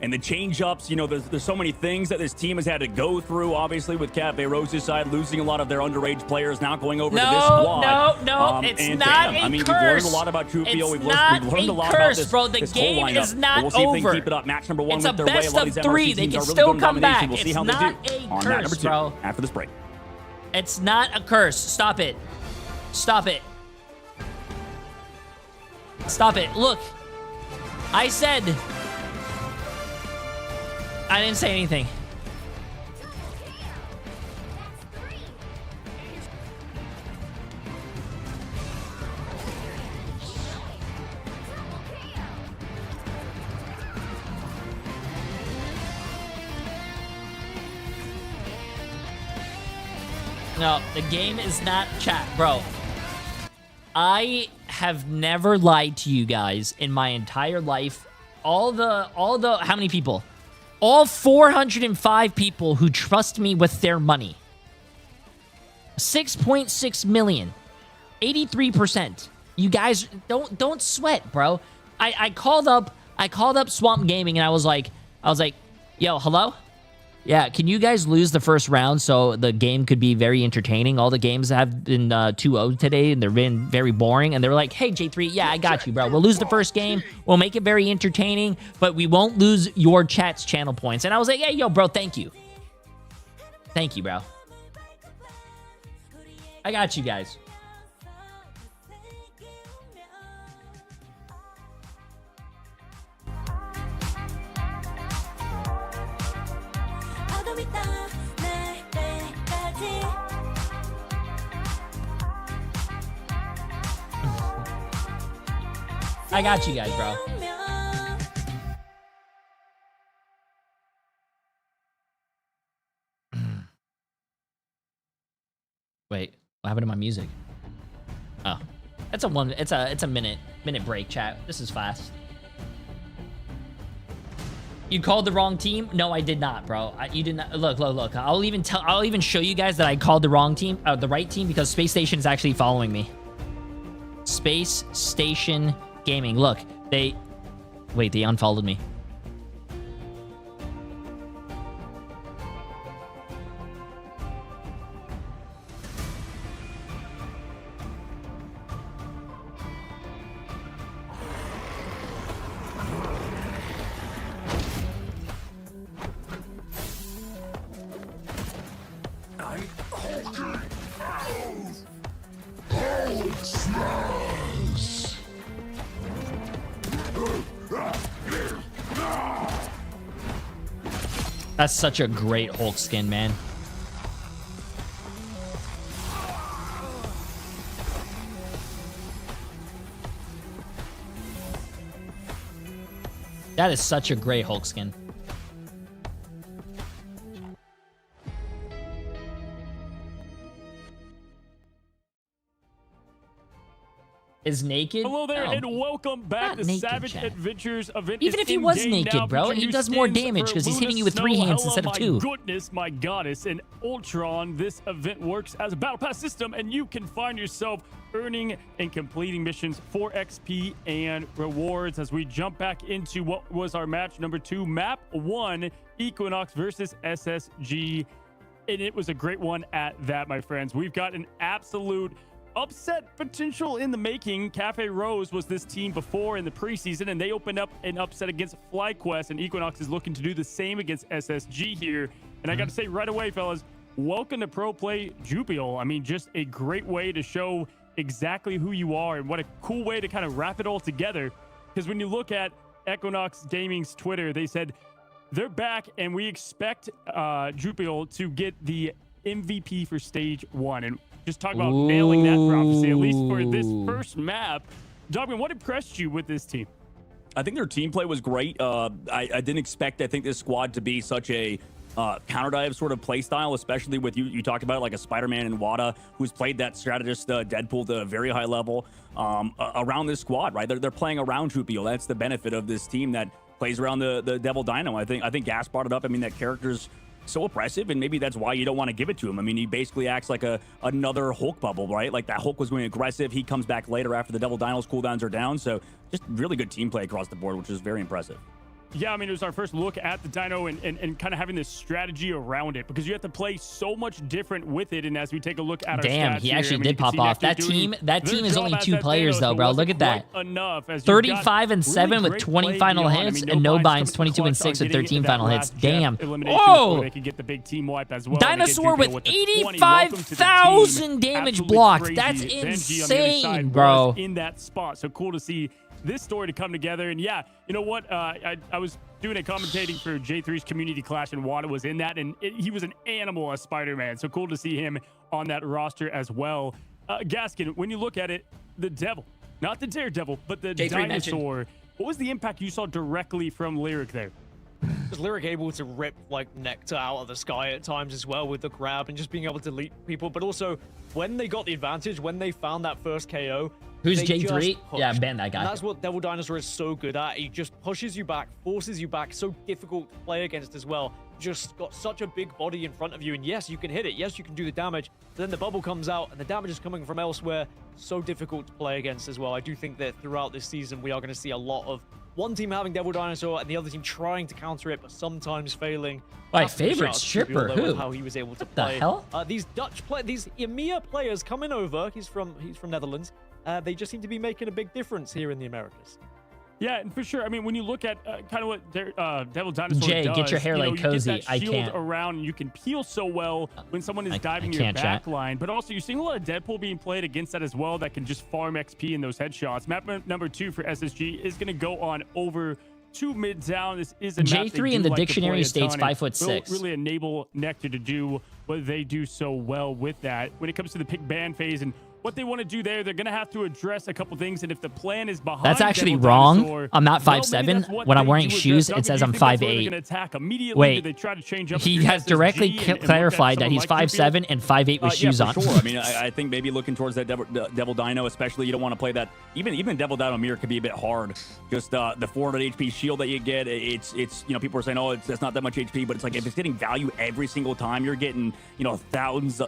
And the change-ups, you know, there's so many things that this team has had to go through, obviously, with Cafe Rose's side, losing a lot of their underage players, now going over to this squad. No, it's not a we've curse. learned a lot about Jupil. We've learned a lot about this, bro. The this game whole lineup. is not we'll see over. if they can keep it up. Match number 1 It's with a their way. best A lot of these 3. MRC They teams can are really still good come back. domination. We'll see It's how they not do a on match number curse, 2 bro. after this break. It's not a curse. Stop it. Stop it. Stop it. Look. I said... I didn't say anything. No, the game is not chat, bro. I have never lied to you guys in my entire life. All the how many people? All 405 people who trust me with their money. 6.6 million. 83%. You guys don't sweat, bro. I called up Swamp Gaming and I was like, yo, hello? Yeah, can you guys lose the first round so the game could be very entertaining? All the games have been 2-0 today, and they've been very boring. And they're like, hey, J3, yeah, I got you, bro. We'll lose the first game. We'll make it very entertaining, but we won't lose your chat's channel points. And I was like, hey, yo, bro, thank you. Thank you, bro. I got you guys. I got you guys, bro. Wait, what happened to my music? Oh, it's a minute break, chat. This is fast. You called the wrong team? No, I did not, bro. You did not. Look. I'll even show you guys that I called the wrong team, the right team, because Space Station is actually following me. Space Station Gaming. Look, they unfollowed me. That's such a great Hulk skin, man. That is such a great Hulk skin. Is naked? Hello there, Oh. and welcome back to Not naked, Savage chat. Adventures event. Even is if he was in-game naked, now, bro, featuring he new does more skins damage for 'cause he's Luna hitting you with Snow, 3 hands Hela, instead of 2. My goodness, my goddess, and Ultron. This event works as a battle pass system, and you can find yourself earning and completing missions for XP and rewards. As we jump back into what was our match number 2, map 1, Equinox versus SSG. And it was a great one at that, my friends. We've got an absolute upset potential in the making. Cafe Rose was this team before in the preseason, and they opened up an upset against FlyQuest, and Equinox is looking to do the same against SSG here. And I got to say right away, fellas, welcome to Pro Play Jupil. I mean, just a great way to show exactly who you are, and what a cool way to kind of wrap it all together. Because when you look at Equinox Gaming's Twitter, they said they're back, and we expect Jupil to get the MVP for stage 1. And just talk about nailing that prophecy, at least for this first map. Dogman, what impressed you with this team? I think their team play was great. I didn't expect, I think, this squad to be such a counter dive sort of play style, especially with you talked about it, like a Spider-Man and Wada, who's played that strategist Deadpool to a very high level around this squad, right? They're playing around Jupil. That's the benefit of this team that plays around the Devil Dino. I think Gas brought it up. I mean, that character's so oppressive, and maybe that's why you don't want to give it to him. I mean, he basically acts like another Hulk bubble, right? Like that Hulk was going aggressive. He comes back later after the Devil Dino's cooldowns are down. So just really good team play across the board, which is very impressive. Yeah, I mean, it was our first look at the Dino and kind of having this strategy around it, because you have to play so much different with it. And as we take a look at our Damn, stats he here, actually I mean, did pop off. That team is only 2 players, though, bro. Look at that. 35-7 with 20 final hits, and no binds, 22-6 with 13 final hits. Damn. Oh! They could get the big team wipe as well. Dinosaur with 85,000 damage blocked. That's insane, bro. In that spot. So cool to see this story to come together. And yeah, you know what? I was doing a commentating for Jay3's Community Clash, and Wada was in that, and he was an animal as Spider-Man. So cool to see him on that roster as well. Gaskin, when you look at it, the Devil, not the Daredevil, but the Dinosaur, what was the impact you saw directly from Lyric there? Was Lyric able to rip like Nectar out of the sky at times as well with the grab and just being able to leap people, but also when they got the advantage, when they found that first KO, who's Jay3? Yeah, ban that guy. And that's what Devil Dinosaur is so good at. He just pushes you back, forces you back, so difficult to play against as well. Just got such a big body in front of you, and yes, you can hit it. Yes, you can do the damage. But then the bubble comes out, and the damage is coming from elsewhere. So difficult to play against as well. I do think that throughout this season, we are going to see a lot of one team having Devil Dinosaur and the other team trying to counter it, but sometimes failing. My favorite stripper, who? How he was able to what play. The hell? These these EMEA players coming over. He's from Netherlands. They just seem to be making a big difference here in the Americas. Yeah, and for sure. I mean, when you look at kind of what Devil Dinosaur Jay, does, get your hair like cozy. You get that I shield can't. around, and you can peel so well when someone is diving your back line. But also, you're seeing a lot of Deadpool being played against that as well that can just farm XP in those headshots. Map number 2 for SSG is going to go on over to mid down. This is a Jay3 in the dictionary states 5'6". Really enable Nectar to do what they do so well with that. When it comes to the pick ban phase and what they want to do there, they're going to have to address a couple things. And if the plan is behind, that's actually Devil wrong. Dinosaur, I'm not 5'7". Well, when I'm wearing do shoes, this. it says I'm Doug, do you think that's where they're 5'8". gonna attack immediately? Wait, Do they try to change up he your has SSG directly and clarified that someone he's like 5'7" and 5'8" with shoes yeah, on. for sure. I mean, I think maybe looking towards that Devil Dino, especially, you don't want to play that. Even Devil Dino Mirror could be a bit hard. Just the 400 HP shield that you get, it's people are saying, oh, it's not that much HP, but it's like if it's getting value every single time, you're getting thousands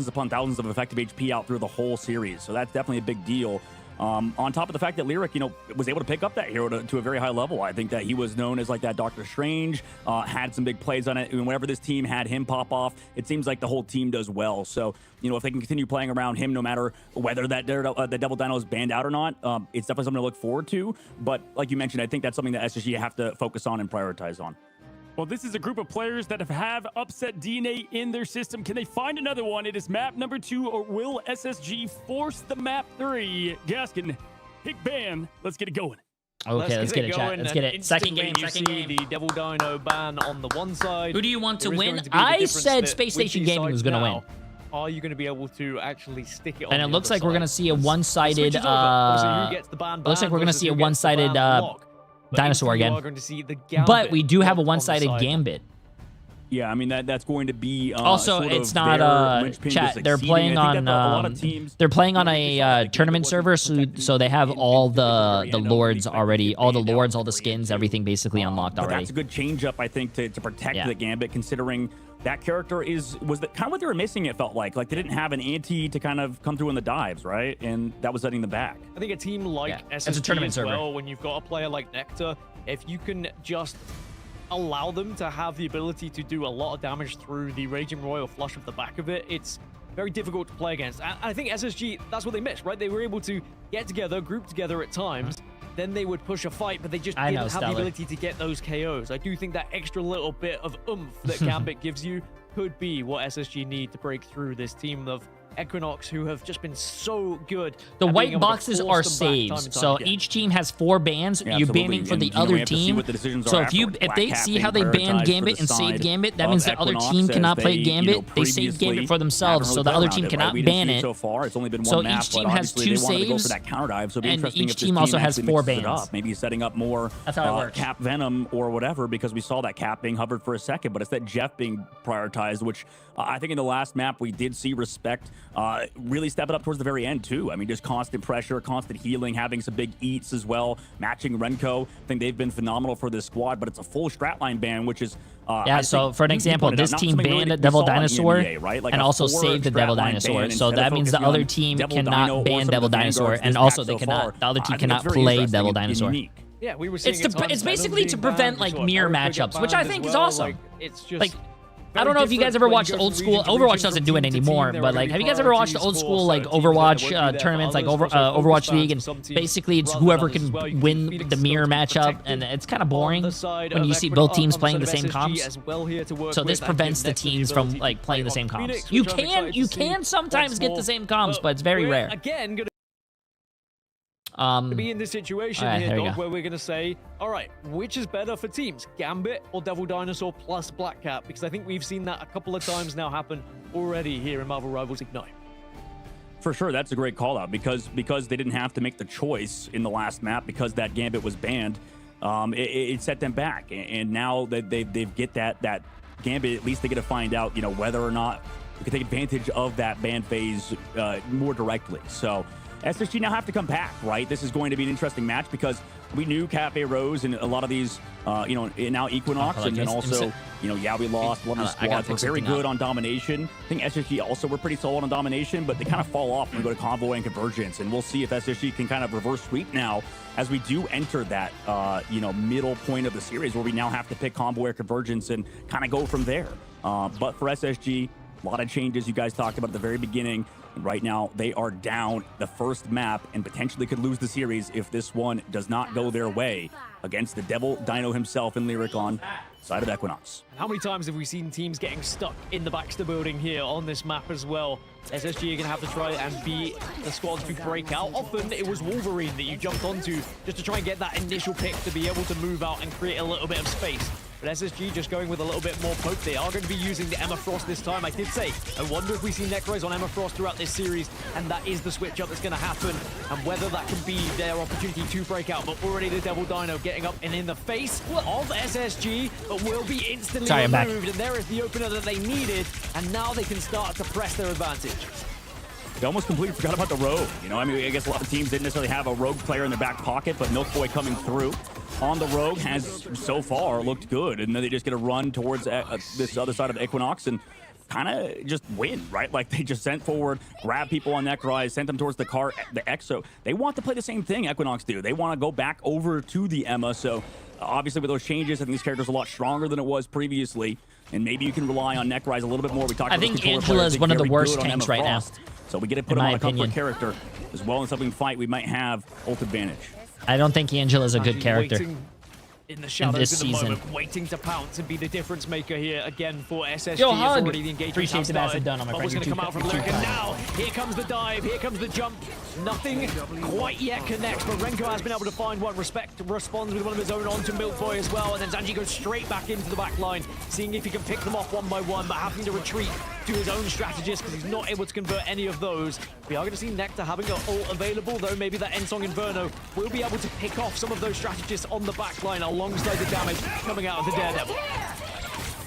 upon thousands of effective HP out through the whole series. So that's definitely a big deal. On top of the fact that Lyric, was able to pick up that hero to a very high level. I think that he was known as like that Doctor Strange, had some big plays on it. And whenever this team had him pop off, it seems like the whole team does well. So, if they can continue playing around him, no matter whether that the Devil Dino is banned out or not, it's definitely something to look forward to. But like you mentioned, I think that's something that SSG have to focus on and prioritize on. Well, this is a group of players that have upset DNA in their system. Can they find another one? It is map number 2, or will SSG force the map 3? Gaskin, pick ban. Let's get it going. Okay, let's get it, chat. Let's get it. Second game. The Devil Dino ban on the one side. Who do you want to win? I said Space Station Gaming was going to win. Are you going to be able to actually stick it on and it looks like we're going to see a one-sided looks like we're going to see a one-sided Dinosaur again. But we do have a one-sided Gambit. Yeah, I mean that's going to be also it's not chat. They're playing on they're playing on a tournament server, so they have all the lords already, all the lords, all the skins, everything basically unlocked already. That's a good change up, I think, to protect the Gambit, considering that character was kind of what they were missing. It felt like they didn't have an anti to kind of come through in the dives, right? And that was setting them back. I think a team like SSG it's a tournament as server. well, when you've got a player like Nectar, if you can just allow them to have the ability to do a lot of damage through the Raging Royal flush of the back of it, it's very difficult to play against. I think SSG, that's what they missed, right? They were able to get together, group together at times, then they would push a fight, but they just didn't have the ability to get those KOs. I do think that extra little bit of oomph that Gambit gives you could be what SSG need to break through this team of Equinox, who have just been so good. The at being white able to boxes force are them back time saves, and time so again. each team has 4 bans. Yeah, You're absolutely. banning for And, the you know, we other have to see team. what the decisions So are if you afterwards. if Black they Cat see being how they ban prioritized for Gambit the and save side Gambit, that of means the other Equinox team as cannot play they, you know, Gambit. They save previously Gambit for themselves, haven't so really the played other around team it, right? cannot We didn't ban see it. so far. It's only been So one map, each but team has obviously 2 they wanted to go for saves, that counter dive. So it'd be and interesting each if this team also has actually 4 mixes it bans. up. Maybe setting up more That's how it works. Cap Venom or whatever, because we saw that Cap being hovered for a second, but it's that Jeff being prioritized, which I think in the last map we did see Respect really step it up towards the very end too. I mean, just constant pressure, constant healing, having some big eats as well, matching Renko. I think they've been phenomenal for this squad, but it's a full strat line ban, which is yeah, so for an example, this team banned the Devil Dinosaur and also saved the Devil Dinosaur. So that means the other team cannot ban Devil Dinosaur, and also they cannot. The other team cannot play Devil Dinosaur. Yeah, we were seeing It's basically to prevent like mirror matchups, which I think is awesome. Like, it's just like, I don't know if you guys ever watched old school. Overwatch doesn't do it anymore, but like, have you guys ever watched the old school like Overwatch tournaments, like Overwatch League? And basically, it's whoever can win the mirror matchup, and it's kind of boring when you see both teams playing the same comps. So this prevents the teams from like playing the same comps. You can sometimes get the same comps, but it's very rare. Again, to be in this situation here, Dog, where we're going to say, all right, which is better for teams, Gambit or Devil Dinosaur plus Black Cat? Because I think we've seen that a couple of times now happen already here in Marvel Rivals Ignite. For sure, that's a great call out because they didn't have to make the choice in the last map because that Gambit was banned. It set them back, and now that they get that Gambit, at least they get to find out, you know, whether or not we can take advantage of that ban phase more directly. So SSG now have to come back, right? This is going to be an interesting match because we knew Cafe Rose and a lot of these, you know, now Equinox, and then also, you know, yeah, we lost one of the squads. We're very good on domination. I think SSG also were pretty solid on domination, but they kind of fall off when we go to Convoy and Convergence, and we'll see if SSG can kind of reverse sweep now as we do enter that, you know, middle point of the series where we now have to pick Convoy or Convergence and kind of go from there. But for SSG, a lot of changes you guys talked about at the very beginning. And right now, they are down the first map and potentially could lose the series if this one does not go their way against the Devil Dino himself in Lyricon, side of Equinox. And how many times have we seen teams getting stuck in the Baxter building here on this map as well? SSG are going to have to try and beat the squads to break out. Often it was Wolverine that you jumped onto just to try and get that initial pick to be able to move out and create a little bit of space. But SSG just going with a little bit more poke. They are going to be using the Emma Frost this time. I did say, I wonder if we see Necros on Emma Frost throughout this series, and that is the switch up that's going to happen, and whether that can be their opportunity to break out. But already the Devil Dino getting up and in the face of SSG, but will be instantly removed. And there is the opener that they needed, and now they can start to press their advantage. They almost completely forgot about the Rogue. You know, I mean, I guess a lot of teams didn't necessarily have a Rogue player in their back pocket, but Milk Boy coming through on the Rogue has so far looked good. And then they just get a run towards this other side of Equinox and kind of just win, right? Like they just sent forward, grabbed people on Necrise, sent them towards the car, the Exo. They want to play the same thing Equinox do. They want to go back over to the Emma. So obviously with those changes, I think this character is a lot stronger than it was previously. And maybe you can rely on Necrise a little bit more. We talked about I think Angela is one of the worst tanks right now. So we get to put him on a comfort character as well. In something fight, we might have ult advantage. I don't think Angela is a good character in the shadows this season. Moment, waiting to pounce and be the difference maker here again for SSG. Yo, Hug. Already the engagement Appreciate the massive done on my friend. Going to come out from Lurk, and now here comes the dive, here comes the jump. Nothing quite yet connects, but Renko has been able to find one. Respect responds with one of his own onto Milk Boy as well, and then Zanji goes straight back into the back line, seeing if he can pick them off one by one, but having to retreat to his own strategist because he's not able to convert any of those. We are going to see Nectar having an ult available, though maybe that Ensong Inferno will be able to pick off some of those strategists on the back line alongside the damage coming out of the Daredevil.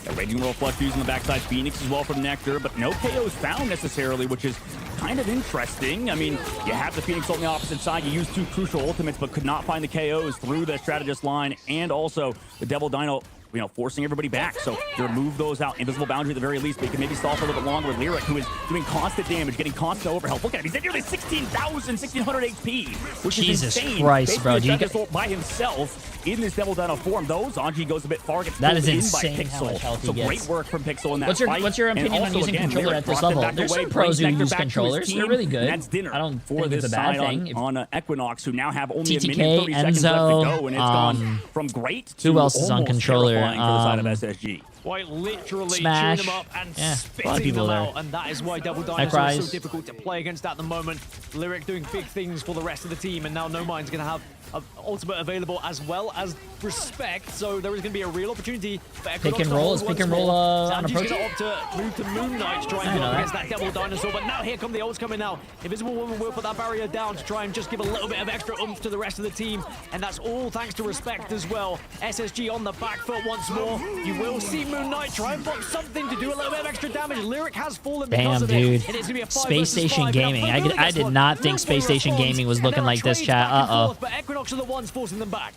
A Raging Roll Flush using the backside Phoenix as well from Nectar, but no KOs found necessarily, which is kind of interesting. I mean, you have the Phoenix ult on the opposite side. You use 2 crucial ultimates, but could not find the KOs through the strategist line, and also the Devil Dino, you know, forcing everybody back. So you remove those out. Invisible Boundary at the very least, but you can maybe stall for a little bit longer with Lyric, who is doing constant damage, getting constant overhealth. Look at him. He's at nearly 1600 HP, which Jesus is insane. Christ, bro. Do you get by himself in this Devil Dino form? Though Zanji goes a bit far, gets that is pulled insane in by how much Pixel. health he So gets. great work from Pixel in that What's your opinion on using controller at this level? There's some pros who use controllers. They're really good. That's dinner. I don't for think this it's a bad side thing. on Equinox, who now have only TTK, a minute 30 seconds left to Enzo, go, and it's gone from great to who else is on almost controller? terrifying for the side of SSG. Quite literally Smash. chewing them up and Yeah, a lot of spitting people them there. out, and that is why Devil Dinosaur is Rise. so difficult to play against at the moment. Lyric doing big things for the rest of the team, and now No Mind's going to have an ultimate available as well as Respect, so there is going to be a real opportunity for Equinox Pick and to roll. hold Is pick once and roll more. on Sanji's approach? going to opt to move to Moon Knight to try and I go know up that. against that Devil Dinosaur, but now here come the ults coming now. Invisible Woman will put that barrier down to try and just give a little bit of extra oomph to the rest of the team, and that's all thanks to Respect as well. SSG on the back foot once more. You will see Moon Knight try and box something to do a little bit of extra damage. Lyric has fallen because Damn, of dude. it. And it's gonna be a 5 Space versus Station 5. Gaming. I did not think Space Station Gaming was looking like this, chat. Uh-oh. But Equinox are the ones forcing them back.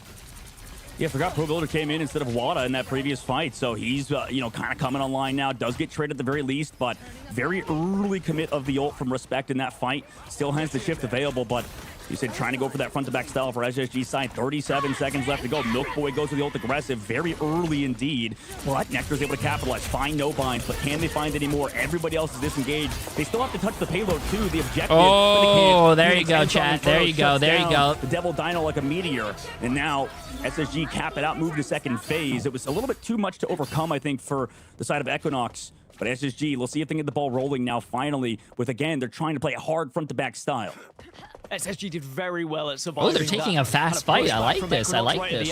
Yeah, I forgot Pro Builder came in instead of Wada in that previous fight, so he's, you know, kind of coming online now. Does get traded at the very least, but very early commit of the ult from Respect in that fight. Still has the shift available, but you said trying to go for that front-to-back style for SSG side. 37 seconds left to go. Milk Boy goes with the ult aggressive very early indeed. But Nectar's able to capitalize. Find no binds, but can they find any more? Everybody else is disengaged. They still have to touch the payload too, the objective. Oh, but they can't. there you Phoenix go, ends on chat. the There throw, you go, shuts there you down go. The Devil Dino like a meteor. And now SSG cap it out, move to second phase. It was a little bit too much to overcome, I think, for the side of Equinox. But SSG, let's see if they can get the ball rolling now finally with, again, they're trying to play a hard front-to-back style. SSG did very well at surviving. Oh, they're taking a fast fight. I like this. I like this.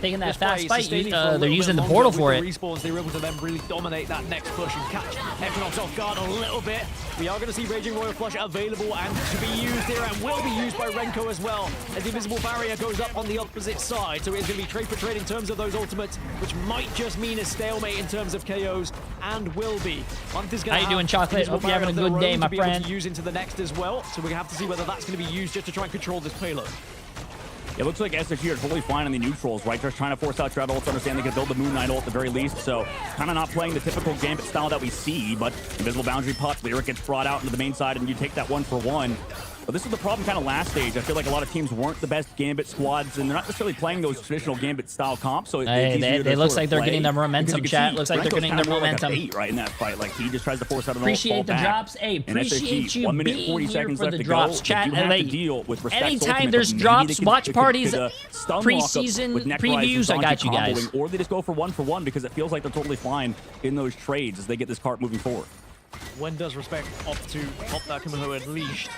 Taking that fast fight. They're using the portal for it. Respawns, they were able to then really dominate that next push and catch Equinox off guard a little bit. We are going to see Raging Royal Flush available and to be used here, and will be used by Renko as well, as the invisible barrier goes up on the opposite side. So it's going to be trade for trade in terms of those ultimates, which might just mean a stalemate in terms of KOs, and will be. Month is going How you doing, Chocolate? Hope you're having a good day, my friend. To use into the next as well. So we have to see whether that's going to be used just to try and control this payload. It looks like SSG are totally fine on the neutrals, right? Just trying to force out Travel ults, understand they can build the Moon Knight ult at the very least, so kind of not playing the typical Gambit style that we see, but Invisible Boundary Pop, Lyric gets brought out into the main side, and you take that 1-for-1. But this is the problem kind of last stage. I feel like a lot of teams weren't the best Gambit squads, and they're not necessarily playing those traditional Gambit style comps. So it looks like they're getting their momentum, chat. Looks like they're getting their momentum. Like right in that fight, like he just tries to force out an Appreciate the drops. Hey, appreciate you being here for the drops, chat. Anytime there's drops, watch parties, preseason previews, I got you guys. Or they just go for 1-for-1 because it feels like they're totally fine in those trades as they get this cart moving forward. When does Respect opt to pop that Kumaho unleashed?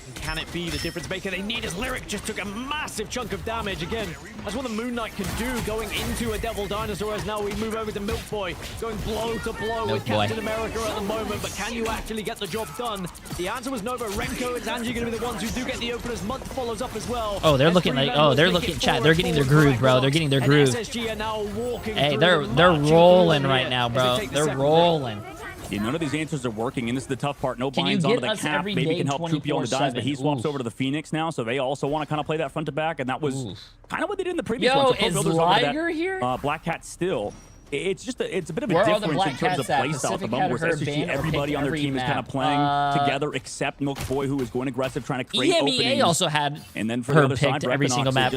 And can it be the difference maker they need, as Lyric just took a massive chunk of damage again? That's what the Moon Knight can do going into a Devil Dinosaur, as now we move over to Milk Boy, going blow to blow with Captain America at the moment, but can you actually get the job done? The answer was no, but Renko and Zanji are going to be the ones who do get the openers. Month follows up as well. Oh, they're looking like, they're looking, chat, they're getting their groove, bro. They're getting their groove. SSG are now walking hey, they're rolling right now, bro. They're rolling. Yeah, none of these answers are working, and this is the tough part. No binds onto the cap. Maybe can help Troopy on the dives, but he swaps over to the Phoenix now, so they also want to kind of play that front to back, and that was kind of what they did in the previous one. Yo, is Liger here? Black Cat still. It's just it's a bit of a difference in terms of play style at the moment, where SSG, everybody on their team is kind of playing together, except Milk Boy, who is going aggressive, trying to create openings. also had and then for the other side, every single map.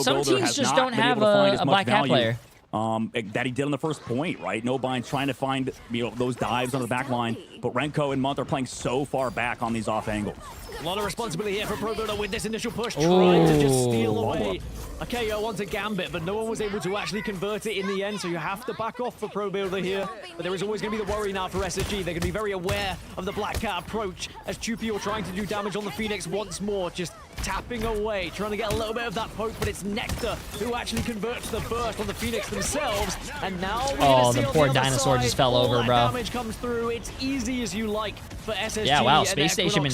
Some teams just don't have a Black Cat player. That he did on the first point, right? No binds, trying to find those dives on the back line, but Renko and Month are playing so far back on these off angles. A lot of responsibility here for Pro Builder with this initial push, trying to just steal away a KO onto Gambit, but no one was able to actually convert it in the end, so you have to back off for Pro Builder here. But there is always going to be the worry now for SSG. They're going to be very aware of the Black Cat approach, as Chupio trying to do damage on the Phoenix once more, just tapping away, trying to get a little bit of that poke, but it's Nectar who actually converts the burst on the Phoenix themselves, and now the poor dinosaur just fell over, bro. Damage comes through. It's easy as you like for SSG. Yeah, wow, Space Station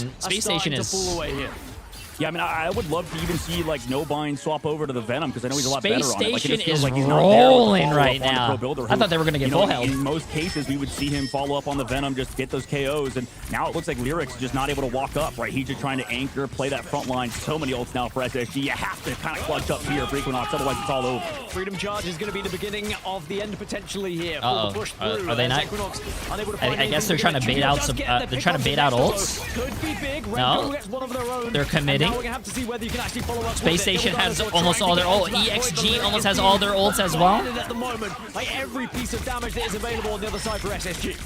is full away here. Yeah, I mean, I would love to even see like No Bind swap over to the Venom, because I know he's a lot better on it. Space Station is like rolling right now. I thought they were going to get full health. In most cases, we would see him follow up on the Venom, just get those KOs, and now it looks like Lyric's just not able to walk up, right? He's just trying to anchor, play that front line. So many ults now for SSG. You have to kind of clutch up here for Equinox, otherwise it's all over. Freedom Charge is going to be the beginning of the end potentially here. For the push through. Are they not? Equinox unable to find I guess they're trying to bait out some. They're trying to bait out ults. Could be big. No, gets one of their own. they're committing. Now we're going to have to see whether you can actually follow up. Space Station has almost all their ult. EXG almost has all their ults as well. At the moment, like every piece of damage that is available on the other side for SSG.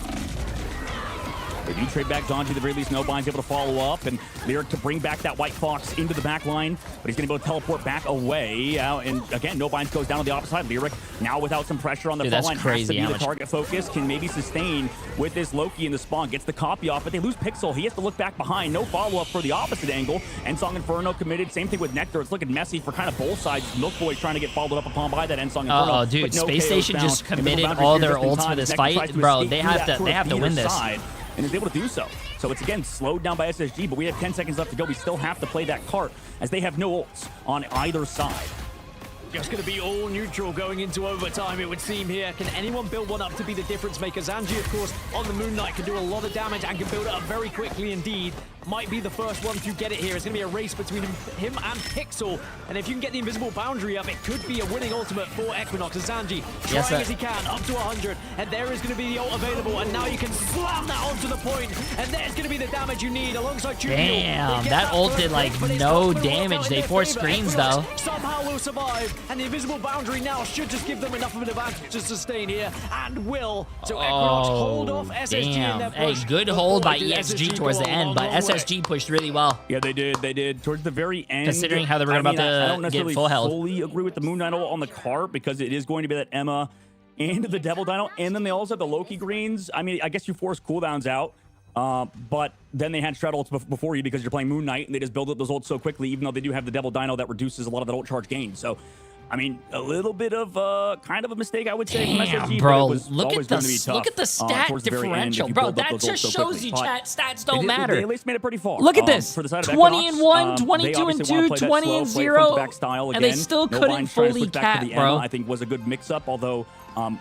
They do trade back Zanji at the very least. Nobine's able to follow up, and Lyric to bring back that White Fox into the back line, but he's going to be able to teleport back away. And again, Nobine's goes down on the opposite side. Lyric now without some pressure on the front line. Crazy. Has to be the target focus, can maybe sustain with this Loki in the spawn. Gets the copy off, but they lose Pixel. He has to look back behind. No follow-up for the opposite angle. Ensong Inferno committed. Same thing with Nectar. It's looking messy for kind of both sides. Milk Boy's trying to get followed up upon by that Ensong Inferno. Oh, dude, no Space KOs Station found. just committed all their ults for this fight. Bro, they have to win this. And is able to do so. So it's again slowed down by SSG, but we have 10 seconds left to go. We still have to play that cart as they have no ults on either side. Just going to be all neutral going into overtime, it would seem here. Can anyone build one up to be the difference maker? Zanji, of course, on the Moon Knight can do a lot of damage and can build it up very quickly indeed. Might be the first one to get it here. It's going to be a race between him and Pixel. And if you can get the invisible boundary up, it could be a winning ultimate for Equinox. As Zanji trying as he can, up to 100. And there is going to be the ult available. And now you can slam that onto the point. And there's going to be the damage you need alongside Chupio. Damn, that ult did like no damage. They forced screens though. Somehow will survive. And the invisible boundary now should just give them enough of an advantage to sustain here. And will. So Equinox hold off SSG in their push. Hey, good hold by EXG towards the end, but SSG pushed really well. Yeah, they did. They did. Towards the very end. Considering how they were about to get full held. I don't necessarily fully agree with the Moon Knight ult on the cart because it is going to be that Emma and the Devil Dino. And then they also have the Loki greens. I mean, I guess you force cooldowns out. But then they had Shred ults before you because you're playing Moon Knight and they just build up those ults so quickly, even though they do have the Devil Dino that reduces a lot of that ult charge gain. So, I mean, a little bit of kind of a mistake, I would say. Damn, from SSG, bro, look at the stat differential, bro. That just shows you stats don't matter. They at least made it pretty far. Look at this: for the side of 20-1, 22-2, 20-0, and they still couldn't fully cap, bro. I think was a good mix-up, although.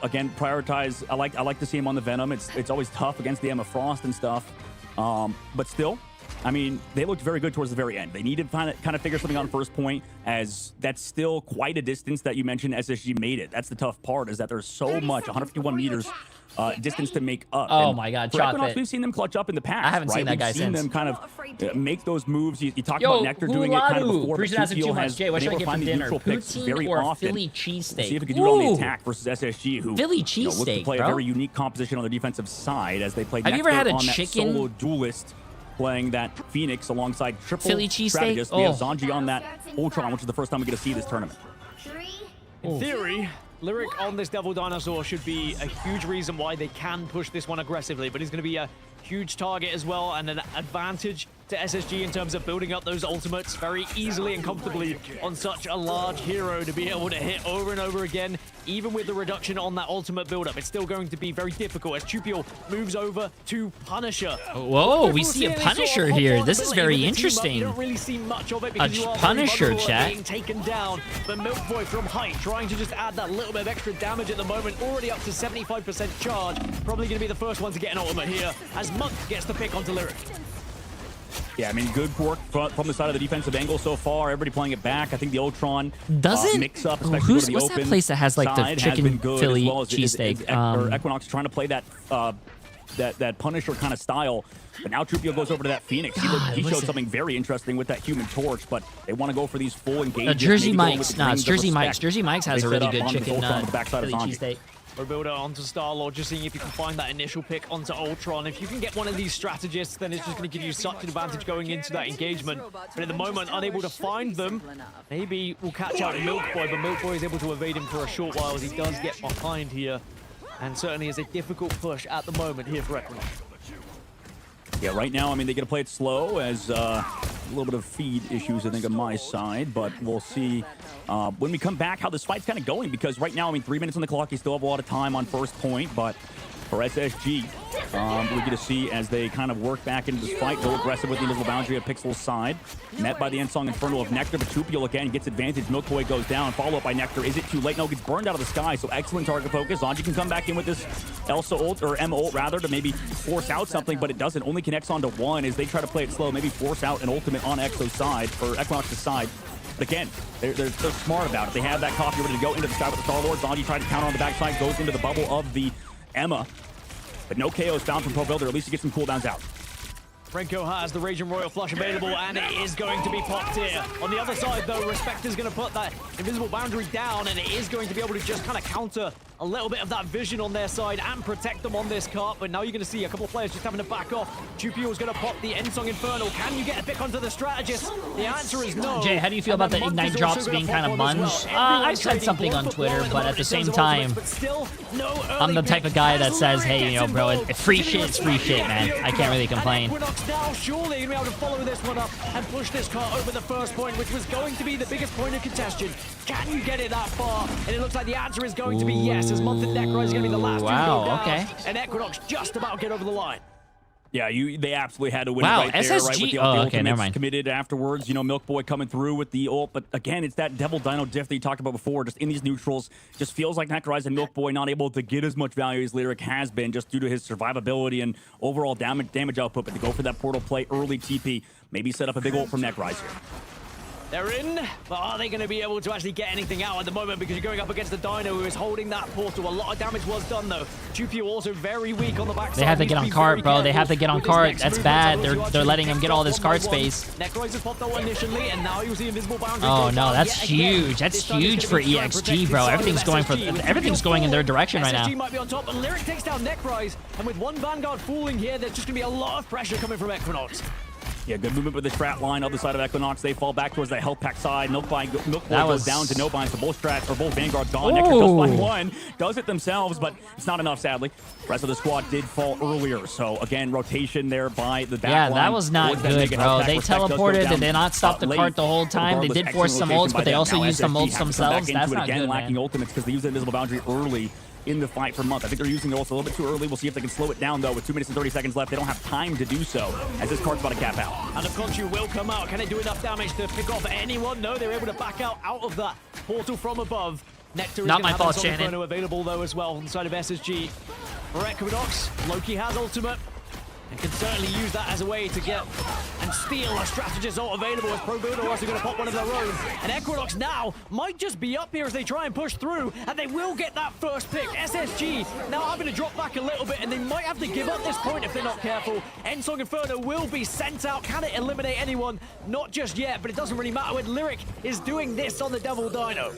Again, prioritize. I like to see him on the Venom. It's always tough against the Emma Frost and stuff. But still, I mean, they looked very good towards the very end. They need to kind of figure something out on first point, as that's still quite a distance that you mentioned SSG made it. That's the tough part, is that there's so much, 151 meters distance to make up. Oh and my God, for Equinox, we've seen them clutch up in the past. I haven't seen that guy since. We've seen them kind of make those moves. You talked about Nectar doing it kind of before, but Tokyo has been able to find the neutral picks very often. Philly cheesesteak. See if it can do it on the attack versus SSG, who Philly looks to play a very unique composition on the defensive side as they play Have Nectar you ever had a on that chicken solo duelist, playing that Phoenix alongside triple Philly cheesesteak? strategist. We have Zanji on that Ultron, which is the first time we get to see this tournament. In theory, Lyric on this Devil Dinosaur should be a huge reason why they can push this one aggressively, but he's going to be a huge target as well and an advantage to SSG in terms of building up those ultimates very easily and comfortably on such a large hero to be able to hit over and over again. Even with the reduction on that ultimate build-up, it's still going to be very difficult as Chupio moves over to Punisher. Whoa, we see a Punisher here. This is very interesting. You don't really see much of it because you are Punisher, chat. being taken down. But Milk Boy from height trying to just add that little bit of extra damage at the moment, already up to 75% charge. Probably going to be the first one to get an ultimate here as Monk gets the pick onto Lyric. Yeah, I mean, good work from the side of the defensive angle so far. Everybody playing it back. I think the Ultron mix up, especially what's the open that place that has like the chicken Philly cheesesteak? Equinox trying to play that that Punisher kind of style. But now Trupio goes over to that Phoenix. He showed something very interesting with that Human Torch, but they want to go for these full engagements. Jersey Mike's. No, it's Jersey Mike's. Jersey Mike's has a really good chicken Philly cheesesteak. Rebuilder onto Star-Lord, just seeing if you can find that initial pick onto Ultron. If you can get one of these strategists, then it's just going to give you such an advantage going into that engagement. But at the moment, unable to find them, maybe we'll catch out Milk Boy, but Milk Boy is able to evade him for a short while as he does get behind here. And certainly is a difficult push at the moment here for Equinox. Yeah, right now, I mean, they got to play it slow as a little bit of feed issues, I think, on my side. But we'll see when we come back how this fight's kind of going. Because right now, I mean, 3 minutes on the clock, you still have a lot of time on first point. But for SSG, we get to see as they kind of work back into this fight, go aggressive with the invisible boundary of Pixel's side. Met by the Ensong Inferno of Nectar, but Chupio again gets advantage. Milk Boy goes down, follow up by Nectar. Is it too late? No, gets burned out of the sky, so excellent target focus. Zanji can come back in with this Elsa ult, or Emma ult rather, to maybe force out something, but it doesn't. Only connects onto one as they try to play it slow, maybe force out an ultimate on Exo's side, or Equinox's side. But again, they're smart about it. They have that coffee ready to go into the sky with the Star-Lord. Zanji tried to counter on the backside, goes into the bubble of the Emma. But no KOs found from Pro Builder. At least he gets some cooldowns out. Renko has the Raging Royal Flush available, and it is going to be popped here. On the other side, though, Respector's going to put that invisible boundary down, and it is going to be able to just kind of counter a little bit of that vision on their side and protect them on this cart. But now you're going to see a couple of players just having to back off. Chupio is going to pop the Endsong Infernal. Can you get a pick onto the strategist? The answer is no. Jay, how do you feel about the Ignite drops being kind of munged? I said something on Twitter, but at the same time, I'm the type of guy that says, hey, you know, bro, if free shit, it's free shit, man. I can't really complain. Equinox now surely going to be able to follow this one up and push this cart over the first point, which was going to be the biggest point of contention. Can you get it that far? And it looks like the answer is going to be yes, as Month and Necro is going to be the last two to go down. Okay. And Equinox just about get over the line. Yeah, they absolutely had to win wow, it right SSG? there, right? With the Okay, never mind. Committed afterwards. You know, Milk Boy coming through with the ult, but again, it's that Devil Dino diff that you talked about before. Just in these neutrals, just feels like Necrorize and Milk Boy not able to get as much value as Lyric has been, just due to his survivability and overall damage output. But to go for that portal play, early TP, maybe set up a big ult from Necrorize here. They're in, but are they going to be able to actually get anything out at the moment? Because you're going up against the Dino who is holding that portal. A lot of damage was done, though. Chupio also very weak on the backside. They have to get on cart, bro. They have to get on cart. That's bad. They're letting him get all this cart space. Necroiz has popped out initially, and now you see Invisible Boundary. Oh, no, that's huge. That's huge for EXG, bro. Everything's going in their direction right now. SSG might be on top, but Lyric takes down Necroiz, and with one Vanguard fooling here, there's just going to be a lot of pressure coming from Equinox. Yeah, good movement with the strat line. Other side of Equinox, they fall back towards that health pack side. Milk Boy goes down to no binds, so both strats or both Vanguards gone. Nectar does find one, does it themselves, but it's not enough, sadly. The rest of the squad did fall earlier, so again, rotation there by the back line. Yeah, that was not good, bro. They teleported. Did they not stop the cart the whole time? They did force some ults, but they also used some ults themselves. That's not good, lacking man. ultimates because they used the Invisible Boundary early in the fight for Month. I think they're using the ults a little bit too early. We'll see if they can slow it down, though. With 2 minutes and 30 seconds left, they don't have time to do so, as this card's about to cap out. And the Conchu will come out. Can they do enough damage to pick off anyone? No, they're able to back out of that portal from above. Nectar is not my fault, Endsong Shannon. Inferno available, though, as well, on the side of SSG. For Equinox, Loki has ultimate. And can certainly use that as a way to get and steal a strategist ult available, as Pro Builder are also going to pop one of their own. And Equinox now might just be up here as they try and push through, and they will get that first pick. SSG now having to drop back a little bit, and they might have to give up this point if they're not careful. Endsong Inferno will be sent out. Can it eliminate anyone? Not just yet, but it doesn't really matter when Lyric is doing this on the Devil Dino.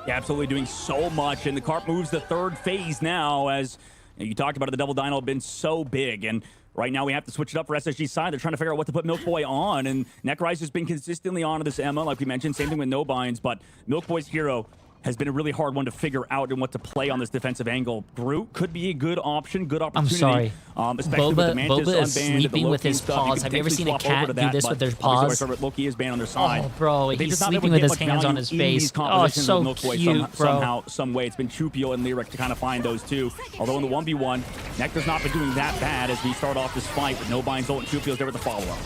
Yeah, absolutely doing so much, and the cart moves the third phase now, as you talked about it, the Devil Dino been so big, and right now we have to switch it up for SSG's side. They're trying to figure out what to put Milk Boy on, and Necrorize has been consistently on this Emma, like we mentioned. Same thing with no binds, but Milk Boy's hero has been a really hard one to figure out and what to play on this defensive angle. Groot could be a good option, good opportunity. I'm sorry. Especially with the Mantis Boba is unbanned, sleeping with his stuff. paws. Have you ever seen a cat do this with their paws? Loki is banned on their side. Oh, bro, he's sleeping with his hands on his face. Oh, it's so cute, bro. Somehow, some way, it's been Chupio and Lyric to kind of find those two. Although in the 1v1, Nectar's not been doing that bad as we start off this fight with no binds ult, and Chupio's there with the follow-up.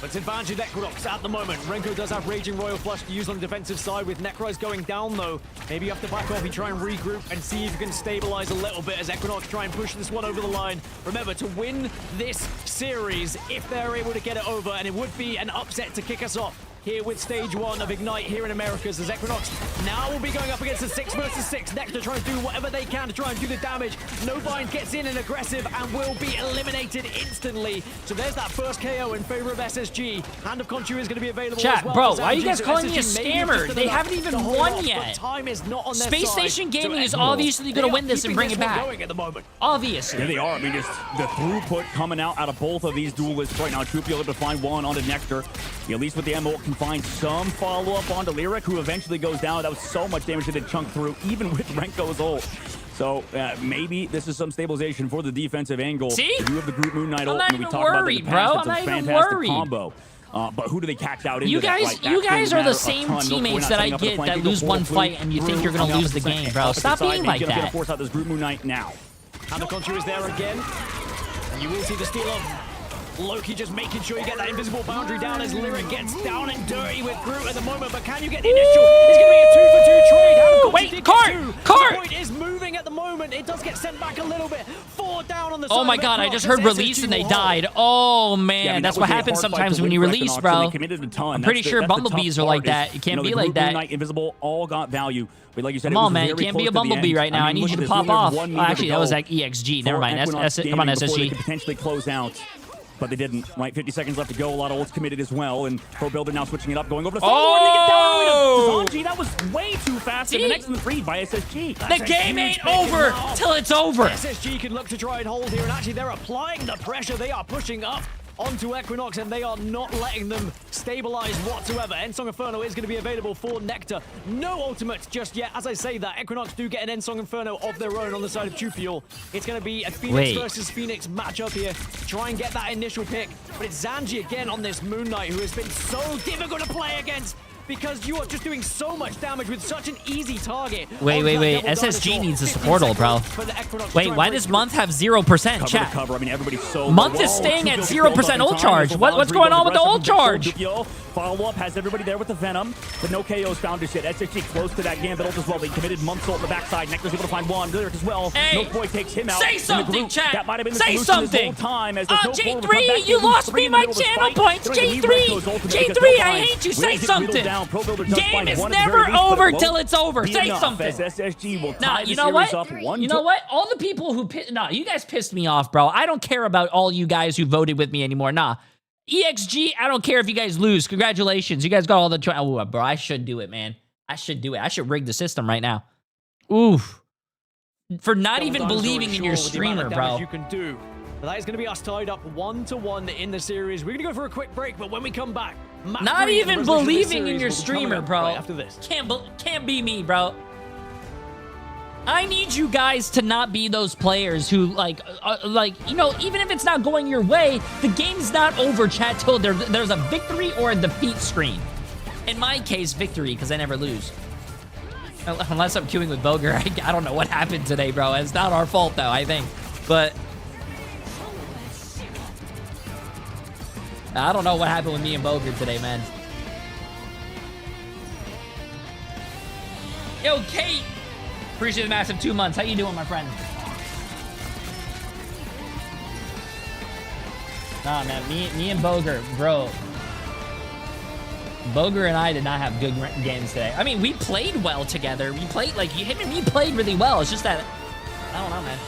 It's advantage of Equinox at the moment. Renko does have Raging Royal Flush to use on the defensive side. With Necrorize going down, though, maybe you have to back off. You try and regroup and see if you can stabilize a little bit as Equinox try and push this one over the line. Remember, to win this series, if they're able to get it over, and it would be an upset to kick us off here with stage 1 of Ignite here in Americas, as Equinox now will be going up against a 6 versus 6. Nectar trying to do whatever they can to try and do the damage. No Bind gets in and aggressive and will be eliminated instantly. So there's that first KO in favor of SSG. Hand of Conchu is going to be available Chat, as well. bro, why are you guys calling me a scammer? They haven't even won yet. But time is not on their Space side. Station Gaming So is obviously going to win this and bring it back. Going at the moment. Obviously. Yeah, they are. I mean, just the throughput coming out of both of these duelists right now. Chupio able to find one onto Nectar. He, at least with the MO, can find some follow-up onto Lyric, who eventually goes down. That was so much damage that it chunked through, even with Renko's ult. So maybe this is some stabilization for the defensive angle. See? You have the Group Moon Knight ult, not and we even talked about worried, it in the past. bro. It's I'm a not even fantastic worried. combo. But who do they catch out into You that? guys, Right? you That's guys going are to the matter a same ton. Milk Boy teammates not that I setting up the get flank. that They go lose for one it. fight and you think you're going to Groot lose the coming out game, with bro. opposite Stop side. being Maybe like gonna be able to that. force out this Group Moon Knight now. And the Conchu is there again. And you will see the steal of Loki just making sure you get that invisible boundary down as Lyric gets down and dirty with Groot at the moment. But can you get the initial? It's going to be a 2-for-2 trade. How Wait, cart! The point is moving at the moment. It does get sent back a little bit. 4 down on the side. Oh my god, I just heard release and they died. Oh man, Yeah, I mean, that's that what would be a happens hard fight sometimes to when win you for release, Equinox, and bro. they committed a ton. I'm pretty That's sure the tough bumblebees are part like is, that. It can't the be like Group Moon that. Knight, Invisible, all got value. But like you said, Come it on, was man. very Can't be a close to the bumblebee end. right now. I mean, need you look to at pop this. There's off. 1 Oh, meter actually, to that was go like EXG. for Never mind. Equinox Come on, Gaming before they SSG. could potentially close out. but they didn't. Right, 50 seconds left to go. A lot of ults committed as well, and Pro Builder now switching it up, going over to Solo, and they get down to Zanji. That was way too fast, and the next one read by SSG. The game ain't over till it's over. SSG can look to try and hold here, and actually they're applying the pressure. They are pushing up onto Equinox, and they are not letting them stabilize whatsoever. Endsong Inferno is going to be available for Nectar. No ultimate just yet. As I say that, Equinox do get an Endsong Inferno of their own on the side of Tupiel. It's going to be a Phoenix versus Phoenix matchup here to try and get that initial pick. But it's Zanji again on this Moon Knight, who has been so difficult to play against, because you are just doing so much damage with such an easy target. Wait. SSG needs a support ult, bro. Wait, why does Month have 0% chat? Cover. I mean, everybody's so Month is staying at 0% ult charge. What's going on with the ult charge? Follow-up has everybody there with the Venom, but no KOs found just yet. SSG close to that Gambit ult as well. They committed Month's ult on the backside. Nectar's able to find one. Lyric as well. Hey, Boy takes him out. Say something, chat. That might have been the say solution something. This whole time, as Jay3, you lost me my channel points. Jay3, I hate you. Say something. Game is never over till it's over. Say something. SSG will nah, you know what? You know what? All the people who you guys pissed me off, bro. I don't care about all you guys who voted with me anymore. Nah. EXG, I don't care if you guys lose. Congratulations. You guys got all the oh, bro, I should do it, man. I should do it. I should rig the system right now. Oof. For not even believing in your streamer, bro. You can do. But that is going to be us tied up 1-1 in the series. We're going to go for a quick break, but when we come back, not even believing in your streamer, bro. Right after this. Can't be me, bro. I need you guys to not be those players who, like, you know, even if it's not going your way, the game's not over, chat, till there's a victory or a defeat screen. In my case, victory, because I never lose. Unless I'm queuing with Boger. I don't know what happened today, bro. It's not our fault, though, I think. But I don't know what happened with me and Boger today, man. Yo, Kate! Appreciate the massive 2 months. How you doing, my friend? Nah, man, me and Boger, bro. Boger and I did not have good games today. I mean, we played well together. We played, like, him and me played really well. It's just that, I don't know, man.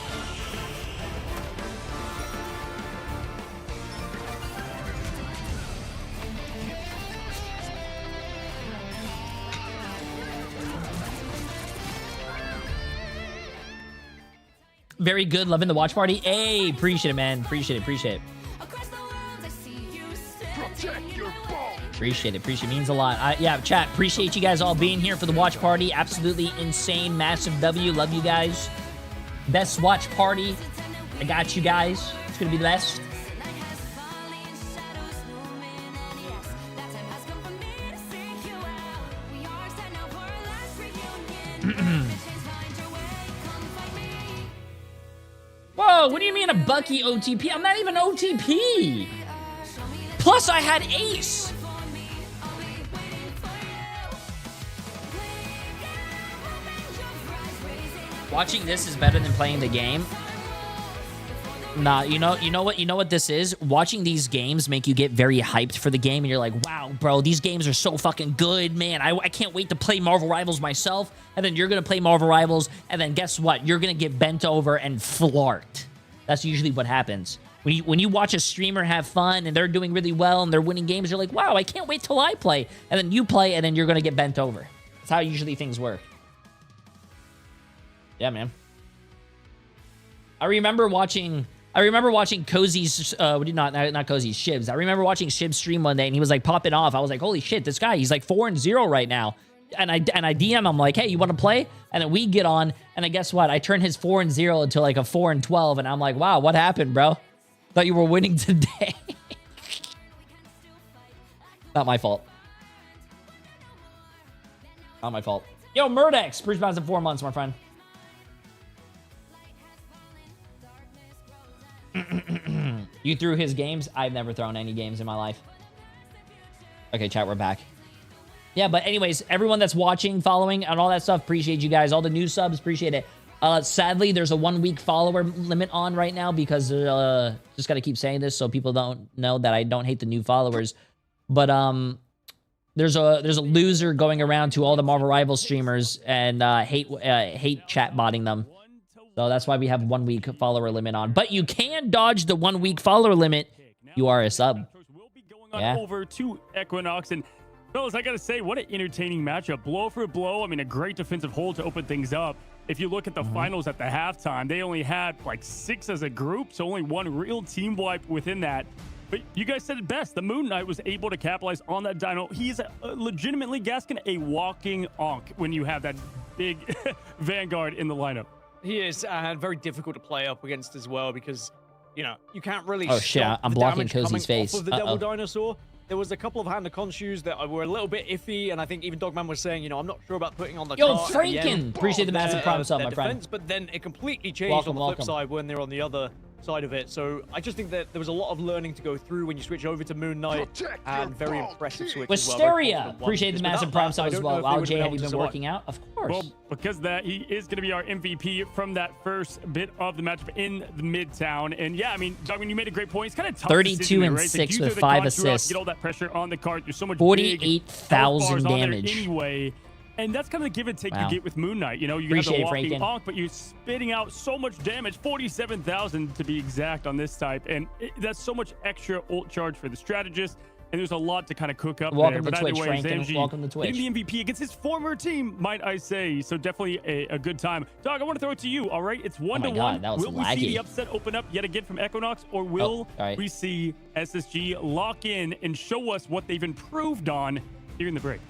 Very good. Loving the watch party. Hey, appreciate it, man. Appreciate it. Appreciate it. Appreciate it. Appreciate it. Means a lot. Yeah, chat. Appreciate you guys all being here for the watch party. Absolutely insane. Massive W. Love you guys. Best watch party. I got you guys. It's going to be the best. Whoa, what do you mean a Bucky OTP? I'm not even OTP. Plus, I had Ace. Watching this is better than playing the game. Nah, you know what this is? Watching these games make you get very hyped for the game, and you're like, wow, bro, these games are so fucking good, man. I can't wait to play Marvel Rivals myself. And then you're gonna play Marvel Rivals, and then guess what? You're gonna get bent over and flart. That's usually what happens. When you watch a streamer have fun and they're doing really well and they're winning games, you're like, wow, I can't wait till I play. And then you play, and then you're gonna get bent over. That's how usually things work. Yeah, man. I remember watching Cozy's, not Cozy's, Shibs. I remember watching Shibs stream one day, and he was like popping off. I was like, holy shit, this guy, he's like 4-0 right now. And I DM him, like, hey, you want to play? And then we get on, and then guess what? I turn his 4-0 into like a 4-12, and I'm like, wow, what happened, bro? Thought you were winning today. Not my fault. Not my fault. Yo, Murdex, Bruce Bounce in 4 months, my friend. You threw his games? I've never thrown any games in my life. Okay, chat, we're back. Yeah, but anyways, everyone that's watching, following, and all that stuff, appreciate you guys. All the new subs, appreciate it. Sadly, there's a 1-week follower limit on right now because just gotta keep saying this so people don't know that I don't hate the new followers. But there's a loser going around to all the Marvel Rivals streamers and hate chat botting them. So that's why we have 1 week follower limit on. But you can dodge the 1 week follower limit You are a sub. Yeah. Over to Equinox. And fellas, I gotta say, what an entertaining matchup. Blow for blow. I mean, a great defensive hold to open things up. If you look at the finals at the halftime, they only had like 6 as a group, so only one real team wipe within that. But you guys said it best. The Moon Knight was able to capitalize on that dino. He's legitimately, Gaskin, a walking onk when you have that big Vanguard in the lineup. He is, and very difficult to play up against as well because, you know, you can't really Oh, shit, stop I'm the blocking damage Cozy's coming face. off of the Devil Dinosaur. There was a couple of hand to conscious that were a little bit iffy, and I think even Dogman was saying, you know, I'm not sure about putting on the Yo, cart at the end. Franken! Appreciate the massive prime sub, my friend. Defense, but then it completely changed Welcome, on the flip welcome. side when they're on the other side of it. So I just think that there was a lot of learning to go through when you switch over to Moon Knight, and very impressive switch as well. Wisteria! Appreciate the massive prime sub as well. Wow, Jay, have you been survive. working out? Of course. Well, because that he is going to be our MVP from that first bit of the matchup in the Midtown. And yeah, I mean, Dogman, you made a great point. It's kind of tough. 32 and right? 6 you with throw the 5 conjure out, assists. Get all that pressure on the card. There's so much 48,000 damage. Anyway. And that's kind of the give and take Wow. you get with Moon Knight. You know, you have Appreciate the it, walking Franken. onk, but you're spitting out so much damage, 47,000 to be exact on this type. And that's so much extra ult charge for the strategist. And there's a lot to kind of cook up Welcome there. to But Twitch, either way, Franken. Zamji Welcome to Twitch. getting the MVP against his former team, might I say. So definitely a good time. Dog, I want to throw it to you, all right? It's 1-1. my God, that was will we see the laggy. upset open up yet again from Equinox, or will right. we see SSG lock in and show us what they've improved on here in the break?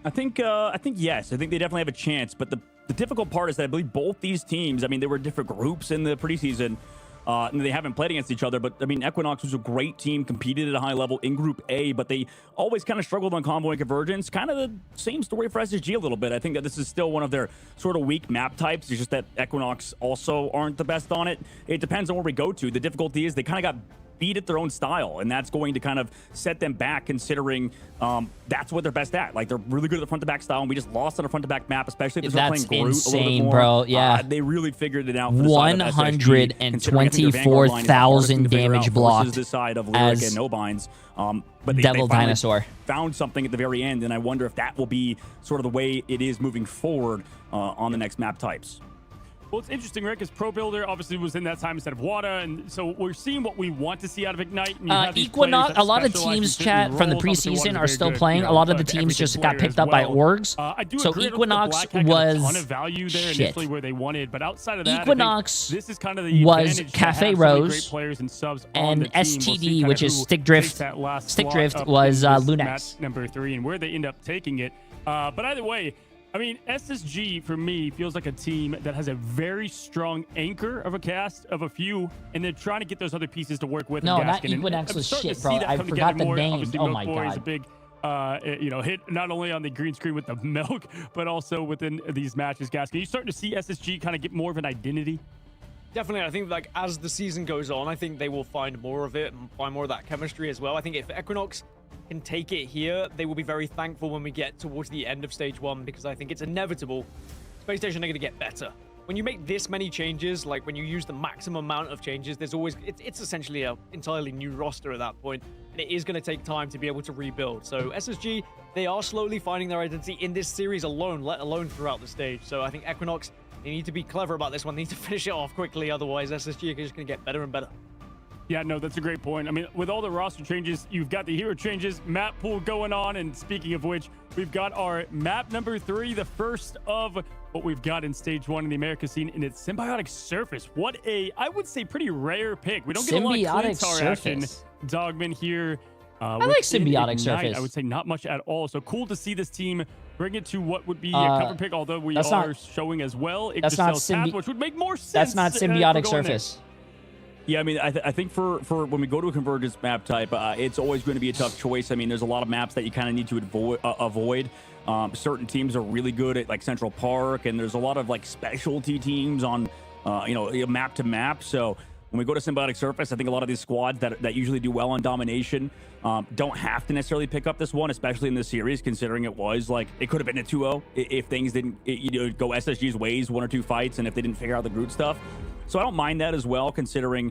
I think yes. I think they definitely have a chance. But the difficult part is that I believe both these teams, I mean, they were different groups in the preseason, and they haven't played against each other. But I mean, Equinox was a great team, competed at a high level in Group A, but they always kind of struggled on Convoy and Convergence. Kind of the same story for SSG a little bit. I think that this is still one of their sort of weak map types. It's just that Equinox also aren't the best on it. It depends on where we go to. The difficulty is they kind of got beat at their own style, and that's going to kind of set them back, considering that's what they're best at. Like, they're really good at the front to back style, and we just lost on a front to back map, especially if they're playing Groot a little bit insane, more. bro. Yeah, they really figured it out. For the side of SSG, considering I think their Vanguard line is the hardest thing 124,000 to figure out damage versus blocked this side of Lyric as and No Binds. But they Devil finally Dinosaur found something at the very end, and I wonder if that will be sort of the way it is moving forward on the next map types. Well, it's interesting, right? Because Pro Builder obviously was in that time instead of Wada, and so we're seeing what we want to see out of Ignite. And you have these Equinox, players that a lot of specialize in teams, certain chat, from the roles. Obviously, Wada's preseason are very still good, playing. you know, A lot of the to teams every just got player picked as up by well. orgs. I do So agree. I don't think the Equinox Black Hat got a ton was of value there shit. initially where they wanted, but outside of that, Equinox I think this is kind of the was advantage to Cafe have so many Rose great players and subs on and the team. We'll see STD, kind which of is who Stick Drift. takes that last Stick slot Drift up was in this Lunax. match number 3, and where they end up taking it. But either way, I mean, SSG, for me, feels like a team that has a very strong anchor of a cast of a few, and they're trying to get those other pieces to work with. No, Gaskin. that And Equinox I'm was starting to shit, see bro. that I come forgot together the more. name. Obviously, Oh Milk my Boy is a God. big, hit not only on the green screen with the milk, but also within these matches. Gaskin, are you starting to see SSG kind of get more of an identity? Definitely, I think like as the season goes on, I think they will find more of it and find more of that chemistry as well. I think if Equinox can take it here, they will be very thankful when we get towards the end of stage 1, because I think it's inevitable. Space Station are going to get better. When you make this many changes, like when you use the maximum amount of changes, there's always it's essentially an entirely new roster at that point, and it is going to take time to be able to rebuild. So SSG, they are slowly finding their identity in this series alone, let alone throughout the stage. So I think Equinox, they need to be clever about this one. They need to finish it off quickly, otherwise SSG are just going to get better and better. Yeah, no, that's a great point. I mean, with all the roster changes, you've got the hero changes, map pool going on, and speaking of which, we've got our map number 3, the first of what we've got in stage 1 in the America scene, and it's Symbiotic Surface. What a, I would say, pretty rare pick. We don't get a lot of Clintar action, Dogman, here. I like Symbiotic Ignite. Surface. I would say not much at all. So cool to see this team bring it to what would be a cover pick, although we are showing as well. That's not Path, which would make more sense. That's not Symbiotic Surface. Yeah, I mean, I think for when we go to a convergence map type, it's always going to be a tough choice. I mean, there's a lot of maps that you kind of need to avoid. Certain teams are really good at like Central Park, and there's a lot of like specialty teams on, map to map. So when we go to Symbiotic Surface, I think a lot of these squads that usually do well on domination don't have to necessarily pick up this one, especially in this series, considering it was like it could have been a 2-0 if things didn't go SSG's ways 1 or 2 fights, and if they didn't figure out the Groot stuff. So I don't mind that as well, considering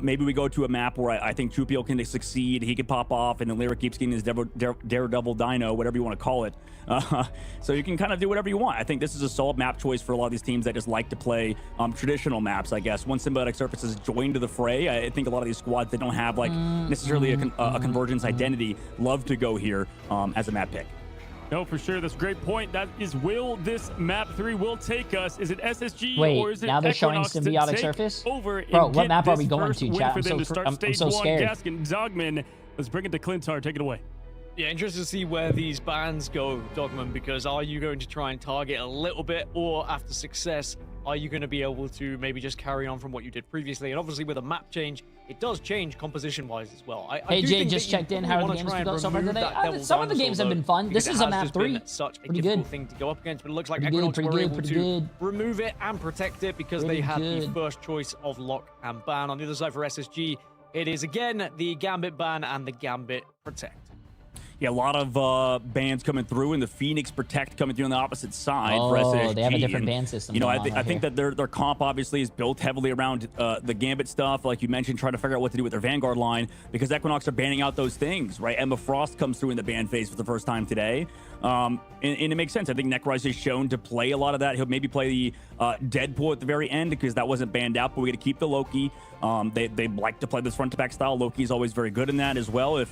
Maybe we go to a map where I think Chupio can succeed. He can pop off, and then Lyric keeps getting his Daredevil Dino, whatever you want to call it. So you can kind of do whatever you want. I think this is a solid map choice for a lot of these teams that just like to play traditional maps, I guess. Once Symbiotic Surfaces joined to the fray, I think a lot of these squads that don't have like necessarily a convergence identity love to go here as a map pick. No, for sure. That's a great point. That is, will this map 3 will take us? Is it SSG Wait, or is it now they're showing Equinox to Symbiotic take Surface? Over Bro, and what get map are we this going first to, win chat? for them to start I'm stage so 1. scared. Gaskin, Dogman, let's bring it to Clintar. Take it away. Yeah, interested to see where these bans go, Dogman, because are you going to try and target a little bit, or after success, are you going to be able to maybe just carry on from what you did previously? And obviously with a map change, it does change composition-wise as well. Hey, Jay just checked in. How are the games going so far today? Some of the games have been fun. This is a map 3. Such a pretty difficult good thing to go up against, but it looks like pretty Equinox were able pretty to good. remove it and protect it because Pretty they had the good. first choice of lock and ban. On the other side for SSG, it is again the Gambit ban and the Gambit protect. Yeah, a lot of bans coming through, and the Phoenix Protect coming through on the opposite side for Oh, SSG. they have a different And, ban system You know, going on I right think here. that their comp obviously is built heavily around the Gambit stuff, like you mentioned, trying to figure out what to do with their Vanguard line, because Equinox are banning out those things, right? Emma Frost comes through in the ban phase for the first time today, and it makes sense. I think Necrise is shown to play a lot of that. He'll maybe play the Deadpool at the very end because that wasn't banned out, but we got to keep the Loki. They like to play this front-to-back style. Loki is always very good in that as well,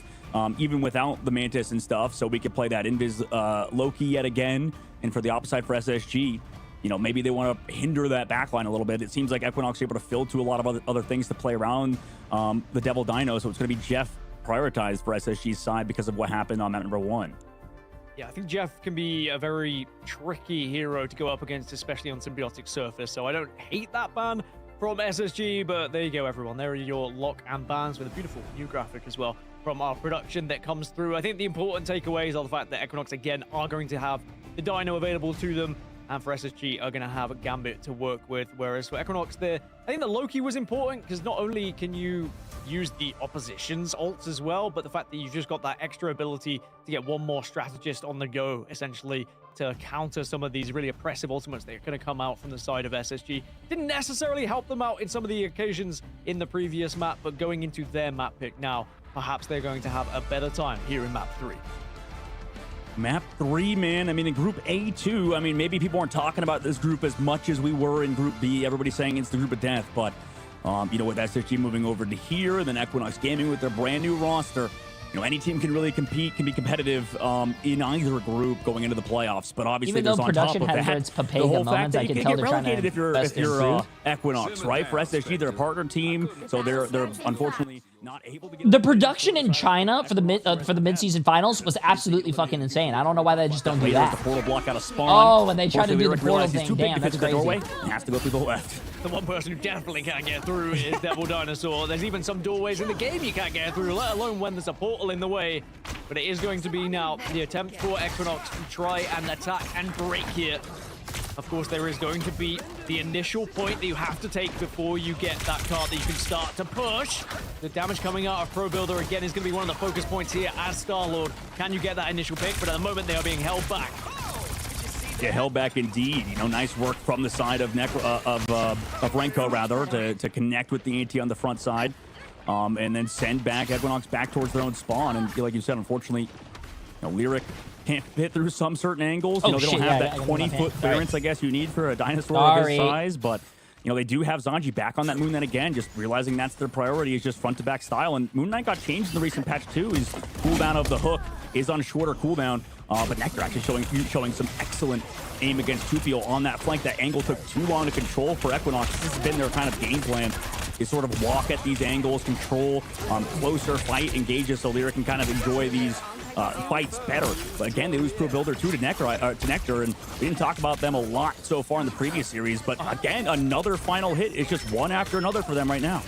even without the Mantis and stuff, so we could play that Invis Loki yet again. And for the opposite for SSG, you know, maybe they want to hinder that backline a little bit. It seems like Equinox are able to filter a lot of other things to play around the Devil Dino, so it's going to be Jeff prioritized for SSG's side because of what happened on map number 1. Yeah, I think Jeff can be a very tricky hero to go up against, especially on Symbiotic Surface, so I don't hate that ban from SSG, but there you go, everyone. There are your lock and bans with a beautiful new graphic as well from our production that comes through. I think the important takeaways are the fact that Equinox, again, are going to have the Dino available to them, and for SSG are going to have a Gambit to work with, whereas for Equinox, I think the Loki was important, because not only can you use the opposition's ults as well, but the fact that you've just got that extra ability to get one more strategist on the go, essentially, to counter some of these really oppressive ultimates that are going to come out from the side of SSG. Didn't necessarily help them out in some of the occasions in the previous map, but going into their map pick now, perhaps they're going to have a better time here in map 3. Map 3, man. I mean, in Group A2, I mean, maybe people aren't talking about this group as much as we were in Group B. Everybody's saying it's the group of death, but, you know, with SSG moving over to here, and then Equinox Gaming with their brand new roster, you know, any team can really compete, can be competitive in either group going into the playoffs. But obviously, Even though there's on top production of has that, its the Papega whole fact moments, that I you can can tell get they're trying relegated to if you're best Equinox, right? For SSG, they're a partner team, so they're unfortunately not able to get The production in China for the mid-season finals was absolutely fucking insane. I don't know why they just don't do There's that. the portal block out of spawn. Oh, when they try to do the Lyric portal realizes thing, too big damn, to that's fit the crazy. doorway. He has to go through the left. The one person who definitely can't get through is Devil Dinosaur. There's even some doorways in the game you can't get through, let alone when there's a portal in the way. But it is going to be now the attempt for Equinox to try and attack and break here. Of course, there is going to be the initial point that you have to take before you get that card that you can start to push. The damage coming out of Pro Builder, again, is going to be one of the focus points here as Star-Lord. Can you get that initial pick? But at the moment, they are being held back. Yeah, held back indeed. You know, nice work from the side of Renko, rather, to connect with the AT on the front side, and then send back Equinox back towards their own spawn. And like you said, unfortunately, you know, Lyric can't fit through some certain angles. You know, they don't have that 20-foot clearance, I guess, you need for a dinosaur of this size, but you know, they do have Zanji back on that Moon Knight again, just realizing that's their priority is just front-to-back style. And Moon Knight got changed in the recent patch too. His cooldown of the hook is on shorter cooldown, but Nectar actually showing some excellent aim against Tupio on that flank. That angle took too long to control for Equinox. This has been their kind of game plan, is sort of walk at these angles, control, closer fight engages, so Lyric can kind of enjoy these fights better. But again, they lose Pro Builder 2 to Nectar, and we didn't talk about them a lot so far in the previous series, but again, another final hit. It's just one after another for them right now.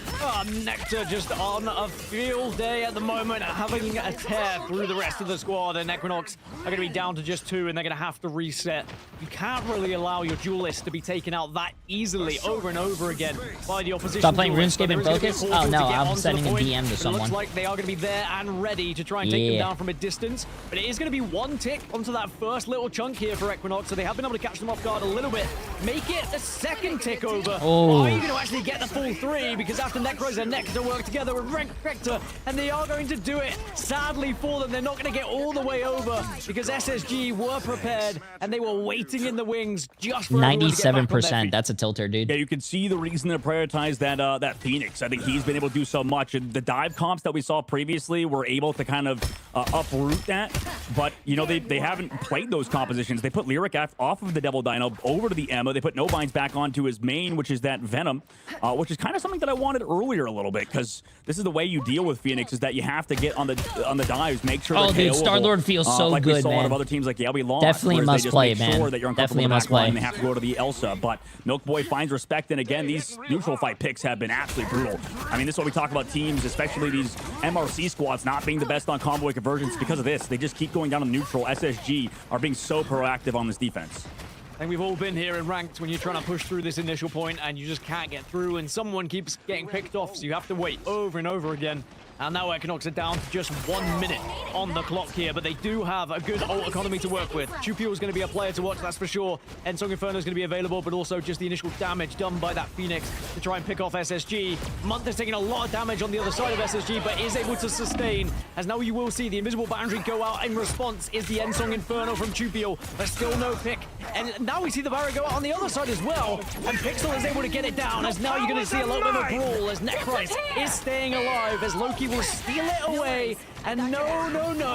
Nectar just on a field day at the moment, having a tear through the rest of the squad, and Equinox are going to be down to just 2, and they're going to have to reset. You can't really allow your duelist to be taken out that easily over and over again by the opposition. Stop playing duelist. RuneScape and Focus? Oh no, I'm sending a point. DM to It someone. looks like they are going to be there and ready to try and take them down from a distance. distance, but it is going to be one tick onto that first little chunk here for Equinox, so they have been able to catch them off guard a little bit. Make it the second tick over. Oh. Are you going to actually get the full 3? Because after Necros and Nectar work together with Rector, and they are going to do it. Sadly for them, they're not going to get all the way over because SSG were prepared and they were waiting in the wings just for 97%. That's a tilter, dude. Yeah, you can see the reason to prioritize that Phoenix. I think he's been able to do so much. And the dive comps that we saw previously were able to kind of uproot that. But, you know, they haven't played those compositions. They put Lyric off of the Devil Dino over to the Emma. They put No Binds back onto his main, which is that Venom, which is kind of something that I wanted earlier a little bit, because this is the way you deal with Phoenix, is that you have to get on the dives, make sure. Oh, dude, Star-Lord feels so like good, we saw man. A lot of other teams like we lost. Definitely a must play, man. Sure that you're Definitely a must play. play. And they have to go to the Elsa, but Milk Boy finds respect, and again, these neutral fight picks have been absolutely brutal. I mean, this is what we talk about teams, especially these MRC squads, not being the best on combo conversions because of this. They just keep going down to neutral. SSG are being so proactive on this defense. I think we've all been here in ranked when you're trying to push through this initial point and you just can't get through, and someone keeps getting picked off, so you have to wait over and over again. And now Equinox are down to just 1 minute on the clock here, but they do have a good ult economy to work with. Chupio is going to be a player to watch, that's for sure. Ensong Inferno is going to be available, but also just the initial damage done by that Phoenix to try and pick off SSG. Month is taking a lot of damage on the other side of SSG, but is able to sustain, as now you will see the invisible boundary go out. In response is the Ensong Inferno from Chupio, but still no pick. And now we see the barrier go out on the other side as well, and Pixel is able to get it down, as now you're going to see a little bit of a brawl as Necrise is staying alive, as Loki will steal it away, and no,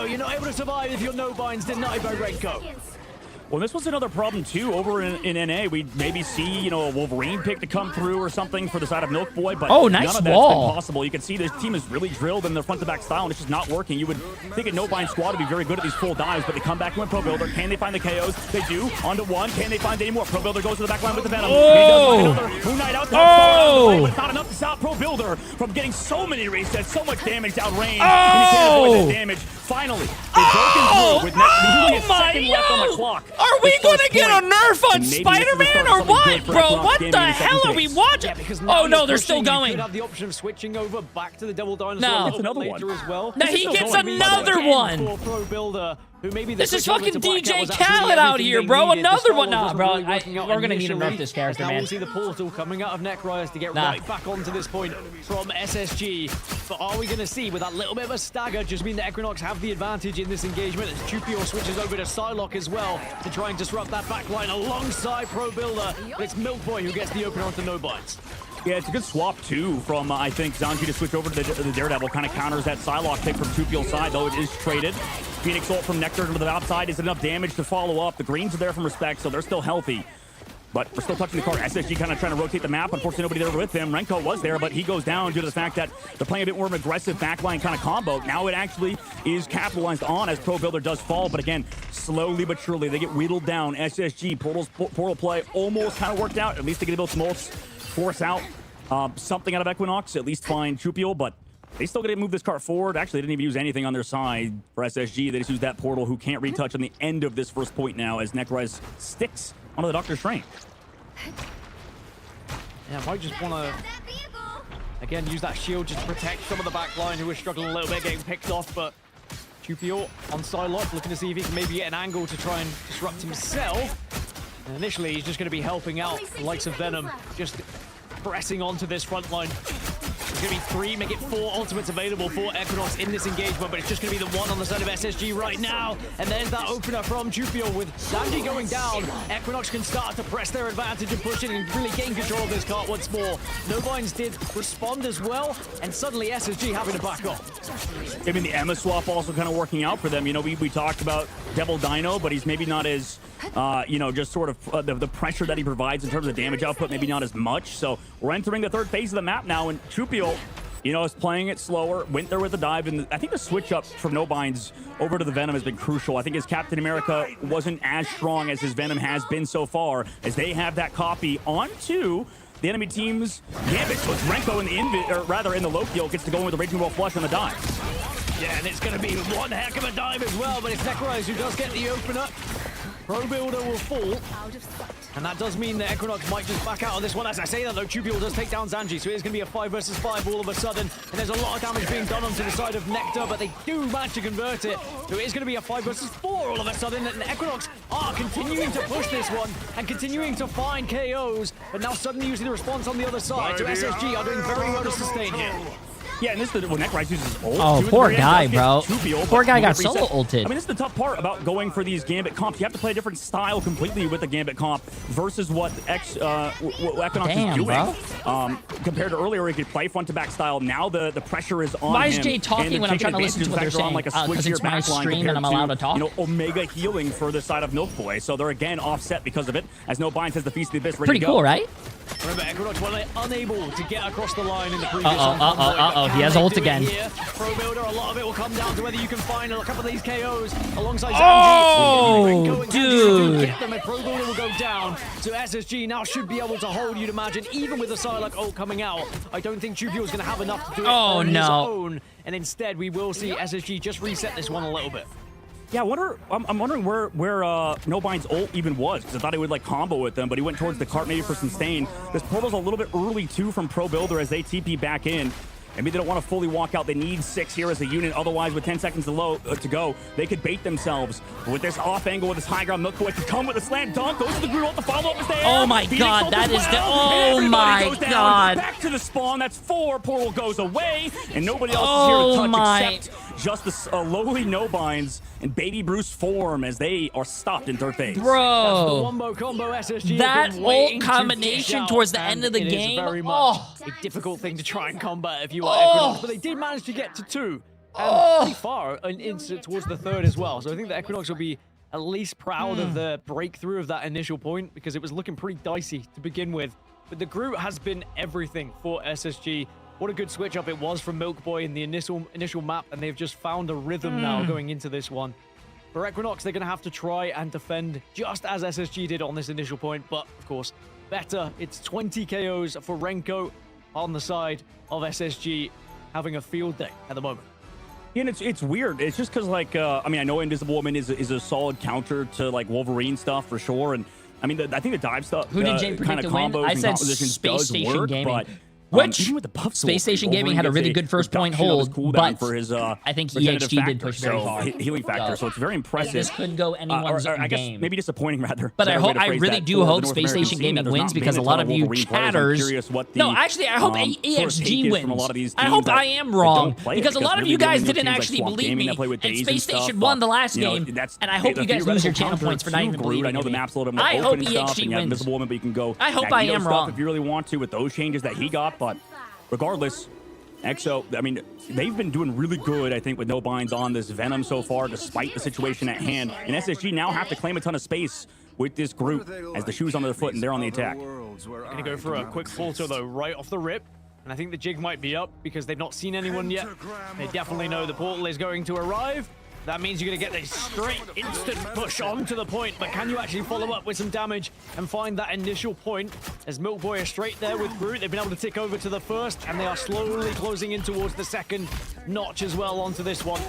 you're not able to survive if your no binds denied by Renko. Well, this was another problem, too. Over in NA, we'd maybe see, you know, a Wolverine pick to come through or something for the side of Milk Boy, but oh, nice none of that's wall. been possible. You can see this team is really drilled in their front-to-back style, and it's just not working. You would think a no-bind squad would be very good at these full dives, but they come back with Pro Builder. Can they find the KOs? They do. Onto one. Can they find any more? Pro Builder goes to the back line with the Venom. Oh! Moon Knight out there. Oh! But it's not enough to stop Pro Builder from getting so many resets, so much damage outrange. Oh! And he can't avoid that damage. Finally, they've broken through with nearly a second left on the clock. Are we going to get a nerf on Spider-Man or what, bro? What the hell are we watching? Oh, no, they're still going. You could have the option of switching over back to the Devil Dinosaur No. a little bit later as well. No, he gets another one. For Pro Builder, who maybe this is fucking DJ Khaled out here, bro. Another one. Nah, bro. We're going to need to nerf this character, now man. we'll see the portal coming out of Necrise to get right back onto this point from SSG. But are we going to see, with that little bit of a stagger, just mean that Equinox have the advantage in this engagement as Chupio switches over to Psylocke as well to try and disrupt that backline alongside Pro Builder. But it's Milk Boy who gets the opener onto no binds. Yeah, it's a good swap, too, from, I think, Zanji to switch over to the Daredevil. Kind of counters that Psylocke pick from Chupio's side, though it is traded. Phoenix ult from Nectar to the outside is enough damage to follow up. The greens are there from Respect, so they're still healthy. But we're still touching the card. SSG kind of trying to rotate the map. Unfortunately, nobody there with him. Renko was there, but he goes down due to the fact that they're playing a bit more of an aggressive backline kind of combo. Now it actually is capitalized on as Pro Builder does fall. But again, slowly but surely, they get wheedled down. SSG, portal play almost kind of worked out. At least they get able to force out something out of Equinox, at least find Chupio, but they still got to move this cart forward. Actually, they didn't even use anything on their side for SSG. They just used that portal, who can't retouch on the end of this first point now as Necrise sticks onto the Doctor's Train. Yeah, might just want to, again, use that shield just to protect some of the back line who are struggling a little bit, getting picked off, but Chupio on Psylocke looking to see if he can maybe get an angle to try and disrupt himself. And initially, he's just going to be helping out the likes of Venom, just pressing onto this front line. There's going to be 3, make it 4 ultimates available for Equinox in this engagement, but it's just going to be the one on the side of SSG right now. And there's that opener from Chupio with Zanji going down. Equinox can start to press their advantage and push in and really gain control of this cart once more. No binds did respond as well, and suddenly SSG having to back off. I mean, the Emma swap also kind of working out for them. You know, we talked about Devil Dino, but he's maybe not as, you know, just sort of the pressure that he provides in terms of damage output, maybe not as much. So we're entering the third phase of the map now, and Chupio, you know, is playing it slower, went there with the dive, and I think the switch up from no binds over to the Venom has been crucial. I think his Captain America wasn't as strong as his Venom has been so far, as they have that copy onto the enemy team's Gambit. So it's Renko in the Loki gets to go in with the Raging Roll Flush on the dive. Yeah, and it's going to be one heck of a dive as well, but it's Necrise who does get the opener. Pro Builder will fall. And that does mean that Equinox might just back out of this one. As I say that, though, Tupiel does take down Zanji, so it is going to be a 5 versus 5 all of a sudden. And there's a lot of damage being done onto the side of Nectar, but they do manage to convert it. So it is going to be a 5 versus 4 all of a sudden. And Equinox are continuing to push this one and continuing to find KOs, but now suddenly using the response on the other side. So SSG are doing very well to sustain here. Yeah, and this is when Necrise uses his ult. Oh, poor guy, bro. Poor guy got solo ulted. I mean, this is the tough part about going for these Gambit comps. You have to play a different style completely with the Gambit comp versus what Equinox is doing. Bro. Compared to earlier, he could play front-to-back style. Now the pressure is on him. Why is Jay talking when I'm trying to listen to what they're saying? Like a Because it's my stream and I'm allowed to talk? You know, Omega healing for the side of Milk Boy. So they're again offset because of it. As No Binds has the Feast of the Abyss ready to go. Pretty cool, right? Remember, Equinox were unable to get across the line in the previous He has ult again. Here. Pro Builder, a lot of it will come down to whether you can find a couple of these KOs alongside Zanji. Oh, dude. Get them, and Pro Builder will go down. So SSG now should be able to hold, you'd imagine, even with the Psylocke ult coming out. I don't think Tupiel is going to have enough to do it on his own. And instead, we will see SSG just reset this one a little bit. Yeah, I'm wondering where No Bind's ult even was, because I thought he would like combo with them, but he went towards the cart maybe for some stain. This portal's a little bit early too from Pro Builder as they TP back in. Maybe they don't want to fully walk out. They need 6 here as a unit. Otherwise, with 10 seconds to go, they could bait themselves. But with this off angle, with this high ground, Milk Boy could come with a slam dunk. Goes to the Groot, the follow-up is there. Oh my god, that is the... Oh my god. Back to the spawn. That's 4. Portal goes away. And nobody else is here to touch except just the lowly No Binds and Baby Bruce form as they are stopped in third phase. Bro. That's the wombo combo SSG. That ult combination towards the end of the game. It is very much a difficult thing to try and combat if you are Equinox, but they did manage to get to 2. And pretty far towards the 3rd as well. So I think the Equinox will be at least proud of the breakthrough of that initial point, because it was looking pretty dicey to begin with. But the Groot has been everything for SSG. What a good switch up it was from Milk Boy in the initial map, and they've just found a rhythm now going into this one. For Equinox, they're going to have to try and defend just as SSG did on this initial point, but of course, better. It's 20 KOs for Renko on the side of SSG, having a field day at the moment. Yeah, and it's weird. It's just because, like, I mean, I know Invisible Woman is a solid counter to, like, Wolverine stuff for sure, and I mean, I think the dive stuff, Who did Jay predict to win? I said Space Station Gaming. But which with the buff Space Station Gaming had a really good first point hold, but for his, I think EHG did push very far. Healing factor, so it's very impressive. This could go anyone's I guess game. maybe disappointing rather. But I really do hope Space Station Gaming wins, because a lot of you chatters. No, actually, I hope EHG wins. I hope I am wrong, because a lot of you guys didn't actually believe me, and Space Station won the last game, and I hope you guys lose your channel points for not even believing me. I know the map's a little bit more I hope open and stuff, EHG and you have wins. Invisible Woman, but you can go. I hope I am wrong if you really want to with those changes that he got, but regardless, EXO, I mean, they've been doing really good, I think, with No Binds on this Venom so far, despite the situation at hand. And SSG now have to claim a ton of space with this group as the shoe's on their foot and they're on the attack. Gonna go for a quick falter, though, right off the rip. And I think the jig might be up because they've not seen anyone yet. They definitely know the portal is going to arrive. That means you're going to get a straight, instant push onto the point, but can you actually follow up with some damage and find that initial point? As Milk Boy are straight there with Groot, they've been able to tick over to the first, and they are slowly closing in towards the second notch as well onto this one.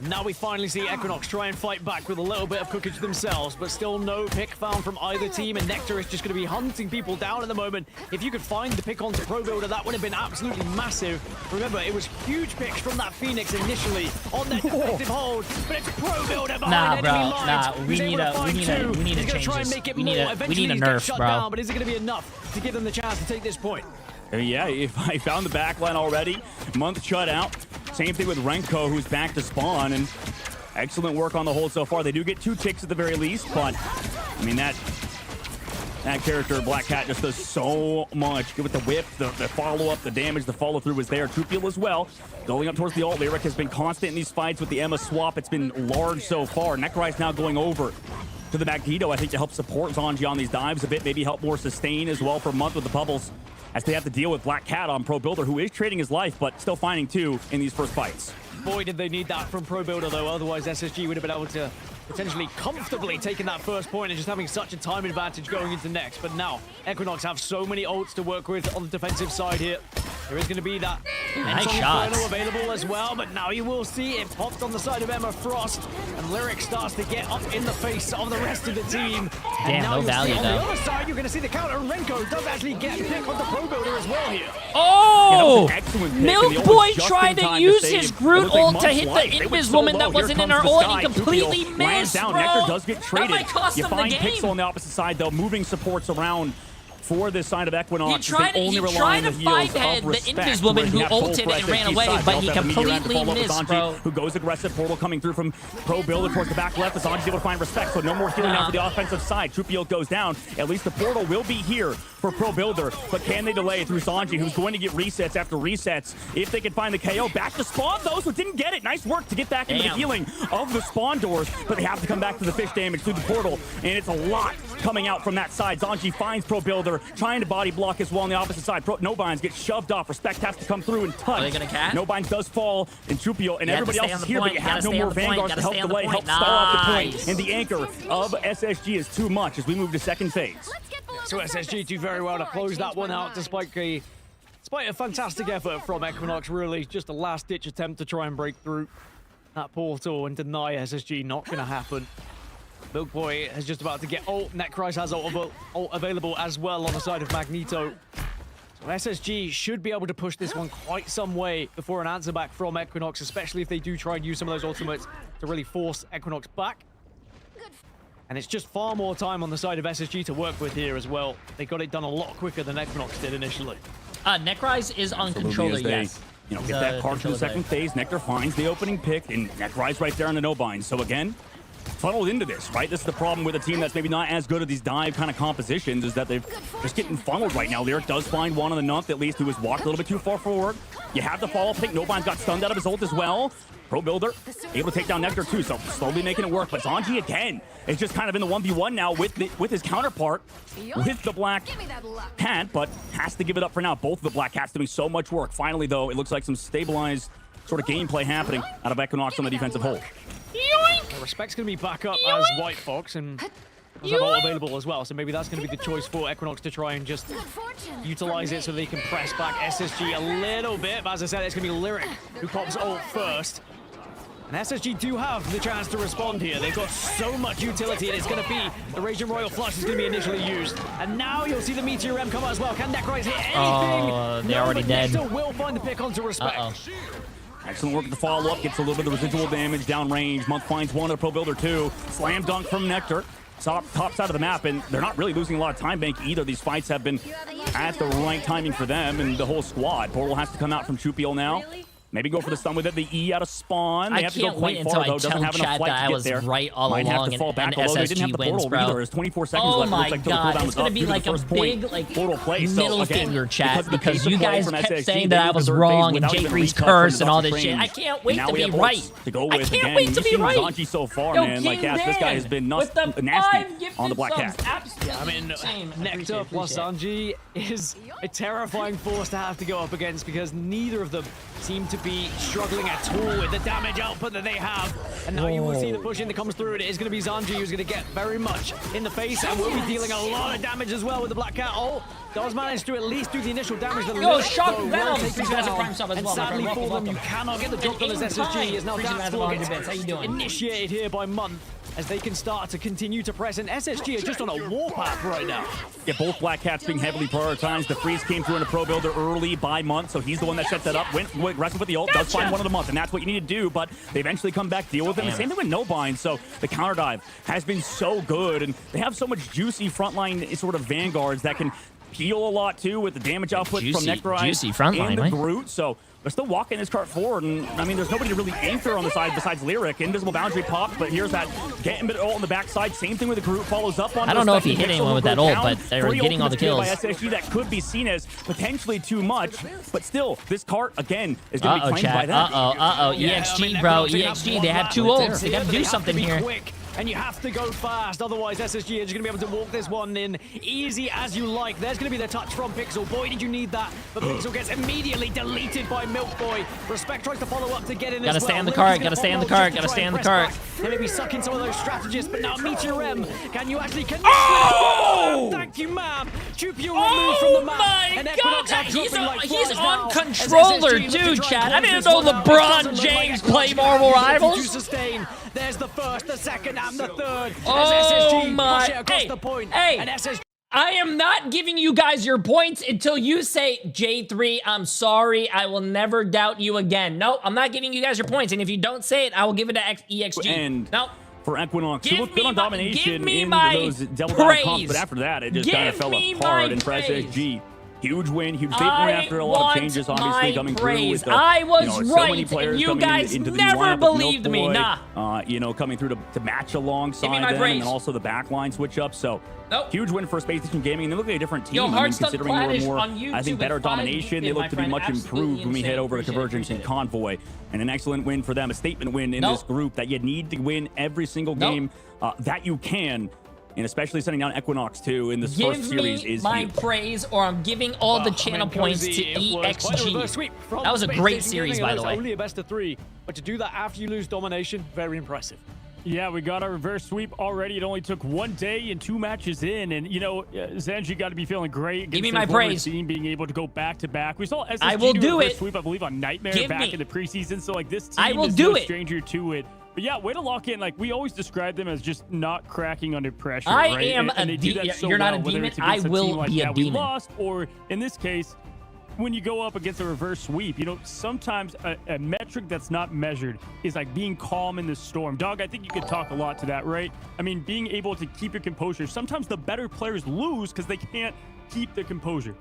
Now we finally see Equinox try and fight back with a little bit of cookage themselves, but still no pick found from either team, and Nectar is just going to be hunting people down at the moment. If you could find the pick onto Pro Builder, that would have been absolutely massive. Remember, it was huge picks from that Phoenix initially on that defensive hold, but it's Pro Builder behind enemy lines. We need to change this. We need a nerf, bro. Down, but is it going to be enough to give them the chance to take this point? Yeah, if I found the backline already. Month shut out. Same thing with Renko, who's back to spawn, and excellent work on the hold so far. They do get 2 ticks at the very least, but I mean that character, Black Cat, just does so much. With the whip, the follow-up, the damage, the follow-through is there. Tupiel as well. Going up towards the ult. Lyric has been constant in these fights with the Emma swap. It's been large so far. Necrise now going over to the Magneto, I think, to help support Zanji on these dives a bit. Maybe help more sustain as well for Month with the bubbles, as they have to deal with Black Cat on Pro Builder, who is trading his life, but still finding 2 in these first fights. Boy, did they need that from Pro Builder, though. Otherwise, SSG would have been able to potentially comfortably taking that first point and just having such a time advantage going into next. But now, Equinox have so many ults to work with on the defensive side here. There is going to be that Nice Sonic shots. Inferno available as well, but now you will see it popped on the side of Emma Frost, and Lyric starts to get up in the face of the rest of the team. Damn, and now no you'll value, see on the though. other side, you're going to see the counter, and Renko does actually get a pick on the Pro Builder as well here. Oh! Yeah, excellent pick, and Milk the ult Boy was just tried in to time use save. his It Groot looked like ult to months hit life. the They went Invis so woman low. that Here wasn't in comes her the ult, sky. and he completely Jupil lands missed, down. bro. Nectar does get traded. That might cost You him the find game. Pixel on the opposite side, though, moving supports around for this side of Equinox. He tried to five-head the Invis woman who ulted and ran away, but he completely missed, bro. Who goes aggressive, portal coming through from Pro Builder towards the back left. Sanji's able to find respect, so no more healing now for the offensive side. Trupio goes down. At least the portal will be here for Pro Builder, but can they delay through Sanji, who's going to get resets after resets? If they can find the KO, back to spawn those who didn't get it. Nice work to get back into the healing of the spawn doors, but they have to come back to the fish damage through the portal, and it's a lot coming out from that side. Sanji finds Pro Builder, trying to body block as well on the opposite side. Nobines gets shoved off. Respect has to come through and touch. Are they gonna catch? Nobines does fall, and Trupio and You have everybody to else stay on is the here, point. but you You have gotta no stay more on the point. Vanguards You to gotta help stay on the delay, help point. stall off the point. Nice. And the anchor of SSG is too much as we move to second phase. So SSG do very well to close that one out despite a fantastic effort from Equinox, really. Just a last-ditch attempt to try and break through that portal and deny SSG. Not going to happen. Milk Boy is just about to get ult. Necrise has ult available as well on the side of Magneto. So SSG should be able to push this one quite some way before an answer back from Equinox, especially if they do try and use some of those ultimates to really force Equinox back. And it's just far more time on the side of SSG to work with here as well. They got it done a lot quicker than Equinox did initially. Necrise is on controller, yes. You know, get that card to the second phase. Nectar finds the opening pick, and Necrise right there on the no-bind. So again, funneled into this, right? This is the problem with a team that's maybe not as good at these dive kind of compositions, is that they're just getting funneled right now. Lyric does find one on the Nunth, at least, who has walked a little bit too far forward. You have the follow pick. No-bind got stunned out of his ult as well. Pro Builder able to take down Nectar too, so slowly making it work. But Zanji again is just kind of in the 1v1 now with his counterpart, with the Black Cat, but has to give it up for now. Both of the Black Cats doing so much work. Finally, though, it looks like some stabilized sort of gameplay happening out of Equinox on the defensive hold. Well, Respect's going to be back up as White Fox, and does have ult available as well, so maybe that's going to be the choice for Equinox to try and just utilize it so they can press back SSG a little bit. But as I said, it's going to be Lyric who pops ult first. And SSG do have the chance to respond here. They've got so much utility, and it's going to be the Raging Royal Flush is going to be initially used. And now you'll see the Meteor M come out as well. Can Necrise hit anything? Oh, they're already dead. Nectar will find the pick onto Respect. Excellent work at the follow-up. Gets a little bit of residual damage downrange. Month finds one of the Pro Builder two. Slam dunk from Nectar. Top side of the map, and they're not really losing a lot of time bank either. These fights have been at the right timing for them and the whole squad. Portal has to come out from Chupil now. Maybe go for the stun with it. The E out of spawn. They have to go quite far, though. Doesn't have enough flight to get there. Right all Might have along, to fall back, and although they didn't have the SSG wins, portal bro. either. There's 24 seconds left. My Looks like the God, cooldown it's was gonna up be due to like the a first point. big, like, portal play. middle So, again, finger chat because the you play guys from kept SSG, saying they that I moved was to third wrong phase and without even Jay3's reset from curse the and all Dr. this shit. Strange. I can't wait Now to we be have right. ults to go I with can't again. wait to be You've seen right. Zanji so far, Yo, man. Like, King this guy Dan, has been with the nasty 5 gifted on the Black subs, Cat. absolutely I mean, insane. Nectar plus Zanji is a terrifying force to have to go up against because neither of them seem to be struggling at all with the damage output that they have. And now you will see the pushing that comes through. It is going to be Zanji who's going to get very much in the face and will be dealing a lot of damage as well with the Black Cat ult. Does manage to at least do the initial damage. Yo, Shock Venom! These guys are prime sub as and well. sadly for them, Welcome. you cannot get the job done as In SSG time. is now Appreciate that that, score 100 gets bits. How you doing? initiated here by Month as they can start to continue to press, and SSG are just on a warpath right now. Yeah, both Black Cats being heavily prioritized. The freeze came through in a Pro Builder early by Month, so he's the one that set that up. Went aggressive with the ult, does find one of the Month, and that's what you need to do, but they eventually come back, deal with them. The same thing with No Bind, so the counter dive has been so good, and they have so much juicy frontline sort of vanguards that can heal a lot too with the damage output from Necrise juicy frontline, and the right? Groot, so they're still walking this cart forward, and I mean, there's nobody to really anchor on the side besides Lyric. Invisible Boundary popped, but here's that getting bit ult on the backside. Same thing with the Groot, follows up on. I don't know if he hit Pixel anyone with will that go ult, down. but they were 3 getting all the ultimates kills. by SSG that could be seen as potentially too much, but still, this cart again is going to be claimed by chat. that. EXG, bro. EXG, they have 2 ults. They got to do something here. And you have to go fast, otherwise SSG is just going to be able to walk this one in easy as you like. There's going to be the touch from Pixel. Boy, did you need that. But Pixel gets immediately deleted by Milk Boy. Respect tries to follow up to get in Gotta as well. stay on the Lyric cart, is gonna gotta stay pop on the ult cart, just to gotta try stay and on the press cart. back. They may be sucking some of those strategists, but now Meteor M, can you actually connect? Oh! Thank you, ma'am. Jupio removed from the map. My And God, Equinox are he's dropping on, like he's flies on now, controller as SSG look to too, try Chad. and I close didn't this know one out. It LeBron doesn't look like James Equinox play are gonna Marvel be able to Rivals. sustain. There's the first, the second, and the third. As Oh SSG my! push it across Hey, the point. hey! And SSG I am not giving you guys your points until you say, J3, I'm sorry, I will never doubt you again. No, I'm not giving you guys your points, and if you don't say it, I will give it to EXG. And no. for Equinox, who Give looked good me on my- domination give me in my those double down comps, praise. but after that, it just Give kind of fell me apart. my And for praise. SSG, huge win, huge statement win after a lot of changes obviously coming through. With the, I was so right, many players and you coming guys into the never new lineup with believed me. Milk Nah. Boy, coming through to match alongside my them, praise. and then also the backline switch up. So Nope. huge win for Space Station Gaming. And they look like a different team. Yo, I mean, Hearthstone considering they Cladish were more, on YouTube I think, better with 5 domination. They my look to be friend. much Absolutely improved when we head insane. over to Appreciate Convergence and Convoy. And an excellent win for them, a statement win in this group that you need to win every single game that you can. And especially sending down Equinox too in this first series Give me is my huge. praise, or I'm giving all the channel points to EXG. That was a great series, by the way. Only a best of 3, but to do that after you lose domination, very impressive. Yeah, we got our reverse sweep already. It only took 1 day and 2 matches in. And, you know, Zanji got to be feeling great. Give me against my the former praise. Team, being able to go back-to-back. We saw SSG I will do reverse it. sweep, I believe, on Nightmare Give back me. in the preseason. So, like, this team I will is do no it. stranger to it. But, yeah, way to lock in. Like, we always describe them as just not cracking under pressure, I right? am and a they do that so you're not well, a whether demon. it's I against will team like be a we demon. lost, or, in this case, when you go up against a reverse sweep, you know, sometimes a metric that's not measured is like being calm in the storm. Dog, I think you could talk a lot to that, right? I mean, being able to keep your composure. Sometimes the better players lose because they can't keep their composure.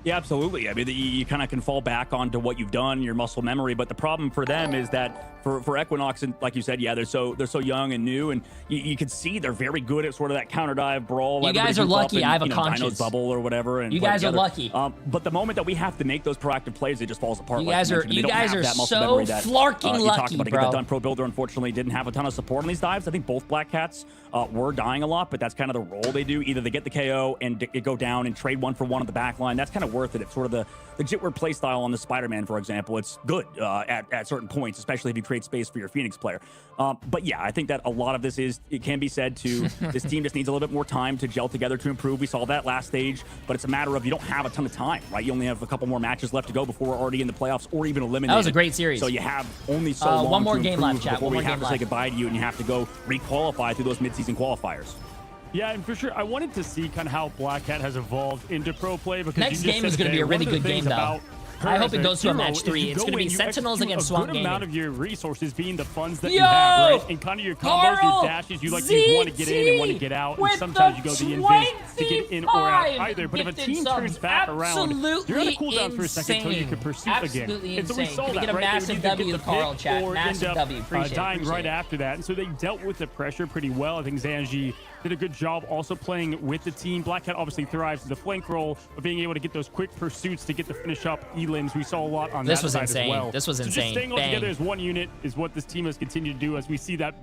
Yeah, absolutely. I mean, you kind of can fall back onto what you've done, your muscle memory. But the problem for them is that for Equinox, and like you said, yeah, they're so young and new, and you can see they're very good at sort of that counter dive brawl. You Everybody guys are group up lucky. and, I have a Dino's conscience. bubble or whatever. And You play guys are together. lucky. But the moment that we have to make those proactive plays, it just falls apart. You like guys are mentioned. They don't have that muscle so memory that, flarking you talked lucky, about. bro. That Dun Pro Builder unfortunately didn't have a ton of support on these dives. I think both Black Cats were dying a lot, but that's kind of the role they do. Either they get the KO and go down and trade 1 for 1 on the back line. That's kind of worth it. It's sort of the Jitward play style on the Spider-Man, for example. It's good at certain points, especially if you create space for your Phoenix player. But yeah, I think that a lot of this it can be said to this team just needs a little bit more time to gel together to improve. We saw that last stage, but it's a matter of you don't have a ton of time, right? You only have a couple more matches left to go before we're already in the playoffs or even eliminated. That was a great series. So you have only so long one more to game improve left, chat. before One we more have game to say left. goodbye to you and you have to go re-qualify through those mid-season qualifiers. Yeah, and for sure, I wanted to see kind of how Black Cat has evolved into pro play because Next you just game is said going to be a today, really one of good the game, things though. about her I hope as it a goes to a hero match is 3. you It's go going to be in, you Sentinels execute against a Swamp good Gaming. amount of your resources being the funds that Yo! you have, right? And kind of your combos, Carl! your dashes, you like to want to get in and want to get out, and with sometimes the you go the invis to get in or out 25 either. But if a gifted team subs, turns back around, you're on a absolutely cooldown for a second until you insane. can pursue Absolutely again. And so we insane. saw Can we that, get a right? They would massive either W get to the Carl, pick chat? or Massive end up W. Appreciate it, dying appreciate right it. after that. And so they dealt with the pressure pretty well. I think Zanji did a good job also playing with the team. Black Cat obviously thrives in the flank role, but being able to get those quick pursuits to get the finish up elims. We saw a lot on This that was side insane. as well. This was So insane. just staying all Bang. together as one unit is what this team has continued to do as we see that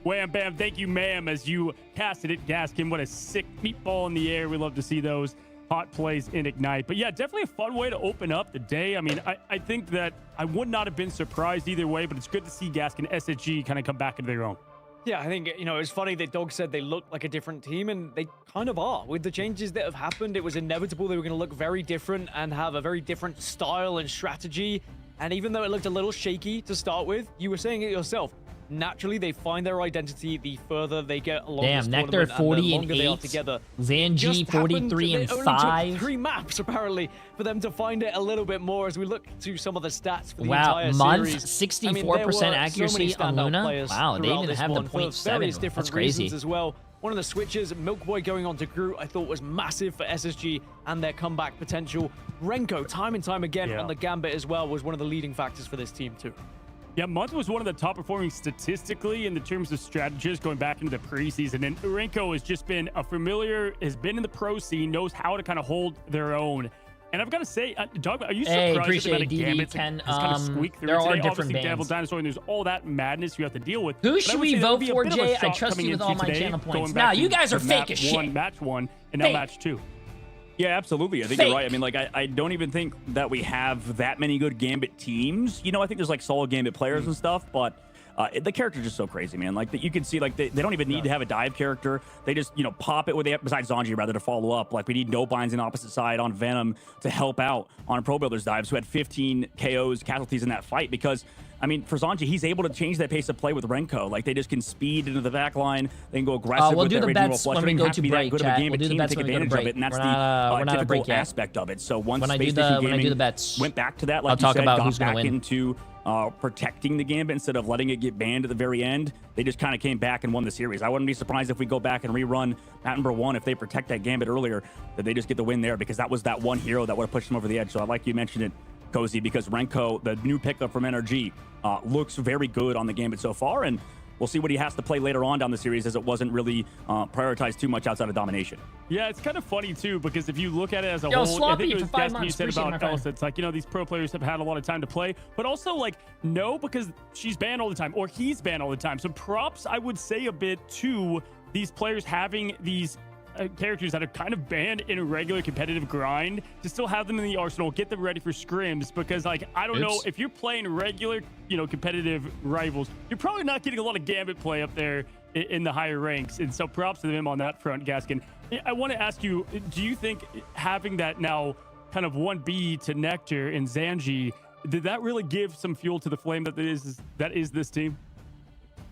wham bam, thank you ma'am, as you casted it, Gaskin. What a sick meatball in the air. We love to see those hot plays in Ignite. But yeah, definitely a fun way to open up the day. I mean, I think that I would not have been surprised either way, but it's good to see Gaskin SSG kind of come back into their own. Yeah, I think, you know, it's funny that Dog said they looked like a different team, and they kind of are. With the changes that have happened, it was inevitable they were going to look very different and have a very different style and strategy. And even though it looked a little shaky to start with, you were saying it yourself. Naturally, they find their identity the further they get along this Damn, Nectar tournament 40 and the and longer they are 8. together. Zanji Just happened 43 that and it only 5. took 3 maps, apparently, for them to find it a little bit more as we look to some of the stats for the Wow, entire month, series. 64% accuracy on Luna? Wow, they throughout even this have the one for 0.7. various different That's crazy. reasons as well. One of the switches, Milk Boy going on to Groot, I thought was massive for SSG and their comeback potential. Renko, time and time again on the Gambit as well, was one of the leading factors for this team too. Yeah, Month was one of the top performing statistically in the terms of strategists going back into the preseason. And Renko has just been a familiar, has been in the pro scene, knows how to kind of hold their own. And I've got to say, Doug, are you surprised appreciate that the amount of it, Gambits DD10. has kind of squeaked through There are today? different Obviously, bands. Dinosaur, and there's all that madness you have to deal with. Who But I should would we say that'll vote be a for, bit of a Jay? I shock trust coming you with into all my today, channel points. going Nah, back you guys are into fake as map one, shit. match 1, and now Fake. match 2. Yeah, absolutely. I think you're right. I mean, like, I don't even think that we have that many good Gambit teams. You know, I think there's like solid Gambit players and stuff, but The character's just so crazy, man. Like, that you can see, like, they don't even need to have a dive character. They just, you know, pop it with the, besides Zanji, rather, to follow up. Like, we need no binds in opposite side on Venom to help out on Pro Builders dives, who had 15 KOs, casualties in that fight, because I mean, for Zanji, he's able to change that pace of play with Renko. Like, they just can speed into the back line. They can go aggressive we'll with do that the raging bets flush. when They we don't go have to to be that break, good of a chat. game We'll do the team to bets take when we go to advantage of break. it, and that's We're not at a typical break yet. aspect of it. So once When I Space do the Station when I do Gaming the bets, went back to that, like I'll talk you said, about got who's gonna back win. into protecting the Gambit instead of letting it get banned at the very end. They just kind of came back and won the series. I wouldn't be surprised if we go back and rerun map number 1 if they protect that Gambit earlier, that they just get the win there, because that was that one hero that would have pushed them over the edge. So I like you mentioned it, Cozy, because Renko, the new pickup from NRG, looks very good on the Gambit so far, and we'll see what he has to play later on down the series, as it wasn't really prioritized too much outside of domination. Yeah, it's kind of funny too, because if you look at it as a Yo, whole, Sloppy, I think it was for 5 Destin, you months. said Appreciate it, my about friend. Elsa. It's like, you know, these pro players have had a lot of time to play, but also like, no, because she's banned all the time, or he's banned all the time. So props, I would say, a bit to these players having these characters that are kind of banned in a regular competitive grind, to still have them in the arsenal, get them ready for scrims, because like, I don't know, if you're playing regular, you know, competitive rivals, you're probably not getting a lot of Gambit play up there in the higher ranks. And so props to them on that front, Gaskin. I want to ask you, do you think having that now kind of 1B to Nectar and Zanji, did that really give some fuel to the flame that is this team?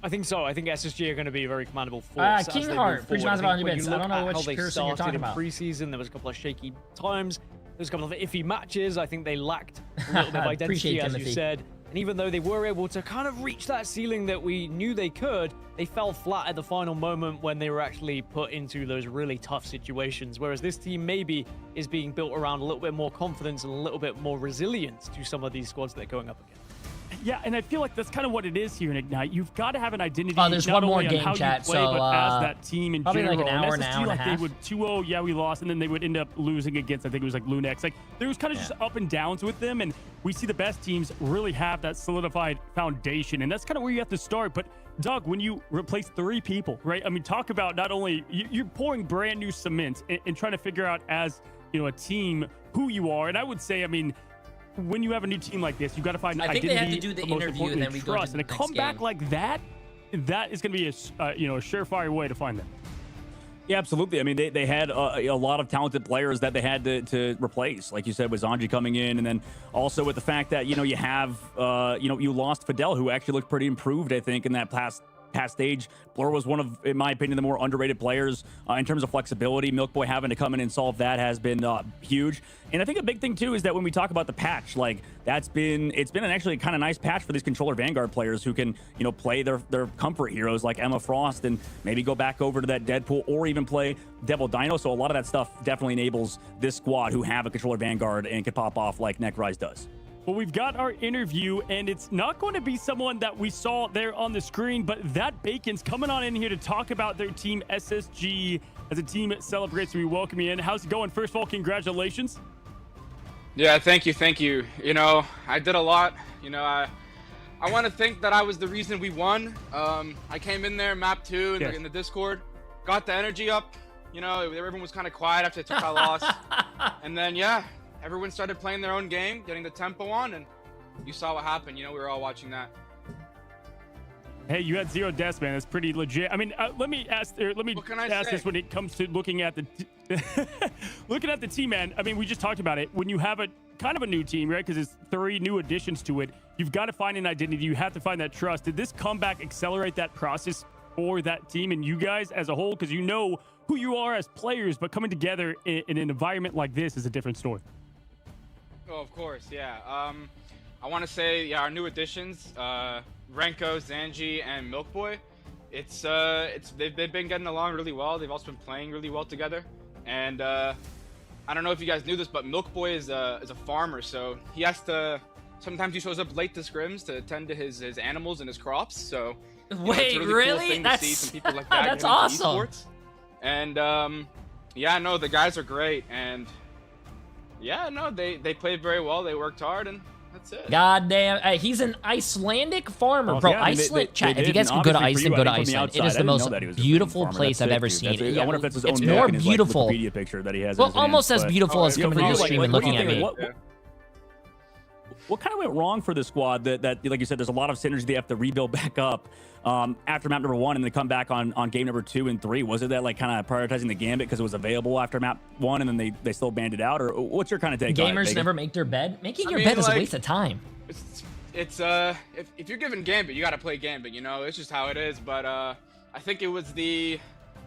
I think so. I think SSG are going to be a very commandable force. King Heart, preach about I don't know which person you're talking about. Preseason, there was a couple of shaky times. There was a couple of iffy matches. I think they lacked a little bit of identity, as you said. And even though they were able to kind of reach that ceiling that we knew they could, they fell flat at the final moment when they were actually put into those really tough situations. Whereas this team maybe is being built around a little bit more confidence and a little bit more resilience to some of these squads they're going up against. Yeah, and I feel like that's kind of what it is here in Ignite. You've got to have an identity. There's not one more only on game, how chat, you play, so, but as that team in probably general. like an hour, and an hour and a like half. they would 2-0, yeah, we lost, and then they would end up losing against, I think it was like Lunex. Like, there was kind of just up and downs with them, and we see the best teams really have that solidified foundation, and that's kind of where you have to start. But Doug, when you replace 3 people, right? I mean, talk about not only you're pouring brand new cement and trying to figure out as, you know, a team who you are. And I would say, I mean, when you have a new team like this, you've got to find I think identity. they have to do the interview and then we go to trust, the and a next comeback game. like that is going to be a you know, a surefire way to find them. Yeah, absolutely. I mean, they had a lot of talented players that they had to replace, like you said, with Zanji coming in, and then also with the fact that, you know, you have, you know, you lost Fidel, who actually looked pretty improved, I think, in that past stage. Blur was one of, in my opinion, the more underrated players in terms of flexibility. Milkboy having to come in and solve that has been huge. And I think a big thing too is that when we talk about the patch, like it's been an actually kind of nice patch for these controller Vanguard players who can, you know, play their comfort heroes like Emma Frost and maybe go back over to that Deadpool or even play Devil Dino. So a lot of that stuff definitely enables this squad who have a controller Vanguard and can pop off like Necrise does. Well, we've got our interview, and it's not going to be someone that we saw there on the screen, but that Bacon's coming on in here to talk about their team SSG as a team celebrates. We welcome you in. How's it going? First of all, congratulations. Yeah, thank you. You know, I did a lot. You know, I want to think that I was the reason we won. I came in there, map 2 in the Discord, got the energy up. You know, everyone was kind of quiet after they took our loss. And then, yeah, everyone started playing their own game, getting the tempo on, and you saw what happened. You know, we were all watching that. Hey, you had 0 deaths, man. That's pretty legit. I mean, let me ask this when it comes to looking at the looking at the team, man. I mean, we just talked about it. When you have a kind of a new team, right? Because it's 3 new additions to it. You've got to find an identity. You have to find that trust. Did this comeback accelerate that process for that team and you guys as a whole? Because you know who you are as players, but coming together in an environment like this is a different story. Oh, of course, yeah. I want to say, yeah, our new additions, Renko, Zanji, and Milkboy. They've been getting along really well. They've also been playing really well together. And I don't know if you guys knew this, but Milkboy is a farmer, so he has to. Sometimes he shows up late to scrims to tend to his animals and his crops. So wait, it's a really? Cool thing to see some people like that. That's awesome. Esports. And yeah, no, the guys are great, and yeah, no, they played very well. They worked hard, and that's it. God damn, he's an Icelandic farmer, bro. Yeah, I mean, Iceland, they if you guys can go to obviously Iceland, for go to you, I think, from Iceland. the It is outside, the I didn't most know that he was a beautiful farmer. place That's I've sick, ever dude. seen. That's- I wonder if that's his It's own more neck and his, like, beautiful. Wikipedia picture that he has in Well, his almost hands, as but- beautiful as coming to the stream and looking at me. What kind of went wrong for the squad that like you said, there's a lot of synergy they have to rebuild back up after map number 1 and then come back on game number 2 and 3? Was it that like kind of prioritizing the Gambit because it was available after map 1 and then they still banned it out? Or what's your kind of take on it, Gamers Vegas? never make their bed. Making your bed is a waste of time. It's if you're given Gambit, you got to play Gambit. You know, it's just how it is. But I think it was the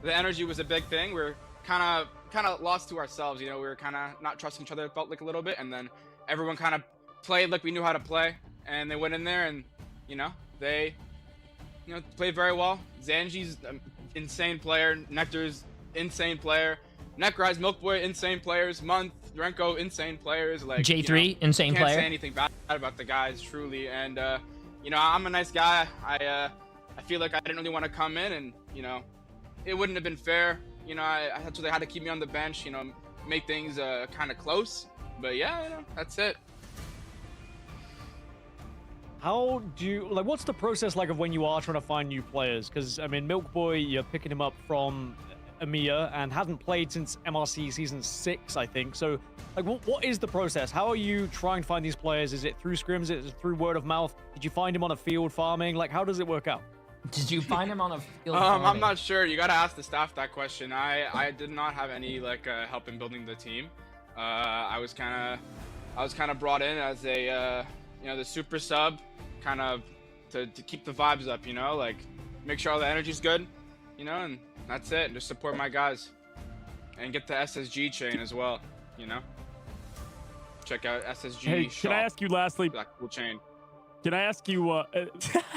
energy was a big thing. We're kind of lost to ourselves. You know, we were kind of not trusting each other. It felt like a little bit, and then everyone kind of played like we knew how to play, and they went in there and they played very well. Zanji's an insane player. Nectar's insane player. Necrise, Milkboy, insane players. Month, Renko, insane players. Like J3, insane can't player. say anything bad about the guys, truly. And I'm a nice guy. I feel like I didn't really want to come in, and it wouldn't have been fair. That's why they had to keep me on the bench. Make things kind of close. But yeah, that's it. How do you, like, what's the process like of when you are trying to find new players? Because, I mean, Milkboy, you're picking him up from EMEA and hasn't played since MRC Season 6, I think. So, like, what is the process? How are you trying to find these players? Is it through scrims? Is it through word of mouth? Did you find him on a field farming? Like, how does it work out? Did you find him on a field I'm not sure. You got to ask the staff that question. I did not have any, like, help in building the team. I was kind of brought in as a, the super sub, kind of to keep the vibes up, like make sure all the energy's good, and that's it. And just support my guys and get the SSG chain as well, check out SSG. Hey, shop. can I ask you lastly? That cool chain. Can I ask you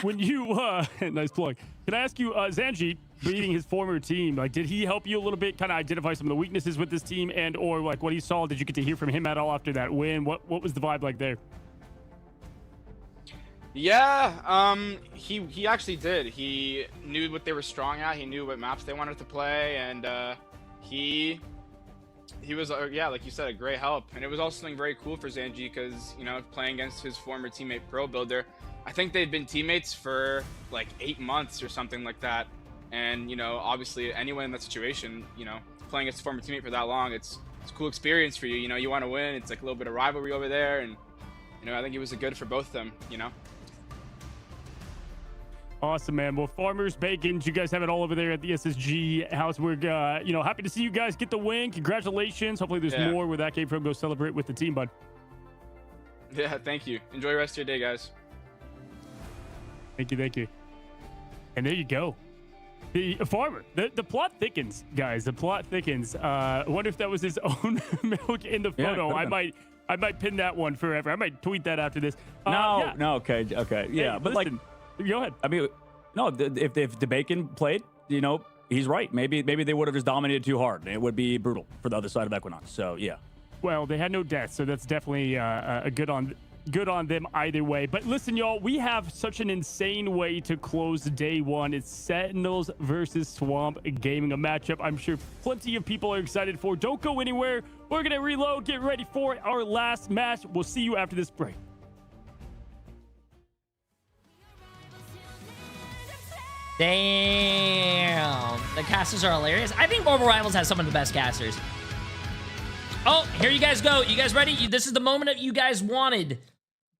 when you nice plug? Can I ask you Zanji beating his former team? Like, did he help you a little bit, kind of identify some of the weaknesses with this team, and or like what he saw? Did you get to hear from him at all after that win? What was the vibe like there? Yeah, he actually did. He knew what they were strong at. He knew what maps they wanted to play, and he was like you said, a great help. And it was also something very cool for Zanji because playing against his former teammate Pro Builder, I think they'd been teammates for like 8 months or something like that. And obviously anyone in that situation, playing against a former teammate for that long, it's a cool experience for you. You want to win. It's like a little bit of rivalry over there, and I think it was good for both of them. Awesome, man. Well, Farmers, Bacons, you guys have it all over there at the SSG house. We're, happy to see you guys get the win. Congratulations. Hopefully there's more where that came from. Go celebrate with the team, bud. Yeah, thank you. Enjoy the rest of your day, guys. Thank you. And there you go. The Farmer. The plot thickens, guys. The plot thickens. I wonder if that was his own milk in the photo. Yeah, I might pin that one forever. I might tweet that after this. No, okay. Yeah, hey, but listen, go ahead. I mean, no, if the Bacon played, he's right. Maybe they would have just dominated too hard. It would be brutal for the other side of Equinox. So, yeah. Well, they had no deaths, so that's definitely a good on them either way. But listen, y'all, we have such an insane way to close day one. It's Sentinels versus Swamp Gaming, a matchup I'm sure plenty of people are excited for. Don't go anywhere. We're going to reload. Get ready for our last match. We'll see you after this break. Damn. The casters are hilarious. I think Mobile Rivals has some of the best casters. Oh, here you guys go. You guys ready? This is the moment that you guys wanted.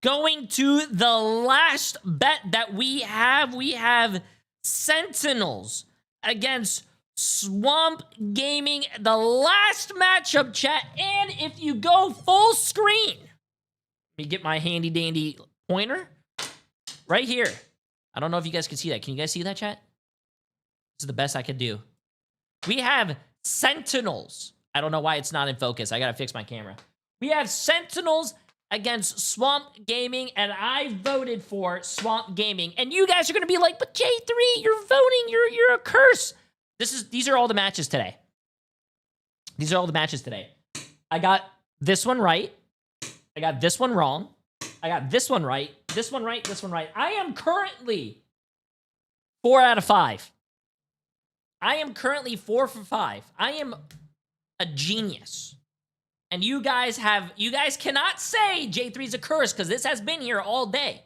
Going to the last bet that we have. We have Sentinels against Swamp Gaming. The last matchup, chat. And if you go full screen, let me get my handy dandy pointer right here. I don't know if you guys can see that. Can you guys see that, chat? This is the best I could do. We have Sentinels. I don't know why it's not in focus. I gotta fix my camera. We have Sentinels against Swamp Gaming, and I voted for Swamp Gaming. And you guys are gonna be like, but J3, you're voting. You're a curse. These are all the matches today. These are all the matches today. I got this one right. I got this one wrong. I got this one right. This one right. This one right. I am currently 4 out of 5. I am currently 4 for 5. I am a genius. And you guys cannot say J3's a curse because this has been here all day.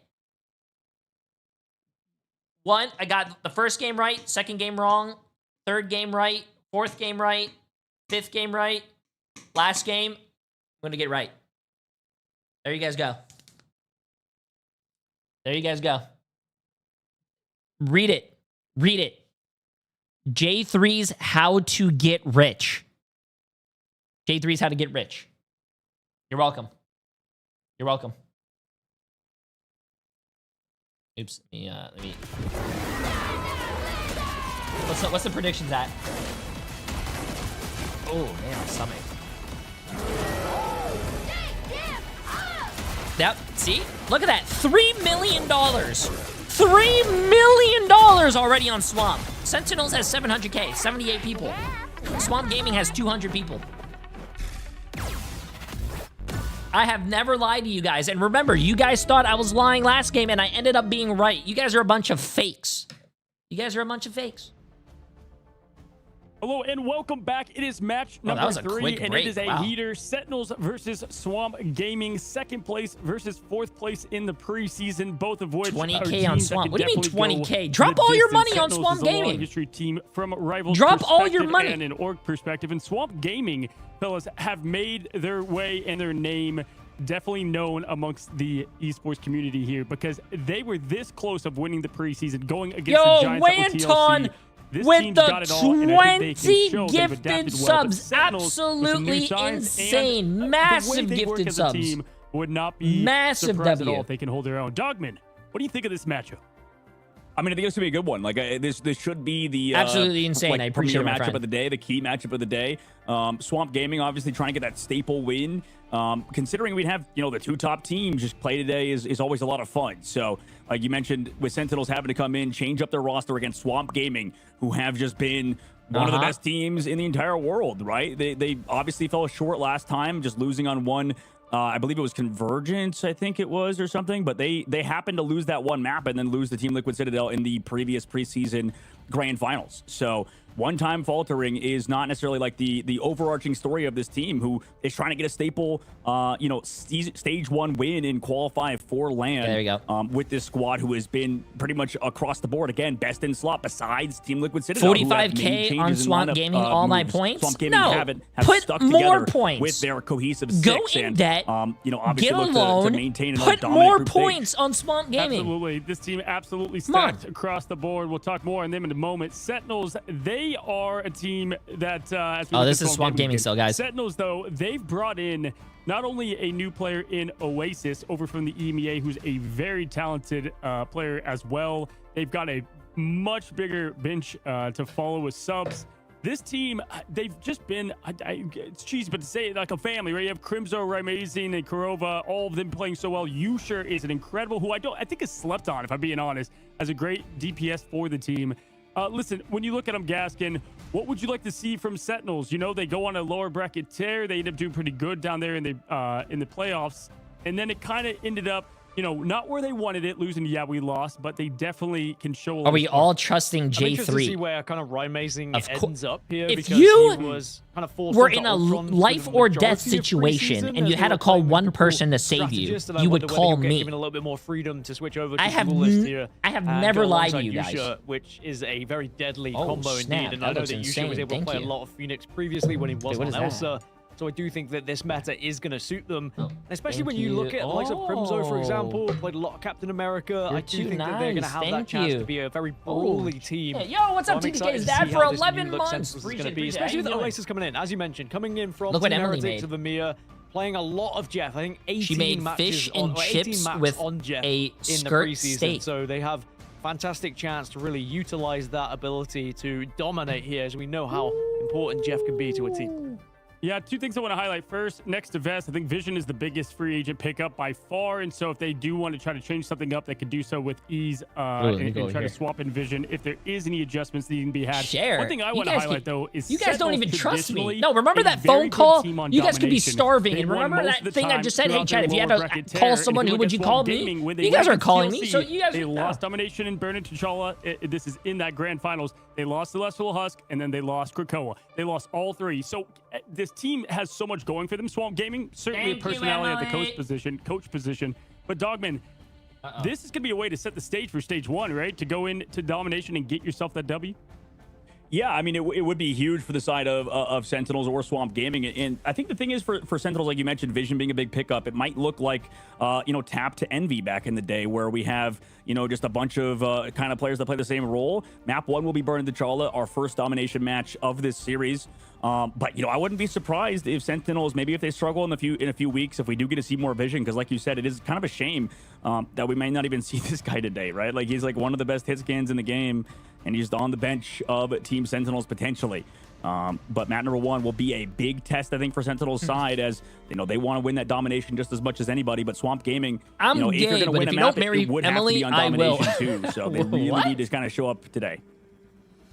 I got the first game right, second game wrong, third game right, fourth game right, fifth game right, last game, I'm going to get right. There you guys go. There you guys go. Read it. Read it. Jay3's How to Get Rich. Jay3's How to Get Rich. You're welcome. You're welcome. Oops. Let me. What's the predictions at? Oh man, my stomach. Yep. See? Look at that. $3 million. $3 million already on Swamp. Sentinels has 700K, 78 people. Swamp Gaming has 200 people. I have never lied to you guys. And remember, you guys thought I was lying last game and I ended up being right. You guys are a bunch of fakes. You guys are a bunch of fakes. Hello and welcome back. It is match number 3, and it is a heater. Sentinels versus Swamp Gaming, second place versus fourth place in the preseason. Both of which 20K on Swamp. What do you mean 20K? Drop all your money on Swamp Gaming. History team from Rivals. Drop all your money. And an org perspective. And Swamp Gaming, fellas, have made their way and their name definitely known amongst the esports community here because they were this close of winning the preseason, going against the Giants at TLC. This with the 20 gifted subs. Absolutely insane. Massive gifted subs. Team would not be massive surprised at all if they can hold their own. Dogman, what do you think of this matchup? I mean, I think this would be a good one. Like this should be the absolutely insane. Like, I appreciate premier it, matchup of the day, the key matchup of the day. Swamp Gaming obviously trying to get that staple win. Considering we'd have the two top teams just play today is always a lot of fun. So, like you mentioned, with Sentinels having to come in, change up their roster against Swamp Gaming, who have just been one of the best teams in the entire world, right? They obviously fell short last time, just losing on one. I believe it was Convergence, I think it was, or something. But they happened to lose that one map and then lose the Team Liquid Citadel in the previous preseason grand finals. So one-time faltering is not necessarily like the overarching story of this team, who is trying to get a staple, stage 1 win in qualify for LAN. There you go. With this squad, who has been pretty much across the board again, best in slot besides Team Liquid Citadel. 45K on Swamp Gaming, all 9 points. Swamp Gaming have put stuck more together points with their cohesive Go six in and debt. Obviously get a look loan. to maintain another put dominant more group points stage. on Swamp Gaming. Absolutely, this team absolutely stacked across the board. We'll talk more on them in a moment. Sentinels, they are a team that. This is Swamp Gaming still, guys. Sentinels, though, they've brought in not only a new player in Oasis over from the EMEA, who's a very talented player as well. They've got a much bigger bench to follow with subs. This team, they've just been, it's cheesy, but to say it like a family, right? You have Crimzo, Ramazin, and Kurova, all of them playing so well. Yusher is an incredible, who I think is slept on, if I'm being honest, as a great DPS for the team. Listen, when you look at them, Gaskin, what would you like to see from Sentinels? They go on a lower bracket tear. They end up doing pretty good down there in the playoffs. And then it kind of ended up, not where they wanted it, losing to We Lost, but they definitely can show a little. Are we all trusting Jay3? I'm interested to see where kind of Ramazing ends up here, if because you he was kind of forced were into in a Ultron life for the or death majority of situation preseason, and you as had they to were call playing with one multiple person to save you, strategists, and I you would wonder call whether he'll get me. given a little bit more freedom to switch over to I have duelist here. I have and never go lied to alongside you guys. Yusha, which is a very deadly Oh, combo snap. indeed. And That I know looks that Yusha insane. was able to Thank play you. a lot of Phoenix previously when he was what on is that? Elsa. So I do think that this meta is going to suit them, especially thank when you look you. at the likes of Crimzo, for Oh. example, played a lot of Captain America. You're I do too think that they're going to nice. have that Thank chance you. to be a very Oh. brawly team. Yeah, yo, what's So up, I'm excited TTK's to dad see for how this 11 new look months? Sentinels is going to be, Appreciate especially with it. How you Oasis coming in, as you mentioned, coming in from Look what Team Emily Heretics made. of EMEA, playing a lot of Jeff. I think 18 She made matches fish on, and or 18 chips maps with on Jeff a in the skirt preseason. steak. So they have fantastic chance to really utilize that ability to dominate here, as we know how important Jeff can be to a team. Yeah, two things I want to highlight. First, next to Vest, I think Vision is the biggest free agent pickup by far. And so if they do want to try to change something up, they could do so with ease and try to swap in Vision if there is any adjustments that can be had. One thing I want to highlight, though, is you guys don't Sentinels even trust me. traditionally No, remember a that very phone good call? team on You guys could be domination. starving. They And won remember most that of the thing I time just said? Hey, throughout Chad, their if you had lower to bracket call tear. someone, And if who you would look you at call Swamp me? Gaming, when they You guys went aren't to calling me, TLC, so you guys they lost domination and Burn to T'Challa. This is in that grand finals. They lost Celestial Husk, and then they lost Krakoa. They lost all three. So this team has so much going for them. Swamp Gaming, certainly Thank a you, personality at the Emily. coach position. But Dogman, this is going to be a way to set the stage for stage 1, right? To go into domination and get yourself that W. Yeah, I mean, it would be huge for the side of Sentinels or Swamp Gaming. And I think the thing is for Sentinels, like you mentioned, Vision being a big pickup, it might look like, Tap to Envy back in the day where we have, just a bunch of kind of players that play the same role. Map 1 will be Burn T'Challa, our first domination match of this series. But, I wouldn't be surprised if Sentinels, maybe if they struggle in a few weeks, if we do get to see more Vision, because like you said, it is kind of a shame that we may not even see this guy today, right? Like he's like one of the best hit scans in the game, and he's on the bench of Team Sentinels potentially. But map number 1 will be a big test, I think, for Sentinels' side, as they want to win that domination just as much as anybody. But Swamp Gaming, I'm if gay, you're going to but win if a you map, don't marry it would Emily, have to be on I will. domination too. So they really need to kind of show up today.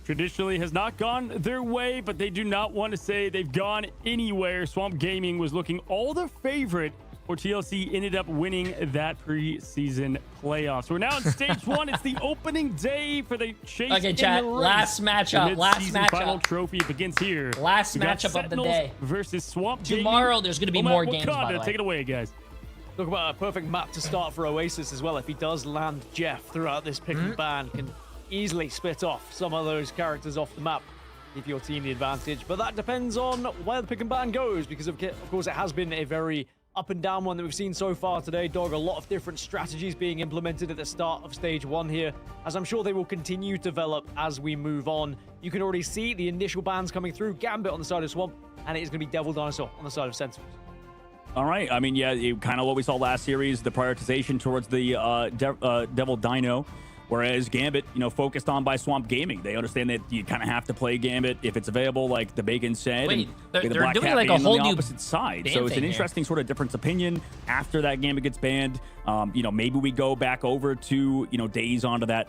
Traditionally has not gone their way, but they do not want to say they've gone anywhere. Swamp Gaming was looking all the favorite, or TLC ended up winning that preseason playoffs. We're now in stage 1. It's the opening day for the chase. Okay, in chat. the race. Last matchup. The Last mid-season matchup. Final trophy begins here. Last We got matchup of the Sentinels day. versus Swamp Tomorrow, Gaming. there's going to be Omat more games, by Wakanda, the way. take it away, guys. Talk about a perfect map to start for Oasis as well. If he does land Jeff throughout this pick and ban, can easily split off some of those characters off the map, give your team the advantage. But that depends on where the pick and ban goes, because of course it has been a very up and down one that we've seen so far today. Dog, a lot of different strategies being implemented at the start of stage 1 here, as I'm sure they will continue to develop as we move on. You can already see the initial bans coming through. Gambit on the side of Swamp, and it is going to be Devil Dinosaur on the side of Sentinels. All right. I mean, yeah, kind of what we saw last series, the prioritization towards the Devil Dino, whereas Gambit, focused on by Swamp Gaming. They understand that you kind of have to play Gambit if it's available, like the Bacon said. Wait, and they're the Black doing Cat like a being whole on the new opposite side. ban So it's thing an here. interesting sort of difference opinion after that Gambit gets banned. Maybe we go back over to, Days onto that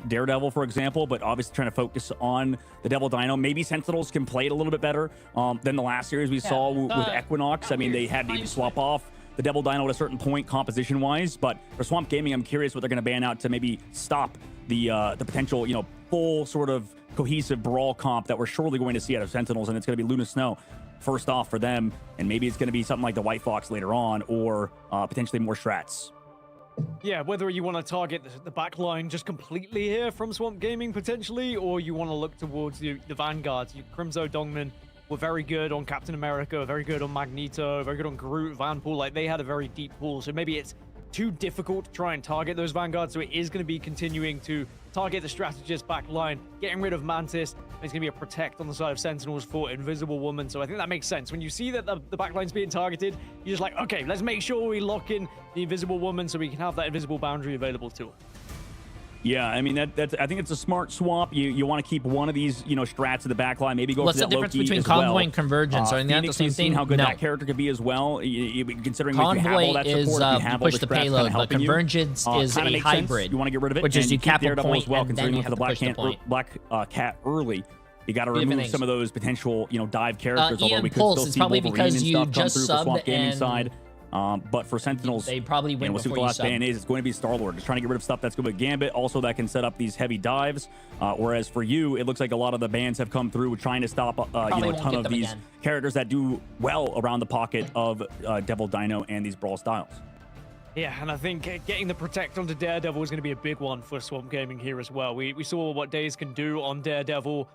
Daredevil, for example, but obviously trying to focus on the Devil Dino. Maybe Sentinels can play it a little bit better than the last series we saw with Equinox. I mean, they had to even swap off the Devil Dino at a certain point composition-wise, but for Swamp Gaming, I'm curious what they're going to ban out to maybe stop the potential, full sort of cohesive brawl comp that we're surely going to see out of Sentinels, and it's going to be Luna Snow first off for them, and maybe it's going to be something like the White Fox later on, or potentially more strats. Yeah, whether you want to target the back line just completely here from Swamp Gaming potentially, or you want to look towards the vanguards. Crimzo Dongman were very good on Captain America, very good on Magneto, very good on Groot, Vanpool. Like, they had a very deep pool, so maybe it's too difficult to try and target those vanguards, so it is going to be continuing to target the strategist back line, getting rid of Mantis. There's going to be a protect on the side of Sentinels for Invisible Woman, so I think that makes sense. When you see that the back line's being targeted, you're just like, okay, let's make sure we lock in the Invisible Woman so we can have that invisible boundary available to her. Yeah, I mean, that's I think it's a smart swap. You want to keep one of these, strats in the back line. Maybe go What's for the that difference Loki between as Convoy well. and Convergence? Are they not the Phoenix, same we've seen thing? how good No. that character could be as well. Considering we have Convoy all that support, is if you have all push the the strats payload, kinda but helping you, Convergence is kinda a makes sense. hybrid. You want to get rid of it, which is and you keep cap a Daredevil point as well, and then considering you for have the to push the point. Black Cat early. You got to Different remove things. some of those potential, dive characters. Although Ian we could Pulse still is see probably Wolverine because and you stuff come just through for Swamp subbed Gaming and side. But for Sentinels, they probably win we'll see what before the you last sub. ban is. It's going to be Star-Lord. Just trying to get rid of stuff that's good with Gambit. Also, that can set up these heavy dives. Whereas for you, it looks like a lot of the bans have come through trying to stop a won't ton get of them these again. characters that do well around the pocket of Devil Dino and these brawl styles. Yeah, and I think getting the protect onto Daredevil is going to be a big one for Swamp Gaming here as well. We saw what Days can do on Daredevil.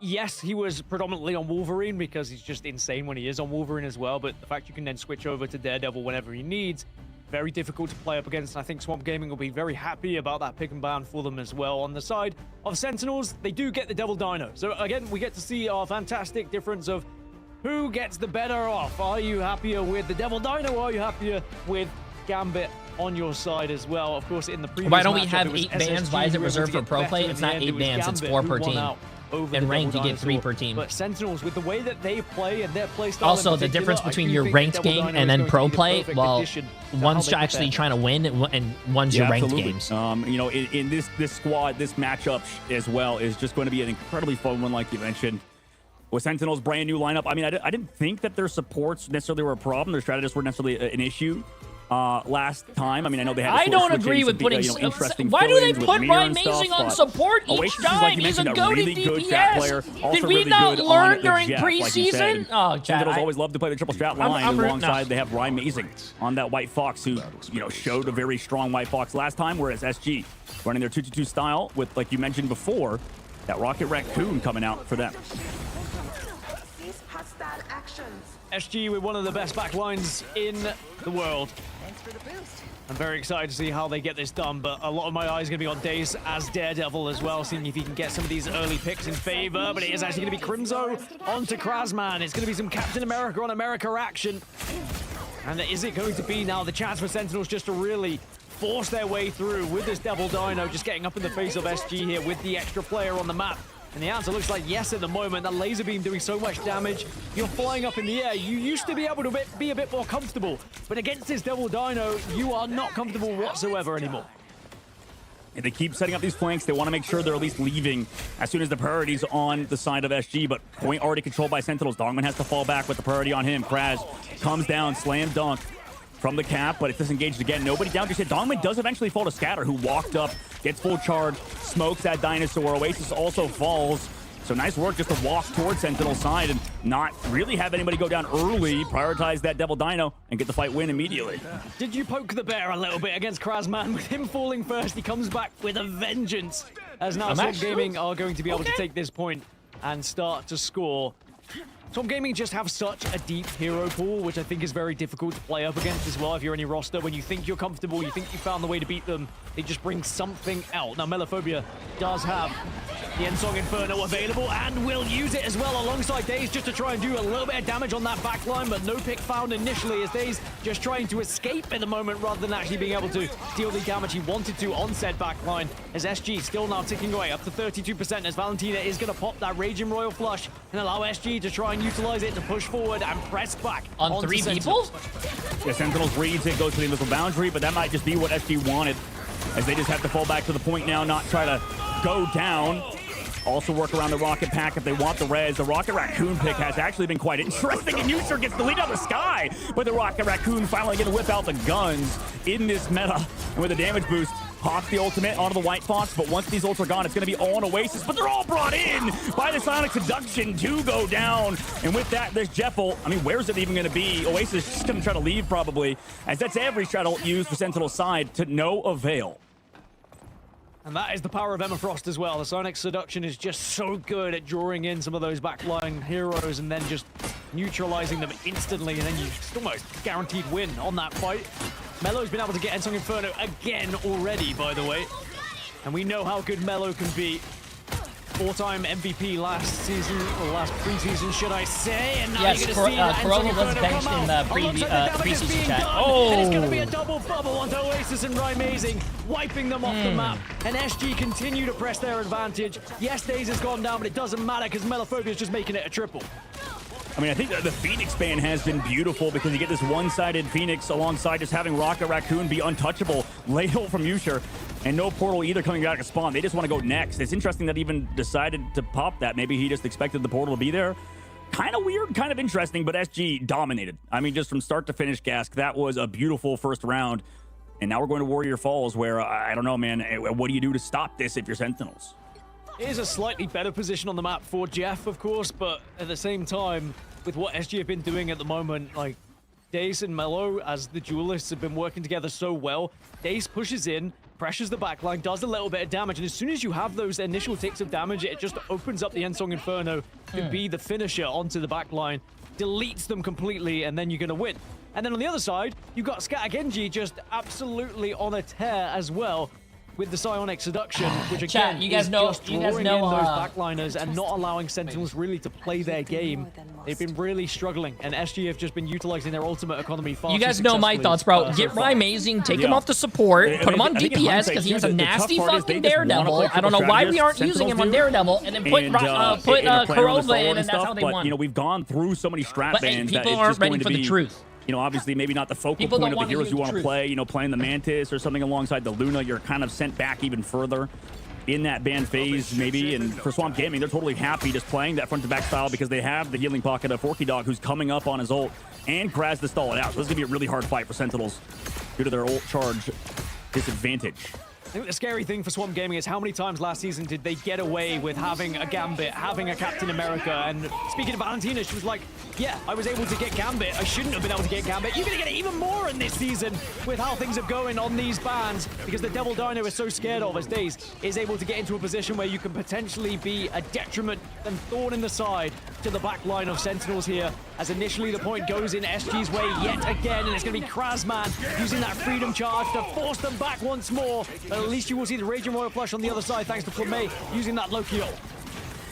Yes, he was predominantly on Wolverine because he's just insane when he is on Wolverine as well, but the fact you can then switch over to Daredevil whenever he needs, very difficult to play up against, and I think Swamp Gaming will be very happy about that pick and ban for them as well. On the side of Sentinels, they do get the Devil Dino. So again, we get to see our fantastic difference of who gets the better off. Are you happier with the Devil Dino, or are you happier with Gambit on your side as well? Of course, in the previous Why don't we matchup, have it was 8 bans? SSG Why is it who were able reserved to for get pro better play? in It's the not end. 8 It was bans, it's Gambit 4 who per won team. out over And the ranked, Devil you get 3 Dinosaur. per team. But Sentinels, with the way that they play and their play style Also, in the particular, difference I between do your think ranked Devil game Dino and is then going to pro be the play, perfect well, addition to how one's they actually prepare. trying to win and one's your ranked absolutely. games. In this squad, this matchup as well is just going to be an incredibly fun one, like you mentioned. With Sentinel's brand new lineup, I mean, I didn't think that their supports necessarily were a problem. Their strategists were necessarily an issue last time. I mean, I know they had. I To don't switch agree in with some, putting. interesting Why do they fill-ins with put Mir Ryan and stuff, Mazing on but support each Oasis is, time? like you He's a mentioned, goated really good strat player. DPS. Also Did we really not good learn on the during Jeff, like you said. preseason? Oh, Chad, Sentinels always love to play the triple strat line, I'm and rooting- alongside no. they have Ryan Mazing on that White Fox, who showed a very strong White Fox last time. Whereas SG running their 2-2-2 style with, like you mentioned before, That Rocket Raccoon coming out for them. SG with one of the best backlines in the world. Thanks for the boost. I'm very excited to see how they get this done, but a lot of my eyes are going to be on Daze as Daredevil as well, seeing if he can get some of these early picks in favor. But it is actually going to be Crimzo onto Krasman. It's going to be some Captain America on America action. And is it going to be now the chance for Sentinels just to really force their way through with this Devil Dino, just getting up in the face of SG here with the extra player on the map? And the answer looks like yes at the moment. That laser beam doing so much damage. You're flying up in the air. You used to be able to be a bit more comfortable, but against this Devil Dino, you are not comfortable whatsoever anymore. And they keep setting up these flanks. They want to make sure they're at least leaving as soon as the priority's on the side of SG, but point already controlled by Sentinels. Dogman has to fall back with the priority on him. Kraz comes down, slam dunk from the cap, but it's disengaged again. Nobody down just yet. Dongman does eventually fall to Scatter, who walked up, gets full charge, smokes that Dinosaur. Oasis also falls. So nice work just to walk towards Sentinel's side and not really have anybody go down early, prioritize that Devil Dino, and get the fight win immediately. Did you poke the bear a little bit against Krasman? With him falling first, he comes back with a vengeance. As now Swamp Gaming are going to be able to take this point and start to score. Swamp Gaming just have such a deep hero pool, which I think is very difficult to play up against as well. If you're any roster, when you think you're comfortable, you think you found the way to beat them, they just bring something out. Now, Melophobia does have the Ensong Inferno available and will use it as well alongside Daze just to try and do a little bit of damage on that backline, but no pick found initially as Daze just trying to escape at the moment rather than actually being able to deal the damage he wanted to on said backline. As SG still now ticking away up to 32% as Valentina is going to pop that Raging Royal Flush and allow SG to try and utilize it to push forward and press back on 3 people. Yeah, Sentinels reads it, goes to the invisible boundary, but that might just be what SG wanted, as they just have to fall back to the point now, not try to go down. Also work around the Rocket Pack if they want the res. The Rocket Raccoon pick has actually been quite interesting, and Usher gets the lead out of the sky, but the Rocket Raccoon finally going to whip out the guns in this meta, and with a damage boost, pop the ultimate onto the White Fox, but once these ults are gone, it's going to be all on Oasis, but they're all brought in by the Sonic Seduction to go down. And with that, there's Jeffel. I mean, where's it even going to be? Oasis is just going to try to leave, probably, as that's every shuttle used for Sentinel's side to no avail. And that is the power of Emma Frost as well. The Sonic Seduction is just so good at drawing in some of those backline heroes and then just neutralizing them instantly, and then you almost guaranteed win on that fight. Melo's been able to get Ensong Inferno again already, by the way. And we know how good Melo can be. 4-time MVP last season, or last preseason, should I say? And now yes, you're going to see that Corona was benched in the preseason chat. Oh! And it's going to be a double bubble onto Oasis and Rymazing, wiping them off the map. And SG continue to press their advantage. Yes, Daze has gone down, but it doesn't matter because Melophobia is just making it a triple. I mean, I think the Phoenix ban has been beautiful because you get this one-sided Phoenix alongside just having Rocket Raccoon be untouchable. Ladle from Usher, and no portal either coming back to spawn. They just want to go next. It's interesting that he even decided to pop that. Maybe he just expected the portal to be there. Kind of weird, kind of interesting, but SG dominated. I mean, just from start to finish, Gask, that was a beautiful first round. And now we're going to Warrior Falls, where, I don't know, man, what do you do to stop this if you're Sentinels? It is a slightly better position on the map for Jeff, of course, but at the same time, with what SG have been doing at the moment, like Daze and Melo as the duelists have been working together so well. Daze pushes in, pressures the backline, does a little bit of damage, and as soon as you have those initial ticks of damage, it just opens up the Ensong Inferno to be the finisher onto the backline, deletes them completely, and then you're going to win. And then on the other side, you've got Scatter Genji just absolutely on a tear as well, with the Psionic Seduction, which again Chat, you guys is know, just you drawing guys know, in those backliners and not allowing Sentinels really to play their game. They've been really struggling, and SG have just been utilizing their ultimate economy far You too guys know my successfully, thoughts, bro. so Get far. Rymazing, take him off the support, put him on DPS because he has a nasty fucking Daredevil. I don't know why we aren't using him on Daredevil, and then put Kurova in, and that's how they won. You know, we've gone through so many strat But bans that people it's aren't just ready going to for the be, truth. you know, obviously maybe not the focal People point don't of the wanna heroes hear you the want to truth. play, you know, playing the Mantis or something alongside the Luna, you're kind of sent back even further in that ban phase, maybe. And for Swamp Gaming, they're totally happy just playing that front-to-back style because they have the healing pocket of Forky Dog, who's coming up on his ult, and Kraz to stall it out. So this is going to be a really hard fight for Sentinels due to their ult charge disadvantage. I think the scary thing for Swamp Gaming is how many times last season did they get away with having a Gambit, having a Captain America, and speaking of Valentina, she was like, yeah, I was able to get Gambit. I shouldn't have been able to get Gambit. You're going to get even more in this season with how things are going on these bans, because the Devil Dino is so scared of, as Daze is able to get into a position where you can potentially be a detriment and thorn in the side to the back line of Sentinels here, as initially the point goes in SG's way yet again, and it's going to be Krasman using that Freedom Charge to force them back once more. But at least you will see the Raging Royal Flush on the other side, thanks to Flamme using that Loki ult.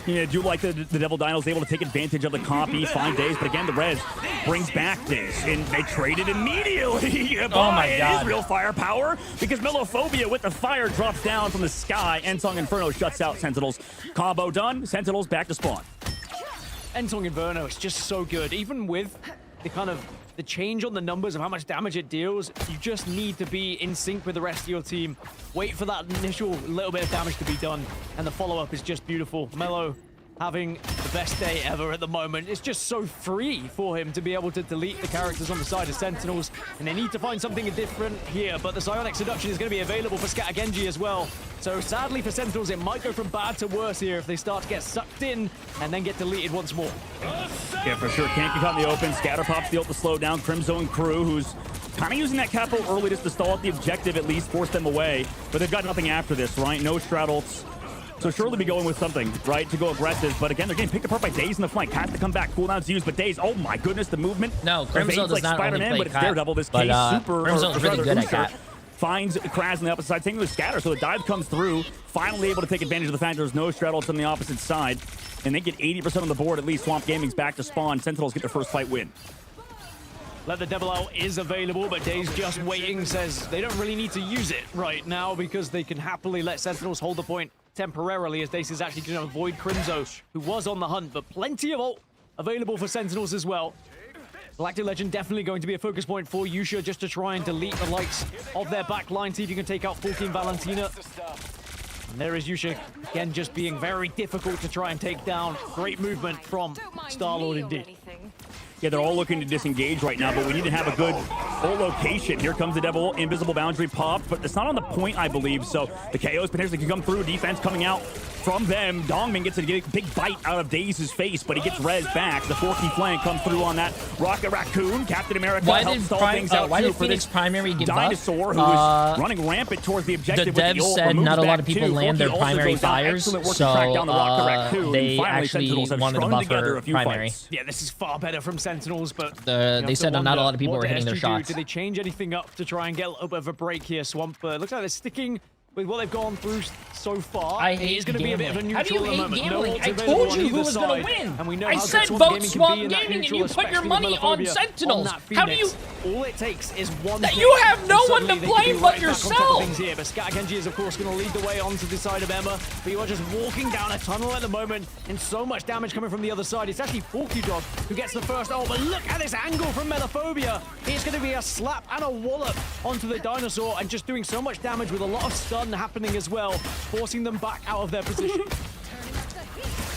Yeah, I do like the Devil Dino's able to take advantage of the copy, find Daze, but again, the Res brings back Daze, and they traded immediately. Oh my God. Israel firepower, because Melophobia with the fire drops down from the sky. Ensong Inferno shuts out Sentinels. Combo done, Sentinels back to spawn. Ensong Inferno is just so good, even with the change on the numbers of how much damage it deals. You just need to be in sync with the rest of your team. Wait for that initial little bit of damage to be done, and the follow-up is just beautiful. Melo having the best day ever at the moment. It's just so free for him to be able to delete the characters on the side of Sentinels, and they need to find something different here, but the Psionic Seduction is going to be available for Scatter Genji as well. So sadly for Sentinels, it might go from bad to worse here if they start to get sucked in and then get deleted once more. Yeah, for sure. Can't get caught in the open. Scatter pops the ult to slow down Crimzo and Crew, who's kind of using that capital early just to stall at the objective, at least force them away. But they've got nothing after this, right? No strat ults. So surely be going with something, right, to go aggressive. But again, they're getting picked apart by Daze in the flank. Has to come back. Cooldown's used, but Daze, oh my goodness, the movement. No, Crimzo does like not only Spider-Man, play but it's Cat, Daredevil. This but, case, super, Crimzo's really good at Cat. Finds Kraz on the opposite side, taking the Scatter, so the dive comes through, finally able to take advantage of the fact there's no strat ults on the opposite side, and they get 80% on the board. At least Swamp Gaming's back to spawn. Sentinels get their first fight win. Let the Devil Out is available, but Daze just waiting, says they don't really need to use it right now because they can happily let Sentinels hold the point temporarily, as Daze is actually going to avoid Crimzo, who was on the hunt, but plenty of ult available for Sentinels as well. Galactic Legend definitely going to be a focus point for Yusha, just to try and delete the likes of their back line, see if you can take out 14 Valentina. And there is Yusha, again, just being very difficult to try and take down. Great movement from Star-Lord indeed. Yeah, they're all looking to disengage right now, but we need to have a good full location. Here comes the Devil, invisible boundary popped, but it's not on the point, I believe, so the KOs potentially can come through. Defense coming out from them. Dongmin gets a big bite out of Daze's face, but he gets res back. The forky flank comes through on that Rocket Raccoon. Captain America helps stall things out why too did for Phoenix this Primary get dinosaur who is running rampant towards the objective. The devs said not a lot of people land their primary fires, so they actually wanted to buffer primary. Yeah, this is far better from Sentinels, but they said not a lot of people were hitting their shots. Do they change anything up to try and get a little bit of a break here, Swamp? It looks like they're sticking with what they've gone through so far. I hate going to be a bit of a neutral How do you hate moment. gambling? No I told you who was going to win. And we know I how said good vote Swamp Swamp Gaming can be in Gaming, and that you put your neutral, money on especially Sentinels. on that How do you... All it takes is one that hit, you have no and one to suddenly they could be blame but right back on top of yourself. things here. But Scatter Genji is, of course, going to lead the way onto the side of Emma. But you are just walking down a tunnel at the moment, and so much damage coming from the other side. It's actually Forky Dog who gets the first ult. But look at this angle from Melophobia. It's going to be a slap and a wallop onto the dinosaur, and just doing so much damage with a lot of stun happening as well, forcing them back out of their position.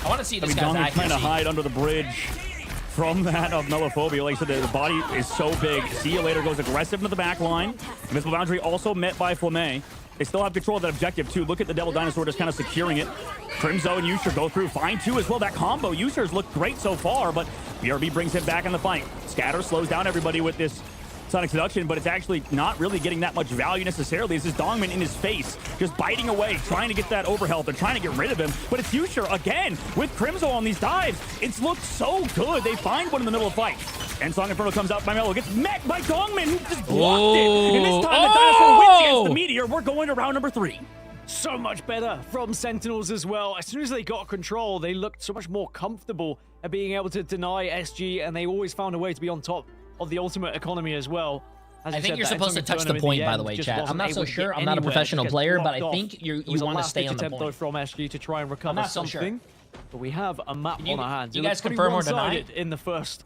I want to see this guy's Dongmin accuracy. trying to hide under the bridge from that of Melophobia. Like I said, the body is so big. See you later goes aggressive into the back line. Invisible boundary also met by Flamme. They still have control of that objective too. Look at the Devil Dinosaur just kind of securing it. Crimzo and Yusha go through fine too as well. That combo, Yusha's looked great so far, but BRB brings him back in the fight. Scatter slows down everybody with this Sonic Seduction, but it's actually not really getting that much value necessarily. This is Dongmin in his face, just biting away, trying to get that overhealth. They're trying to get rid of him, but it's Yusha again with Crimzo on these dives. It's looked so good. They find one in the middle of the fight. And Song Inferno comes out by Melo, gets met by Dongmin, who just blocked it. And this time the Dinosaur wins against the Meteor. We're going to round number 3. So much better from Sentinels as well. As soon as they got control, they looked so much more comfortable at being able to deny SG, and they always found a way to be on top of the ultimate economy as well. As I think you're supposed to touch the point, by the way, chat. I'm not so sure. I'm not a professional player, but I think you want to stay on the point. From SG to try and recover something. But we have a map on our hands. You guys confirm or deny in the first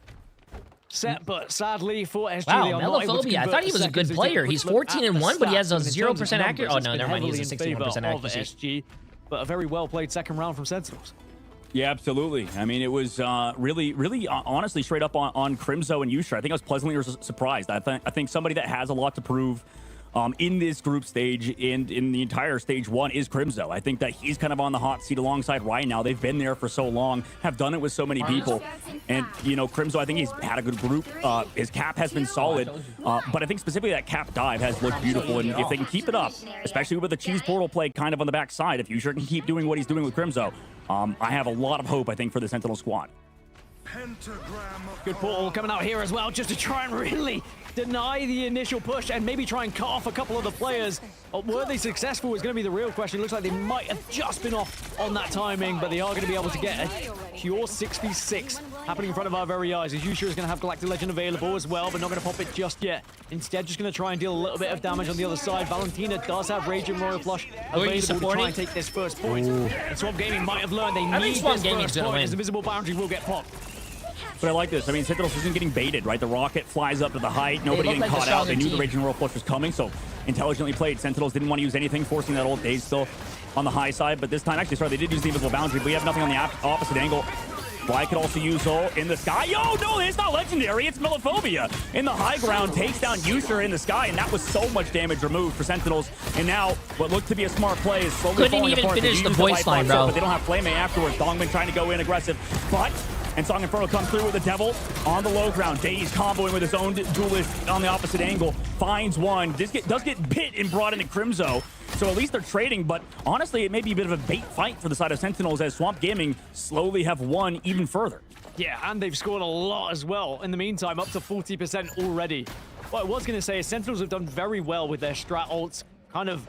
set, but sadly for SG, wow, Melophobia. I thought he was a good player. He's 14-1, but he has a 0% accuracy. Oh no, never mind. He has a 61% accuracy. SG, but a very well played second round from Sentinels. Yeah, absolutely. I mean, it was really, honestly, straight up on Crimzo and Yusha. I think I was pleasantly surprised. I think somebody that has a lot to prove in this group stage and in the entire stage 1 is Crimzo. I think that he's kind of on the hot seat alongside Ryan now. They've been there for so long, have done it with so many people. And, you know, Crimzo, I think he's had a good group. His cap has been solid, but I think specifically that cap dive has looked beautiful. And if they can keep it up, especially with the cheese portal play kind of on the backside, if Yusher can keep doing what he's doing with Crimzo, I have a lot of hope, I think, for the Sentinel squad. Good portal coming out here as well, just to try and really deny the initial push and maybe try and cut off a couple of the players. Were they successful is going to be the real question. Looks like they might have just been off on that timing, but they are going to be able to get a pure 6v6 happening in front of our very eyes. As Yusha is going to have Galactic Legend available as well, but not going to pop it just yet. Instead, just going to try and deal a little bit of damage on the other side. Valentina does have Raging Royal Flush available to try and take this first point. And Swamp Gaming might have learned they need this first point as the visible boundary will get popped. But I like this. I mean, Sentinels isn't getting baited, right? The rocket flies up to the height. Nobody getting caught out. They knew the Raging Royal Flush was coming, so intelligently played. Sentinels didn't want to use anything, forcing that ult. Daze still on the high side, but this time, actually, sorry, they did use the invisible boundary, but we have nothing on the opposite angle. Fly could also use ult in the sky. Yo, no, it's not legendary. It's Melophobia. In the high ground, takes down Yusher in the sky, and that was so much damage removed for Sentinels. And now, what looked to be a smart play is slowly falling apart. Couldn't even finish the voice line, bro. But they don't have Flame afterwards. Dongman trying to go in aggressive, but... And Song Inferno comes through with the Devil on the low ground. Daze comboing with his own duelist on the opposite angle. Finds one. Does get bit and brought into Crimzo. So at least they're trading, but honestly, it may be a bit of a bait fight for the side of Sentinels as Swamp Gaming slowly have won even further. Yeah, and they've scored a lot as well. In the meantime, up to 40% already. What I was going to say is Sentinels have done very well with their strat ults, kind of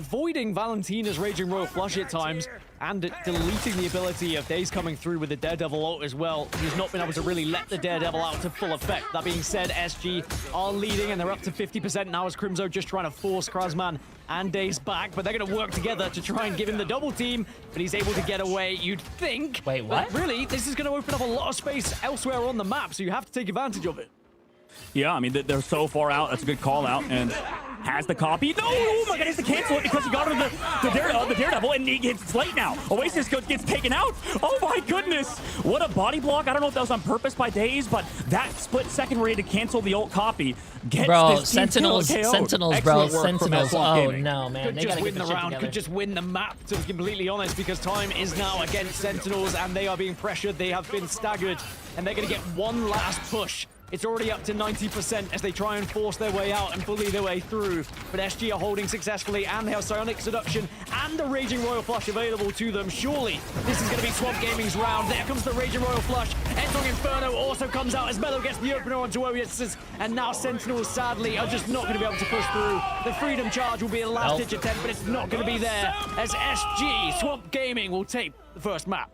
voiding Valentina's Raging Royal Flush at times, and deleting the ability of Daze coming through with the Daredevil ult as well. He's not been able to really let the Daredevil out to full effect. That being said, SG are leading, and they're up to 50% now as Crimzo just trying to force Krasman and Daze back, but they're going to work together to try and give him the double team, but he's able to get away, you'd think. Wait, what? But really, this is going to open up a lot of space elsewhere on the map, so you have to take advantage of it. Yeah, I mean, they're so far out. That's a good call out. And has the copy. No! Oh my god, he has to cancel it because he got rid of the Daredevil, and it's late now. Oasis gets taken out. Oh my goodness! What a body block. I don't know if that was on purpose by Daze, but that split second where he had to cancel the ult copy gets bro, this Sentinels, bro, Sentinels. Oh Gaming. No, man. Could they just gotta win get the shit round, together. could just win the map, to be completely honest, because time is now against Sentinels, and they are being pressured. They have been staggered, and they're going to get one last push. It's already up to 90% as they try and force their way out and bully their way through. But SG are holding successfully, and they have Psionic Seduction and the Raging Royal Flush available to them. Surely this is going to be Swamp Gaming's round. There comes the Raging Royal Flush. Entong Inferno also comes out as Melo gets the opener onto Oasis. And now Sentinels, sadly, are just not going to be able to push through. The Freedom Charge will be a last-ditch attempt, but it's not going to be there as SG, Swamp Gaming, will take the first map.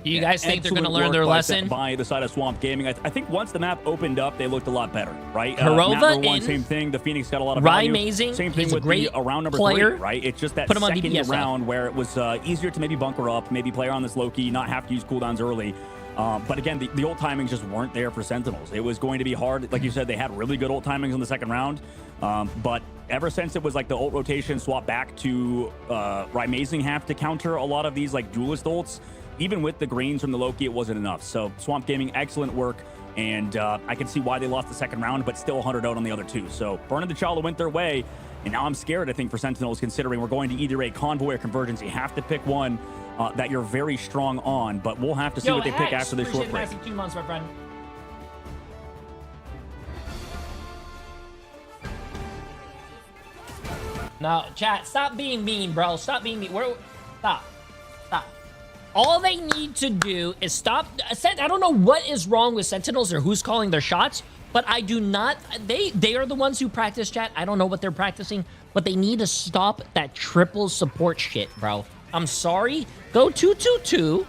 Do you guys think they're going to learn their lesson? By the side of Swamp Gaming, I think once the map opened up, they looked a lot better, right? Harova in, same thing. The Phoenix got a lot of value. Amazing. Same thing He's with a great the round number player. 3, right? It's just that Put him on second DPS round where it was easier to maybe bunker up, maybe play on this low-key, not have to use cooldowns early. But again, the ult timings just weren't there for Sentinels. It was going to be hard. Like you said, they had really good ult timings in the second round. But ever since it was like the ult rotation swap back to Rymazing have to counter a lot of these like duelist ults, even with the greens from the Loki, it wasn't enough. So Swamp Gaming, excellent work. And I can see why they lost the second round, but still 100 out on the other two. So Burn and the Chala went their way. And now I'm scared, I think, for Sentinels, considering we're going to either a Convoy or Convergence. You have to pick one that you're very strong on, but we'll have to see what they pick after this short break. 2 months, my friend. No, chat, stop being mean, bro. Stop being mean. Stop. All they need to do is stop. I don't know what is wrong with Sentinels or who's calling their shots, but I do not. They are the ones who practice, chat. I don't know what they're practicing, but they need to stop that triple support shit, bro. I'm sorry. Go 2-2-2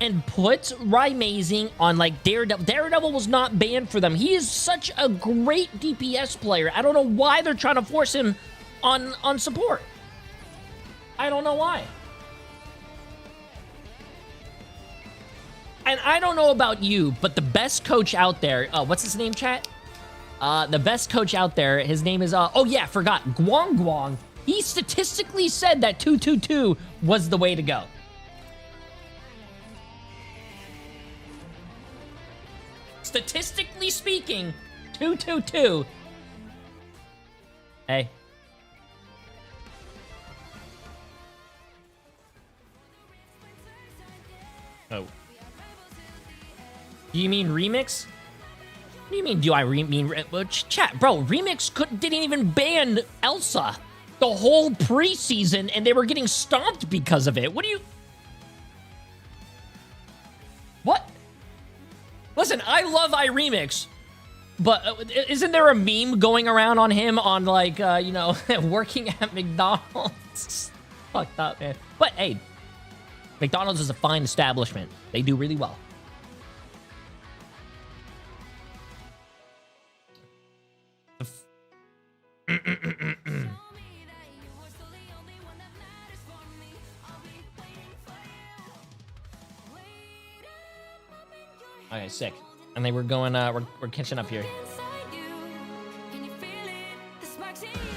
and put Rymazing on like Daredevil. Daredevil was not banned for them. He is such a great DPS player. I don't know why they're trying to force him on support. I don't know why. And I don't know about you, but the best coach out there, what's his name, chat? The best coach out there, his name is, oh yeah, forgot, Guang. He statistically said that 2-2-2 was the way to go. Statistically speaking, 2-2-2 Hey. Oh. Do you mean remix? What do you mean, do I mean... chat, bro, remix didn't even ban Elsa the whole preseason, and they were getting stomped because of it. What do you... What? Listen, I love iRemix, but isn't there a meme going around on him on, like, you know, working at McDonald's? Fucked up, man. But, hey, McDonald's is a fine establishment. They do really well. Okay, sick. And they were going, we're catching up here.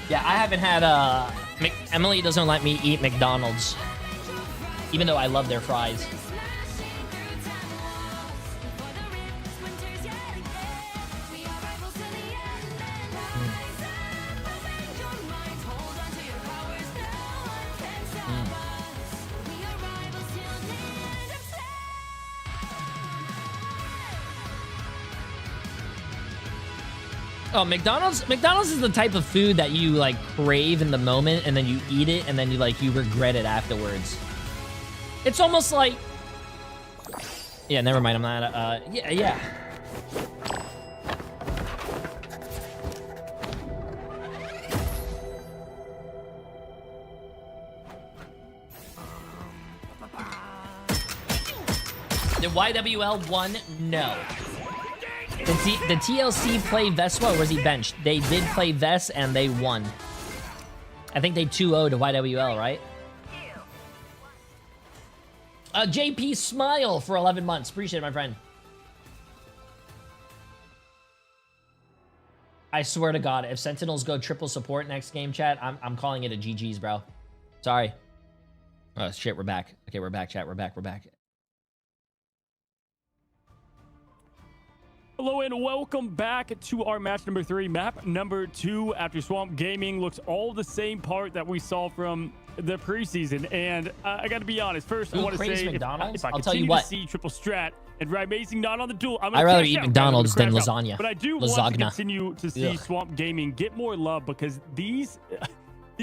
Yeah, I haven't had, Emily doesn't let me eat McDonald's. Even though I love their fries. Oh, McDonald's is the type of food that you, like, crave in the moment, and then you eat it, and then you regret it afterwards. It's almost like... Yeah, never mind, I'm not, yeah. The YWL won? No. Did TLC play Vespa, or was he benched? They did play Ves, and they won. I think they 2-0 to YWL, right? JP Smile for 11 months. Appreciate it, my friend. I swear to God, if Sentinels go triple support next game, chat, I'm calling it a GG's, bro. Sorry. Oh, shit, we're back. Okay, we're back, chat. We're back. Hello and welcome back to our match number 3, map number 2 after Swamp Gaming. Looks all the same part that we saw from the preseason. And I got to be honest, first I want to say if I I'll tell you what. To see triple strat and Amazing not on the duel, I'm I'd rather eat McDonald's than lasagna. But I do want to continue to see Swamp Gaming get more love because these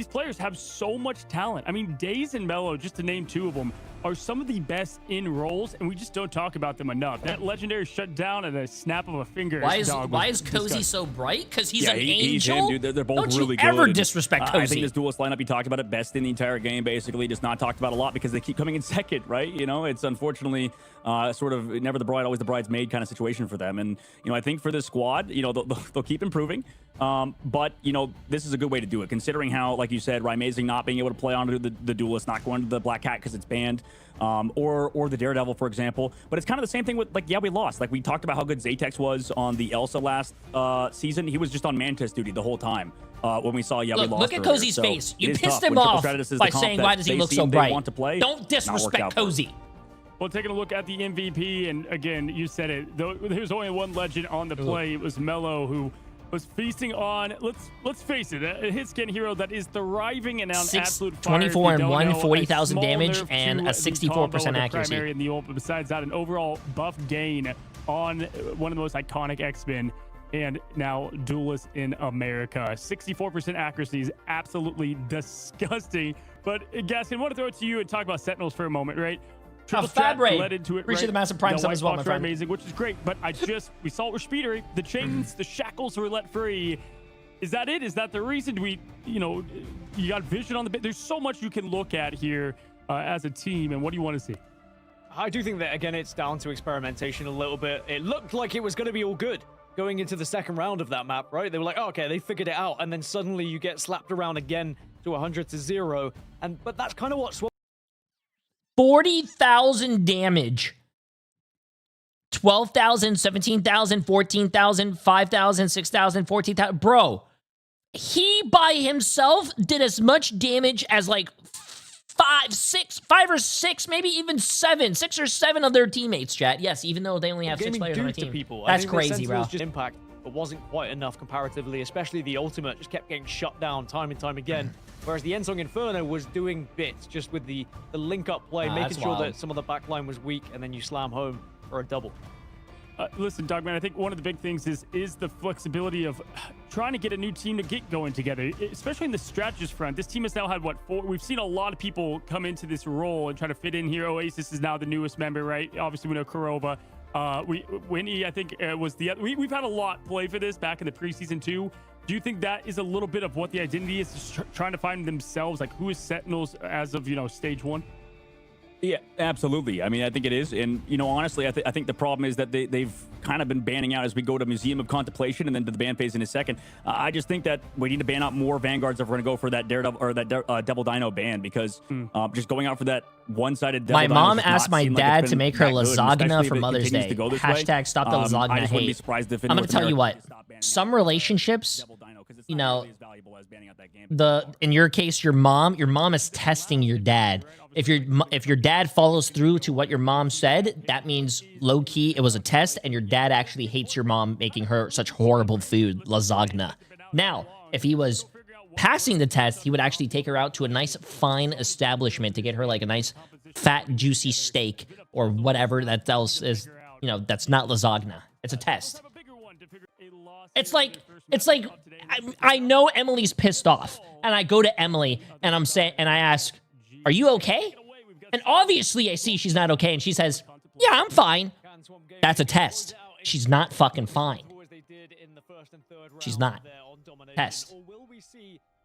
players have so much talent. I mean, Daze and Mellow, just to name 2 of them, are some of the best in roles, and we just don't talk about them enough. That legendary shutdown at a snap of a finger. Why is Cozy so bright? Because he's an angel? He's him, dude. They're both really good. Don't you ever disrespect Cozy. I think this duelist lineup, you talked about it, best in the entire game, basically. Just not talked about a lot because they keep coming in second, right? You know, it's unfortunately sort of never the bride, always the bridesmaid kind of situation for them. And, you know, I think for this squad, you know, they'll keep improving. But, you know, this is a good way to do it, considering how, like you said, Amazing not being able to play onto the duelist, not going to the Black Cat because it's banned. Or the Daredevil, for example. But it's kind of the same thing with, like, yeah, we lost. Like, we talked about how good Zatex was on the Elsa last season. He was just on Mantis duty the whole time when we saw, yeah, we lost. Look at Cozy's face. You pissed him off by saying, why does he look so bright? Don't disrespect Cozy. Well, taking a look at the MVP, and again, you said it. There's only one legend on the play. It was Mellow, who was feasting on, let's face it, a hit-scan hero that is thriving and on absolute fire. 24 and 1, 40,000 damage, and a 64% accuracy. In the ult, but besides that, an overall buff gain on one of the most iconic X-Men, and now Duelist in America. 64% accuracy is absolutely disgusting. But Gaskin, I want to throw it to you and talk about Sentinels for a moment, right? Triple Fab Ray. led into it. Appreciate the massive prime sub as well, my friend. Amazing, which is great. But we saw it with Speeder. The chains, the shackles were let free. Is that it? Is that the reason you got vision on the bit? There's so much you can look at here as a team. And what do you want to see? I do think that, again, it's down to experimentation a little bit. It looked like it was going to be all good going into the second round of that map, right? They were like, oh, okay, they figured it out. And then suddenly you get slapped around again to 100-0. But that's kind of what 40,000 damage. 12,000, 17,000, 14,000, 5,000, 6,000, 14,000. Bro, he by himself did as much damage as like 5 or 6, maybe even 6 or 7 of their teammates, chat. Yes, even though they only have 6 players on the team. That's crazy, bro. Just impact. but wasn't quite enough comparatively, especially the ultimate just kept getting shut down time and time again. Whereas the Ensong Inferno was doing bits just with the link-up play, making sure that some of the backline was weak, and then you slam home for a double. Listen, Dogman, I think one of the big things is the flexibility of trying to get a new team to get going together, especially in the strategist front. This team has now had, what, 4? We've seen a lot of people come into this role and try to fit in here. Oasis is now the newest member, right? Obviously, we know Kurova. Winnie, I think, was the other. We've had a lot play for this back in the preseason, too. Do you think that is a little bit of what the identity is, just trying to find themselves? Like, who is Sentinels as of, stage 1? Yeah, absolutely. I mean, I think it is. And, honestly, I think the problem is that they've kind of been banning out as we go to Museum of Contemplation and then to the ban phase in a second. I just think that we need to ban out more Vanguards if we're going to go for that Daredevil or that Devil Dino ban, because just going out for that one-sided Devil My Dino mom does asked not my seem like dad it's to been make her that good, lasagna especially for if it Mother's continues Day. to go this Hashtag way. stop the lasagna I just wouldn't be hate. surprised if in I'm going North to tell you America what. Some relationships, in your case, your mom is testing your dad. If your dad follows through to what your mom said, that means low key it was a test, and your dad actually hates your mom making her such horrible food, lasagna. Now, if he was passing the test, he would actually take her out to a nice fine establishment to get her like a nice fat juicy steak or whatever that else is. That's not lasagna. It's a test. It's like I know Emily's pissed off, and I go to Emily and I ask, "Are you okay?" And obviously I see she's not okay, and she says, "Yeah, I'm fine." That's a test. She's not fucking fine. She's not. Test.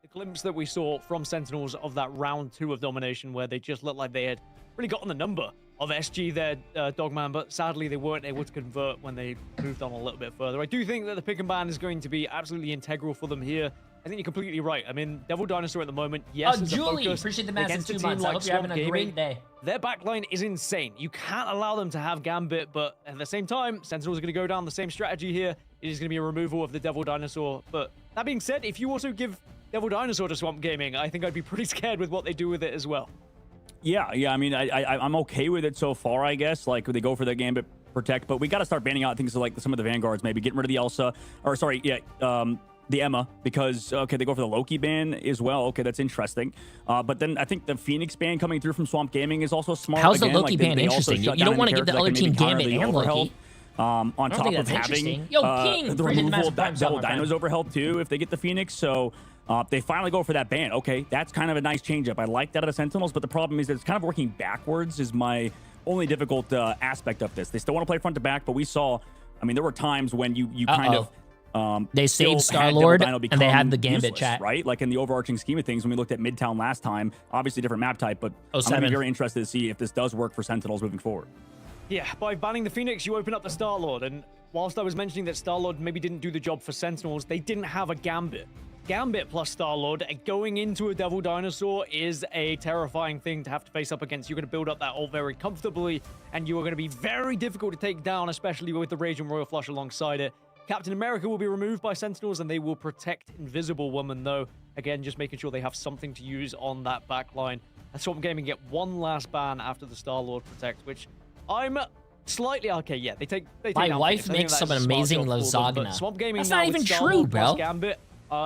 The glimpse that we saw from Sentinels of that round 2 of domination, where they just looked like they had really gotten the number of SG there, Dogman, but sadly they weren't able to convert when they moved on a little bit further. I do think that the pick and ban is going to be absolutely integral for them here. I think you're completely right. I mean, Devil Dinosaur at the moment, yes, it's Julie, a focus appreciate the massive against a 2 team months. I like hope you're having Swamp a Gaming. great day. Their backline is insane. You can't allow them to have Gambit, but at the same time, Sentinels are going to go down the same strategy here. It is going to be a removal of the Devil Dinosaur. But that being said, if you also give Devil Dinosaur to Swamp Gaming, I think I'd be pretty scared with what they do with it as well. Yeah. I mean, I'm okay with it so far, I guess. Like, they go for the Gambit Protect, but we got to start banning out things like some of the Vanguards, maybe getting rid of the Elsa, or sorry, the Emma, because, okay, they go for the Loki ban as well. Okay, that's interesting. But then I think the Phoenix ban coming through from Swamp Gaming is also smart. How's the Loki ban interesting? You don't want to give the other team Gambit and Loki. On top of having the removal of that Devil Dino's overhealth too, if they get the Phoenix. So they finally go for that ban. Okay, that's kind of a nice change up. I like that out of Sentinels, but the problem is that it's kind of working backwards is my only difficult aspect of this. They still want to play front to back, but we saw, I mean, there were times when you kind of they saved Star-Lord and they had the Gambit chat, right? Like in the overarching scheme of things, when we looked at Midtown last time, obviously different map type, but I'm going to be very interested to see if this does work for Sentinels moving forward. Yeah, by banning the Phoenix, you open up the Star-Lord, and whilst I was mentioning that Star-Lord maybe didn't do the job for Sentinels, they didn't have a Gambit. Gambit plus Star-Lord going into a Devil Dinosaur is a terrifying thing to have to face up against. You're going to build up that ult very comfortably, and you are going to be very difficult to take down, especially with the Rage and Royal Flush alongside it. Captain America will be removed by Sentinels, and they will protect Invisible Woman, though. Again, just making sure they have something to use on that backline. And Swamp Gaming get one last ban after the Star-Lord Protect, which I'm slightly okay. Yeah, they take My wife makes some amazing lasagna. Swamp Gaming that's not even true, bro.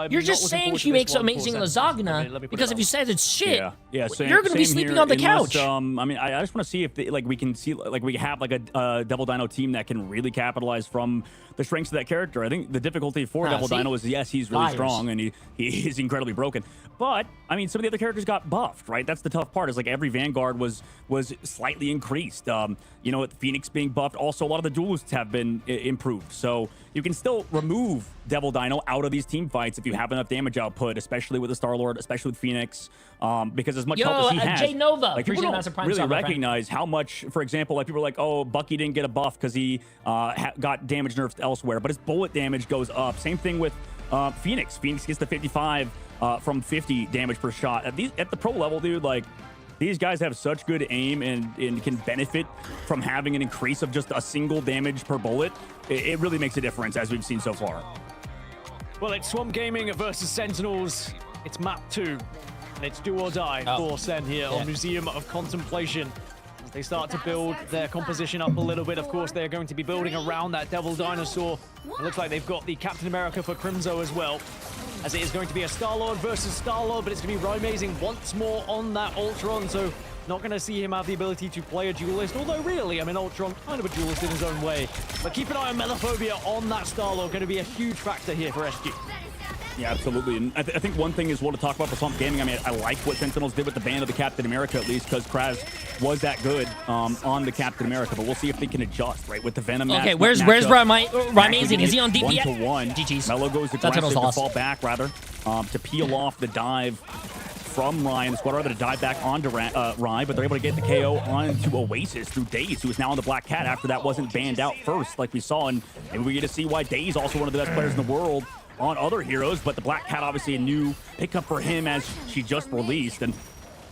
You're just saying she makes amazing lasagna because if you said it's shit, you're gonna be sleeping on the couch. I mean, I just want to see if we can see we have like a Devil Dino team that can really capitalize from the strengths of that character. I think the difficulty for Devil Dino is, yes, he's really strong and he is incredibly broken. But I mean, some of the other characters got buffed, right? That's the tough part. Is like every Vanguard was slightly increased. Phoenix being buffed. Also, a lot of the duelists have been improved. So you can still remove Devil Dino out of these team fights if you have enough damage output, especially with the Star-Lord, especially with Phoenix. Because as much help as he has, Jay Nova, like, people don't really recognize how much, for example, like people are like, oh, Bucky didn't get a buff because he got damage nerfed elsewhere, but his bullet damage goes up. Same thing with Phoenix. Phoenix gets to 55 from 50 damage per shot. At the pro level, dude, like, these guys have such good aim and can benefit from having an increase of just a single damage per bullet. It really makes a difference, as we've seen so far. Well, it's Swamp Gaming versus Sentinels. It's map 2. And it's do or die for Sen here on Museum of Contemplation. they start to build their composition up a little bit. Of course, they're going to be building around that Devil Dinosaur. It looks like they've got the Captain America for Crimzo as well, as it is going to be a Star-Lord versus Star-Lord, but it's going to be Ry-Mazing once more on that Ultron, so not going to see him have the ability to play a duelist, although really, I mean, Ultron kind of a duelist in his own way. But keep an eye on Melophobia on that Star-Lord, going to be a huge factor here for SG. Yeah, absolutely. And I think one thing is what to talk about for Swamp Gaming. I mean, I like what Sentinels did with the ban of the Captain America, at least, because Kraz was that good on the Captain America. But we'll see if they can adjust, right, with the Venom. Okay, where's Ry-Mazing? Is he on DPS? 1-to-1. GG's. Melo goes aggressive to fall back, rather, to peel off the dive from Ryan. The squad rather to dive back onto Rye, but they're able to get the KO onto Oasis through Daze, who is now on the Black Cat after that wasn't banned out first, like we saw. And maybe we get to see why Daze, also one of the best players in the world, on other heroes, but the Black Cat obviously a new pickup for him as she just released, and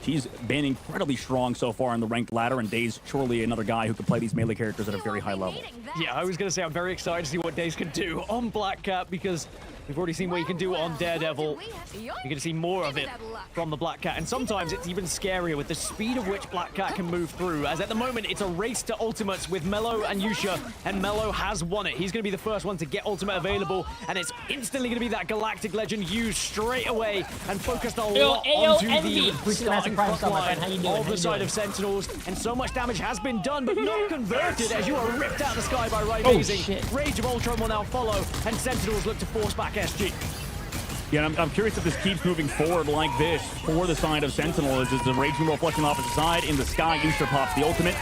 she's been incredibly strong so far in the ranked ladder, and Daze surely another guy who can play these melee characters at a very high level. Yeah, I was going to say I'm very excited to see what Daze can do on Black Cat, because we've already seen what he can do on Daredevil. You're going to see more of it from the Black Cat, and sometimes it's even scarier with the speed of which Black Cat can move through, as at the moment it's a race to ultimates with Melo and Yusha, and Melo has won it. He's going to be the first one to get ultimate available, and it's instantly going to be that Galactic Legend used straight away and focused a lot onto the starting front line of the side of Sentinels, and so much damage has been done, but not converted, as you are ripped out of the sky by Ry-Mazing. Rage of Ultron will now follow, and Sentinels look to force back SG. Yeah, I'm curious if this keeps moving forward like this for the side of Sentinel, as the Raging Roll flushing off his side in the sky. Easter pops the ultimate.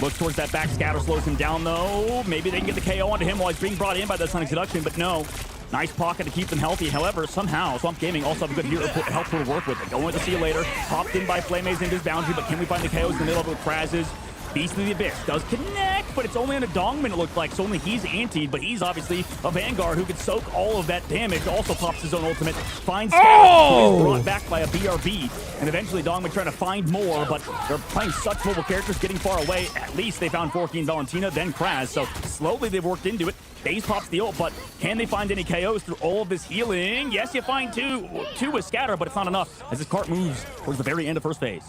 Looks towards that back scatter, slows him down though. Maybe they can get the KO onto him while he's being brought in by the Sonic Seduction, but no. Nice pocket to keep them healthy. However, somehow Swamp Gaming also have a good hero help to work with it. Going with the See You Later, popped in by Flameaze into his boundary, but can we find the KOs in the middle of it with Kraz's? Beast of the Abyss does connect, but it's only on a Dongman, it looked like, so only he's antied, but he's obviously a Vanguard who can soak all of that damage. Also pops his own ultimate, finds Scatter, is brought back by a BRB, and eventually Dongman trying to find more, but they're playing such mobile characters, getting far away. At least they found Forky and Valentina, then Kraz, so slowly they've worked into it. Daze pops the ult, but can they find any KOs through all of this healing? Yes, you find two with Scatter, but it's not enough as this cart moves towards the very end of first phase.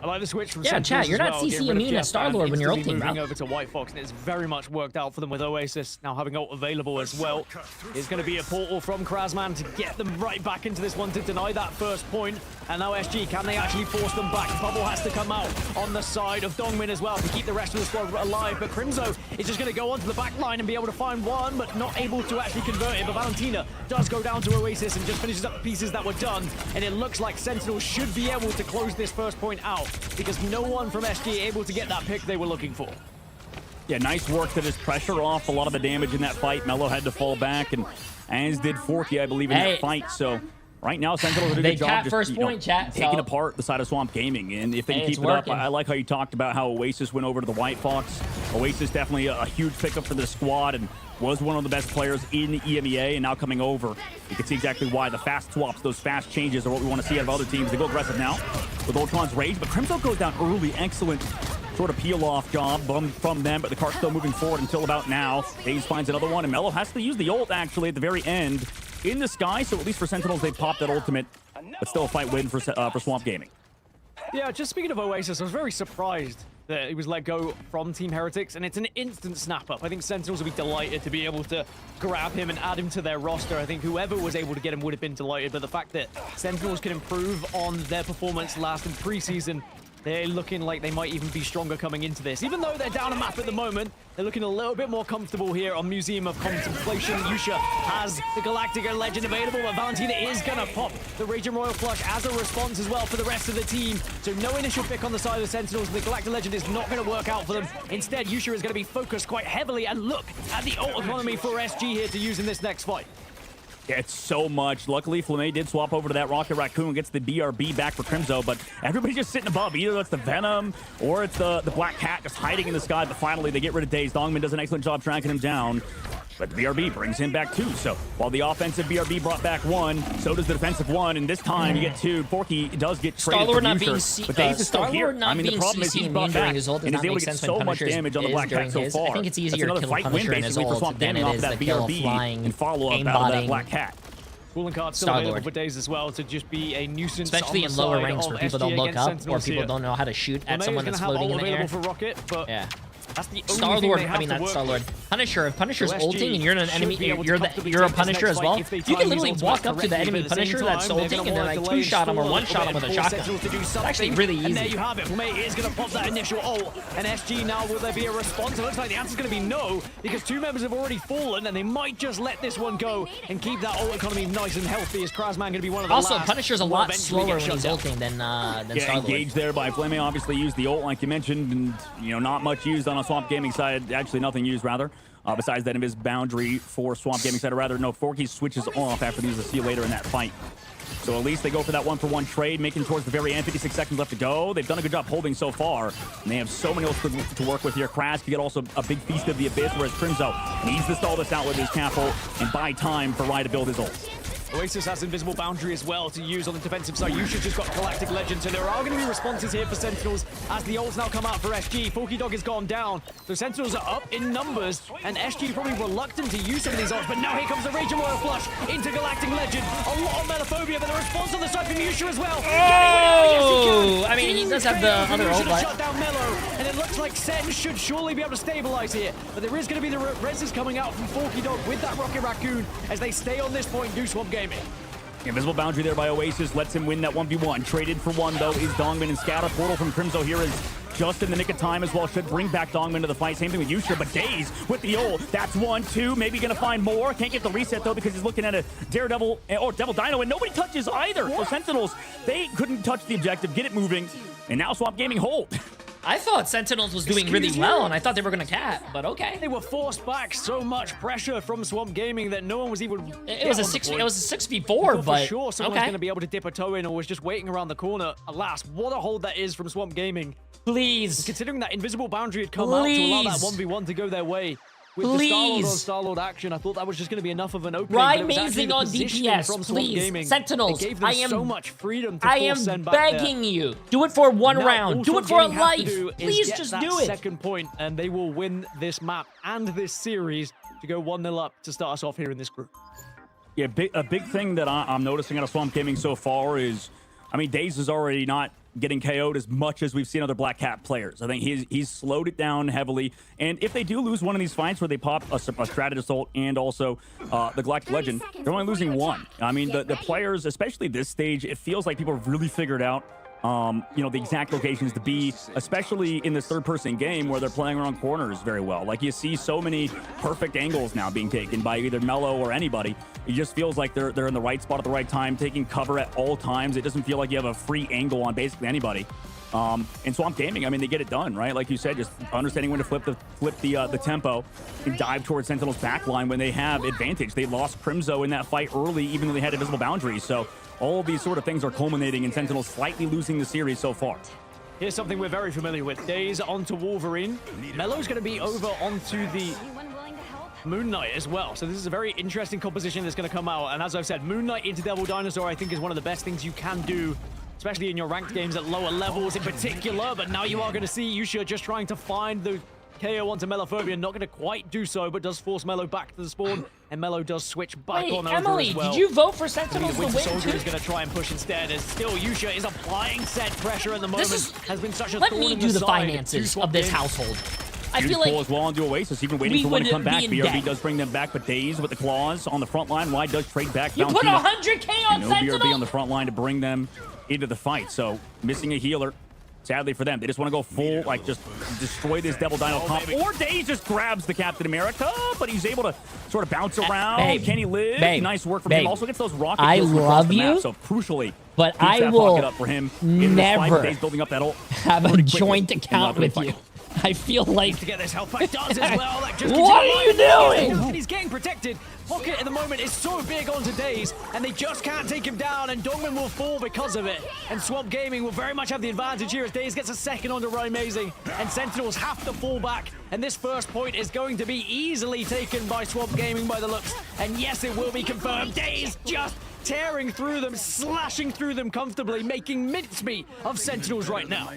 I like the switch from Sentinels chat, you're not CC immune at Star-Lord when you're ulting, bro. Moving over to White Fox, and it's very much worked out for them with Oasis now having ult available as well. It's going to be a portal from Krazman to get them right back into this one to deny that first point. And now SG, can they actually force them back? Bubble has to come out on the side of Dongmin as well to keep the rest of the squad alive. But Crimzo is just going to go onto the back line and be able to find one, but not able to actually convert it. But Valentina does go down to Oasis and just finishes up the pieces that were done. And it looks like Sentinel should be able to close this first point out, because no one from SG able to get that pick they were looking for. Yeah, nice work to just pressure off a lot of the damage in that fight. Melo had to fall back, and as did Forky, I believe, in that fight. So right now, Sentinels did a good job just taking apart the side of Swamp Gaming. And if they can keep it up, I like how you talked about how Oasis went over to the White Fox. Oasis definitely a huge pickup for the squad and was one of the best players in the EMEA, and now coming over, you can see exactly why the fast swaps, those fast changes are what we want to see out of other teams. They go aggressive now with Ultron's Rage, but Crimzo goes down early. Excellent sort of peel-off job from them, but the cart's still moving forward until about now. Daze finds another one, and Melo has to use the ult, actually, at the very end in the sky, so at least for Sentinels, they popped that ultimate, but still a fight win for Swamp Gaming. Yeah, just speaking of Oasis, I was very surprised that he was let go from Team Heretics, and it's an instant snap-up. I think Sentinels will be delighted to be able to grab him and add him to their roster. I think whoever was able to get him would have been delighted, but the fact that Sentinels can improve on their performance last in preseason, they're looking like they might even be stronger coming into this. Even though they're down a map at the moment, they're looking a little bit more comfortable here on Museum of Contemplation. Yusha has the Galactica Legend available, but Valentina is going to pop the Raging Royal Flush as a response as well for the rest of the team. So no initial pick on the side of the Sentinels. The Galactic Legend is not going to work out for them. Instead, Yusha is going to be focused quite heavily, and look at the ult economy for SG here to use in this next fight. Yeah, it's so much. Luckily, Flamme did swap over to that Rocket Raccoon and gets the BRB back for Crimzo, but everybody's just sitting above. Either that's the Venom or it's the Black Cat just hiding in the sky, but finally they get rid of Daze. Dongman does an excellent job tracking him down, but the BRB brings him back two. So while the offensive BRB brought back one, so does the defensive one, and this time you get two. Forky does get traded Star-Lord not being but Daze is still here. I mean, the problem is he's brought back and is able to get so much damage on the Black Cat so far. I think it's easier to to kill fight win Punisher in his basically for ult Swamp than Gaming it off is that the kill BRB flying, and follow up out of that aimbotting Black Cat. Cooling card still Star-Lord. available for days as well to just be a nuisance, Especially on in the lower side ranks of where people SG don't look against up or Sentinels people here. don't know how to shoot at Leme's someone gonna that's have floating ult in the air. available for Rocket, but Yeah. that's the only Star-Lord, thing they I have mean to not work Star-Lord. with. Punisher, if Punisher's So ulting SG and you're an should enemy, be able to you're comfortably a take this Punisher next as well, fight if they you time can these literally ultimates walk up to the correctly, enemy but at the same Punisher that's time, they're ulting gonna and then wanna like delay and two-shot him or stall a one-shot him little with a bit, force shotgun. Sentinels to do It's actually something, really and there easy. you have it. Fumé is going to pop that initial ult, and SG now, will there be a response? It looks like the answer's going to be no, because two members have already fallen, and they might just let this one go and keep that ult economy nice and healthy. Is Krasman going to be one of the Also, last? Punisher's a will lot eventually slower get when he's shut down. ulting than Yeah, Star-Lord. engaged there by Flame. Obviously used the ult like you mentioned, and not much used on a Swamp Gaming side. Actually, nothing used rather. Besides that, invis boundary for Swamp Gaming side, or rather, no, Forky switches off after these. See you later in that fight. So at least they go for that 1-for-1 trade, making towards the very end. 56 seconds left to go. They've done a good job holding so far. And they have so many ults to work with here. Crash can get also a big Feast of the Abyss, whereas Crimzo needs to stall this out with his Capo and buy time for Rye to build his ult. Oasis has invisible boundary as well to use on the defensive side. Yusha just got Galactic Legend, so there are going to be responses here for Sentinels as the ults now come out for SG. Forky Dog has gone down, so Sentinels are up in numbers, and SG probably reluctant to use some of these ults, but now here comes the Raging Royal Flush into Galactic Legend. A lot of Melaphobia, but the response on the side from Yusha as well. Oh! I mean, he does have the other ult, but... Shut down Mellow, and it looks like Sen should surely be able to stabilize here, but there is going to be the reses coming out from Forky Dog with that Rocket Raccoon as they stay on this point, do Swamp Gaming. Invisible boundary there by Oasis lets him win that 1v1. Traded for one, though, is Dongman, and Scatter Portal from Crimzo here is just in the nick of time as well. Should bring back Dongman to the fight. Same thing with Yusha, but Daze with the ult. That's 1-2. Maybe going to find more. Can't get the reset, though, because he's looking at a Daredevil or Devil Dino, and nobody touches either. For Sentinels, they couldn't touch the objective, get it moving, and now Swamp Gaming hold. I thought Sentinels was doing really well, and I thought they were going to cap, but okay. They were forced back so much pressure from Swamp Gaming that no one was even. It was a 6v4, but but for sure someone was okay. going to be able to dip a toe in, or was just waiting around the corner. Alas, what a hold that is from Swamp Gaming. Please, considering that invisible boundary had come out to allow that 1v1 to go their way. With the Star-Lord on Star-Lord action, I thought that was just going to be enough of an opening. Rye but it was actually amazing the on positioning DPS, from Swamp please. Gaming. Sentinels, It gave them I am so much freedom to I force am Sen back there. begging you. Do it for one Now, round. all Do Swamp it for a Gaming have to life. do is Please get just that do it. second point, and they will win this map and this series to go 1-0 up to start us off here in this group. Yeah, a big thing that I'm noticing out of Swamp Gaming so far is, I mean, Daze is already not getting KO'd as much as we've seen other Black Cat players. I think he's slowed it down heavily. And if they do lose one of these fights where they pop a Strategist ult and also the Galactic Legend, they're only losing one. I mean, the players, especially this stage, it feels like people have really figured out the exact locations to be, especially in this third-person game where they're playing around corners very well. Like, you see so many perfect angles now being taken by either Mello or anybody. It just feels like they're in the right spot at the right time, taking cover at all times. It doesn't feel like you have a free angle on basically anybody. And Swamp Gaming, I mean, they get it done, right? Like you said, just understanding when to flip the tempo and dive towards Sentinel's backline when they have advantage. They lost Crimzo in that fight early, even though they had invisible boundaries. So all of these sort of things are culminating in Sentinel slightly losing the series so far. Here's something we're very familiar with. Daze onto Wolverine. Mello's going to be over onto the Moon Knight as well. So this is a very interesting composition that's going to come out. And as I've said, Moon Knight into Devil Dinosaur, I think, is one of the best things you can do, especially in your ranked games at lower levels in particular. But now you are going to see Yusha just trying to find the KO onto Melophobia, not going to quite do so, but does force Mello back to the spawn, and Mello does switch back on over Emily, as well. did you vote for Sentinels The to Winter win Soldier too? is going to try and push instead, as still Yusha is applying set pressure at the moment. Has been such a Let thorn me in do the side finances to of this Swamp household. I Huge feel like pull as well onto Oasis, even waiting we for one to would come back. be in BRB debt. does bring them back, but Daze with the claws on the front line. Why does trade back? You put Valentina, 100K on and no BRB Sentinel? on the front line to bring them into the fight. So missing a healer. Sadly for them, they just want to go full, like, just destroy this Devil Dino comp. Or Daze just grabs the Captain America, but he's able to sort of bounce around. Babe, Can he live? babe, Nice work from babe. him. Also gets those rocket I kills across love the map, you, so crucially, but keeps I that will pocket up for him in this fight. never Daze building up that ult have a pretty quickly joint in account the with fight. you. I feel like... to get this health pack does as well. That just What are you doing? He's getting protected. Pocket at the moment is so big onto Daze, and they just can't take him down, and Dongman will fall because of it. And Swamp Gaming will very much have the advantage here as Daze gets a second onto Rye Amazing, and Sentinels have to fall back. And this first point is going to be easily taken by Swamp Gaming by the looks. And yes, it will be confirmed. Daze just tearing through them, slashing through them comfortably, making mincemeat of Sentinels right now.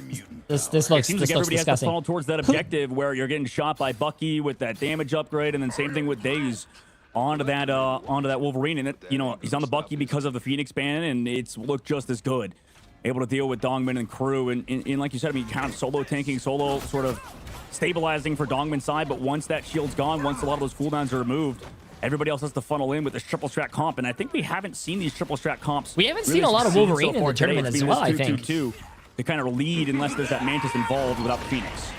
This It looks seems like everybody has to disgusting. fall towards that objective where you're getting shot by Bucky with that damage upgrade, and then same thing with Daze. onto that Wolverine, and you know, he's on the Bucky because of the Phoenix ban, and it's looked just as good. Able to deal with Dongmin and crew, and like you said, I mean, kind of solo tanking, solo sort of stabilizing for Dongmin's side, but once that shield's gone, once a lot of those cooldowns are removed, everybody else has to funnel in with this triple strat comp, and I think we haven't seen these triple strat comps. We haven't seen a lot of Wolverine in the tournament as well, I think. To kind of lead unless there's that Mantis involved without the Phoenix.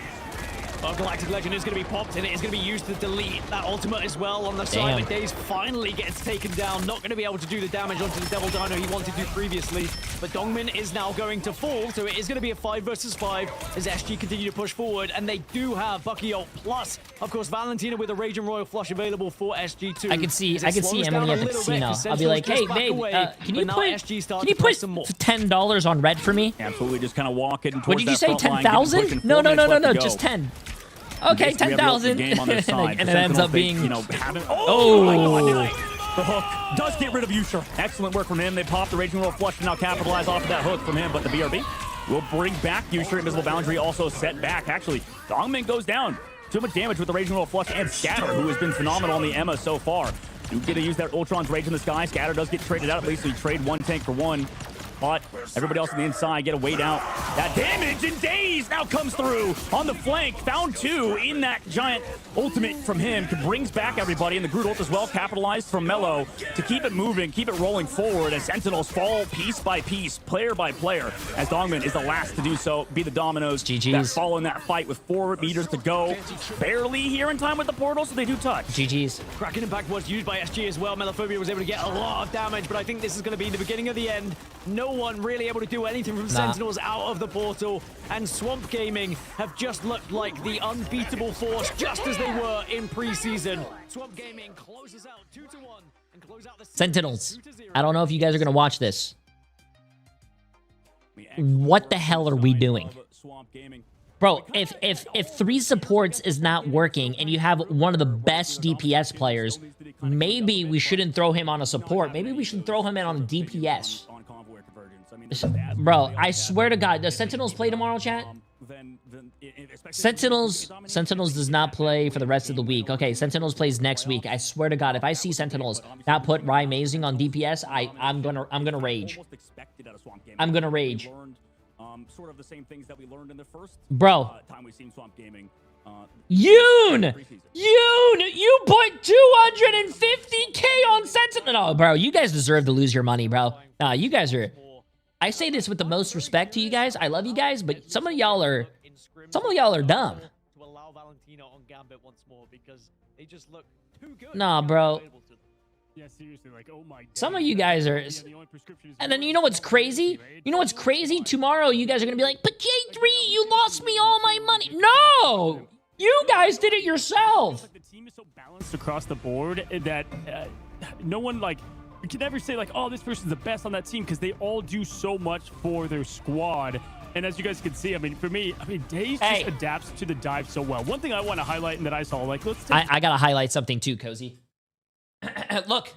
Well, Galactic Legend is going to be popped, and it is going to be used to delete that ultimate as well on the side. But Daze finally gets taken down. Not going to be able to do the damage onto the Devil Dino he wanted to previously. But Dongmin is now going to fall, so it is going to be a 5 versus 5 as SG continue to push forward. And they do have Bucky ult plus, of course, Valentina with a Rage and Royal Flush available for SG2. I can see Emily at the casino. I'll be like, hey, babe, can you put $10 on red for me? Absolutely, just kind of walking towards what did you say, 10,000? No, just 10. Okay, 10,000. And it ends up being, you know, oh. The hook does get rid of Yusha. Excellent work from him. They pop the Raging Roll Flush to now capitalize off of that hook from him, but the BRB will bring back Yusha. Invisible Boundary also set back. Actually, Dongmin goes down. Too much damage with the Raging Roll Flush and Scatter, who has been phenomenal on the Emma so far. You get to use that Ultron's Rage in the sky. Scatter does get traded out, at least so you trade one tank for one. But everybody else on the inside get to wait out that damage, and Daze now comes through on the flank. Found 2 in that giant ultimate from him. Brings back everybody, and the Groot ult as well, capitalized from Mello to keep it moving, keep it rolling forward as Sentinels fall piece by piece, player by player, as Dongmin is the last to do so. Be the dominoes that fall in that fight with 4 meters to go. Barely here in time with the portal, so they do touch. GG's. Cracking Impact was used by SG as well. Melophobia was able to get a lot of damage, but I think this is going to be the beginning of the end. No one really able to do anything from Sentinels out of the portal, and Swamp Gaming have just looked like the unbeatable force, just as they were in preseason. Swamp Gaming closes out 2-1 and close out the Sentinels. I don't know if you guys are going to watch this. What the hell are we doing? Bro, if 3 supports is not working and you have one of the best DPS players, maybe we shouldn't throw him on a support. Maybe we should throw him in on DPS. Bro, I swear to God, does Sentinels play tomorrow, chat? Sentinels does not play for the rest of the week. Okay, Sentinels plays next week. I swear to God, if I see Sentinels not put Rye Amazing on DPS, I'm gonna rage. I'm gonna rage. Sort of the same things that we learned in the first time we've seen Swamp Gaming. Yoon, you put 250K on Sentinel. No, bro, you guys deserve to lose your money, bro. You guys are. I say this with the most respect to you guys. I love you guys, but some of y'all are dumb. To allow Valentina on Gambit once more because they just look too good. Nah, bro. Yeah, seriously, like, oh my God. Some of you guys are. And then you know what's crazy? You know what's crazy? Tomorrow you guys are gonna be like, but Jay3, you lost me all my money. No! You guys did it yourself. Like, the team is so balanced across the board that no one, like, you can never say, like, oh, this person's the best on that team, because they all do so much for their squad. And as you guys can see, I mean, for me, Daze just adapts to the dive so well. One thing I want to highlight and that I saw, like, let's take... I gotta highlight something too, Cozy. Look.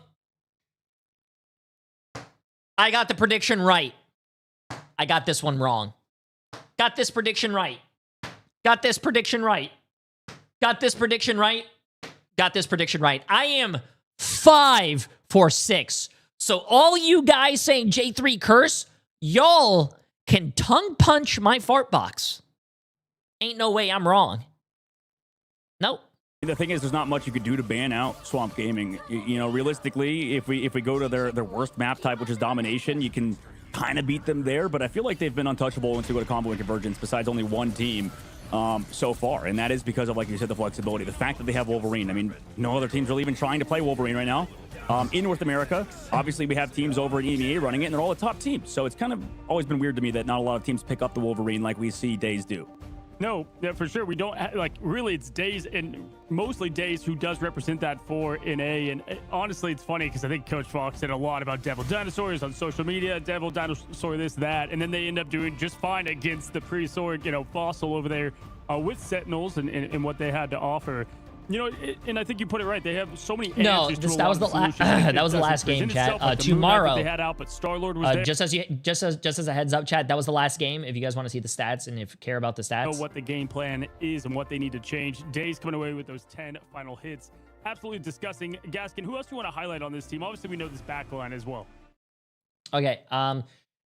I got the prediction right. I got this one wrong. Got this prediction right. Got this prediction right. Got this prediction right. Got this prediction right. I am 5 for 6. So all you guys saying Jay3 curse, y'all can tongue punch my fart box. Ain't no way I'm wrong. Nope. The thing is, there's not much you could do to ban out Swamp Gaming. You know, realistically, if we go to their worst map type, which is Domination, you can kind of beat them there. But I feel like they've been untouchable once we go to Combo and Convergence, besides only one team so far. And that is because of, like you said, the flexibility. The fact that they have Wolverine. I mean, no other team's really even trying to play Wolverine right now. In North America, obviously, we have teams over in EMEA running it, and they're all the top teams. So it's kind of always been weird to me that not a lot of teams pick up the Wolverine like we see Daze do. No, yeah, for sure. We don't, like, really, it's Daze, and mostly Daze who does represent that for NA. And honestly, it's funny because I think Coach Fox said a lot about Devil Dinosaurs on social media, Devil Dinosaur this, that, and then they end up doing just fine against the prehistoric, Fossil over there with Sentinels and what they had to offer. And I think you put it right. They have so many answers to that was the last. That was the last game, chat. Tomorrow, they had out, but Star-Lord was there. just as a heads up, chat. That was the last game. If you guys want to see the stats and if you care about the stats, know what the game plan is and what they need to change. Daze coming away with those 10 final hits. absolutely disgusting. Gaskin, who else do you want to highlight on this team? Obviously, we know this backline as well. Okay.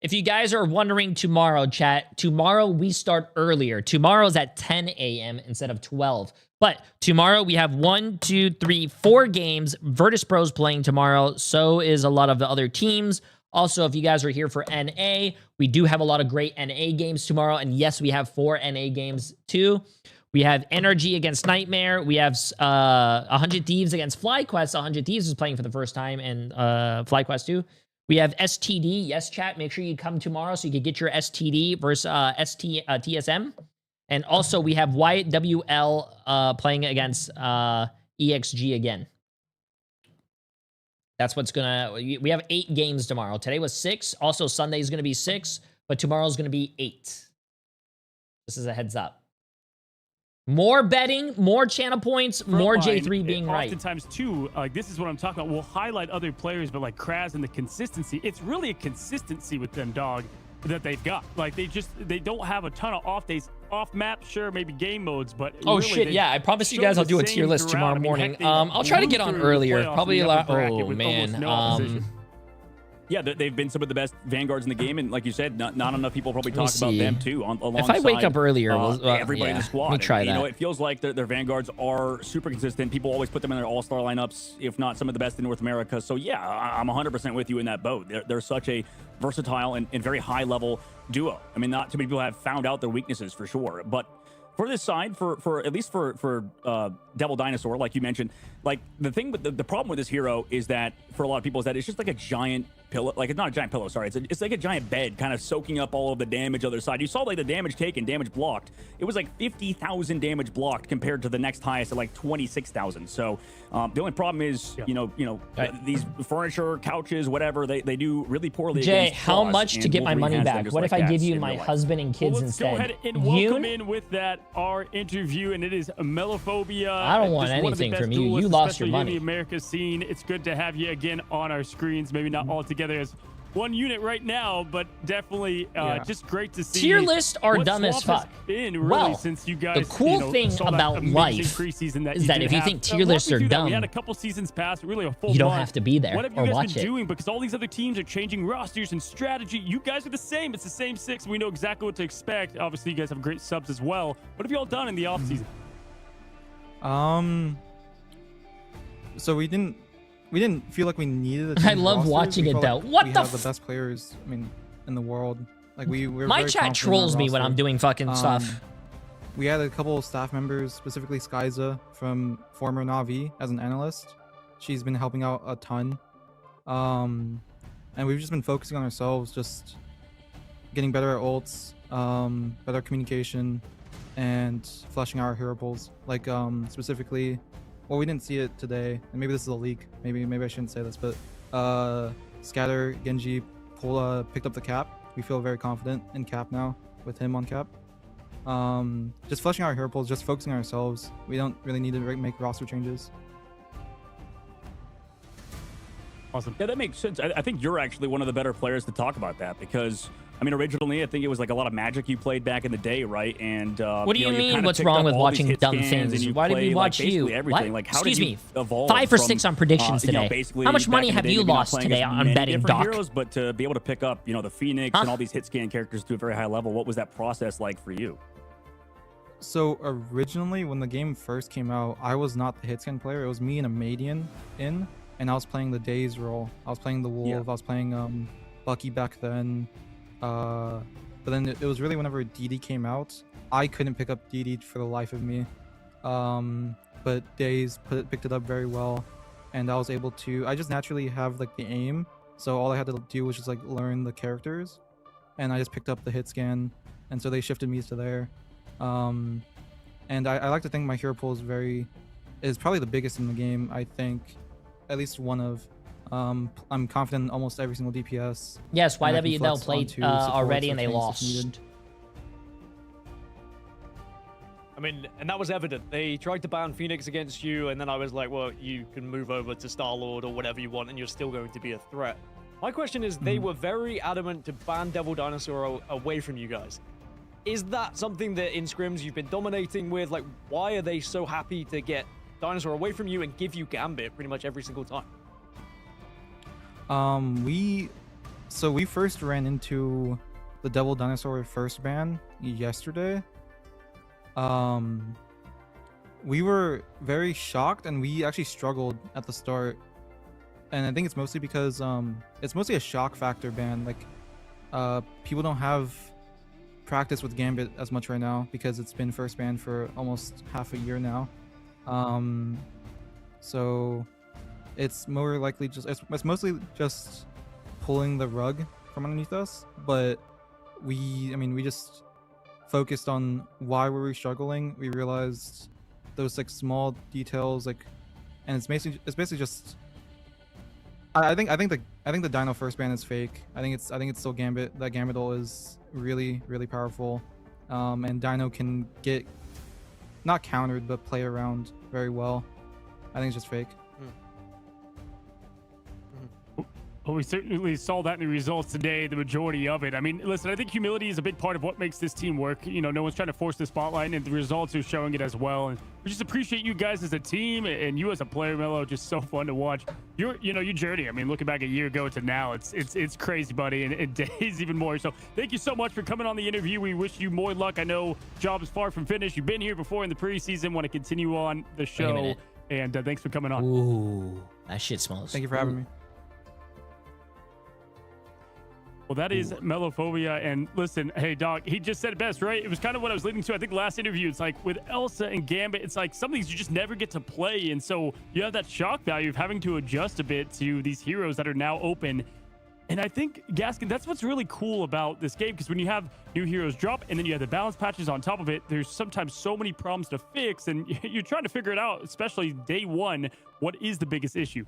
If you guys are wondering tomorrow, chat, tomorrow we start earlier. Tomorrow's at 10 a.m. instead of 12. But tomorrow we have 4 games. Virtus Pro's playing tomorrow. So is a lot of the other teams. Also, if you guys are here for NA, we do have a lot of great NA games tomorrow. And yes, we have 4 NA games too. We have Energy against Nightmare. We have 100 Thieves against FlyQuest. 100 Thieves is playing for the first time, and FlyQuest too. We have STD. Yes, chat. Make sure you come tomorrow so you can get your STD versus TSM. And also, we have YWL playing against EXG again. That's what's gonna... We have 8 games tomorrow. Today was 6. Also, Sunday is going to be 6. But tomorrow's going to be 8. This is a heads up. More betting, more channel points, more J3 being right. Oftentimes, too, like this is what I'm talking about. We'll highlight other players, but like Kraz and the consistency, it's really a consistency with them, dog, that they've got. Like they don't have a ton of off days, off map, sure, maybe game modes, but oh really, shit, yeah, I promise you guys I'll do a tier list tomorrow morning. I'll try to get on earlier, probably a lot. Oh man, yeah, they've been some of the best Vanguards in the game, and like you said, not enough people probably talk about them too. If I wake up earlier, everybody in the squad. Let me try that. You know, it feels like their Vanguards are super consistent. People always put them in their all-star lineups, if not some of the best in North America. So yeah, I'm 100% with you in that boat. They're such a versatile and very high-level duo. I mean, not too many people have found out their weaknesses for sure, but for this side, for at least for Devil Dinosaur, like you mentioned, like the thing with the problem with this hero is that for a lot of people is that it's just like a giant pillow. Like, it's not a giant pillow, sorry. It's like a giant bed kind of soaking up all of the damage on the other side. You saw like the damage taken, damage blocked. It was like 50,000 damage blocked compared to the next highest at like 26,000. So the only problem is, these furniture, couches, whatever, they do really poorly. Jay, how much to get my money back? What if I give you my husband and kids instead? Go ahead and welcome in with that our interview, and it is Melophobia. I don't want anything from you. You lost your money. In the America scene. It's good to have you again on our screens. Maybe not all together as one unit right now, but definitely just great to see. Tier lists are dumb as fuck. Really, since you guys, the cool thing about life is that if you think tier lists are dumb, we had a couple seasons past, really a full you don't have to be there or watch it. What have you guys been doing? Because all these other teams are changing rosters and strategy. You guys are the same. It's the same 6. We know exactly what to expect. Obviously, you guys have great subs as well. What have you all done in the off season? So we didn't feel like we needed a I love watching it though. What we the have the best players, I mean, in the world. Like we're my chat trolls me when I'm doing fucking stuff. We had a couple of staff members, specifically Skyza from former Navi as an analyst. She's been helping out a ton. And we've just been focusing on ourselves, just getting better at ults, better communication, and fleshing out our hero pools. Like specifically, well, we didn't see it today, and maybe this is a leak. Maybe I shouldn't say this, but Scatter, Genji, Pola picked up the cap. We feel very confident in cap now with him on cap. Just fleshing out our hero pools, just focusing on ourselves. We don't really need to make roster changes. Awesome. Yeah, that makes sense. I think you're actually one of the better players to talk about that because, I mean, originally I think it was like a lot of Magic you played back in the day, right? And what do you mean? What's wrong with watching dumb things? Why did we watch you? Everything. Like, how Excuse me. Evolve 5 for 6 on predictions today. How much money have you lost today on betting, Doc? Heroes, but to be able to pick up, the Phoenix and all these hit scan characters to a very high level, what was that process like for you? So originally, when the game first came out, I was not the hit scan player. It was me and a Madian in. And I was playing the Daze role. I was playing the Wolf. I was playing Bucky back then. But then it was really whenever DD came out, I couldn't pick up DD for the life of me. But Daze picked it up very well, and I was able to. I just naturally have like the aim, so all I had to do was just like learn the characters, and I just picked up the hit scan, and so they shifted me to there. And I like to think my hero pool is probably the biggest in the game. I think. At least one of. I'm confident in almost every single DPS. Yes, YWL played already and they lost. I mean, and that was evident. They tried to ban Phoenix against you, and then I was like, well, you can move over to Star-Lord or whatever you want, and you're still going to be a threat. My question is, they were very adamant to ban Devil Dinosaur away from you guys. Is that something that in scrims you've been dominating with? Like, why are they so happy to get dinosaur away from you and give you Gambit pretty much every single time? We first ran into the double dinosaur first ban yesterday. We were very shocked and we actually struggled at the start. And I think it's mostly because it's mostly a shock factor ban. Like people don't have practice with Gambit as much right now because it's been first ban for almost half a year now. So it's more likely just it's mostly just pulling the rug from underneath us, but we just focused on why were we struggling. We realized those like small details, like, and it's basically just I think the Dino first ban is fake. I think it's still Gambit. That Gambit ult is really powerful, and Dino can get not countered but play around very well. I think it's just fake. Well, we certainly saw that in the results today, the majority of it. I mean, listen, I think humility is a big part of what makes this team work. You know, no one's trying to force the spotlight, and the results are showing it as well. And we just appreciate you guys as a team and you as a player, Melo. Just so fun to watch. Your journey. I mean, looking back a year ago to now, it's crazy, buddy, and days even more. So thank you so much for coming on the interview. We wish you more luck. I know job is far from finished. You've been here before in the preseason. Want to continue on the show, and thanks for coming on. Ooh, that shit smells. Thank you for having me. Well, that is Melophobia. And listen, hey, dog, he just said it best, right? It was kind of what I was leading to. I think last interview, it's like with Elsa and Gambit, it's like some of these you just never get to play. And so you have that shock value of having to adjust a bit to these heroes that are now open. And I think, Gaskin, that's what's really cool about this game, because when you have new heroes drop and then you have the balance patches on top of it, there's sometimes so many problems to fix, and you're trying to figure it out, especially day one. What is the biggest issue?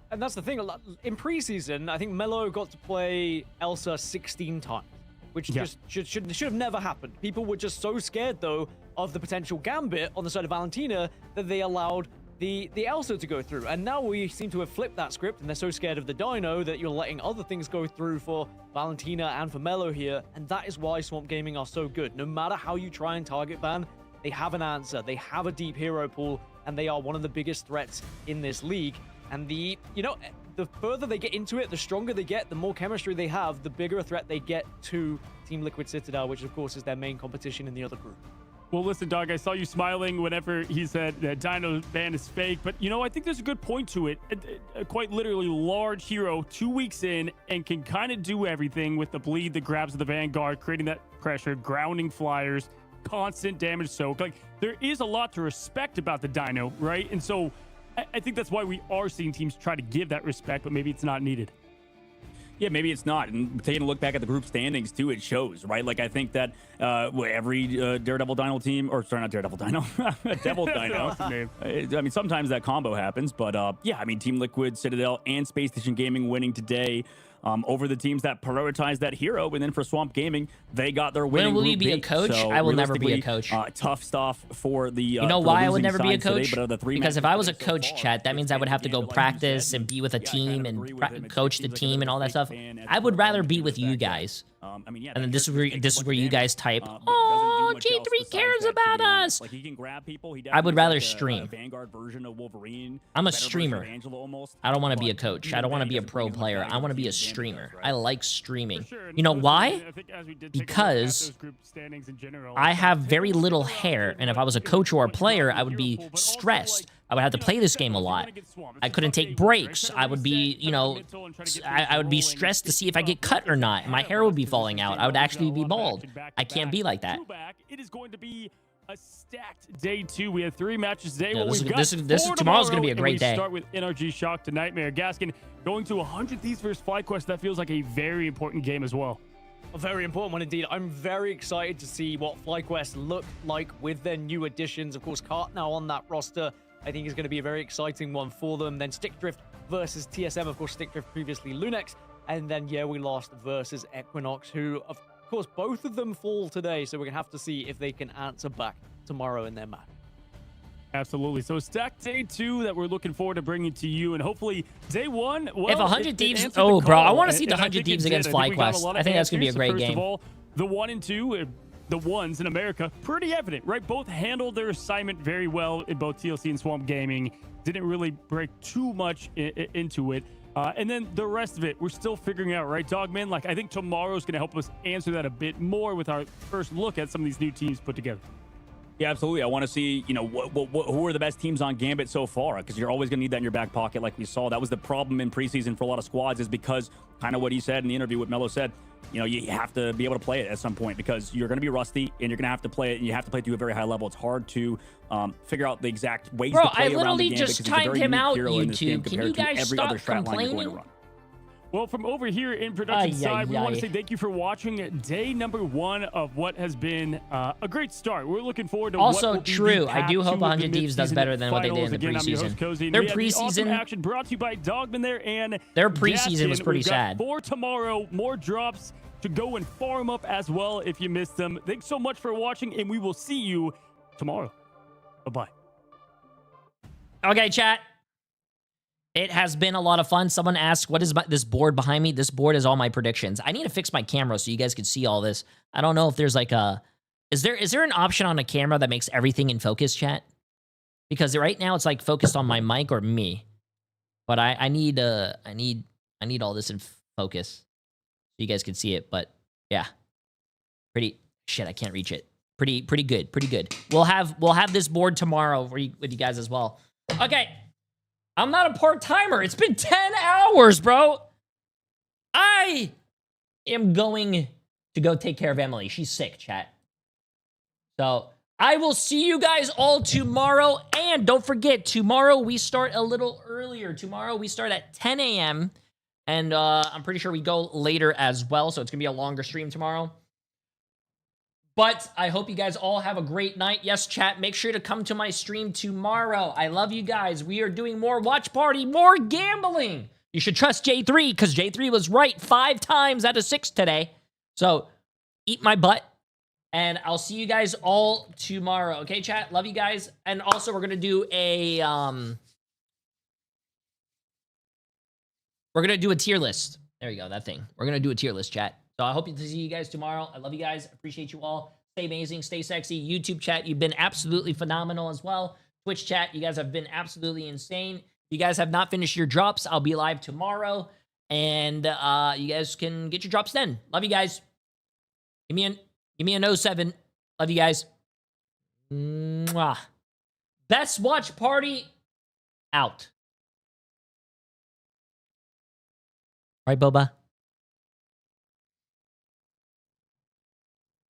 And that's the thing. In preseason, I think Melo got to play Elsa 16 times, which just should have never happened. People were just so scared, though, of the potential Gambit on the side of Valentina that they allowed the Elsa to go through. And now we seem to have flipped that script, and they're so scared of the Dino that you're letting other things go through for Valentina and for Melo here. And that is why Swamp Gaming are so good. No matter how you try and target ban, they have an answer. They have a deep hero pool, and they are one of the biggest threats in this league. And the further they get into it, the stronger they get, the more chemistry they have, the bigger a threat they get to Team Liquid Citadel, which of course is their main competition in the other group. Well, listen, dog, I saw you smiling whenever he said that Dino ban is fake, but I think there's a good point to it. A quite literally large hero 2 weeks in and can kind of do everything with the bleed, the grabs of the Vanguard, creating that pressure, grounding flyers, constant damage soak. Like, there is a lot to respect about the Dino, right? And so I think that's why we are seeing teams try to give that respect, but maybe it's not needed. Yeah, maybe it's not. And taking a look back at the group standings, too, it shows, right? Like, I think that every Daredevil Dino team, or sorry, not Daredevil Dino, Devil Dino. I mean, sometimes that combo happens, but yeah, I mean, Team Liquid, Citadel, and Space Station Gaming winning today over the teams that prioritize that hero. And then for Swamp Gaming, they got their winning. When will you group be a beat. coach? So I will never be a coach. Tough stuff for the you know why I would never be a coach? Today, because if I was a coach, chat, that means I would have to go practice and be with a team and coach the team and all that stuff. I would rather be with you guys. And then this is where you guys type, oh, J3 cares about us. Like, he can grab people. I would rather stream. Vanguard version of Wolverine. I'm a streamer. I don't want to be a coach. I don't want to be a pro player. I want to be a streamer. I like streaming. You know why? Because I have very little hair, and if I was a coach or a player, I would be stressed. I would have to play this game a lot. I couldn't take breaks. I would be, I would be stressed to see if I get cut or not. My hair would be falling out. I would actually be bald. I can't be like that. It is going to be a stacked day 2. We have 3 matches today. Yeah, Tomorrow's going to be a great day. We start with NRG Shock to Nightmare. Gaskin going to 100 Thieves versus FlyQuest. That feels like a very important game as well. A very important one indeed. I'm very excited to see what FlyQuest look like with their new additions. Of course, Cart now on that roster, I think is going to be a very exciting one for them. Then Stickdrift versus TSM. Of course, Stickdrift previously Lunex. And then, yeah, we lost versus Equinox, who, of course, both of them fall today. So we're going to have to see if they can answer back tomorrow in their match. Absolutely. So stacked day 2 that we're looking forward to bringing to you. And hopefully day 1, well, if 100 Thieves... Oh, bro, I want to see the 100 Thieves against FlyQuest. I think that's going to be a great game. First of all, the 1 and 2... the ones in America, pretty evident, right? Both handled their assignment very well in both TLC and Swamp Gaming. Didn't really break too much into it. And then the rest of it, we're still figuring out, right, Dogman? Like, I think tomorrow's going to help us answer that a bit more with our first look at some of these new teams put together. Yeah, absolutely. I want to see, you know, who are the best teams on Gambit so far, because you're always going to need that in your back pocket like we saw. That was the problem in preseason for a lot of squads, is because kind of what he said in the interview, what Melo said, you know, you have to be able to play it at some point because you're going to be rusty and you're going to have to play it, and you have to play it to a very high level. It's hard to figure out the exact ways to play around the Gambit, just because he's a very timed him unique out, hero in this game YouTube. Can compared you guys to every stop other strat line you're going to run. Well, from over here in production side, we want to say thank you for watching day number 1 of what has been a great start. We're looking forward to also what will be true. the I do hope path to 100 the Thieves does mid-season better than what they did in the finals. Again, I'm your host, preseason. Cozy, and Their we had the awesome preseason action brought to you by Dogman there, and their preseason was Gaskin. pretty We've got sad. For tomorrow, more drops to go and farm up as well if you missed them. Thanks so much for watching, and we will see you tomorrow. Bye-bye. Okay, chat. It has been a lot of fun. Someone asked, what is this board behind me? This board is all my predictions. I need to fix my camera so you guys can see all this. I don't know if there's like a... Is there an option on a camera that makes everything in focus, chat? Because right now it's like focused on my mic or me. But I need all this in focus so you guys can see it. But yeah. Shit, I can't reach it. Pretty good. We'll have this board tomorrow with you guys as well. Okay. I'm not a part-timer. It's been 10 hours, bro. I am going to go take care of Emily. She's sick, chat. So I will see you guys all tomorrow. And don't forget, tomorrow we start a little earlier. Tomorrow we start at 10 a.m. And I'm pretty sure we go later as well. So it's going to be a longer stream tomorrow. But I hope you guys all have a great night. Yes, chat, make sure to come to my stream tomorrow. I love you guys. We are doing more watch party, more gambling. You should trust Jay3 because Jay3 was right 5 times out of 6 today. So eat my butt. And I'll see you guys all tomorrow. Okay, chat? Love you guys. And also we're going to do a tier list. There you go, that thing. We're going to do a tier list, chat. So I hope to see you guys tomorrow. I love you guys. Appreciate you all. Stay amazing. Stay sexy. YouTube chat, you've been absolutely phenomenal as well. Twitch chat, you guys have been absolutely insane. If you guys have not finished your drops, I'll be live tomorrow. And you guys can get your drops then. Love you guys. Give me an 07. Love you guys. Mwah. Best watch party out. Right, Boba?